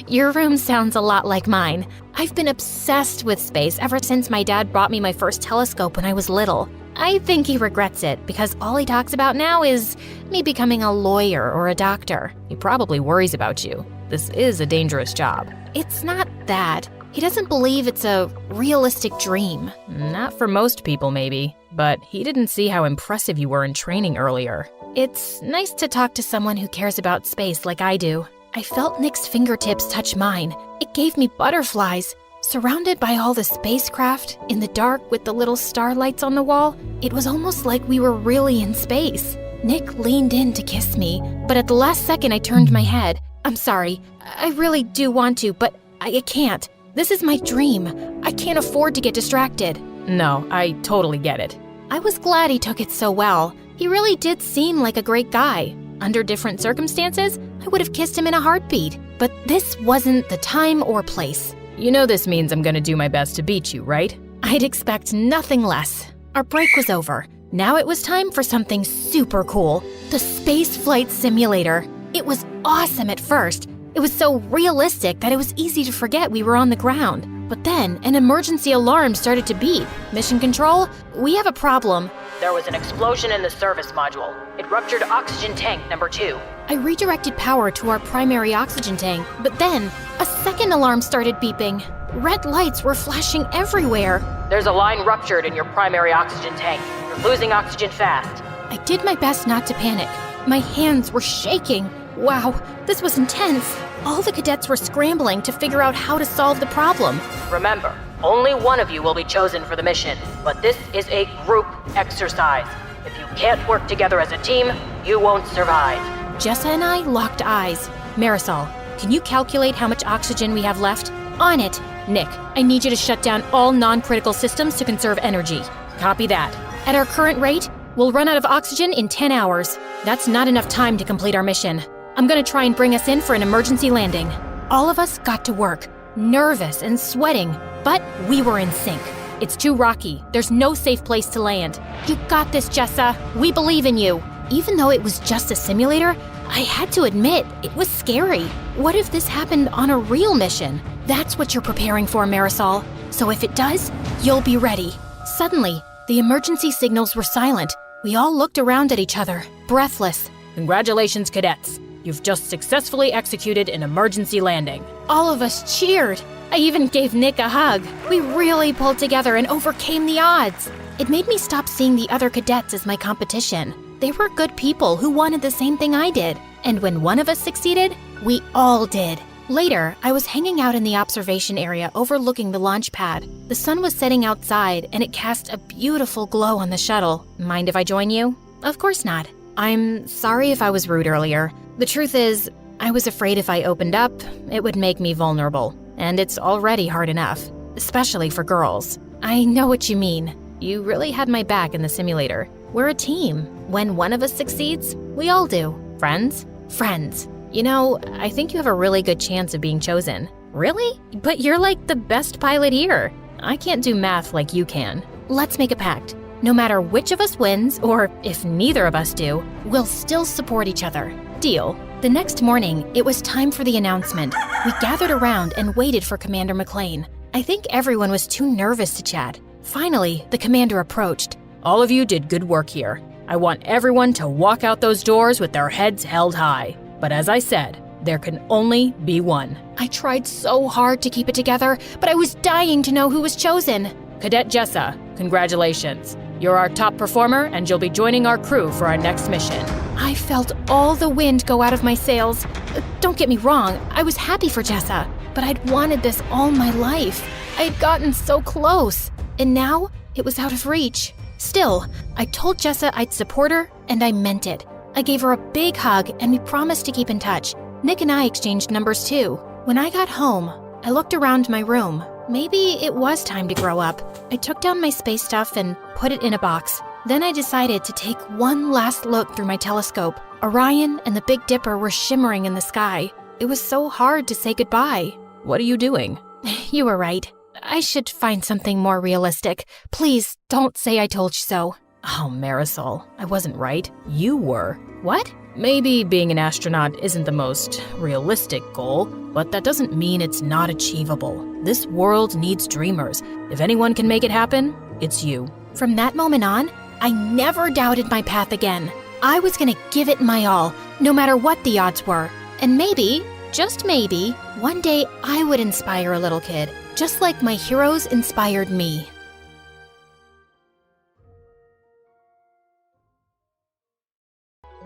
Your room sounds a lot like mine. I've been obsessed with space ever since my dad bought me my first telescope when I was little. I think he regrets it because all he talks about now is me becoming a lawyer or a doctor. He probably worries about you. This is a dangerous job. It's not that. He doesn't believe it's a realistic dream. Not for most people, maybe. But he didn't see how impressive you were in training earlier. It's nice to talk to someone who cares about space like I do. I felt Nick's fingertips touch mine. It gave me butterflies. Surrounded by all the spacecraft, in the dark with the little starlights on the wall, it was almost like we were really in space. Nick leaned in to kiss me, but at the last second I turned my head. I'm sorry. I really do want to, but I can't. This is my dream. I can't afford to get distracted. No, I totally get it. I was glad he took it so well. He really did seem like a great guy. Under different circumstances, I would have kissed him in a heartbeat, but this wasn't the time or place. You know this means I'm gonna do my best to beat you, right? I'd expect nothing less. Our break was over. Now it was time for something super cool. The space flight simulator. It was awesome at first. It was so realistic that it was easy to forget we were on the ground. But then an emergency alarm started to beep. Mission Control, we have a problem. There was an explosion in the service module. It ruptured oxygen tank number 2. I redirected power to our primary oxygen tank, but then a second alarm started beeping. Red lights were flashing everywhere. There's a line ruptured in your primary oxygen tank. You're losing oxygen fast. I did my best not to panic. My hands were shaking. Wow, this was intense. All the cadets were scrambling to figure out how to solve the problem. Remember, only one of you will be chosen for the mission, but this is a group exercise. If you can't work together as a team, you won't survive. Jessa and I locked eyes. Marisol, can you calculate how much oxygen we have left? On it. Nick, I need you to shut down all non-critical systems to conserve energy. Copy that. At our current rate, we'll run out of oxygen in 10 hours. That's not enough time to complete our mission. I'm gonna try and bring us in for an emergency landing. All of us got to work, nervous and sweating, but we were in sync. It's too rocky. There's no safe place to land. You got this, Jessa. We believe in you. Even though it was just a simulator, I had to admit, it was scary. What if this happened on a real mission? That's what you're preparing for, Marisol. So if it does, you'll be ready. Suddenly, the emergency signals were silent. We all looked around at each other, breathless. Congratulations, cadets. You've just successfully executed an emergency landing. All of us cheered. I even gave Nick a hug. We really pulled together and overcame the odds. It made me stop seeing the other cadets as my competition. They were good people who wanted the same thing I did. And when one of us succeeded, we all did. Later, I was hanging out in the observation area overlooking the launch pad. The sun was setting outside and it cast a beautiful glow on the shuttle. Mind if I join you? Of course not. I'm sorry if I was rude earlier. The truth is, I was afraid if I opened up, it would make me vulnerable. And it's already hard enough, especially for girls. I know what you mean. You really had my back in the simulator. We're a team. When one of us succeeds, we all do. Friends? Friends. You know, I think you have a really good chance of being chosen. Really? But you're like the best pilot here. I can't do math like you can. Let's make a pact. No matter which of us wins, or if neither of us do, we'll still support each other. Deal. The next morning, it was time for the announcement. We gathered around and waited for Commander McLean. I think everyone was too nervous to chat. Finally, the commander approached. All of you did good work here. I want everyone to walk out those doors with their heads held high. But as I said, there can only be one. I tried so hard to keep it together, but I was dying to know who was chosen. Cadet Jessa, congratulations. You're our top performer and you'll be joining our crew for our next mission. I felt all the wind go out of my sails. Don't get me wrong, I was happy for Jessa, but I'd wanted this all my life. I had gotten so close, and now it was out of reach. Still, I told Jessa I'd support her, and I meant it. I gave her a big hug, and we promised to keep in touch. Nick and I exchanged numbers too. When I got home, I looked around my room. Maybe it was time to grow up. I took down my space stuff and put it in a box. Then I decided to take one last look through my telescope. Orion and the Big Dipper were shimmering in the sky. It was so hard to say goodbye. What are you doing? You were right. I should find something more realistic. Please, don't say I told you so. Oh, Marisol, I wasn't right. You were. What? Maybe being an astronaut isn't the most realistic goal, but that doesn't mean it's not achievable. This world needs dreamers. If anyone can make it happen, it's you. From that moment on, I never doubted my path again. I was gonna give it my all, no matter what the odds were. And maybe, just maybe, one day I would inspire a little kid, just like my heroes inspired me.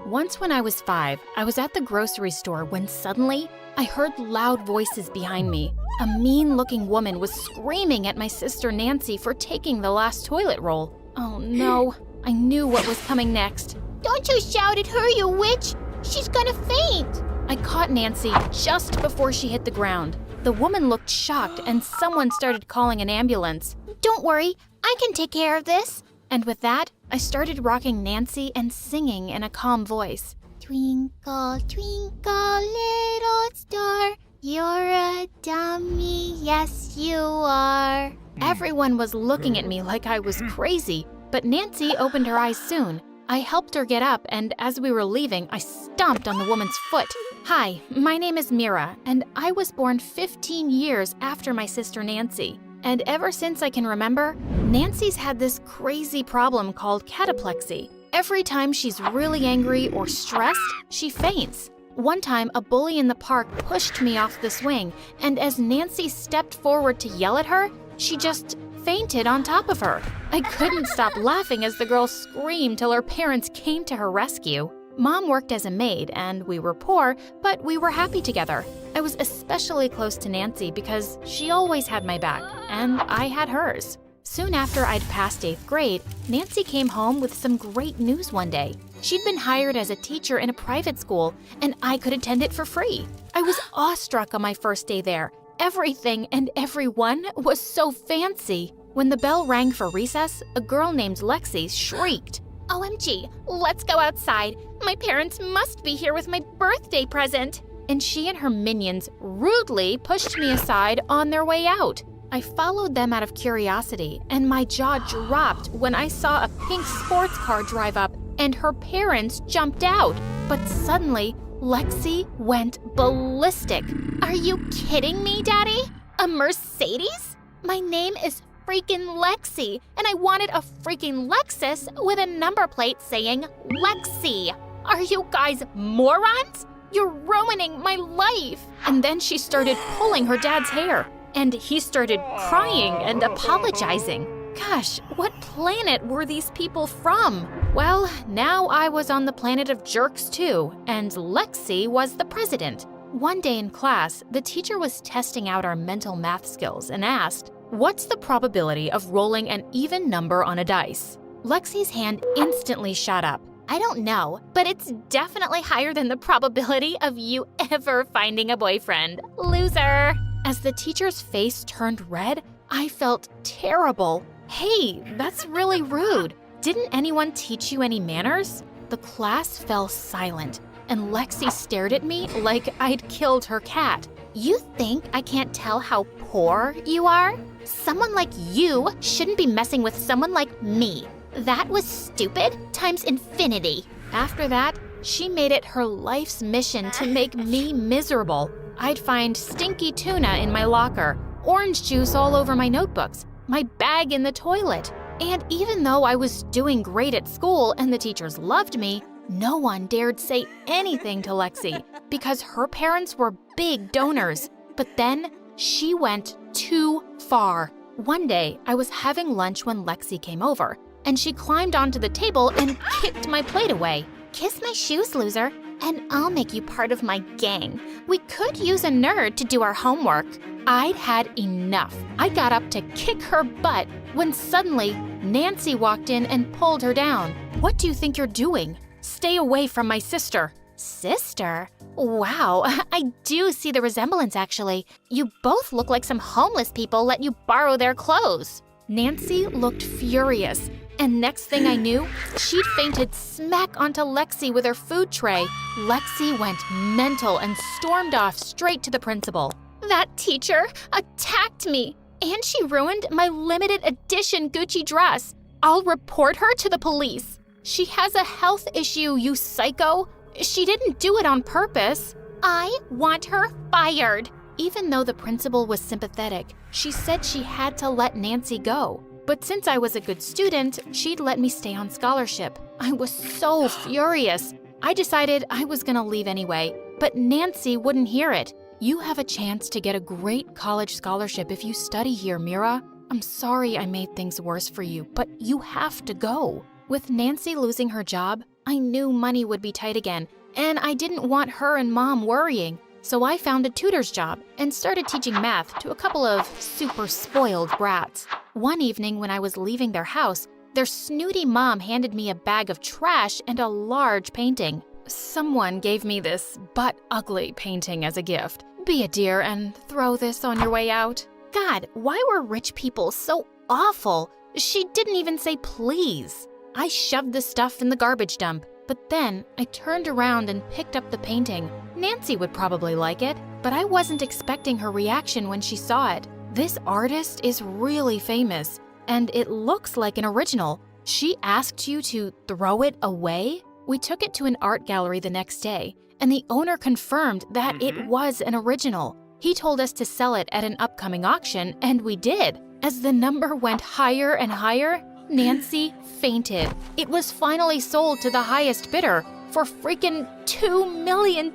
Once when I was 5, I was at the grocery store when suddenly I heard loud voices behind me. A mean-looking woman was screaming at my sister Nancy for taking the last toilet roll. Oh no, I knew what was coming next. Don't you shout at her, you witch! She's gonna faint! I caught Nancy just before she hit the ground. The woman looked shocked and someone started calling an ambulance. Don't worry, I can take care of this. And with that, I started rocking Nancy and singing in a calm voice. Twinkle, twinkle, little star, you're a dummy, yes you are. Everyone was looking at me like I was crazy, but Nancy opened her eyes soon. I helped her get up, and as we were leaving, I stomped on the woman's foot. Hi, my name is Mira, and I was born 15 years after my sister Nancy. And ever since I can remember, Nancy's had this crazy problem called cataplexy. Every time she's really angry or stressed, she faints. One time, a bully in the park pushed me off the swing, and as Nancy stepped forward to yell at her, she just fainted on top of her. I couldn't stop laughing as the girl screamed till her parents came to her rescue. Mom worked as a maid, and we were poor, but we were happy together. I was especially close to Nancy because she always had my back, and I had hers. Soon after I'd passed 8th grade, Nancy came home with some great news one day. She'd been hired as a teacher in a private school, and I could attend it for free. I was awestruck on my first day there. Everything and everyone was so fancy. When the bell rang for recess, a girl named Lexi shrieked, OMG, let's go outside. My parents must be here with my birthday present. And she and her minions rudely pushed me aside on their way out. I followed them out of curiosity, and my jaw dropped when I saw a pink sports car drive up and her parents jumped out. But suddenly, Lexi went ballistic. Are you kidding me, Daddy? A Mercedes? My name is freaking Lexi, and I wanted a freaking Lexus with a number plate saying Lexi. Are you guys morons? You're ruining my life. And then she started pulling her dad's hair, and he started crying and apologizing. Gosh, what planet were these people from? Well, now I was on the planet of jerks too, and Lexi was the president. One day in class, the teacher was testing out our mental math skills and asked, "What's the probability of rolling an even number on a dice?" Lexi's hand instantly shot up. I don't know, but it's definitely higher than the probability of you ever finding a boyfriend. Loser. As the teacher's face turned red, I felt terrible. Hey, that's really rude. Didn't anyone teach you any manners? The class fell silent, and Lexi stared at me like I'd killed her cat. You think I can't tell how poor you are? Someone like you shouldn't be messing with someone like me. That was stupid times infinity. After that, she made it her life's mission to make me miserable. I'd find stinky tuna in my locker, orange juice all over my notebooks, my bag in the toilet. And even though I was doing great at school and the teachers loved me, no one dared say anything to Lexi because her parents were big donors. But then she went too far. One day, I was having lunch when Lexi came over, and she climbed onto the table and kicked my plate away. Kiss my shoes, loser, and I'll make you part of my gang. We could use a nerd to do our homework. I'd had enough. I got up to kick her butt when suddenly Nancy walked in and pulled her down. "What do you think you're doing? Stay away from my sister." Sister? Wow, I do see the resemblance actually. You both look like some homeless people let you borrow their clothes. Nancy looked furious, and next thing I knew, she'd fainted smack onto Lexi with her food tray. Lexi went mental and stormed off straight to the principal. That teacher attacked me, and she ruined my limited edition Gucci dress. I'll report her to the police. She has a health issue, you psycho. She didn't do it on purpose. I want her fired. Even though the principal was sympathetic, she said she had to let Nancy go. But since I was a good student, she'd let me stay on scholarship. I was so furious. I decided I was gonna leave anyway, but Nancy wouldn't hear it. "You have a chance to get a great college scholarship if you study here, Mira. I'm sorry I made things worse for you, but you have to go." With Nancy losing her job, I knew money would be tight again, and I didn't want her and Mom worrying. So I found a tutor's job and started teaching math to a couple of super spoiled brats. One evening when I was leaving their house, their snooty mom handed me a bag of trash and a large painting. Someone gave me this butt-ugly painting as a gift. Be a dear and throw this on your way out. God, why were rich people so awful? She didn't even say please. I shoved the stuff in the garbage dump, but then I turned around and picked up the painting. Nancy would probably like it, but I wasn't expecting her reaction when she saw it. This artist is really famous, and it looks like an original. She asked you to throw it away? We took it to an art gallery the next day, and the owner confirmed that it was an original. He told us to sell it at an upcoming auction, and we did. As the number went higher and higher, Nancy fainted. It was finally sold to the highest bidder for freaking $2 million.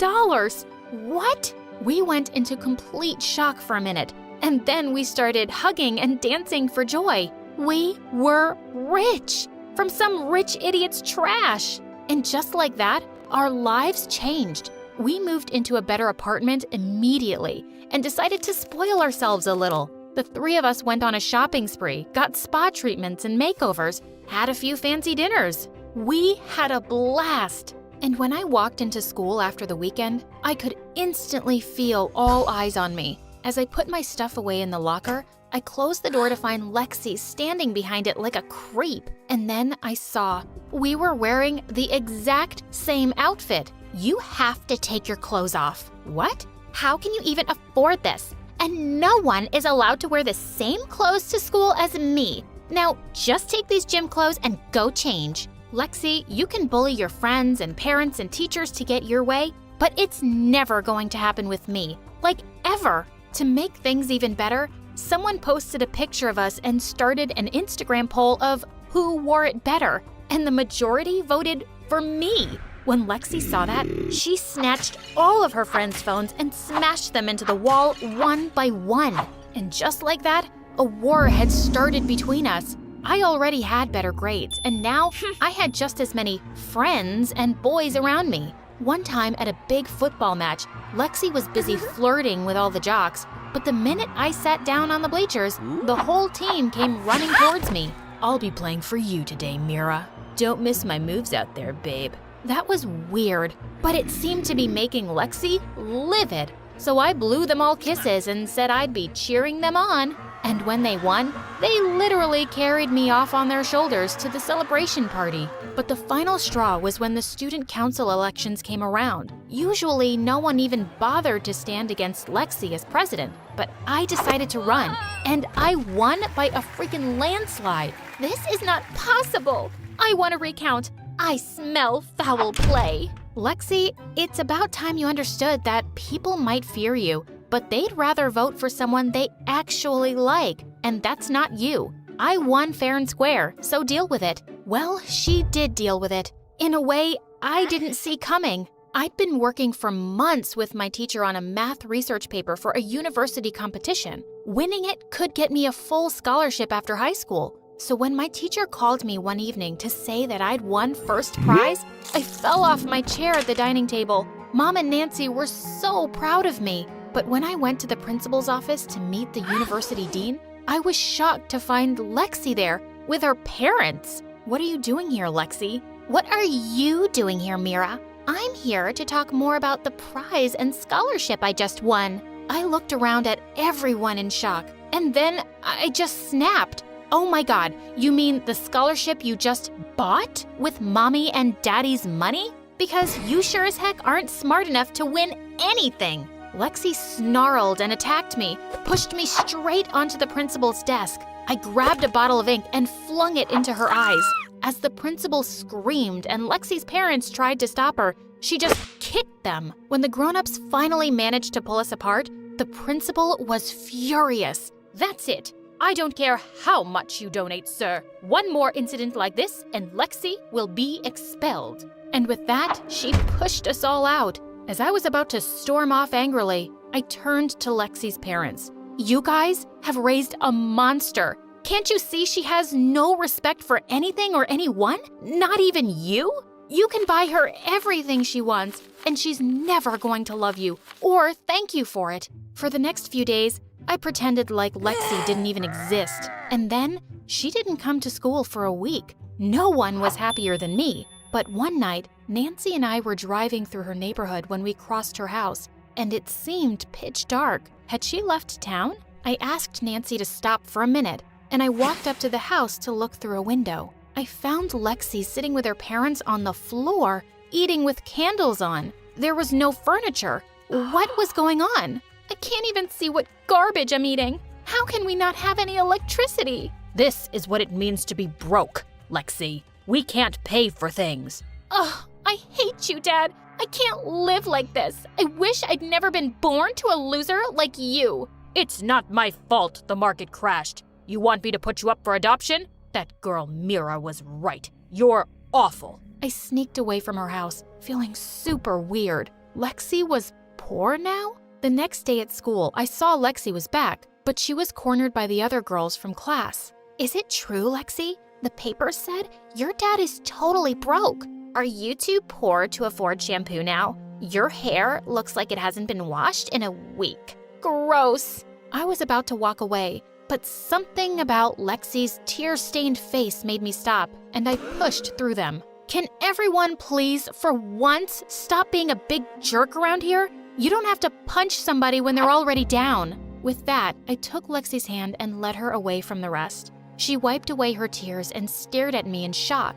What? We went into complete shock for a minute, and then we started hugging and dancing for joy. We were rich from some rich idiot's trash. And just like that, our lives changed. We moved into a better apartment immediately and decided to spoil ourselves a little. The three of us went on a shopping spree, got spa treatments and makeovers, had a few fancy dinners. We had a blast. And when I walked into school after the weekend, I could instantly feel all eyes on me. As I put my stuff away in the locker, I closed the door to find Lexi standing behind it like a creep. And then I saw we were wearing the exact same outfit. You have to take your clothes off. What? How can you even afford this? And no one is allowed to wear the same clothes to school as me. Now, just take these gym clothes and go change. Lexi, you can bully your friends and parents and teachers to get your way, but it's never going to happen with me. Like, ever. To make things even better, someone posted a picture of us and started an Instagram poll of who wore it better, and the majority voted for me. When Lexi saw that, she snatched all of her friends' phones and smashed them into the wall one by one. And just like that, a war had started between us. I already had better grades, and now I had just as many friends and boys around me. One time at a big football match, Lexi was busy flirting with all the jocks, but the minute I sat down on the bleachers, the whole team came running towards me. I'll be playing for you today, Mira. Don't miss my moves out there, babe. That was weird, but it seemed to be making Lexi livid. So I blew them all kisses and said I'd be cheering them on. And when they won, they literally carried me off on their shoulders to the celebration party. But the final straw was when the student council elections came around. Usually, no one even bothered to stand against Lexi as president, but I decided to run, and I won by a freaking landslide. This is not possible. I want to recount. I smell foul play. Lexi, it's about time you understood that people might fear you, but they'd rather vote for someone they actually like, and that's not you. I won fair and square, so deal with it. Well, she did deal with it. In a way I didn't see coming. I'd been working for months with my teacher on a math research paper for a university competition. Winning it could get me a full scholarship after high school. So when my teacher called me one evening to say that I'd won first prize, I fell off my chair at the dining table. Mom and Nancy were so proud of me. But when I went to the principal's office to meet the university dean, I was shocked to find Lexi there with her parents. What are you doing here, Lexi? What are you doing here, Mira? I'm here to talk more about the prize and scholarship I just won. I looked around at everyone in shock, and then I just snapped. Oh my God, you mean the scholarship you just bought with mommy and daddy's money? Because you sure as heck aren't smart enough to win anything. Lexi snarled and attacked me, pushed me straight onto the principal's desk. I grabbed a bottle of ink and flung it into her eyes. As the principal screamed and Lexi's parents tried to stop her, she just kicked them. When the grown-ups finally managed to pull us apart, the principal was furious. That's it. I don't care how much you donate, sir. One more incident like this and Lexi will be expelled. And with that, she pushed us all out. As I was about to storm off angrily, I turned to Lexi's parents. You guys have raised a monster. Can't you see she has no respect for anything or anyone? Not even you? You can buy her everything she wants, and she's never going to love you or thank you for it. For the next few days, I pretended like Lexi didn't even exist. And then she didn't come to school for a week. No one was happier than me. But one night, Nancy and I were driving through her neighborhood when we crossed her house, and it seemed pitch dark. Had she left town? I asked Nancy to stop for a minute, and I walked up to the house to look through a window. I found Lexi sitting with her parents on the floor, eating with candles on. There was no furniture. What was going on? I can't even see what garbage I'm eating. How can we not have any electricity? This is what it means to be broke, Lexi. We can't pay for things. Ugh, I hate you, Dad. I can't live like this. I wish I'd never been born to a loser like you. It's not my fault the market crashed. You want me to put you up for adoption? That girl Mira was right. You're awful. I sneaked away from her house, feeling super weird. Lexi was poor now? The next day at school, I saw Lexi was back, but she was cornered by the other girls from class. Is it true, Lexi? The paper said your dad is totally broke. Are you too poor to afford shampoo now? Your hair looks like it hasn't been washed in a week. Gross. I was about to walk away, but something about Lexi's tear-stained face made me stop, and I pushed through them. Can everyone please, for once, stop being a big jerk around here? You don't have to punch somebody when they're already down. With that, I took Lexi's hand and led her away from the rest. She wiped away her tears and stared at me in shock.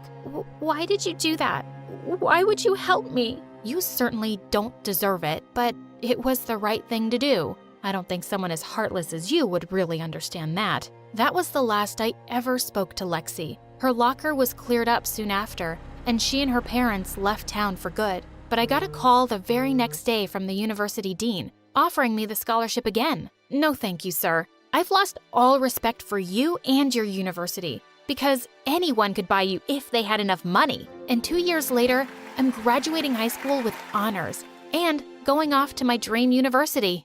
Why did you do that? Why would you help me? You certainly don't deserve it, but it was the right thing to do. I don't think someone as heartless as you would really understand that. That was the last I ever spoke to Lexi. Her locker was cleared up soon after, and she and her parents left town for good. But I got a call the very next day from the university dean, offering me the scholarship again. No thank you, sir. I've lost all respect for you and your university, because anyone could buy you if they had enough money. And 2 years later, I'm graduating high school with honors and going off to my dream university.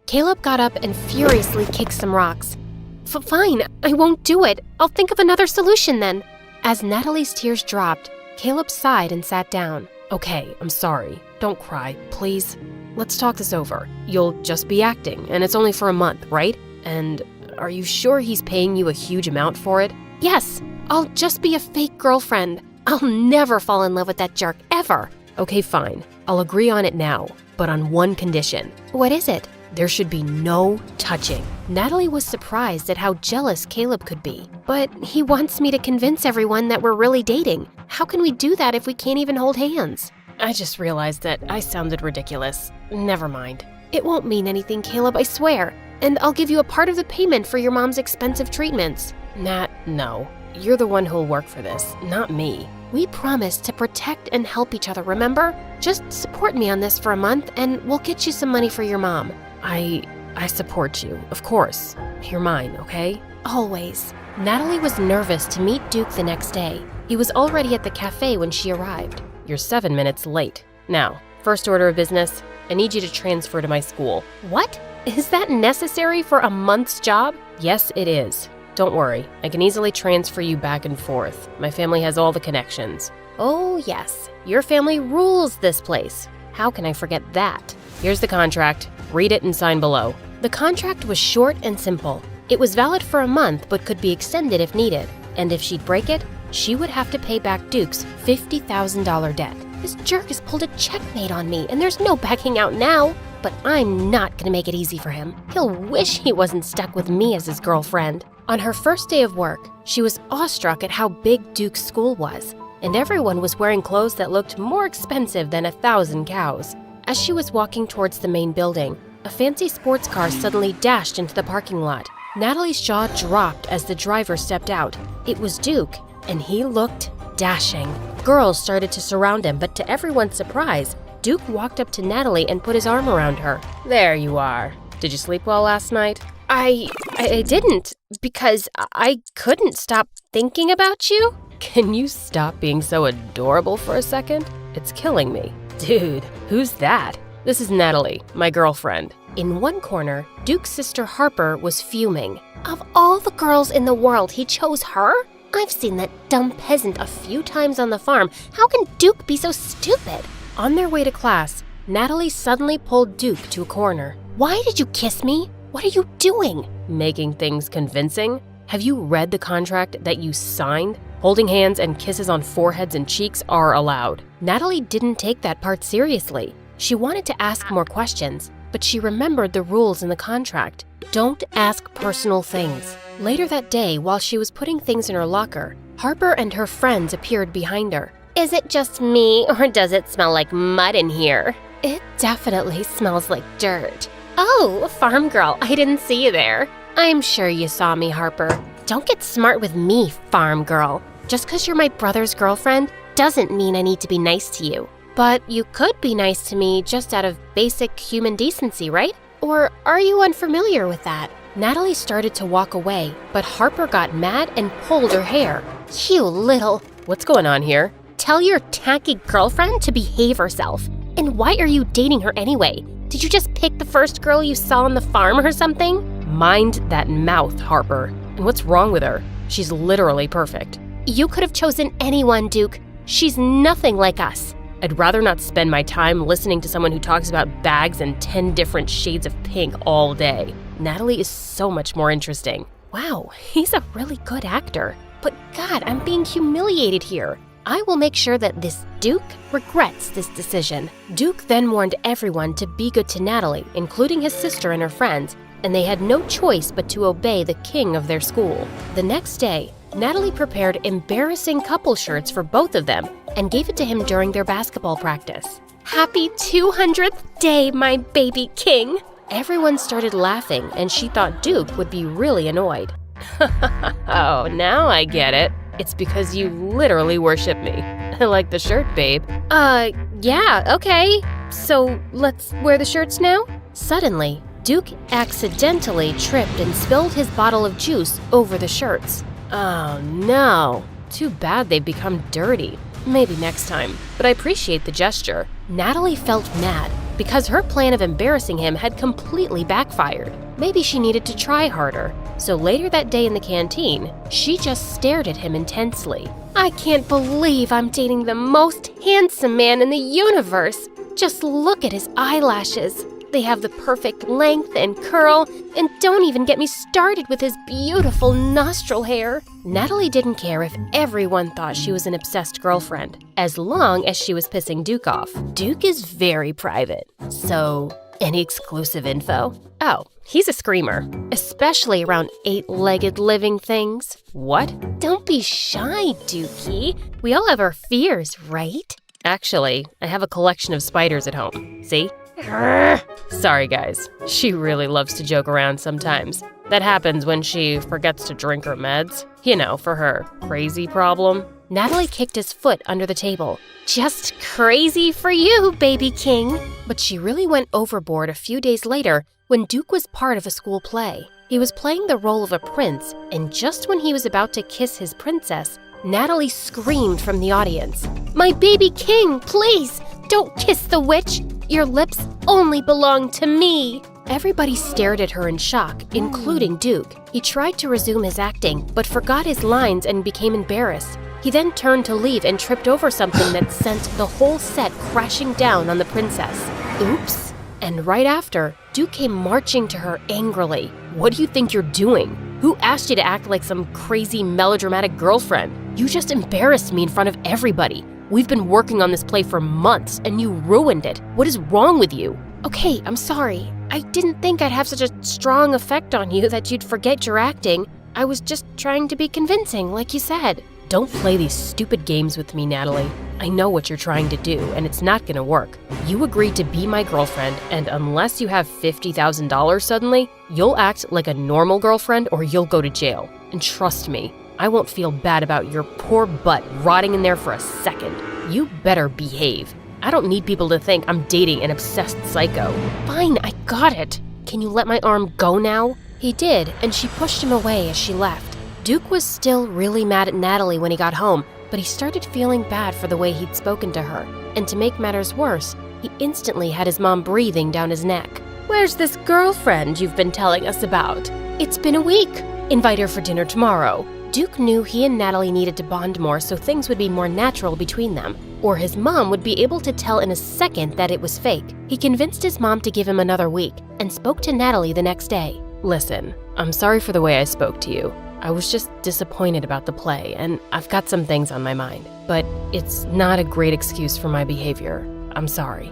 Caleb got up and furiously kicked some rocks. Fine, I won't do it. I'll think of another solution then. As Natalie's tears dropped, Caleb sighed and sat down. Okay, I'm sorry. Don't cry, please. Let's talk this over. You'll just be acting, and it's only for a month, right? And are you sure he's paying you a huge amount for it? Yes, I'll just be a fake girlfriend. I'll never fall in love with that jerk, ever. Okay, fine. I'll agree on it now, but on one condition. What is it? There should be no touching. Natalie was surprised at how jealous Caleb could be. But he wants me to convince everyone that we're really dating. How can we do that if we can't even hold hands? I just realized that I sounded ridiculous. Never mind. It won't mean anything, Caleb, I swear. And I'll give you a part of the payment for your mom's expensive treatments. Nat, no. You're the one who'll work for this, not me. We promised to protect and help each other, remember? Just support me on this for a month and we'll get you some money for your mom. I support you, of course. You're mine, okay? Always. Natalie was nervous to meet Duke the next day. He was already at the cafe when she arrived. You're 7 minutes late. Now, first order of business, I need you to transfer to my school. What? Is that necessary for a month's job? Yes, it is. Don't worry, I can easily transfer you back and forth. My family has all the connections. Oh, yes. Your family rules this place. How can I forget that? Here's the contract. Read it and sign below. The contract was short and simple. It was valid for a month but could be extended if needed. And if she'd break it, she would have to pay back Duke's $50,000 debt. This jerk has pulled a checkmate on me, and there's no backing out now. But I'm not gonna make it easy for him. He'll wish he wasn't stuck with me as his girlfriend. On her first day of work, she was awestruck at how big Duke's school was, and everyone was wearing clothes that looked more expensive than 1,000 cows. As she was walking towards the main building, a fancy sports car suddenly dashed into the parking lot. Natalie's jaw dropped as the driver stepped out. It was Duke, and he looked dashing. Girls started to surround him, but to everyone's surprise, Duke walked up to Natalie and put his arm around her. There you are. Did you sleep well last night? I didn't, because I couldn't stop thinking about you. Can you stop being so adorable for a second? It's killing me. Dude, who's that? This is Natalie, my girlfriend. In one corner, Duke's sister Harper was fuming. Of all the girls in the world, he chose her? I've seen that dumb peasant a few times on the farm. How can Duke be so stupid? On their way to class, Natalie suddenly pulled Duke to a corner. Why did you kiss me? What are you doing? Making things convincing? Have you read the contract that you signed? Holding hands and kisses on foreheads and cheeks are allowed. Natalie didn't take that part seriously. She wanted to ask more questions, but she remembered the rules in the contract. Don't ask personal things. Later that day, while she was putting things in her locker, Harper and her friends appeared behind her. Is it just me, or does it smell like mud in here? It definitely smells like dirt. Oh, farm girl, I didn't see you there. I'm sure you saw me, Harper. Don't get smart with me, farm girl. Just because you're my brother's girlfriend doesn't mean I need to be nice to you. But you could be nice to me just out of basic human decency, right? Or are you unfamiliar with that? Natalie started to walk away, but Harper got mad and pulled her hair. You little... What's going on here? Tell your tacky girlfriend to behave herself. And why are you dating her anyway? Did you just pick the first girl you saw on the farm or something? Mind that mouth, Harper. And what's wrong with her? She's literally perfect. You could have chosen anyone, Duke. She's nothing like us. I'd rather not spend my time listening to someone who talks about bags and 10 different shades of pink all day. Natalie is so much more interesting. Wow, he's a really good actor. But God, I'm being humiliated here. I will make sure that this Duke regrets this decision. Duke then warned everyone to be good to Natalie, including his sister and her friends, and they had no choice but to obey the king of their school. The next day, Natalie prepared embarrassing couple shirts for both of them and gave it to him during their basketball practice. Happy 200th day, my baby king! Everyone started laughing, and she thought Duke would be really annoyed. Oh, now I get it. It's because you literally worship me. I like the shirt, babe. Yeah, okay. So let's wear the shirts now? Suddenly, Duke accidentally tripped and spilled his bottle of juice over the shirts. Oh no. Too bad they've become dirty. Maybe next time, but I appreciate the gesture. Natalie felt mad because her plan of embarrassing him had completely backfired. Maybe she needed to try harder. So later that day in the canteen, she just stared at him intensely. I can't believe I'm dating the most handsome man in the universe. Just look at his eyelashes. They have the perfect length and curl, and don't even get me started with his beautiful nostril hair. Natalie didn't care if everyone thought she was an obsessed girlfriend, as long as she was pissing Duke off. Duke is very private, so any exclusive info? Oh, he's a screamer, especially around 8-legged living things. What? Don't be shy, Dukey. We all have our fears, right? Actually, I have a collection of spiders at home. See? Sorry, guys. She really loves to joke around sometimes. That happens when she forgets to drink her meds. You know, for her crazy problem. Natalie kicked his foot under the table. Just crazy for you, baby king. But she really went overboard a few days later when Duke was part of a school play. He was playing the role of a prince, and just when he was about to kiss his princess, Natalie screamed from the audience, "My baby king, please, don't kiss the witch! Your lips only belong to me!" Everybody stared at her in shock, including Duke. He tried to resume his acting, but forgot his lines and became embarrassed. He then turned to leave and tripped over something that sent the whole set crashing down on the princess. Oops. And right after, Duke came marching to her angrily. What do you think you're doing? Who asked you to act like some crazy melodramatic girlfriend? You just embarrassed me in front of everybody. We've been working on this play for months, and you ruined it. What is wrong with you? Okay, I'm sorry. I didn't think I'd have such a strong effect on you that you'd forget your acting. I was just trying to be convincing, like you said. Don't play these stupid games with me, Natalie. I know what you're trying to do, and it's not gonna work. You agreed to be my girlfriend, and unless you have $50,000 suddenly, you'll act like a normal girlfriend or you'll go to jail. And trust me, I won't feel bad about your poor butt rotting in there for a second. You better behave. I don't need people to think I'm dating an obsessed psycho. Fine, I got it. Can you let my arm go now? He did, and she pushed him away as she left. Duke was still really mad at Natalie when he got home, but he started feeling bad for the way he'd spoken to her. And to make matters worse, he instantly had his mom breathing down his neck. Where's this girlfriend you've been telling us about? It's been a week. Invite her for dinner tomorrow. Duke knew he and Natalie needed to bond more so things would be more natural between them, or his mom would be able to tell in a second that it was fake. He convinced his mom to give him another week and spoke to Natalie the next day. Listen, I'm sorry for the way I spoke to you. I was just disappointed about the play, and I've got some things on my mind. But it's not a great excuse for my behavior. I'm sorry.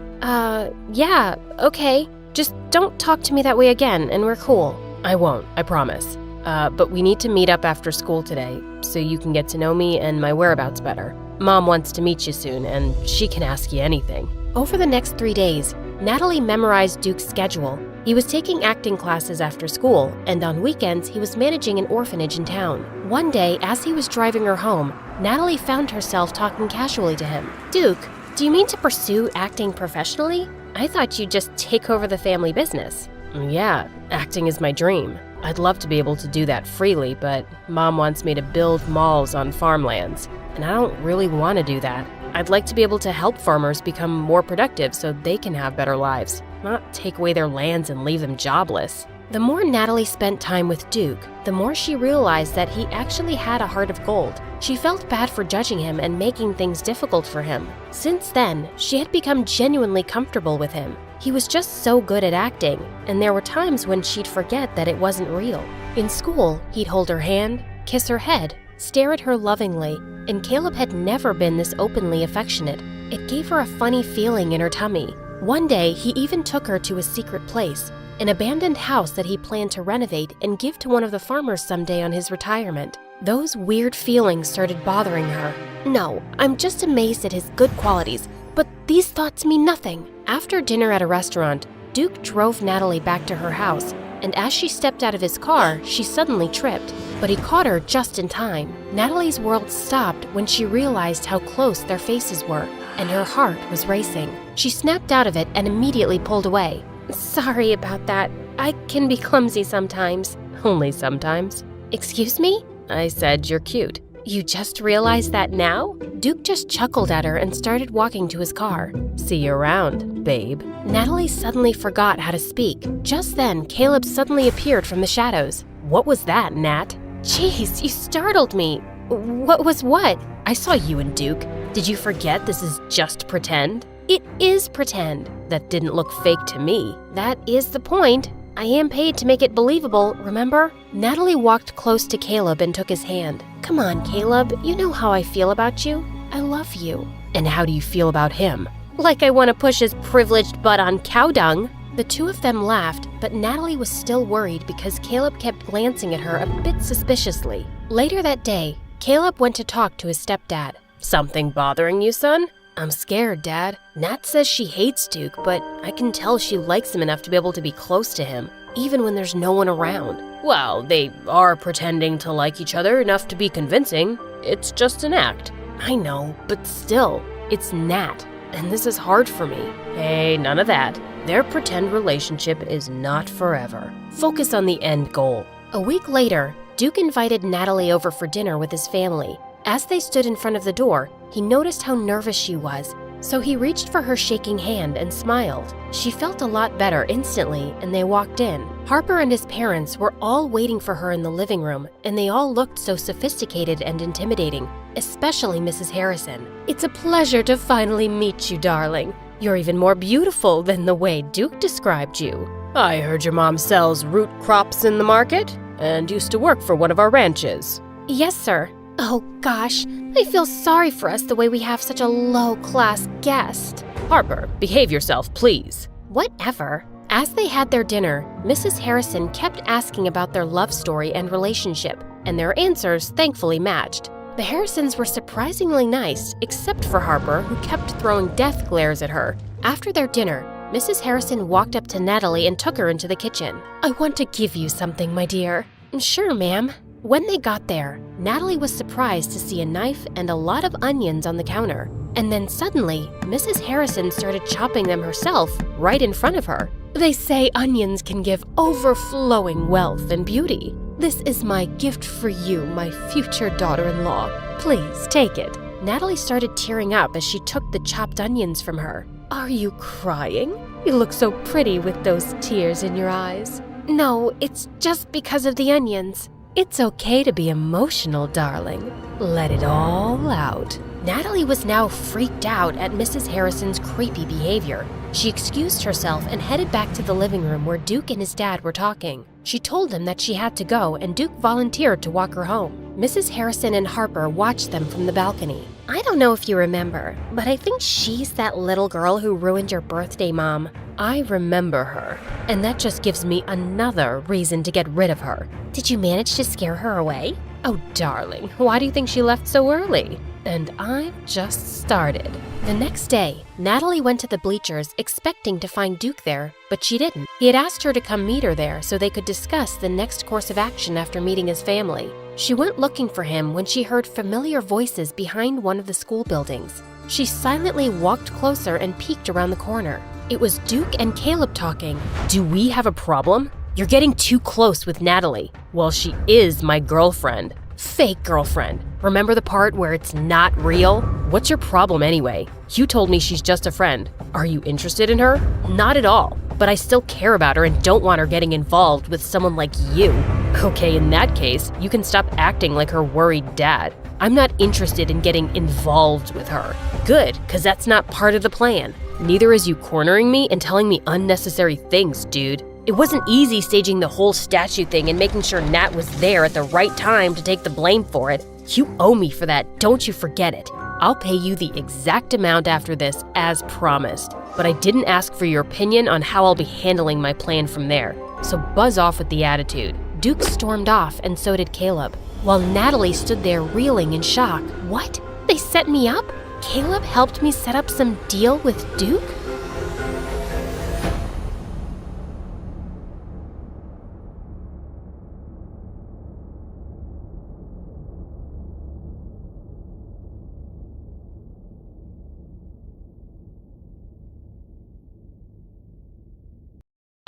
Yeah, okay. Just don't talk to me that way again, and we're cool. I won't, I promise. But we need to meet up after school today, so you can get to know me and my whereabouts better. Mom wants to meet you soon, and she can ask you anything. Over the next 3 days, Natalie memorized Duke's schedule. He was taking acting classes after school, and on weekends he was managing an orphanage in town. One day, as he was driving her home, Natalie found herself talking casually to him. Duke, do you mean to pursue acting professionally? I thought you'd just take over the family business. Yeah, acting is my dream. I'd love to be able to do that freely, but Mom wants me to build malls on farmlands, and I don't really want to do that. I'd like to be able to help farmers become more productive so they can have better lives, not take away their lands and leave them jobless. The more Natalie spent time with Duke, the more she realized that he actually had a heart of gold. She felt bad for judging him and making things difficult for him. Since then, she had become genuinely comfortable with him. He was just so good at acting, and there were times when she'd forget that it wasn't real. In school, he'd hold her hand, kiss her head, stare at her lovingly, and Caleb had never been this openly affectionate. It gave her a funny feeling in her tummy. One day, he even took her to a secret place, an abandoned house that he planned to renovate and give to one of the farmers someday on his retirement. Those weird feelings started bothering her. No, I'm just amazed at his good qualities, but these thoughts mean nothing. After dinner at a restaurant, Duke drove Natalie back to her house, and as she stepped out of his car, she suddenly tripped. But he caught her just in time. Natalie's world stopped when she realized how close their faces were, and her heart was racing. She snapped out of it and immediately pulled away. Sorry about that. I can be clumsy sometimes. Only sometimes. Excuse me? I said you're cute. You just realized that now? Duke just chuckled at her and started walking to his car. See you around, babe. Natalie suddenly forgot how to speak. Just then, Caleb suddenly appeared from the shadows. What was that, Nat? Jeez, you startled me. What was what? I saw you and Duke. Did you forget this is just pretend? It is pretend. That didn't look fake to me. That is the point. I am paid to make it believable, remember? Natalie walked close to Caleb and took his hand. Come on, Caleb, you know how I feel about you. I love you. And how do you feel about him? Like I want to push his privileged butt on cow dung. The two of them laughed, but Natalie was still worried because Caleb kept glancing at her a bit suspiciously. Later that day, Caleb went to talk to his stepdad. Something bothering you, son? I'm scared, Dad. Nat says she hates Duke, but I can tell she likes him enough to be able to be close to him, even when there's no one around. Well, they are pretending to like each other enough to be convincing. It's just an act. I know, but still, it's Nat, and this is hard for me. Hey, none of that. Their pretend relationship is not forever. Focus on the end goal. A week later, Duke invited Natalie over for dinner with his family. As they stood in front of the door, he noticed how nervous she was, so he reached for her shaking hand and smiled. She felt a lot better instantly, and they walked in. Harper and his parents were all waiting for her in the living room, and they all looked so sophisticated and intimidating, especially Mrs. Harrison. It's a pleasure to finally meet you, darling. You're even more beautiful than the way Duke described you. I heard your mom sells root crops in the market and used to work for one of our ranches. Yes, sir. Oh gosh, I feel sorry for us the way we have such a low-class guest. Harper, behave yourself, please. Whatever. As they had their dinner, Mrs. Harrison kept asking about their love story and relationship, and their answers thankfully matched. The Harrisons were surprisingly nice, except for Harper, who kept throwing death glares at her. After their dinner, Mrs. Harrison walked up to Natalie and took her into the kitchen. I want to give you something, my dear. Sure, ma'am. When they got there, Natalie was surprised to see a knife and a lot of onions on the counter. And then suddenly, Mrs. Harrison started chopping them herself right in front of her. They say onions can give overflowing wealth and beauty. This is my gift for you, my future daughter-in-law. Please take it. Natalie started tearing up as she took the chopped onions from her. Are you crying? You look so pretty with those tears in your eyes. No, it's just because of the onions. It's okay to be emotional, darling. Let it all out. Natalie was now freaked out at Mrs. Harrison's creepy behavior. She excused herself and headed back to the living room where Duke and his dad were talking. She told them that she had to go, and Duke volunteered to walk her home. Mrs. Harrison and Harper watched them from the balcony. I don't know if you remember, but I think she's that little girl who ruined your birthday, Mom. I remember her, and that just gives me another reason to get rid of her. Did you manage to scare her away? Oh, darling, why do you think she left so early? And I've just started. The next day, Natalie went to the bleachers expecting to find Duke there, but she didn't. He had asked her to come meet her there so they could discuss the next course of action after meeting his family. She went looking for him when she heard familiar voices behind one of the school buildings. She silently walked closer and peeked around the corner. It was Duke and Caleb talking. Do we have a problem? You're getting too close with Natalie. Well, she is my girlfriend. Fake girlfriend. Remember the part where it's not real? What's your problem anyway? You told me she's just a friend. Are you interested in her? Not at all. But I still care about her and don't want her getting involved with someone like you. Okay, in that case, you can stop acting like her worried dad. I'm not interested in getting involved with her. Good, because that's not part of the plan. Neither is you cornering me and telling me unnecessary things, dude. It wasn't easy staging the whole statue thing and making sure Nat was there at the right time to take the blame for it. You owe me for that, don't you forget it. I'll pay you the exact amount after this, as promised. But I didn't ask for your opinion on how I'll be handling my plan from there. So buzz off with the attitude. Duke stormed off, and so did Caleb, while Natalie stood there reeling in shock. What? They set me up? Caleb helped me set up some deal with Duke?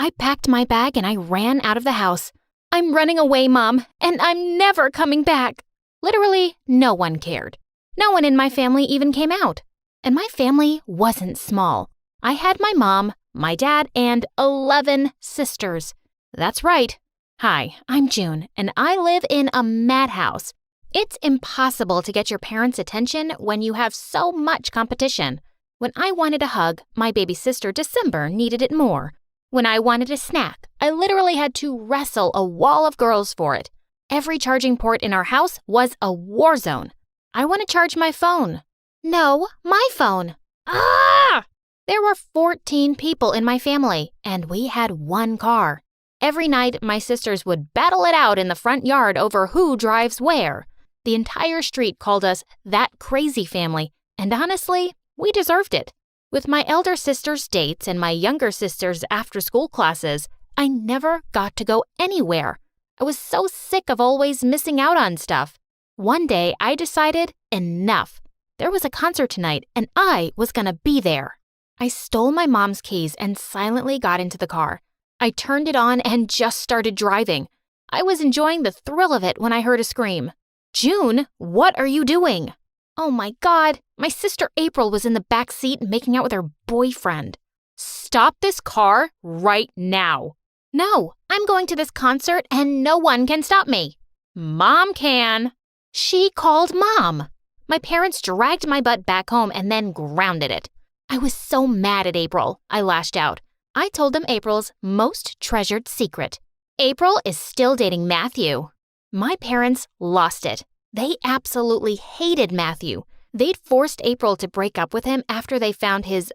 I packed my bag and I ran out of the house. I'm running away, Mom, and I'm never coming back. Literally, no one cared. No one in my family even came out. And my family wasn't small. I had my mom, my dad, and 11 sisters. That's right. Hi, I'm June, and I live in a madhouse. It's impossible to get your parents' attention when you have so much competition. When I wanted a hug, my baby sister December needed it more. When I wanted a snack, I literally had to wrestle a wall of girls for it. Every charging port in our house was a war zone. I want to charge my phone. No, my phone. Ah! There were 14 people in my family, and we had one car. Every night, my sisters would battle it out in the front yard over who drives where. The entire street called us that crazy family, and honestly, we deserved it. With my elder sister's dates and my younger sister's after-school classes, I never got to go anywhere. I was so sick of always missing out on stuff. One day, I decided, enough. There was a concert tonight, and I was gonna be there. I stole my mom's keys and silently got into the car. I turned it on and just started driving. I was enjoying the thrill of it when I heard a scream. June, what are you doing? Oh my God, my sister April was in the back seat making out with her boyfriend. Stop this car right now. No, I'm going to this concert and no one can stop me. Mom can. She called Mom. My parents dragged my butt back home and then grounded it. I was so mad at April, I lashed out. I told them April's most treasured secret. April is still dating Matthew. My parents lost it. They absolutely hated Matthew. They'd forced April to break up with him after they found his,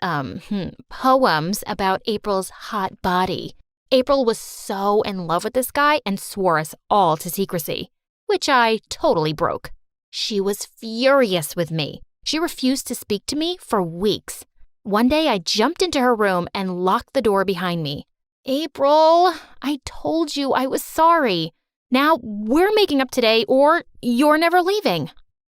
poems about April's hot body. April was so in love with this guy and swore us all to secrecy, which I totally broke. She was furious with me. She refused to speak to me for weeks. One day I jumped into her room and locked the door behind me. April, I told you I was sorry. Now we're making up today or you're never leaving.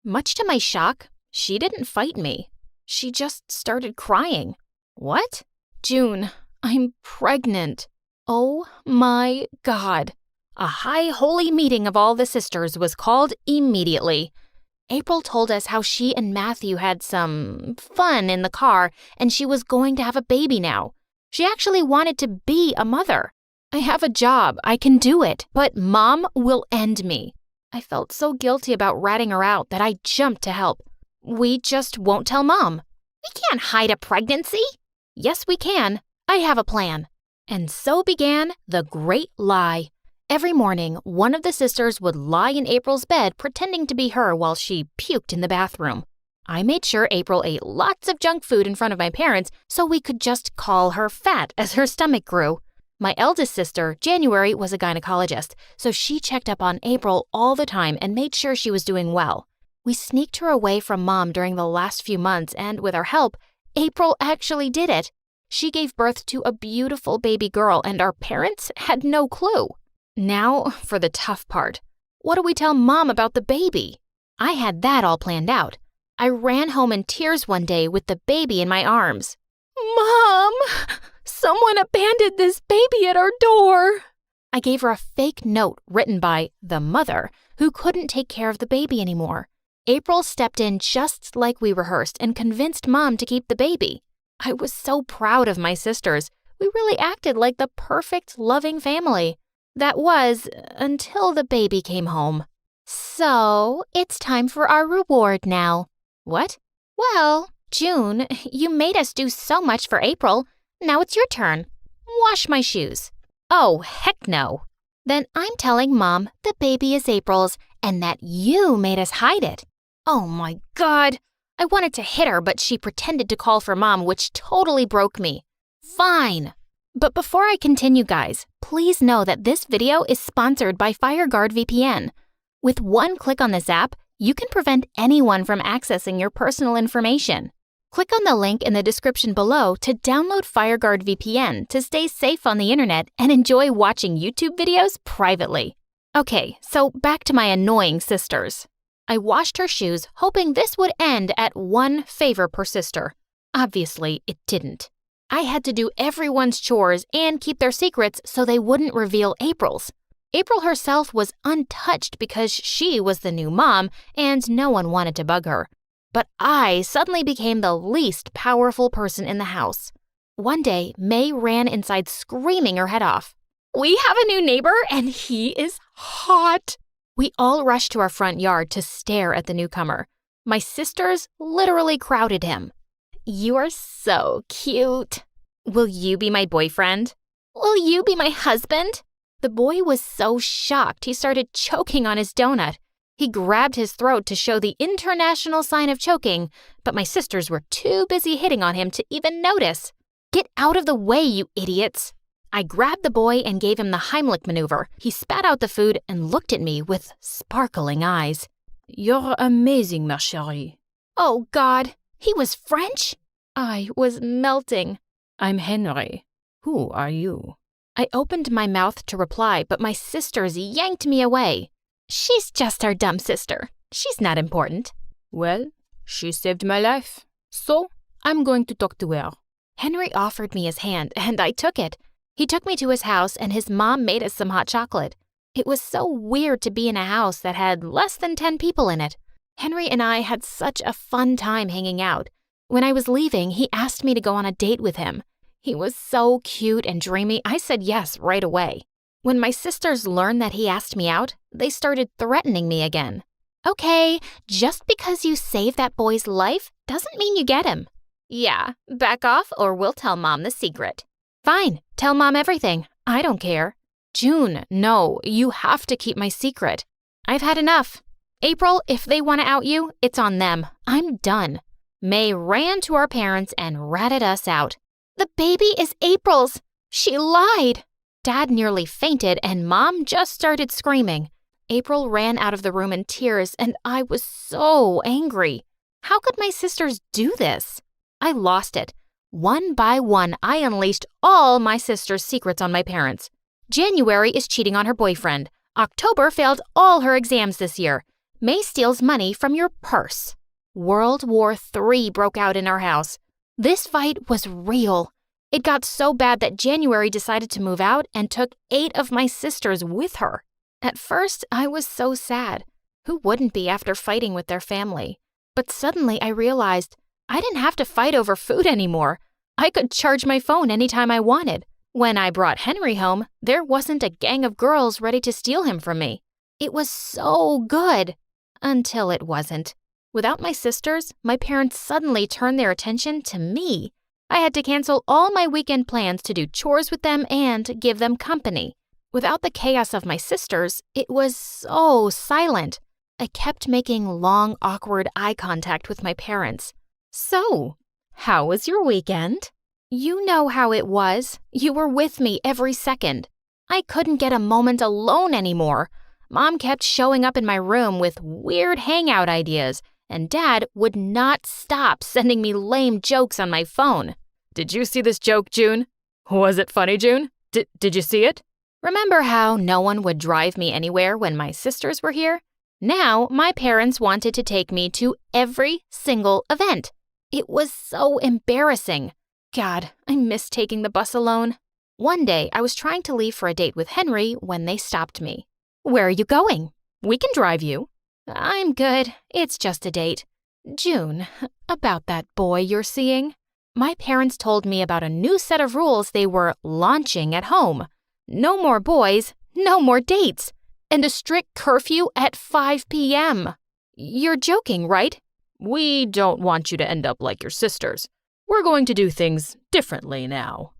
Much to my shock, she didn't fight me. She just started crying. What? June, I'm pregnant. Oh my God. A high holy meeting of all the sisters was called immediately. April told us how she and Matthew had some fun in the car and she was going to have a baby now. She actually wanted to be a mother. I have a job, I can do it, but Mom will end me. I felt so guilty about ratting her out that I jumped to help. We just won't tell Mom. We can't hide a pregnancy. Yes, we can. I have a plan. And so began the great lie. Every morning, one of the sisters would lie in April's bed pretending to be her while she puked in the bathroom. I made sure April ate lots of junk food in front of my parents so we could just call her fat as her stomach grew. My eldest sister, January, was a gynecologist, so she checked up on April all the time and made sure she was doing well. We sneaked her away from Mom during the last few months, and with our help, April actually did it. She gave birth to a beautiful baby girl, and our parents had no clue. Now for the tough part. What do we tell Mom about the baby? I had that all planned out. I ran home in tears one day with the baby in my arms. Mom! Someone abandoned this baby at our door! I gave her a fake note written by the mother who couldn't take care of the baby anymore. April stepped in just like we rehearsed and convinced Mom to keep the baby. I was so proud of my sisters. We really acted like the perfect, loving family. That was until the baby came home. So, it's time for our reward now. What? Well, June, you made us do so much for April. Now it's your turn. Wash my shoes. Oh, heck no. Then I'm telling Mom the baby is April's and that you made us hide it. Oh my God. I wanted to hit her, but she pretended to call for Mom, which totally broke me. Fine. But before I continue, guys, please know that this video is sponsored by FireGuard VPN. With one click on this app, you can prevent anyone from accessing your personal information. Click on the link in the description below to download FireGuard VPN to stay safe on the internet and enjoy watching YouTube videos privately. Okay, so back to my annoying sisters. I washed her shoes, hoping this would end at one favor per sister. Obviously, it didn't. I had to do everyone's chores and keep their secrets so they wouldn't reveal April's. April herself was untouched because she was the new mom and no one wanted to bug her. But I suddenly became the least powerful person in the house. One day, May ran inside screaming her head off. We have a new neighbor and he is hot. We all rushed to our front yard to stare at the newcomer. My sisters literally crowded him. You are so cute. Will you be my boyfriend? Will you be my husband? The boy was so shocked he started choking on his donut. He grabbed his throat to show the international sign of choking, but my sisters were too busy hitting on him to even notice. Get out of the way, you idiots! I grabbed the boy and gave him the Heimlich maneuver. He spat out the food and looked at me with sparkling eyes. You're amazing, ma chérie. Oh, God. He was French? I was melting. I'm Henry. Who are you? I opened my mouth to reply, but my sisters yanked me away. She's just our dumb sister. She's not important. Well, she saved my life. So, I'm going to talk to her. Henry offered me his hand, and I took it. He took me to his house, and his mom made us some hot chocolate. It was so weird to be in a house that had less than 10 people in it. Henry and I had such a fun time hanging out. When I was leaving, he asked me to go on a date with him. He was so cute and dreamy, I said yes right away. When my sisters learned that he asked me out, they started threatening me again. Okay, just because you saved that boy's life doesn't mean you get him. Yeah, back off or we'll tell Mom the secret. Fine, tell Mom everything. I don't care. June, no, you have to keep my secret. I've had enough. April, if they want to out you, it's on them. I'm done. May ran to our parents and ratted us out. The baby is April's. She lied. Dad nearly fainted and Mom just started screaming. April ran out of the room in tears and I was so angry. How could my sisters do this? I lost it. One by one, I unleashed all my sisters' secrets on my parents. January is cheating on her boyfriend. October failed all her exams this year. May steals money from your purse. World War III broke out in our house. This fight was real. It got so bad that January decided to move out and took 8 of my sisters with her. At first, I was so sad. Who wouldn't be after fighting with their family? But suddenly I realized I didn't have to fight over food anymore. I could charge my phone anytime I wanted. When I brought Henry home, there wasn't a gang of girls ready to steal him from me. It was so good. Until it wasn't. Without my sisters, my parents suddenly turned their attention to me. I had to cancel all my weekend plans to do chores with them and give them company. Without the chaos of my sisters, it was so silent. I kept making long, awkward eye contact with my parents. So, how was your weekend? You know how it was. You were with me every second. I couldn't get a moment alone anymore. Mom kept showing up in my room with weird hangout ideas, and Dad would not stop sending me lame jokes on my phone. Did you see this joke, June? Was it funny, June? Did you see it? Remember how no one would drive me anywhere when my sisters were here? Now, my parents wanted to take me to every single event. It was so embarrassing. God, I miss taking the bus alone. One day, I was trying to leave for a date with Henry when they stopped me. Where are you going? We can drive you. I'm good. It's just a date. June, about that boy you're seeing. My parents told me about a new set of rules they were launching at home. No more boys, no more dates, and a strict curfew at 5 p.m. You're joking, right? We don't want you to end up like your sisters. We're going to do things differently now.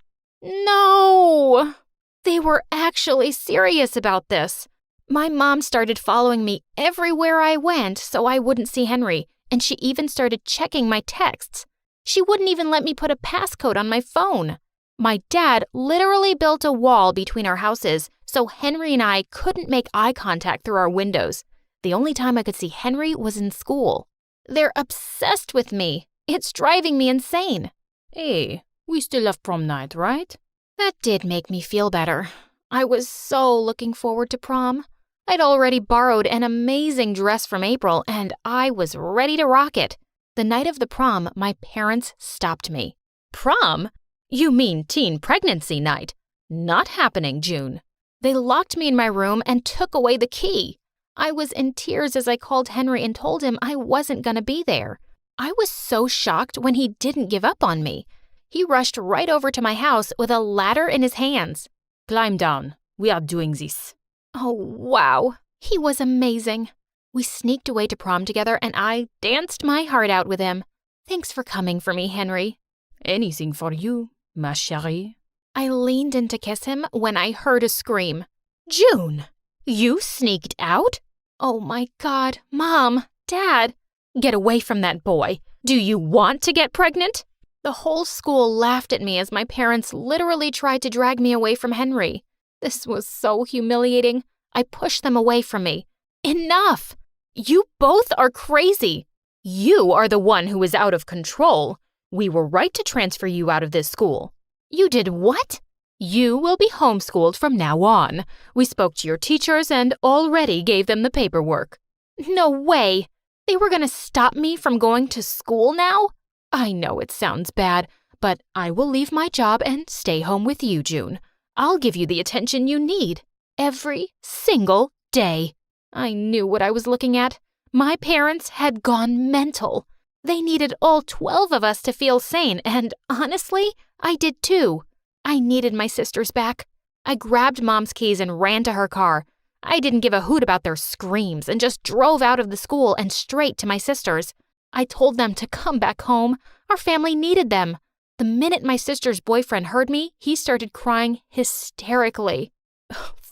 No! They were actually serious about this. My mom started following me everywhere I went so I wouldn't see Henry, and she even started checking my texts. She wouldn't even let me put a passcode on my phone. My dad literally built a wall between our houses so Henry and I couldn't make eye contact through our windows. The only time I could see Henry was in school. They're obsessed with me. It's driving me insane. Hey, we still have prom night, right? That did make me feel better. I was so looking forward to prom. I'd already borrowed an amazing dress from April, and I was ready to rock it. The night of the prom, my parents stopped me. Prom? You mean teen pregnancy night? Not happening, June. They locked me in my room and took away the key. I was in tears as I called Henry and told him I wasn't going to be there. I was so shocked when he didn't give up on me. He rushed right over to my house with a ladder in his hands. Climb down. We are doing this. Oh, wow. He was amazing. We sneaked away to prom together and I danced my heart out with him. Thanks for coming for me, Henry. Anything for you, ma chérie. I leaned in to kiss him when I heard a scream. June, you sneaked out? Oh my God, Mom, Dad, get away from that boy. Do you want to get pregnant? The whole school laughed at me as my parents literally tried to drag me away from Henry. This was so humiliating. I pushed them away from me. Enough! You both are crazy. You are the one who is out of control. We were right to transfer you out of this school. You did what? You will be homeschooled from now on. We spoke to your teachers and already gave them the paperwork. No way! They were going to stop me from going to school now? I know it sounds bad, but I will leave my job and stay home with you, June. I'll give you the attention you need every single day. I knew what I was looking at. My parents had gone mental. They needed all 12 of us to feel sane, and honestly, I did too. I needed my sisters back. I grabbed Mom's keys and ran to her car. I didn't give a hoot about their screams and just drove out of the school and straight to my sisters. I told them to come back home. Our family needed them. The minute my sister's boyfriend heard me, he started crying hysterically.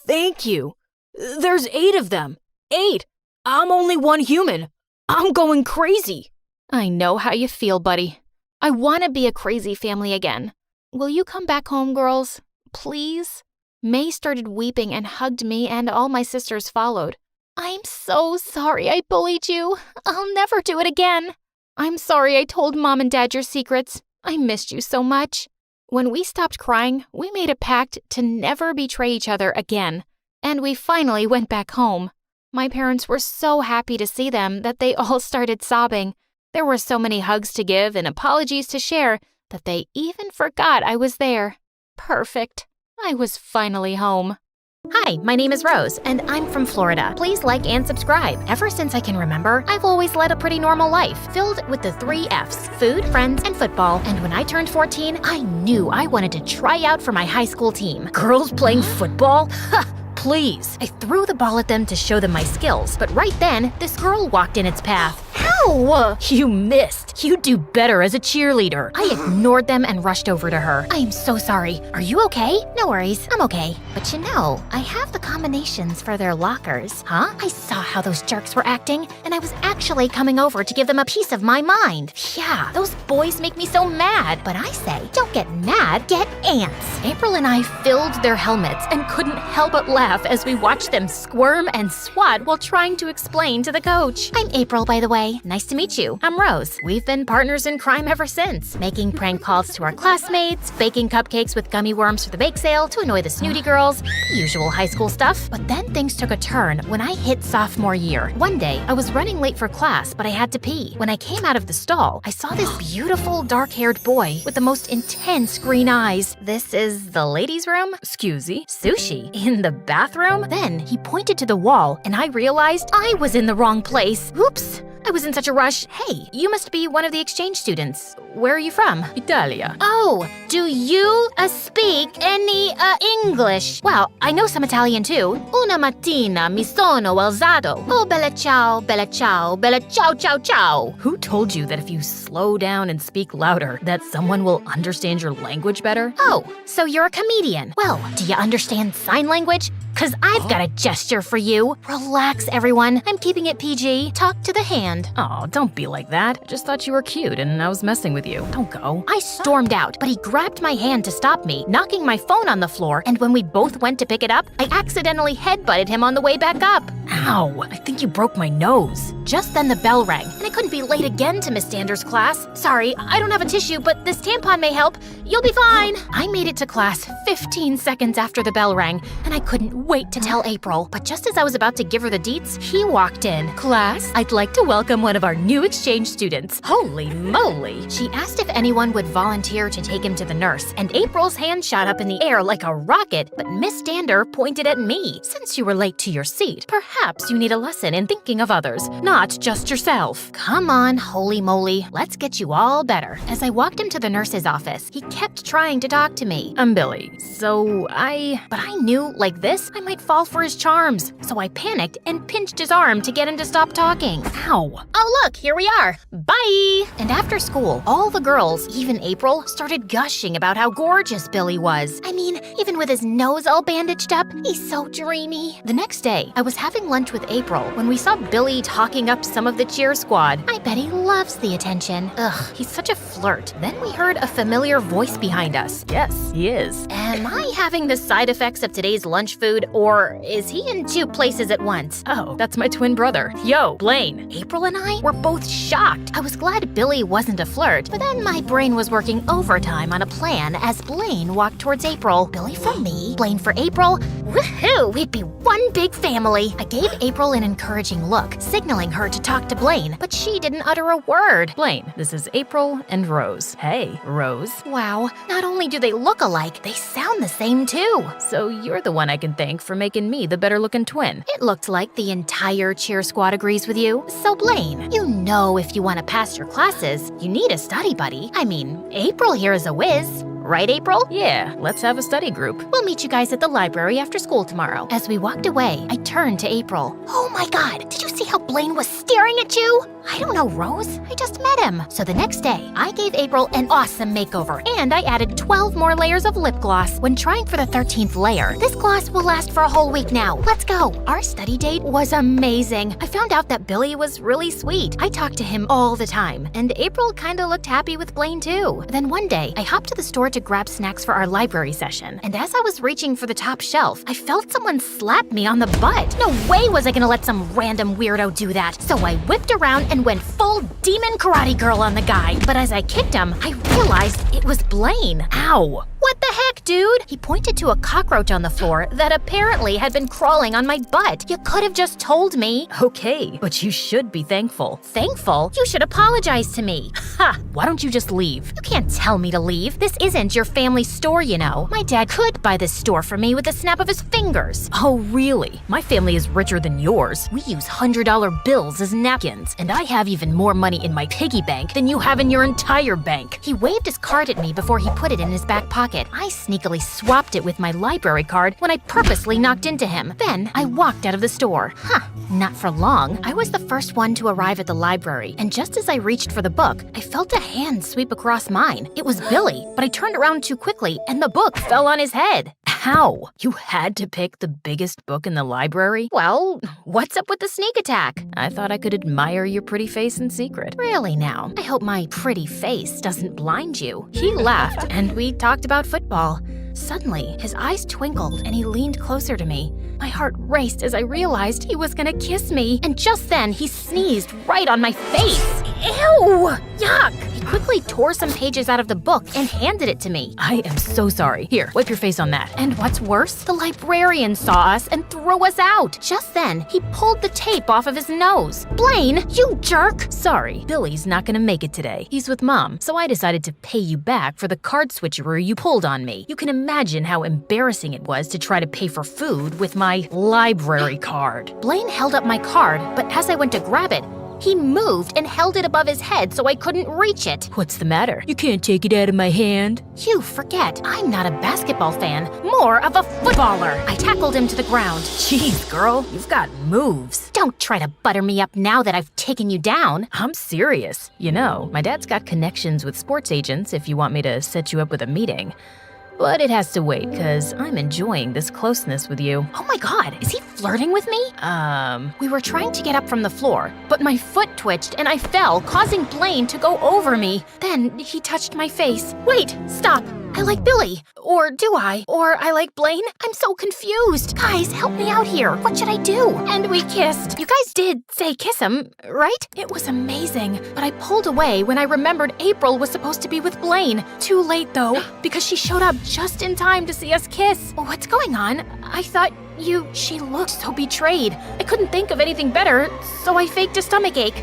Thank you. There's 8 of them. 8. I'm only one human. I'm going crazy. I know how you feel, buddy. I want to be a crazy family again. Will you come back home, girls? Please? May started weeping and hugged me, and all my sisters followed. I'm so sorry I bullied you. I'll never do it again. I'm sorry I told Mom and Dad your secrets. I missed you so much. When we stopped crying, we made a pact to never betray each other again, and we finally went back home. My parents were so happy to see them that they all started sobbing. There were so many hugs to give and apologies to share that they even forgot I was there. Perfect. I was finally home. Hi, my name is Rose, and I'm from Florida. Please like and subscribe. Ever since I can remember, I've always led a pretty normal life, filled with the 3 F's: food, friends, and football. And when I turned 14, I knew I wanted to try out for my high school team. Girls playing football? Ha! Please. I threw the ball at them to show them my skills, but right then, this girl walked in its path. Ow! You missed. You do better as a cheerleader. I ignored them and rushed over to her. I am so sorry. Are you okay? No worries, I'm okay. But you know, I have the combinations for their lockers. Huh? I saw how those jerks were acting, and I was actually coming over to give them a piece of my mind. Yeah, those boys make me so mad. But I say, don't get mad, get ants. April and I filled their helmets and couldn't help but laugh as we watched them squirm and swat while trying to explain to the coach. I'm April, by the way. Nice to meet you. I'm Rose. We've been partners in crime ever since, making prank calls to our classmates, baking cupcakes with gummy worms for the bake sale to annoy the snooty girls, the usual high school stuff. But then things took a turn when I hit sophomore year. One day, I was running late for class, but I had to pee. When I came out of the stall, I saw this beautiful dark-haired boy with the most intense green eyes. This is the ladies' room? Excusey. Sushi? In the bathroom? Then he pointed to the wall, and I realized I was in the wrong place. Oops. I was in such a rush. Hey, you must be one of the exchange students. Where are you from? Italia. Oh, do you speak any English? Well, I know some Italian too. Una mattina mi sono alzato. Oh, bella ciao, bella ciao, bella ciao, ciao, ciao. Who told you that if you slow down and speak louder, that someone will understand your language better? Oh, so you're a comedian. Well, do you understand sign language? 'Cause I've got a gesture for you. Relax, everyone. I'm keeping it PG. Talk to the hand. Oh, don't be like that. I just thought you were cute and I was messing with you. Don't go. I stormed out, but he grabbed my hand to stop me, knocking my phone on the floor, and when we both went to pick it up, I accidentally headbutted him on the way back up. Ow, I think you broke my nose. Just then the bell rang, and I couldn't be late again to Miss Sanders' class. Sorry, I don't have a tissue, but this tampon may help. You'll be fine. I made it to class 15 seconds after the bell rang, and I couldn't wait to tell April. But just as I was about to give her the deets, he walked in. Class, I'd like to welcome one of our new exchange students. Holy moly! She asked if anyone would volunteer to take him to the nurse, and April's hand shot up in the air like a rocket, but Miss Stander pointed at me. Since you were late to your seat, perhaps you need a lesson in thinking of others, not just yourself. Come on, holy moly, let's get you all better. As I walked him to the nurse's office, he kept trying to talk to me. I'm Billy. But I knew, like this, I might fall for his charms. So I panicked and pinched his arm to get him to stop talking. Ow. Oh look, here we are. Bye! And after school, all the girls, even April, started gushing about how gorgeous Billy was. I mean, even with his nose all bandaged up, he's so dreamy. The next day, I was having lunch with April when we saw Billy talking up some of the cheer squad. I bet he loves the attention. Ugh, he's such a flirt. Then we heard a familiar voice behind us. Yes, he is. Am I having the side effects of today's lunch food, or is he in two places at once? Oh, that's my twin brother. Yo, Blaine. April and I were both shocked. I was glad Billy wasn't a flirt, but then my brain was working overtime on a plan as Blaine walked towards April. Billy for me, Blaine for April. Woohoo! We'd be one big family. I gave April an encouraging look, signaling her to talk to Blaine, but she didn't utter a word. Blaine, this is April and Rose. Hey, Rose. Wow, not only do they look alike, they sound the same too. So you're the one I can thank for making me the better-looking twin. It looked like the entire cheer squad agrees with you. So Blaine, you know if you want to pass your classes, you need a study buddy. I mean, April here is a whiz. Right, April? Yeah, let's have a study group. We'll meet you guys at the library after school tomorrow. As we walked away, I turned to April. Oh my God, did you see how Blaine was staring at you? I don't know, Rose. I just met him. So the next day, I gave April an awesome makeover, and I added 12 more layers of lip gloss when trying for the 13th layer. This gloss will last for a whole week now. Let's go. Our study date was amazing. I found out that Billy was really sweet. I talked to him all the time, and April kinda looked happy with Blaine too. Then one day, I hopped to the store to grab snacks for our library session, and as I was reaching for the top shelf, I felt someone slap me on the butt. No way was I gonna let some random weirdo do that, so I whipped around and went full demon karate girl on the guy. But as I kicked him, I realized it was Blaine. Ow. What the heck, dude? He pointed to a cockroach on the floor that apparently had been crawling on my butt. You could have just told me. Okay, but you should be thankful. Thankful? You should apologize to me. Ha! Why don't you just leave? You can't tell me to leave. This isn't your family store, you know. My dad could buy this store for me with a snap of his fingers. Oh, really? My family is richer than yours. We use $100 bills as napkins, and I have even more money in my piggy bank than you have in your entire bank. He waved his card at me before he put it in his back pocket. I sneakily swapped it with my library card when I purposely knocked into him. Then I walked out of the store. Not for long. I was the first one to arrive at the library, and just as I reached for the book, I felt a hand sweep across mine. It was Billy, but I turned around too quickly, and the book fell on his head. How? You had to pick the biggest book in the library? Well, what's up with the sneak attack? I thought I could admire your pretty face in secret. Really now? I hope my pretty face doesn't blind you. He laughed, and we talked about football. Suddenly, his eyes twinkled and he leaned closer to me. My heart raced as I realized he was gonna kiss me, and just then he sneezed right on my face. Ew! Yuck! He quickly tore some pages out of the book and handed it to me. I am so sorry. Here, wipe your face on that. And what's worse, the librarian saw us and threw us out. Just then, he pulled the tape off of his nose. Blaine, you jerk! Sorry, Billy's not gonna make it today. He's with Mom, so I decided to pay you back for the card switcheroo you pulled on me. You can imagine how embarrassing it was to try to pay for food with my library card. Blaine held up my card, but as I went to grab it, he moved and held it above his head so I couldn't reach it. What's the matter? You can't take it out of my hand. You forget, I'm not a basketball fan, more of a footballer. I tackled him to the ground. Jeez, girl, you've got moves. Don't try to butter me up now that I've taken you down. I'm serious. You know, my dad's got connections with sports agents if you want me to set you up with a meeting. But it has to wait, because I'm enjoying this closeness with you. Oh my god, is he flirting with me? We were trying to get up from the floor, but my foot twitched and I fell, causing Blaine to go over me. Then he touched my face. Wait, stop. I like Billy. Or do I? Or I like Blaine? I'm so confused. Guys, help me out here. What should I do? And we kissed. You guys did say kiss him, right? It was amazing. But I pulled away when I remembered April was supposed to be with Blaine. Too late, though, because she showed up just in time to see us kiss. What's going on? I thought she looked so betrayed. I couldn't think of anything better, so I faked a stomachache.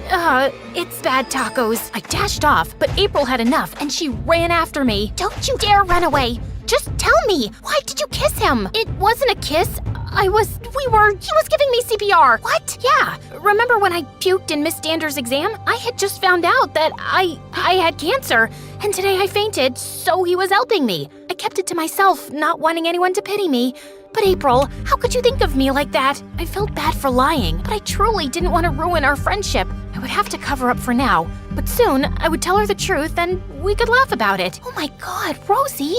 It's bad tacos. I dashed off, but April had enough and she ran after me. Don't you dare run away. Just tell me, why did you kiss him? It wasn't a kiss. He was giving me CPR. What? Yeah. Remember when I puked in Miss Dander's exam? I had just found out that I had cancer, and today I fainted, so he was helping me. I kept it to myself, not wanting anyone to pity me. But April, how could you think of me like that? I felt bad for lying, but I truly didn't want to ruin our friendship. I would have to cover up for now, but soon I would tell her the truth and we could laugh about it. Oh my god, Rosie!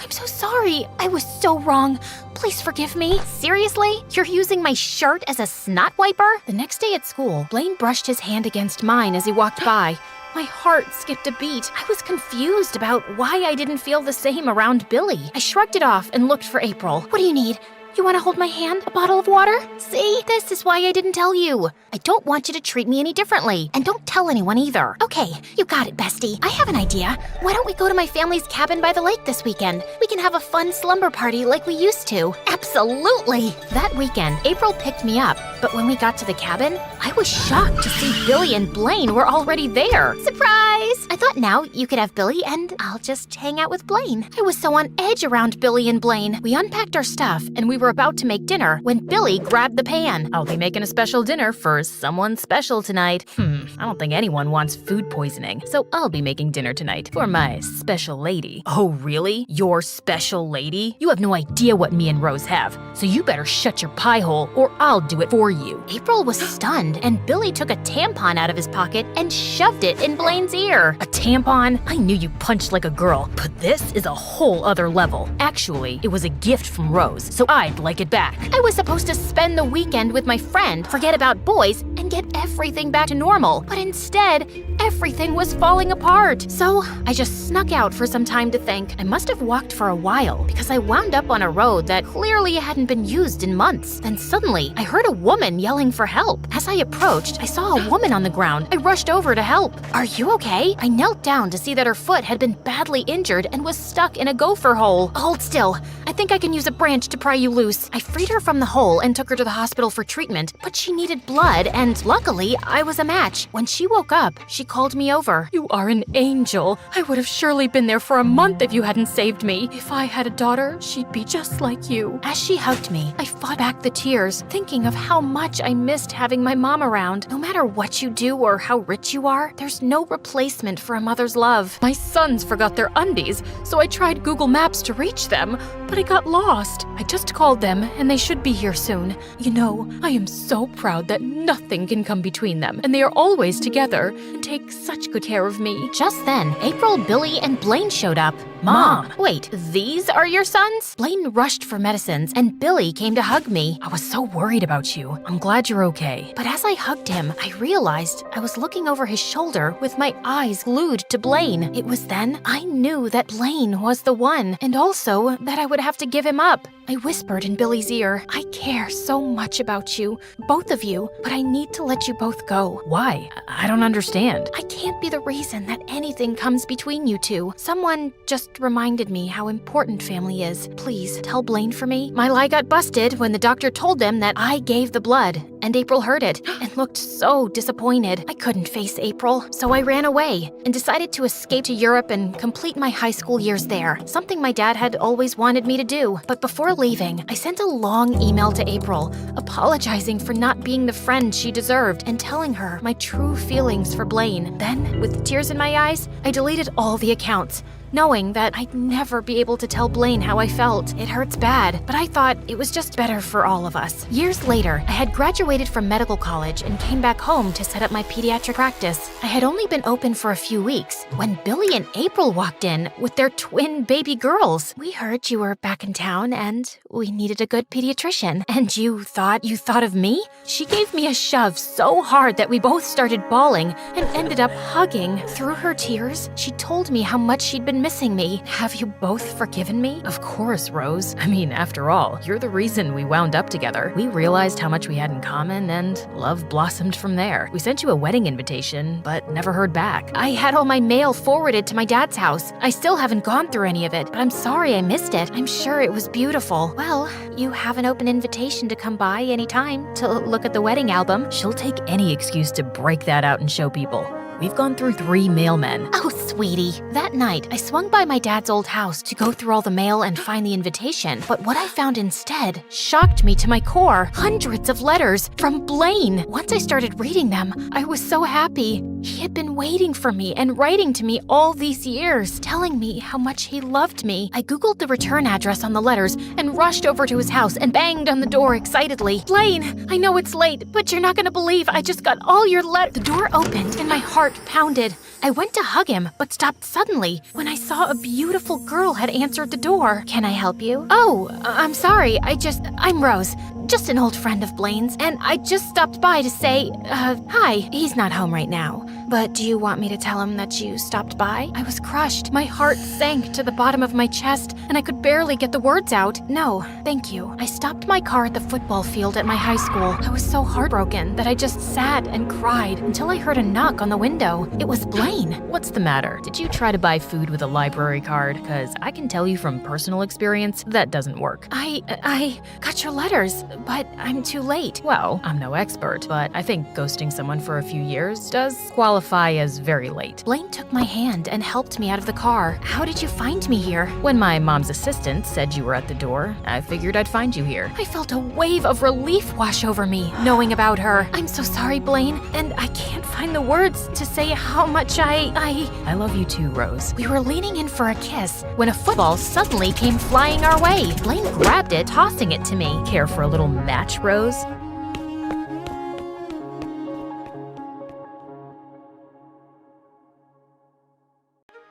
I'm so sorry. I was so wrong. Please forgive me. Seriously? You're using my shirt as a snot wiper? The next day at school, Blaine brushed his hand against mine as he walked by. My heart skipped a beat. I was confused about why I didn't feel the same around Billy. I shrugged it off and looked for April. What do you need? You want to hold my hand? A bottle of water? See, this is why I didn't tell you. I don't want you to treat me any differently. And don't tell anyone either. Okay, you got it, bestie. I have an idea. Why don't we go to my family's cabin by the lake this weekend? We can have a fun slumber party like we used to. Absolutely! That weekend, April picked me up. But when we got to the cabin, I was shocked to see Billy and Blaine were already there. Surprise! I thought now you could have Billy and I'll just hang out with Blaine. I was so on edge around Billy and Blaine. We unpacked our stuff and we were about to make dinner when Billy grabbed the pan. I'll be making a special dinner for someone special tonight. I don't think anyone wants food poisoning, so I'll be making dinner tonight for my special lady. Oh, really? Your special lady? You have no idea what me and Rose have, so you better shut your pie hole or I'll do it for you. April was stunned, and Billy took a tampon out of his pocket and shoved it in Blaine's ear. A tampon? I knew you punched like a girl, but this is a whole other level. Actually, it was a gift from Rose, so I'd like it back. I was supposed to spend the weekend with my friend, forget about boys, and get everything back to normal. But instead, everything was falling apart. So I just snuck out for some time to think. I must have walked for a while because I wound up on a road that clearly hadn't been used in months. Then suddenly, I heard a woman yelling for help. As I approached, I saw a woman on the ground. I rushed over to help. Are you okay? I knelt down to see that her foot had been badly injured and was stuck in a gopher hole. Hold still. I think I can use a branch to pry you loose. I freed her from the hole and took her to the hospital for treatment, but she needed blood, and luckily, I was a match. When she woke up, she called me over. You are an angel. I would have surely been there for a month if you hadn't saved me. If I had a daughter, she'd be just like you. As she hugged me, I fought back the tears, thinking of how much I missed having my mom around. No matter what you do or how rich you are, there's no replacement for a mother's love. My sons forgot their undies, so I tried Google Maps to reach them, but I got lost. I I just called them, and they should be here soon. You know, I am so proud that nothing can come between them, and they are always together and take such good care of me. Just then, April, Billy, and Blaine showed up. Mom! Wait, these are your sons? Blaine rushed for medicines, and Billy came to hug me. I was so worried about you. I'm glad you're okay. But as I hugged him, I realized I was looking over his shoulder with my eyes glued to Blaine. It was then I knew that Blaine was the one, and also that I would have to give him up. I whispered in Billy's ear, I care so much about you, both of you, but I need to let you both go. Why? I don't understand. I can't be the reason that anything comes between you two. Someone just reminded me how important family is. Please, tell Blaine for me. My lie got busted when the doctor told them that I gave the blood, and April heard it and looked so disappointed. I couldn't face April, so I ran away and decided to escape to Europe and complete my high school years there, something my dad had always wanted me to do. But before leaving, I sent a long email to April, apologizing for not being the friend she deserved and telling her my true feelings for Blaine. Then, with tears in my eyes, I deleted all the accounts, knowing that I'd never be able to tell Blaine how I felt. It hurts bad, but I thought it was just better for all of us. Years later, I had graduated from medical college and came back home to set up my pediatric practice. I had only been open for a few weeks when Billy and April walked in with their twin baby girls. We heard you were back in town and we needed a good pediatrician. And you thought of me? She gave me a shove so hard that we both started bawling and ended up hugging. Through her tears, she told me how much she'd been missing me. Have you both forgiven me? Of course, Rose. I mean, after all, you're the reason we wound up together. We realized how much we had in common, and love blossomed from there. We sent you a wedding invitation, but never heard back. I had all my mail forwarded to my dad's house. I still haven't gone through any of it, but I'm sorry I missed it. I'm sure it was beautiful. Well, you have an open invitation to come by anytime to look at the wedding album. She'll take any excuse to break that out and show people. We've gone through 3 mailmen. Oh, sweetie. That night, I swung by my dad's old house to go through all the mail and find the invitation. But what I found instead shocked me to my core. Hundreds of letters from Blaine. Once I started reading them, I was so happy. He had been waiting for me and writing to me all these years, telling me how much he loved me. I Googled the return address on the letters and rushed over to his house and banged on the door excitedly. Blaine, I know it's late, but you're not gonna believe I just got all your letters. The door opened and my heart pounded. I went to hug him, but stopped suddenly when I saw a beautiful girl had answered the door. Can I help you? Oh, I'm sorry. I'm Rose. Just an old friend of Blaine's, and I just stopped by to say, hi. He's not home right now, but do you want me to tell him that you stopped by? I was crushed. My heart sank to the bottom of my chest, and I could barely get the words out. No, thank you. I stopped my car at the football field at my high school. I was so heartbroken that I just sat and cried until I heard a knock on the window. It was Blaine. What's the matter? Did you try to buy food with a library card? Because I can tell you from personal experience that doesn't work. I got your letters, but I'm too late. Well, I'm no expert, but I think ghosting someone for a few years does qualify as very late. Blaine took my hand and helped me out of the car. How did you find me here? When my mom's assistant said you were at the door, I figured I'd find you here. I felt a wave of relief wash over me, knowing about her. I'm so sorry, Blaine, and I can't find the words to say how much I love you too, Rose. We were leaning in for a kiss when a football suddenly came flying our way. Blaine grabbed it, tossing it to me. Care for a little match, Rose?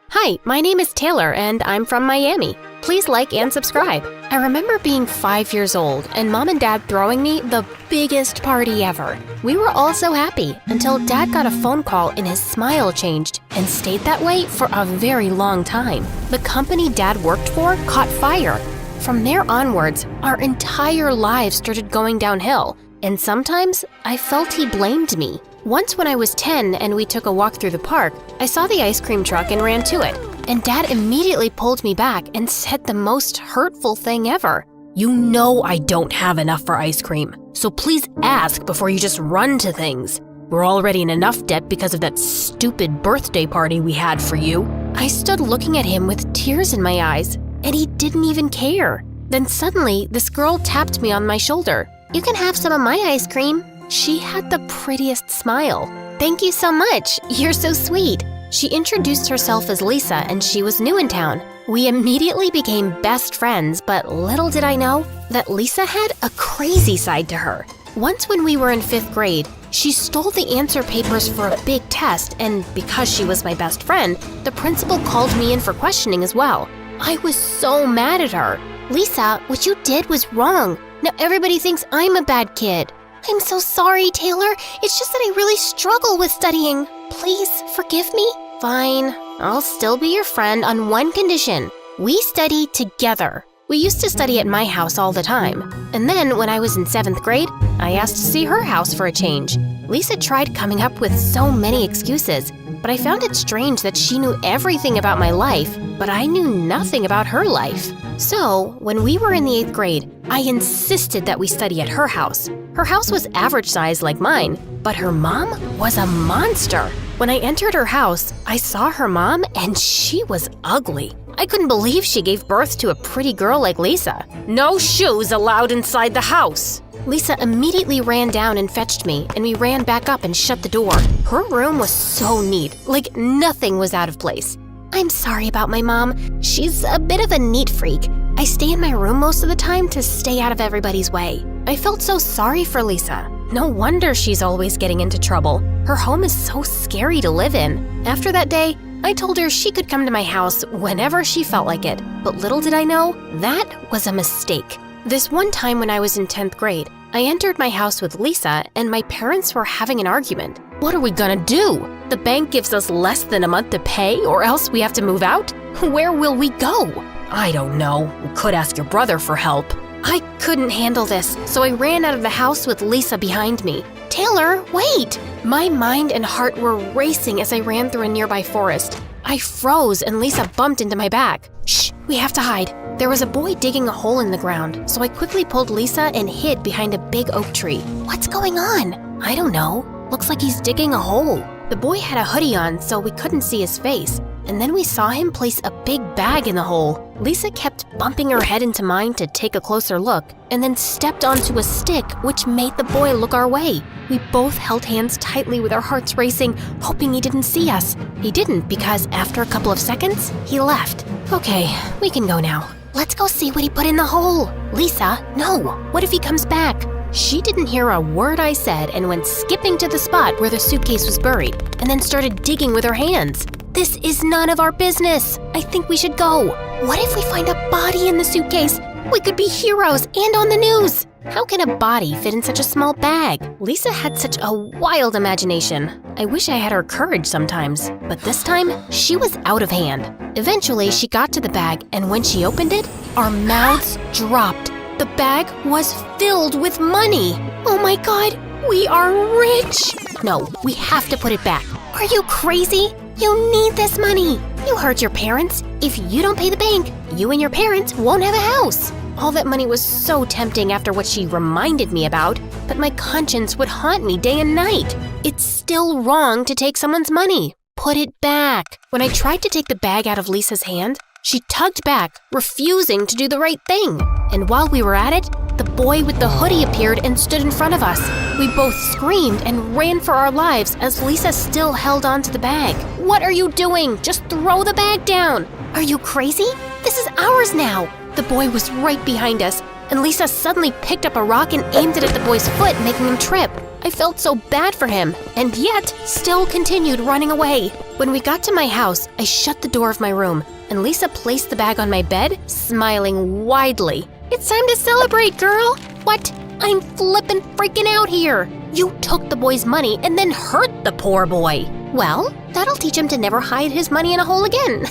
Hi, my name is Taylor and I'm from Miami. Please like and subscribe. I remember being 5 years old and Mom and Dad throwing me the biggest party ever. We were all so happy until Dad got a phone call and his smile changed and stayed that way for a very long time. The company Dad worked for caught fire. From there onwards, our entire lives started going downhill, and sometimes I felt he blamed me. Once when I was 10 and we took a walk through the park, I saw the ice cream truck and ran to it. And Dad immediately pulled me back and said the most hurtful thing ever. You know I don't have enough for ice cream, so please ask before you just run to things. We're already in enough debt because of that stupid birthday party we had for you. I stood looking at him with tears in my eyes, and he didn't even care. Then suddenly, this girl tapped me on my shoulder. You can have some of my ice cream. She had the prettiest smile. Thank you so much. You're so sweet. She introduced herself as Lisa and she was new in town. We immediately became best friends, but little did I know that Lisa had a crazy side to her. Once when we were in 5th grade, she stole the answer papers for a big test, and because she was my best friend, the principal called me in for questioning as well. I was so mad at her. Lisa, what you did was wrong. Now everybody thinks I'm a bad kid. I'm so sorry, Taylor. It's just that I really struggle with studying. Please forgive me. Fine, I'll still be your friend on one condition. We study together. We used to study at my house all the time. And then when I was in 7th grade, I asked to see her house for a change. Lisa tried coming up with so many excuses, but I found it strange that she knew everything about my life, but I knew nothing about her life. So, when we were in the 8th grade, I insisted that we study at her house. Her house was average size like mine, but her mom was a monster. When I entered her house, I saw her mom and she was ugly. I couldn't believe she gave birth to a pretty girl like Lisa. No shoes allowed inside the house. Lisa immediately ran down and fetched me, and we ran back up and shut the door. Her room was so neat, like nothing was out of place. I'm sorry about my mom. She's a bit of a neat freak. I stay in my room most of the time to stay out of everybody's way. I felt so sorry for Lisa. No wonder she's always getting into trouble. Her home is so scary to live in. After that day, I told her she could come to my house whenever she felt like it. But little did I know, that was a mistake. This one time when I was in 10th grade, I entered my house with Lisa and my parents were having an argument. What are we gonna do? The bank gives us less than a month to pay or else we have to move out? Where will we go? I don't know. We could ask your brother for help. I couldn't handle this, so I ran out of the house with Lisa behind me. Taylor, wait! My mind and heart were racing as I ran through a nearby forest. I froze and Lisa bumped into my back. Shh, we have to hide. There was a boy digging a hole in the ground, so I quickly pulled Lisa and hid behind a big oak tree. What's going on? I don't know. Looks like he's digging a hole. The boy had a hoodie on, so we couldn't see his face. And then we saw him place a big bag in the hole. Lisa kept bumping her head into mine to take a closer look, and then stepped onto a stick, which made the boy look our way. We both held hands tightly with our hearts racing, hoping he didn't see us. He didn't because after a couple of seconds, he left. Okay, we can go now. Let's go see what he put in the hole. Lisa, no. What if he comes back? She didn't hear a word I said and went skipping to the spot where the suitcase was buried, and then started digging with her hands. This is none of our business. I think we should go. What if we find a body in the suitcase? We could be heroes and on the news. How can a body fit in such a small bag? Lisa had such a wild imagination. I wish I had her courage sometimes, but this time, she was out of hand. Eventually, she got to the bag, and when she opened it, our mouths dropped. The bag was filled with money. Oh my God, we are rich. No, we have to put it back. Are you crazy? You need this money. You hurt your parents. If you don't pay the bank, you and your parents won't have a house. All that money was so tempting after what she reminded me about, but my conscience would haunt me day and night. It's still wrong to take someone's money. Put it back. When I tried to take the bag out of Lisa's hand, she tugged back, refusing to do the right thing. And while we were at it, the boy with the hoodie appeared and stood in front of us. We both screamed and ran for our lives as Lisa still held onto the bag. What are you doing? Just throw the bag down. Are you crazy? This is ours now. The boy was right behind us, and Lisa suddenly picked up a rock and aimed it at the boy's foot, making him trip. I felt so bad for him, and yet still continued running away. When we got to my house, I shut the door of my room, and Lisa placed the bag on my bed, smiling widely. It's time to celebrate, girl! What? I'm flippin' freaking out here! You took the boy's money and then hurt the poor boy. Well, that'll teach him to never hide his money in a hole again.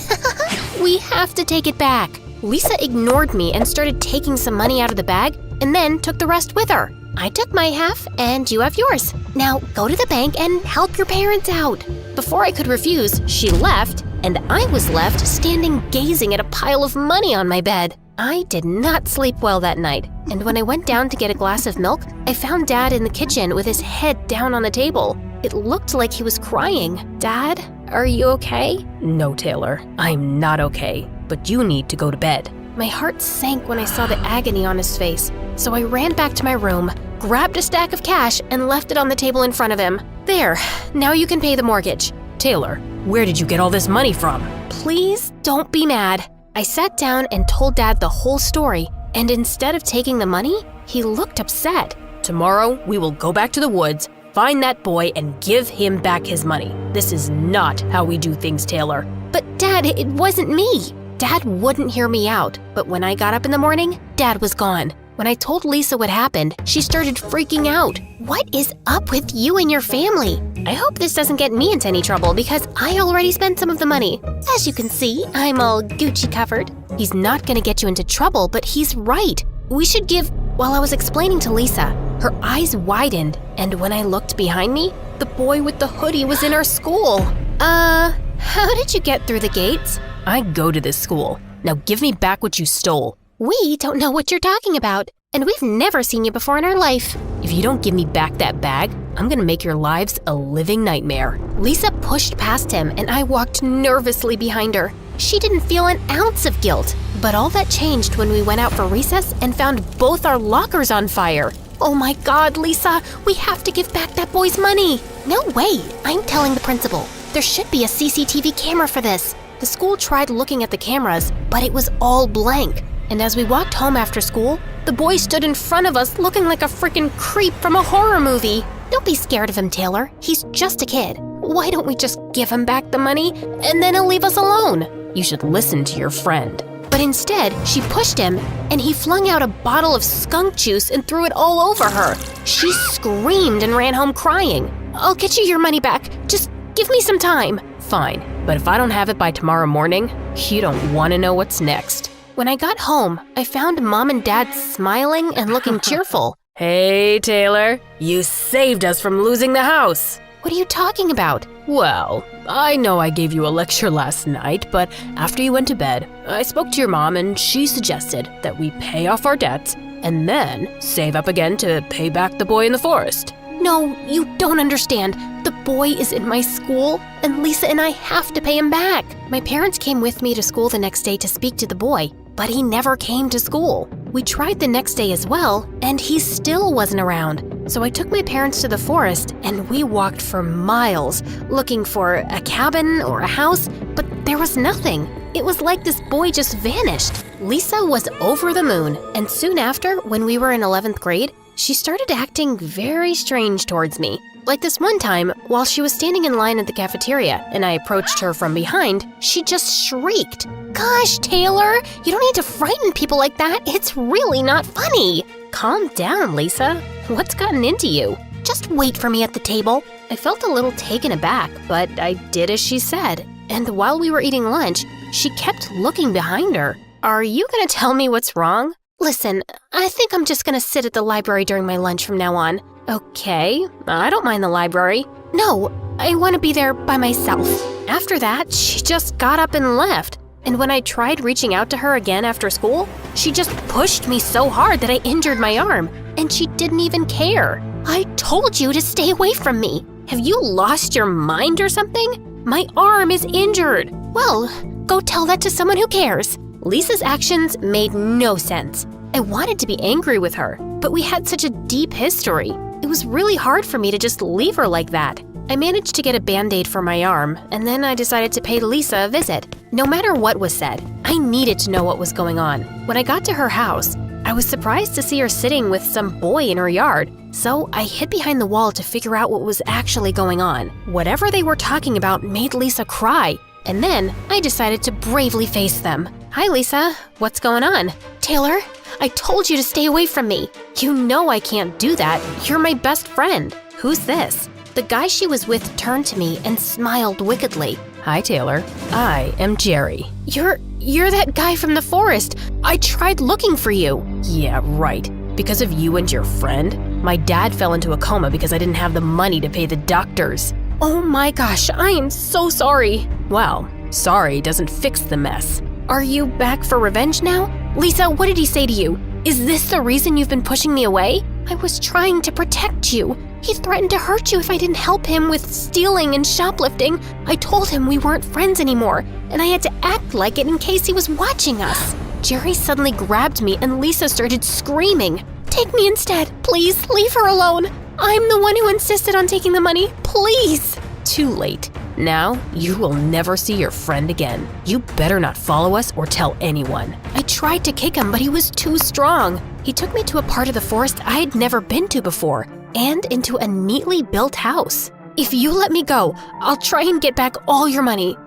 We have to take it back. Lisa ignored me and started taking some money out of the bag and then took the rest with her. I took my half and you have yours. Now go to the bank and help your parents out. Before I could refuse, she left, and I was left standing gazing at a pile of money on my bed. I did not sleep well that night, and when I went down to get a glass of milk, I found Dad in the kitchen with his head down on the table. It looked like he was crying. Dad, are you okay? No, Taylor, I'm not okay, but you need to go to bed. My heart sank when I saw the agony on his face, so I ran back to my room, grabbed a stack of cash, and left it on the table in front of him. There, now you can pay the mortgage. Taylor, where did you get all this money from? Please don't be mad. I sat down and told Dad the whole story, and instead of taking the money, he looked upset. Tomorrow, we will go back to the woods, find that boy, and give him back his money. This is not how we do things, Taylor. But Dad, it wasn't me. Dad wouldn't hear me out, but when I got up in the morning, Dad was gone. When I told Lisa what happened, she started freaking out. What is up with you and your family? I hope this doesn't get me into any trouble because I already spent some of the money. As you can see, I'm all Gucci covered. He's not gonna get you into trouble, but he's right. We should give... While I was explaining to Lisa, her eyes widened, and when I looked behind me, the boy with the hoodie was in our school. How did you get through the gates? I go to this school. Now give me back what you stole. We don't know what you're talking about, and we've never seen you before in our life. If you don't give me back that bag, I'm gonna make your lives a living nightmare. Lisa pushed past him, and I walked nervously behind her. She didn't feel an ounce of guilt, but all that changed when we went out for recess and found both our lockers on fire. Oh my God, Lisa, we have to give back that boy's money. No way, I'm telling the principal. There should be a CCTV camera for this. The school tried looking at the cameras, but it was all blank. And as we walked home after school, the boy stood in front of us looking like a freaking creep from a horror movie. Don't be scared of him, Taylor. He's just a kid. Why don't we just give him back the money and then he'll leave us alone? You should listen to your friend. But instead, she pushed him and he flung out a bottle of skunk juice and threw it all over her. She screamed and ran home crying. I'll get you your money back. Just give me some time. Fine, but if I don't have it by tomorrow morning, you don't want to know what's next. When I got home, I found Mom and Dad smiling and looking cheerful. Hey, Taylor, you saved us from losing the house. What are you talking about? Well, I know I gave you a lecture last night, but after you went to bed, I spoke to your mom and she suggested that we pay off our debts and then save up again to pay back the boy in the forest. No, you don't understand. The boy is in my school, and Lisa and I have to pay him back. My parents came with me to school the next day to speak to the boy, but he never came to school. We tried the next day as well, and he still wasn't around. So I took my parents to the forest, and we walked for miles looking for a cabin or a house, but there was nothing. It was like this boy just vanished. Lisa was over the moon, and soon after, when we were in 11th grade, she started acting very strange towards me. Like this one time, while she was standing in line at the cafeteria and I approached her from behind, she just shrieked. Gosh, Taylor, you don't need to frighten people like that. It's really not funny. Calm down, Lisa. What's gotten into you? Just wait for me at the table. I felt a little taken aback, but I did as she said. And while we were eating lunch, she kept looking behind her. Are you gonna tell me what's wrong? Listen, I think I'm just gonna sit at the library during my lunch from now on. Okay, I don't mind the library. No, I want to be there by myself. After that, she just got up and left. And when I tried reaching out to her again after school, she just pushed me so hard that I injured my arm. And she didn't even care. I told you to stay away from me. Have you lost your mind or something? My arm is injured. Well, go tell that to someone who cares. Lisa's actions made no sense. I wanted to be angry with her, but we had such a deep history. It was really hard for me to just leave her like that. I managed to get a Band-Aid for my arm, and then I decided to pay Lisa a visit. No matter what was said, I needed to know what was going on. When I got to her house, I was surprised to see her sitting with some boy in her yard. So I hid behind the wall to figure out what was actually going on. Whatever they were talking about made Lisa cry, and then I decided to bravely face them. Hi, Lisa. What's going on? Taylor, I told you to stay away from me. You know I can't do that. You're my best friend. Who's this? The guy she was with turned to me and smiled wickedly. Hi, Taylor. I am Jerry. You're that guy from the forest. I tried looking for you. Yeah, right. Because of you and your friend, my dad fell into a coma because I didn't have the money to pay the doctors. Oh my gosh, I am so sorry. Well, sorry doesn't fix the mess. Are you back for revenge now? Lisa, what did he say to you? Is this the reason you've been pushing me away? I was trying to protect you. He threatened to hurt you if I didn't help him with stealing and shoplifting. I told him we weren't friends anymore, and I had to act like it in case he was watching us. Jerry suddenly grabbed me and Lisa started screaming. Take me instead, please, leave her alone. I'm the one who insisted on taking the money, please. Too late. Now, you will never see your friend again. You better not follow us or tell anyone. I tried to kick him, but he was too strong. He took me to a part of the forest I'd never been to before, and into a neatly built house. If you let me go, I'll try and get back all your money.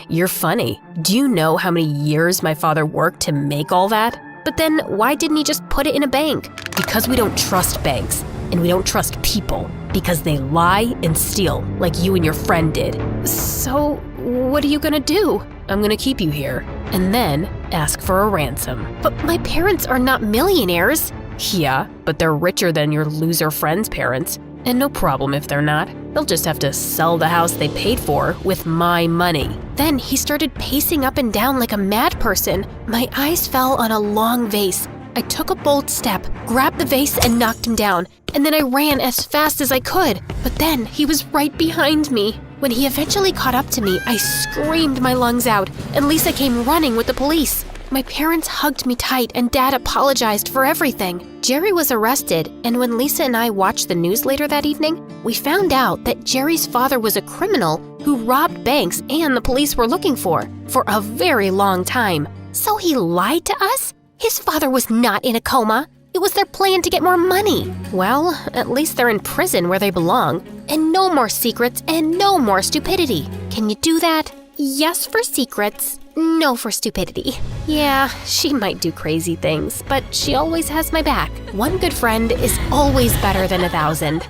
You're funny. Do you know how many years my father worked to make all that? But then why didn't he just put it in a bank? Because we don't trust banks, and we don't trust people, because they lie and steal, like you and your friend did. So, what are you gonna do? I'm gonna keep you here, and then ask for a ransom. But my parents are not millionaires. Yeah, but they're richer than your loser friend's parents. And no problem if they're not. They'll just have to sell the house they paid for with my money. Then he started pacing up and down like a mad person. My eyes fell on a long vase. I took a bold step, grabbed the vase and knocked him down. And then I ran as fast as I could. But then he was right behind me. When he eventually caught up to me, I screamed my lungs out, and Lisa came running with the police. My parents hugged me tight, and Dad apologized for everything. Jerry was arrested, and when Lisa and I watched the news later that evening, we found out that Jerry's father was a criminal who robbed banks and the police were looking for a very long time. So he lied to us? His father was not in a coma. It was their plan to get more money. Well, at least they're in prison where they belong. And no more secrets and no more stupidity. Can you do that? Yes for secrets, no for stupidity. Yeah, she might do crazy things, but she always has my back. One good friend is always better than 1,000.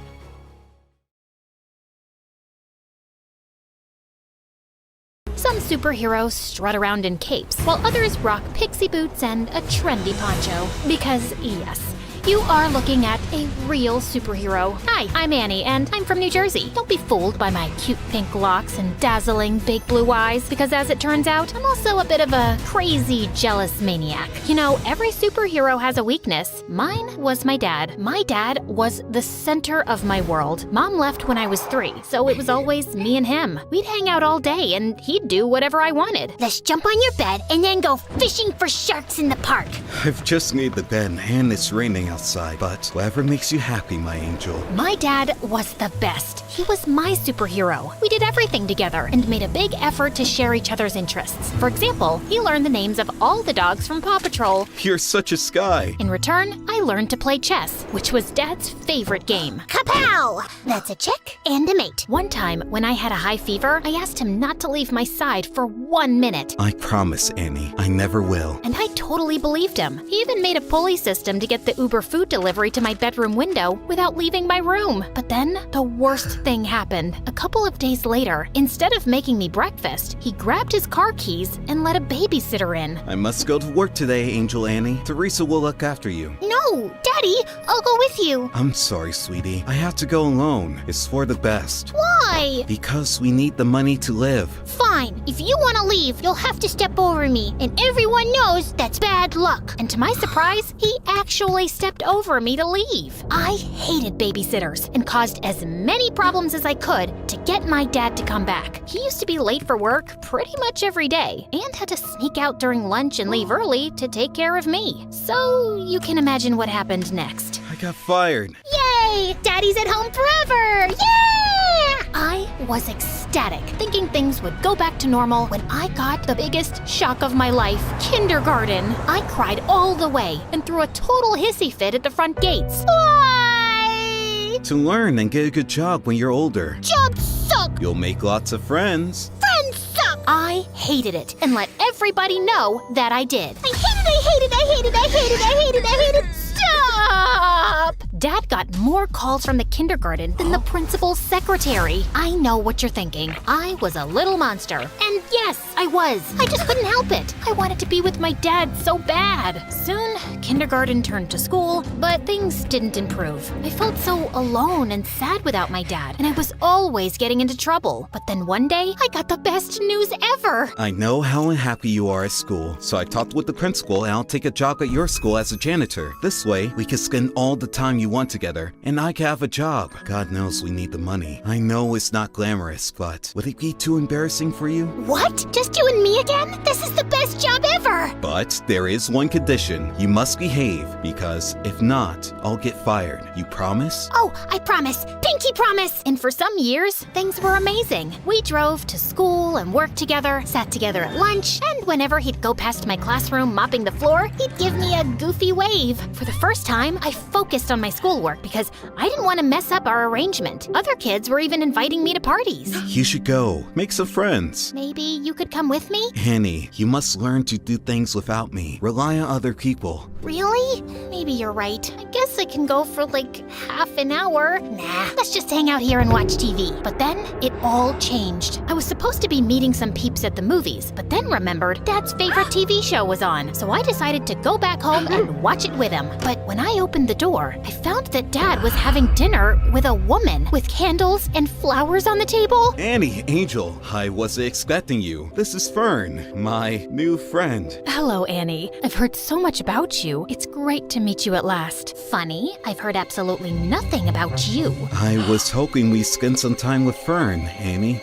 Some superheroes strut around in capes, while others rock pixie boots and a trendy poncho. Because, yes, you are looking at a real superhero. Hi, I'm Annie, and I'm from New Jersey. Don't be fooled by my cute pink locks and dazzling big blue eyes, because as it turns out, I'm also a bit of a crazy, jealous maniac. You know, every superhero has a weakness. Mine was my dad. My dad was the center of my world. Mom left when I was 3, so it was always me and him. We'd hang out all day, and he'd do whatever I wanted. Let's jump on your bed and then go fishing for sharks in the park. I've just made the bed and it's raining outside, but whatever makes you happy, my angel. My dad was the best. He was my superhero. We did everything together and made a big effort to share each other's interests. For example, he learned the names of all the dogs from Paw Patrol. You're such a Sky. In return, I learned to play chess, which was Dad's favorite game. Kapow! That's a chick and a mate. One time, when I had a high fever, I asked him not to leave my side for 1 minute. I promise, Annie, I never will. And I totally believed him. He even made a pulley system to get the Uber food delivery to my bedroom window without leaving my room. But then, the worst thing happened. A couple of days later, instead of making me breakfast, he grabbed his car keys and let a babysitter in. I must go to work today, Angel Annie. Teresa will look after you. No, Daddy, I'll go with you. I'm sorry, sweetie. I have to go alone. It's for the best. Why? Because we need the money to live. Fine. If you want to leave, you'll have to step over me, and everyone knows that's bad luck. And to my surprise, he actually stepped over me to leave. I hated babysitters and caused as many problems as I could to get my dad to come back. He used to be late for work pretty much every day and had to sneak out during lunch and leave early to take care of me. So you can imagine what happened next. I got fired. Yay! Daddy's at home forever! Yeah! I was ecstatic, thinking things would go back to normal when I got the biggest shock of my life, kindergarten. I cried all the way and threw a total hissy fit at the front gates. Why? To learn and get a good job when you're older. Jobs suck! You'll make lots of friends. Friends suck! I hated it and let everybody know that I did. I hate it, I hate it, I hate it, I hate it, I hate it, I hate it! Stop! Dad got more calls from the kindergarten than the principal's secretary. I know what you're thinking. I was a little monster. And yes, I was. I just couldn't help it. I wanted to be with my dad so bad. Soon, kindergarten turned to school, but things didn't improve. I felt so alone and sad without my dad, and I was always getting into trouble. But then one day, I got the best news ever. I know how unhappy you are at school, so I talked with the principal and I'll take a job at your school as a janitor. This way, we can spend all the time you want together, and I can have a job. God knows we need the money. I know it's not glamorous, but would it be too embarrassing for you? What? Just you and me again? This is the best job ever! But there is one condition. You must behave, because if not, I'll get fired. You promise? Oh, I promise. Pinky promise! And for some years, things were amazing. We drove to school and worked together, sat together at lunch, and whenever he'd go past my classroom mopping the floor, he'd give me a goofy wave. For the first time, I focused on my schoolwork because I didn't want to mess up our arrangement. Other kids were even inviting me to parties. You should go. Make some friends. Maybe you could come with me? Annie, you must learn to do things without me. Rely on other people. Really? Maybe you're right. I guess I can go for like half an hour. Nah, let's just hang out here and watch TV. But then it all changed. I was supposed to be meeting some peeps at the movies, but then remembered Dad's favorite TV show was on. So I decided to go back home and watch it with him. But when I opened the door, I found that Dad was having dinner with a woman with candles and flowers on the table. Annie, Angel, I wasn't expecting you. This is Fern, my new friend. Hello, Annie. I've heard so much about you. It's great to meet you at last. Funny, I've heard absolutely nothing about you. I was hoping we'd spend some time with Fern, Annie.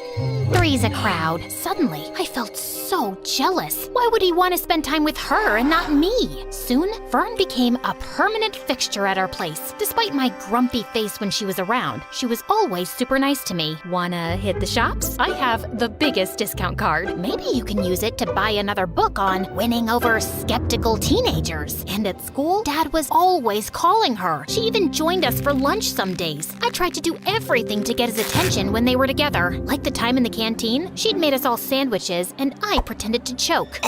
Three's a crowd. Suddenly, I felt so jealous. Why would he want to spend time with her and not me? Soon, Fern became a permanent fixture at our place. Despite my grumpy face when she was around, she was always super nice to me. Wanna hit the shops? I have the biggest discount card. Maybe you can use it to buy another book on winning over skeptical teenagers. And at school, Dad was always calling her. She even joined us for lunch some days. I tried to do everything to get his attention when they were together. Like the time in the canteen, she'd made us all sandwiches, and I pretended to choke.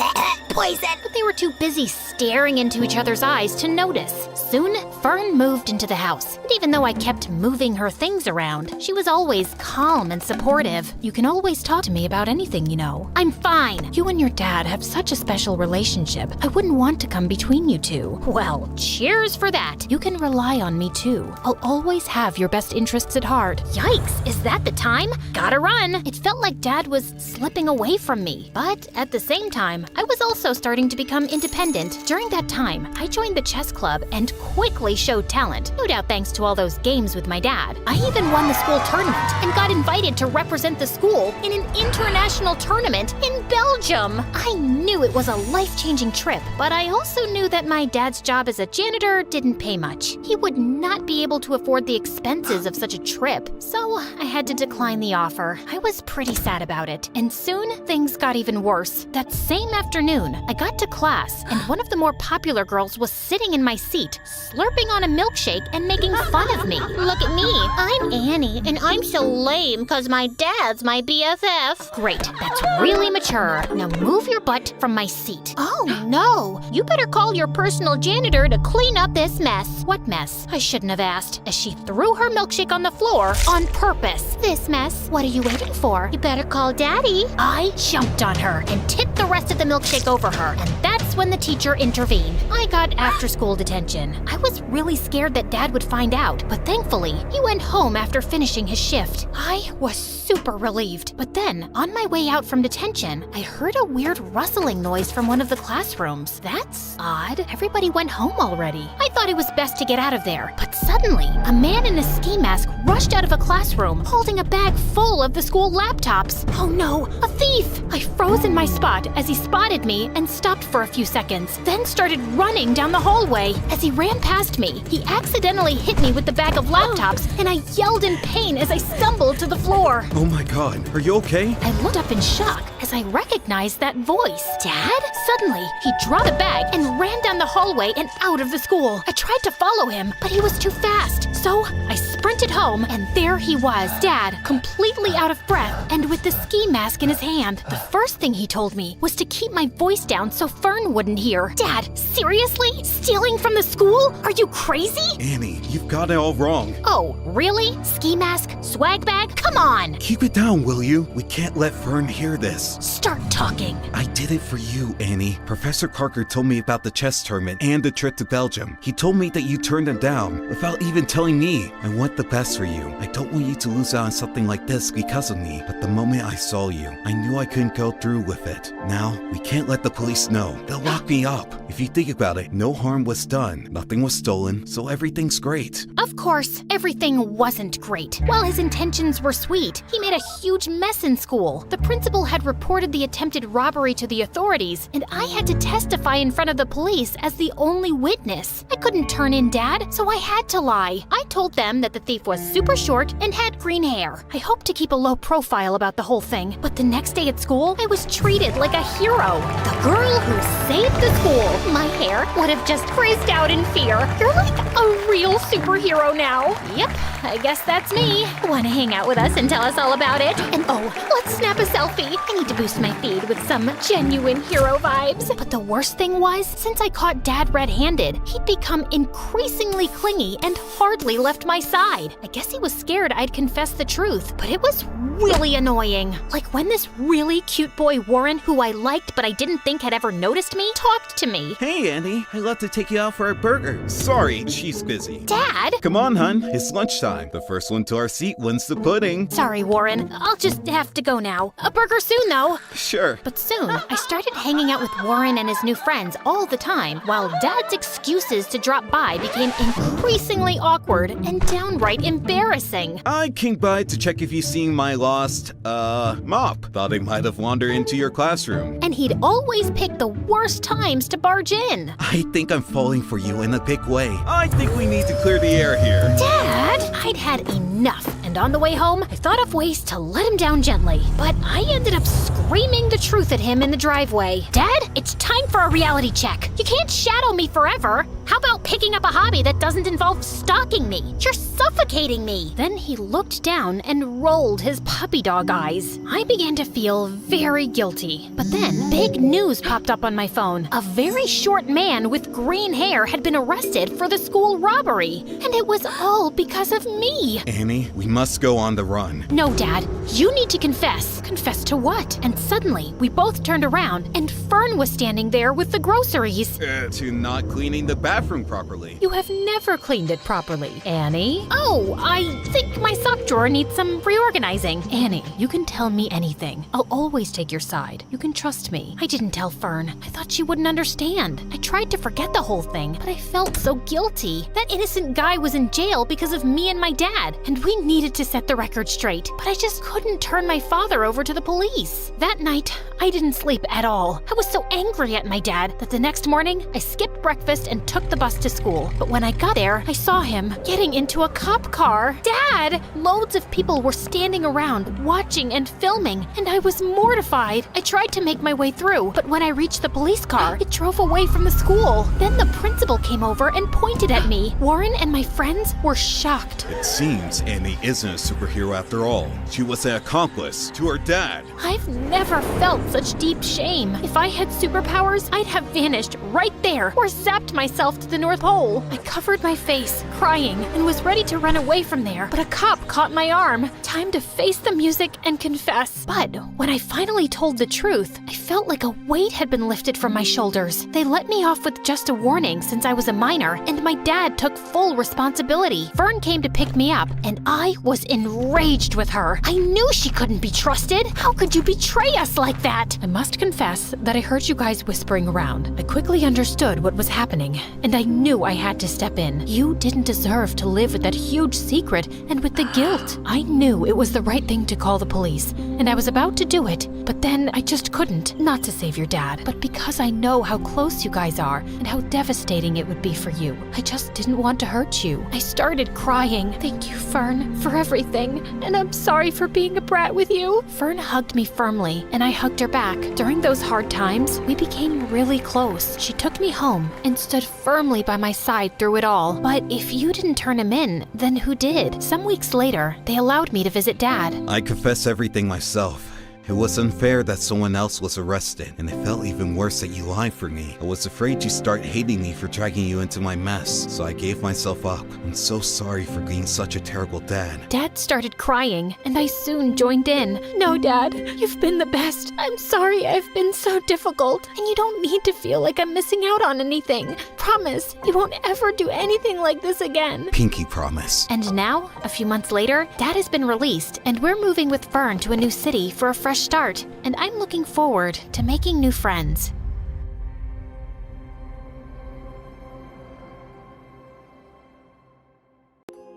Poison! But they were too busy staring into each other's eyes to notice. Soon, Fern moved into the house. And even though I kept moving her things around, she was always calm and supportive. You can always talk to me about anything, you know. I'm fine. You and your dad have such a special relationship. I wouldn't want to come between you two. Well, cheers for that. You can rely on me too. I'll always have your best interests at heart. Yikes, is that the time? Gotta run. It felt like Dad was slipping away from me. But at the same time, I was also starting to become independent. During that time, I joined the chess club and quickly showed talent. No doubt thanks to all those games with my dad. I even won the school tournament and got invited to represent the school in an international tournament in Belgium. I knew it was a life-changing trip, but I also knew that my dad's job as a janitor didn't pay much. He would not be able to afford the expenses of such a trip, so I had to decline the offer. I was pretty sad about it, and soon things got even worse. That same afternoon, I got to class, and one of the more popular girls was sitting in my seat, slurping on a milkshake and making fun of me. Look at me, I'm Annie, and I'm so lame because my dad's my BFF. Great, that's really mature. Now move your butt from my seat. Oh no, you better call your personal janitor to clean up this mess. What mess? I shouldn't have asked, as she threw her milkshake on the floor on purpose. This mess? What are you waiting for? You better call Daddy. I jumped on her and tipped the rest of the milkshake over her, and that's when the teacher intervened. I got after-school detention. I was really scared that Dad would find out, but thankfully, he went home after finishing his shift. I was super relieved. But then, on my way out from detention, I heard a weird rustling noise from one of the classrooms. That's odd. Everybody went home already. I thought it was best to get out of there. But suddenly, a man in a ski mask rushed out of a classroom, holding a bag full of the school laptops. Oh no, a thief! I froze in my spot as he spotted me and stopped for a few seconds, then started running down the hallway. As he ran past me, he accidentally hit me with the bag of laptops, and I yelled in pain as I stumbled to the floor. Oh my god, are you okay? I looked up in shock as I recognized that voice. Dad? Suddenly, he dropped the bag and ran down the hallway and out of the school. I tried to follow him, but he was too fast. So I sprinted home, and there he was, Dad, completely out of breath and with the ski mask in his hand. The first thing he told me was to keep my voice down so Fern wouldn't hear. Dad, seriously? Stealing from the school? Are you crazy? Annie, you've got it all wrong. Oh, really? Ski mask? Swag bag? Come on! keep it down, will you? We can't let Fern hear this. Start talking. I did it for you, Annie. Professor Parker told me about the chess tournament and the trip to Belgium. He told me that you turned him down without even telling me. I want the best for you. I don't want you to lose out on something like this because of me. But the moment I saw you, I knew I couldn't go through with it. Now, we can't let the police know. They'll lock me up. If you think about it, no harm was done. Nothing was stolen, so everything's great. Of course, everything wasn't great. While his intentions were sweet, he made a huge mess in school. The principal had reported the attempted robbery to the authorities, and I had to testify in front of the police as the only witness. I couldn't turn in Dad, so I had to lie. I told them that the thief was super short and had green hair. I hoped to keep a low profile about the whole thing, but the next day at school, I was treated like a hero. The girl who saved the school. My hair would have just freezed out in fear. You're like a real superhero now. Yep, I guess that's me. Want to hang out with us and tell us all about it? And oh, let's snap a selfie. I need to boost my feed with some genuine hero vibes. But the worst thing was, since I caught Dad red-handed, he'd become increasingly clingy and hardly left my side. I guess he was scared I'd confess the truth, but it was really annoying. Like when this really cute boy Warren, who I liked but I didn't think had ever noticed me, talked to me. Hey, Annie. I'd love to take you out for a burger. Sorry, she's busy. Dad? Come on, hun. It's lunchtime. The first one to our seat wins the pudding. Sorry, Warren. I'll just have to go now. A burger soon, though. Sure. But soon, I started hanging out with Warren and his new friends all the time, while Dad's excuses to drop by became increasingly awkward and downright embarrassing. I came by to check if you seen my lost, mop. Thought I might have wandered into your classroom. And he'd always pick the worst times to barge in. I think I'm falling for you in a big way. I think we need to clear the air here. Dad! I'd had enough, and on the way home, I thought of ways to let him down gently. But I ended up screaming the truth at him in the driveway. Dad, it's time for a reality check. You can't shadow me forever. How about picking up a hobby that doesn't involve stalking me? You're suffocating me. Then he looked down and rolled his puppy dog eyes. I began to feel very guilty. But then, big news popped up on my phone. A very short man with green hair had been arrested for the school robbery. And it was all because of me. Annie, we must go on the run. No, Dad. You need to confess. Confess to what? And suddenly, we both turned around, and Fern was standing there with the groceries. To not cleaning the bathroom properly. You have never cleaned it properly, Annie. Oh, I think my sock drawer needs some reorganizing. Annie, you can tell me anything. I'll always take your side. You can trust me. I didn't tell Fern. I thought she wouldn't understand. I tried to forget the whole thing, but I felt so guilty. That innocent guy was in jail because of me and my dad, and we needed to set the record straight. But I just couldn't turn my father over to the police. That night, I didn't sleep at all. I was so angry at my dad that the next morning, I skipped breakfast and took the bus to school. But when I got there, I saw him getting into a cop car. Dad! Loads of people were standing around, watching and filming, and I was mortified. I tried to make my way through, but when I reached the police car, it drove away from the school. Then the principal came over and pointed at me. Warren and my friends were shocked. It seems Annie isn't a superhero after all. She was an accomplice to her dad. I've never felt such deep shame. If I had superpowers, I'd have vanished right there or zapped myself to the North Pole. I covered my face, crying, and was ready to run away from there, but a cop caught my arm. Time to face the music and confess. But when I finally told the truth, I felt like a weight had been lifted from my shoulders. They let me off with just a warning since I was a minor, and my dad took full responsibility. Fern came to pick me up, and I was enraged with her. I knew she couldn't be trusted. How could you betray us like that? I must confess that I heard you guys whispering around. I quickly understood what was happening, and I knew I had to step in. You didn't deserve to live with that huge secret and with the guilt. I knew it was the right thing to call the police, and I was about to do it, but then I just couldn't. Not to save your dad, but because I know how close you guys are and how devastating it would be for you. I just didn't want to hurt you. I started crying. Thank you, Fern, for everything, and I'm sorry for being a brat with you. Fern hugged me firmly, and I hugged her back. During those hard times, we became really close. She took me home and stood firmly by my side through it all. But if you didn't turn him in, then who did? Some weeks later, they allowed me to visit Dad. I confess everything myself. It was unfair that someone else was arrested, and it felt even worse that you lied for me. I was afraid you'd start hating me for dragging you into my mess, so I gave myself up. I'm so sorry for being such a terrible dad. Dad started crying, and I soon joined in. No, Dad, you've been the best. I'm sorry I've been so difficult, and you don't need to feel like I'm missing out on anything. Promise, you won't ever do anything like this again. Pinky promise. And now, a few months later, Dad has been released, and we're moving with Fern to a new city for a fresh start. And I'm looking forward to making new friends.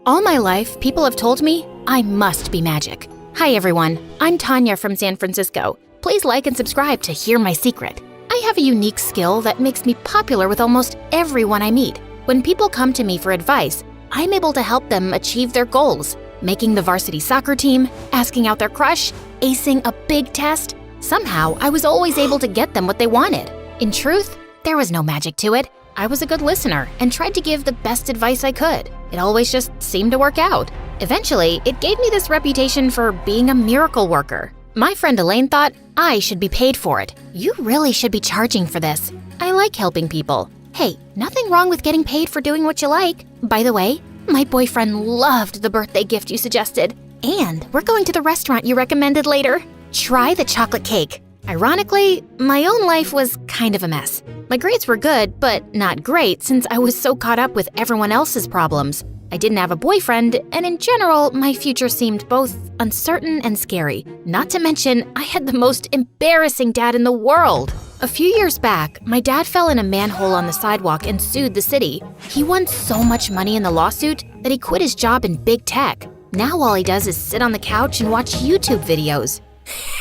All my life, people have told me I must be magic. Hi everyone, I'm Tanya from San Francisco. Please like and subscribe to hear my secret. I have a unique skill that makes me popular with almost everyone I meet. When people come to me for advice, I'm able to help them achieve their goals. Making the varsity soccer team, asking out their crush, acing a big test. Somehow, I was always able to get them what they wanted. In truth, there was no magic to it. I was a good listener and tried to give the best advice I could. It always just seemed to work out. Eventually, it gave me this reputation for being a miracle worker. My friend Elaine thought I should be paid for it. You really should be charging for this. I like helping people. Hey, nothing wrong with getting paid for doing what you like. By the way, my boyfriend loved the birthday gift you suggested. And we're going to the restaurant you recommended later. Try the chocolate cake. Ironically, my own life was kind of a mess. My grades were good, but not great since I was so caught up with everyone else's problems. I didn't have a boyfriend, and in general, my future seemed both uncertain and scary. Not to mention, I had the most embarrassing dad in the world. A few years back, my dad fell in a manhole on the sidewalk and sued the city. He won so much money in the lawsuit that he quit his job in big tech. Now all he does is sit on the couch and watch YouTube videos.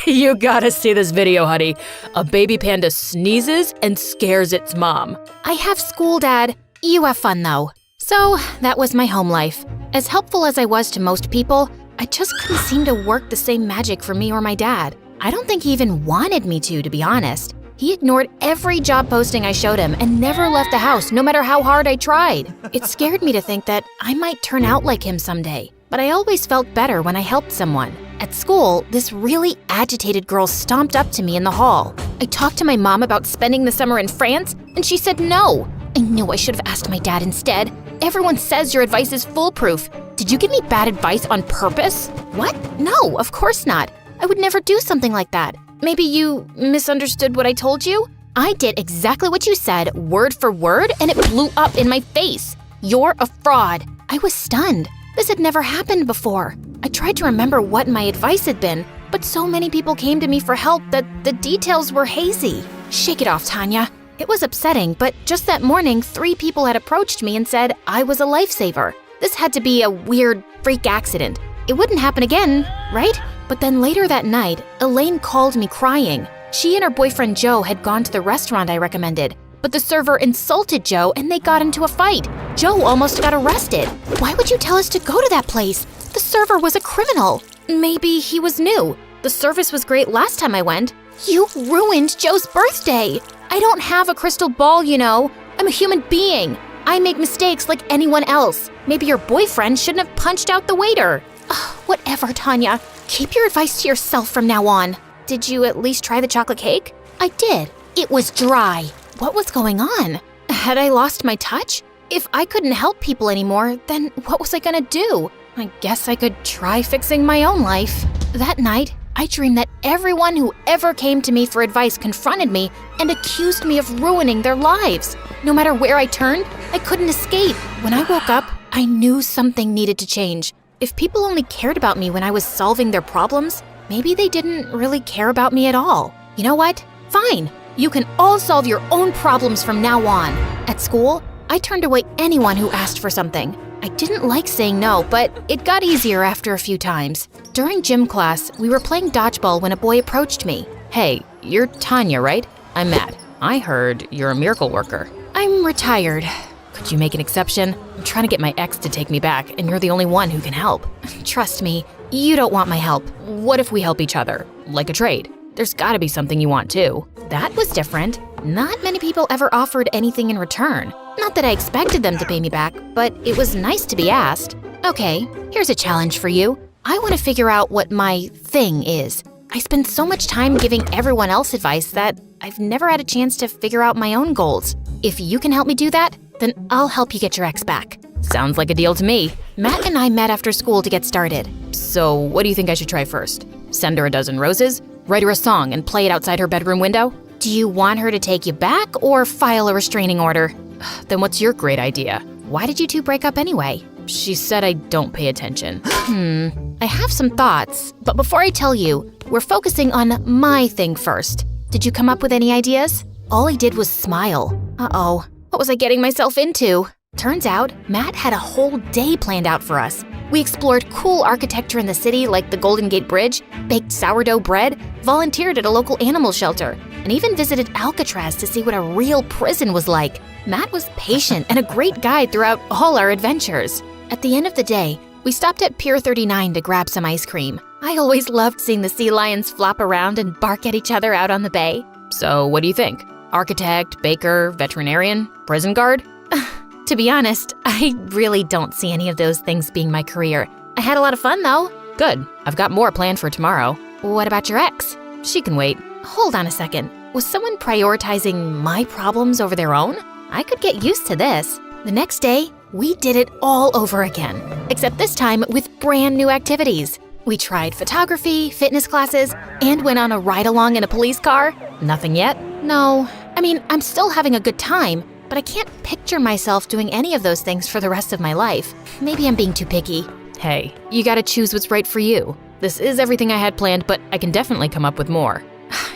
You gotta see this video, honey. A baby panda sneezes and scares its mom. I have school, Dad. You have fun, though. So, that was my home life. As helpful as I was to most people, I just couldn't seem to work the same magic for me or my dad. I don't think he even wanted me to be honest. He ignored every job posting I showed him and never left the house, no matter how hard I tried. It scared me to think that I might turn out like him someday. But I always felt better when I helped someone. At school, this really agitated girl stomped up to me in the hall. I talked to my mom about spending the summer in France, and she said no. I knew I should have asked my dad instead. Everyone says your advice is foolproof. Did you give me bad advice on purpose? What? No, of course not. I would never do something like that. Maybe you misunderstood what I told you? I did exactly what you said, word for word, and it blew up in my face. You're a fraud. I was stunned. This had never happened before. I tried to remember what my advice had been, but so many people came to me for help that the details were hazy. Shake it off, Tanya. It was upsetting, but just that morning, 3 people had approached me and said I was a lifesaver. This had to be a weird freak accident. It wouldn't happen again, right? But then later that night, Elaine called me crying. She and her boyfriend Joe had gone to the restaurant I recommended, but the server insulted Joe and they got into a fight. Joe almost got arrested. Why would you tell us to go to that place? The server was a criminal. Maybe he was new. The service was great last time I went. You ruined Joe's birthday. I don't have a crystal ball, you know. I'm a human being. I make mistakes like anyone else. Maybe your boyfriend shouldn't have punched out the waiter. Ugh, whatever, Tanya. Keep your advice to yourself from now on. Did you at least try the chocolate cake? I did. It was dry. What was going on? Had I lost my touch? If I couldn't help people anymore, then what was I gonna do? I guess I could try fixing my own life. That night, I dreamed that everyone who ever came to me for advice confronted me and accused me of ruining their lives. No matter where I turned, I couldn't escape. When I woke up, I knew something needed to change. If people only cared about me when I was solving their problems, maybe they didn't really care about me at all. You know what? Fine. You can all solve your own problems from now on. At school, I turned away anyone who asked for something. I didn't like saying no, but it got easier after a few times. During gym class, we were playing dodgeball when a boy approached me. Hey, you're Tanya, right? I'm Matt. I heard you're a miracle worker. I'm retired. Could you make an exception? I'm trying to get my ex to take me back, and you're the only one who can help. Trust me, you don't want my help. What if we help each other? Like a trade? There's gotta be something you want too. That was different. Not many people ever offered anything in return. Not that I expected them to pay me back, but it was nice to be asked. Okay, here's a challenge for you. I want to figure out what my thing is. I spend so much time giving everyone else advice that I've never had a chance to figure out my own goals. If you can help me do that, then I'll help you get your ex back. Sounds like a deal to me. Matt and I met after school to get started. So, what do you think I should try first? Send her a dozen roses? Write her a song and play it outside her bedroom window? Do you want her to take you back or file a restraining order? Then what's your great idea? Why did you two break up anyway? She said I don't pay attention. I have some thoughts, but before I tell you, we're focusing on my thing first. Did you come up with any ideas? All I did was smile. Uh-oh, what was I getting myself into? Turns out, Matt had a whole day planned out for us. We explored cool architecture in the city like the Golden Gate Bridge, baked sourdough bread, volunteered at a local animal shelter, and even visited Alcatraz to see what a real prison was like. Matt was patient and a great guide throughout all our adventures. At the end of the day, we stopped at Pier 39 to grab some ice cream. I always loved seeing the sea lions flop around and bark at each other out on the bay. So, what do you think? Architect, baker, veterinarian, prison guard? To be honest, I really don't see any of those things being my career. I had a lot of fun, though. Good. I've got more planned for tomorrow. What about your ex? She can wait. Hold on a second. Was someone prioritizing my problems over their own? I could get used to this. The next day, we did it all over again, except this time with brand new activities. We tried photography, fitness classes, and went on a ride-along in a police car. Nothing yet? No. I mean, I'm still having a good time, but I can't picture myself doing any of those things for the rest of my life. Maybe I'm being too picky. Hey, you gotta choose what's right for you. This is everything I had planned, but I can definitely come up with more.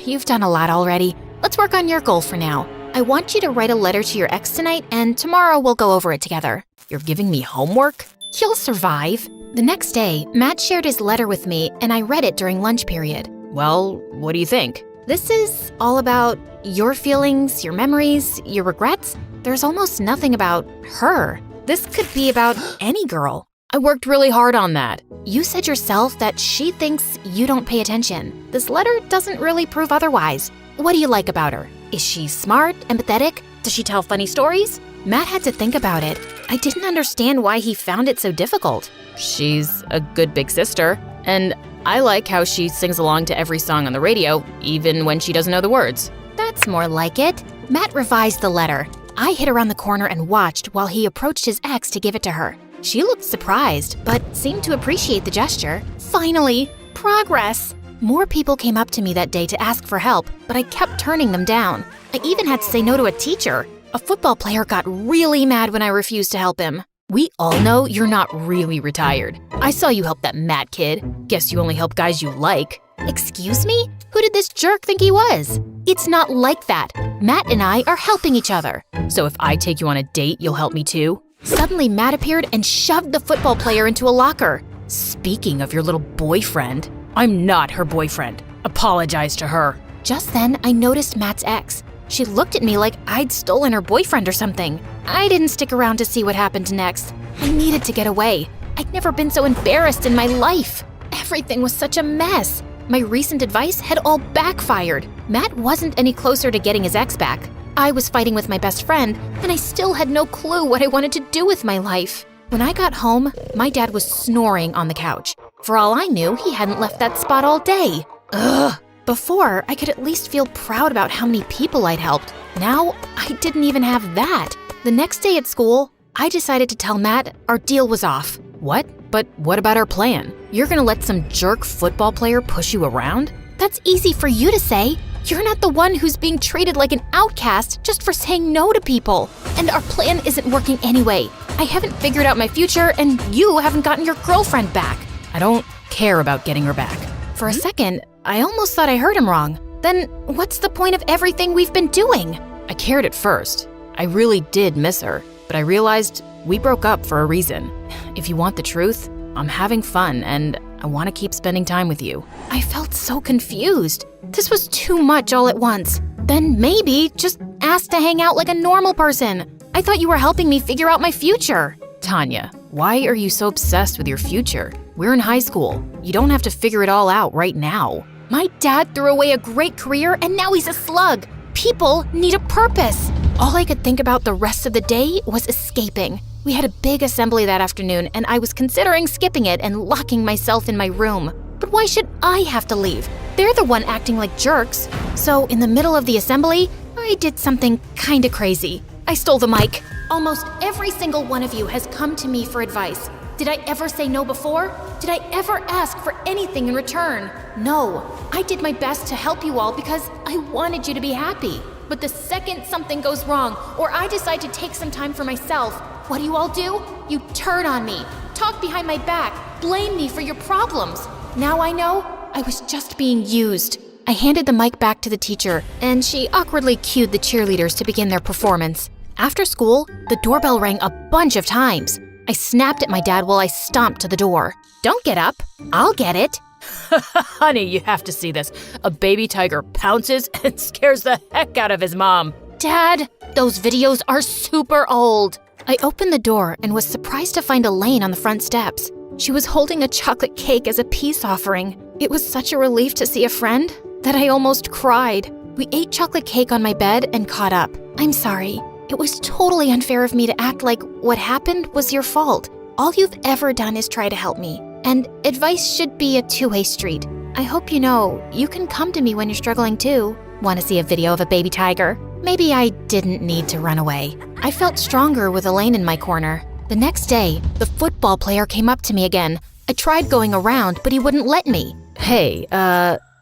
You've done a lot already. Let's work on your goal for now. I want you to write a letter to your ex tonight, and tomorrow we'll go over it together. You're giving me homework? You'll survive. The next day, Matt shared his letter with me, and I read it during lunch period. Well, what do you think? This is all about your feelings, your memories, your regrets. There's almost nothing about her. This could be about any girl. I worked really hard on that. You said yourself that she thinks you don't pay attention. This letter doesn't really prove otherwise. What do you like about her? Is she smart, empathetic? Does she tell funny stories? Matt had to think about it. I didn't understand why he found it so difficult. She's a good big sister, and I like how she sings along to every song on the radio, even when she doesn't know the words. That's more like it. Matt revised the letter. I hid around the corner and watched while he approached his ex to give it to her. She looked surprised, but seemed to appreciate the gesture. Finally, progress! More people came up to me that day to ask for help, but I kept turning them down. I even had to say no to a teacher. A football player got really mad when I refused to help him. We all know you're not really retired. I saw you help that Matt kid. Guess you only help guys you like. Excuse me? Who did this jerk think he was? It's not like that. Matt and I are helping each other. So if I take you on a date, you'll help me too? Suddenly, Matt appeared and shoved the football player into a locker. Speaking of your little boyfriend, I'm not her boyfriend. Apologize to her. Just then, I noticed Matt's ex. She looked at me like I'd stolen her boyfriend or something. I didn't stick around to see what happened next. I needed to get away. I'd never been so embarrassed in my life. Everything was such a mess. My recent advice had all backfired. Matt wasn't any closer to getting his ex back. I was fighting with my best friend, and I still had no clue what I wanted to do with my life. When I got home, my dad was snoring on the couch. For all I knew, he hadn't left that spot all day. Ugh! Before, I could at least feel proud about how many people I'd helped. Now, I didn't even have that. The next day at school, I decided to tell Matt our deal was off. What? But what about our plan? You're gonna let some jerk football player push you around? That's easy for you to say. You're not the one who's being treated like an outcast just for saying no to people. And our plan isn't working anyway. I haven't figured out my future, and you haven't gotten your girlfriend back. I don't care about getting her back. For a second, I almost thought I heard him wrong. Then what's the point of everything we've been doing? I cared at first. I really did miss her, but I realized we broke up for a reason. If you want the truth, I'm having fun and I want to keep spending time with you. I felt so confused. This was too much all at once. Then maybe just ask to hang out like a normal person. I thought you were helping me figure out my future. Tanya, why are you so obsessed with your future? We're in high school. You don't have to figure it all out right now. My dad threw away a great career and now he's a slug. People need a purpose. All I could think about the rest of the day was escaping. We had a big assembly that afternoon and I was considering skipping it and locking myself in my room. But why should I have to leave? They're the one acting like jerks. So in the middle of the assembly, I did something kinda crazy. I stole the mic. Almost every single one of you has come to me for advice. Did I ever say no before? Did I ever ask for anything in return? No. I did my best to help you all because I wanted you to be happy. But the second something goes wrong, or I decide to take some time for myself, what do you all do? You turn on me, talk behind my back, blame me for your problems. Now I know I was just being used. I handed the mic back to the teacher, and she awkwardly cued the cheerleaders to begin their performance. After school, the doorbell rang a bunch of times. I snapped at my dad while I stomped to the door. Don't get up. I'll get it. Honey, you have to see this. A baby tiger pounces and scares the heck out of his mom. Dad, those videos are super old. I opened the door and was surprised to find Elaine on the front steps. She was holding a chocolate cake as a peace offering. It was such a relief to see a friend that I almost cried. We ate chocolate cake on my bed and caught up. I'm sorry. It was totally unfair of me to act like what happened was your fault. All you've ever done is try to help me. And advice should be a two-way street. I hope you know you can come to me when you're struggling too. Want to see a video of a baby tiger? Maybe I didn't need to run away. I felt stronger with Elaine in my corner. The next day, the football player came up to me again. I tried going around, but he wouldn't let me. Hey,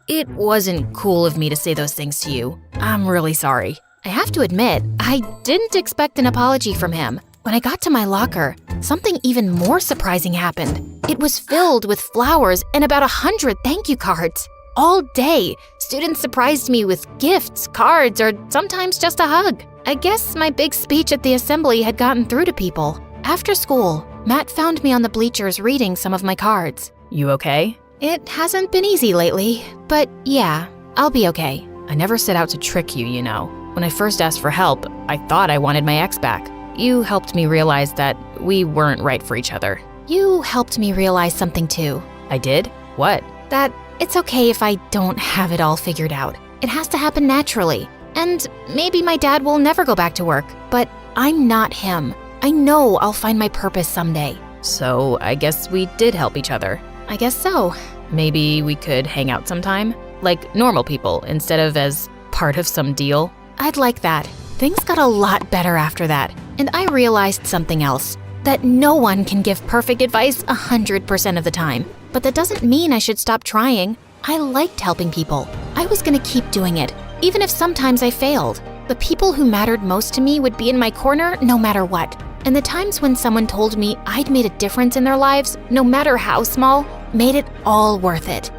it wasn't cool of me to say those things to you. I'm really sorry. I have to admit, I didn't expect an apology from him. When I got to my locker, something even more surprising happened. It was filled with flowers and about 100 thank you cards. All day, students surprised me with gifts, cards, or sometimes just a hug. I guess my big speech at the assembly had gotten through to people. After school, Matt found me on the bleachers reading some of my cards. You okay? It hasn't been easy lately, but yeah, I'll be okay. I never set out to trick you, you know. When I first asked for help, I thought I wanted my ex back. You helped me realize that we weren't right for each other. You helped me realize something too. I did? What? That it's okay if I don't have it all figured out. It has to happen naturally. And maybe my dad will never go back to work, but I'm not him. I know I'll find my purpose someday. So I guess we did help each other. I guess so. Maybe we could hang out sometime? Like normal people, instead of as part of some deal? I'd like that. Things got a lot better after that, and I realized something else. That no one can give perfect advice 100% of the time. But that doesn't mean I should stop trying. I liked helping people. I was gonna keep doing it, even if sometimes I failed. The people who mattered most to me would be in my corner no matter what. And the times when someone told me I'd made a difference in their lives, no matter how small, made it all worth it.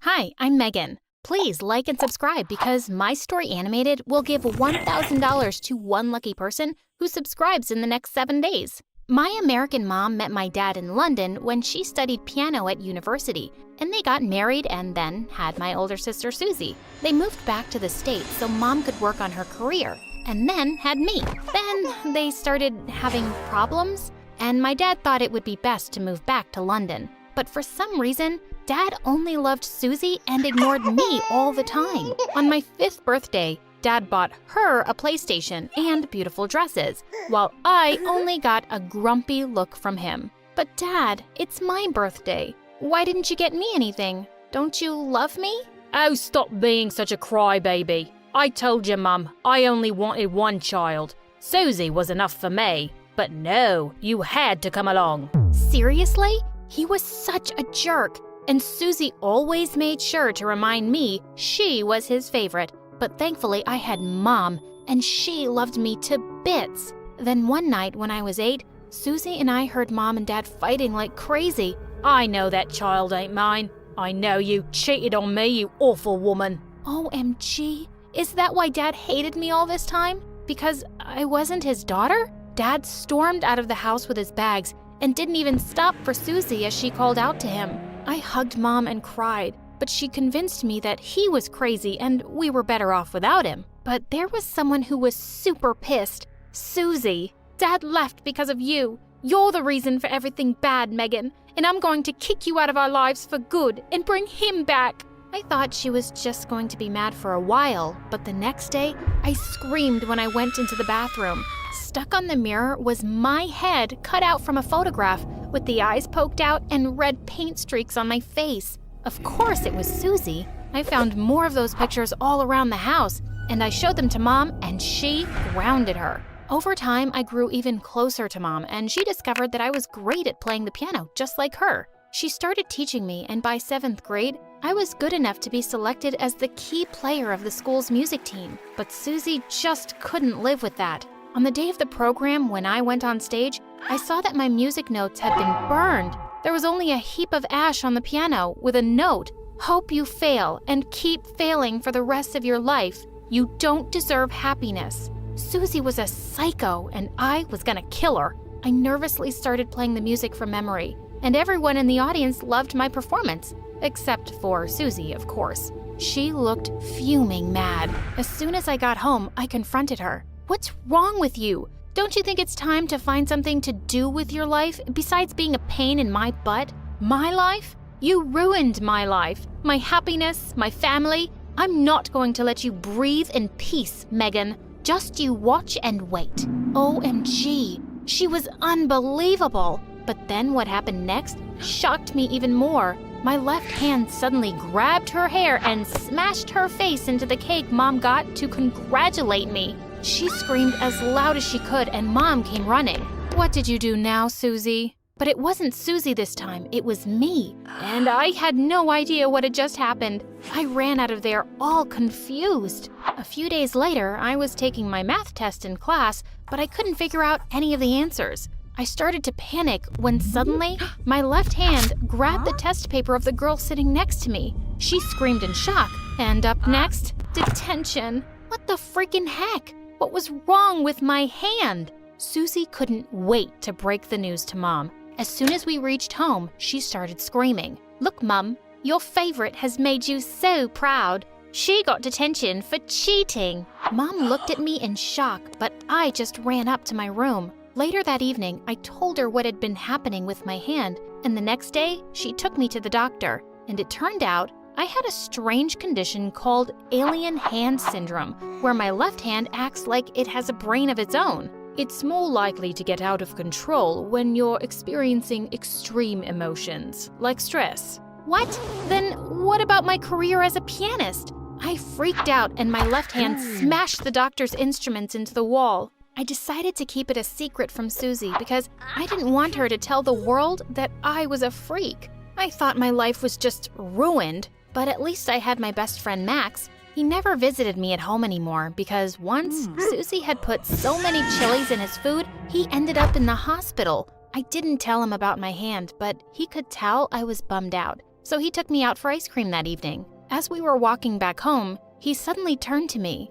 Hi, I'm Megan. Please like and subscribe because My Story Animated will give $1,000 to one lucky person who subscribes in the next 7 days. My American mom met my dad in London when she studied piano at university, and they got married and then had my older sister Susie. They moved back to the States so mom could work on her career, and then had me. Then they started having problems, and my dad thought it would be best to move back to London. But for some reason, Dad only loved Susie and ignored me all the time. On my 5th birthday, Dad bought her a PlayStation and beautiful dresses, while I only got a grumpy look from him. But Dad, it's my birthday. Why didn't you get me anything? Don't you love me? Oh, stop being such a crybaby. I told you, Mum, I only wanted one child. Susie was enough for me. But no, you had to come along. Seriously? He was such a jerk. And Susie always made sure to remind me she was his favorite. But thankfully, I had Mom, and she loved me to bits. Then one night when I was 8, Susie and I heard Mom and Dad fighting like crazy. I know that child ain't mine. I know you cheated on me, you awful woman. OMG, is that why Dad hated me all this time? Because I wasn't his daughter? Dad stormed out of the house with his bags and didn't even stop for Susie as she called out to him. I hugged Mom and cried, but she convinced me that he was crazy and we were better off without him. But there was someone who was super pissed. Susie. Dad left because of you. You're the reason for everything bad, Megan, and I'm going to kick you out of our lives for good and bring him back. I thought she was just going to be mad for a while, but the next day, I screamed when I went into the bathroom. Stuck on the mirror was my head cut out from a photograph with the eyes poked out and red paint streaks on my face. Of course it was Susie. I found more of those pictures all around the house, and I showed them to Mom, and she grounded her. Over time, I grew even closer to Mom, and she discovered that I was great at playing the piano, just like her. She started teaching me, and by 7th grade, I was good enough to be selected as the key player of the school's music team. But Susie just couldn't live with that. On the day of the program, when I went on stage, I saw that my music notes had been burned. There was only a heap of ash on the piano with a note, "Hope you fail and keep failing for the rest of your life. You don't deserve happiness." Susie was a psycho, and I was gonna kill her. I nervously started playing the music from memory, and everyone in the audience loved my performance, except for Susie, of course. She looked fuming mad. As soon as I got home, I confronted her. "What's wrong with you? Don't you think it's time to find something to do with your life besides being a pain in my butt? My life? You ruined my life, my happiness, my family. I'm not going to let you breathe in peace, Megan. Just you watch and wait." OMG, she was unbelievable. But then what happened next shocked me even more. My left hand suddenly grabbed her hair and smashed her face into the cake Mom got to congratulate me. She screamed as loud as she could, and Mom came running. "What did you do now, Susie?" But it wasn't Susie this time, it was me. And I had no idea what had just happened. I ran out of there all confused. A few days later, I was taking my math test in class, but I couldn't figure out any of the answers. I started to panic when suddenly my left hand grabbed the test paper of the girl sitting next to me. She screamed in shock. And up next, detention. What the freaking heck? What was wrong with my hand? Susie couldn't wait to break the news to Mom. As soon as we reached home, she started screaming. "Look, Mum, your favorite has made you so proud. She got detention for cheating." Mom looked at me in shock, but I just ran up to my room. Later that evening, I told her what had been happening with my hand, and the next day, she took me to the doctor. And it turned out I had a strange condition called alien hand syndrome, where my left hand acts like it has a brain of its own. It's more likely to get out of control when you're experiencing extreme emotions, like stress. What? Then what about my career as a pianist? I freaked out and my left hand smashed the doctor's instruments into the wall. I decided to keep it a secret from Susie because I didn't want her to tell the world that I was a freak. I thought my life was just ruined, but at least I had my best friend Max. He never visited me at home anymore because once Susie had put so many chilies in his food, he ended up in the hospital. I didn't tell him about my hand, but he could tell I was bummed out. So he took me out for ice cream that evening. As we were walking back home, he suddenly turned to me.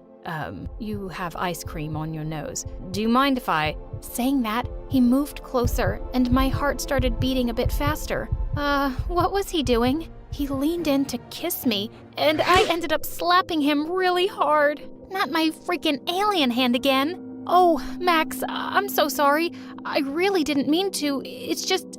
You have ice cream on your nose. Do you mind if I... Saying that, he moved closer and my heart started beating a bit faster. What was he doing? He leaned in to kiss me, and I ended up slapping him really hard. Not my freaking alien hand again. Oh, Max, I'm so sorry. I really didn't mean to. It's just,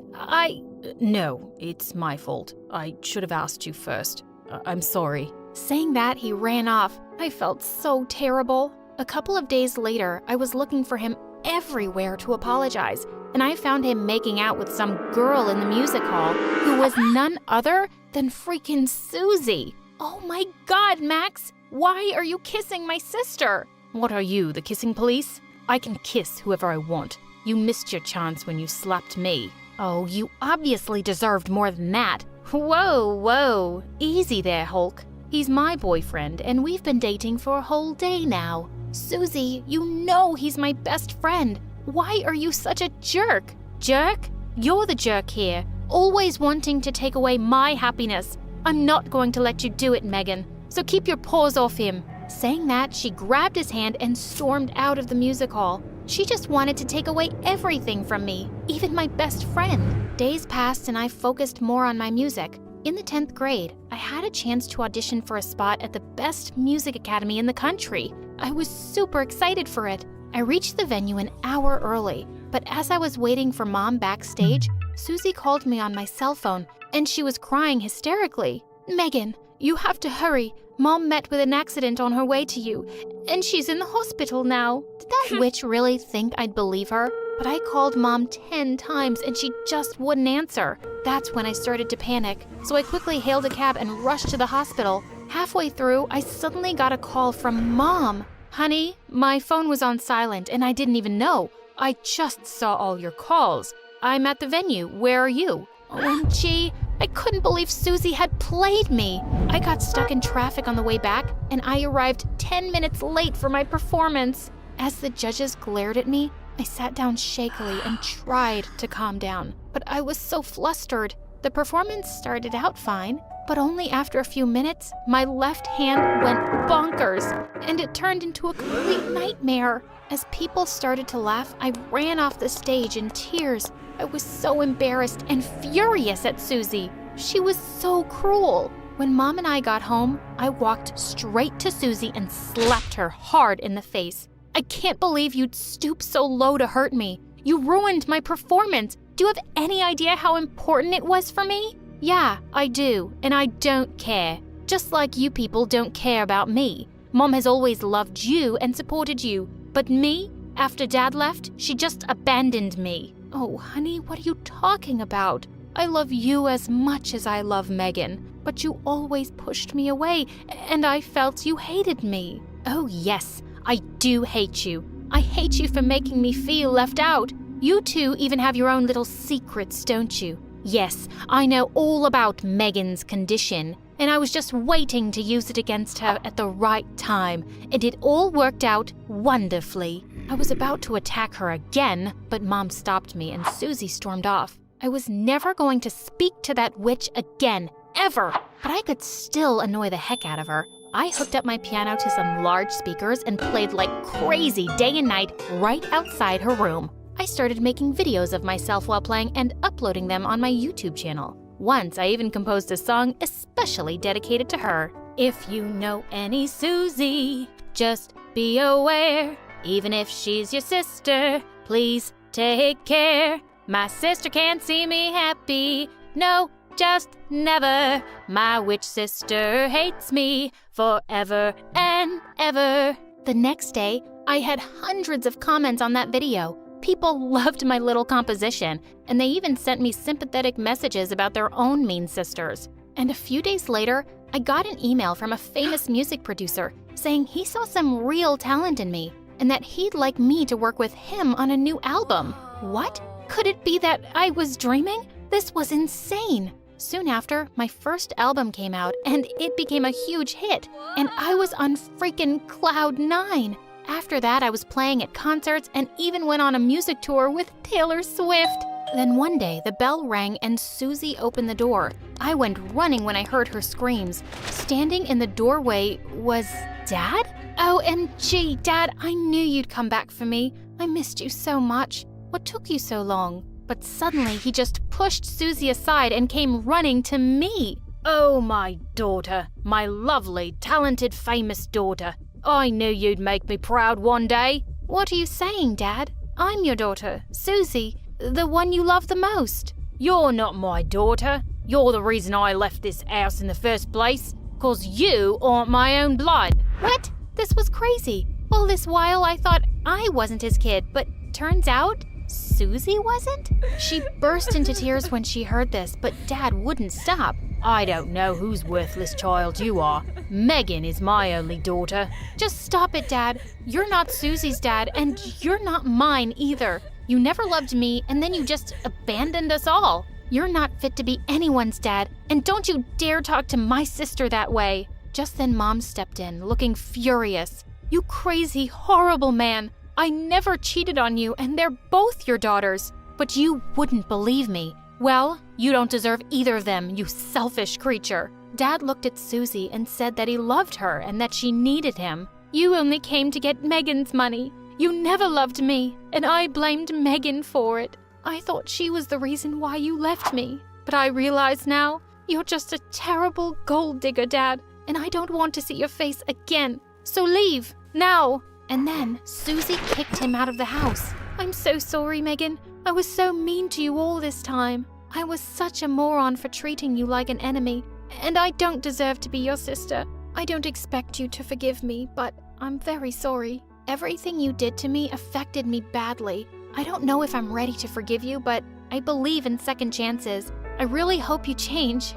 No, it's my fault. I should have asked you first. I'm sorry. Saying that, he ran off. I felt so terrible. A couple of days later, I was looking for him everywhere to apologize, and I found him making out with some girl in the music hall who was none other than freaking Susie. Oh my God, Max! Why are you kissing my sister? What are you, the kissing police? I can kiss whoever I want. You missed your chance when you slapped me. Oh, you obviously deserved more than that. Whoa. Easy there, Hulk. He's my boyfriend, and we've been dating for a whole day now. Susie, you know he's my best friend. Why are you such a jerk? Jerk? You're the jerk here, always wanting to take away my happiness. I'm not going to let you do it, Megan, so keep your paws off him. Saying that, she grabbed his hand and stormed out of the music hall. She just wanted to take away everything from me, even my best friend. Days passed and I focused more on my music. In the 10th grade, I had a chance to audition for a spot at the best music academy in the country. I was super excited for it. I reached the venue an hour early, but as I was waiting for Mom backstage, Susie called me on my cell phone, and she was crying hysterically. "Megan, you have to hurry. Mom met with an accident on her way to you, and she's in the hospital now. Did that witch really think I'd believe her? But I called Mom 10 times and she just wouldn't answer. That's when I started to panic, so I quickly hailed a cab and rushed to the hospital. Halfway through, I suddenly got a call from Mom. Honey, my phone was on silent and I didn't even know. I just saw all your calls. I'm at the venue. Where are you? OMG, I couldn't believe Susie had played me. I got stuck in traffic on the way back and I arrived 10 minutes late for my performance. As the judges glared at me, I sat down shakily and tried to calm down, but I was so flustered. The performance started out fine, but only after a few minutes, my left hand went bonkers, and it turned into a complete nightmare. As people started to laugh, I ran off the stage in tears. I was so embarrassed and furious at Susie. She was so cruel. When Mom and I got home, I walked straight to Susie and slapped her hard in the face. I can't believe you'd stoop so low to hurt me. You ruined my performance. Do you have any idea how important it was for me? Yeah, I do, and I don't care. Just like you people don't care about me. Mom has always loved you and supported you, but me, after Dad left, she just abandoned me. Oh, honey, what are you talking about? I love you as much as I love Megan, but you always pushed me away, and I felt you hated me. Oh, yes. I do hate you. I hate you for making me feel left out. You two even have your own little secrets, don't you? Yes, I know all about Megan's condition, and I was just waiting to use it against her at the right time, and it all worked out wonderfully. I was about to attack her again, but Mom stopped me and Susie stormed off. I was never going to speak to that witch again, ever, but I could still annoy the heck out of her. I hooked up my piano to some large speakers and played like crazy day and night right outside her room. I started making videos of myself while playing and uploading them on my YouTube channel. Once, I even composed a song especially dedicated to her. If you know any Susie, just be aware. Even if she's your sister, please take care. My sister can't see me happy. No, just never. My witch sister hates me forever and ever. The next day, I had hundreds of comments on that video. People loved my little composition, and they even sent me sympathetic messages about their own mean sisters. And a few days later, I got an email from a famous music producer saying he saw some real talent in me and that he'd like me to work with him on a new album. What? Could it be that I was dreaming? This was insane. Soon after, my first album came out and it became a huge hit, and I was on freaking cloud 9. After that, I was playing at concerts and even went on a music tour with Taylor Swift. Then one day, the bell rang and Susie opened the door. I went running when I heard her screams. Standing in the doorway was Dad? OMG, Dad, I knew you'd come back for me. I missed you so much. What took you so long? But suddenly, he just pushed Susie aside and came running to me. Oh, my daughter, my lovely, talented, famous daughter. I knew you'd make me proud one day. What are you saying, Dad? I'm your daughter, Susie, the one you love the most. You're not my daughter. You're the reason I left this house in the first place, 'cause you aren't my own blood. What? This was crazy. All this while I thought I wasn't his kid, but turns out Susie wasn't? She burst into tears when she heard this, but Dad wouldn't stop. I don't know whose worthless child you are. Megan is my only daughter. Just stop it, Dad. You're not Susie's dad, and you're not mine either. You never loved me, and then you just abandoned us all. You're not fit to be anyone's dad, and don't you dare talk to my sister that way. Just then Mom stepped in, looking furious. You crazy, horrible man. I never cheated on you, and they're both your daughters. But you wouldn't believe me. Well, you don't deserve either of them, you selfish creature. Dad looked at Susie and said that he loved her and that she needed him. You only came to get Megan's money. You never loved me, and I blamed Megan for it. I thought she was the reason why you left me. But I realize now, you're just a terrible gold digger, Dad, and I don't want to see your face again. So leave, now. And then Susie kicked him out of the house. I'm so sorry, Megan. I was so mean to you all this time. I was such a moron for treating you like an enemy, and I don't deserve to be your sister. I don't expect you to forgive me, but I'm very sorry. Everything you did to me affected me badly. I don't know if I'm ready to forgive you, but I believe in second chances. I really hope you change.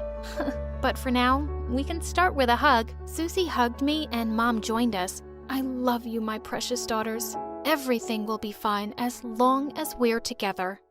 But for now, we can start with a hug. Susie hugged me and Mom joined us. I love you, my precious daughters. Everything will be fine as long as we're together.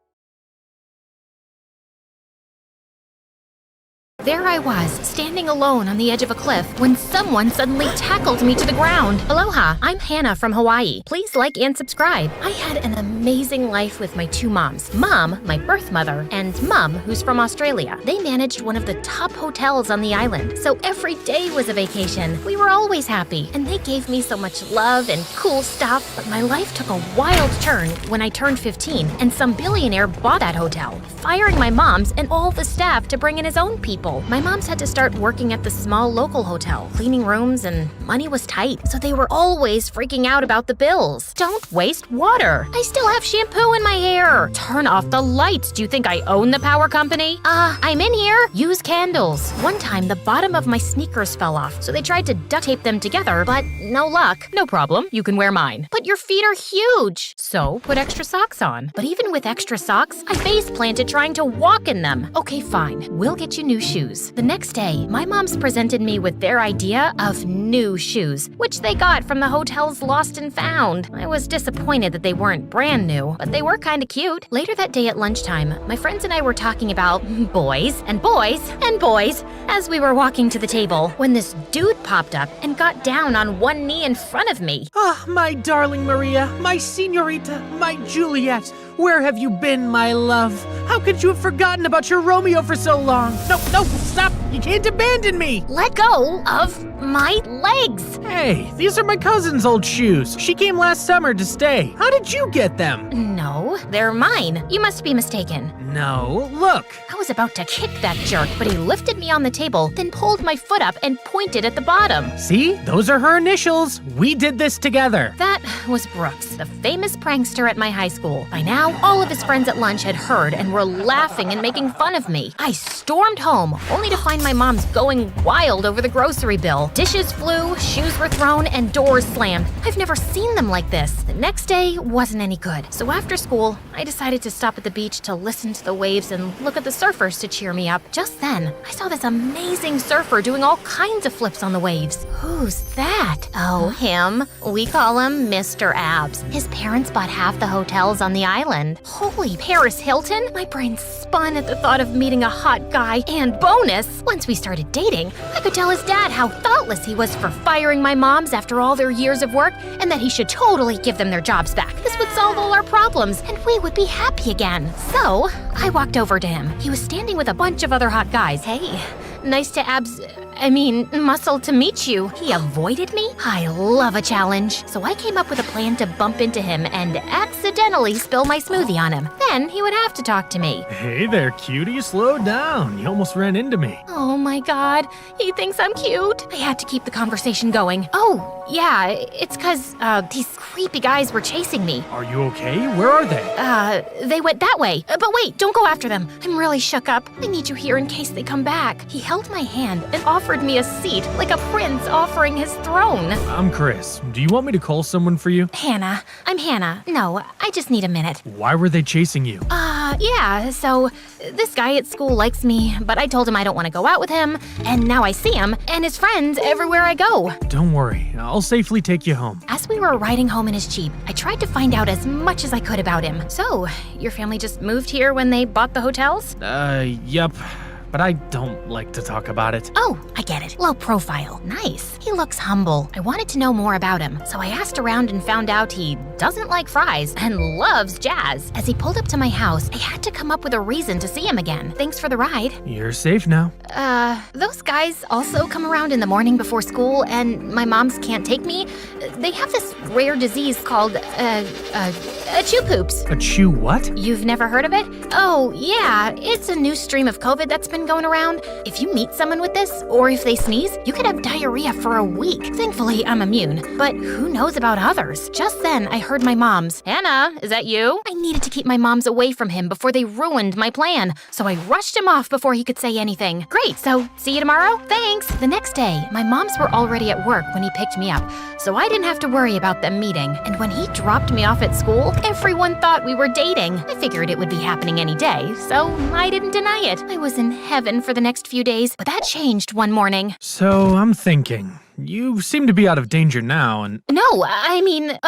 There I was, standing alone on the edge of a cliff, when someone suddenly tackled me to the ground. Aloha, I'm Hannah from Hawaii. Please like and subscribe. I had an amazing life with my two moms. Mom, my birth mother, and Mom, who's from Australia. They managed one of the top hotels on the island, so every day was a vacation. We were always happy, and they gave me so much love and cool stuff. But my life took a wild turn when I turned 15, and some billionaire bought that hotel, firing my moms and all the staff to bring in his own people. My moms had to start working at the small local hotel, cleaning rooms, and money was tight, so they were always freaking out about the bills. Don't waste water. I still have shampoo in my hair. Turn off the lights. Do you think I own the power company? I'm in here. Use candles. One time, the bottom of my sneakers fell off, so they tried to duct tape them together, but no luck. No problem. You can wear mine. But your feet are huge. So put extra socks on. But even with extra socks, I face planted trying to walk in them. Okay, fine. We'll get you new shoes. The next day, my moms presented me with their idea of new shoes, which they got from the hotel's Lost and Found. I was disappointed that they weren't brand new, but they were kinda cute. Later that day at lunchtime, my friends and I were talking about boys and boys and boys as we were walking to the table when this dude popped up and got down on one knee in front of me. Ah, my darling Maria, my senorita, my Juliet. Where have you been, my love? How could you have forgotten about your Romeo for so long? No, stop! You can't abandon me! Let go of my legs! Hey, these are my cousin's old shoes. She came last summer to stay. How did you get them? No, they're mine. You must be mistaken. No, look. I was about to kick that jerk, but he lifted me on the table, then pulled my foot up and pointed at the bottom. See? Those are her initials. We did this together. That was Brooks, the famous prankster at my high school. By now, all of his friends at lunch had heard and were laughing and making fun of me. I stormed home, only to find my mom's going wild over the grocery bill. Dishes flew, shoes were thrown, and doors slammed. I've never seen them like this. The next day wasn't any good. So after school, I decided to stop at the beach to listen to the waves and look at the surfers to cheer me up. Just then, I saw this amazing surfer doing all kinds of flips on the waves. Who's that? Oh, him. We call him Mr. Abs. His parents bought half the hotels on the island. Holy Paris Hilton! My brain spun at the thought of meeting a hot guy, and bonus, once we started dating, I could tell his dad how thoughtless he was for firing my moms after all their years of work, and that he should totally give them their jobs back. This would solve all our problems, and we would be happy again. So, I walked over to him. He was standing with a bunch of other hot guys. Hey, nice to muscle to meet you. He avoided me? I love a challenge. So I came up with a plan to bump into him and accidentally spill my smoothie on him. Then he would have to talk to me. Hey there, cutie. Slow down. You almost ran into me. Oh my god, he thinks I'm cute. I had to keep the conversation going. Oh, yeah, it's 'cause these creepy guys were chasing me. Are you okay? Where are they? They went that way. But wait, don't go after them. I'm really shook up. I need you here in case they come back. He held my hand and offered me a seat like a prince offering his throne. I'm Chris. Do you want me to call someone for you? Hannah. I'm Hannah. No, I just need a minute. Why were they chasing you? Yeah, so this guy at school likes me, but I told him I don't want to go out with him, and now I see him and his friends everywhere I go. Don't worry, I'll safely take you home. As we were riding home in his Jeep, I tried to find out as much as I could about him. So, your family just moved here when they bought the hotels? Yep. But I don't like to talk about it. Oh, I get it. Low profile. Nice. He looks humble. I wanted to know more about him, so I asked around and found out he doesn't like fries and loves jazz. As he pulled up to my house, I had to come up with a reason to see him again. Thanks for the ride. You're safe now. Those guys also come around in the morning before school, and my moms can't take me. They have this rare disease called, chew poops. A chew what? You've never heard of it? Oh, yeah. It's a new stream of COVID that's been been going around? If you meet someone with this, or if they sneeze, you could have diarrhea for a week. Thankfully, I'm immune, but who knows about others? Just then, I heard my mom's. Hannah, is that you? I needed to keep my moms away from him before they ruined my plan, so I rushed him off before he could say anything. Great, so see you tomorrow? Thanks. The next day, my moms were already at work when he picked me up, so I didn't have to worry about them meeting. And when he dropped me off at school, everyone thought we were dating. I figured it would be happening any day, so I didn't deny it. I was in heaven for the next few days, but that changed one morning. So I'm thinking, you seem to be out of danger now, and... No, I mean,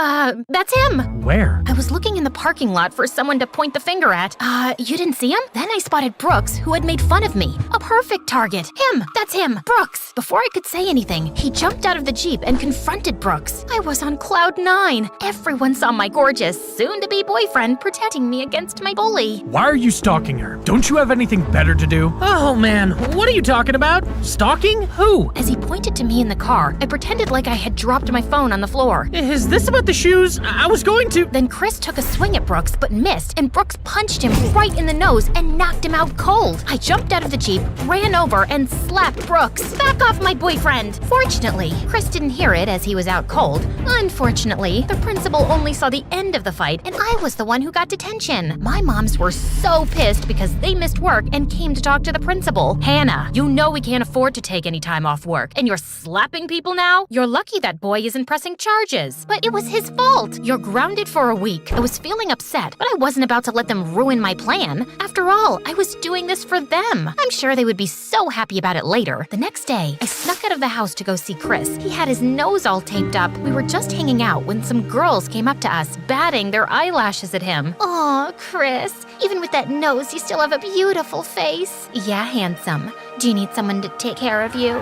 that's him. Where? I was looking in the parking lot for someone to point the finger at. You didn't see him? Then I spotted Brooks, who had made fun of me. A perfect target. Him! That's him! Brooks! Before I could say anything, he jumped out of the Jeep and confronted Brooks. I was on cloud 9. Everyone saw my gorgeous, soon-to-be boyfriend protecting me against my bully. Why are you stalking her? Don't you have anything better to do? Oh man, what are you talking about? Stalking? Who? As he pointed to me in the car, I pretended like I had dropped my phone on the floor. Is this about the shoes? I was going to... Then Chris took a swing at Brooks, but missed, and Brooks punched him right in the nose and knocked him out cold. I jumped out of the Jeep, ran over, and slapped Brooks. Back off my boyfriend! Fortunately, Chris didn't hear it as he was out cold. Unfortunately, the principal only saw the end of the fight, and I was the one who got detention. My moms were so pissed because they missed work and came to talk to the principal. Hannah, you know we can't afford to take any time off work, and you're slapping people now? You're lucky that boy isn't pressing charges. But it was his fault. You're grounded for a week. I was feeling upset, but I wasn't about to let them ruin my plan. After all, I was doing this for them. I'm sure they would be so happy about it later. The next day, I snuck out of the house to go see Chris. He had his nose all taped up. We were just hanging out when some girls came up to us, batting their eyelashes at him. Aw, Chris, even with that nose, you still have a beautiful face. Yeah, handsome. Do you need someone to take care of you?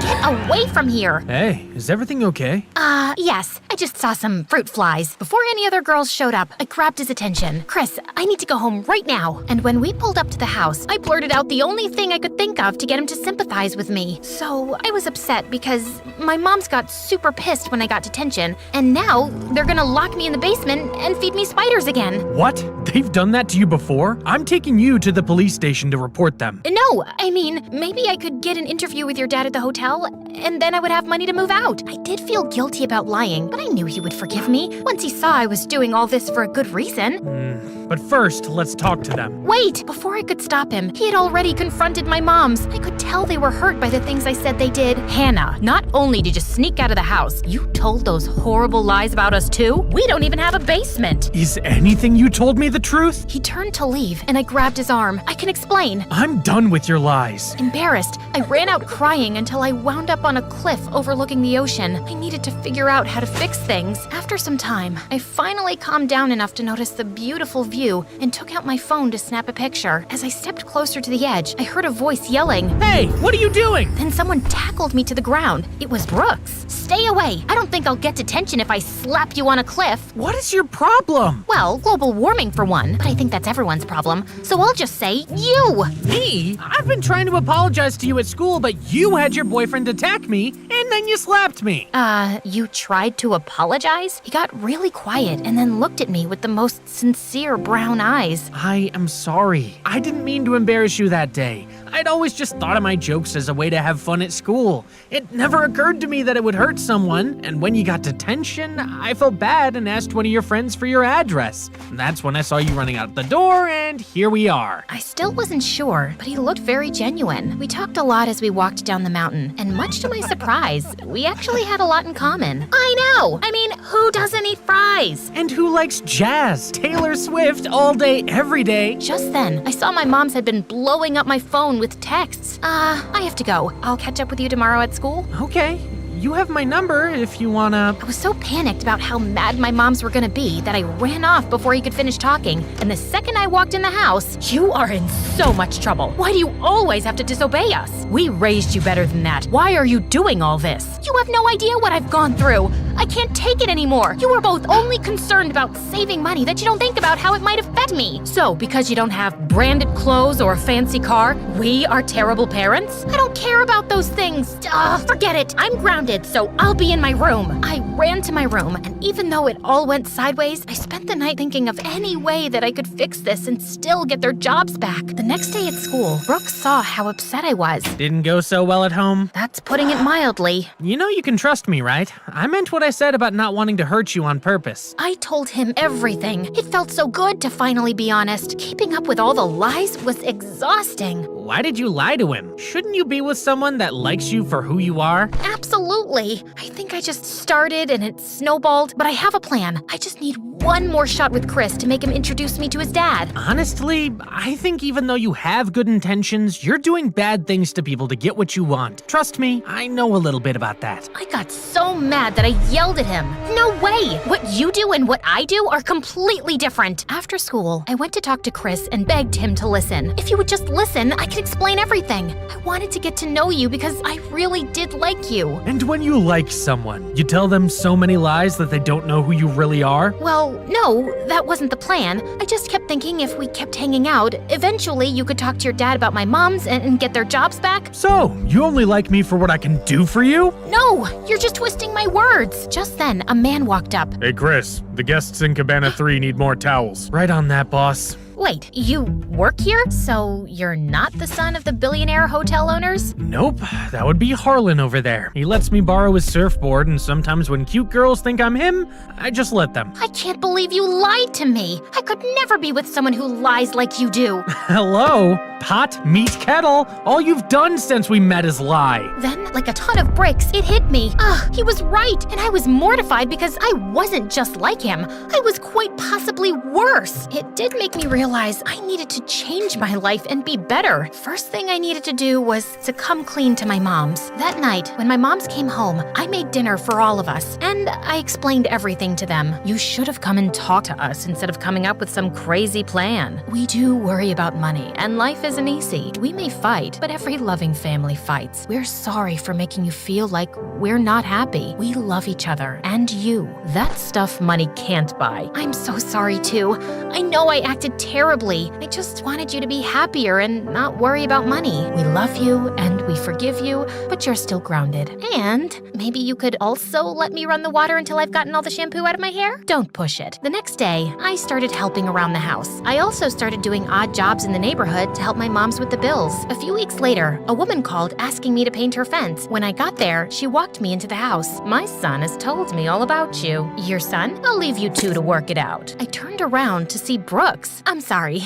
Get away from here! Hey, is everything okay? Yes. I just saw some fruit flies. Before any other girls showed up, I grabbed his attention. Chris, I need to go home right now. And when we pulled up to the house, I blurted out the only thing I could think of to get him to sympathize with me. So I was upset because my moms got super pissed when I got detention, and now they're gonna lock me in the basement and feed me spiders again. What? They've done that to you before? I'm taking you to the police station to report them. No, I mean, maybe I could get an interview with your dad at the hotel, and then I would have money to move out. I did feel guilty about lying, but I knew he would forgive me once he saw I was doing all this for a good reason. But first, let's talk to them. Wait! Before I could stop him, he had already confronted my moms. I could tell they were hurt by the things I said they did. Hannah, not only did you sneak out of the house, you told those horrible lies about us too? We don't even have a basement. Is anything you told me the truth? He turned to leave, and I grabbed his arm. I can explain. I'm done with your lies. Embarrassed, I ran out crying until I wound up on a cliff overlooking the ocean. I needed to figure out how to fix things. After some time, I finally calmed down enough to notice the beautiful view and took out my phone to snap a picture. As I stepped closer to the edge, I heard a voice yelling, "Hey, what are you doing?" Then someone tackled me to the ground. It was Brooks. Stay away. I don't think I'll get detention if I slap you on a cliff. What is your problem? Well, global warming for one, but I think that's everyone's problem. So I'll just say you. Me? I've been trying to apologize to you at school, but you had your boyfriend attack me, and then you slapped me. You tried to apologize? He got really quiet and then looked at me with the most sincere brown eyes. I am sorry. I didn't mean to embarrass you that day. I'd always just thought of my jokes as a way to have fun at school. It never occurred to me that it would hurt someone, and when you got detention, I felt bad and asked one of your friends for your address. That's when I saw you running out the door, and here we are. I still wasn't sure, but he looked very genuine. We talked a lot as we walked down the mountain, and much to my surprise, we actually had a lot in common. I know! I mean, who doesn't eat fries? And who likes jazz, Taylor Swift, all day, every day? Just then, I saw my mom's had been blowing up my phone with texts. I have to go. I'll catch up with you tomorrow at school. Okay. You have my number if you wanna... I was so panicked about how mad my moms were gonna be that I ran off before he could finish talking, and the second I walked in the house... You are in so much trouble. Why do you always have to disobey us? We raised you better than that. Why are you doing all this? You have no idea what I've gone through. I can't take it anymore. You are both only concerned about saving money that you don't think about how it might affect me. So, because you don't have branded clothes or a fancy car, we are terrible parents? I don't care about those things. Forget it. I'm grounded, so I'll be in my room. I ran to my room, and even though it all went sideways, I spent the night thinking of any way that I could fix this and still get their jobs back. The next day at school, Brooke saw how upset I was. Didn't go so well at home? That's putting it mildly. You know you can trust me, right? I meant what I said about not wanting to hurt you on purpose. I told him everything. It felt so good to finally be honest. Keeping up with all the lies was exhausting. Why did you lie to him? Shouldn't you be with someone that likes you for who you are? Absolutely. I think I just started and it snowballed, but I have a plan. I just need one more shot with Chris to make him introduce me to his dad. Honestly, I think even though you have good intentions, you're doing bad things to people to get what you want. Trust me, I know a little bit about that. I got so mad that I yelled at him. No way! What you do and what I do are completely different. After school, I went to talk to Chris and begged him to listen. If you would just listen, I could explain everything. I wanted to get to know you because I really did like you. And when you like someone, you tell them so many lies that they don't know who you really are? Well, no, that wasn't the plan. I just kept thinking if we kept hanging out, eventually you could talk to your dad about my moms and get their jobs back. So, you only like me for what I can do for you? No, you're just twisting my words. Just then, a man walked up. Hey Chris, the guests in Cabana 3 need more towels. Right on that, boss. Wait, you work here? So you're not the son of the billionaire hotel owners? Nope, that would be Harlan over there. He lets me borrow his surfboard, and sometimes when cute girls think I'm him, I just let them. I can't believe you lied to me. I could never be with someone who lies like you do. Hello? Pot, meet kettle. All you've done since we met is lie. Then, like a ton of bricks, it hit me. He was right, and I was mortified because I wasn't just like him. I was quite possibly worse. It did make me realize I needed to change my life and be better. First thing I needed to do was to come clean to my moms. That night, when my moms came home, I made dinner for all of us, and I explained everything to them. You should have come and talked to us instead of coming up with some crazy plan. We do worry about money, and life isn't easy. We may fight, but every loving family fights. We're sorry for making you feel like we're not happy. We love each other, and you. That stuff money can't buy. I'm so sorry, too. I know I acted terribly. I just wanted you to be happier and not worry about money. We love you, and we forgive you, but you're still grounded. And maybe you could also let me run the water until I've gotten all the shampoo out of my hair? Don't push it. The next day, I started helping around the house. I also started doing odd jobs in the neighborhood to help my moms with the bills. A few weeks later, a woman called asking me to paint her fence. When I got there, she walked me into the house. My son has told me all about you. Your son? I'll leave you two to work it out. I turned around to see Brooks. I'm sorry.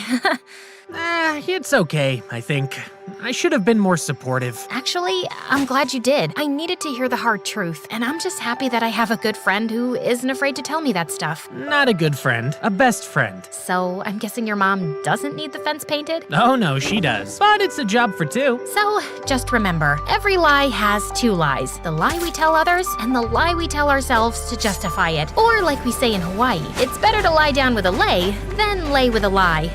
It's okay, I think. I should have been more supportive. Actually, I'm glad you did. I needed to hear the hard truth, and I'm just happy that I have a good friend who isn't afraid to tell me that stuff. Not a good friend, a best friend. So, I'm guessing your mom doesn't need the fence painted? Oh no, she does. But it's a job for two. So, just remember, every lie has two lies. The lie we tell others, and the lie we tell ourselves to justify it. Or like we say in Hawaii, it's better to lie down with a lay than lay with a lie.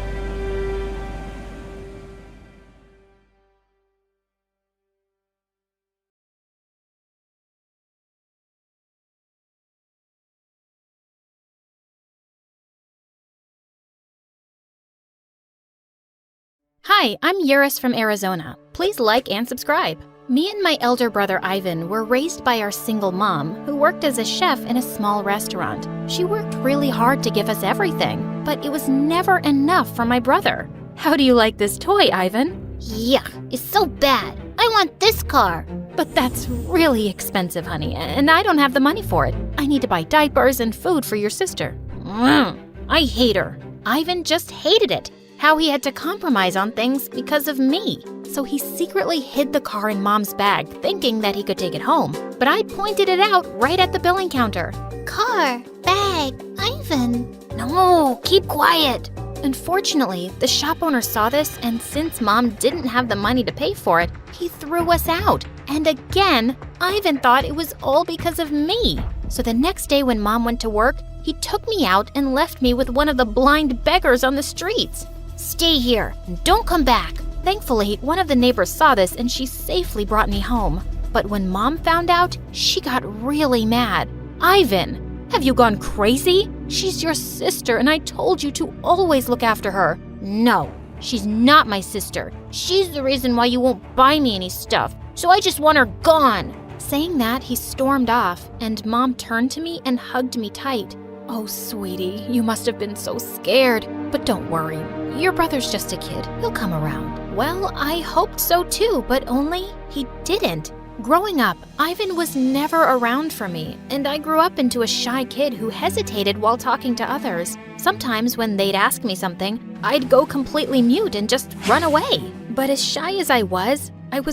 Hi, I'm Yuris from Arizona. Please like and subscribe. Me and my elder brother Ivan were raised by our single mom, who worked as a chef in a small restaurant. She worked really hard to give us everything, but it was never enough for my brother. How do you like this toy, Ivan? Yeah, it's so bad. I want this car. But that's really expensive, honey, and I don't have the money for it. I need to buy diapers and food for your sister. I hate her. Ivan just hated it. How he had to compromise on things because of me. So he secretly hid the car in Mom's bag, thinking that he could take it home. But I pointed it out right at the billing counter. Car, bag, Ivan. No, keep quiet. Unfortunately, the shop owner saw this, and since Mom didn't have the money to pay for it, he threw us out. And again, Ivan thought it was all because of me. So the next day when Mom went to work, he took me out and left me with one of the blind beggars on the streets. Stay here and don't come back. Thankfully, one of the neighbors saw this and she safely brought me home. But when Mom found out, she got really mad. Ivan, have you gone crazy? She's your sister, and I told you to always look after her. No, she's not my sister. She's the reason why you won't buy me any stuff, so I just want her gone. Saying that, he stormed off, and Mom turned to me and hugged me tight. Oh, sweetie, you must have been so scared. But don't worry, your brother's just a kid. He'll come around. Well, I hoped so too, but only he didn't. Growing up, Ivan was never around for me, and I grew up into a shy kid who hesitated while talking to others. Sometimes when they'd ask me something, I'd go completely mute and just run away. But as shy as I was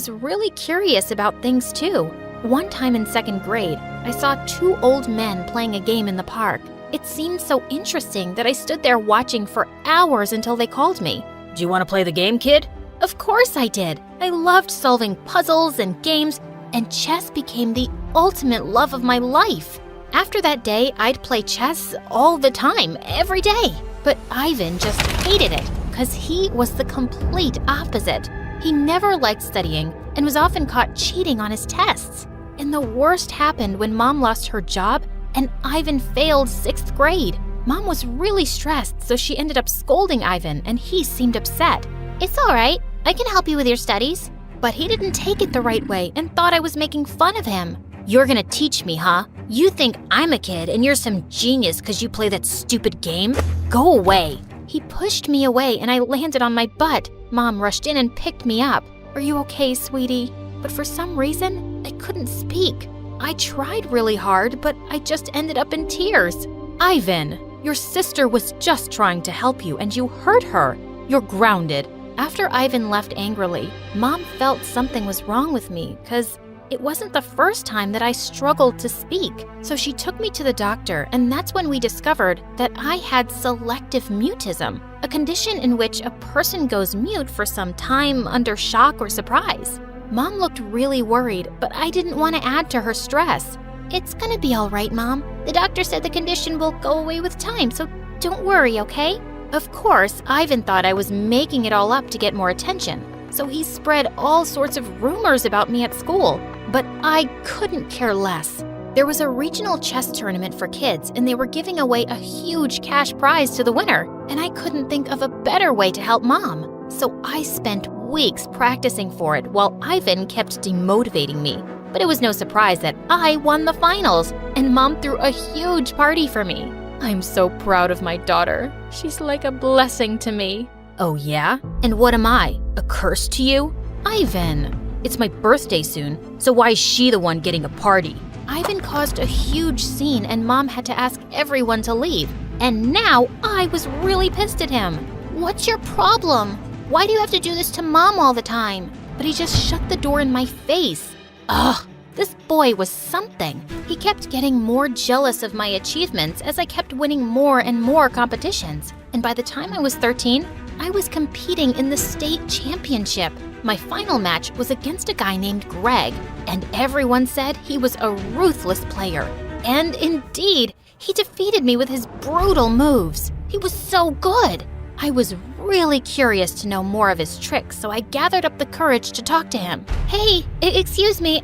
really curious about things too. One time in 2nd grade, I saw 2 old men playing a game in the park. It seemed so interesting that I stood there watching for hours until they called me. Do you want to play the game, kid? Of course I did. I loved solving puzzles and games, and chess became the ultimate love of my life. After that day, I'd play chess all the time, every day. But Ivan just hated it, because he was the complete opposite. He never liked studying and was often caught cheating on his tests. And the worst happened when Mom lost her job and Ivan failed 6th grade. Mom was really stressed, so she ended up scolding Ivan, and he seemed upset. It's all right. I can help you with your studies. But he didn't take it the right way and thought I was making fun of him. You're gonna teach me, huh? You think I'm a kid and you're some genius because you play that stupid game? Go away. He pushed me away and I landed on my butt. Mom rushed in and picked me up. Are you okay, sweetie? But for some reason, I couldn't speak. I tried really hard, but I just ended up in tears. Ivan, your sister was just trying to help you and you hurt her. You're grounded. After Ivan left angrily, Mom felt something was wrong with me because it wasn't the first time that I struggled to speak. So she took me to the doctor, and that's when we discovered that I had selective mutism, a condition in which a person goes mute for some time under shock or surprise. Mom looked really worried, but I didn't want to add to her stress. It's gonna be all right, Mom. The doctor said the condition will go away with time, so don't worry, okay? Of course, Ivan thought I was making it all up to get more attention, so he spread all sorts of rumors about me at school. But I couldn't care less. There was a regional chess tournament for kids, and they were giving away a huge cash prize to the winner, and I couldn't think of a better way to help Mom. So I spent weeks practicing for it while Ivan kept demotivating me. But it was no surprise that I won the finals, and Mom threw a huge party for me. I'm so proud of my daughter. She's like a blessing to me. Oh yeah? And what am I? A curse to you? Ivan. It's my birthday soon, so why is she the one getting a party? Ivan caused a huge scene and Mom had to ask everyone to leave. And now I was really pissed at him. What's your problem? Why do you have to do this to Mom all the time? But he just shut the door in my face. Ugh, this boy was something. He kept getting more jealous of my achievements as I kept winning more and more competitions. And by the time I was 13, I was competing in the state championship. My final match was against a guy named Greg, and everyone said he was a ruthless player. And indeed, he defeated me with his brutal moves. He was so good. I was really curious to know more of his tricks, so I gathered up the courage to talk to him. Hey, excuse me,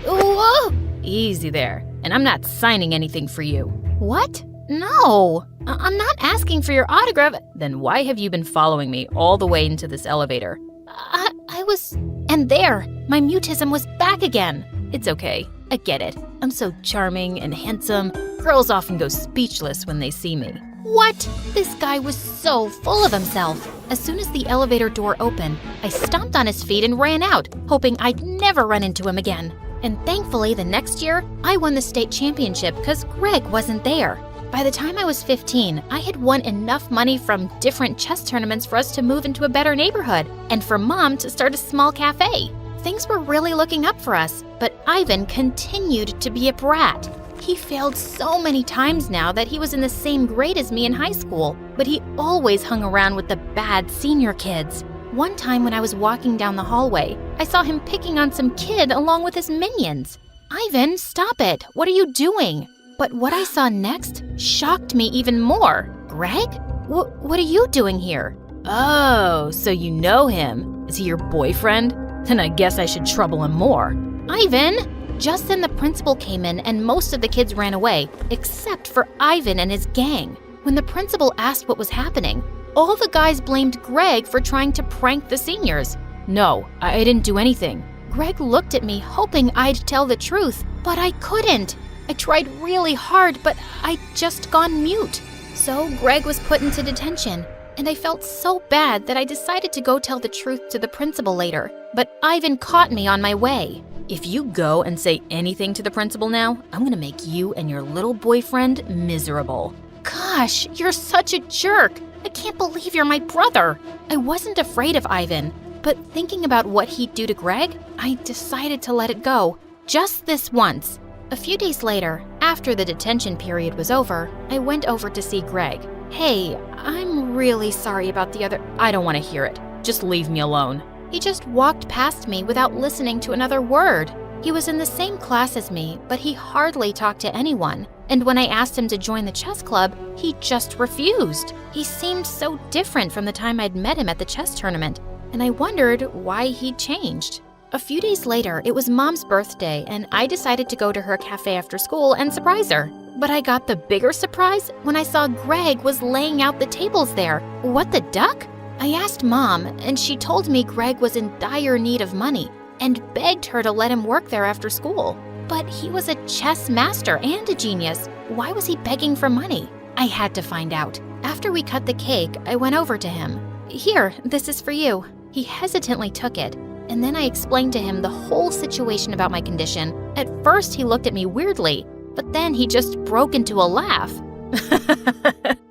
whoa! Easy there, and I'm not signing anything for you. What? No, I'm not asking for your autograph. Then why have you been following me all the way into this elevator? I was... And there, my mutism was back again. It's okay, I get it. I'm so charming and handsome. Girls often go speechless when they see me. What? This guy was so full of himself. As soon as the elevator door opened, I stomped on his feet and ran out, hoping I'd never run into him again. And thankfully, the next year, I won the state championship because Greg wasn't there. By the time I was 15, I had won enough money from different chess tournaments for us to move into a better neighborhood and for Mom to start a small cafe. Things were really looking up for us, but Ivan continued to be a brat. He failed so many times now that he was in the same grade as me in high school, but he always hung around with the bad senior kids. One time when I was walking down the hallway, I saw him picking on some kid along with his minions. Ivan, stop it! What are you doing? But what I saw next shocked me even more. Greg? What are you doing here? Oh, so you know him. Is he your boyfriend? Then I guess I should trouble him more. Ivan! Just then the principal came in and most of the kids ran away, except for Ivan and his gang. When the principal asked what was happening, all the guys blamed Greg for trying to prank the seniors. No, I didn't do anything. Greg looked at me hoping I'd tell the truth, but I couldn't. I tried really hard, but I'd just gone mute. So Greg was put into detention, and I felt so bad that I decided to go tell the truth to the principal later. But Ivan caught me on my way. If you go and say anything to the principal now, I'm gonna make you and your little boyfriend miserable. Gosh, you're such a jerk. I can't believe you're my brother. I wasn't afraid of Ivan, but thinking about what he'd do to Greg, I decided to let it go. Just this once. A few days later, after the detention period was over, I went over to see Greg. Hey, I'm really sorry about the other— I don't want to hear it. Just leave me alone. He just walked past me without listening to another word. He was in the same class as me, but he hardly talked to anyone. And when I asked him to join the chess club, he just refused. He seemed so different from the time I'd met him at the chess tournament, and I wondered why he'd changed. A few days later, it was Mom's birthday, and I decided to go to her cafe after school and surprise her. But I got the bigger surprise when I saw Greg was laying out the tables there. What the duck? I asked Mom, and she told me Greg was in dire need of money and begged her to let him work there after school. But he was a chess master and a genius. Why was he begging for money? I had to find out. After we cut the cake, I went over to him. Here, this is for you. He hesitantly took it, and then I explained to him the whole situation about my condition. At first, he looked at me weirdly, but then he just broke into a laugh.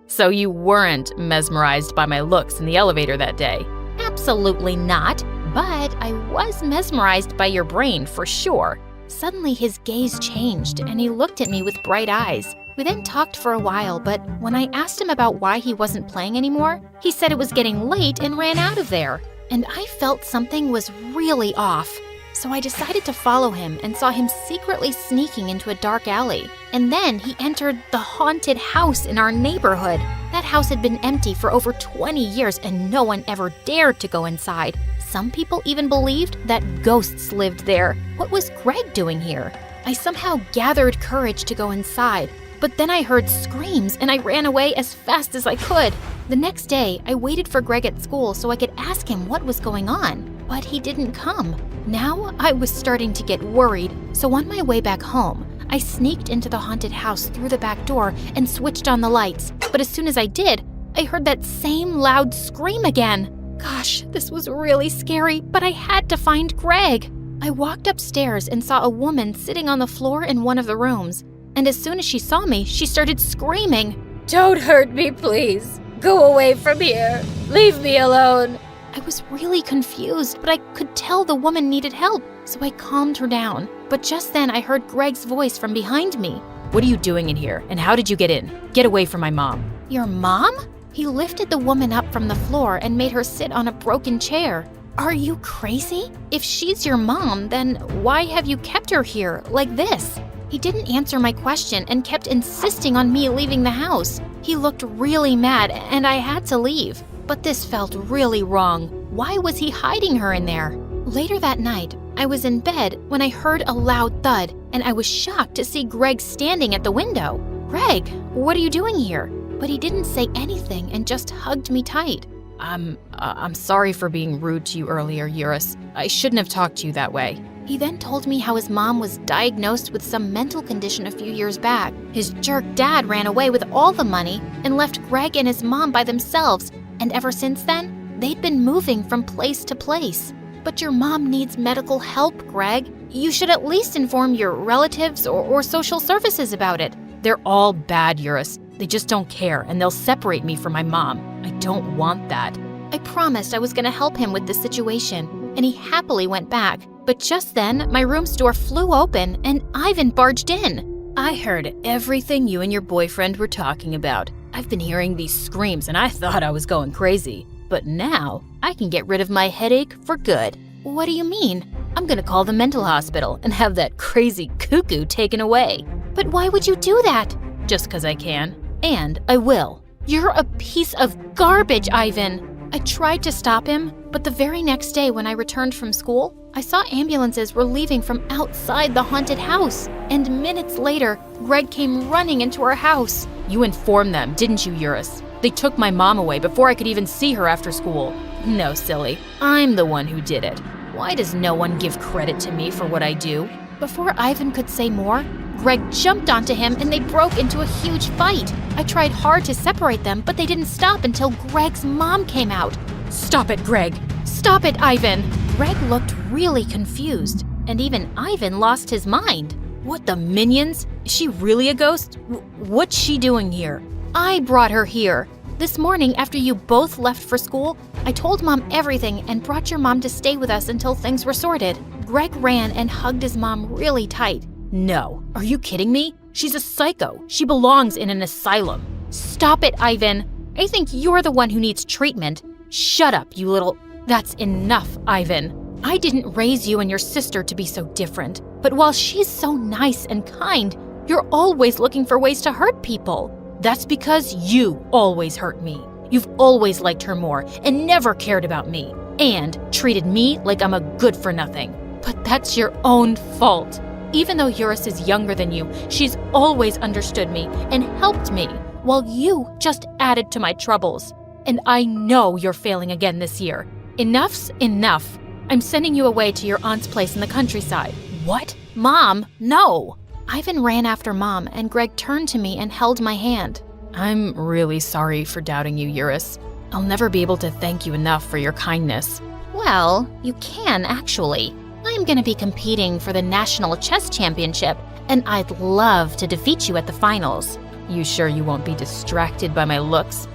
So you weren't mesmerized by my looks in the elevator that day? Absolutely not, but I was mesmerized by your brain for sure. Suddenly his gaze changed and he looked at me with bright eyes. We then talked for a while, but when I asked him about why he wasn't playing anymore, he said it was getting late and ran out of there. And I felt something was really off. So I decided to follow him and saw him secretly sneaking into a dark alley. And then he entered the haunted house in our neighborhood. That house had been empty for over 20 years and no one ever dared to go inside. Some people even believed that ghosts lived there. What was Greg doing here? I somehow gathered courage to go inside, but then I heard screams and I ran away as fast as I could. The next day, I waited for Greg at school so I could ask him what was going on, but he didn't come. Now I was starting to get worried, so on my way back home, I sneaked into the haunted house through the back door and switched on the lights. But as soon as I did, I heard that same loud scream again. Gosh, this was really scary, but I had to find Greg. I walked upstairs and saw a woman sitting on the floor in one of the rooms. And as soon as she saw me, she started screaming. Don't hurt me, please. Go away from here. Leave me alone. I was really confused, but I could tell the woman needed help, so I calmed her down. But just then I heard Greg's voice from behind me. What are you doing in here, and how did you get in? Get away from my mom. Your mom? He lifted the woman up from the floor and made her sit on a broken chair. Are you crazy? If she's your mom, then why have you kept her here like this? He didn't answer my question and kept insisting on me leaving the house. He looked really mad and I had to leave. But this felt really wrong. Why was he hiding her in there? Later that night, I was in bed when I heard a loud thud and I was shocked to see Greg standing at the window. Greg, what are you doing here? But he didn't say anything and just hugged me tight. I'm sorry for being rude to you earlier, Eurus. I shouldn't have talked to you that way. He then told me how his mom was diagnosed with some mental condition a few years back. His jerk dad ran away with all the money and left Greg and his mom by themselves. And ever since then, they'd been moving from place to place. But your mom needs medical help, Greg. You should at least inform your relatives or social services about it. They're all bad, Eurus. They just don't care, and they'll separate me from my mom. I don't want that. I promised I was going to help him with this situation, and he happily went back. But just then, my room's door flew open, and Ivan barged in. I heard everything you and your boyfriend were talking about. I've been hearing these screams, and I thought I was going crazy. But now, I can get rid of my headache for good. What do you mean? I'm gonna call the mental hospital and have that crazy cuckoo taken away. But why would you do that? Just 'cause I can. And I will. You're a piece of garbage, Ivan. I tried to stop him, but the very next day when I returned from school, I saw ambulances were leaving from outside the haunted house. And minutes later, Greg came running into our house. You informed them, didn't you, Eurus? They took my mom away before I could even see her after school. No, silly. I'm the one who did it. Why does no one give credit to me for what I do? Before Ivan could say more, Greg jumped onto him and they broke into a huge fight. I tried hard to separate them, but they didn't stop until Greg's mom came out. Stop it, Greg! Stop it, Ivan! Greg looked really confused, and even Ivan lost his mind. What the minions? Is she really a ghost? What's she doing here? I brought her here. This morning, after you both left for school, I told Mom everything and brought your mom to stay with us until things were sorted. Greg ran and hugged his mom really tight. No. Are you kidding me? She's a psycho. She belongs in an asylum. Stop it, Ivan. I think you're the one who needs treatment. Shut up, you little... That's enough, Ivan. I didn't raise you and your sister to be so different. But while she's so nice and kind, you're always looking for ways to hurt people. That's because you always hurt me. You've always liked her more and never cared about me. And treated me like I'm a good-for-nothing. But that's your own fault. Even though Eurus is younger than you, she's always understood me and helped me, while you just added to my troubles. And I know you're failing again this year. Enough's enough. I'm sending you away to your aunt's place in the countryside. What? Mom, no! Ivan ran after Mom, and Greg turned to me and held my hand. I'm really sorry for doubting you, Eurus. I'll never be able to thank you enough for your kindness. Well, you can actually. I'm gonna be competing for the National Chess Championship, and I'd love to defeat you at the finals. You sure you won't be distracted by my looks?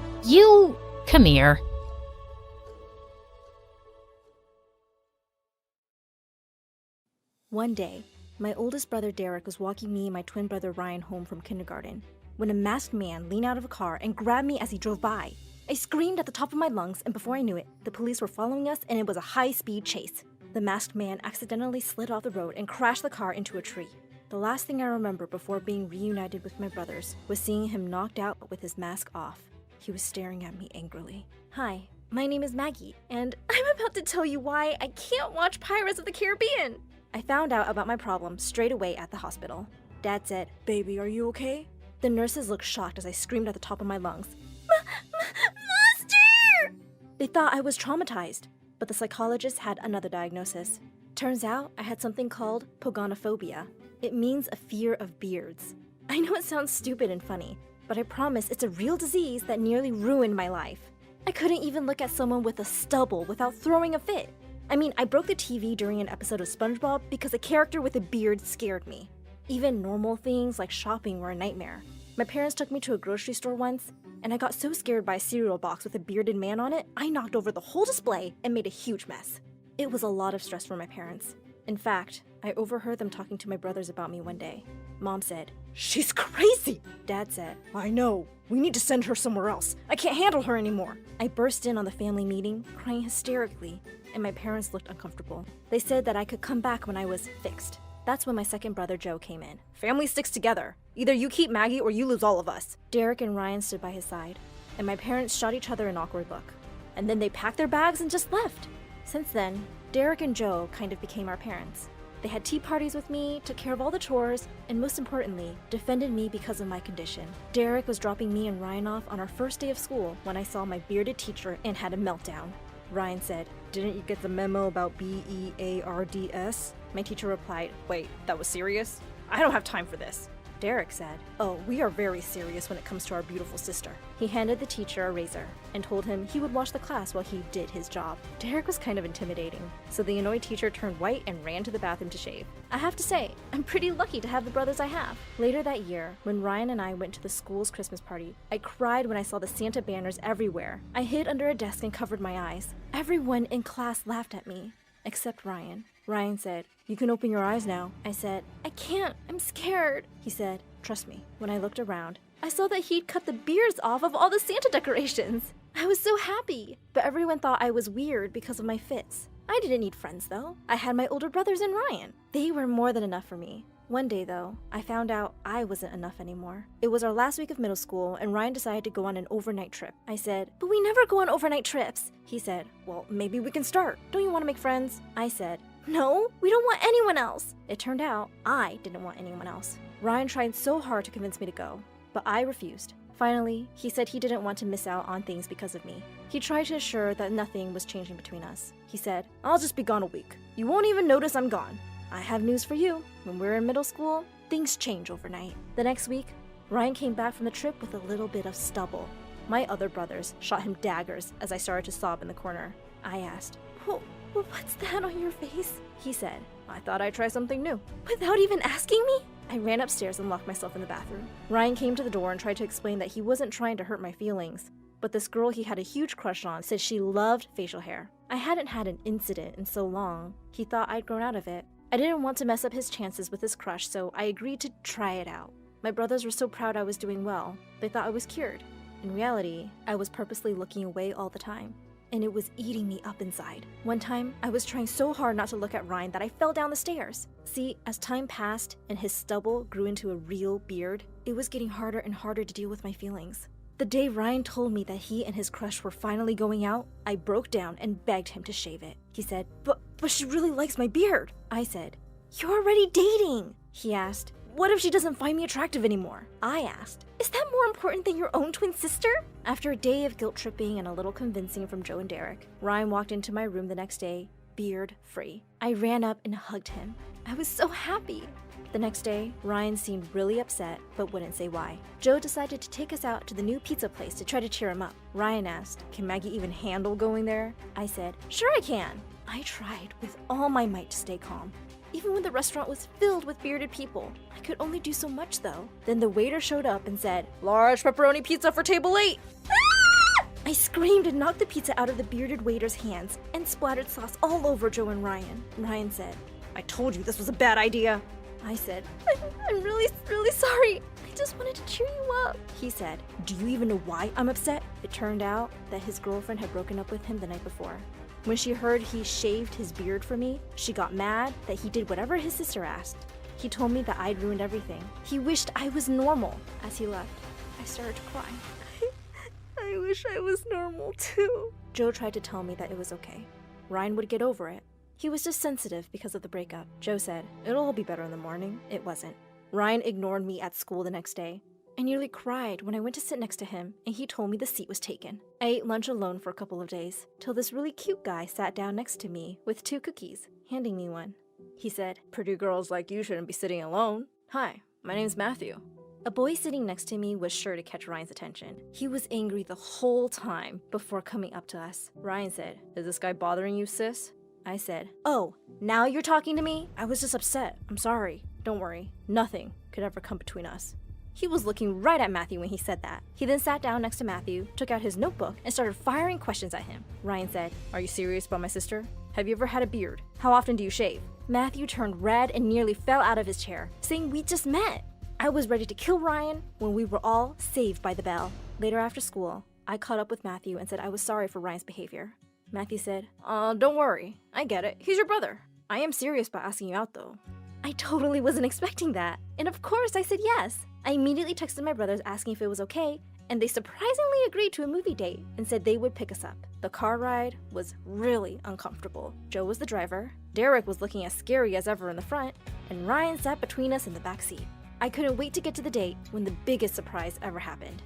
Come here. One day, my oldest brother Derek was walking me and my twin brother Ryan home from kindergarten when a masked man leaned out of a car and grabbed me as he drove by. I screamed at the top of my lungs, and before I knew it, the police were following us and it was a high-speed chase. The masked man accidentally slid off the road and crashed the car into a tree. The last thing I remember before being reunited with my brothers was seeing him knocked out with his mask off. He was staring at me angrily. Hi, my name is Maggie, and I'm about to tell you why I can't watch Pirates of the Caribbean. I found out about my problem straight away at the hospital. Dad said, "Baby, are you okay?" The nurses looked shocked as I screamed at the top of my lungs. Monster! They thought I was traumatized, but the psychologist had another diagnosis. Turns out I had something called pogonophobia. It means a fear of beards. I know it sounds stupid and funny, but I promise it's a real disease that nearly ruined my life. I couldn't even look at someone with a stubble without throwing a fit. I mean, I broke the TV during an episode of SpongeBob because a character with a beard scared me. Even normal things like shopping were a nightmare. My parents took me to a grocery store once, and I got so scared by a cereal box with a bearded man on it, I knocked over the whole display and made a huge mess. It was a lot of stress for my parents. In fact, I overheard them talking to my brothers about me one day. Mom said, "She's crazy!" Dad said, "I know. We need to send her somewhere else. I can't handle her anymore." I burst in on the family meeting, crying hysterically, and my parents looked uncomfortable. They said that I could come back when I was fixed. That's when my second brother Joe came in. "Family sticks together. Either you keep Maggie or you lose all of us." Derek and Ryan stood by his side, and my parents shot each other an awkward look. And then they packed their bags and just left. Since then, Derek and Joe kind of became our parents. They had tea parties with me, took care of all the chores, and most importantly, defended me because of my condition. Derek was dropping me and Ryan off on our first day of school when I saw my bearded teacher and had a meltdown. Ryan said, "Didn't you get the memo about BEARDS?" My teacher replied, "Wait, that was serious? I don't have time for this." Derek said, "Oh, we are very serious when it comes to our beautiful sister." He handed the teacher a razor and told him he would watch the class while he did his job. Derek was kind of intimidating, so the annoyed teacher turned white and ran to the bathroom to shave. I have to say, I'm pretty lucky to have the brothers I have. Later that year, when Ryan and I went to the school's Christmas party, I cried when I saw the Santa banners everywhere. I hid under a desk and covered my eyes. Everyone in class laughed at me, except Ryan. Ryan said, "You can open your eyes now." I said, "I can't, I'm scared." He said, "Trust me." When I looked around, I saw that he'd cut the beards off of all the Santa decorations. I was so happy, but everyone thought I was weird because of my fits. I didn't need friends though. I had my older brothers and Ryan. They were more than enough for me. One day though, I found out I wasn't enough anymore. It was our last week of middle school and Ryan decided to go on an overnight trip. I said, "But we never go on overnight trips." He said, "Well, maybe we can start. Don't you want to make friends?" I said, No, we don't want anyone else. It turned out I didn't want anyone else. Ryan tried so hard to convince me to go, but I refused. Finally, he said he didn't want to miss out on things because of me. He tried to assure that nothing was changing between us. He said, I'll just be gone a week. You won't even notice I'm gone. I have news for you. When we're in middle school, things change overnight. The next week, Ryan came back from the trip with a little bit of stubble. My other brothers shot him daggers as I started to sob in the corner. I asked, what's that on your face? He said, I thought I'd try something new. Without even asking me? I ran upstairs and locked myself in the bathroom. Ryan came to the door and tried to explain that he wasn't trying to hurt my feelings, but this girl he had a huge crush on said she loved facial hair. I hadn't had an incident in so long. He thought I'd grown out of it. I didn't want to mess up his chances with his crush, so I agreed to try it out. My brothers were so proud I was doing well. They thought I was cured. In reality, I was purposely looking away all the time, and it was eating me up inside. One time, I was trying so hard not to look at Ryan that I fell down the stairs. See, as time passed and his stubble grew into a real beard, it was getting harder and harder to deal with my feelings. The day Ryan told me that he and his crush were finally going out, I broke down and begged him to shave it. He said, but she really likes my beard. I said, you're already dating. He asked, what if she doesn't find me attractive anymore? I asked, is that more important than your own twin sister? After a day of guilt tripping and a little convincing from Joe and Derek, Ryan walked into my room the next day, beard free. I ran up and hugged him. I was so happy. The next day, Ryan seemed really upset, but wouldn't say why. Joe decided to take us out to the new pizza place to try to cheer him up. Ryan asked, can Maggie even handle going there? I said, sure I can. I tried with all my might to stay calm. Even when the restaurant was filled with bearded people, I could only do so much though. Then the waiter showed up and said, large pepperoni pizza for table 8. Ah! I screamed and knocked the pizza out of the bearded waiter's hands and splattered sauce all over Joe and Ryan. Ryan said, I told you this was a bad idea. I said, I'm really sorry. I just wanted to cheer you up. He said, do you even know why I'm upset? It turned out that his girlfriend had broken up with him the night before. When she heard he shaved his beard for me, she got mad that he did whatever his sister asked. He told me that I'd ruined everything. He wished I was normal. As he left, I started to cry. I wish I was normal too. Joe tried to tell me that it was okay. Ryan would get over it. He was just sensitive because of the breakup. Joe said, it'll all be better in the morning. It wasn't. Ryan ignored me at school the next day. I nearly cried when I went to sit next to him and he told me the seat was taken. I ate lunch alone for a couple of days, till this really cute guy sat down next to me with 2 cookies, handing me one. He said, pretty girls like you shouldn't be sitting alone. Hi, my name's Matthew. A boy sitting next to me was sure to catch Ryan's attention. He was angry the whole time before coming up to us. Ryan said, is this guy bothering you, sis? I said, oh, now you're talking to me? I was just upset. I'm sorry. Don't worry. Nothing could ever come between us. He was looking right at Matthew when he said that. He then sat down next to Matthew, took out his notebook, and started firing questions at him. Ryan said, are you serious about my sister? Have you ever had a beard? How often do you shave? Matthew turned red and nearly fell out of his chair, saying we just met. I was ready to kill Ryan when we were all saved by the bell. Later after school, I caught up with Matthew and said I was sorry for Ryan's behavior. Matthew said, don't worry. I get it. He's your brother. I am serious about asking you out though. I totally wasn't expecting that. And of course I said yes. I immediately texted my brothers asking if it was okay, and they surprisingly agreed to a movie date and said they would pick us up. The car ride was really uncomfortable. Joe was the driver, Derek was looking as scary as ever in the front, and Ryan sat between us in the back seat. I couldn't wait to get to the date when the biggest surprise ever happened.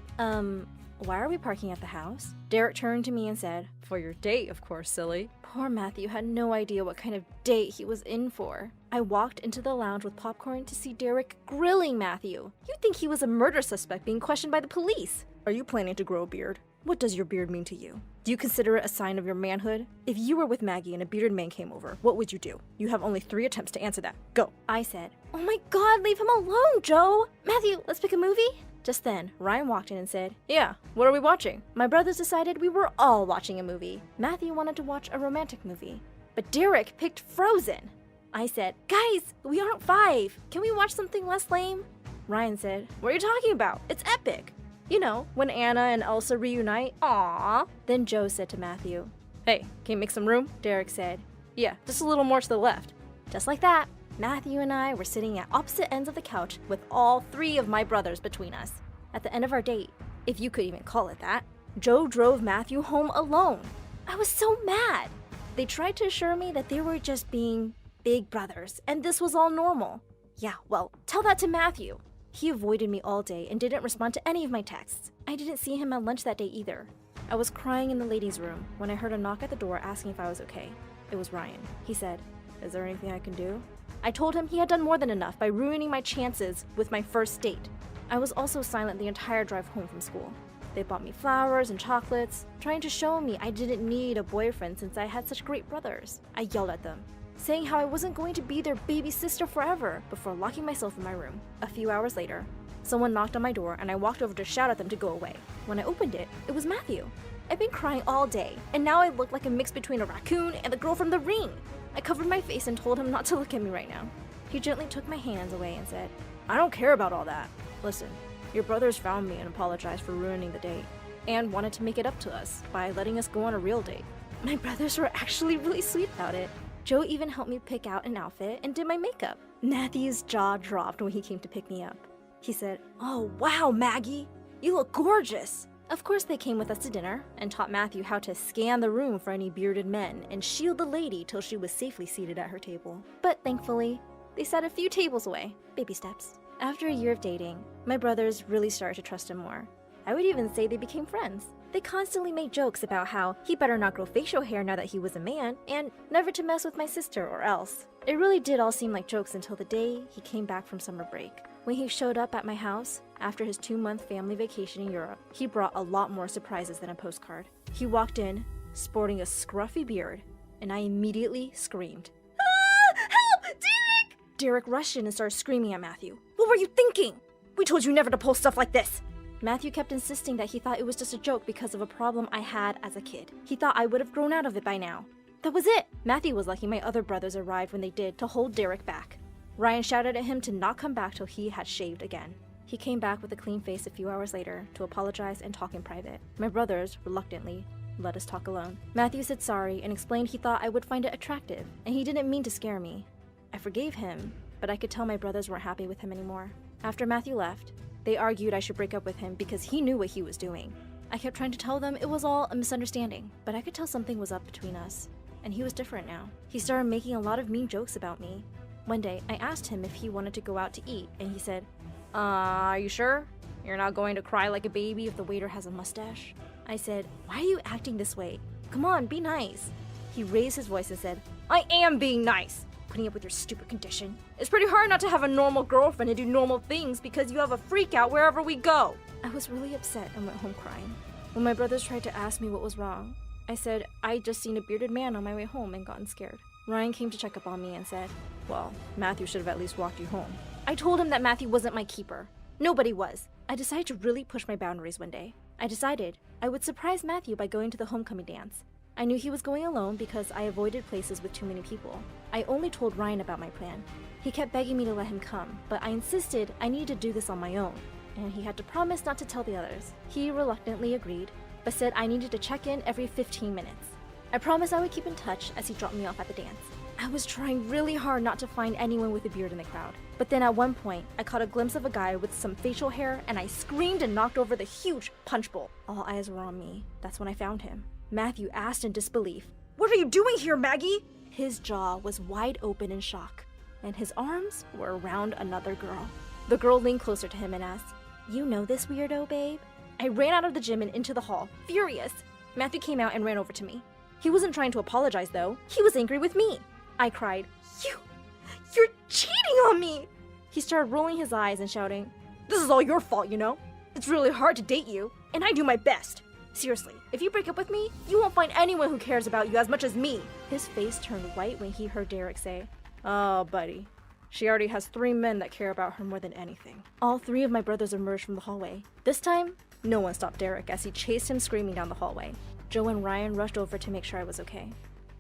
Why are we parking at the house? Derek turned to me and said, for your date, of course, silly. Poor Matthew had no idea what kind of date he was in for. I walked into the lounge with popcorn to see Derek grilling Matthew. You'd think he was a murder suspect being questioned by the police. Are you planning to grow a beard? What does your beard mean to you? Do you consider it a sign of your manhood? If you were with Maggie and a bearded man came over, what would you do? You have only 3 attempts to answer that. Go. I said, oh my god, leave him alone, Joe. Matthew, let's pick a movie? Just then, Ryan walked in and said, yeah, what are we watching? My brothers decided we were all watching a movie. Matthew wanted to watch a romantic movie, but Derek picked Frozen. I said, guys, we aren't 5. Can we watch something less lame? Ryan said, what are you talking about? It's epic. You know, when Anna and Elsa reunite. Aww. Then Joe said to Matthew, hey, can you make some room? Derek said, yeah, just a little more to the left. Just like that, Matthew and I were sitting at opposite ends of the couch with all 3 of my brothers between us. At the end of our date, if you could even call it that, Joe drove Matthew home alone. I was so mad. They tried to assure me that they were just being big brothers, and this was all normal. Yeah, well, tell that to Matthew. He avoided me all day and didn't respond to any of my texts. I didn't see him at lunch that day either. I was crying in the ladies' room when I heard a knock at the door asking if I was okay. It was Ryan. He said, "Is there anything I can do?" I told him he had done more than enough by ruining my chances with my first date. I was also silent the entire drive home from school. They bought me flowers and chocolates, trying to show me I didn't need a boyfriend since I had such great brothers. I yelled at them, saying how I wasn't going to be their baby sister forever, before locking myself in my room. A few hours later, someone knocked on my door and I walked over to shout at them to go away. When I opened it, it was Matthew. I've been crying all day, and now I look like a mix between a raccoon and the girl from The Ring. I covered my face and told him not to look at me right now. He gently took my hands away and said, "I don't care about all that. Listen, your brothers found me and apologized for ruining the date, and wanted to make it up to us by letting us go on a real date." My brothers were actually really sweet about it. Joe even helped me pick out an outfit and did my makeup. Matthew's jaw dropped when he came to pick me up. He said, "Oh wow, Maggie, you look gorgeous." Of course, they came with us to dinner and taught Matthew how to scan the room for any bearded men and shield the lady till she was safely seated at her table. But thankfully, they sat a few tables away. Baby steps. After a year of dating, my brothers really started to trust him more. I would even say they became friends. They constantly made jokes about how he better not grow facial hair now that he was a man, and never to mess with my sister or else. It really did all seem like jokes until the day he came back from summer break. When he showed up at my house after his 2-month family vacation in Europe, he brought a lot more surprises than a postcard. He walked in, sporting a scruffy beard, and I immediately screamed, "Ah! Help! Derek!" Derek rushed in and started screaming at Matthew. "What were you thinking? We told you never to pull stuff like this!" Matthew kept insisting that he thought it was just a joke because of a problem I had as a kid. He thought I would have grown out of it by now. That was it! Matthew was lucky my other brothers arrived when they did to hold Derek back. Ryan shouted at him to not come back till he had shaved again. He came back with a clean face a few hours later to apologize and talk in private. My brothers, reluctantly, let us talk alone. Matthew said sorry and explained he thought I would find it attractive, and he didn't mean to scare me. I forgave him, but I could tell my brothers weren't happy with him anymore. After Matthew left, they argued I should break up with him because he knew what he was doing. I kept trying to tell them it was all a misunderstanding, but I could tell something was up between us, and he was different now. He started making a lot of mean jokes about me. One day, I asked him if he wanted to go out to eat, and he said, Are you sure? You're not going to cry like a baby if the waiter has a mustache?" I said, "Why are you acting this way? Come on, be nice." He raised his voice and said, "I am being nice. Putting up with your stupid condition. It's pretty hard not to have a normal girlfriend and do normal things because you have a freak out wherever we go." I was really upset and went home crying. When my brothers tried to ask me what was wrong, I said I'd just seen a bearded man on my way home and gotten scared. Ryan came to check up on me and said, "Well, Matthew should have at least walked you home." I told him that Matthew wasn't my keeper. Nobody was. I decided to really push my boundaries one day. I decided I would surprise Matthew by going to the homecoming dance. I knew he was going alone because I avoided places with too many people. I only told Ryan about my plan. He kept begging me to let him come, but I insisted I needed to do this on my own, and he had to promise not to tell the others. He reluctantly agreed, but said I needed to check in every 15 minutes. I promised I would keep in touch as he dropped me off at the dance. I was trying really hard not to find anyone with a beard in the crowd. But then at one point, I caught a glimpse of a guy with some facial hair, and I screamed and knocked over the huge punch bowl. All eyes were on me. That's when I found him. Matthew asked in disbelief, "What are you doing here, Maggie?" His jaw was wide open in shock, and his arms were around another girl. The girl leaned closer to him and asked, "You know this weirdo, babe?" I ran out of the gym and into the hall, furious. Matthew came out and ran over to me. He wasn't trying to apologize, though. He was angry with me. I cried, You're cheating on me!" He started rolling his eyes and shouting, "This is all your fault, you know? It's really hard to date you, and I do my best. Seriously, if you break up with me, you won't find anyone who cares about you as much as me." His face turned white when he heard Derek say, "Oh, buddy. She already has 3 men that care about her more than anything." All 3 of my brothers emerged from the hallway. This time, no one stopped Derek as he chased him screaming down the hallway. Joe and Ryan rushed over to make sure I was okay.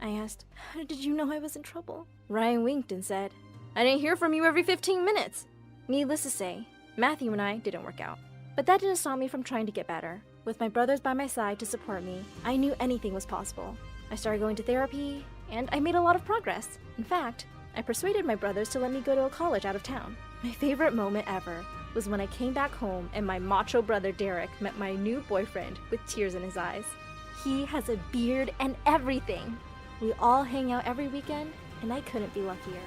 I asked, "How did you know I was in trouble?" Ryan winked and said, "I didn't hear from you every 15 minutes. Needless to say, Matthew and I didn't work out. But that didn't stop me from trying to get better. With my brothers by my side to support me, I knew anything was possible. I started going to therapy, and I made a lot of progress. In fact, I persuaded my brothers to let me go to a college out of town. My favorite moment ever was when I came back home and my macho brother Derek met my new boyfriend with tears in his eyes. He has a beard and everything. We all hang out every weekend, and I couldn't be luckier.